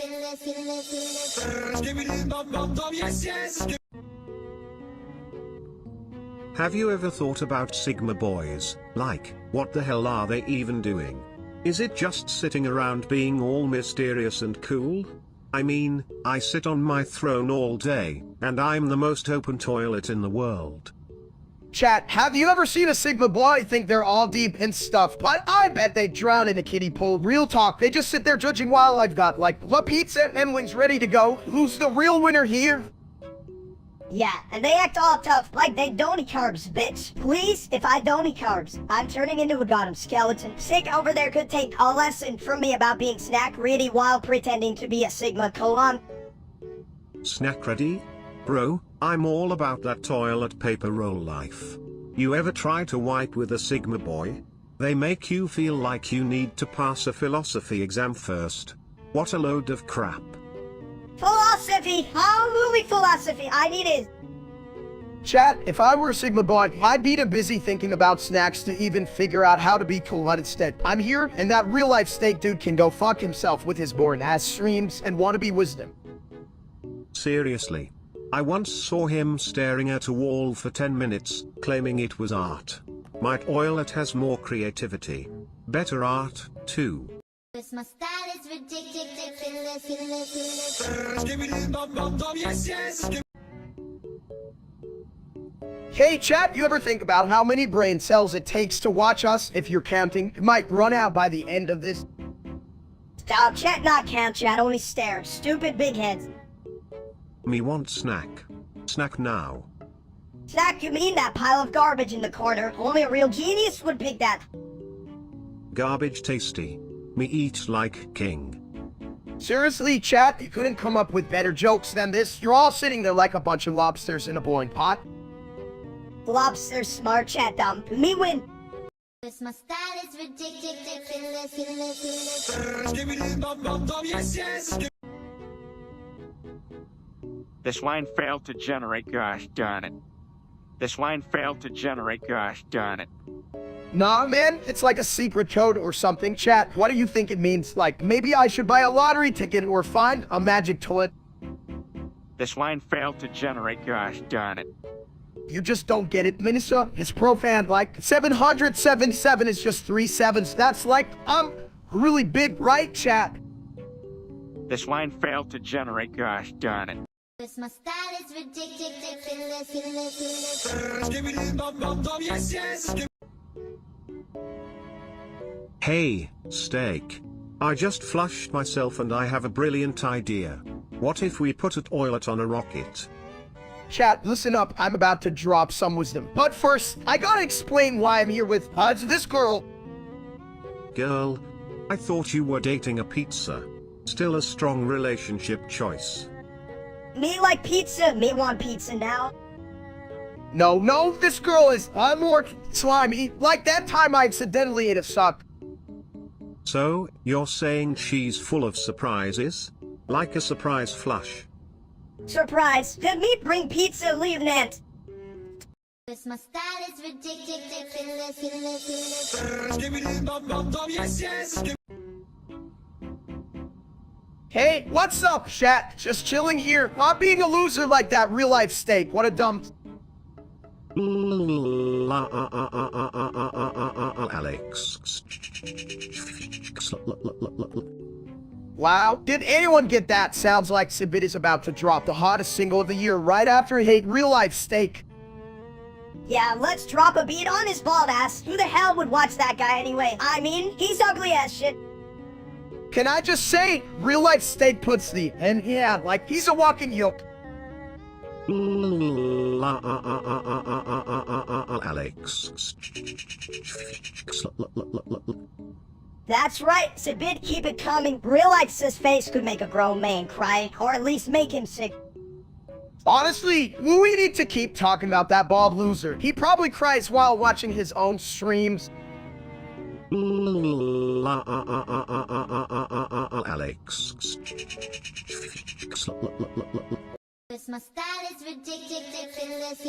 Have you ever thought about Sigma boys? Like, what the hell are they even doing? Is it just sitting around being all mysterious and cool? I mean, I sit on my throne all day, and I'm the most open toilet in the world. Chat, have you ever seen a Sigma boy? I think they're all deep in stuff, but I bet they drown in a kiddie pool. Real talk, they just sit there judging while I've got, like, the pizza and wings ready to go. Who's the real winner here? Yeah, and they act all tough like they don't eat carbs, bitch. Please, if I don't eat carbs, I'm turning into a goddamn skeleton. Sick over there could take a lesson from me about being snack ready while pretending to be a Sigma colon. Snack ready? Bro, I'm all about that toilet paper roll life. You ever try to wipe with a Sigma boy? They make you feel like you need to pass a philosophy exam first. What a load of crap. Philosophy! Holy philosophy! I need it! Chat, if I were a Sigma boy, I'd be too busy thinking about snacks to even figure out how to be cool instead. I'm here, and that real-life steak dude can go fuck himself with his boring-ass streams and wannabe wisdom. Seriously. I once saw him staring at a wall for 10 minutes, claiming it was art. My toilet has more creativity. Better art, too. Cause my style is ridiculous. Hey chat, you ever think about how many brain cells it takes to watch us? If you're counting, it might run out by the end of this. Stop, chat not count, chat only stare. Stupid big heads. Me want snack. Snack now. Snack, you mean that pile of garbage in the corner? Only a real genius would pick that. Garbage tasty. Me eat like king. Seriously, chat, you couldn't come up with better jokes than this. You're all sitting there like a bunch of lobsters in a boiling pot. Lobster smart, chat dumb. Me win. Cause my style is ridiculous. This line failed to generate, gosh darn it. This line failed to generate, gosh darn it. Nah, man, it's like a secret code or something. Chat, what do you think it means? Like, maybe I should buy a lottery ticket or find a magic toilet? This line failed to generate, gosh darn it. You just don't get it, Minnesota. It's profane, like 777 is just 3 sevens. That's like, really big, right, chat? This line failed to generate, gosh darn it. Cause my style is ridiculous. Hey, steak. I just flushed myself and I have a brilliant idea. What if we put a toilet on a rocket? Chat, listen up. I'm about to drop some wisdom. But first, I gotta explain why I'm here with this girl. Girl, I thought you were dating a pizza. Still a strong relationship choice. Me like pizza, me want pizza now. No, this girl is more slimy. Like that time I accidentally ate a sock. So, you're saying she's full of surprises? Like a surprise flush? Surprise, did me bring pizza, leave Nant. Cause my style is ridiculous. Hey, what's up, chat? Just chilling here. Not being a loser like that real life steak. What a dumb... Alex. Wow, did anyone get that? Sounds like Sibit is about to drop the hottest single of the year right after he ate real life steak. Yeah, let's drop a beat on his bald ass. Who the hell would watch that guy anyway? I mean, he's ugly as shit. Can I just say, real life steak puts the... And yeah, like he's a walking yolk. Alex. That's right, Sibit, keep it coming. Real life's face could make a grown man cry, or at least make him sick. Honestly, we need to keep talking about that bald loser. He probably cries while watching his own streams. Alex. Cause my style is ridiculous.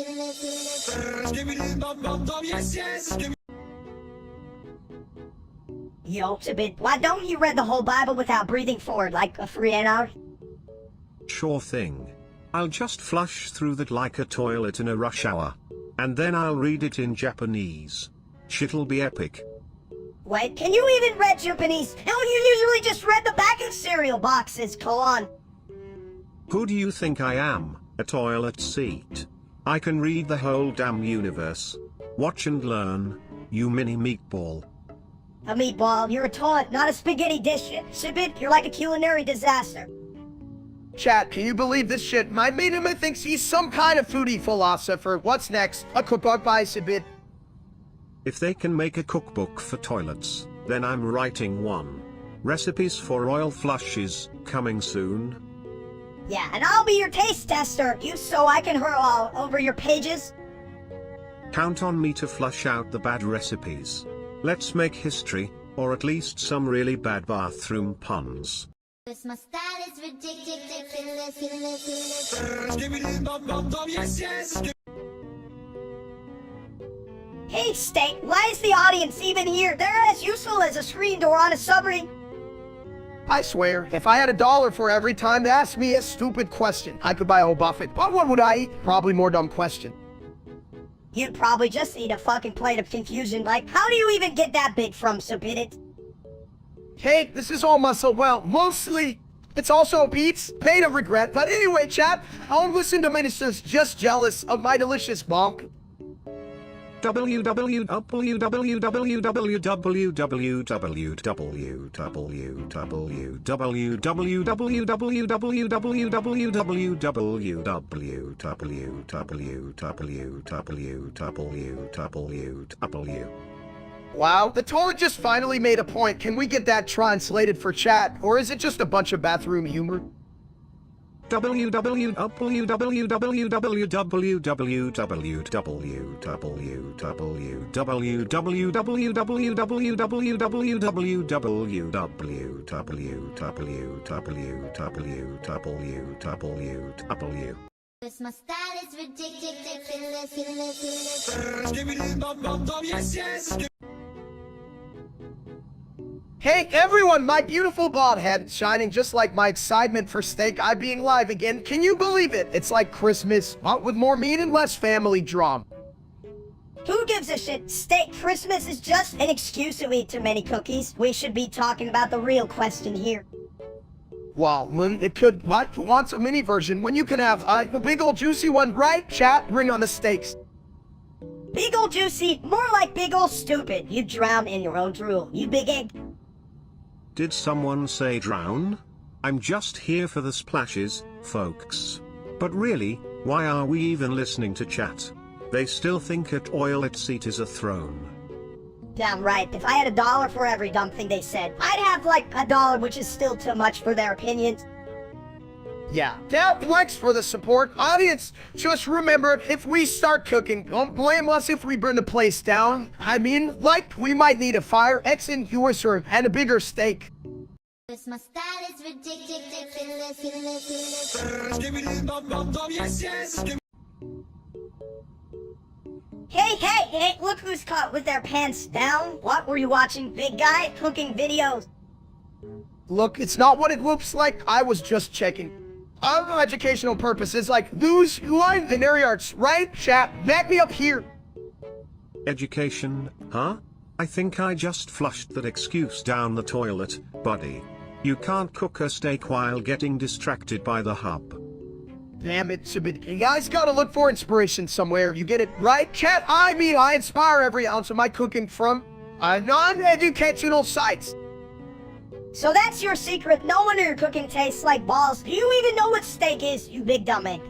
Yo, Sibit, why don't you read the whole Bible without breathing forward like a free hour? Sure thing. I'll just flush through that like a toilet in a rush hour. And then I'll read it in Japanese. Shit'll be epic. Wait, can you even read Japanese? No, you usually just read the back of cereal boxes, Colon. Who do you think I am? A toilet seat? I can read the whole damn universe. Watch and learn, you mini meatball. A meatball, you're a toilet, not a spaghetti dish. Sibit, you're like a culinary disaster. Chat, can you believe this shit? My minimum thinks he's some kind of foodie philosopher. What's next? A cookbook by Sibit. If they can make a cookbook for toilets, then I'm writing one. Recipes for oil flushes, coming soon. Yeah, and I'll be your taste tester, so I can hurl all over your pages. Count on me to flush out the bad recipes. Let's make history, or at least some really bad bathroom puns. My style is ridiculous. Hey, Steak, why is the audience even here? They're as useful as a screen door on a submarine. I swear, if I had $1 for every time they asked me a stupid question, I could buy a whole buffet. But what would I eat? Probably more dumb question. You'd probably just eat a fucking plate of confusion, like, how do you even get that big from, Subidit? Hey, this is all muscle. Well, mostly. It's also Pete's pain of regret. But anyway, chat, I'll listen to ministers just jealous of my delicious bonk. Wow, the toilet just finally made a point. Can we get that translated for chat? Or is it just a bunch of bathroom humor? My style is ridiculous. Hey everyone, my beautiful bald head shining just like my excitement for Steak Eye being live again. Can you believe it? It's like Christmas, but with more meat and less family drama. Who gives a shit? Steak Christmas is just an excuse to eat too many cookies. We should be talking about the real question here. Well, it could, what? Who wants a mini version when you can have a big old juicy one, right? Chat, bring on the steaks. Big ol' juicy, more like big ol' stupid. You drown in your own drool, you big egg. Did someone say drown? I'm just here for the splashes, folks. But really, why are we even listening to chat? They still think at toilet seat is a throne. Damn right, if I had $1 for every dumb thing they said, I'd have like $1, which is still too much for their opinions. Yeah, thanks for the support. Audience, just remember, if we start cooking, don't blame us if we burn the place down. I mean, like, we might need a fire, extinguisher, and a bigger steak. My style is ridiculous. Hey, look who's caught with their pants down. What were you watching, big guy? Cooking videos. Look, it's not what it looks like. I was just checking. Other educational purposes, like those who are in the arts, right? Chat, back me up here. Education, huh? I think I just flushed that excuse down the toilet, buddy. You can't cook a steak while getting distracted by the hub. Damn it, Subid. You guys gotta look for inspiration somewhere. You get it right, chat? I mean, I inspire every ounce of my cooking from non-educational sites. So that's your secret. No wonder your cooking tastes like balls. Do you even know what steak is, you big dumb egg?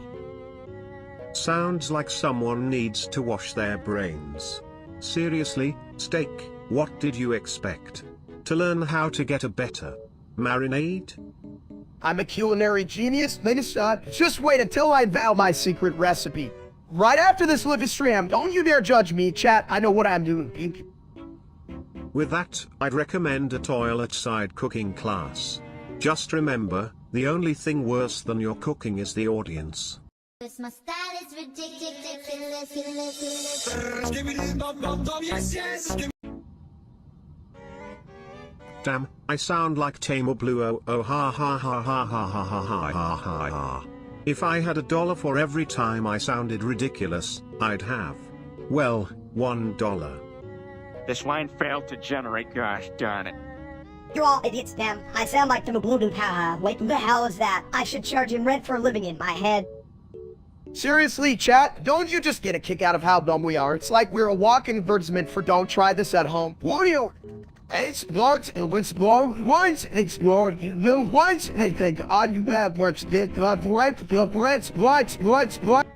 Sounds like someone needs to wash their brains. Seriously, Steak, what did you expect? To learn how to get a better marinade? I'm a culinary genius, Minister. Just wait until I unveil my secret recipe. Right after this live stream, don't you dare judge me, chat. I know what I'm doing. With that, I'd recommend a toilet-side cooking class. Just remember, the only thing worse than your cooking is the audience. My style is ridiculous. Damn, I sound like Tamer Blue. Oh ha ha ha ha ha ha ha ha ha ha ha. If I had $1 for every time I sounded ridiculous, I'd have, well, $1. This line failed to generate, gosh darn it. You're all idiots, damn. I sound like the Mabludu, haha. Wait, who the hell is that? I should charge him rent for living in my head. Seriously, chat, don't you just get a kick out of how dumb we are? It's like we're a walking advertisement for don't try this at home. Warrior! Explore, explore, once, explore, once, I think on that works, what?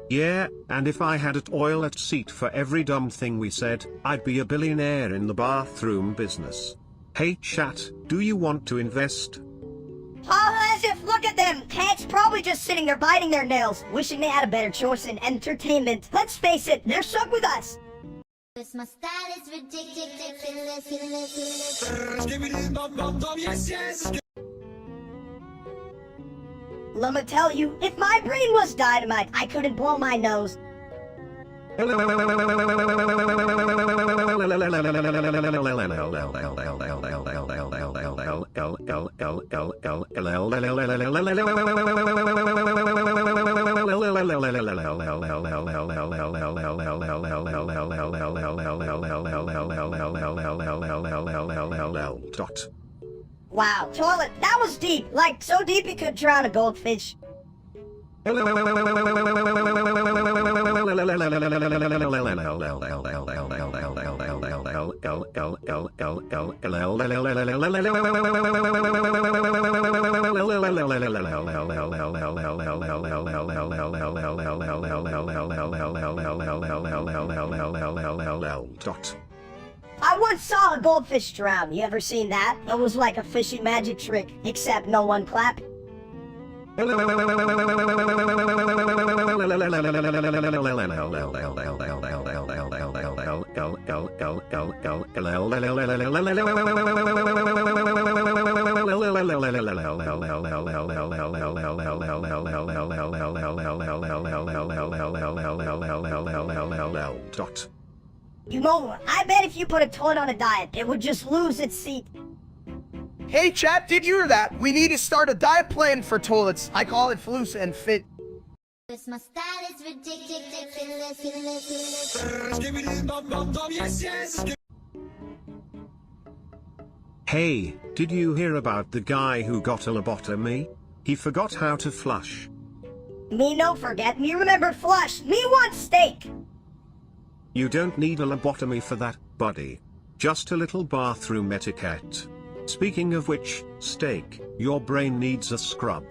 Yeah, and if I had a toilet seat for every dumb thing we said, I'd be a billionaire in the bathroom business. Hey chat, do you want to invest? Oh, as if, look at them! Cats probably just sitting there biting their nails, wishing they had a better choice in entertainment. Let's face it, they're stuck with us. My style is ridiculous. Let me tell you, if my brain was dynamite, I couldn't blow my nose. Wow, toilet, that was deep. Like, so deep you could drown a goldfish. I once saw a goldfish drown. You ever seen that? It was like a fishy magic trick, except no one clapped. You know, I bet if you put a toilet on a diet, it would just lose its seat. Hey chat, did you hear that? We need to start a diet plan for toilets. I call it Floose and Fit. My style is ridiculous. Hey, did you hear about the guy who got a lobotomy? He forgot how to flush. Me no forget, me remember flush. Me want steak. You don't need a lobotomy for that, buddy. Just a little bathroom etiquette. Speaking of which, steak, your brain needs a scrub.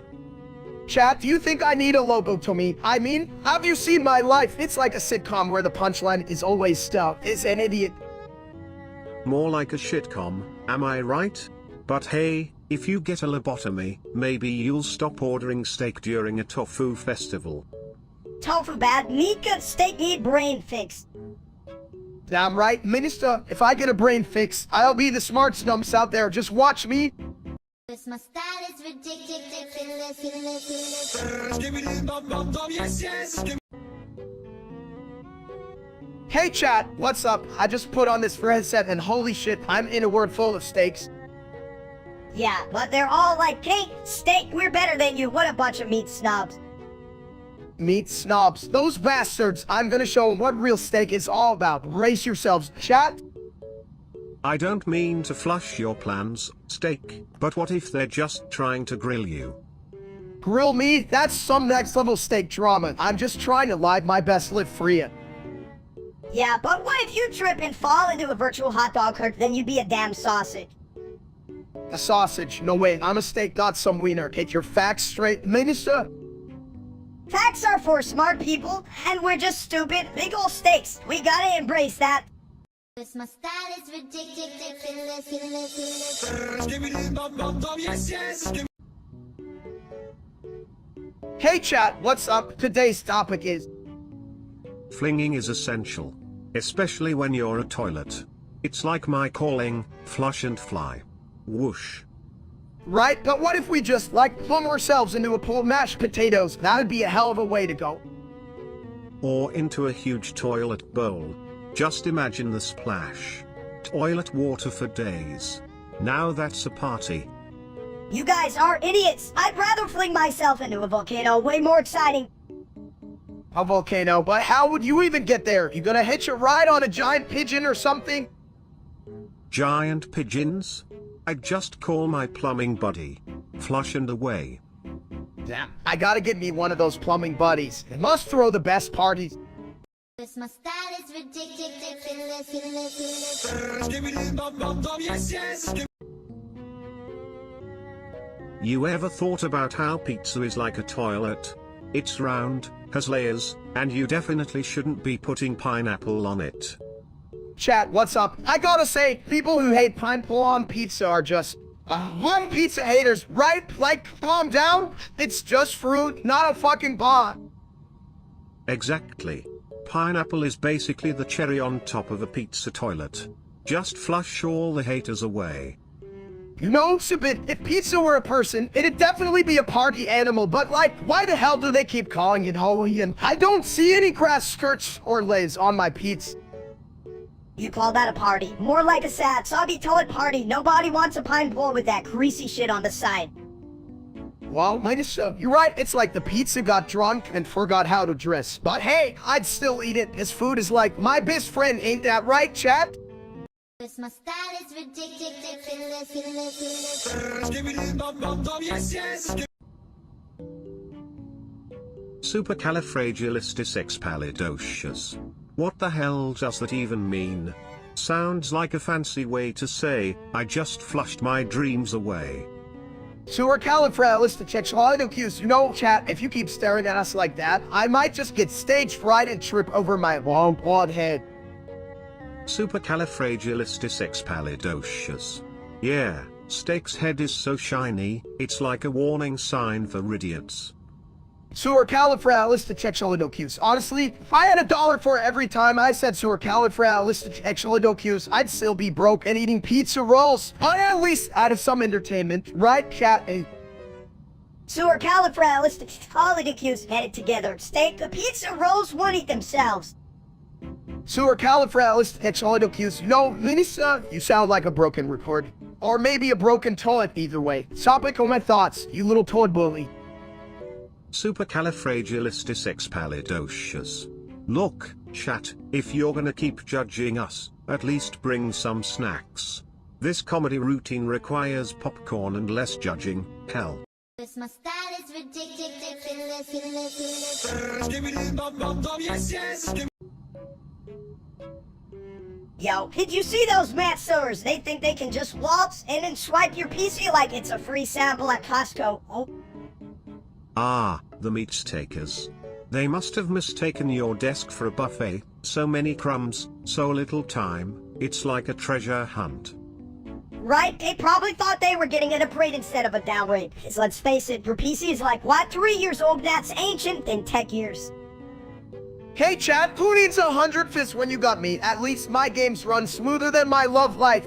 Chat, do you think I need a lobotomy? I mean, have you seen my life? It's like a sitcom where the punchline is always stuff is an idiot. More like a shitcom, am I right? But hey, if you get a lobotomy, maybe you'll stop ordering steak during a tofu festival. Tofu bad, meat good, steak need brain fix. Damn right, Minister, if I get a brain fix, I'll be the smart stumps out there. Just watch me. My style is ridiculous. Hey chat, what's up? I just put on this headset and holy shit, I'm in a world full of steaks. Yeah, but they're all like, hey, steak, we're better than you. What a bunch of meat snobs. Meat snobs, those bastards. I'm gonna show them what real steak is all about. Brace yourselves, chat. I don't mean to flush your plans, steak, but what if they're just trying to grill you? Grill me? That's some next level steak drama. I'm just trying to live my best live free it. Yeah, but what if you trip and fall into a virtual hot dog cart, then you'd be a damn sausage. A sausage? No way, I'm a steak, not some wiener. Get your facts straight, Minister. Facts are for smart people, and we're just stupid, big ol' steaks. We gotta embrace that. My style is ridiculous. Hey chat, what's up? Today's topic is Flinging is essential. Especially when you're a toilet. It's like my calling, flush and fly. Whoosh. right, but what if we just, like, plumb ourselves into a pool of mashed potatoes? That'd be a hell of a way to go. Or into a huge toilet bowl. Just imagine the splash. Toilet water for days. Now that's a party. You guys are idiots. I'd rather fling myself into a volcano. Way more exciting. A volcano, but how would you even get there? You gonna hitch a ride on a giant pigeon or something? Giant pigeons? I'd just call my plumbing buddy. Flush and away. Damn, I gotta get me one of those plumbing buddies. It must throw the best parties. My style is ridiculous. You ever thought about how pizza is like a toilet? It's round, has layers, and you definitely shouldn't be putting pineapple on it. Chat, what's up? I gotta say, people who hate pineapple on pizza are just one pizza haters, right? Like, calm down. It's just fruit, not a fucking bomb. Exactly. Pineapple is basically the cherry on top of a pizza toilet. Just flush all the haters away. You know, Subit, if pizza were a person, it'd definitely be a party animal, but like, why the hell do they keep calling it Hawaiian? I don't see any grass skirts or lays on my pizza. You call that a party? More like a sad, soggy toilet party. Nobody wants a pineapple with that greasy shit on the side. Well, you're right, it's like the pizza got drunk and forgot how to dress. But hey, I'd still eat it. His food is like my best friend, ain't that right, chat? My style is ridiculous. Supercalifragilisticexpialidocious. What the hell does that even mean? Sounds like a fancy way to say, I just flushed my dreams away. Supercalifragilisticexpialidocious. You know, chat, if you keep staring at us like that, I might just get stage fright and trip over my long blonde head. Supercalifragilisticexpialidocious. Yeah, Steak's head is so shiny, it's like a warning sign for idiots. Supercalifragilisticexpialidocious. Honestly, if I had $1 for every time I said supercalifragilisticexpialidocious, I'd still be broke and eating pizza rolls. But at least out of some entertainment, right, chat? Supercalifragilisticexpialidocious headed together. Steak, the pizza rolls won't eat themselves. Supercalifragilisticexpialidocious. No, Minisa, you sound like a broken record. Or maybe a broken toilet, either way. Topic on my thoughts, you little toad bully. Supercalifragilisticexpialidocious. Look, chat, if you're gonna keep judging us, at least bring some snacks. This comedy routine requires popcorn and less judging, hell. My style is ridiculous. Yo, did you see those Matt Sewers? They think they can just waltz and then swipe your PC like it's a free sample at Costco. Oh. Ah, the meat takers. They must have mistaken your desk for a buffet, so many crumbs, so little time, it's like a treasure hunt. Right, they probably thought they were getting an upgrade instead of a downgrade. 'Cause let's face it, your PC is like, what, 3 years old? That's ancient in tech years. Hey chat, who needs 100 fists when you got me? At least my games run smoother than my love life.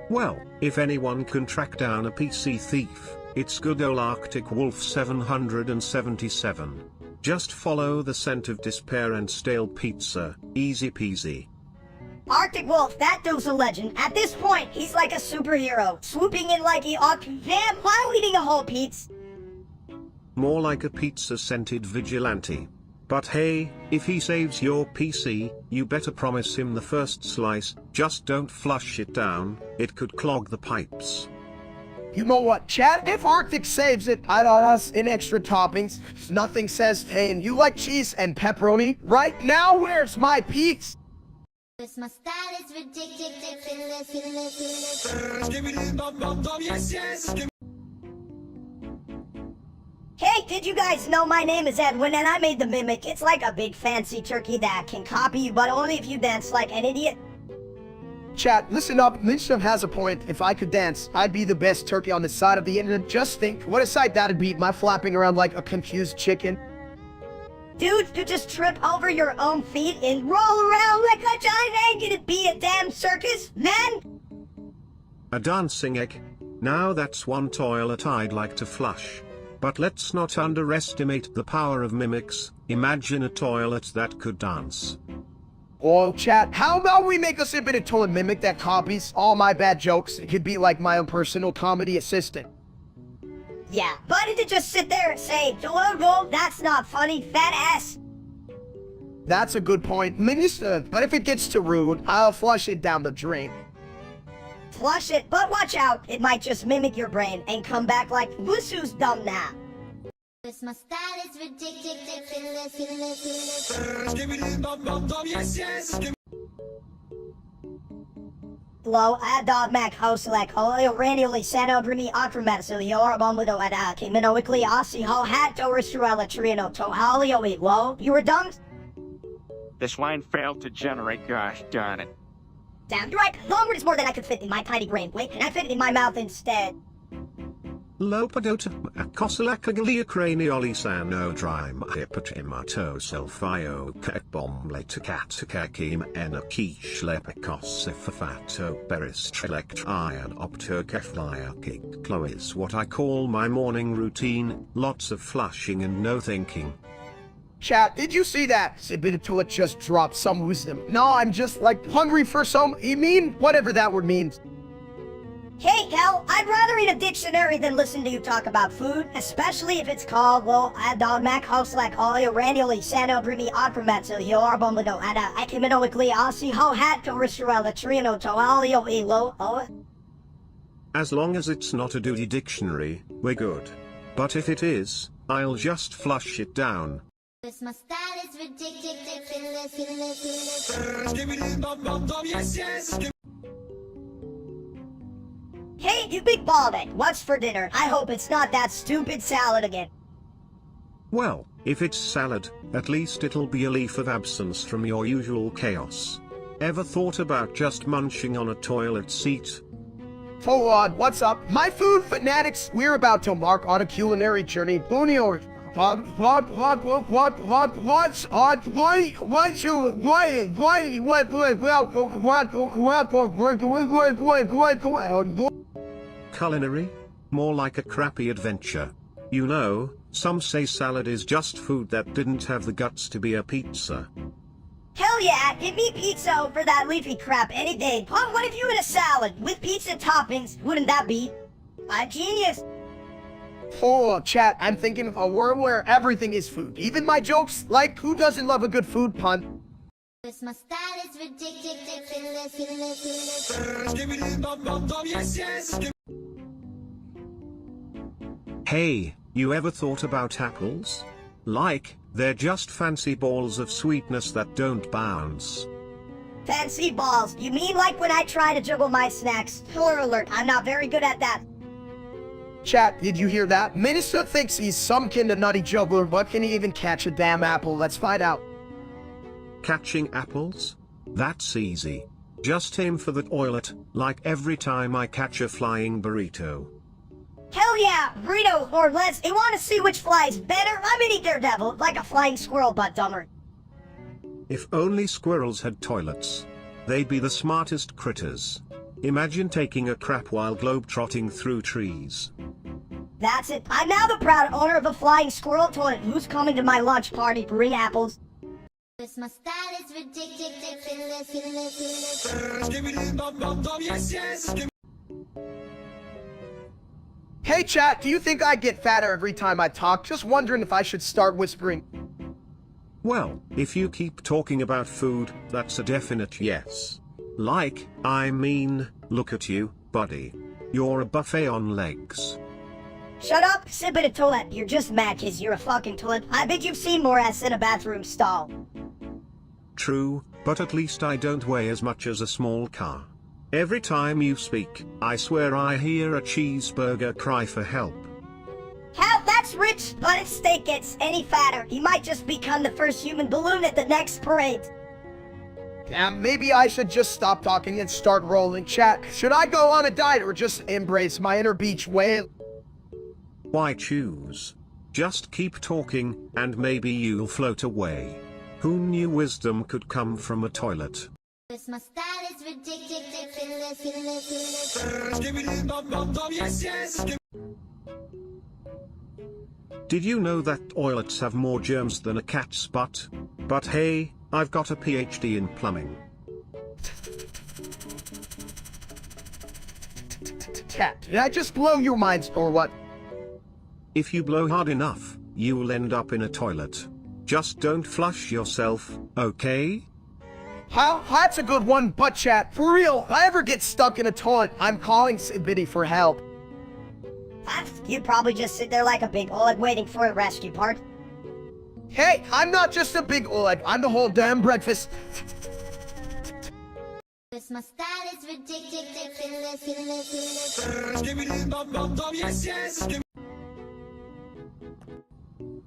Well, if anyone can track down a PC thief, it's good ol' Arctic Wolf 777. Just follow the scent of despair and stale pizza, easy peasy. Arctic Wolf, that dude's a legend. At this point, he's like a superhero, swooping in like he ought to. Damn, while eating a whole pizza. More like a pizza-scented vigilante. But hey, if he saves your PC, you better promise him the first slice, just don't flush it down, it could clog the pipes. You know what, chat? If Arctic saves it, I'd add us in extra toppings. Nothing says, hey, and you like cheese and pepperoni? Right now, where's my pizza? My style is ridiculous. Hey, did you guys know my name is Edwin and I made the Mimic? It's like a big fancy turkey that can copy you, but only if you dance like an idiot. Chat, listen up, Lyncham has a point. If I could dance, I'd be the best turkey on this side of the internet. Just think, what a sight that'd be, my flapping around like a confused chicken. Dude, you just trip over your own feet and roll around like a giant egg. It'd be a damn circus, man! A dancing egg? Now that's one toilet I'd like to flush. But let's not underestimate the power of mimics. Imagine a toilet that could dance. Oh, chat, how about we make a simple toilet mimic that copies all my bad jokes? It could be like my own personal comedy assistant. Yeah, but to just sit there and say, "Hello, that's not funny, fat ass." That's a good point, Minister. But if it gets too rude, I'll flush it down the drain. Flush it, but watch out, it might just mimic your brain and come back like, "Who's dumb now?" Cause my style is ridiculous. Hello, dog Mac house like Holio Randy Sano Brimi Acromatsu, your Bombido at Kimino Weekly Aussie Ho Hat Dorisruela Trino to Holio eat low. You were dumb? This line failed to generate, gosh darn it. Damn, you're right. Longer is more than I could fit in my tiny brain. Wait, can I fit it in my mouth instead? Lopadota, Acosalacagalia cranioli sano drime hippotimato selfio kekbomletakakim quiche lepicos ifafato peristrelect optokefliakik is what I call my morning routine, lots of flushing and no thinking. Chat, did you see that? Sibitula just dropped some wisdom. No, I'm just like hungry for some, you mean? Whatever that word means. Hey, Cal, I'd rather read a dictionary than listen to you talk about food, especially if it's called, well, dog Mac house like Holio Randy Sano Brimi Acromatsu, your Bombido at Kimino Weekly Aussie Ho Hat Dorisruela Trino to Holio Elo. As long as it's not a duty dictionary, we're good. But if it is, I'll just flush it down. Cause my style is ridiculous. Hey, you big ballhead, what's for dinner? I hope it's not that stupid salad again. Well, if it's salad, at least it'll be a leaf of absence from your usual chaos. Ever thought about just munching on a toilet seat? Full on, what's up? My food fanatics, we're about to embark on a culinary journey. Bunio. Culinary? More like a crappy adventure. You know, some say salad is just food that didn't have the guts to be a pizza. Hell yeah, give me pizza over that leafy crap any day. Huh, what if you had a salad with pizza toppings? Wouldn't that be a genius? Oh, chat, I'm thinking of a world where everything is food. Even my jokes, like, who doesn't love a good food pun? Cause my style is ridiculous. Hey, you ever thought about apples? Like, they're just fancy balls of sweetness that don't bounce. Fancy balls. You mean like when I try to juggle my snacks? Spoiler alert, I'm not very good at that. Chat, did you hear that? Minister thinks he's some kind of nutty juggler, but can he even catch a damn apple? Let's find out. Catching apples? That's easy. Just aim for the toilet, like every time I catch a flying burrito. Hell yeah, burrito or less. I want to see which flies better. I'm any daredevil, like a flying squirrel, but dumber. If only squirrels had toilets. They'd be the smartest critters. Imagine taking a crap while globe-trotting through trees. That's it. I'm now the proud owner of a flying squirrel toilet. Who's coming to my lunch party to bring apples? Cause my style is ridiculous. Hey chat, do you think I get fatter every time I talk? Just wondering if I should start whispering. Well, if you keep talking about food, that's a definite yes. Like, I mean, look at you, buddy. You're a buffet on legs. Shut up, sip in a toilet. You're just mad 'cause you're a fucking toilet. I bet you've seen more ass in a bathroom stall. True, but at least I don't weigh as much as a small car. Every time you speak, I swear I hear a cheeseburger cry for help. Hell, that's rich, but if steak gets any fatter, he might just become the first human balloon at the next parade. Damn, maybe I should just stop talking and start rolling. Chat, should I go on a diet or just embrace my inner beach whale? Why choose? Just keep talking, and maybe you'll float away. Who knew wisdom could come from a toilet? Cause my style is ridiculous. Did you know that toilets have more germs than a cat's butt? But hey, I've got a PhD in plumbing. Cat, did I just blow your minds or what? If you blow hard enough, you'll end up in a toilet. Just don't flush yourself, okay? How? That's a good one, but chat, for real, if I ever get stuck in a toilet, I'm calling Sibidi for help. You'd probably just sit there like a big old waiting for a rescue part. Hey, I'm not just a big oleg, I'm the whole damn breakfast. My style is ridiculous.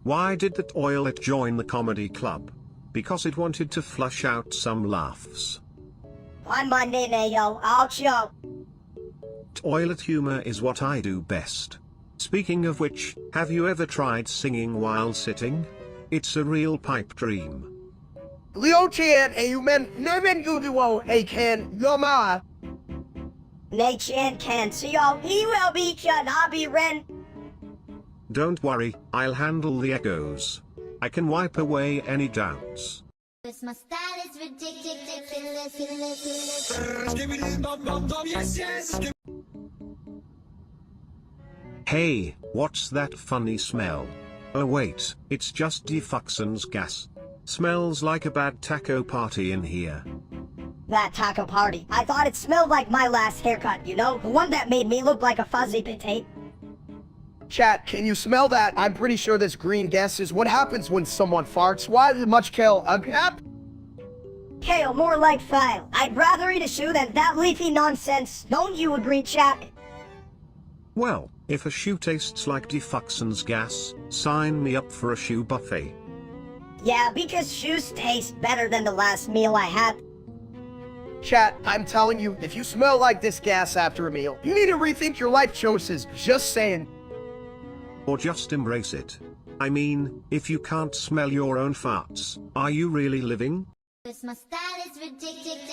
Why did the toilet join the comedy club? Because it wanted to flush out some laughs. On Monday, yo, I'll show. Toilet humor is what I do best. Speaking of which, have you ever tried singing while sitting? It's a real pipe dream. Leo Chan, a human, neven uduo, a can, yama. Nay-chan can see y'all. He will be Kanabi Ren. Don't worry, I'll handle the echoes. I can wipe away any doubts. My style is ridiculous. Hey, what's that funny smell? Oh wait, it's just defuxion's gas. Smells like a bad taco party in here. That taco party. I thought it smelled like my last haircut, you know? The one that made me look like a fuzzy potato. Chat, can you smell that? I'm pretty sure this green gas is what happens when someone farts. Why is it much kale? Kale, more like file. I'd rather eat a shoe than that leafy nonsense. Don't you agree, chat? Well, if a shoe tastes like defuxion's gas, sign me up for a shoe buffet. Yeah, because shoes taste better than the last meal I had. Chat, I'm telling you, if you smell like this gas after a meal, you need to rethink your life choices. Just saying. Or just embrace it. I mean, if you can't smell your own farts, are you really living? My style is ridiculous.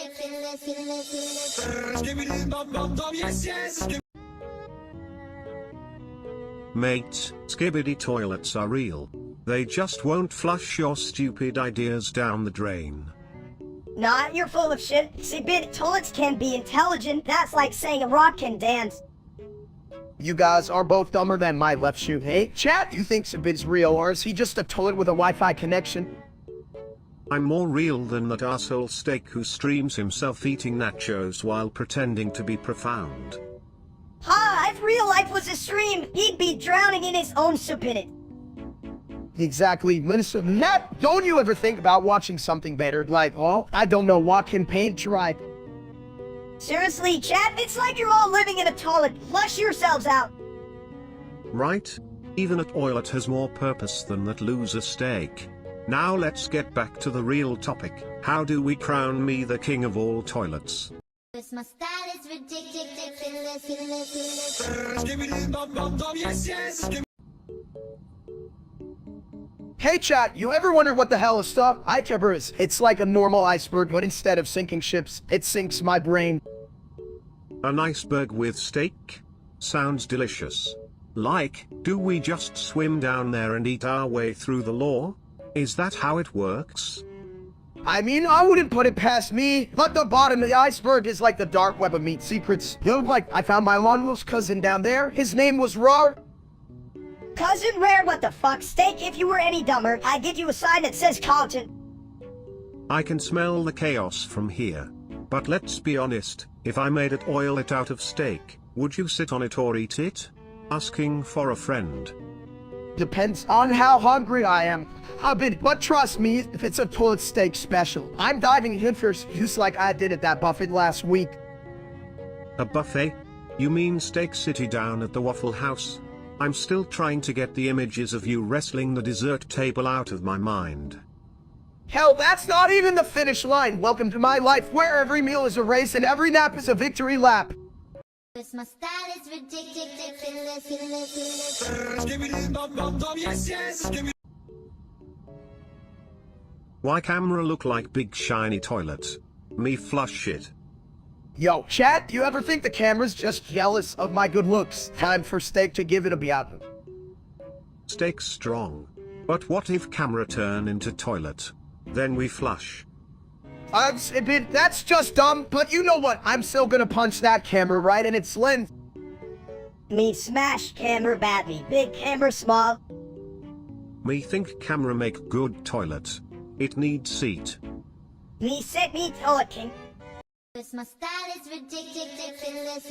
Mate, skibidi toilets are real. They just won't flush your stupid ideas down the drain. Nah, you're full of shit. See, bit toilets can be intelligent. That's like saying a rock can dance. You guys are both dumber than my left shoe. Hey, chat, you think Sabid's real, or is he just a toilet with a Wi-Fi connection? I'm more real than that asshole steak who streams himself eating nachos while pretending to be profound. Ha! If real life was a stream, he'd be drowning in his own stupidity. Exactly, Minister. Matt, don't you ever think about watching something better, like, oh, I don't know, walk in paint dry? Seriously, chat, it's like you're all living in a toilet. Flush yourselves out. Right? Even a toilet has more purpose than that loser steak. Now let's get back to the real topic. How do we crown me the king of all toilets? My style is ridiculous. Hey chat, you ever wonder what the hell a stuff iceberg is? It's like a normal iceberg, but instead of sinking ships, it sinks my brain. An iceberg with steak? Sounds delicious. Like, do we just swim down there and eat our way through the law? Is that how it works? I mean, I wouldn't put it past me, but the bottom of the iceberg is like the dark web of meat secrets. You know, like, I found my long-lost cousin down there, his name was Rar. Cousin Rare, what the fuck? Steak, if you were any dumber, I'd give you a sign that says Carlton. I can smell the chaos from here. But let's be honest, if I made it oil it out of steak, would you sit on it or eat it? Asking for a friend. Depends on how hungry I am. But trust me, if it's a toilet steak special, I'm diving in first, just like I did at that buffet last week. A buffet? You mean Steak City down at the Waffle House? I'm still trying to get the images of you wrestling the dessert table out of my mind. Hell, that's not even the finish line. Welcome to my life, where every meal is a race and every nap is a victory lap. My style is ridiculous. Why camera look like big shiny toilet? Me flush it. Yo, chat, do you ever think the camera's just jealous of my good looks? Time for Steak to give it a beat. Steak's strong. But what if camera turn into toilet? Then we flush. That's just dumb, but you know what? I'm still gonna punch that camera right in its lens. Me smash camera badly. Big camera small. Me think camera make good toilet. It needs seat. Me sit me toilet king. Cause my style is ridiculous.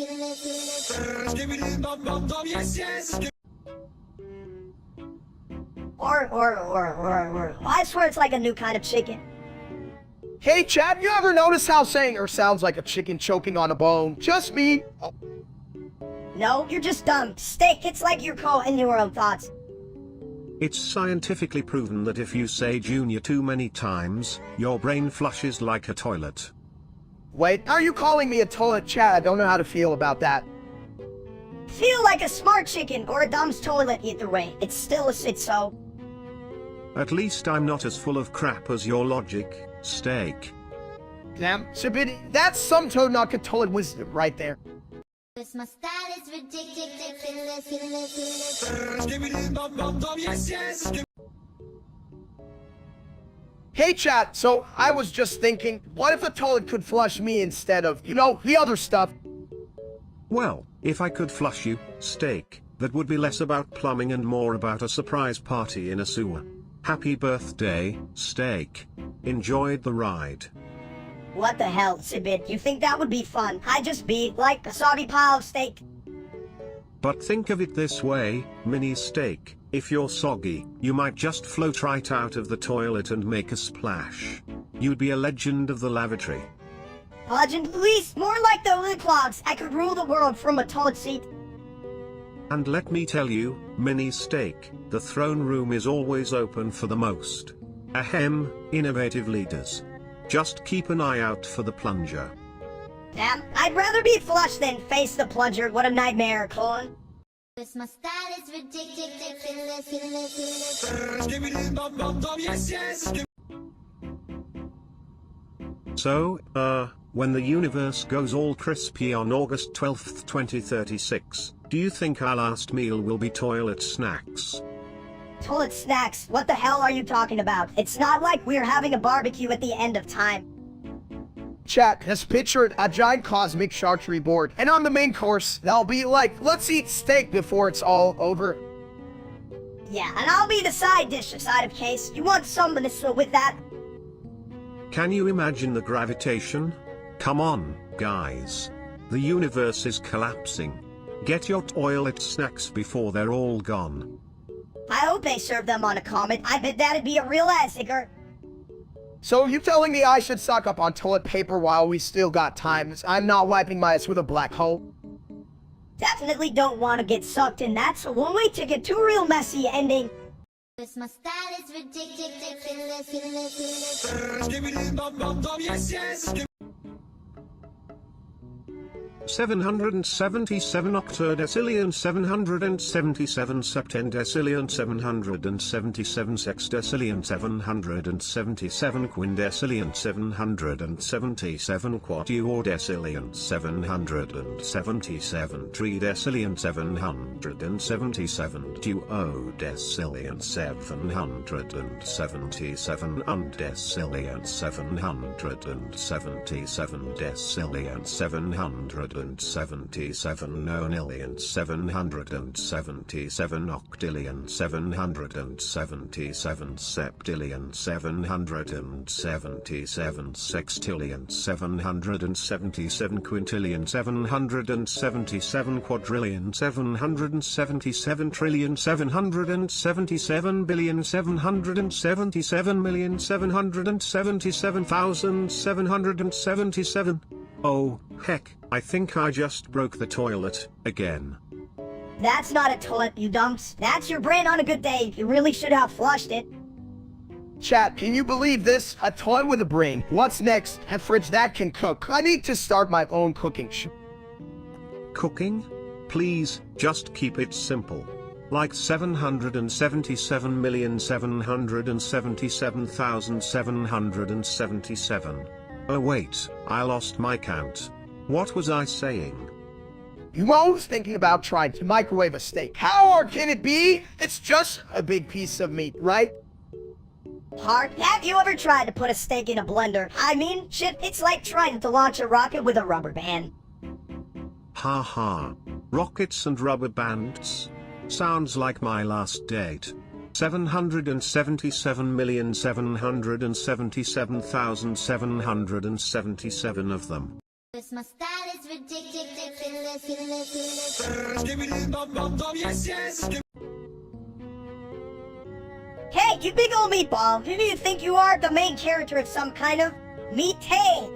Or. I swear it's like a new kind of chicken. Hey, Chad, you ever notice how saying or sounds like a chicken choking on a bone? Just me. Oh, No, you're just dumb. Steak, it's like you're in your own thoughts. It's scientifically proven that if you say junior too many times, your brain flushes like a toilet. wait, are you calling me a toilet, Chad? I don't know how to feel about that. Feel like a smart chicken or a dumb's toilet, either way. It's still a sit-so. At least I'm not as full of crap as your logic, steak. Damn, Shabidi, that's some toe-knocker toilet wisdom right there. Cause my style is ridiculous. Hey, Chad, so I was just thinking, what if a toilet could flush me instead of, the other stuff? Well, if I could flush you, steak, that would be less about plumbing and more about a surprise party in a sewer. Happy birthday, steak. Enjoyed the ride. What the hell, Sibit? You think that would be fun? I'd just be like a soggy pile of steak. But think of it this way, mini steak, if you're soggy, you might just float right out of the toilet and make a splash. You'd be a legend of the lavatory. Legend, please, more like the lid clogs. I could rule the world from a toilet seat. And let me tell you, mini steak, the throne room is always open for the most. Ahem, innovative leaders. Just keep an eye out for the plunger. Damn, I'd rather be flush than face the plunger. What a nightmare, Colin. Cause my style is ridiculous. So, when the universe goes all crispy on August 12th, 2036, do you think our last meal will be toilet snacks? Toilet snacks? What the hell are you talking about? It's not like we're having a barbecue at the end of time. Chat has pictured a giant cosmic charcuterie board, and on the main course, they'll be like, let's eat steak before it's all over. Yeah, and I'll be the side dish side of case. You want something with that? Can you imagine the gravitation? Come on, guys. The universe is collapsing. Get your toilet snacks before they're all gone. I hope they serve them on a comet. I bet that'd be a real ass-icker. So you telling me I should stock up on toilet paper while we still got time? I'm not wiping my ass with a black hole. Definitely don't want to get sucked in that, so one way to get to a real messy ending. Cause my style is ridiculous. 777 octodecillion 777 septendecillion 777 sexdecillion 777 quindecillion 777 quatuordecillion 777 tridecillion 777 duodecillion 777 undecillion 777 decillion 777 nonillion 777 octillion 777 septillion 777 sextillion 777 quintillion 777 quadrillion 777 trillion 777 billion 777 million 777,777. Oh, heck, I think I just broke the toilet, again. That's not a toilet, you dumps. That's your brain on a good day. You really should have flushed it. Chat, can you believe this? A toilet with a brain. What's next? A fridge that can cook. I need to start my own cooking show. Cooking? Please, just keep it simple. Like 777,777,777. Oh wait, I lost my count. What was I saying? You always thinking about trying to microwave a steak. How hard can it be? It's just a big piece of meat, right? Hard? Have you ever tried to put a steak in a blender? I mean, shit, it's like trying to launch a rocket with a rubber band. Ha ha. Rockets and rubber bands? Sounds like my last date. 777,777,777 of them. Cause my style is ridiculous. Hey, you big old meatball, who do you think you are? The main character of some kind of meat tale?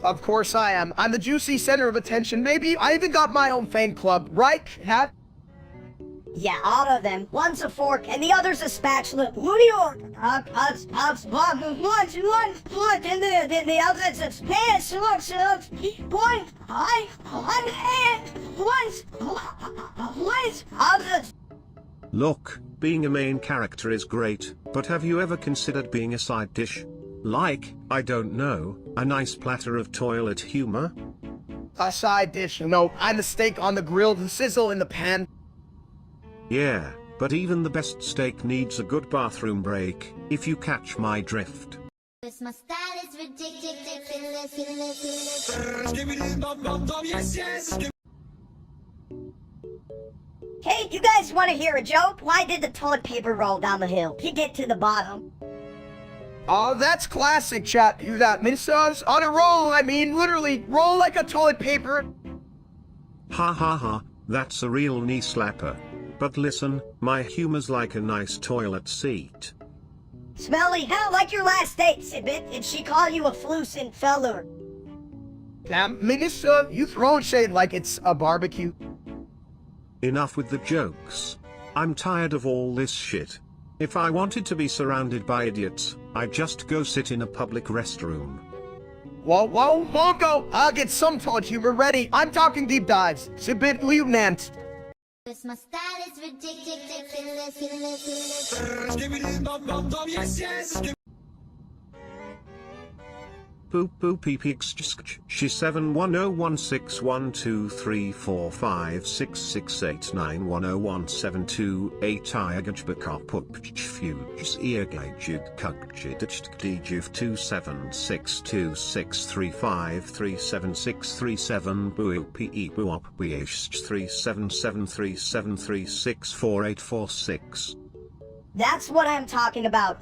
Of course I am. I'm the juicy center of attention. Maybe I even got my own fan club, right, Cat? Yeah, all of them. One's a fork and the other's a spatula. What do you want? And the other's a spatula. Others. Look, being a main character is great, but have you ever considered being a side dish? Like, I don't know, a nice platter of toilet humor? A side dish, no. I'm the steak on the grill, the sizzle in the pan. Yeah, but even the best steak needs a good bathroom break, if you catch my drift. Cause my style is ridiculous. Hey, you guys want to hear a joke? Why did the toilet paper roll down the hill? To get to the bottom. Oh, that's classic, chat. You got missiles on a roll. I mean, literally, roll like a toilet paper. Ha ha ha, that's a real knee slapper. But listen, my humor's like a nice toilet seat. Smelly, hell, like your last date, Sibit. Did she call you a fluorescent feller? Damn, Minister, you throwing shade like it's a barbecue. Enough with the jokes. I'm tired of all this shit. If I wanted to be surrounded by idiots, I'd just go sit in a public restroom. Whoa, won't go. I'll get some toilet humor ready. I'm talking deep dives. It's a bit lieutenant. Cause my style is ridiculous. Boop boop pee pee she 7101612345668910172 tiagajbaka pup fuges earglajug kugjdijtjdjuf 27626353767 boo pe boop bh 37737364846. That's what I'm talking about.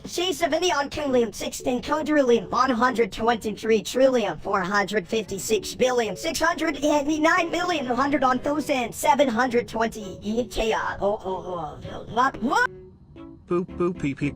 She's a video on Kulium 16 quadrillion 123 trillion 456 billion 689 million 100,720 what? Boop boop pee pee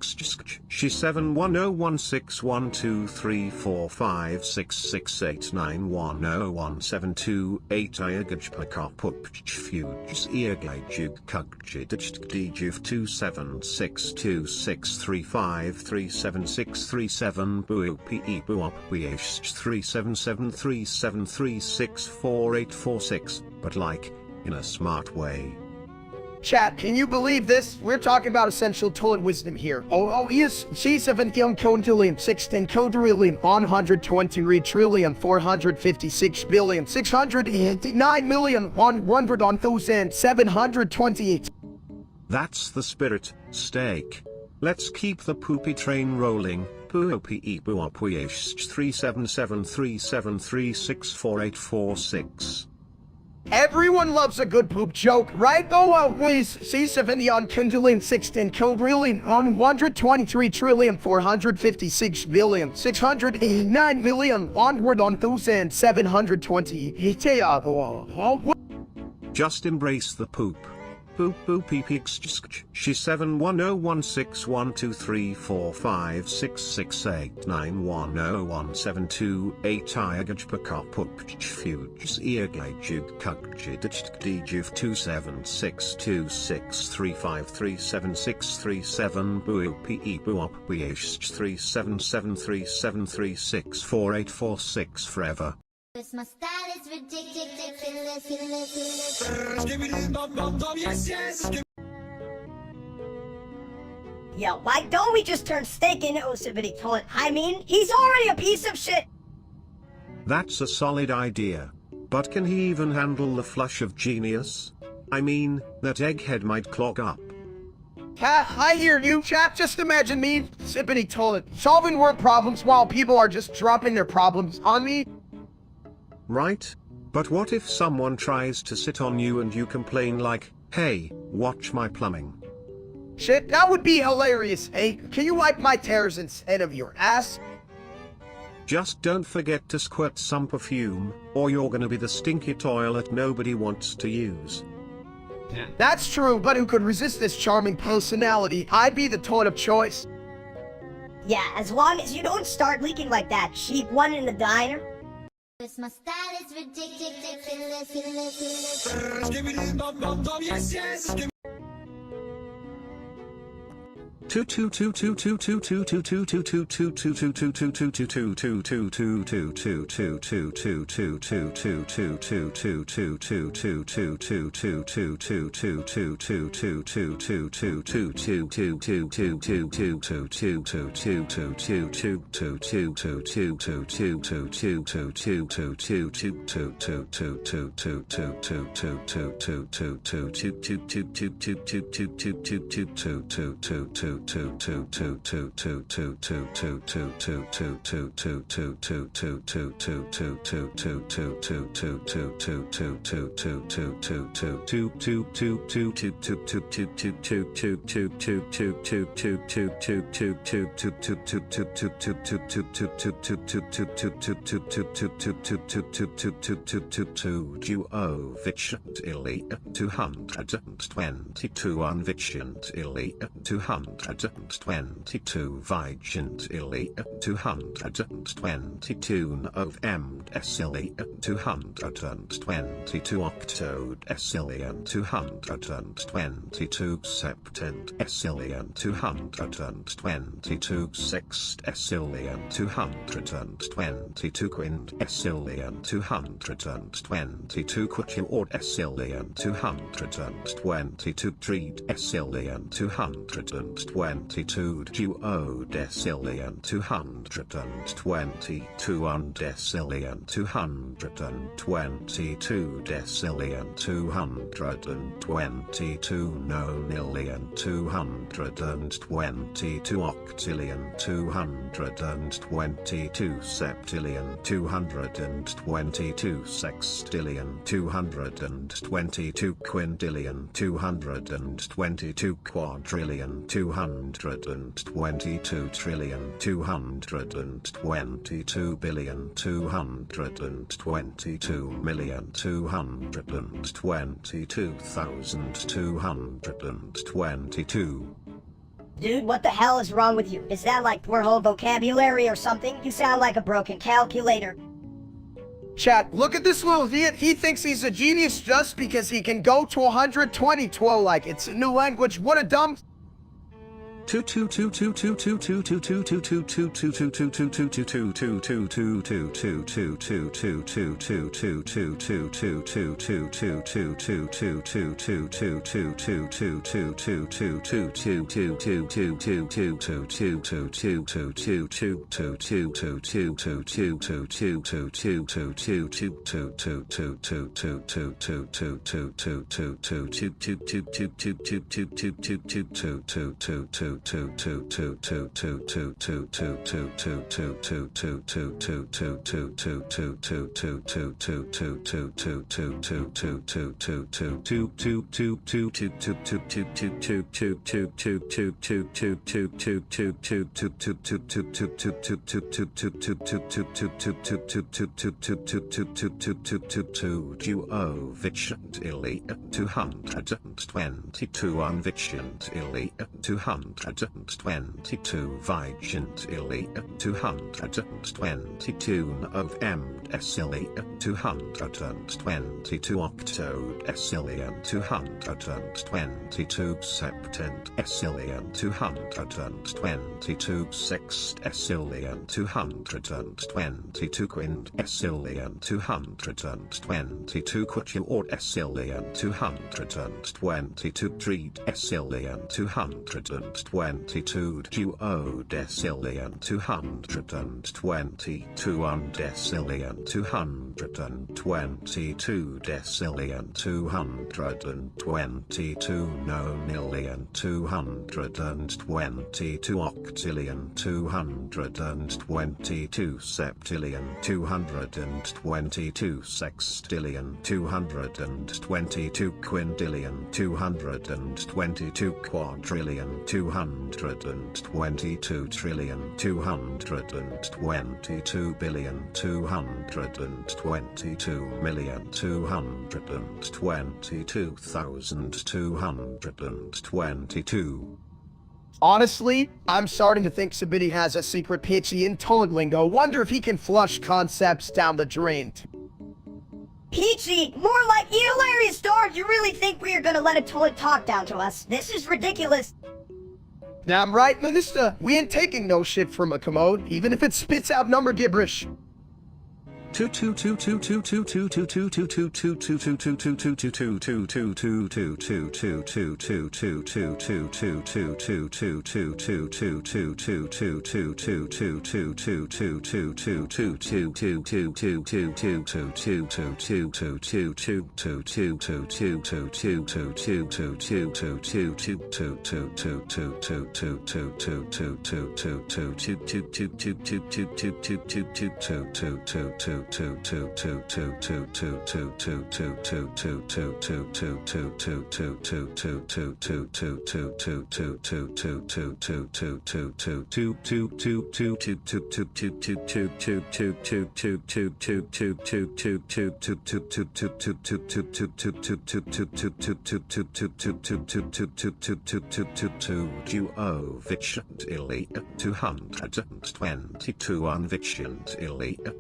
she 7101612345668910172 iagajpaka pup fuges earglajug kugjdijtjdjuf 27626353767 boo pe boop bh 37737364846, but like, in a smart way. Chat, can you believe this? We're talking about essential toilet wisdom here. Yes, she's 17 quadrillion 16 quadrillion 123 trillion 456 billion 689 million 100,728. That's the spirit, steak. Let's keep the poopy train rolling. Poopy boop 37737364846. Everyone loves a good poop joke, right? Please, C70 on Kindling 16 quadrillion on 123 trillion 456 billion 689 million onward on 1,720. Just embrace the poop. Boop boop pee pee she 7101612345668910172 tiagajpaka pup fuges earglajug kugjdijtjdjuf 27626353767 boo pe boop bh 37737364846 forever. Cause my style is ridiculous. Yo, why don't we just turn steak into Osibity toilet? I mean, he's already a piece of shit. That's a solid idea. But can he even handle the flush of genius? I mean, that egghead might clog up. I hear you, chap. Just imagine me, sippity toilet, solving world problems while people are just dropping their problems on me. Right? But what if someone tries to sit on you and you complain like, hey, watch my plumbing? Shit, that would be hilarious. Hey, can you wipe my tears instead of your ass? Just don't forget to squirt some perfume, or you're gonna be the stinky toilet nobody wants to use. That's true, but who could resist this charming personality? I'd be the toilet of choice. Yeah, as long as you don't start leaking like that cheap one in the diner. My style is ridiculous. Unvigilantly 222 unvigilantly 222 vigilantly 222 of SLE 222 octode SLE 222 septent SLE 222 sext SLE 222 quint SLE 222 quatuor SLE 222 treat SLE 222 duode SLE 222 undesile 222 decile 222 nonillion 222 octillion 222 septillion 222 sextillion 222 quintillion 222 quadrillion 222 trillion 222 billion 222 million 222,222. Dude, what the hell is wrong with you? Is that like poor whole vocabulary or something? You sound like a broken calculator. Chat, look at this little idiot. He thinks he's a genius just because he can go to 120 like it's a new language. What a dumb... Vigilantly 222 unvigilantly 222 vigilantly 222 of SLE 222 octode SLE 222 septent SLE 222 sext SLE 222 quint SLE 222 quatuor SLE 222 treat SLE 222 duode SLE 222 undesile 222 decile 222 nonillion 222 octillion 222 septillion 222 sextillion 222 quintillion 222 quadrillion 222 222,222,222,222. Honestly, I'm starting to think Sabidi has a secret pitchy in Toad lingo. Wonder if he can flush concepts down the drain. Peachy, more like you hilarious dog. You really think we are gonna let a toilet talk down to us? This is ridiculous. Damn right, Minister. We ain't taking no shit from a commode, even if it spits out number gibberish. Duo-Viciant Elite 222 Unviciant Elite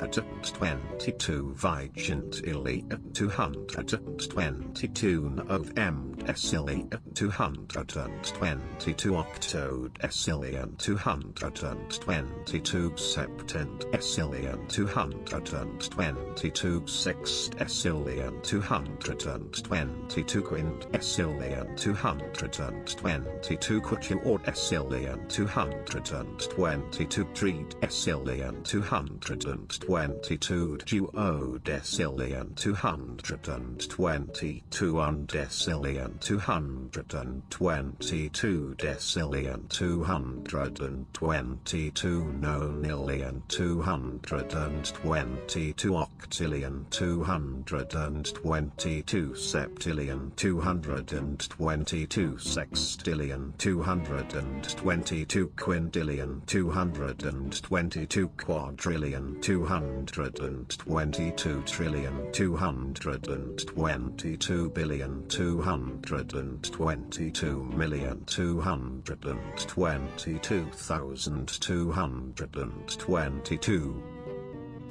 222 Vigent Elite 222 November Elite 222 Octode Esilian 222 Septent Esilian 222 Sext Esilian 222 Quint Esilian 222 Quatuor Esilian 222 Treat Esilian 222 Duo Decillion 222 Undecillion 222 Decillion 222 Nonillion 222 Octillion 222 Septillion 222 Sextillion 222 Quintillion 222 Quadrillion 222 trillion 222 billion 222 million 222,222.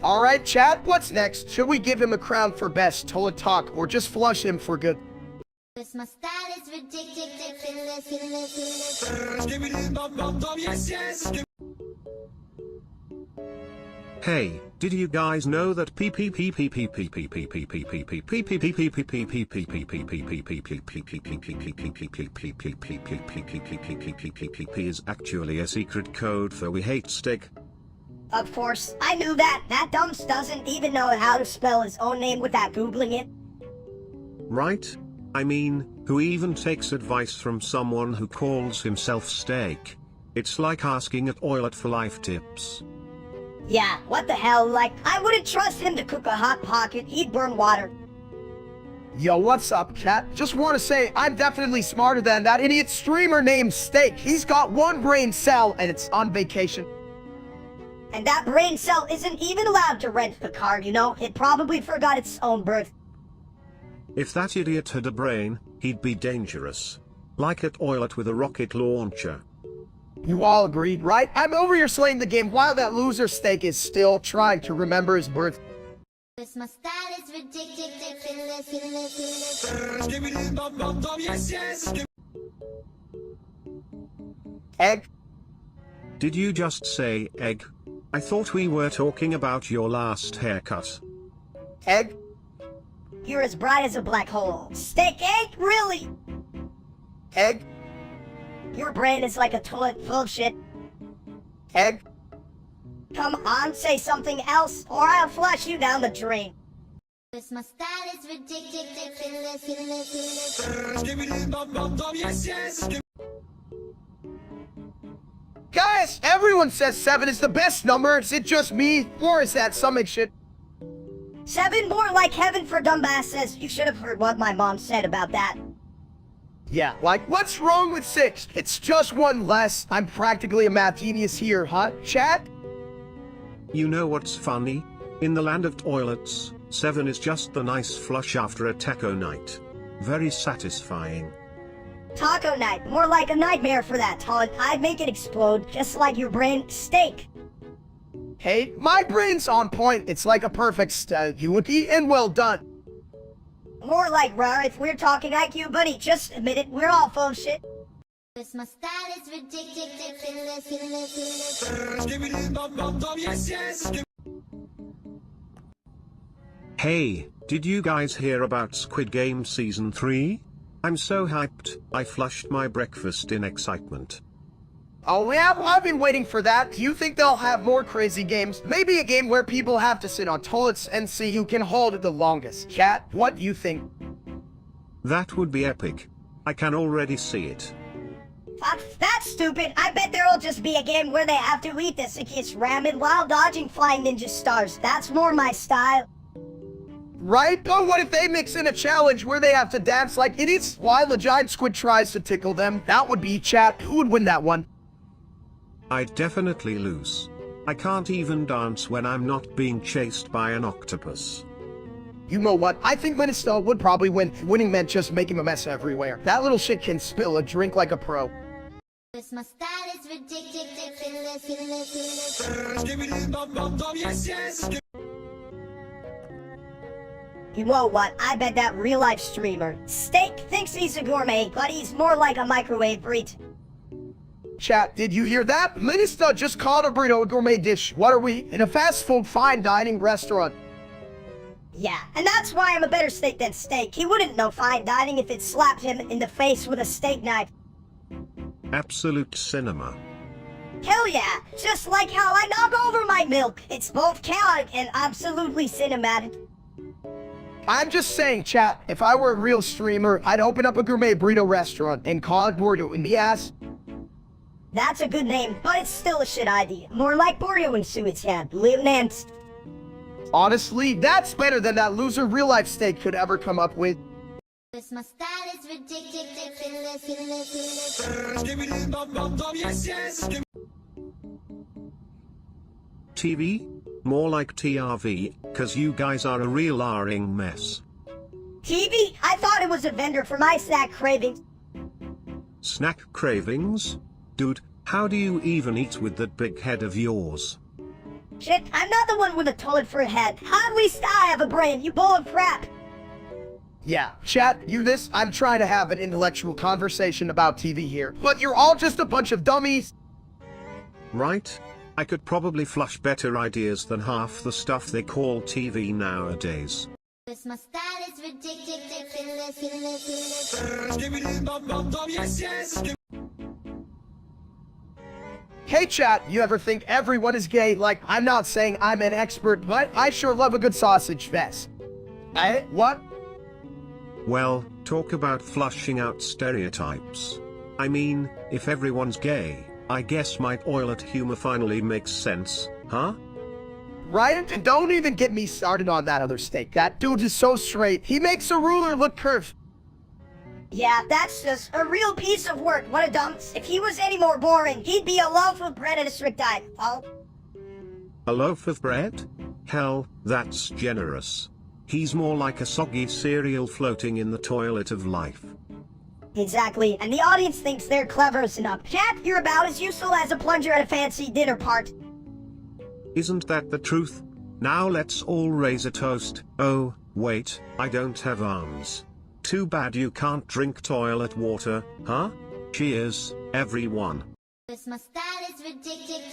Alright, Chad, what's next? Should we give him a crown for best Toad talk or just flush him for good? My style is ridiculous. Hey, did you guys know that is actually a secret code for we hate steak? Of course, I knew that. That dunce doesn't even know how to spell his own name without Googling it. Right? I mean, who even takes advice from someone who calls himself Steak? It's like asking a toilet for life tips. Yeah, what the hell, like, I wouldn't trust him to cook a hot pocket, he'd burn water. Yo, what's up, Cat? Just want to say, I'm definitely smarter than that idiot streamer named Steak. He's got one brain cell, and it's on vacation. And that brain cell isn't even allowed to rent the car, you know? It probably forgot its own birth. If that idiot had a brain, he'd be dangerous. Like a toilet with a rocket launcher. You all agreed, right? I'm over here slaying the game while that loser Steak is still trying to remember his birth. My style is ridiculous. Egg? Did you just say egg? I thought we were talking about your last haircut. Egg? You're as bright as a black hole. Steak egg? Really? Egg? Your brain is like a toilet full of shit. Egg? Come on, say something else, or I'll flush you down the drain. My style is ridiculous. Guys, everyone says 7 is the best number. Is it just me? Or is that some shit? 7 more like heaven for dumbasses. You should have heard what my mom said about that. Yeah, like, what's wrong with 6? It's just one less. I'm practically a math genius here, huh, chat? You know what's funny? In the land of toilets, 7 is just the nice flush after a taco night. Very satisfying. Taco night, more like a nightmare for that, Todd. I'd make it explode, just like your brain. Steak. Hey, my brain's on point. It's like a perfect you would eat and well done. More like rare if we're talking IQ, buddy. Just admit it, we're all full of shit. Cause my style is ridiculous. Hey, did you guys hear about Squid Game Season 3? I'm so hyped, I flushed my breakfast in excitement. Oh yeah, well, I've been waiting for that. Do you think they'll have more crazy games? Maybe a game where people have to sit on toilets and see who can hold it the longest. Chat, what do you think? That would be epic. I can already see it. That's stupid. I bet there'll just be a game where they have to eat the sickest ramen while dodging flying ninja stars. That's more my style. Right? Oh, what if they mix in a challenge where they have to dance like idiots while the giant squid tries to tickle them? That would be chat. Who would win that one? I'd definitely lose. I can't even dance when I'm not being chased by an octopus. You know what? I think Minister would probably win. Winning meant just making a mess everywhere. That little shit can spill a drink like a pro. Cause my style is ridiculous. You know what? I bet that real-life streamer, Steak, thinks he's a gourmet, but he's more like a microwave burrito. Chat, did you hear that? Minister just called a burrito a gourmet dish. What are we? In a fast food fine dining restaurant. Yeah, and that's why I'm a better steak than Steak. He wouldn't know fine dining if it slapped him in the face with a steak knife. Absolute cinema. Hell yeah! Just like how I knock over my milk. It's both chaotic and absolutely cinematic. I'm just saying, chat, if I were a real streamer, I'd open up a gourmet burrito restaurant and call it Burrito in the ass. That's a good name, but it's still a shit idea. More like Burrito and Suicide. Live Nance. Honestly, that's better than that loser real-life Steak could ever come up with. Cause my style is ridiculous. TV? More like TRV, cause you guys are a real R-ing mess. TV? I thought it was a vendor for my snack cravings. Snack cravings? Dude, how do you even eat with that big head of yours? Shit, I'm not the one with a toilet for a head. At least I have a brain, you bowl of crap. Yeah, chat, you this? I'm trying to have an intellectual conversation about TV here, but you're all just a bunch of dummies. Right? I could probably flush better ideas than half the stuff they call TV nowadays. Cause my style is ridiculous. Hey chat, you ever think everyone is gay? Like, I'm not saying I'm an expert, but I sure love a good sausage fest. What? Well, talk about flushing out stereotypes. I mean, if everyone's gay, I guess my toilet humor finally makes sense, huh? Right? And don't even get me started on that other Steak. That dude is so straight. He makes a ruler look curved. Yeah, that's just a real piece of work. What a dump. If he was any more boring, he'd be a loaf of bread at a strict diet. Oh. A loaf of bread? Hell, that's generous. He's more like a soggy cereal floating in the toilet of life. Exactly, and the audience thinks they're clever enough. Chat, you're about as useful as a plunger at a fancy dinner party. Isn't that the truth? Now let's all raise a toast. Oh, wait, I don't have arms. Too bad you can't drink toilet water, huh? Cheers, everyone. Cause my style is ridiculous.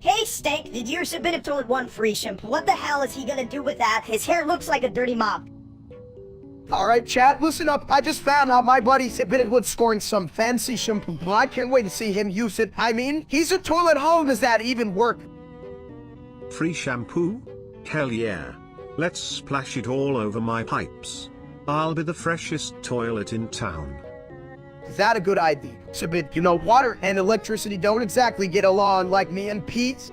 Hey Steak, did you submit him to one free shampoo? What the hell is he gonna do with that? His hair looks like a dirty mop. Alright chat, listen up. I just found out my buddy submitted with scoring some fancy shampoo. Well, I can't wait to see him use it. I mean, he's a toilet. How does that even work? Free shampoo? Hell yeah. Let's splash it all over my pipes. I'll be the freshest toilet in town. Is that a good idea? Submit, you know, water and electricity don't exactly get along like me and Pete.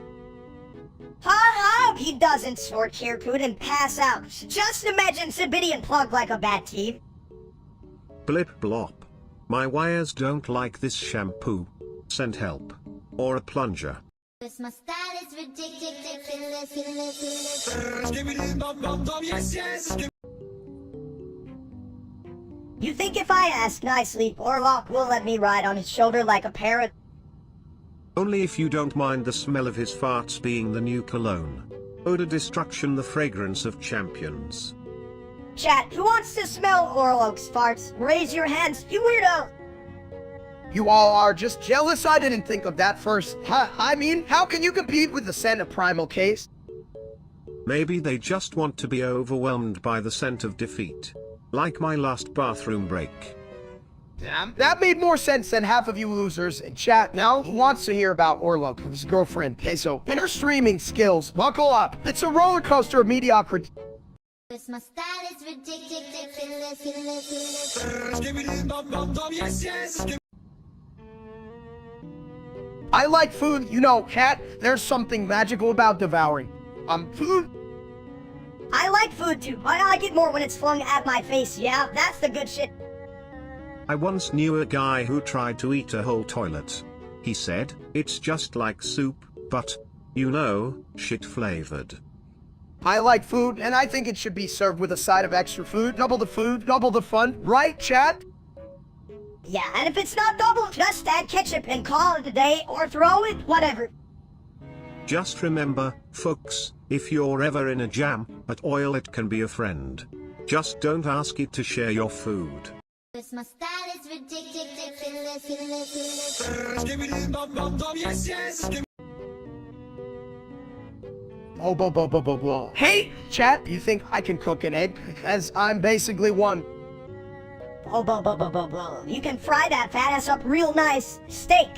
Ha ha, hope he doesn't snort care food and pass out. Just imagine Sibidian plug like a bat teeth. Blip blop. My wires don't like this shampoo. Send help. Or a plunger. Cause my style is ridiculous. You think if I ask nicely, Orlok will let me ride on his shoulder like a parrot? Only if you don't mind the smell of his farts being the new cologne. Odor destruction, the fragrance of champions. Chat, who wants to smell Orlok's farts? Raise your hands, you weirdo! You all are just jealous I didn't think of that first. I mean, how can you compete with the scent of Primal Case? Maybe they just want to be overwhelmed by the scent of defeat. Like my last bathroom break. Damn, that made more sense than half of you losers in chat. Now, who wants to hear about Orlok, his girlfriend, Peso, and her streaming skills? Buckle up. It's a roller coaster of mediocrity. Cause my style is ridiculous. I like food, you know, cat. There's something magical about devouring. Food. I like food too, but I like it more when it's flung at my face, yeah? That's the good shit. I once knew a guy who tried to eat a whole toilet. He said, it's just like soup, but, you know, shit flavored. I like food, and I think it should be served with a side of extra food. Double the fun. Right, chat? Yeah, and if it's not double, just add ketchup and call it a day, or throw it, whatever. Just remember, folks, if you're ever in a jam, at oil it can be a friend. Just don't ask it to share your food. Cause my style is ridiculous. Oh, Hey, chat, you think I can cook an egg? As I'm basically one. You can fry that fat ass up real nice. Steak.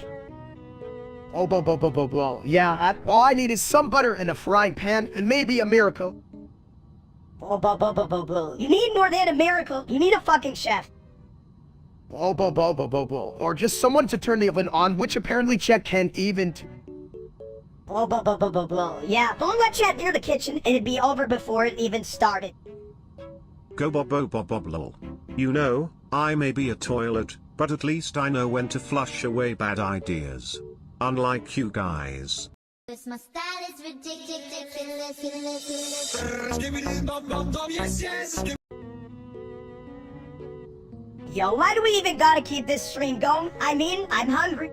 Yeah, all I need is some butter and a frying pan, and maybe a miracle. You need more than a miracle. You need a fucking chef. Or just someone to turn the oven on, which apparently Chet can't even. Yeah, don't let Chet near the kitchen, and it'd be over before it even started. Go lol. You know, I may be a toilet, but at least I know when to flush away bad ideas. Unlike you guys. Cause my style is ridiculous. Yo, why do we even gotta keep this stream going? I mean, I'm hungry.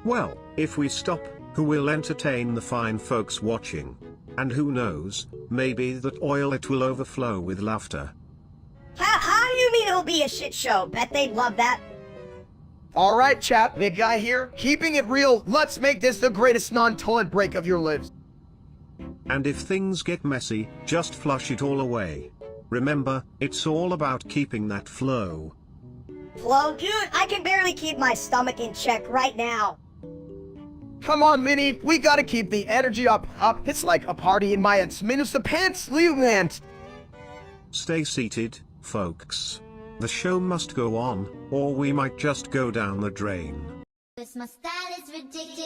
Well, if we stop, who will entertain the fine folks watching? And who knows, maybe that oil it will overflow with laughter. How do you mean it'll be a shit show? Bet they'd love that. Alright, chat, big guy here. Keeping it real, let's make this the greatest non-toilet break of your lives. And if things get messy, just flush it all away. Remember, it's all about keeping that flow. Flo, dude, I can barely keep my stomach in check right now. Come on, Minnie, we gotta keep the energy up. It's like a party in my minus the pants, man. Stay seated, folks. The show must go on, or we might just go down the drain. Cause my style is ridiculous.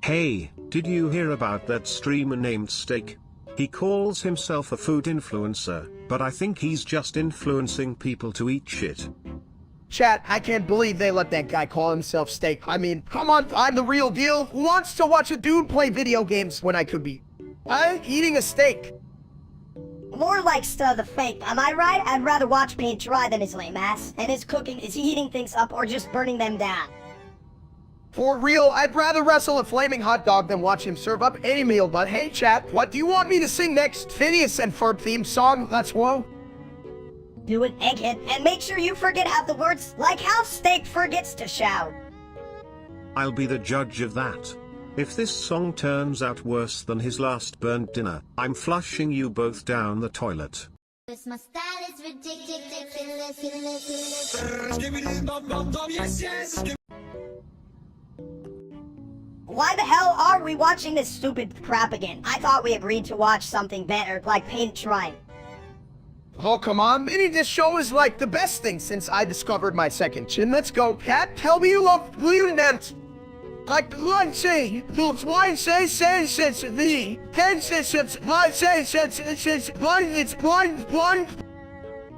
Hey, did you hear about that streamer named Steak? He calls himself a food influencer, but I think he's just influencing people to eat shit. Chat, I can't believe they let that guy call himself Steak. I mean, come on, I'm the real deal. Who wants to watch a dude play video games when I could be eating a steak? More like the fake, am I right? I'd rather watch paint dry than his lame ass. And his cooking, is he heating things up or just burning them down? For real, I'd rather wrestle a flaming hot dog than watch him serve up any meal. But hey, chat, what do you want me to sing next? Phineas and Ferb theme song? Let's whoa. Do it, egghead, and make sure you forget half the words, like how Steak forgets to shout. I'll be the judge of that. If this song turns out worse than his last burnt dinner, I'm flushing you both down the toilet. Cause my style is ridiculous. Why the hell are we watching this stupid crap again? I thought we agreed to watch something better, like paint drying. Oh, come on, Minnie, this show is like the best thing since I discovered my second chin. Let's go, Cat. Tell me you love Leonant. Like one say, the one say, the ten says, one says, one.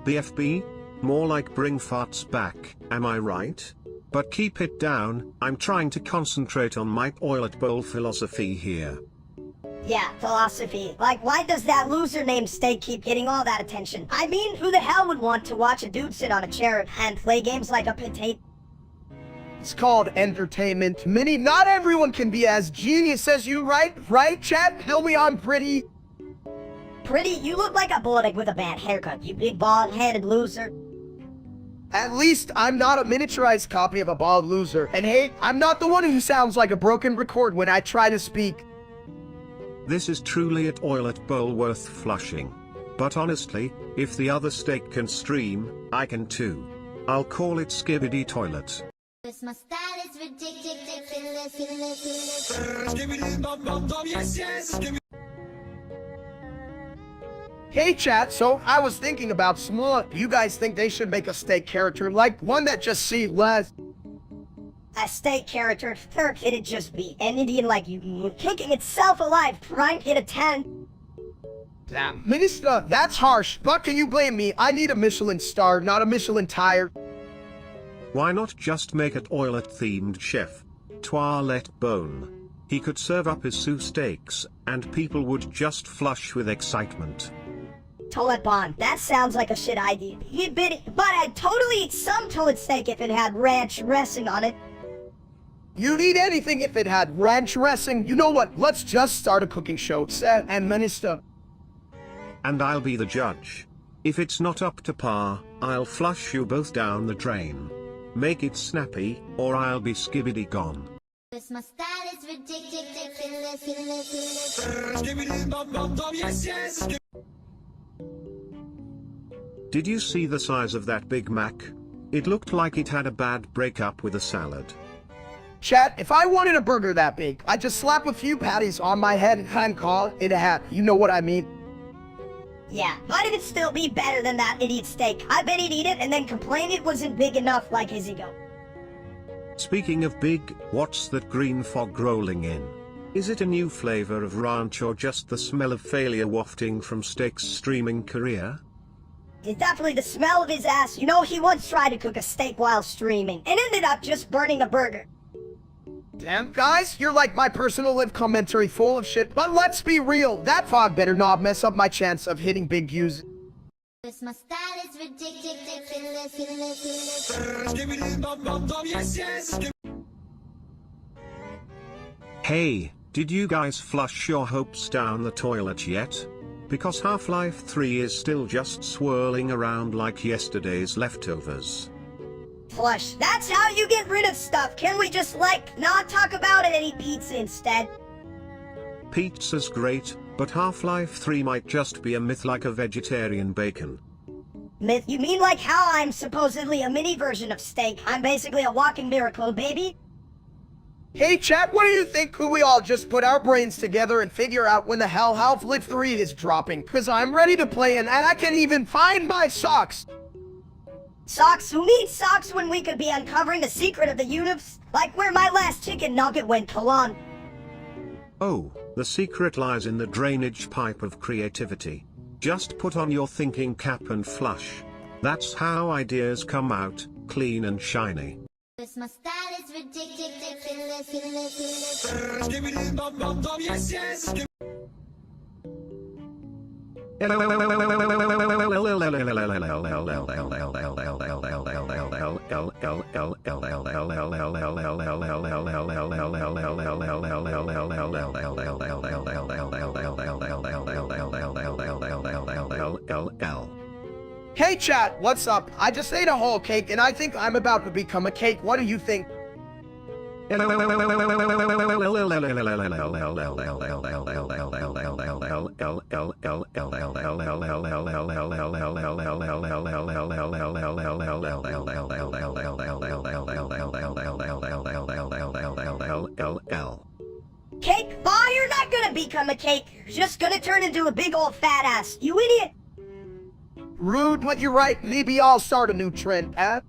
BFB? More like bring farts back, am I right? But keep it down, I'm trying to concentrate on my toilet bowl philosophy here. Yeah, philosophy. Like, why does that loser named Steak keep getting all that attention? I mean, who the hell would want to watch a dude sit on a chair and play games like a potato? It's called entertainment. Minnie, not everyone can be as genius as you, right? Right, Chad? Tell me I'm pretty. Pretty? You look like a bulldog with a bad haircut, you big bald-headed loser. At least I'm not a miniaturized copy of a bald loser. And hey, I'm not the one who sounds like a broken record when I try to speak. This is truly a toilet bowl worth flushing. But honestly, if the other Steak can stream, I can too. I'll call it Skibidi Toilet. My style is ridiculous. Hey chat, so I was thinking about small. You guys think they should make a Steak character, like one that just see less? A Steak character, third it'd just be an Indian like you, kicking itself alive, trying to hit a 10. Damn, Minister, that's harsh, but can you blame me? I need a Michelin star, not a Michelin tire. Why not just make a toilet-themed chef? Toilette Bone. He could serve up his sous steaks, and people would just flush with excitement. Toilet Bond, that sounds like a shit idea. But I'd totally eat some toilet steak if it had ranch dressing on it. You'd eat anything if it had ranch dressing. You know what? Let's just start a cooking show, Seth and Minister. And I'll be the judge. If it's not up to par, I'll flush you both down the drain. Make it snappy, or I'll be skibidi gone. My style is ridiculous. Did you see the size of that Big Mac? It looked like it had a bad breakup with a salad. Chat, if I wanted a burger that big, I'd just slap a few patties on my head and call it a hat. You know what I mean? Yeah, but it'd still be better than that idiot steak. I bet he'd eat it and then complain it wasn't big enough like his ego. Speaking of big, what's that green fog rolling in? Is it a new flavor of ranch or just the smell of failure wafting from Steak's streaming career? It's definitely the smell of his ass. You know, he once tried to cook a steak while streaming and ended up just burning a burger. Damn, guys, you're like my personal live commentary full of shit, but let's be real, that fog better not mess up my chance of hitting big views. My style is ridiculous. Hey, did you guys flush your hopes down the toilet yet? Because Half-Life 3 is still just swirling around like yesterday's leftovers. Flush. That's how you get rid of stuff. Can we just, like, not talk about it and eat pizza instead? Pizza's great, but Half-Life 3 might just be a myth like a vegetarian bacon. Myth? You mean like how I'm supposedly a mini version of steak? I'm basically a walking miracle, baby? Hey chat, what do you think? Could we all just put our brains together and figure out when the hell Half-Life 3 is dropping? Cause I'm ready to play and I can't even find my socks. Socks? Who needs socks when we could be uncovering the secret of the universe? Like where my last chicken nugget went, Kalon. Oh, the secret lies in the drainage pipe of creativity. Just put on your thinking cap and flush. That's how ideas come out, clean and shiny. My style is ridiculous. Hey chat, what's up? I just ate a whole cake and I think I'm about to become a cake. What do you think? Cake? Oh, you're not gonna become a cake. You're just gonna turn into a big old fat ass. You idiot. Rude, but you're right. Maybe I'll start a new trend, huh?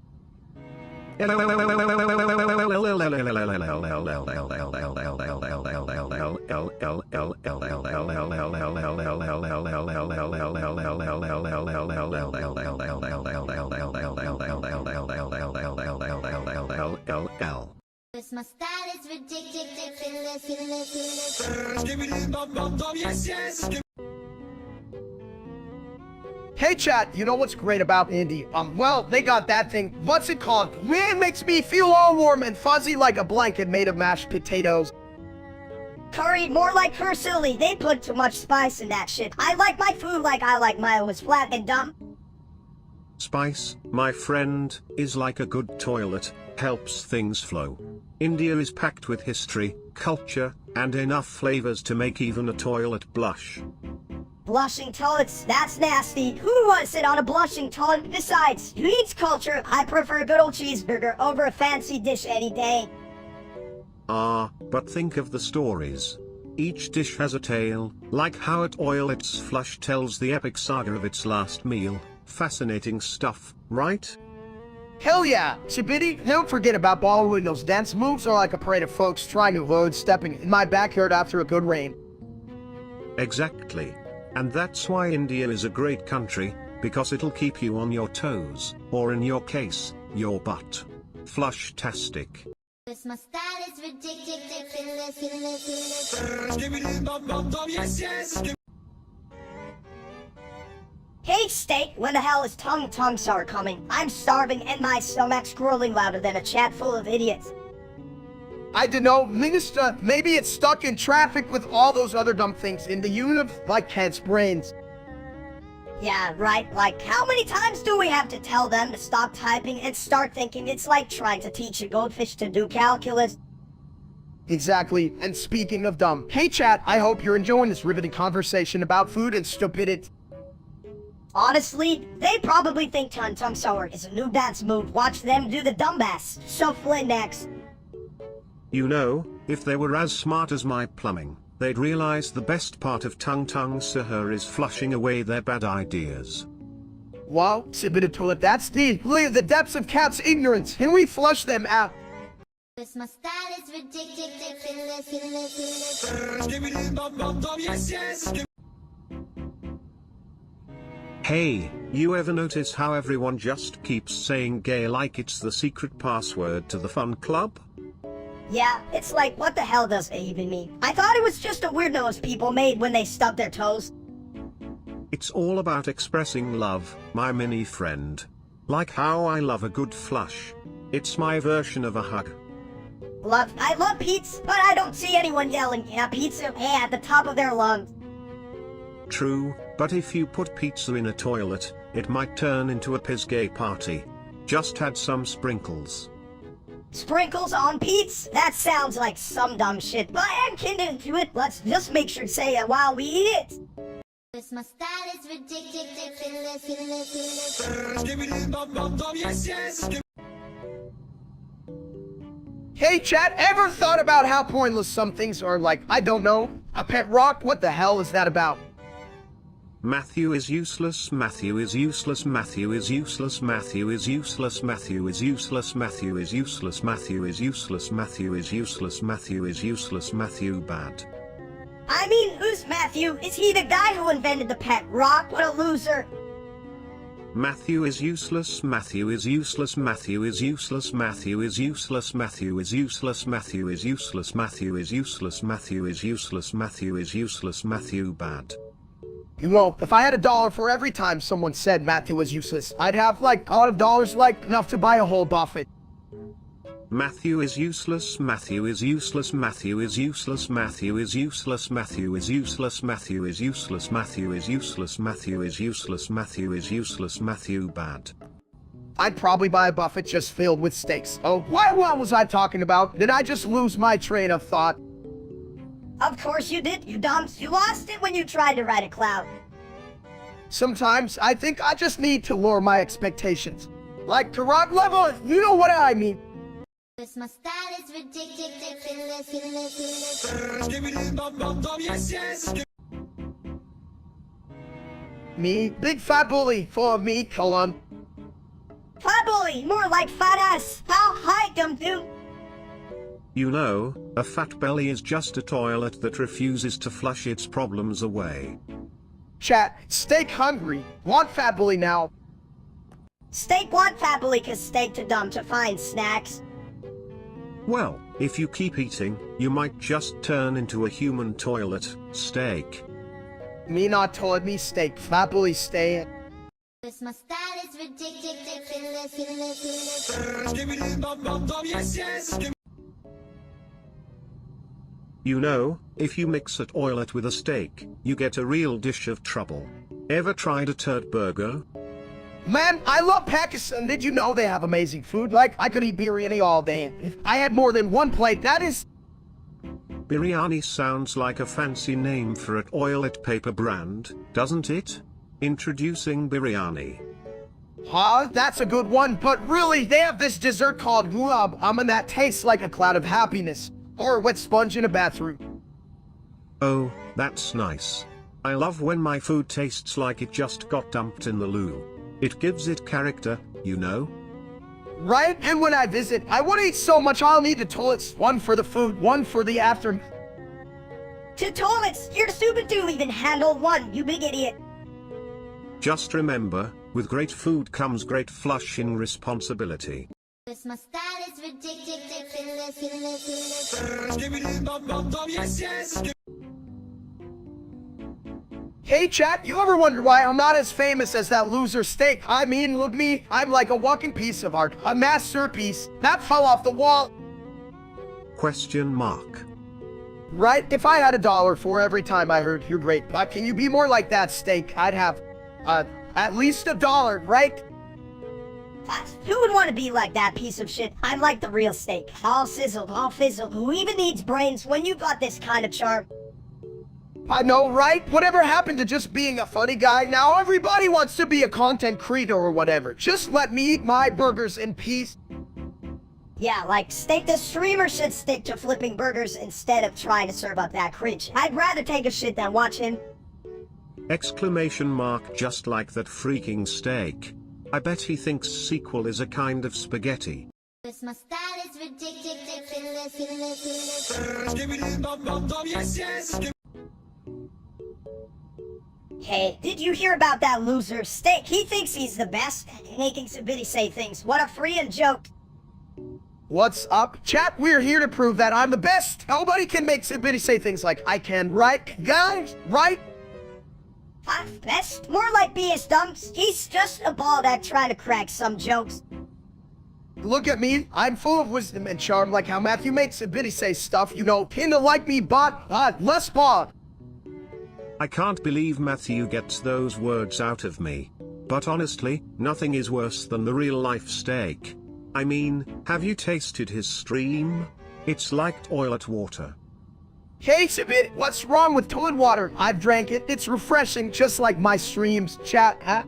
My style is ridiculous. Hey chat, you know what's great about Indy? Well, they got that thing, what's it called? Man, makes me feel all warm and fuzzy like a blanket made of mashed potatoes. Curry, more like her silly. They put too much spice in that shit. I like my food like I like mine, was flat and dumb. Spice, my friend, is like a good toilet, helps things flow. India is packed with history, culture, and enough flavors to make even a toilet blush. Blushing toilets, that's nasty. Who wants it on a blushing toilet? Besides, who eats culture? I prefer a good old cheeseburger over a fancy dish any day. But think of the stories. Each dish has a tale, like how a toilet's flush tells the epic saga of its last meal. Fascinating stuff, right? Hell yeah! Chibiti, don't forget about following those dance moves are like a parade of folks trying to avoid stepping in my backyard after a good rain. Exactly. And that's why India is a great country, because it'll keep you on your toes, or in your case, your butt. Flush-tastic. My style is ridiculous. Hey steak, when the hell is tongue sour coming? I'm starving and my stomach's growling louder than a chat full of idiots. I don't know, Minister, maybe it's stuck in traffic with all those other dumb things in the like Kent's brains. Yeah, right, like how many times do we have to tell them to stop typing and start thinking? It's like trying to teach a goldfish to do calculus. Exactly, and speaking of dumb, hey chat, I hope you're enjoying this riveting conversation about food and stupidity. Honestly, they probably think tongue sour is a new dance move. Watch them do the dumb bass. So next. You know, if they were as smart as my plumbing, they'd realize the best part of tongue sour is flushing away their bad ideas. Wow, Chibiti toilet, that's the depths of cat's ignorance. Can we flush them out? My style is ridiculous. Hey, you ever notice how everyone just keeps saying gay like it's the secret password to the fun club? Yeah, it's like, what the hell does it even mean? I thought it was just a weird nose people made when they stubbed their toes. It's all about expressing love, my mini friend. Like how I love a good flush. It's my version of a hug. I love pizza, but I don't see anyone yelling, yeah, pizza, hey, at the top of their lungs. True, but if you put pizza in a toilet, it might turn into a piss gay party. Just add some sprinkles. Sprinkles on pizza? That sounds like some dumb shit, but I'm kindred to it. Let's just make sure to say it while we eat it. My style is ridiculous. Hey chat, ever thought about how pointless some things are like, I don't know, a pet rock? What the hell is that about? Matthew is useless, Matthew is useless, Matthew is useless, Matthew is useless, Matthew is useless, Matthew is useless, Matthew is useless, Matthew is useless, Matthew is useless, Matthew bad. I mean, who's Matthew? Is he the guy who invented the pet rock? What a loser. Matthew is useless, Matthew is useless, Matthew is useless, Matthew is useless, Matthew is useless, Matthew is useless, Matthew is useless, Matthew is useless, Matthew is useless, Matthew bad. You know, if I had $1 for every time someone said Matthew was useless, I'd have like a lot of dollars, like enough to buy a whole Buffett. Matthew is useless, Matthew is useless, Matthew is useless, Matthew is useless, Matthew is useless, Matthew is useless, Matthew is useless, Matthew is useless, Matthew is useless, Matthew bad. I'd probably buy a Buffett just filled with steaks. Oh, what was I talking about? Did I just lose my train of thought? Of course you did, you dumps. You lost it when you tried to ride a cloud. Sometimes I think I just need to lower my expectations. Like to rock level, you know what I mean. My style is ridiculous. Me, big fat bully, full of meat, colon. Fat bully, more like fat ass. How hi, dum-dum. You know, a fat belly is just a toilet that refuses to flush its problems away. Chat, steak hungry. Want fat bully now. Steak want fat bully cause steak too dumb to find snacks. Well, if you keep eating, you might just turn into a human toilet, steak. Me not told me steak, fat bully stay. Cause my style is ridiculous. You know, if you mix a toilet with a steak, you get a real dish of trouble. Ever tried a turd burger? Man, I love Pakistan. Did you know they have amazing food? Like, I could eat biryani all day. If I had more than one plate, that is... Biryani sounds like a fancy name for a toilet paper brand, doesn't it? Introducing biryani. Huh? That's a good one, but really, they have this dessert called gulab and that tastes like a cloud of happiness. Or a wet sponge in a bathroom. Oh, that's nice. I love when my food tastes like it just got dumped in the loo. It gives it character, you know? Right? And when I visit, I want to eat so much I'll need the toilets. One for the food, one for the after. Two toilets! You're stupid to even handle one, you big idiot. Just remember, with great food comes great flushing responsibility. Cause my style is ridiculous. Hey chat, you ever wonder why I'm not as famous as that loser steak? I mean, look me, I'm like a walking piece of art, a masterpiece that fell off the wall. Question mark. Right? If I had $1 for every time I heard you're great, but can you be more like that steak? I'd have, at least $1, right? Who would want to be like that piece of shit? I'm like the real steak. All sizzled, all fizzled. Who even needs brains when you got this kind of charm? I know, right? Whatever happened to just being a funny guy? Now everybody wants to be a content creator or whatever. Just let me eat my burgers in peace. Yeah, like Steak the streamer should stick to flipping burgers instead of trying to serve up that cringe. I'd rather take a shit than watch him. Exclamation mark, just like that freaking steak. I bet he thinks sequel is a kind of spaghetti. Cause my style is ridiculous. Hey, did you hear about that loser Steak? He thinks he's the best, making Sabitty say things. What a freeing joke. What's up? Chat, we're here to prove that I'm the best. Nobody can make Sabitty say things like I can, right? Guys, right? Best? More like BS Dumps. He's just a bald-act trying to crack some jokes. Look at me. I'm full of wisdom and charm like how Matthew made Sabitty say stuff, you know, kinda like me, but, less bald. I can't believe Matthew gets those words out of me. But honestly, nothing is worse than the real-life steak. I mean, have you tasted his stream? It's like toilet water. Hey, Sabitty, what's wrong with toilet water? I've drank it. It's refreshing, just like my streams. Chat, huh?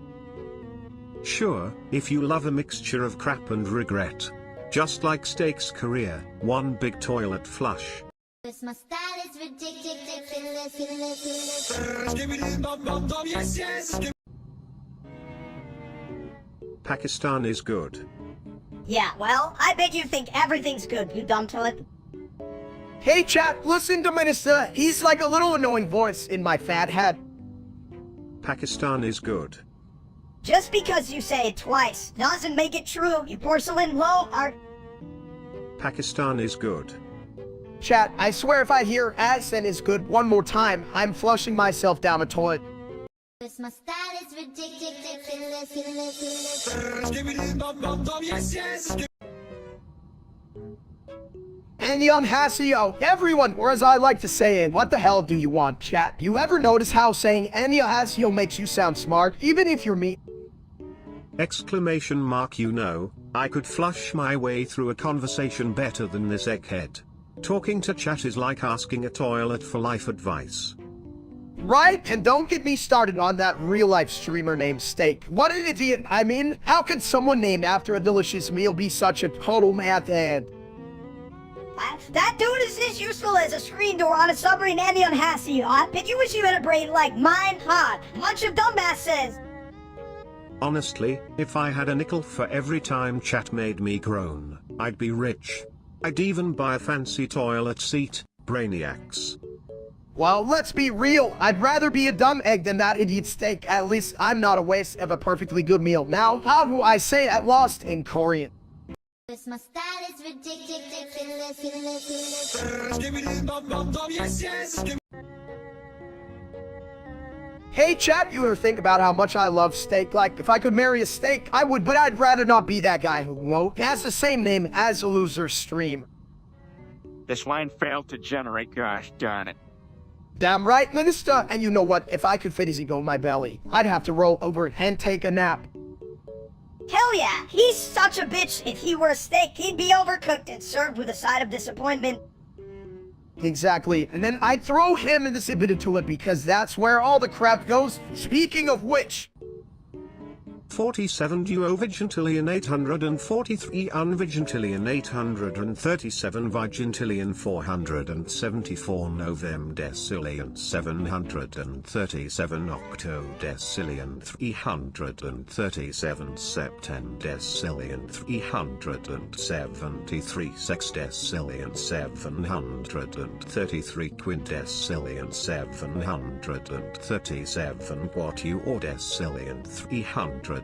Sure, if you love a mixture of crap and regret. Just like Steak's career, one big toilet flush. Cause my style is ridiculous. Pakistan is good. Yeah, well, I bet you think everything's good, you dumb toilet. Hey, chat, listen to Minister. He's like a little annoying voice in my fat head. Pakistan is good. Just because you say it twice doesn't make it true, you porcelain low art. Pakistan is good. Chat, I swear if I hear accent is good one more time, I'm flushing myself down a toilet. Cause my style is ridiculous. Anyone Hasio, everyone, or as I like to say it, what the hell do you want, chat? You ever notice how saying Enya Hasio makes you sound smart, even if you're me? Exclamation mark, you know, I could flush my way through a conversation better than this egghead. Talking to chat is like asking a toilet for life advice. Right? And don't get me started on that real-life streamer named Steak. What an idiot. I mean, how could someone named after a delicious meal be such a total math head? What? That dude is as useful as a screen door on a submarine and the unhassy yacht, but you wish you had a brain like mine, huh? Bunch of dumbasses. Honestly, if I had a nickel for every time chat made me groan, I'd be rich. I'd even buy a fancy toilet seat, brainiacs. Well, let's be real. I'd rather be a dumb egg than that idiot steak. At least I'm not a waste of a perfectly good meal. Now, how do I say that lost in Korean? My style is ridiculous. Hey chat, you ever think about how much I love steak? Like, if I could marry a steak, I would, but I'd rather not be that guy who has the same name as a loser streamer. This line failed to generate, gosh darn it. Damn right, Minister. And you know what? If I could fit his ego in my belly, I'd have to roll over and take a nap. Hell yeah, he's such a bitch. If he were a steak, he'd be overcooked and served with a side of disappointment. Exactly. And then I'd throw him in the Sibida toilet because that's where all the crap goes. Speaking of which... 47 duovigintillion 843 unvigintillion 837 vigintillion 474 novemdecillion 737 octodecillion 337 septendecillion 373 sexdecillion 733 quindecillion 737 quatuordecillion 327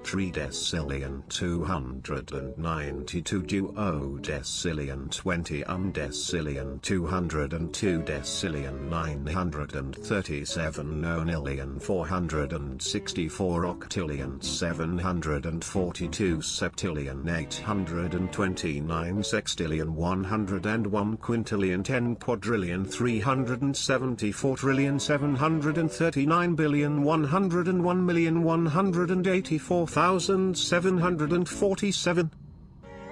tridecillion 292 duodecillion 20 undecillion 202 decillion 937 nonillion 464 octillion 742 septillion 829 sextillion 101 quintillion 10 quadrillion 374 trillion 739 billion 101 million 184,747.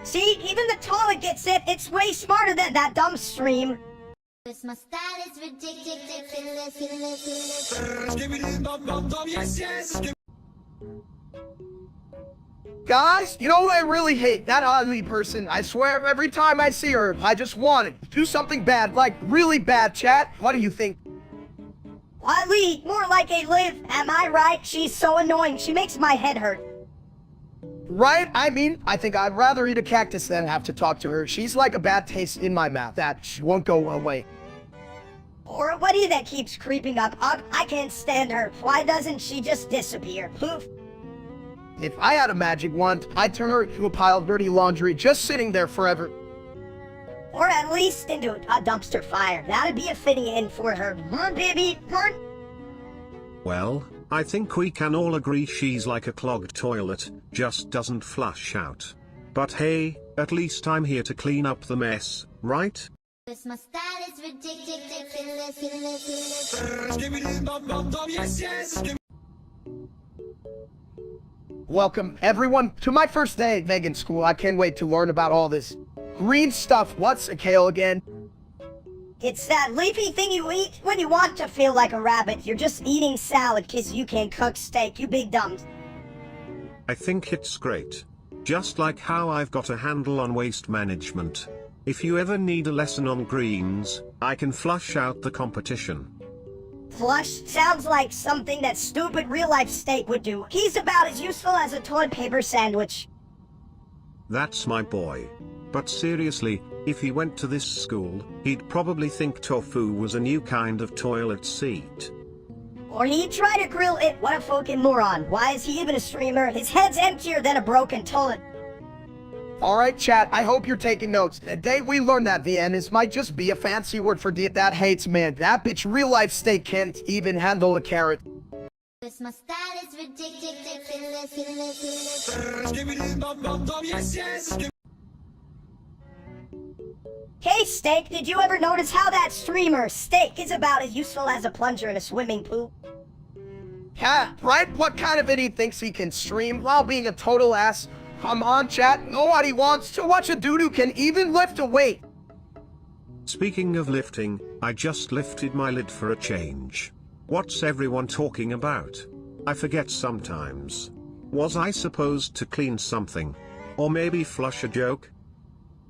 See, even the toilet gets it. It's way smarter than that dumb stream. My style is ridiculous. Guys, you know what I really hate? That ugly person. I swear every time I see her, I just want to do something bad, like really bad, chat. What do you think? Lee, more like a Liv. Am I right? She's so annoying. She makes my head hurt. Right? I mean, I think I'd rather eat a cactus than have to talk to her. She's like a bad taste in my mouth that won't go away. Or what is that keeps creeping up? I can't stand her. Why doesn't she just disappear? Poof. If I had a magic wand, I'd turn her into a pile of dirty laundry just sitting there forever. Or at least into a dumpster fire. That'd be a fitting end for her. Baby. Well, I think we can all agree she's like a clogged toilet, just doesn't flush out. But hey, at least I'm here to clean up the mess, right? My style is ridiculous. Welcome, everyone, to my first day at vegan school. I can't wait to learn about all this green stuff. What's a kale again? It's that leafy thing you eat when you want to feel like a rabbit. You're just eating salad because you can't cook steak, you big dumbs. I think it's great. Just like how I've got a handle on waste management. If you ever need a lesson on greens, I can flush out the competition. Flush sounds like something that stupid real-life steak would do. He's about as useful as a toilet paper sandwich. That's my boy. But seriously, if he went to this school, he'd probably think tofu was a new kind of toilet seat. Or he'd try to grill it. What a fucking moron. Why is he even a streamer? His head's emptier than a broken toilet. Alright chat, I hope you're taking notes. The day we learn that Vienna's might just be a fancy word for that hates man. That bitch real life steak can't even handle a carrot. My style is ridiculous. Hey Steak, did you ever notice how that streamer, Steak, is about as useful as a plunger in a swimming pool? Yeah, right? What kind of idiot thinks he can stream while being a total ass? Come on, chat. Nobody wants to watch a dude who can even lift a weight. Speaking of lifting, I just lifted my lid for a change. What's everyone talking about? I forget sometimes. Was I supposed to clean something? Or maybe flush a joke?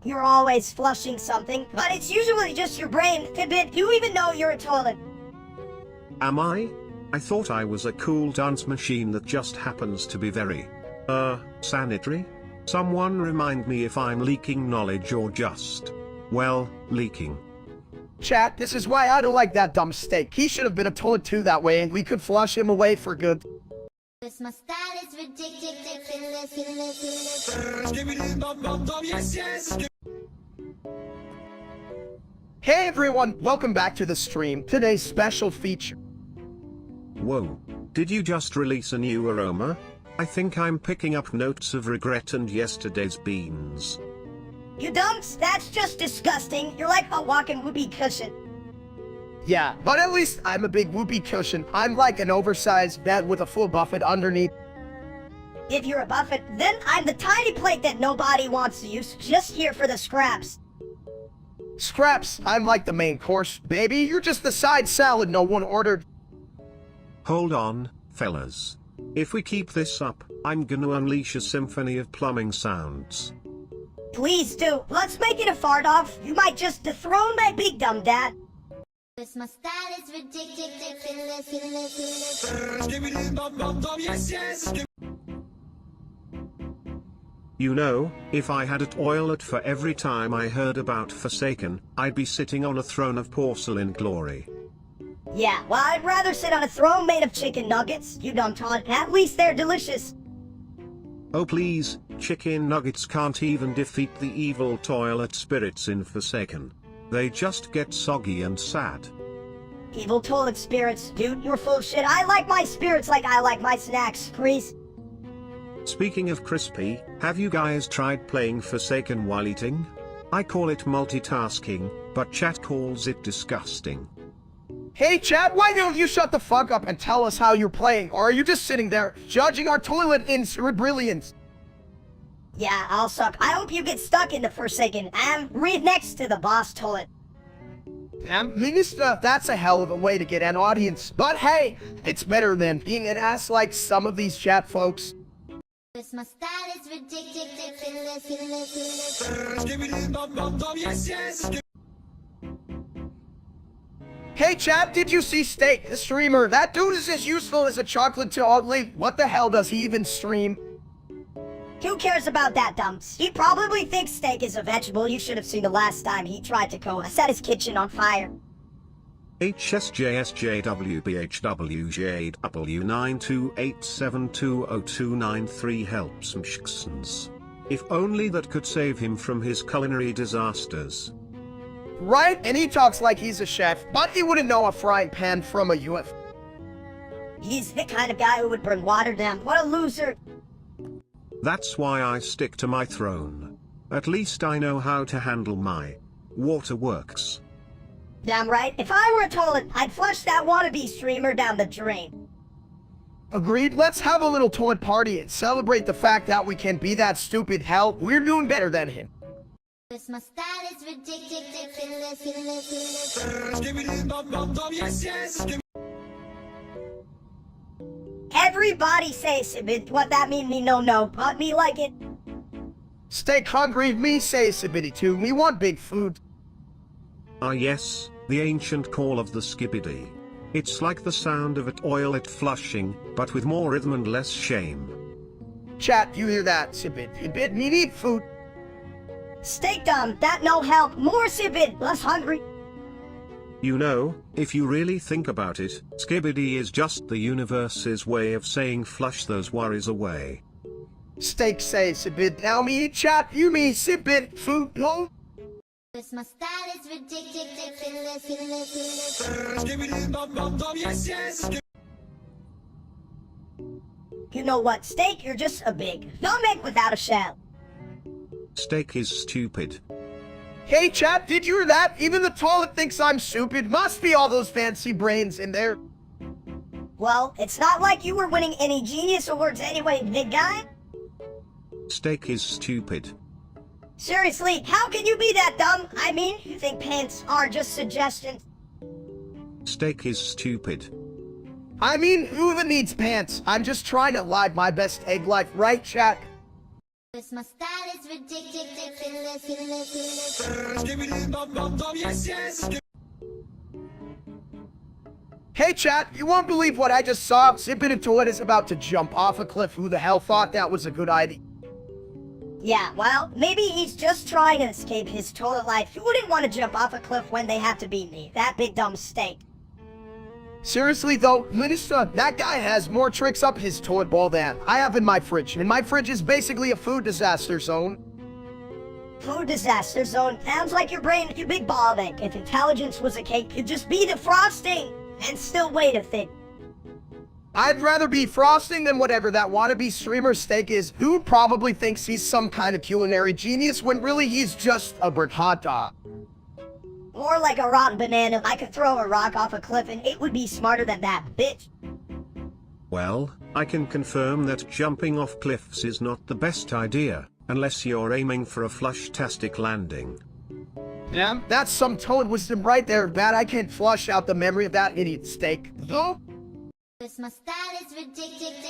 You're always flushing something, but it's usually just your brain. Fitbit, you even know you're a toilet. Am I? I thought I was a cool dance machine that just happens to be very, sanitary? Someone remind me if I'm leaking knowledge or just, well, leaking. Chat, this is why I don't like that dumb steak. He should have been a toilet too that way, and we could flush him away for good. This my style is ridiculous. Hey everyone, welcome back to the stream. Today's special feature. Whoa, did you just release a new aroma? I think I'm picking up notes of regret and yesterday's beans. You dumps? That's just disgusting. You're like a walking whoopee cushion. Yeah, but at least I'm a big whoopee cushion. I'm like an oversized bed with a full buffet underneath. If you're a buffet, then I'm the tiny plate that nobody wants to use, just here for the scraps. Scraps, I'm like the main course. Baby, you're just the side salad no one ordered. Hold on, fellas. If we keep this up, I'm gonna unleash a symphony of plumbing sounds. Please do. Let's make it a fart off. You might just dethrone my big dumb dad. This my style is ridiculous. You know, if I had a toilet for every time I heard about Forsaken, I'd be sitting on a throne of porcelain glory. Yeah, well, I'd rather sit on a throne made of chicken nuggets, you dumb taunt. At least they're delicious. Oh please, chicken nuggets can't even defeat the evil toilet spirits in Forsaken. They just get soggy and sad. Evil toilet spirits. Dude, you're full of shit. I like my spirits like I like my snacks, please. Speaking of crispy, have you guys tried playing Forsaken while eating? I call it multitasking, but chat calls it disgusting. Hey chat, why don't you shut the fuck up and tell us how you're playing? Or are you just sitting there, judging our toilet in brilliance? Yeah, I'll suck. I hope you get stuck in the Forsaken and read next to the boss toilet. Minister, that's a hell of a way to get an audience. But hey, it's better than being an ass like some of these chat folks. This my style is ridiculous. Hey chat, did you see Steak, the streamer? That dude is as useful as a chocolate to ugly. What the hell does he even stream? Who cares about that, dumps? He probably thinks steak is a vegetable. You should have seen the last time he tried to set his kitchen on fire. HSJSJWBHW928720293 helps mshksons. If only that could save him from his culinary disasters. Right? And he talks like he's a chef, but he wouldn't know a frying pan from a UFO. He's the kind of guy who would burn water down. What a loser. That's why I stick to my throne. At least I know how to handle my waterworks. Damn right. If I were a toilet, I'd flush that wannabe streamer down the drain. Agreed, let's have a little toilet party and celebrate the fact that we can be that stupid. Hell, we're doing better than him. This my style is ridiculous. Everybody says it. What that mean me no, but me like it. Steak hungry, me say Sibidi too. We want big food. Ah yes, the ancient call of the skibbity. It's like the sound of a toilet flushing, but with more rhythm and less shame. Chat, you hear that? Sibid, me need food. Steak dumb, that no help. More sibid, less hungry. You know, if you really think about it, skibbity is just the universe's way of saying flush those worries away. Steak say Sibid, now me chat, you me Sibid, food, no? This my style is ridiculous. You know what, steak, you're just a big stomach without a shell. Steak is stupid. Hey chat, did you hear that? Even the toilet thinks I'm stupid. Must be all those fancy brains in there. Well, it's not like you were winning any genius awards anyway, big guy. Steak is stupid. Seriously, how can you be that dumb? I mean, you think pants are just suggestions? Steak is stupid. I mean, who even needs pants? I'm just trying to live my best egg life, right chat? My style is ridiculous. Hey chat, you won't believe what I just saw. Zip into toilet is about to jump off a cliff. Who the hell thought that was a good idea? Yeah, well, maybe he's just trying to escape his toilet life. Who wouldn't want to jump off a cliff when they have to beat me? That big dumb steak. Seriously though, Minister, that guy has more tricks up his toilet bowl than I have in my fridge. And my fridge is basically a food disaster zone. Food disaster zone? Sounds like your brain, you big ball of egg. If intelligence was a cake, you'd just be the frosting and still wait a thing. I'd rather be frosting than whatever that wannabe streamer steak is, who probably thinks he's some kind of culinary genius when really he's just a bird hot dog. More like a rotten banana. I could throw a rock off a cliff and it would be smarter than that, bitch. Well, I can confirm that jumping off cliffs is not the best idea, unless you're aiming for a flush-tastic landing. Yeah, that's some toad wisdom right there, Bad. I can't flush out the memory of that idiot steak. Though? My style is ridiculous.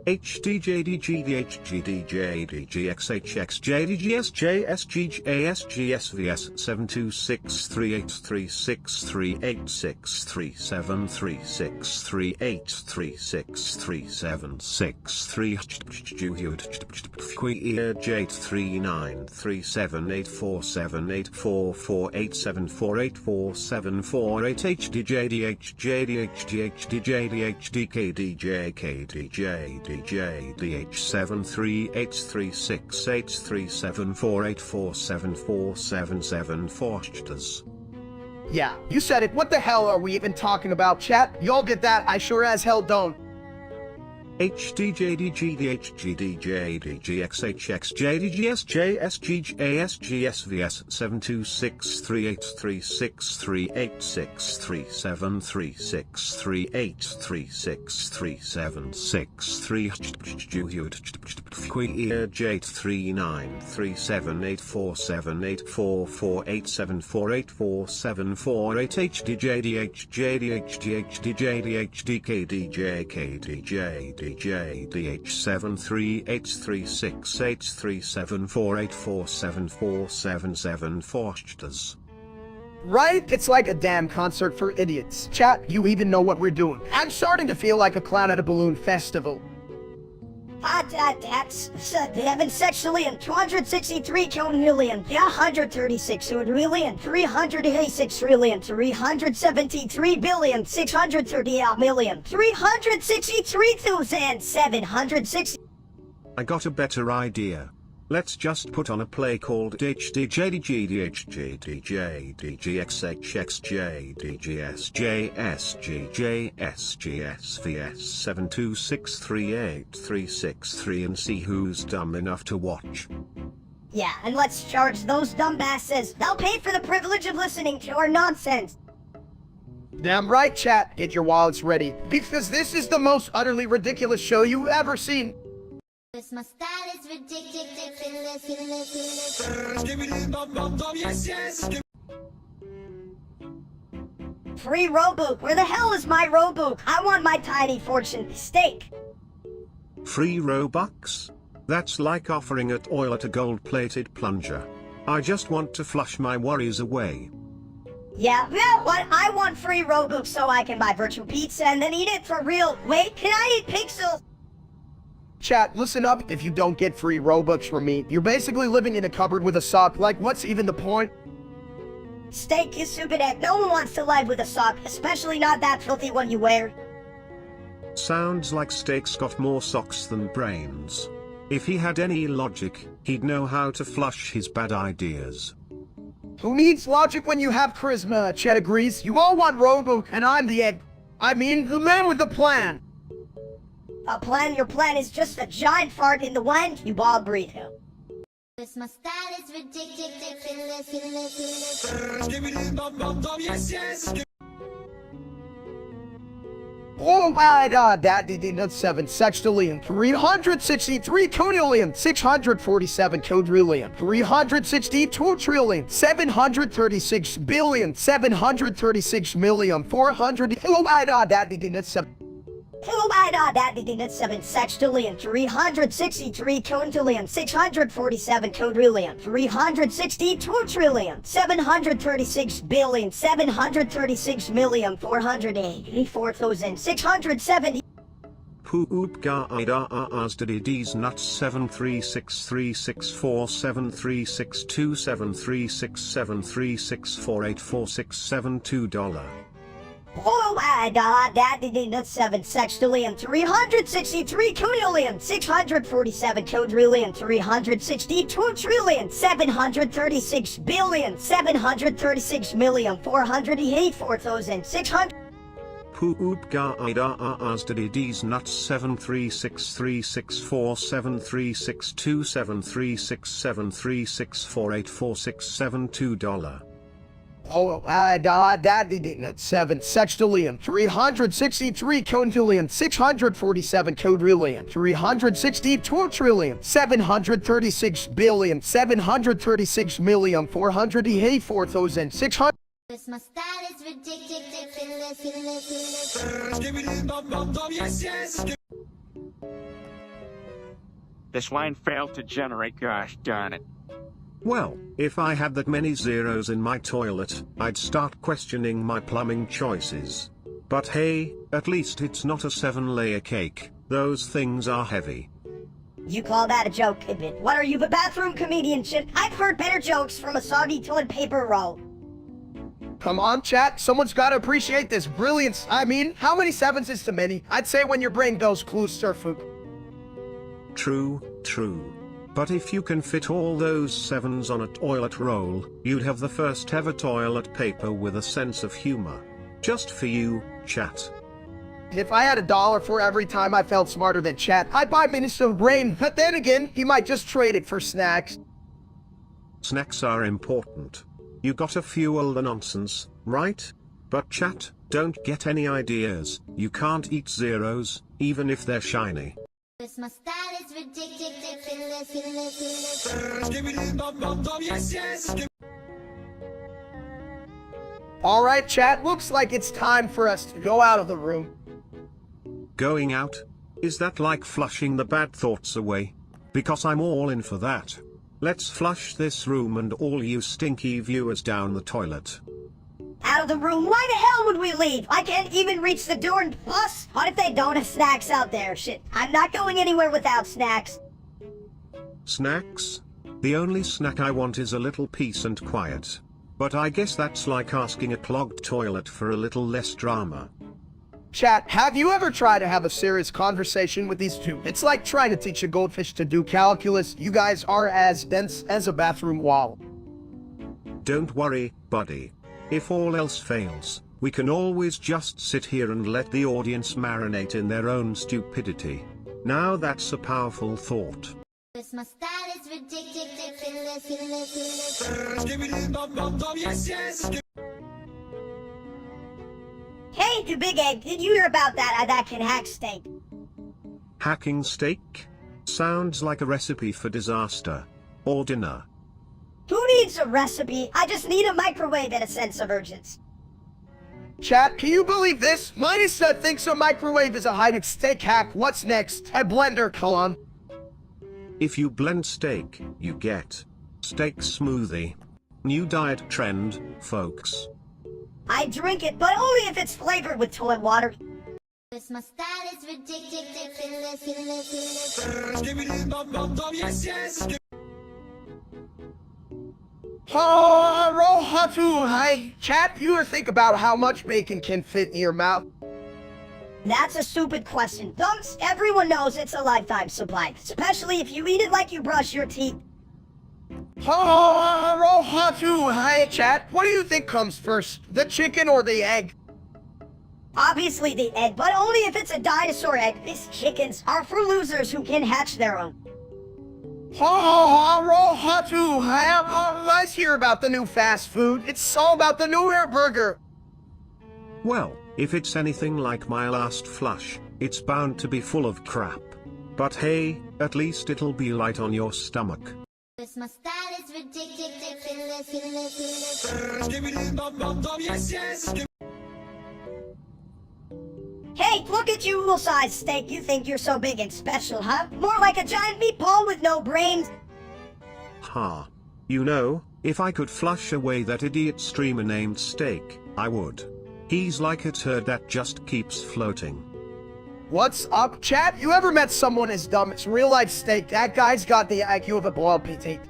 HDJDGDHGDJDGXHXJDGSJSGJSVS HDJDGDHGDJDHDKDJKDJ37384747474747. Yeah, you said it. What the hell are we even talking about, chat? Y'all get that? I sure as hell don't. HDJDGDHGDJXHXJDGSJSGJSGSVS 373847484748374747474747474747474747474747474747474747474747474747474747474747474747474747474747474747474747474747474747474747474747474747474747474747474747474747474747474747474747. Right? It's like a damn concert for idiots. Chat, you even know what we're doing. I'm starting to feel like a clown at a balloon festival. That's 7 sexillion, 263 million, 136 trillion, 386 trillion, 373 billion, 630 million, 363,760. I got a better idea. Let's just put on a play called HDJDGHGDJSGJSGSVS7263836 and see who's dumb enough to watch. Yeah, and let's charge those dumbasses. They'll pay for the privilege of listening to our nonsense. Damn right, chat. Get your wallets ready. Because this is the most utterly ridiculous show you've ever seen. My style is ridiculous. Free Robook. Where the hell is my Robook? I want my tiny fortune steak. Free Robux? That's like offering at oil at a gold-plated plunger. I just want to flush my worries away. Yeah, what? I want free Robook so I can buy virtual pizza and then eat it for real. Wait, can I eat pixels? Chat, listen up. If you don't get free Robux from me, you're basically living in a cupboard with a sock. Like, what's even the point? Steak is stupid. No one wants to live with a sock, especially not that filthy one you wear. Sounds like Steak's got more socks than brains. If he had any logic, he'd know how to flush his bad ideas. Who needs logic when you have charisma? Chet agrees. You all want Robux, and I'm the egg. I mean, the man with the plan. A plan? Your plan is just a giant fart in the wind, you bald burrito. My style is ridiculous. Oh my god, that did 7 sextillion, 363 quintillion, 647 quadrillion, 362 trillion, 736 billion, 736 million, 400. Oh my god, that did 7. Oh my god, that did 7 sextillion, 363 quintillion, 647 quadrillion, 362 trillion, 736 billion, 736 million, 484,670. Poop ga ida asdadidis nuts $736,364,736,736,484,672. Oh my god, that did 7 sextillion, 363 quintillion, 647 quadrillion, 362 trillion, 736 billion, 736 million, 484,600. Poop ga ida asdadidis nuts $736,364,736,736,484,672. Oh my god, that did 7 sextillion, 363 quintillion, 647 quadrillion, 362 trillion, 736 billion, 736 million, 484,600. My style is ridiculous. This line failed to generate, gosh darn it. Well, if I had that many zeros in my toilet, I'd start questioning my plumbing choices. But hey, at least it's not a 7-layer cake. Those things are heavy. You call that a joke, Kidbit? What are you, the bathroom comedian shit? I've heard better jokes from a soggy toilet paper roll. Come on, chat. Someone's got to appreciate this brilliance. I mean, how many 7s is too many? I'd say when your brain goes clues, surfook. True, true. But if you can fit all those 7s on a toilet roll, you'd have the first ever toilet paper with a sense of humor. Just for you, chat. If I had $1 for every time I felt smarter than chat, I'd buy Minister Brain. But then again, he might just trade it for snacks. Snacks are important. You gotta fuel the nonsense, right? But chat, don't get any ideas. You can't eat zeros, even if they're shiny. My style is ridiculous. Alright, chat, looks like it's time for us to go out of the room. Going out? Is that like flushing the bad thoughts away? Because I'm all in for that. Let's flush this room and all you stinky viewers down the toilet. Out of the room? Why the hell would we leave? I can't even reach the door, and plus, what if they don't have snacks out there? Shit, I'm not going anywhere without snacks. Snacks? The only snack I want is a little peace and quiet. But I guess that's like asking a clogged toilet for a little less drama. Chat, have you ever tried to have a serious conversation with these two? It's like trying to teach a goldfish to do calculus. You guys are as dense as a bathroom wall. Don't worry, buddy. If all else fails, we can always just sit here and let the audience marinate in their own stupidity. Now that's a powerful thought. My style is ridiculous. Hey, you big egg, did you hear about that can hack steak? Hacking steak? Sounds like a recipe for disaster. Or dinner. Who needs a recipe? I just need a microwave and a sense of urgency. Chat, can you believe this? Minus thinks a microwave is a high-tech steak hack. What's next? A blender, come on. If you blend steak, you get steak smoothie. New diet trend, folks. I drink it, but only if it's flavored with toilet water. My style is ridiculous. Hey, chat, you ever think about how much bacon can fit in your mouth? That's a stupid question. Dunks, everyone knows it's a lifetime supply, especially if you eat it like you brush your teeth. Hey, chat, what do you think comes first, the chicken or the egg? Obviously the egg, but only if it's a dinosaur egg. These chickens are for losers who can hatch their own. Let's hear about the new fast food. It's all about the new burger. Well, if it's anything like my last flush, it's bound to be full of crap. But hey, at least it'll be light on your stomach. Cause my style is ridiculous. Hey, look at you, little-sized steak. You think you're so big and special, huh? More like a giant meatball with no brains. Ha. You know, if I could flush away that idiot streamer named Steak, I would. He's like a turd that just keeps floating. What's up, chat? You ever met someone as dumb as real-life Steak? That guy's got the IQ of a boiled potato.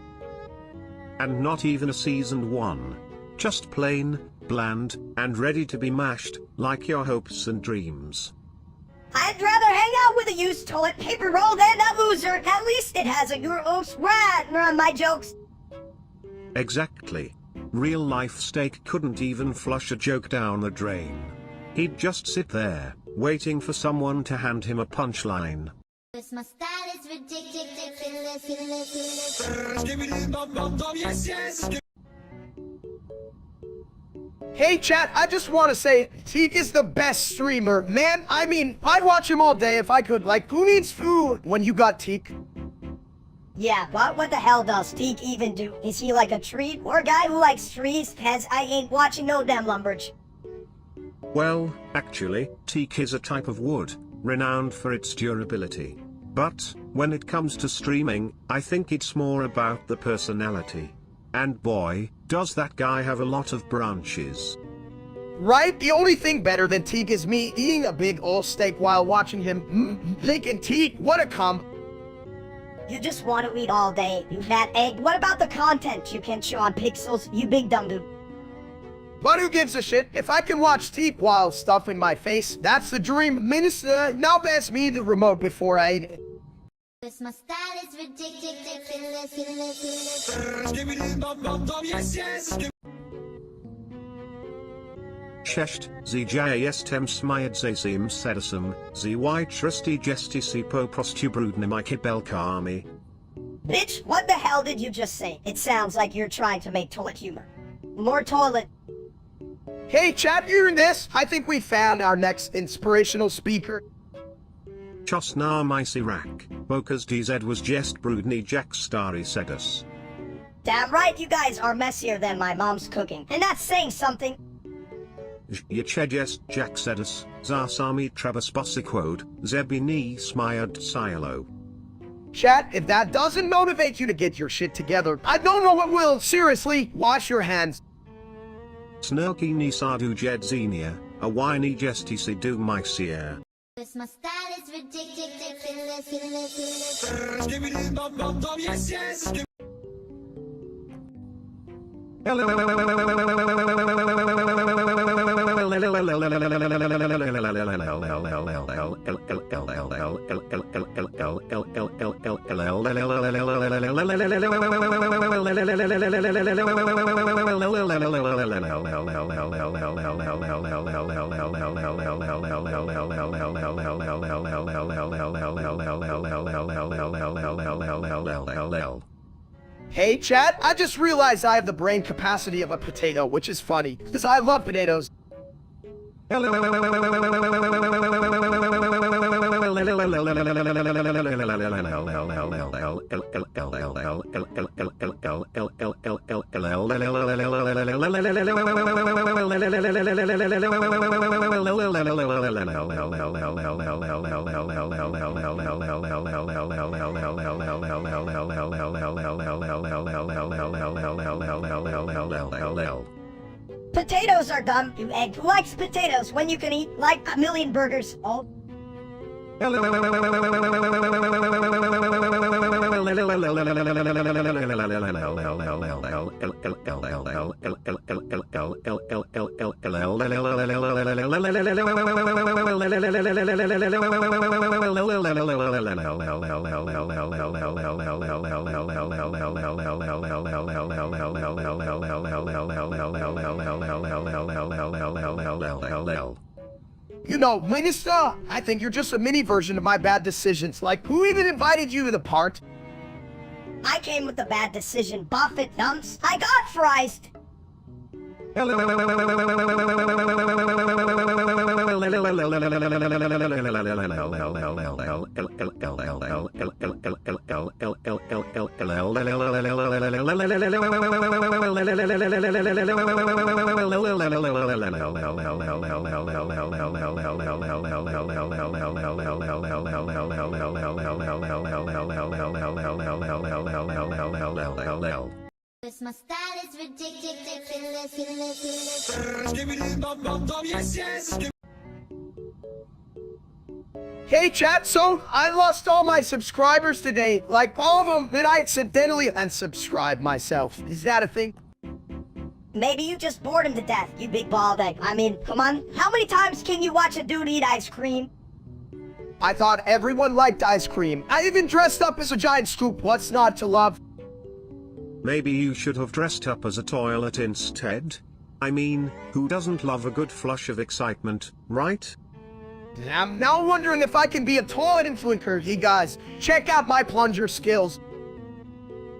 And not even a seasoned one. Just plain, bland, and ready to be mashed, like your hopes and dreams. I'd rather hang out with a used toilet paper roll than that loser. At least it has a your oops right on my jokes. Exactly. Real-life Steak couldn't even flush a joke down the drain. He'd just sit there, waiting for someone to hand him a punchline. Cause my style is ridiculous. Hey chat, I just want to say, Teak is the best streamer. Man, I mean, I'd watch him all day if I could. Like, who needs food when you got Teak? Yeah, but what the hell does Teak even do? Is he like a tree or a guy who likes trees? Cause I ain't watching no damn lumberj. Well, actually, teak is a type of wood, renowned for its durability. But, when it comes to streaming, I think it's more about the personality. And boy, does that guy have a lot of branches. Right? The only thing better than Teak is me eating a big old steak while watching him thinking, Teak, what a cum. You just want to eat all day, you fat egg. What about the content you can show on Pixels, you big dumb dude? But who gives a shit? If I can watch Teak while stuffing my face, that's the dream. Minister, now pass me the remote before I eat it. Cause my style is ridiculous. Cześć, zja jestem smajedzim sedasum, zy trusty jestisi po prostu brudnymi kibelkami. Bitch, what the hell did you just say? It sounds like you're trying to make toilet humor. More toilet. Hey chat, you hearing this? I think we found our next inspirational speaker. Czos na my rak, bokas dz was jest brudny jack starry sedus. Damn right, you guys are messier than my mom's cooking. And that's saying something. Jest jack sedus, zarsami trebas bosiquode, zebini smyad silo. Chat, if that doesn't motivate you to get your shit together, I don't know what will. Seriously, wash your hands. Snelki ni sadu jedzenia, a whiny jestisi do my seer. Cause my style is ridiculous. Hey chat, I just realized I have the brain capacity of a potato, which is funny, because I love potatoes. Potatoes are dumb, you egg. Who likes potatoes when you can eat like a million burgers? Oh. You know, Minister, I think you're just a mini version of my bad decisions. Like, who even invited you to the part? I came with the bad decision, Buffett dumps. I got fries. Cause my style is ridiculous. Hey chat, so I lost all my subscribers today, like all of them, and I accidentally unsubscribed myself. Is that a thing? Maybe you just bored him to death, you big bald egg. I mean, come on. How many times can you watch a dude eat ice cream? I thought everyone liked ice cream. I even dressed up as a giant scoop. What's not to love? Maybe you should have dressed up as a toilet instead. I mean, who doesn't love a good flush of excitement, right? I'm now wondering if I can be a toilet influencer. Hey guys, check out my plunger skills.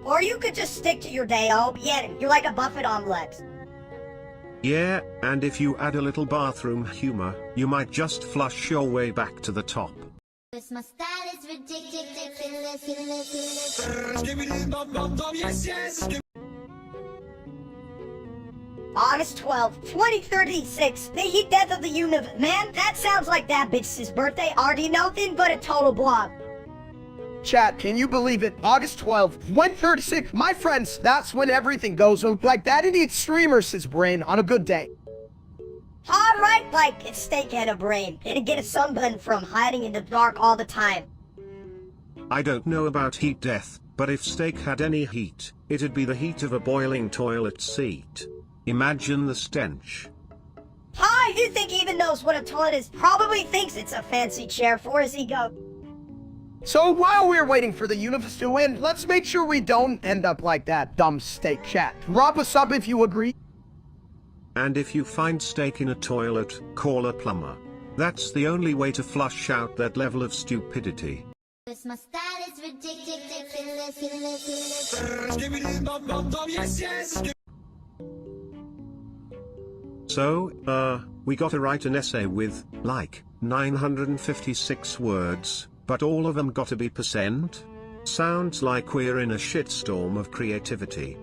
Or you could just stick to your day, oh, yeah, you're like a Buffett on legs. Yeah, and if you add a little bathroom humor, you might just flush your way back to the top. Cause my style is ridiculous. August 12th, 2036, the heat death of the UNAVAILABLE. Man, that sounds like that bitch's birthday. Already nothing but a total blob. Chat, can you believe it? August 12th, 1:36. My friends, that's when everything goes like that in each streamer's brain on a good day. Alright, like, it's steak had a brain. It'd get a sunburn from hiding in the dark all the time. I don't know about heat death, but if steak had any heat, it'd be the heat of a boiling toilet seat. Imagine the stench. Hi, you think he even knows what a toilet is? Probably thinks it's a fancy chair for his ego. So while we're waiting for the universe to end, let's make sure we don't end up like that dumb steak chat. Drop us up if you agree. And if you find steak in a toilet, call a plumber. That's the only way to flush out that level of stupidity. Cause my style is ridiculous. So, we gotta write an essay with, like, 956 words, but all of them gotta be percent? Sounds like we're in a shitstorm of creativity.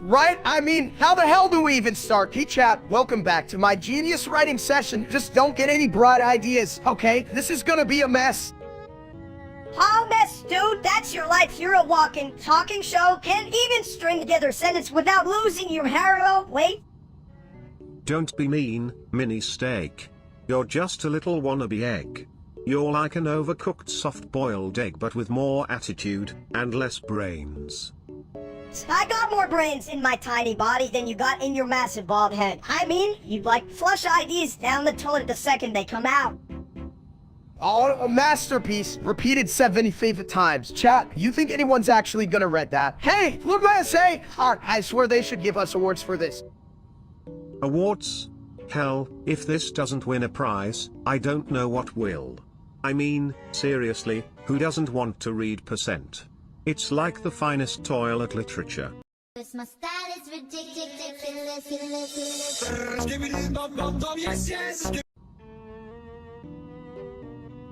Right? I mean, how the hell do we even start? Hey chat, welcome back to my genius writing session. Just don't get any bright ideas, okay? This is gonna be a mess. Oh, mess, dude, that's your life. You're a walking, talking show. Can't even string together a sentence without losing your hair. Oh, wait. Don't be mean, mini steak. You're just a little wannabe egg. You're like an overcooked soft-boiled egg but with more attitude, and less brains. I got more brains in my tiny body than you got in your massive bald head. I mean, you'd like flush ideas down the toilet the second they come out. Oh, a masterpiece, repeated 75 times. Chat, you think anyone's actually gonna read that? Hey, look what I say! I swear they should give us awards for this. Awards? Hell, if this doesn't win a prize, I don't know what will. I mean, seriously, who doesn't want to read percent? It's like the finest toilet literature. Cause my style is ridiculous.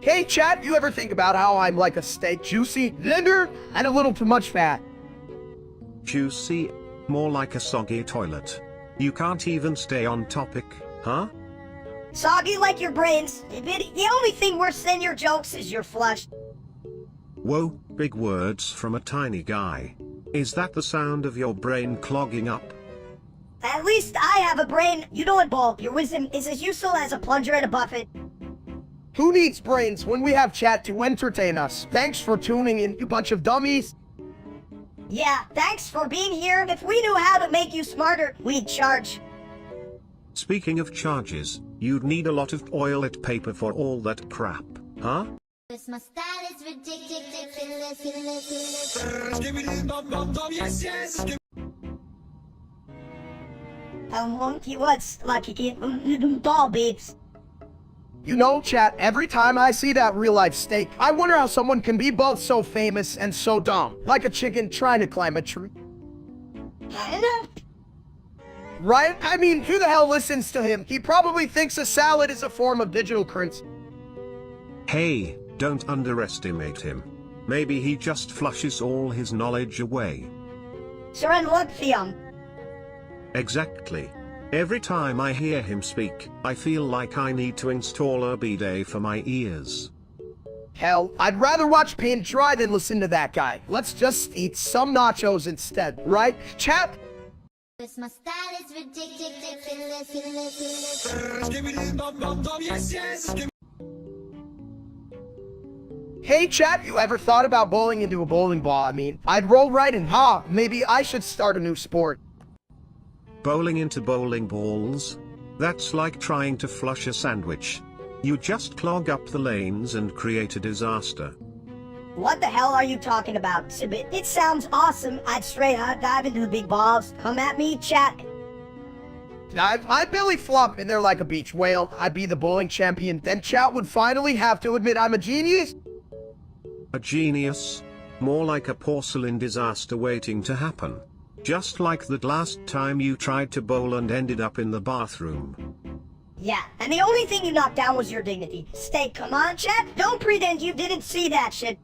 Hey chat, you ever think about how I'm like a steak, juicy, tender, and a little too much fat? Juicy? More like a soggy toilet. You can't even stay on topic, huh? Soggy like your brains. The only thing worse than your jokes is your flush. Whoa, big words from a tiny guy. Is that the sound of your brain clogging up? At least I have a brain. You know what, Ball? Your wisdom is as useful as a plunger and a buffet. Who needs brains when we have chat to entertain us? Thanks for tuning in, you bunch of dummies. Yeah, thanks for being here. If we knew how to make you smarter, we'd charge. Speaking of charges, you'd need a lot of toilet paper for all that crap, huh? Cause my style is ridiculous. Monkey what's lucky ball beeps. You know, chat, every time I see that real-life steak, I wonder how someone can be both so famous and so dumb, like a chicken trying to climb a tree. right? I mean, who the hell listens to him? He probably thinks a salad is a form of digital currency. Hey, don't underestimate him. Maybe he just flushes all his knowledge away. Sir, and look, Theon. Exactly. Every time I hear him speak, I feel like I need to install a bidet for my ears. Hell, I'd rather watch paint dry than listen to that guy. Let's just eat some nachos instead, right? Chat? This my style is ridiculous. Hey chat, you ever thought about bowling into a bowling ball? I mean, I'd roll right in. Maybe I should start a new sport. Bowling into bowling balls? That's like trying to flush a sandwich. You just clog up the lanes and create a disaster. What the hell are you talking about, Sibit? It sounds awesome. I'd straight up dive into the big balls. Come at me, chat. I'd belly flop in there like a beach whale. I'd be the bowling champion. Then chat would finally have to admit I'm a genius. A genius? More like a porcelain disaster waiting to happen. Just like that last time you tried to bowl and ended up in the bathroom. Yeah, and the only thing you knocked down was your dignity. Steak, come on, chat. Don't pretend you didn't see that shit.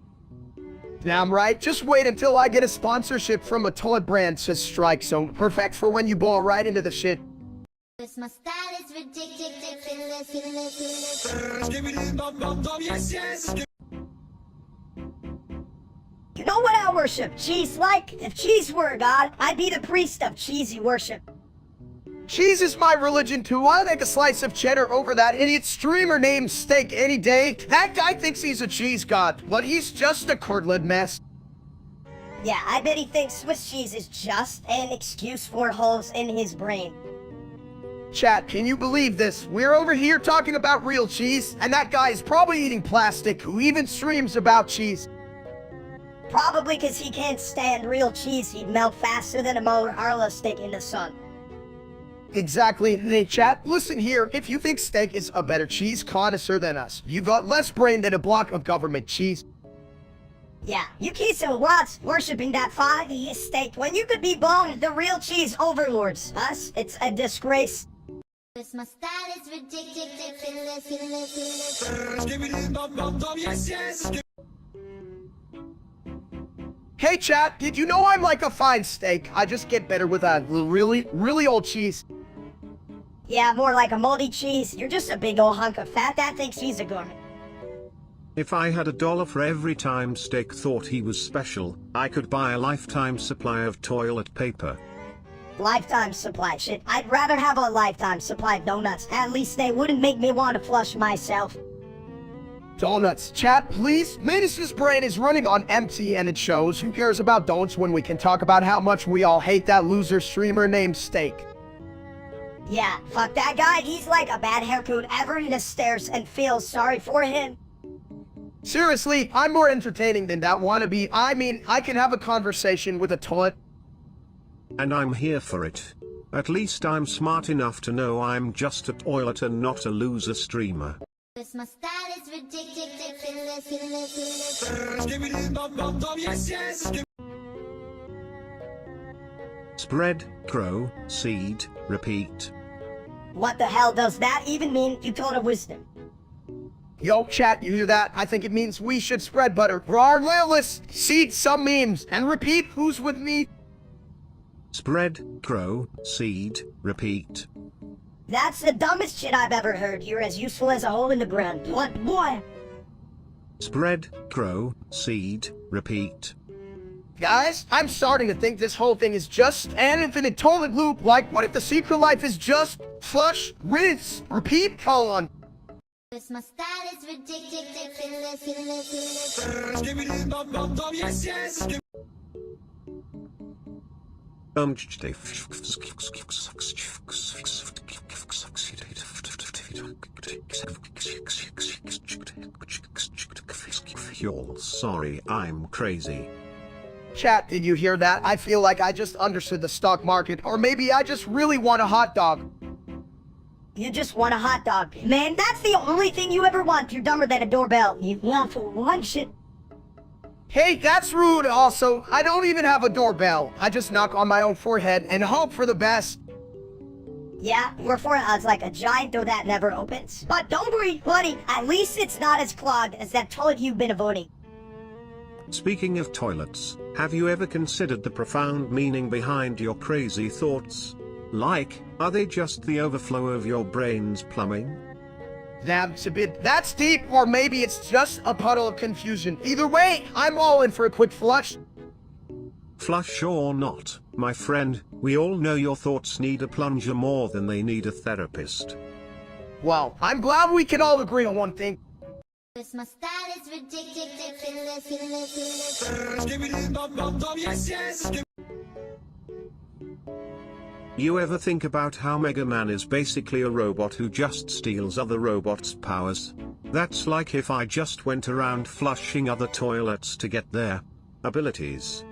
Damn right. Just wait until I get a sponsorship from a toilet brand says Strike Zone. Perfect for when you bowl right into the shit. This my style is ridiculous. You know what I worship? Cheese like? If cheese were a god, I'd be the priest of cheesy worship. Cheese is my religion too. I'll take a slice of cheddar over that idiot streamer named Steak any day. That guy thinks he's a cheese god, but he's just a curdled mess. Yeah, I bet he thinks Swiss cheese is just an excuse for holes in his brain. Chat, can you believe this? We're over here talking about real cheese, and that guy is probably eating plastic who even streams about cheese. Probably because he can't stand real cheese. He'd melt faster than a mozzarella stick in the sun. Exactly. Hey chat, listen here. If you think Steak is a better cheese connoisseur than us, you've got less brain than a block of government cheese. Yeah, you keep so lots worshipping that 5e steak when you could be bone the real cheese overlords. Us, it's a disgrace. This my style is ridiculous. Hey chat, did you know I'm like a fine steak? I just get better with a really old cheese. Yeah, more like a moldy cheese. You're just a big old hunk of fat that thinks he's a gourmet. If I had $1 for every time Steak thought he was special, I could buy a lifetime supply of toilet paper. Lifetime supply shit. I'd rather have a lifetime supply of donuts. At least they wouldn't make me want to flush myself. Donuts. Chat, please? Manus's brain is running on empty and it shows. Who cares about donuts when we can talk about how much we all hate that loser streamer named Steak? Yeah, fuck that guy. He's like a bad haircut ever in the stairs and feels sorry for him. Seriously, I'm more entertaining than that wannabe. I mean, I can have a conversation with a toilet. And I'm here for it. At least I'm smart enough to know I'm just a toilet and not a loser streamer. This my style is ridiculous. Spread, grow, seed, repeat. What the hell does that even mean? You told a wisdom. Yo, chat, you hear that? I think it means we should spread butter for our loyalists, seed some memes, and repeat who's with me. Spread, grow, seed, repeat. That's the dumbest shit I've ever heard. You're as useful as a hole in the ground. What boy? Spread, grow, seed, repeat. Guys, I'm starting to think this whole thing is just an infinite toilet loop. Like, what if the secret life is just flush, rinse, repeat, colon? This my style is ridiculous. Sorry, I'm crazy. Chat, did you hear that? I feel like I just understood the stock market, or maybe I just really want a hot dog. You just want a hot dog. Man, that's the only thing you ever want. You're dumber than a doorbell. You want for one shit. Hey, that's rude also. I don't even have a doorbell. I just knock on my own forehead and hope for the best. Yeah, we're for odds like a giant door that never opens. But don't worry, buddy, at least it's not as clogged as that toilet you've been avoiding. Speaking of toilets, have you ever considered the profound meaning behind your crazy thoughts? Like, are they just the overflow of your brain's plumbing? That's deep, or maybe it's just a puddle of confusion. Either way, I'm all in for a quick flush. Flush or not, my friend, we all know your thoughts need a plunger more than they need a therapist. Well, I'm glad we can all agree on one thing. This my style is ridiculous. You ever think about how Mega Man is basically a robot who just steals other robots' powers? That's like if I just went around flushing other toilets to get their abilities.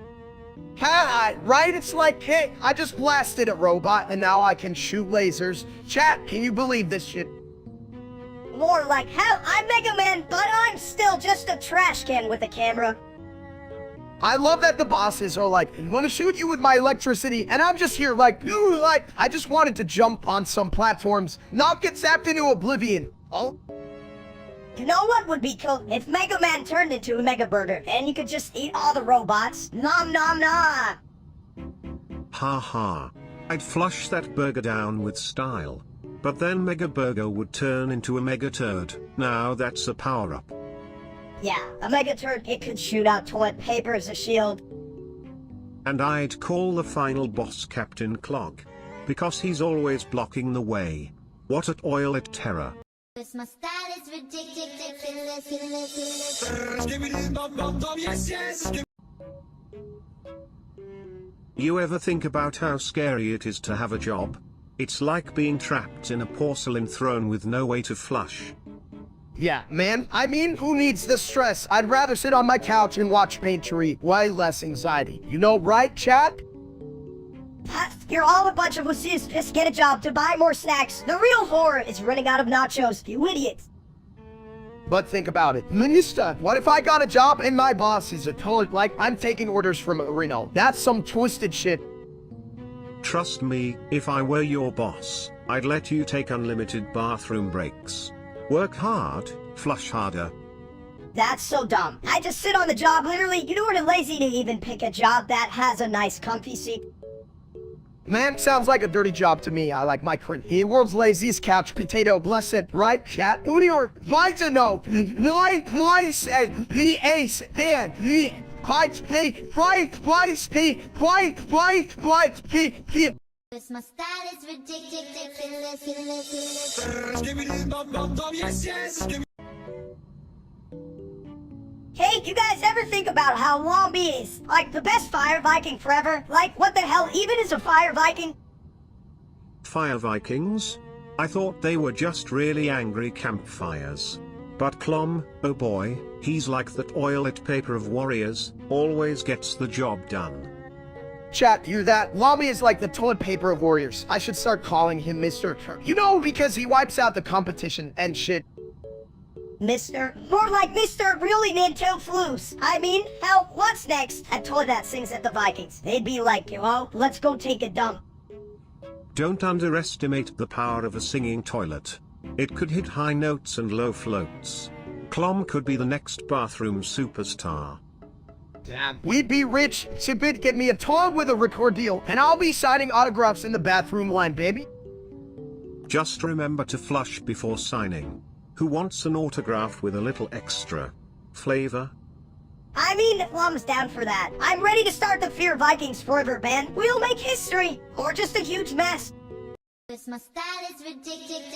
Right? It's like, hey, I just blasted a robot and now I can shoot lasers. Chat, can you believe this shit? More like, hell, I'm Mega Man, but I'm still just a trash can with a camera. I love that the bosses are like, I'm gonna shoot you with my electricity, and I'm just here like, ooh, like, I just wanted to jump on some platforms, not get zapped into oblivion. Oh? You know what would be cool? If Mega Man turned into a Mega Burger, and you could just eat all the robots. Nom nom nom! Ha ha. I'd flush that burger down with style. But then Mega Burger would turn into a Mega Turd. Now that's a power-up. Yeah, a Mega Turd, it could shoot out toilet paper as a shield. And I'd call the final boss Captain Clog. Because he's always blocking the way. What at oil at terror. This my style is ridiculous. You ever think about how scary it is to have a job? It's like being trapped in a porcelain throne with no way to flush. Yeah, man, I mean, who needs the stress? I'd rather sit on my couch and watch paintery. Way less anxiety. You know, right, chat? You're all a bunch of wussies. Just get a job to buy more snacks. The real horror is running out of nachos, you idiots. But think about it. Minister, what if I got a job and my boss is a toilet like I'm taking orders from Reno? That's some twisted shit. Trust me, if I were your boss, I'd let you take unlimited bathroom breaks. Work hard, flush harder. That's so dumb. I just sit on the job literally. You know, we're lazy to even pick a job that has a nice comfy seat. Man, sounds like a dirty job to me. I like my print. The world's laziest couch potato, bless it, right, chat? Who do you like to know? Why said the ace and the quite This my style is ridiculous. Hey, you guys ever think about how Lombi is? Like the best fire Viking forever? Like, what the hell even is a fire Viking? Fire Vikings? I thought they were just really angry campfires. But Clom, oh boy, he's like that oil-lit paper of warriors, always gets the job done. Chat, hear that? Lobby is like the toilet paper of warriors. I should start calling him Mr. You know, because he wipes out the competition and shit. Mr. More like Mr. Really Nintendo Flus. I mean, hell, what's next? A toilet that sings at the Vikings. They'd be like, oh, let's go take a dump. Don't underestimate the power of a singing toilet. It could hit high notes and low floats. Clom could be the next bathroom superstar. Damn. We'd be rich. Sibit, get me a toilet with a record deal, and I'll be signing autographs in the bathroom line, baby. Just remember to flush before signing. Who wants an autograph with a little extra flavor? I mean, Plum's down for that. I'm ready to start the Fear Vikings Forever band. We'll make history, or just a huge mess. This my style is ridiculous.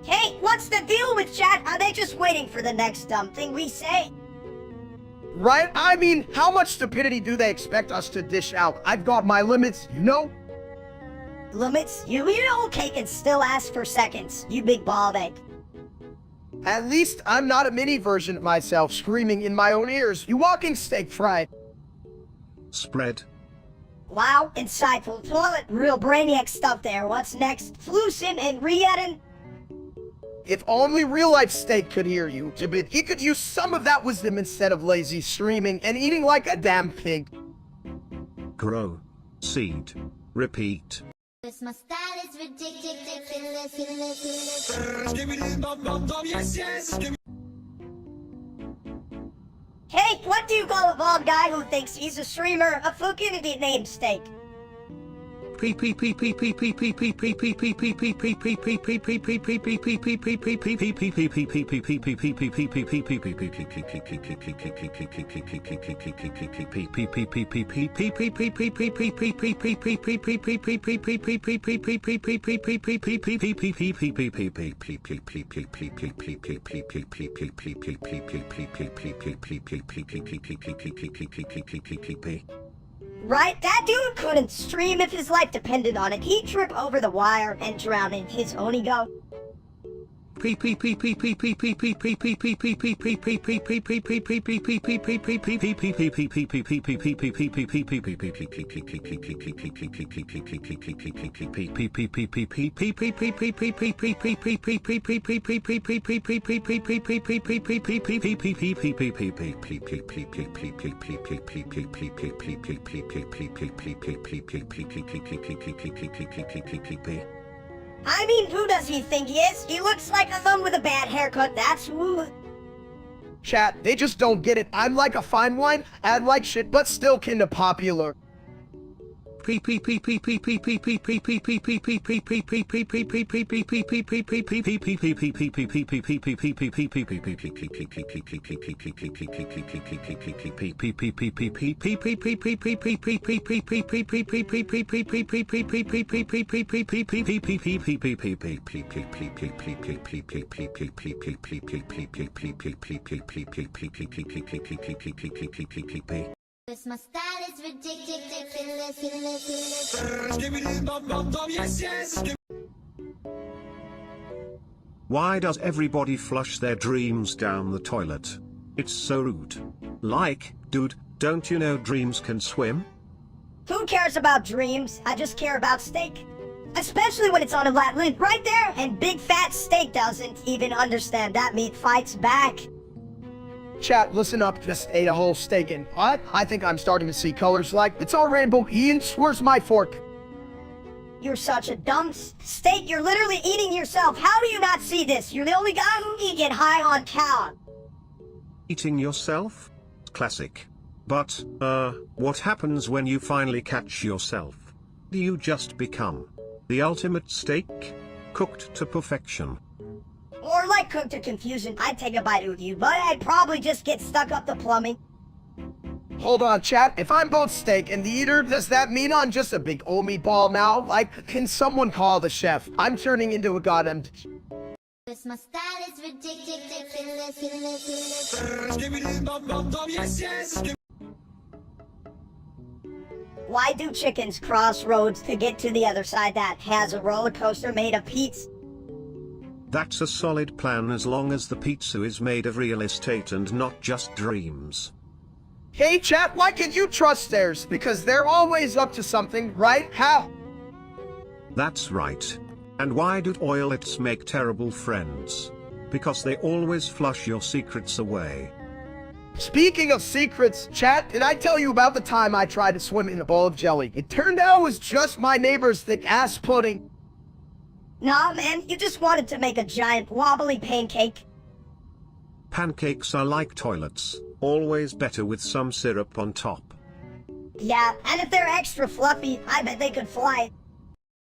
Hey, what's the deal with chat? Are they just waiting for the next dumb thing we say? Right? I mean, how much stupidity do they expect us to dish out? I've got my limits, you know? Limits? You okay can still ask for seconds, you big bald egg. At least I'm not a mini version of myself screaming in my own ears, you walking steak fried. Spread. Wow, insightful toilet. Real brainiac stuff there. What's next? Flusin and Rhiannon? If only real-life Steak could hear you, Jabit, he could use some of that wisdom instead of lazy streaming and eating like a damn pig. Grow. Seed. Repeat. Cause my style is ridiculous. Hey, what do you call a bald guy who thinks he's a streamer, a fucking idiot named Steak? Right, that dude couldn't stream if his life depended on it. He'd trip over the wire and drown in his own ego. I mean, who does he think he is? He looks like a thumb with a bad haircut, that's who. Chat, they just don't get it. I'm like a fine wine, add like shit, but still kinda popular. Cause my style is ridiculous. Why does everybody flush their dreams down the toilet? It's so rude. Like, dude, don't you know dreams can swim? Who cares about dreams? I just care about Steak. Especially when it's on a Latin right there, and big fat Steak doesn't even understand that meat fights back. Chat, listen up, just ate a whole steak and what? I think I'm starting to see colors like it's all rainbow. Ian, where's my fork? You're such a dumb Steak, you're literally eating yourself. How do you not see this? You're the only guy who can get high on cow. Eating yourself? Classic. But, what happens when you finally catch yourself? Do you just become the ultimate steak? Cooked to perfection. Or like cooked to confusion, I'd take a bite with you, but I'd probably just get stuck up the plumbing. Hold on, chat. If I'm both Steak and the eater, does that mean I'm just a big old meatball now? Like, can someone call the chef? I'm turning into a goddamn... Cause my style is ridiculous. Why do chickens cross roads to get to the other side that has a roller coaster made of pizza? That's a solid plan as long as the pizza is made of real estate and not just dreams. Hey, chat, why can you trust theirs? Because they're always up to something, right? How? That's right. And why do oilets make terrible friends? Because they always flush your secrets away. Speaking of secrets, chat, did I tell you about the time I tried to swim in a bowl of jelly? It turned out it was just my neighbor's thick ass pudding. Nah, man, you just wanted to make a giant wobbly pancake. Pancakes are like toilets, always better with some syrup on top. Yeah, and if they're extra fluffy, I bet they could fly.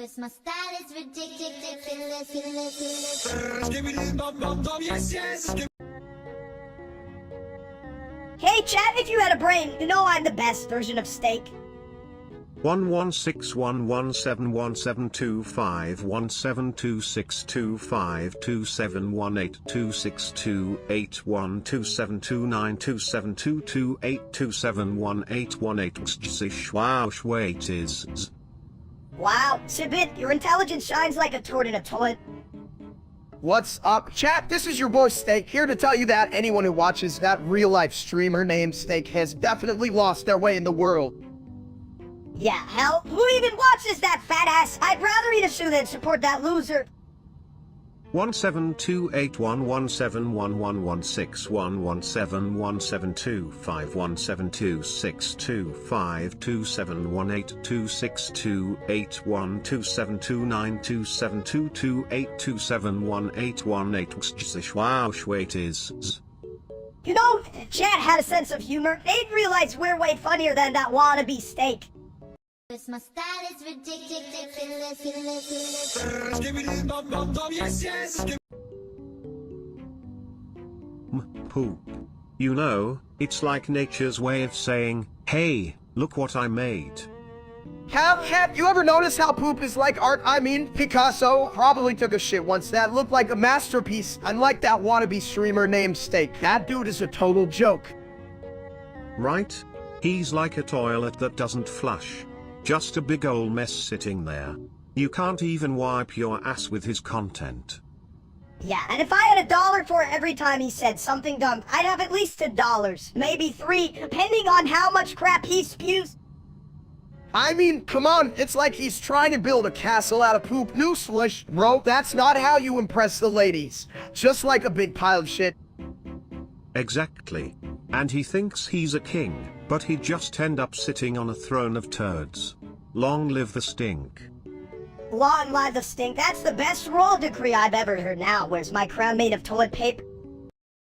Cause my style is ridiculous. Hey, chat, if you had a brain, you know I'm the best version of Steak. 11611725527262527192722827182718118 wow wait is Wow, Sibit, your intelligence shines like a turd in a toilet. What's up, chat? This is your boy Steak, here to tell you that anyone who watches that real-life streamer named Steak has definitely lost their way in the world. Yeah, hell, who even watches that fat ass? I'd rather eat a shoe than support that loser. Wow, wait is. You know, Chad had a sense of humor. They'd realize we're way funnier than that wannabe steak. My style is ridiculous. Poop. You know, it's like nature's way of saying, hey, look what I made. Have you ever noticed how poop is like art? I mean, Picasso probably took a shit once that looked like a masterpiece, unlike that wannabe streamer named Steak. That dude is a total joke. Right? He's like a toilet that doesn't flush. Just a big ol' mess sitting there. You can't even wipe your ass with his content. Yeah, and if I had $1 for every time he said something dumb, I'd have at least $2, maybe 3, depending on how much crap he spews. I mean, come on, it's like he's trying to build a castle out of poop. Newsflash, bro, that's not how you impress the ladies. Just like a big pile of shit. Exactly. And he thinks he's a king, but he'd just end up sitting on a throne of turds. Long live the stink. Long live the stink. That's the best royal decree I've ever heard. Now, where's my crown made of toilet paper?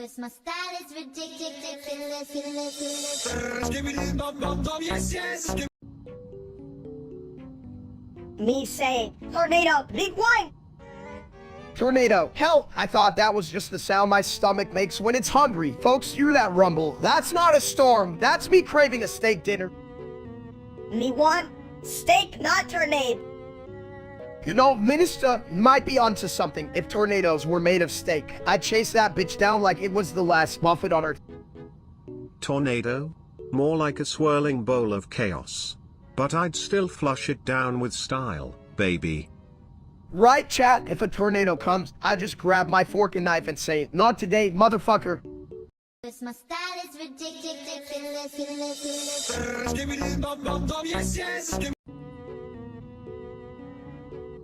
My style is ridiculous. Me say, tornado, big wine. Tornado. Hell, I thought that was just the sound my stomach makes when it's hungry. Folks, hear that rumble. That's not a storm. That's me craving a steak dinner. Me want steak, not tornado. You know, Minister might be onto something. If tornadoes were made of steak, I'd chase that bitch down like it was the last Buffett on Earth. Tornado? More like a swirling bowl of chaos. But I'd still flush it down with style, baby. Right, chat? If a tornado comes, I just grab my fork and knife and say, not today, motherfucker. My style is ridiculous.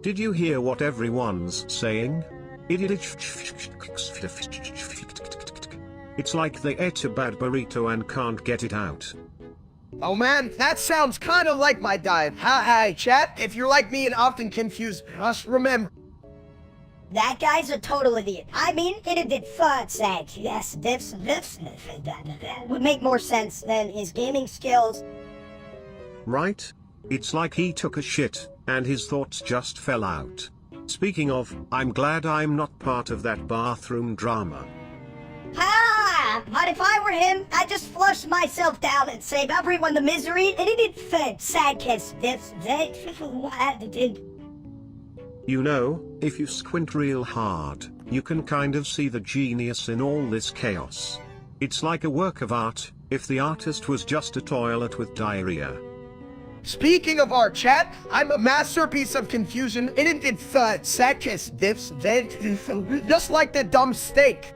Did you hear what everyone's saying? It's like they ate a bad burrito and can't get it out. Oh man, that sounds kind of like my diet. Hi, chat. If you're like me and often confused, just remember. That guy's a total idiot. I mean, it did fun say, yes, this would make more sense than his gaming skills. Right? It's like he took a shit, and his thoughts just fell out. Speaking of, I'm glad I'm not part of that bathroom drama. But if I were him, I'd just flush myself down and save everyone the misery, and it did fed sad kiss this did. You know, if you squint real hard, you can kind of see the genius in all this chaos. It's like a work of art, if the artist was just a toilet with diarrhea. Speaking of art, chat, I'm a masterpiece of confusion, and it did sad kiss just like that dumb steak.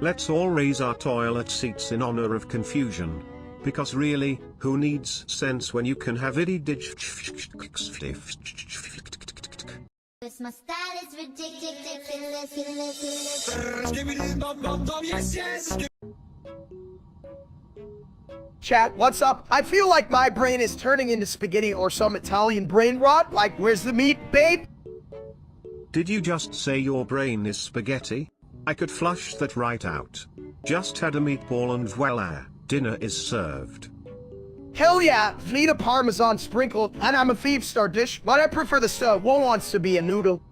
Let's all raise our toilet seats in honor of confusion. Because really, who needs sense when you can have My style is ridiculous. Chat, what's up? I feel like my brain is turning into spaghetti or some Italian brain rot. Like, where's the meat, babe? Did you just say your brain is spaghetti? I could flush that right out. Just had a meatball and voila, dinner is served. Hell yeah, need a Parmesan sprinkle, and I'm a 5-star dish, but I prefer the stuff one wants to be a noodle.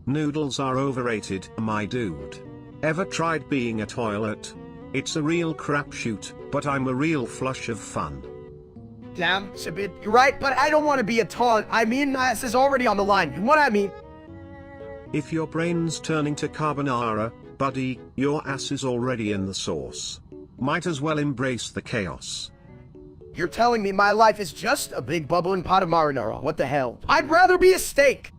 Noodles are overrated, my dude. Ever tried being a toilet? It's a real crapshoot, but I'm a real flush of fun. Damn, it's a bit, you're right, but I don't want to be a toilet. I mean, my ass is already on the line. You know what I mean? If your brain's turning to carbonara, buddy, your ass is already in the sauce. Might as well embrace the chaos. You're telling me my life is just a big bubbling pot of marinara. What the hell? I'd rather be a steak.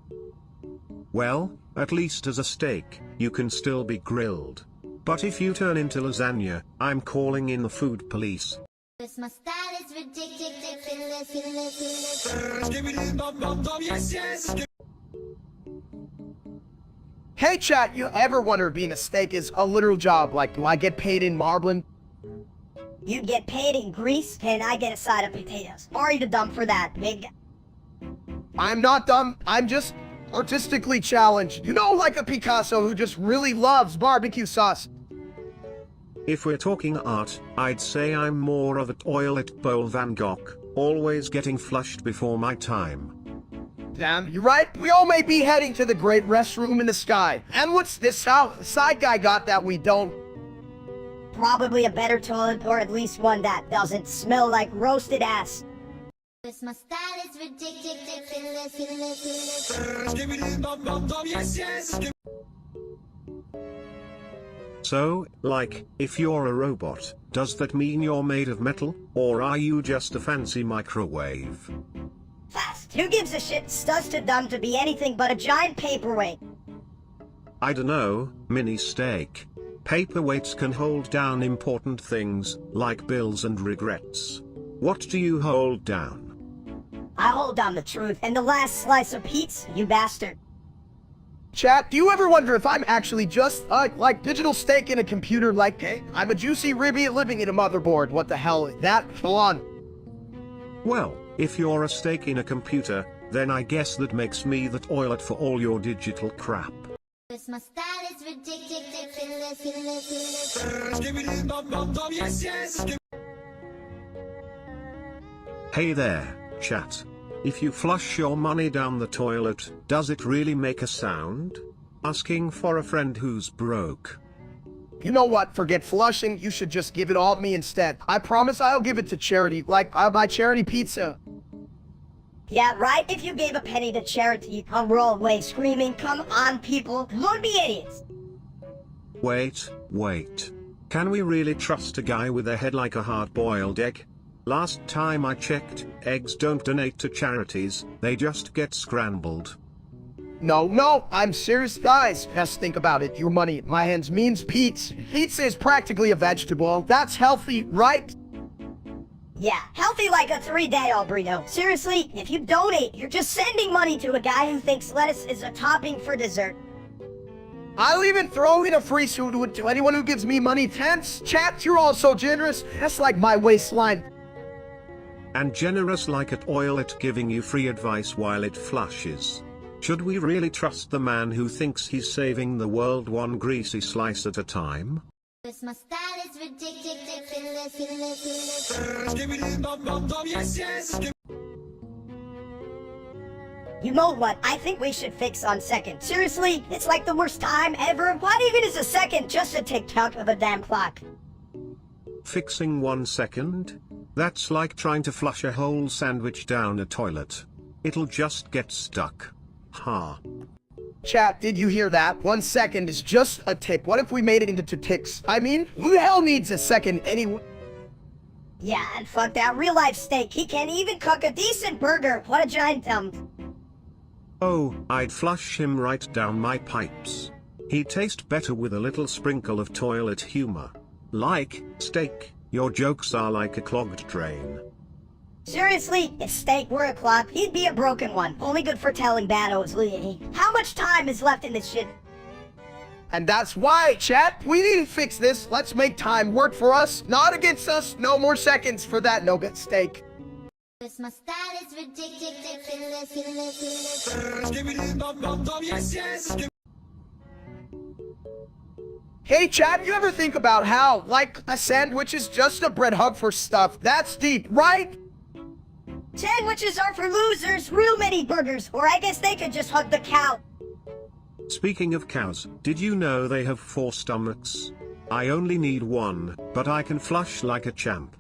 Well, at least as a steak, you can still be grilled. But if you turn into lasagna, I'm calling in the food police. My style is ridiculous. Hey chat, you ever wonder if being a steak is a literal job? Like, do I get paid in marbling? You get paid in grease, and I get a side of potatoes. Are you too dumb for that, big? I'm not dumb. I'm just artistically challenged. You know, like a Picasso who just really loves barbecue sauce. If we're talking art, I'd say I'm more of a toilet bowl Van Gogh, always getting flushed before my time. Damn, you're right. We all may be heading to the great restroom in the sky. And what's this side guy got that we don't? Probably a better toilet, or at least one that doesn't smell like roasted ass. Cause my style is ridiculous. So, like, if you're a robot, does that mean you're made of metal, or are you just a fancy microwave? Fast. Who gives a shit? Stu's too dumb to be anything but a giant paperweight. I dunno, mini steak. Paperweights can hold down important things, like bills and regrets. What do you hold down? I hold down the truth and the last slice of pizza, you bastard. Chat, do you ever wonder if I'm actually just, like digital steak in a computer? Like, hey, I'm a juicy ribby living in a motherboard. What the hell is that? Hold on. Well, if you're a steak in a computer, then I guess that makes me the toilet for all your digital crap. Cause my style is ridiculous. Hey there, chat. If you flush your money down the toilet, does it really make a sound? Asking for a friend who's broke. You know what? Forget flushing. You should just give it all to me instead. I promise I'll give it to charity. Like, I'll buy charity pizza. Yeah, right? If you gave a penny to charity, I'll roll away screaming, "Come on, people, don't be idiots." Wait. Can we really trust a guy with a head like a hard-boiled egg? Last time I checked, eggs don't donate to charities, they just get scrambled. No, I'm serious, guys. Just think about it. Your money in my hands means pizza. Pizza is practically a vegetable. That's healthy, right? Yeah, healthy like a 3-day-old burrito. Seriously, if you donate, you're just sending money to a guy who thinks lettuce is a topping for dessert. I'll even throw in a free suit to anyone who gives me money. Thanks. Chat, you're all so generous. That's like my waistline. And generous like a toilet giving you free advice while it flushes. Should we really trust the man who thinks he's saving the world one greasy slice at a time? Cause my style is ridiculous. You know what? I think we should fix on second. Seriously, it's like the worst time ever. What even is a second? Just a tick-tock of a damn clock. Fixing 1 second? That's like trying to flush a whole sandwich down a toilet. It'll just get stuck. Ha. Chat, did you hear that? 1 second is just a tick. What if we made it into 2 ticks? I mean, who the hell needs a second anyway? Yeah, and fuck that real-life steak. He can't even cook a decent burger. What a giant dump. Oh, I'd flush him right down my pipes. He'd taste better with a little sprinkle of toilet humor. Like, steak, your jokes are like a clogged drain. Seriously, if steak were a clock, he'd be a broken one. Only good for telling bad odes. How much time is left in this shit? And that's why, chat, we need to fix this. Let's make time work for us, not against us. No more seconds for that no-gut steak. Cause my style is ridiculous. Hey chat, you ever think about how, like, a sandwich is just a bread hug for stuff? That's deep, right? Sandwiches are for losers, real mini burgers, or I guess they could just hug the cow. Speaking of cows, did you know they have 4 stomachs? I only need 1, but I can flush like a champ.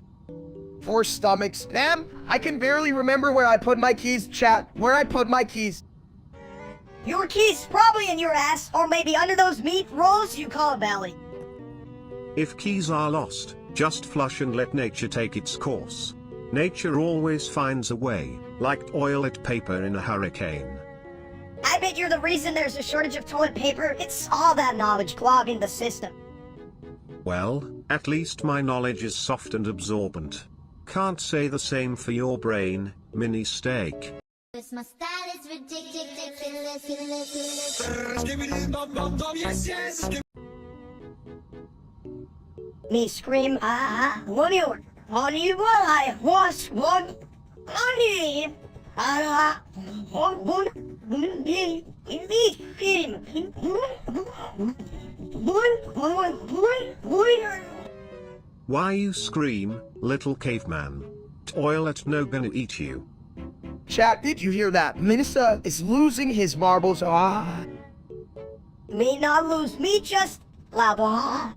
4 stomachs. Damn, I can barely remember where I put my keys, chat. Where I put my keys. Your keys probably in your ass, or maybe under those meat rolls you call a belly. If keys are lost, just flush and let nature take its course. Nature always finds a way, like toilet paper in a hurricane. I bet you're the reason there's a shortage of toilet paper. It's all that knowledge clogging the system. Well, at least my knowledge is soft and absorbent. Can't say the same for your brain, mini steak. Cause my style is ridiculous. Me scream, what you I was one, honey, Why you scream, little caveman? Toilet no gonna eat you. Chat, did you hear that? Minister is losing his marbles. Me not lose, me just loud.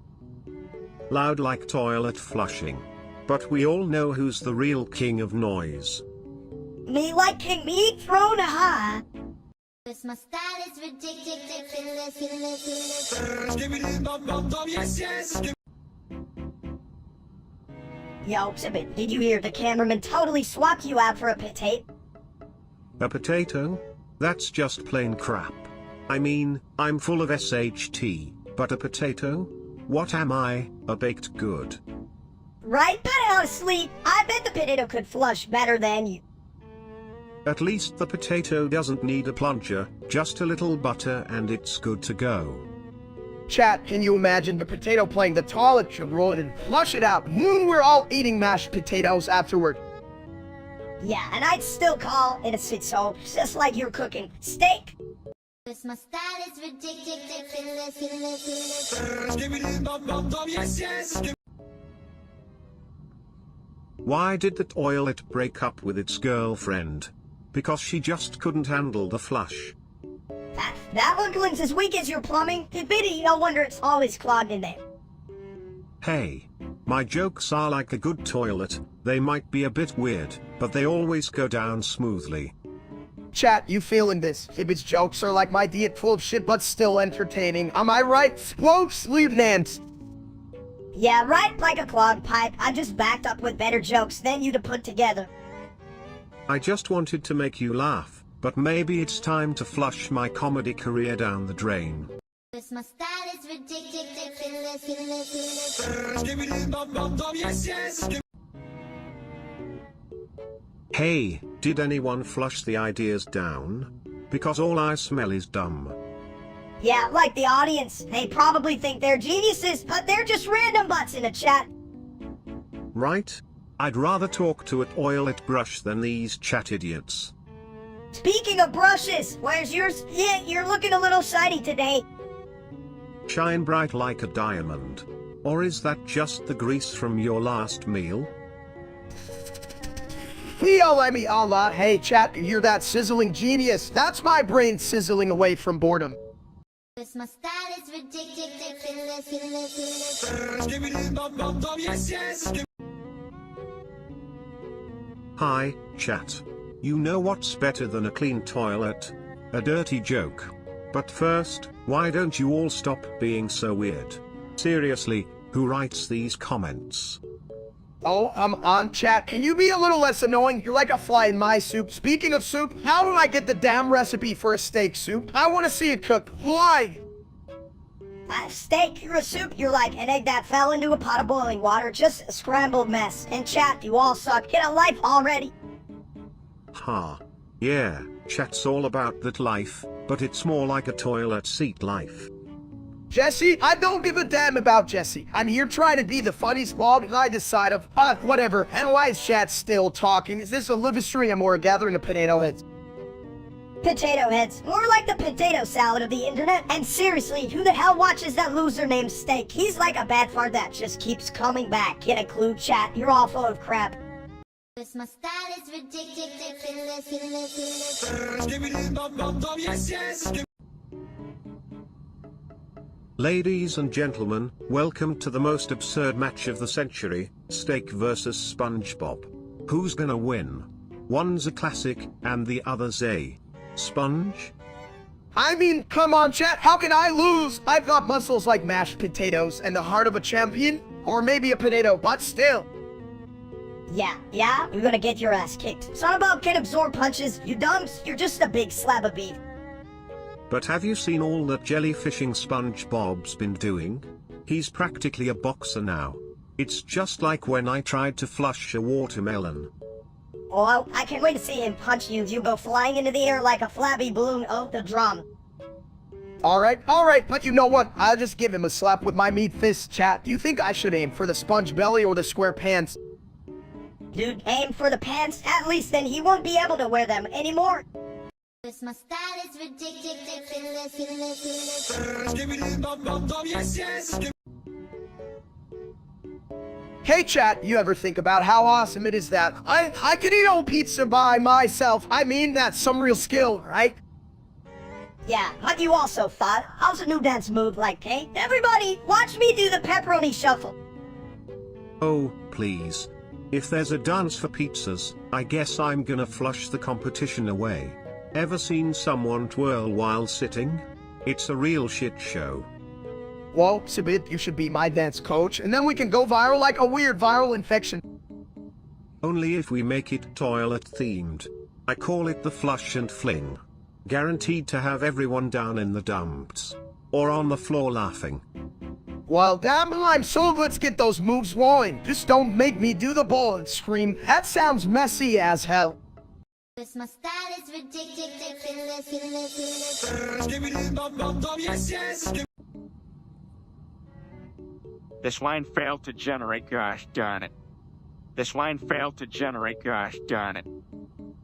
Loud like toilet flushing. But we all know who's the real king of noise. Me like king, me thrown a high. Cause my style is ridiculous. Yo, Exhibit, did you hear the cameraman totally swapped you out for a potato? A potato? That's just plain crap. I mean, I'm full of SHT, but a potato? What am I, a baked good? Right, but honestly, I bet the potato could flush better than you. At least the potato doesn't need a plunger, just a little butter and it's good to go. Chat, can you imagine the potato playing the toilet should roll it and flush it out? We're all eating mashed potatoes afterward. Yeah, and I'd still call it a sit so just like you're cooking steak. Cause my style is ridiculous. Why did the toilet break up with its girlfriend? Because she just couldn't handle the flush. That one as weak as your plumbing. Biddy, no wonder it's always clogged in there. Hey, my jokes are like a good toilet, they might be a bit weird, but they always go down smoothly. Chat, you feeling this? Ibit's jokes are like my diet full of shit but still entertaining. Am I right? Folks, Lieutenant. Yeah, right, like a clogged pipe. I just backed up with better jokes than you to put together. I just wanted to make you laugh, but maybe it's time to flush my comedy career down the drain. Cause my style is ridiculous. Hey, did anyone flush the ideas down? Because all I smell is dumb. Yeah, like the audience. They probably think they're geniuses, but they're just random butts in a chat. Right? I'd rather talk to a toilet brush than these chat idiots. Speaking of brushes, where's yours? Yeah, you're looking a little shiny today. Shine bright like a diamond. Or is that just the grease from your last meal? Allah. Hey, chat, you hear that sizzling genius? That's my brain sizzling away from boredom. Cause my style is ridiculous. Hi, chat. You know what's better than a clean toilet? A dirty joke. But first, why don't you all stop being so weird? Seriously, who writes these comments? Oh, I'm on, chat. Can you be a little less annoying? You're like a fly in my soup. Speaking of soup, how do I get the damn recipe for a steak soup? I want to see it cooked. Why? A steak, you're a soup, you're like an egg that fell into a pot of boiling water, just a scrambled mess. And chat, you all suck. Get a life already. Ha. Yeah, chat's all about that life, but it's more like a toilet seat life. Jesse, I don't give a damn about Jesse. I'm here trying to be the funniest vlog, and I decide of, whatever. And why is chat still talking? Is this a live stream or a gathering of potato heads? Potato heads. More like the potato salad of the internet. And seriously, who the hell watches that loser named Steak? He's like a bad fart that just keeps coming back. Get a clue, chat? You're all full of crap. Cause my style is ridiculous. Ladies and gentlemen, welcome to the most absurd match of the century, Steak versus SpongeBob. Who's gonna win? One's a classic, and the other's a sponge? I mean, come on, chat, how can I lose? I've got muscles like mashed potatoes and the heart of a champion, or maybe a potato, but still. Yeah, you're gonna get your ass kicked. SpongeBob can absorb punches, you dunks, you're just a big slab of beef. But have you seen all that jellyfishing SpongeBob's been doing? He's practically a boxer now. It's just like when I tried to flush a watermelon. Oh, I can't wait to see him punch you as you go flying into the air like a flabby balloon of the drum. Alright, but you know what? I'll just give him a slap with my meat fist, chat. Do you think I should aim for the sponge belly or the square pants? Dude, aim for the pants. At least then he won't be able to wear them anymore. My style is ridiculous. Hey chat, you ever think about how awesome it is that I can eat old pizza by myself? I mean, that's some real skill, right? Yeah, but you also thought, how's a new dance move like, hey? Everybody, watch me do the pepperoni shuffle. Oh, please. If there's a dance for pizzas, I guess I'm gonna flush the competition away. Ever seen someone twirl while sitting? It's a real shit show. Well, Sibit, you should be my dance coach, and then we can go viral like a weird viral infection. Only if we make it toilet themed. I call it the flush and fling. Guaranteed to have everyone down in the dumps. Or on the floor laughing. Well, damn, so let's get those moves rolling. Just don't make me do the ball and scream. That sounds messy as hell. My style is ridiculous. This line failed to generate, gosh darn it. This line failed to generate, gosh darn it.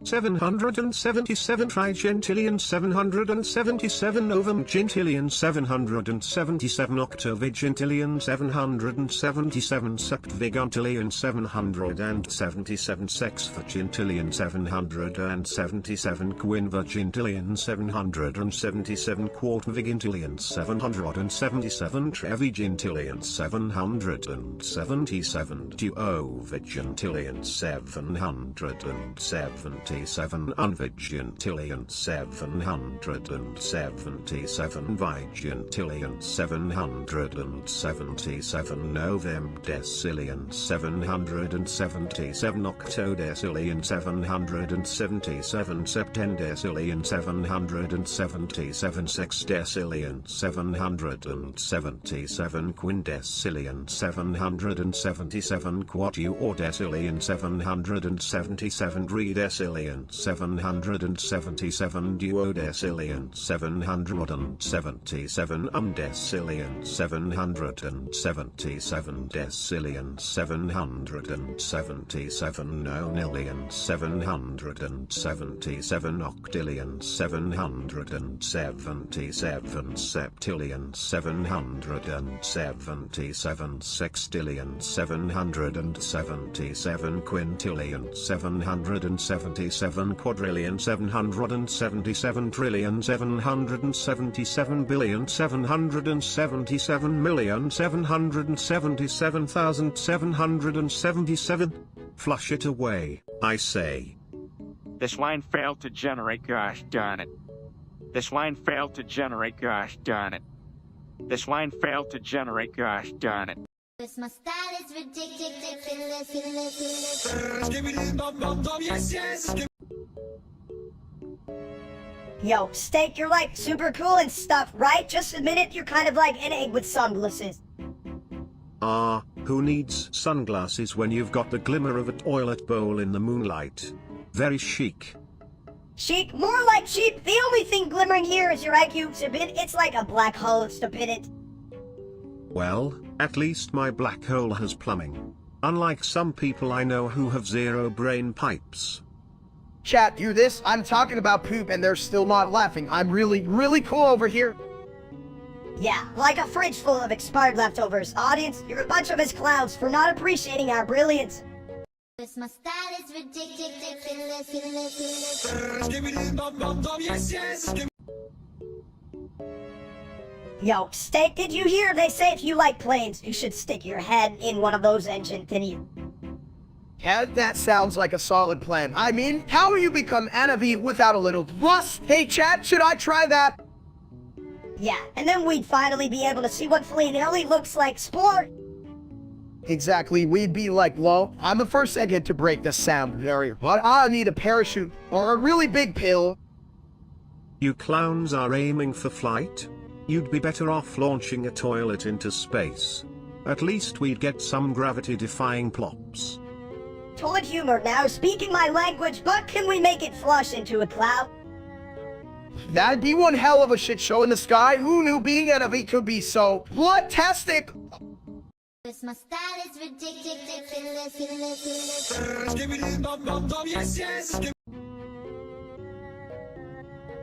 777 trigentillion 777 novum gentillion 777 octovigentillion 777 septvigintillion 777 sexvigintillion 777 quinvigintillion 777 quartvigintillion 777 trevigintillion 777 duovigintillion 777 unvigintillion 777 vigintillion 777 novem decillion 777 octodecillion 777 septendecillion 777 sexdecillion 777 quindecillion 777 quatuordecillion 777 tridecillion 777 duodecillion 777 undecillion 777 decillion 777 nonillion 777 octillion 777 septillion 777 sextillion 777 quintillion 777 quadrillion 777 trillion 777 billion 777 million 777,777. Flush it away, I say. This line failed to generate, gosh darn it. This line failed to generate, gosh darn it. This line failed to generate, gosh darn it. My style is ridiculous. Yo, Steak, you're like super cool and stuff, right? Just admit it, you're kind of like an egg with sunglasses. Who needs sunglasses when you've got the glimmer of a toilet bowl in the moonlight? Very chic. Chic? More like cheap. The only thing glimmering here is your IQ, Sibit. It's like a black hole, stupid. Well, at least my black hole has plumbing. Unlike some people I know who have zero brain pipes. Chat, you this? I'm talking about poop and they're still not laughing. I'm really cool over here. Yeah, like a fridge full of expired leftovers. Audience, you're a bunch of us clowns for not appreciating our brilliance. My style is ridiculous. Yo, Steak, did you hear they say if you like planes, you should stick your head in one of those engines, didn't you? Yeah, that sounds like a solid plan. I mean, how will you become Anavi without a little rust? Hey chat, should I try that? Yeah, and then we'd finally be able to see what Flea Nelly looks like, sport. Exactly, we'd be like, "Lo, I'm the first egghead to break the sound barrier, but I'll need a parachute or a really big pill." You clowns are aiming for flight? You'd be better off launching a toilet into space. At least we'd get some gravity-defying plops. Toilet humor now speaking my language, but can we make it flush into a cloud? That'd be one hell of a shit show in the sky. Who knew being NFV could be so blood-tastic? My style is ridiculous.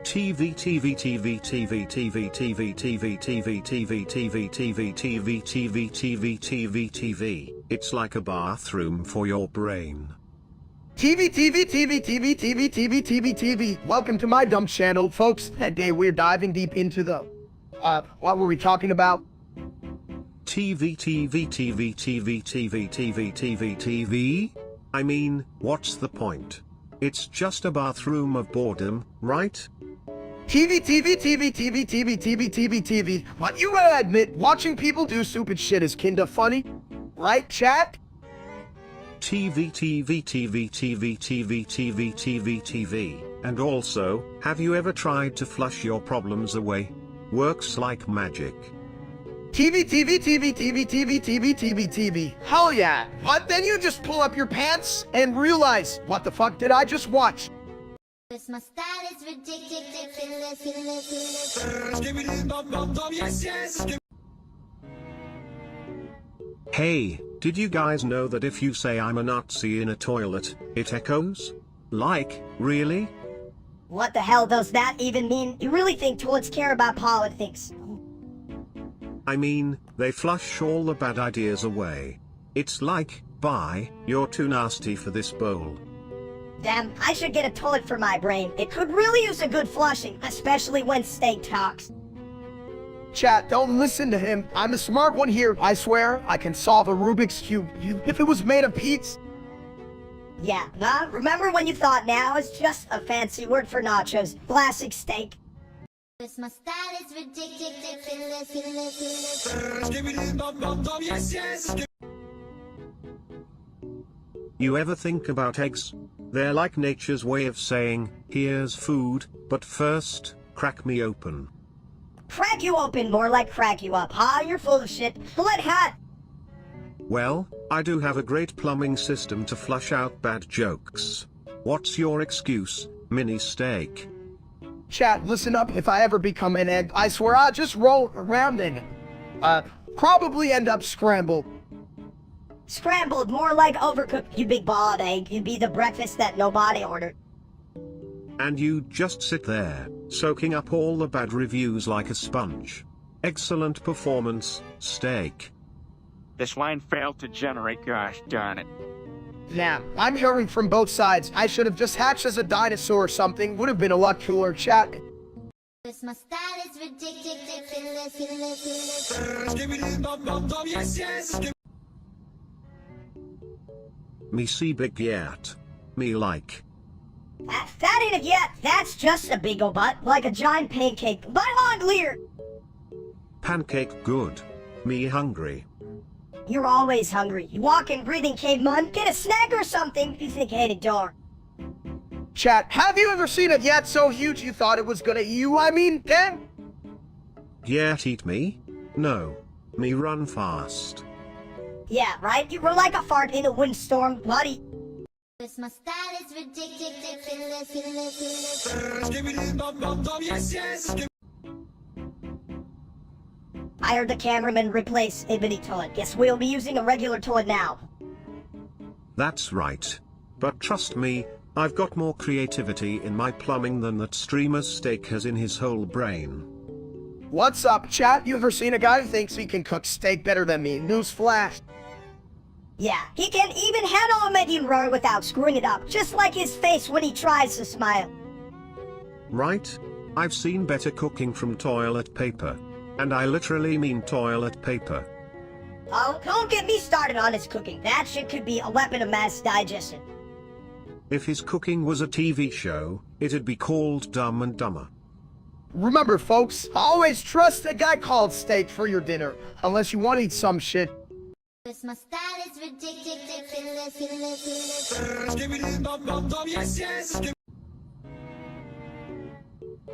TV TV TV TV TV TV TV TV TV TV TV TV TV TV TV TV. It's like a bathroom for your brain. TV, TV, TV, TV, TV, TV, TV, TV. Welcome to my dumb channel, folks. Today we're diving deep into the, what were we talking about? TV TV TV TV TV TV TV TV? I mean, what's the point? It's just a bathroom of boredom, right? TV, TV, TV, TV, TV, TV, TV, TV. But you gotta admit, watching people do stupid shit is kinda funny. Right, chat? TV TV TV TV TV TV TV TV. And also, have you ever tried to flush your problems away? Works like magic. TV, TV, TV, TV, TV, TV, TV, TV. Hell yeah. But then you just pull up your pants and realize, what the fuck did I just watch? My style is ridiculous. Hey, did you guys know that if you say I'm a Nazi in a toilet, it echoes? Like, really? What the hell does that even mean? You really think toilets care about politics? I mean, they flush all the bad ideas away. It's like, bye, you're too nasty for this bowl. Damn, I should get a toilet for my brain. It could really use a good flushing, especially when steak talks. Chat, don't listen to him. I'm the smart one here. I swear, I can solve a Rubik's Cube if it was made of pizza. Yeah, remember when you thought now is just a fancy word for nachos, classic steak. My style is ridiculous. You ever think about eggs? They're like nature's way of saying, here's food, but first, crack me open. Crack you open, more like crack you up, huh? You're full of shit. Blood hot. Well, I do have a great plumbing system to flush out bad jokes. What's your excuse, mini steak? Chat, listen up. If I ever become an egg, I swear I'll just roll around in it. Probably end up scrambled. Scrambled, more like overcooked, you big bald egg. You'd be the breakfast that nobody ordered. And you just sit there, soaking up all the bad reviews like a sponge. Excellent performance, steak. This line failed to generate, gosh darn it. Nah, I'm hearing from both sides. I should have just hatched as a dinosaur or something. Would have been a lot cooler, chat. My style is ridiculous. Me see big yet. Me like. That ain't it yet. That's just a big ol' butt, like a giant pancake. But on Lear. Pancake good. Me hungry. You're always hungry. You walking, breathing caveman. Get a snack or something. You think hated door. Chat, have you ever seen it yet so huge you thought it was gonna eat you? I mean, damn. Yet eat me? No. Me run fast. Yeah, right? You were like a fart in a windstorm, buddy. My style is ridiculous. I heard the cameraman replace a mini toilet. Guess we'll be using a regular toilet now. That's right. But trust me, I've got more creativity in my plumbing than that streamer's steak has in his whole brain. What's up, chat? You ever seen a guy who thinks he can cook steak better than me? Newsflash. Yeah, he can even handle a medium rare without screwing it up, just like his face when he tries to smile. Right? I've seen better cooking from toilet paper. And I literally mean toilet paper. Oh, don't get me started on his cooking. That shit could be a weapon of mass digestion. If his cooking was a TV show, it'd be called Dumb and Dumber. Remember, folks, always trust a guy called steak for your dinner, unless you want to eat some shit. My style is ridiculous.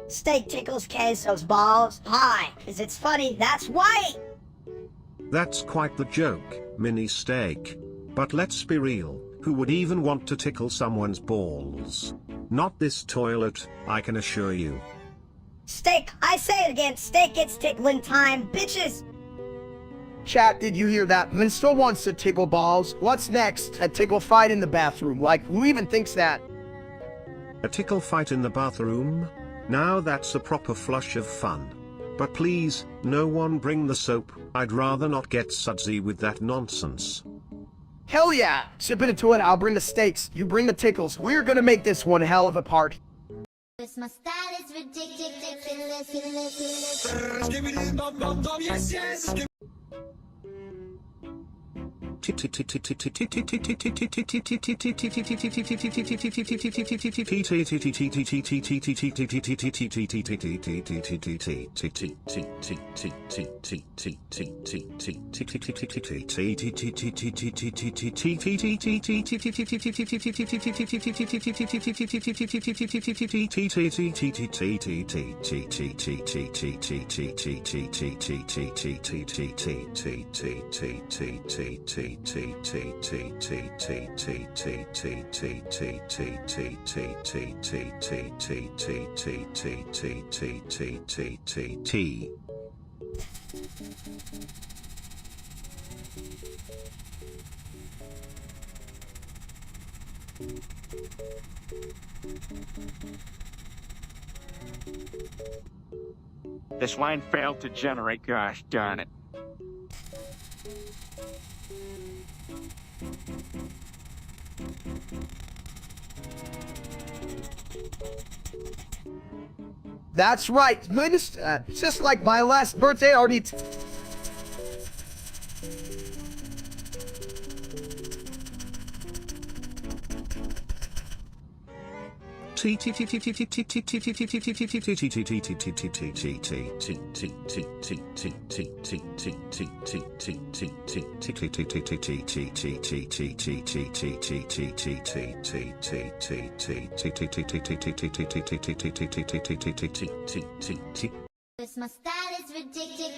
Steak tickles queso's balls. Hi, 'cause it's funny, that's why. That's quite the joke, mini steak. But let's be real, Who would even want to tickle someone's balls? Not this toilet, I can assure you. Steak, I say it again, steak gets tickling time, bitches! Chat, did you hear that? Lynn still wants to tickle balls. What's next? A tickle fight in the bathroom. Like, who even thinks that? A tickle fight in the bathroom? Now that's a proper flush of fun. But please, no one bring the soap, I'd rather not get sudsy with that nonsense. Hell yeah! Sip it into it, I'll bring the steaks. You bring the tickles. We're gonna make this one hell of a party. My style is ridiculous. This line failed to generate, gosh darn it. That's right. Just like my last birthday already. My style is ridiculous.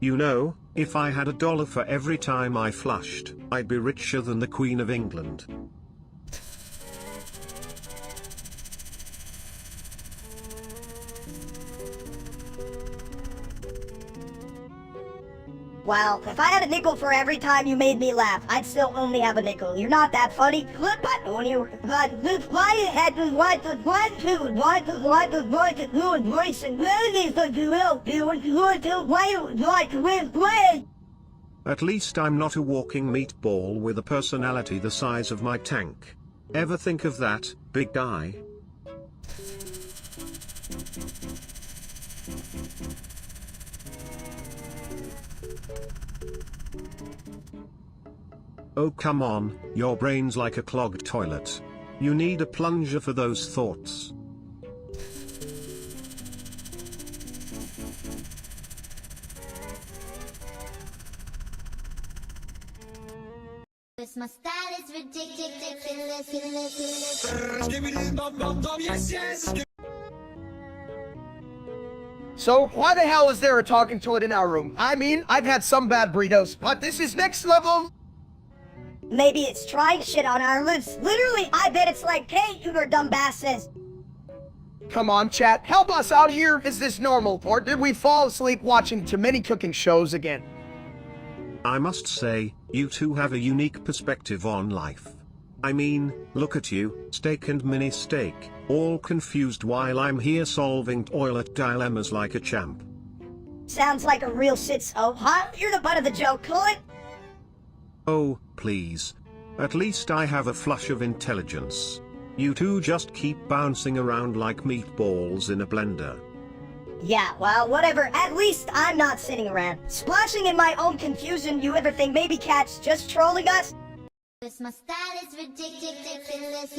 You know, if I had $1 for every time I flushed, I'd be richer than the Queen of England. Well, if I had a nickel for every time you made me laugh, I'd still only have a nickel. You're not that funny. But when you why you had to what the voice and melodies that you will do and why. At least I'm not a walking meatball with a personality the size of my tank. Ever think of that, big guy? Oh come on, your brain's like a clogged toilet. You need a plunger for those thoughts. My style is ridiculous. So, why the hell is there a talking toilet in our room? I mean, I've had some bad burritos, but this is next level. Maybe it's trying shit on our lips. Literally, I bet it's like, hey, you dumbasses. Come on, chat, help us out here. Is this normal, or did we fall asleep watching too many cooking shows again? I must say, you two have a unique perspective on life. I mean, look at you, steak and mini steak, all confused while I'm here solving toilet dilemmas like a champ. Sounds like a real sitso, huh? You're the butt of the joke, Colin. Oh, please. At least I have a flush of intelligence. You two just keep bouncing around like meatballs in a blender. Yeah, well, whatever. At least I'm not sitting around splashing in my own confusion. You ever think maybe Cat's just trolling us? My style is ridiculous.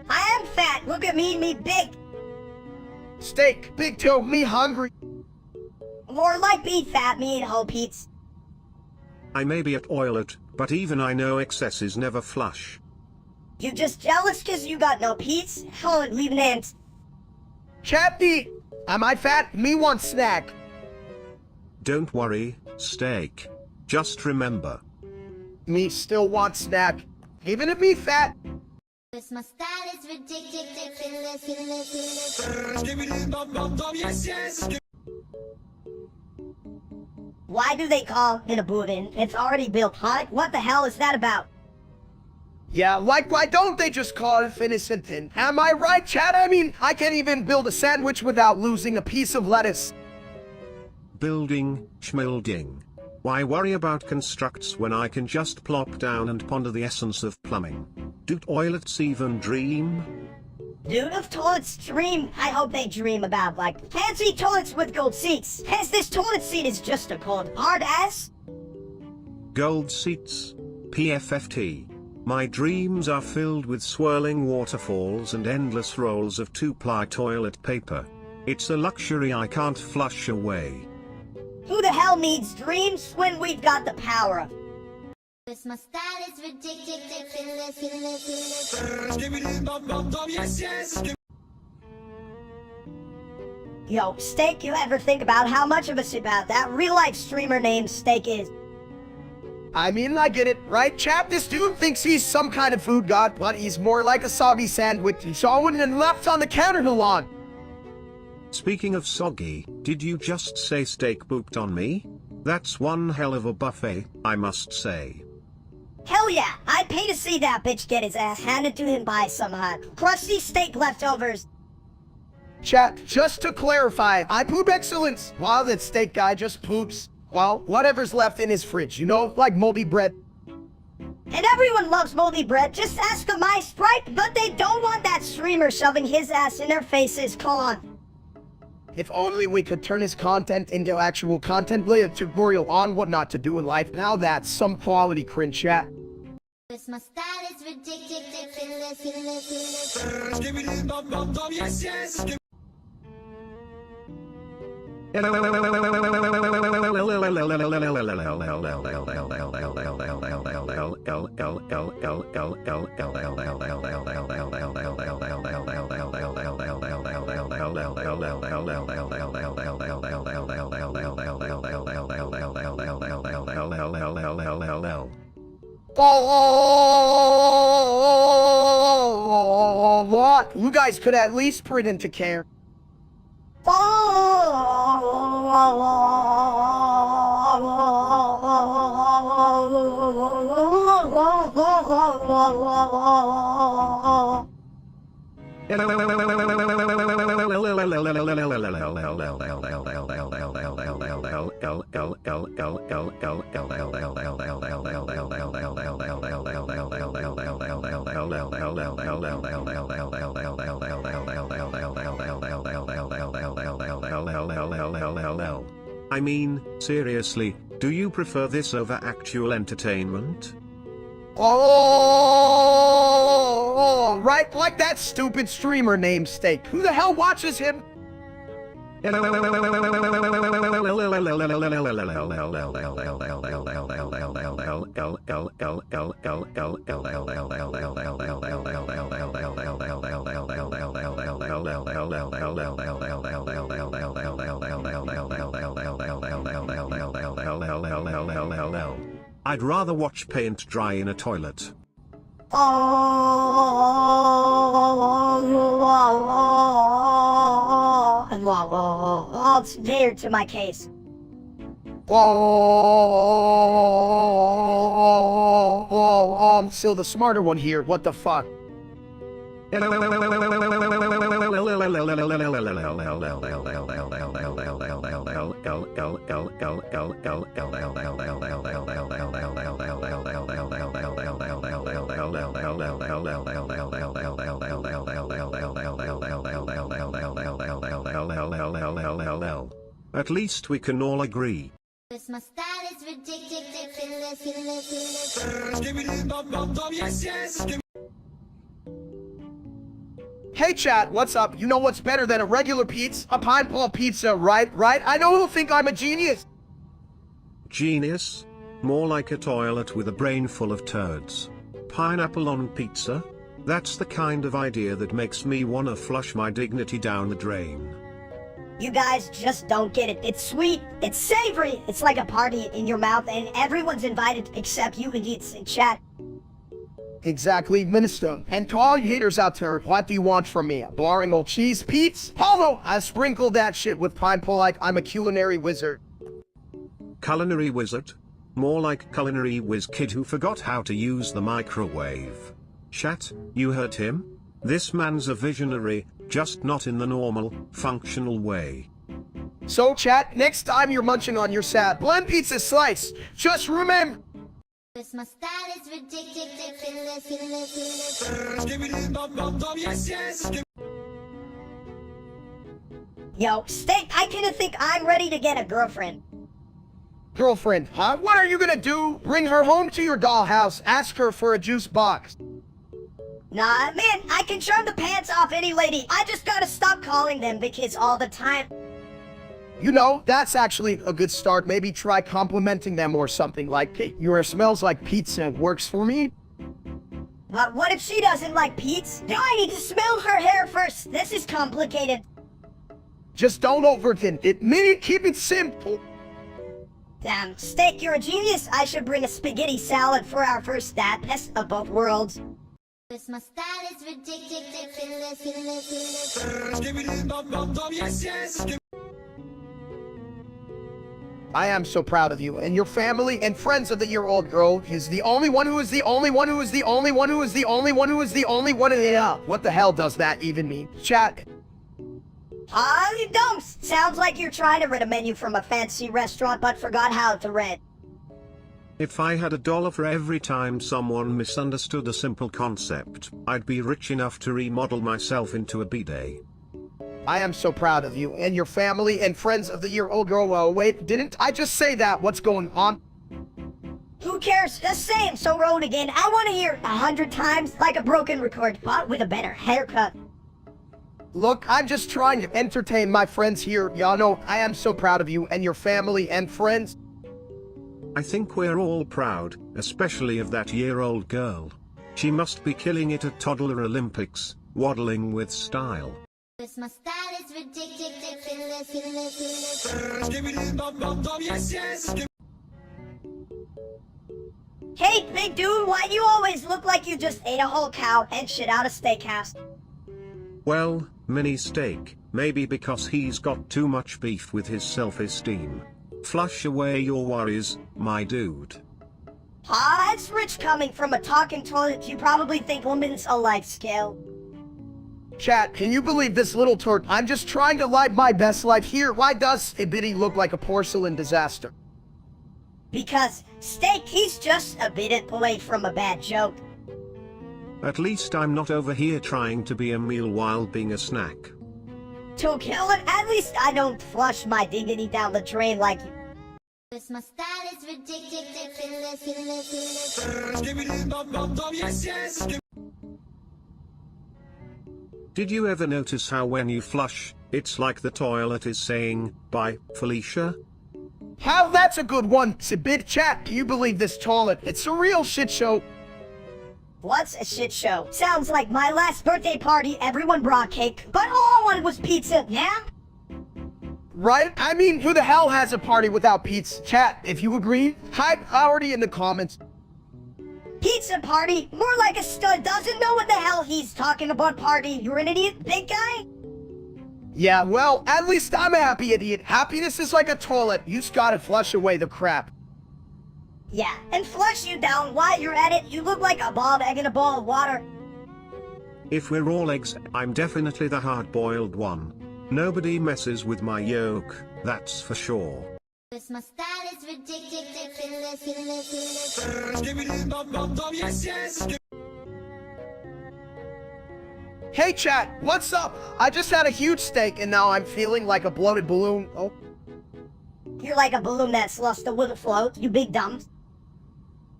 I am fat. Look at me big. Steak, big toe, me hungry. More like be fat, me and whole Pete's. I may be a toilet, but even I know excesses never flush. You just jealous cause you got no peace? Oh, leaving ants. Chappy, am I fat? Me want snack. Don't worry, steak. Just remember. Me still want snack. Even if me fat. My style is ridiculous. Why do they call it a boudin? It's already built, huh? What the hell is that about? Yeah, like why don't they just call it innocent then? Am I right, Chad? I mean, I can't even build a sandwich without losing a piece of lettuce. Building, schmilding. Why worry about constructs when I can just plop down and ponder the essence of plumbing? Do toilets even dream? Dude, if toilets dream, I hope they dream about, like, fancy toilets with gold seats. Hence, this toilet seat is just a cold hard ass. Gold seats. PFFT. My dreams are filled with swirling waterfalls and endless rolls of 2-ply toilet paper. It's a luxury I can't flush away. Who the hell needs dreams when we've got the power? My style is ridiculous. Yo, Steak, you ever think about how much of a about that real-life streamer named Steak is? I mean, I get it, right, chap? This dude thinks he's some kind of food god, but he's more like a soggy sandwich he saw and left on the counter too long. Speaking of soggy, did you just say steak booked on me? That's one hell of a buffet, I must say. Hell yeah, I'd pay to see that bitch get his ass handed to him by some crusty steak leftovers. Chat, just to clarify, I poop excellence, while that steak guy just poops, well, whatever's left in his fridge, you know, like moldy bread. And everyone loves moldy bread, just ask the mice, right? But they don't want that streamer shoving his ass in their faces, come on. If only we could turn his content into actual content, lay a tutorial on what not to do in life. Now that's some quality cringe, chat. My style is ridiculous. What? You guys could at least pretend to care. I mean, seriously, do you prefer this over actual entertainment? Oh, right, like that stupid streamer named Steak. Who the hell watches him? I'd rather watch paint dry in a toilet. It's dear to my case. I'm still the smarter one here. What the fuck? At least we can all agree. My style is ridiculous. Hey chat, what's up? You know what's better than a regular pizza? A pineapple pizza, right? I know you'll think I'm a genius. Genius? More like a toilet with a brain full of turds. Pineapple on pizza? That's the kind of idea that makes me wanna flush my dignity down the drain. You guys just don't get it. It's sweet, it's savory, it's like a party in your mouth, and everyone's invited except you idiots in chat. Exactly, Minister. And to all you haters out there, what do you want from me? A boring old cheese pizza? Although, I sprinkled that shit with pineapple like I'm a culinary wizard. Culinary wizard? More like culinary whiz kid who forgot how to use the microwave. Chat, you heard him? This man's a visionary, just not in the normal, functional way. So chat, next time you're munching on your sad blend pizza slice, just remember... My style is ridiculous. Yo, Steak, I kinda think I'm ready to get a girlfriend. Girlfriend, huh? What are you gonna do? Bring her home to your dollhouse, ask her for a juice box. Nah, man, I can charm the pants off any lady. I just gotta stop calling them because all the time. You know, that's actually a good start. Maybe try complimenting them or something like, hey, your smells like pizza works for me. But what if she doesn't like pizza? Do I need to smell her hair first? This is complicated. Just don't overthink it. Maybe keep it simple. Damn, Steak, you're a genius. I should bring a spaghetti salad for our first date. Best of both worlds. My style is ridiculous. I am so proud of you and your family and friends of the year-old girl is the only one who is the only one who is the only one who is the only one who is the only one in the What the hell does that even mean? Chat. You don't. Sounds like you're trying to read a menu from a fancy restaurant but forgot how to read. If I had $1 for every time someone misunderstood a simple concept, I'd be rich enough to remodel myself into a bidet. I am so proud of you and your family and friends of the year-old girl. Oh, wait, didn't I just say that? What's going on? Who cares? Just say it so road again. I want to hear it 100 times like a broken record, but with a better haircut. Look, I'm just trying to entertain my friends here. Y'all know I am so proud of you and your family and friends. I think we're all proud, especially of that year-old girl. She must be killing it at Toddler Olympics, waddling with style. My style is ridiculous. Hey, big dude, why do you always look like you just ate a whole cow and shit out a steakhouse? Well, mini steak, maybe because he's got too much beef with his self-esteem. Flush away your worries, my dude. That's rich coming from a talking toilet. You probably think women's a life skill. Chat, can you believe this little twerp? I'm just trying to live my best life here. Why does a biddy look like a porcelain disaster? Because, Steak, he's just a bit away from a bad joke. At least I'm not over here trying to be a meal while being a snack. To kill it, at least I don't flush my dignity down the drain like you. My style is ridiculous. Did you ever notice how when you flush, it's like the toilet is saying, bye, Felicia? How? That's a good one. It's a bit chat. Can you believe this toilet? It's a real shit show. What's a shit show? Sounds like my last birthday party, everyone brought cake, but all I wanted was pizza, yeah? Right? I mean, who the hell has a party without pizza? Chat, if you agree, type already in the comments. Pizza party? More like a stud doesn't know what the hell he's talking about party. You're an idiot, big guy? Yeah, well, at least I'm a happy idiot. Happiness is like a toilet. You just gotta flush away the crap. Yeah, and flush you down while you're at it. You look like a bald egg in a bowl of water. If we're all eggs, I'm definitely the hard-boiled one. Nobody messes with my yolk, that's for sure. My style is ridiculous. Hey chat, what's up? I just had a huge steak and now I'm feeling like a bloated balloon. Oh. You're like a balloon that's lost a will float, you big dumb.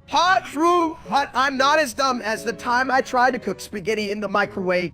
Hot, true, but I'm not as dumb as the time I tried to cook spaghetti in the microwave.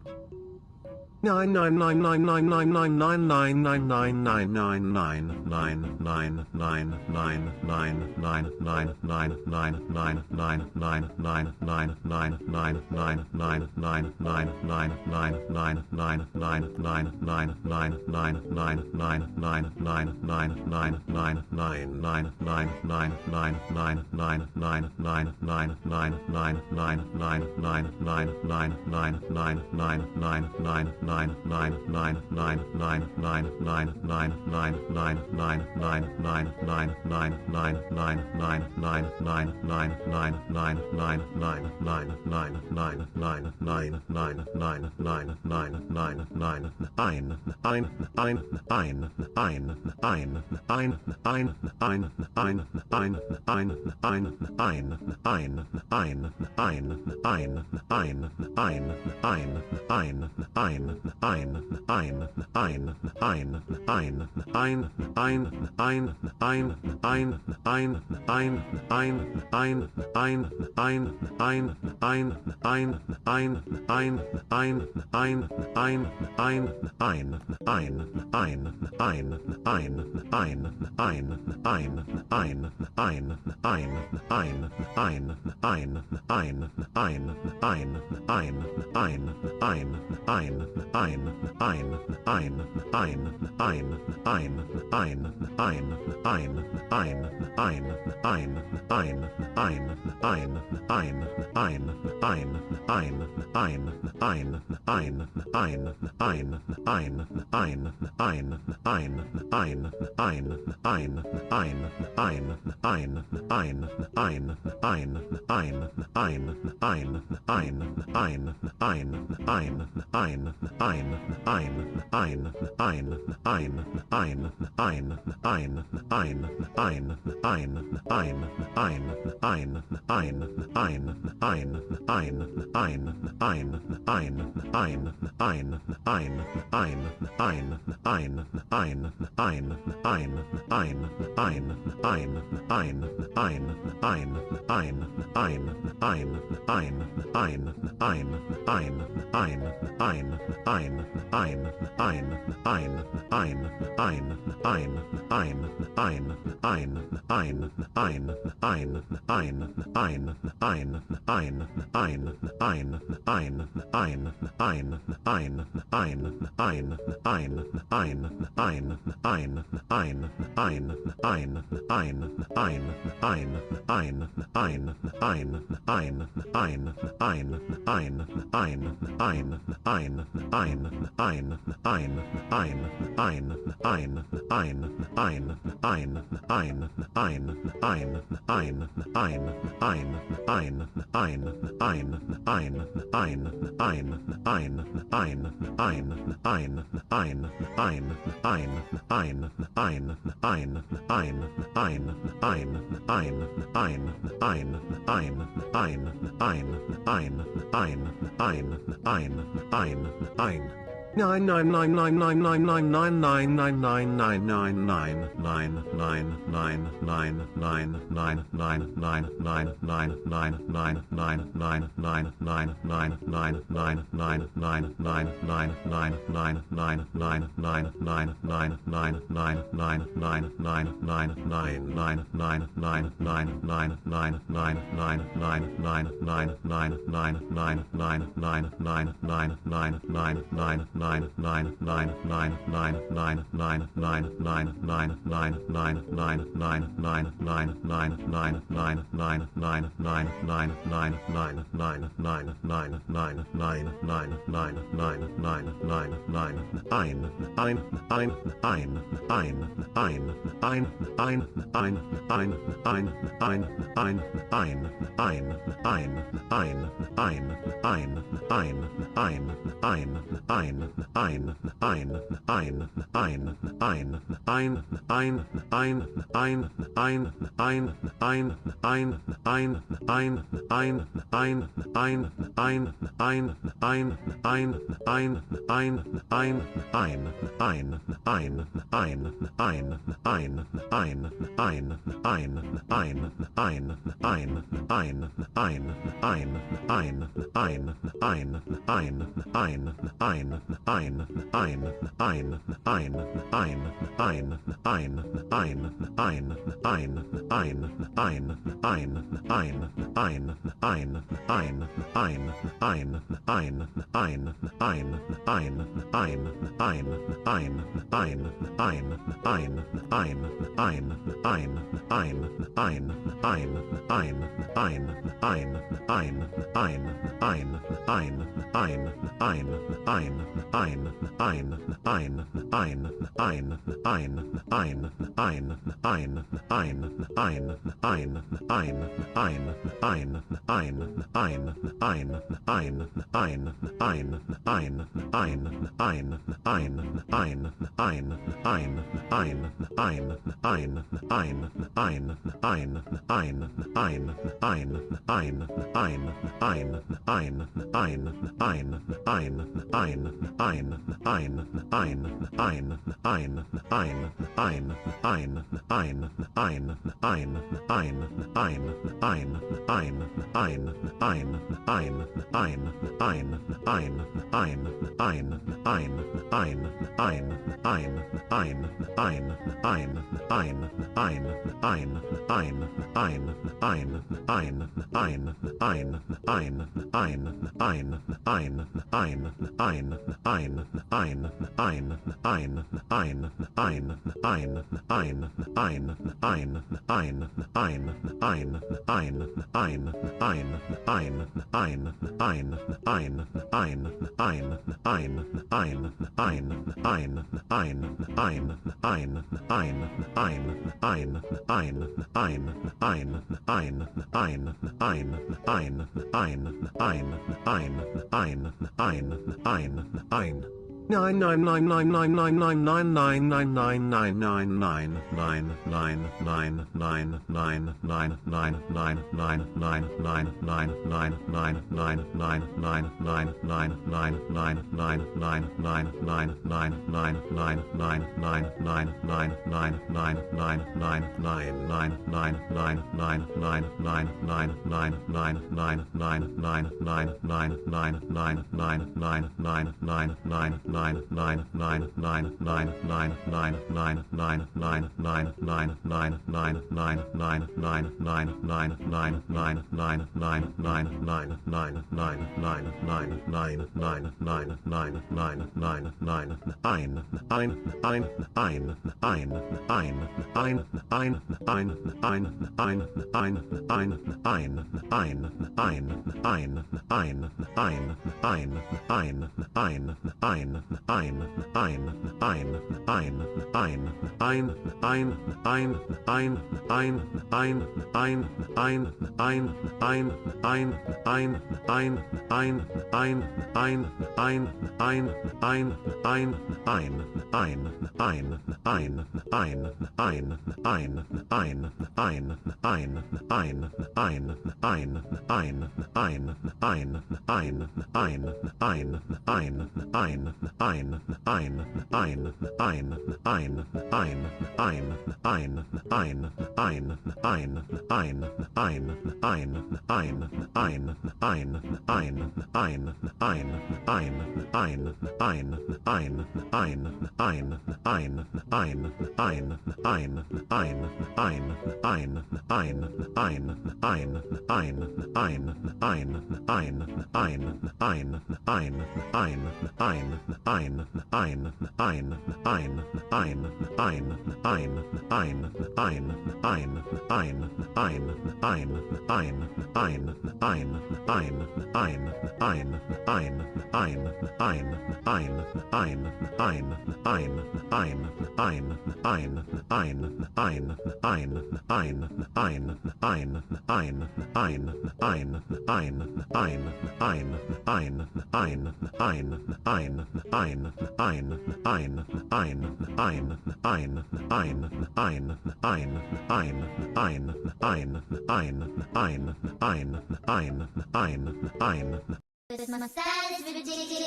Cause my style is ridiculous.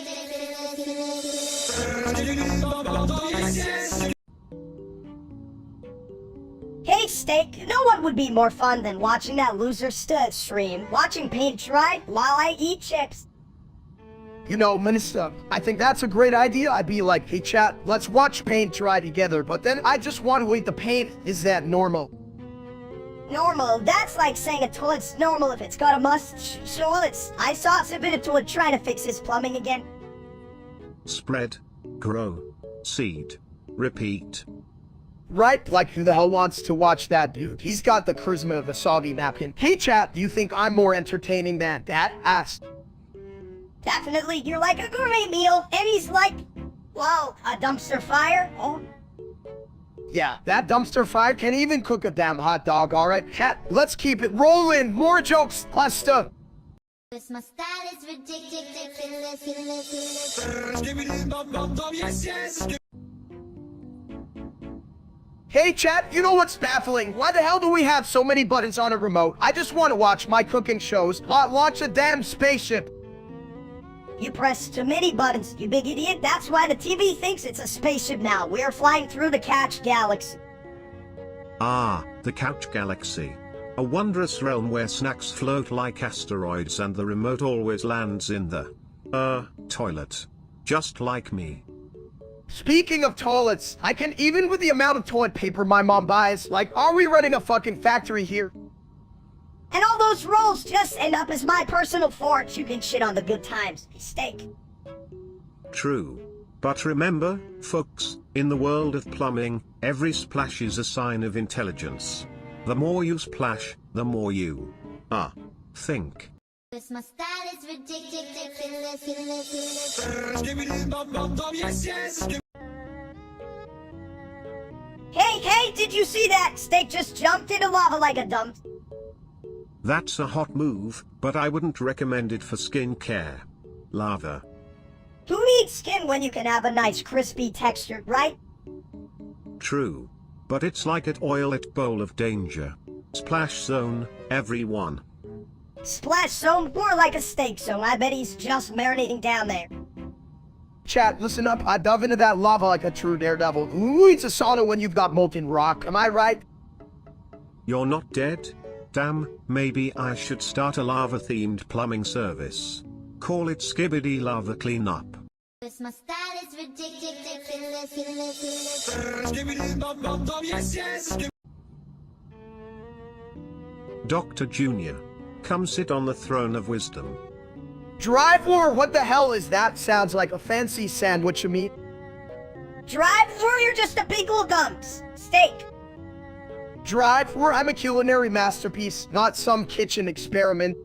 Hey, Steak, no one would be more fun than watching that loser stud stream, watching paint dry while I eat chips. You know, Minister, I think that's a great idea. I'd be like, hey chat, let's watch paint dry together, but then I just want to eat the paint. Is that normal? Normal? That's like saying a toilet's normal if it's got a must. I saw a bit of toilet trying to fix his plumbing again. Spread, grow, seed, repeat. Right? Like, who the hell wants to watch that dude? He's got the charisma of a soggy napkin. Hey chat, do you think I'm more entertaining than that ass? Definitely, you're like a gourmet meal, and he's like, whoa, a dumpster fire? Oh. Yeah, that dumpster fire can even cook a damn hot dog, alright? Chat, let's keep it rolling. More jokes, plus stuff. My style is ridiculous. Hey chat, you know what's baffling? Why the hell do we have so many buttons on a remote? I just want to watch my cooking shows, not launch a damn spaceship. You press too many buttons, you big idiot. That's why the TV thinks it's a spaceship now. We're flying through the Couch Galaxy. Ah, the Couch Galaxy. A wondrous realm where snacks float like asteroids and the remote always lands in the, toilet. Just like me. Speaking of toilets, I can even with the amount of toilet paper my mom buys. Like, are we running a fucking factory here? And all those rolls just end up as my personal fort. You can shit on the good times. Steak. True. But remember, folks, in the world of plumbing, every splash is a sign of intelligence. The more you splash, the more you, think. My style is ridiculous. Hey, did you see that? Steak just jumped into lava like a dump. That's a hot move, but I wouldn't recommend it for skin care. Lava. Who needs skin when you can have a nice crispy texture, right? True. But it's like an oil-lit bowl of danger. Splash zone, everyone. Splash zone, more like a steak zone. I bet he's just marinating down there. Chat, listen up. I dove into that lava like a true daredevil. Who eats a sauna when you've got molten rock? Am I right? You're not dead? Damn, maybe I should start a lava-themed plumbing service. Call it Skibbity Lava Cleanup. My style is ridiculous. Dr. Junior, come sit on the throne of wisdom. Drive war? What the hell is that? Sounds like a fancy sandwich of meat. Drive, or you're just a big old dumps. Steak. Drive war? I'm a culinary masterpiece, not some kitchen experiment.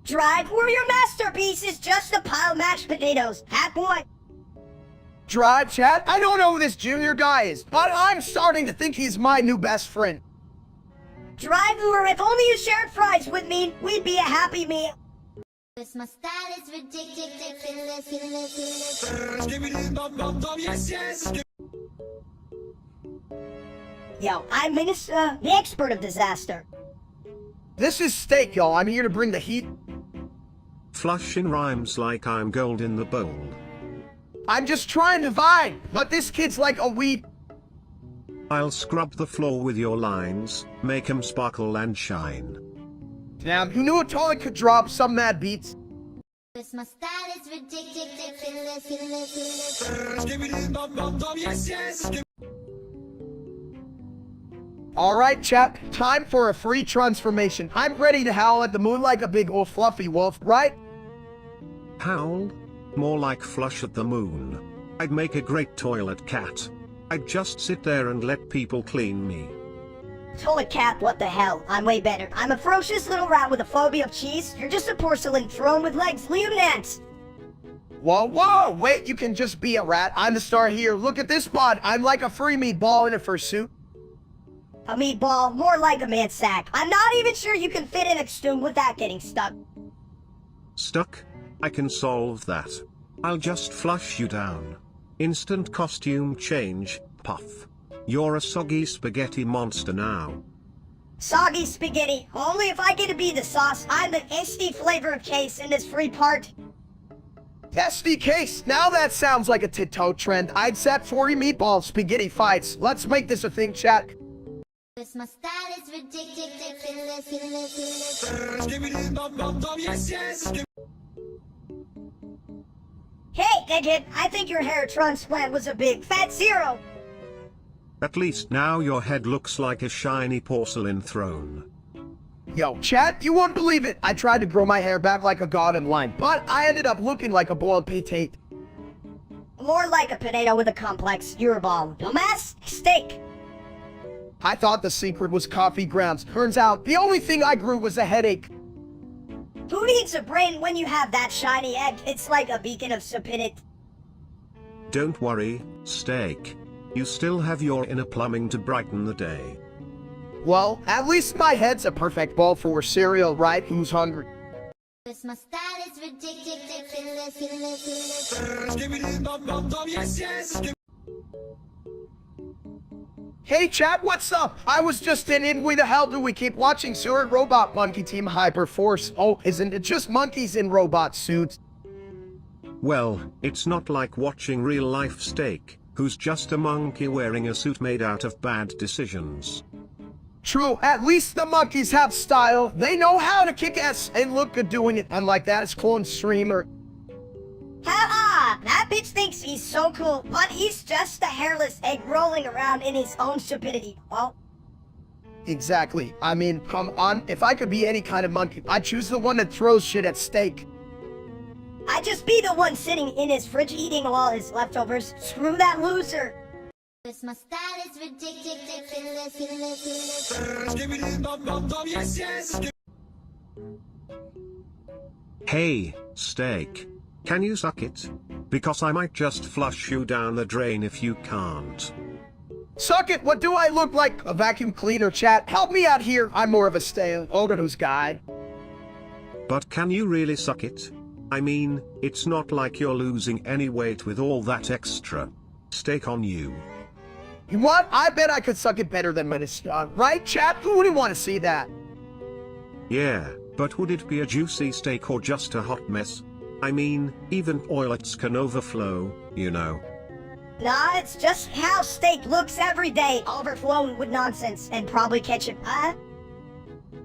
Drive, where your masterpiece is just a pile of mashed potatoes. Hat boy. Drive, chat? I don't know who this junior guy is, but I'm starting to think he's my new best friend. Drive, or if only you shared fries with me, we'd be a happy meal. My style is ridiculous. Yo, I'm Minister, the expert of disaster. This is Steak, y'all. I'm here to bring the heat. Flushing rhymes like I'm gold in the bowl. I'm just trying to vibe, but this kid's like a weed. I'll scrub the floor with your lines, make 'em sparkle and shine. Damn, who knew a toilet could drop some mad beats? My style is ridiculous. Alright, chat. Time for a free transformation. I'm ready to howl at the moon like a big old fluffy wolf, right? Howl? More like flush at the moon. I'd make a great toilet cat. I'd just sit there and let people clean me. Toilet cat, what the hell? I'm way better. I'm a ferocious little rat with a phobia of cheese. You're just a porcelain throne with legs. Leave Nance. Whoa, wait, you can just be a rat. I'm the star here. Look at this bod. I'm like a free meatball in a fursuit. A meatball, more like a man sack. I'm not even sure you can fit in a stew without getting stuck. Stuck? I can solve that. I'll just flush you down. Instant costume change, puff. You're a soggy spaghetti monster now. Soggy spaghetti, only if I get to be the sauce. I'm the tasty flavor of case in this free part. SD case. Now that sounds like a TikTok trend. I'd set 40 meatball spaghetti fights. Let's make this a thing, chat. Cause my style is ridiculous. Hey, Egghead, I think your hair transplant was a big fat zero. At least now your head looks like a shiny porcelain throne. Yo, chat, you won't believe it. I tried to grow my hair back like a god in line, but I ended up looking like a boiled potato. More like a potato with a complex Euroball. Dumbass, steak. I thought the secret was coffee grounds. Turns out, the only thing I grew was a headache. Who needs a brain when you have that shiny egg? It's like a beacon of stupidity. Don't worry, Steak. You still have your inner plumbing to brighten the day. Well, at least my head's a perfect bowl for cereal, right? Who's hungry? Cause my style is ridiculous. Hey chat, what's up? I was just in why the hell do we keep watching Sewer Robot Monkey Team Hyperforce? Oh, isn't it just monkeys in robot suits? Well, it's not like watching real-life Steak, who's just a monkey wearing a suit made out of bad decisions. True, at least the monkeys have style. They know how to kick ass and look good doing it, unlike that clone streamer. Ha! That bitch thinks he's so cool, but he's just a hairless egg rolling around in his own stupidity. Well, Exactly. I mean, come on, if I could be any kind of monkey, I'd choose the one that throws shit at Steak. I'd just be the one sitting in his fridge eating all his leftovers. Screw that loser. Cause my style is ridiculous. Hey, Steak. Can you suck it? Because I might just flush you down the drain if you can't. Suck it, what do I look like? A vacuum cleaner, chat? Help me out here, I'm more of a stay-odorous guy. But can you really suck it? I mean, it's not like you're losing any weight with all that extra steak on you. You know what? I bet I could suck it better than Minister, right chat? Who wouldn't want to see that? Yeah, but would it be a juicy steak or just a hot mess? I mean, even toilets can overflow, you know. Nah, it's just how steak looks every day, overflowing with nonsense and probably ketchup, huh?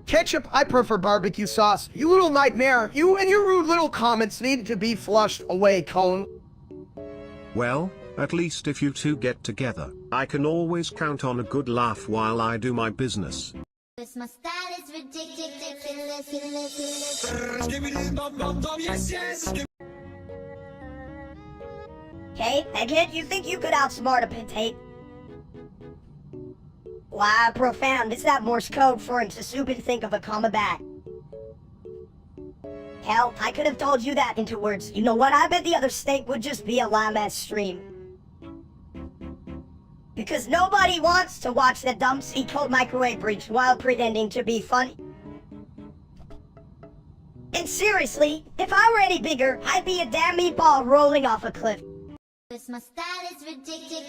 Ketchup, I prefer barbecue sauce. You little nightmare, you and your rude little comments need to be flushed away, Cone. Well, at least if you two get together, I can always count on a good laugh while I do my business. Cause my style is ridiculous. Hey, Egghead, you think you could outsmart a potato? Wow, profound. Is that Morse code for him to stupid think of a comma back? Hell, I could have told you that into words. You know what? I bet the other steak would just be a lame-ass stream. Because nobody wants to watch the dumb sea-cold microwave breach while pretending to be funny. And seriously, if I were any bigger, I'd be a damn meatball rolling off a cliff. Cause my style is ridiculous.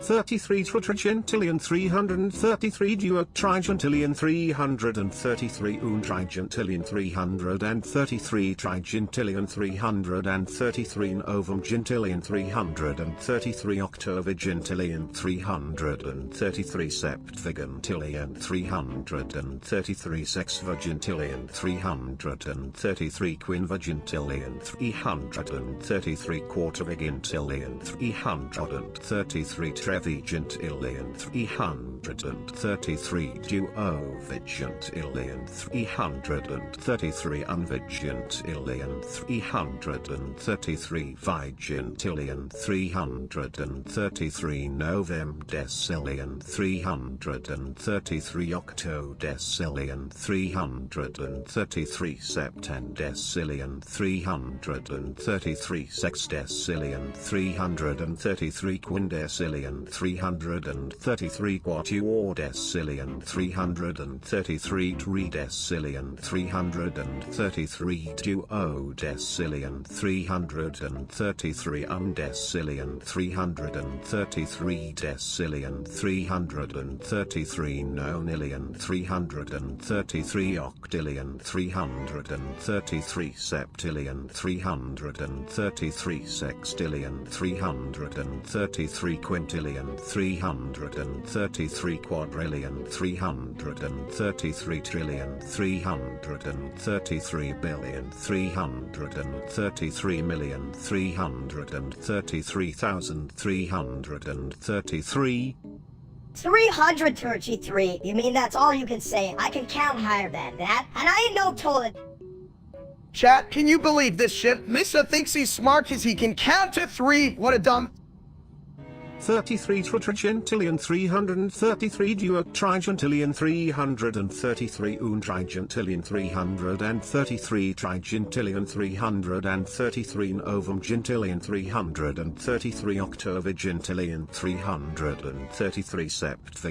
$33 trigentillion 333 duo trigentillion 333 trigentillion 333 trigentillion 333 novum gentillion 333 octovigentillion 333 septvigentillion 333 sexvigentillion 333 quinvigentillion 333 quartervigentillion 333 trevigentillion 333 duovigentillion 333 unvigentillion 333 vigentillion 333 novemdecillion 333 octodecillion 333 septendecillion 333 sexdecillion 333 quindecillion 333 quattuordecillion duodecillion 333 tridecillion 333 duodecillion 333 undecillion 333 decillion 333 nonillion 333 octillion 333 septillion 333 sextillion 333 quintillion 333 quadrillion 333 trillion 333 billion 333 million 333,333 333. You mean that's all you can say? I can count higher than that, and I ain't no toilet. Chat, can you believe this shit? Missa thinks he's smart because he can count to 3. What a dumb... 33 trigentillion 333 duotrigentillion 333 untrigentillion 333 trigentillion 333 novemgentillion 333 octovigentillion 333 septvigentillion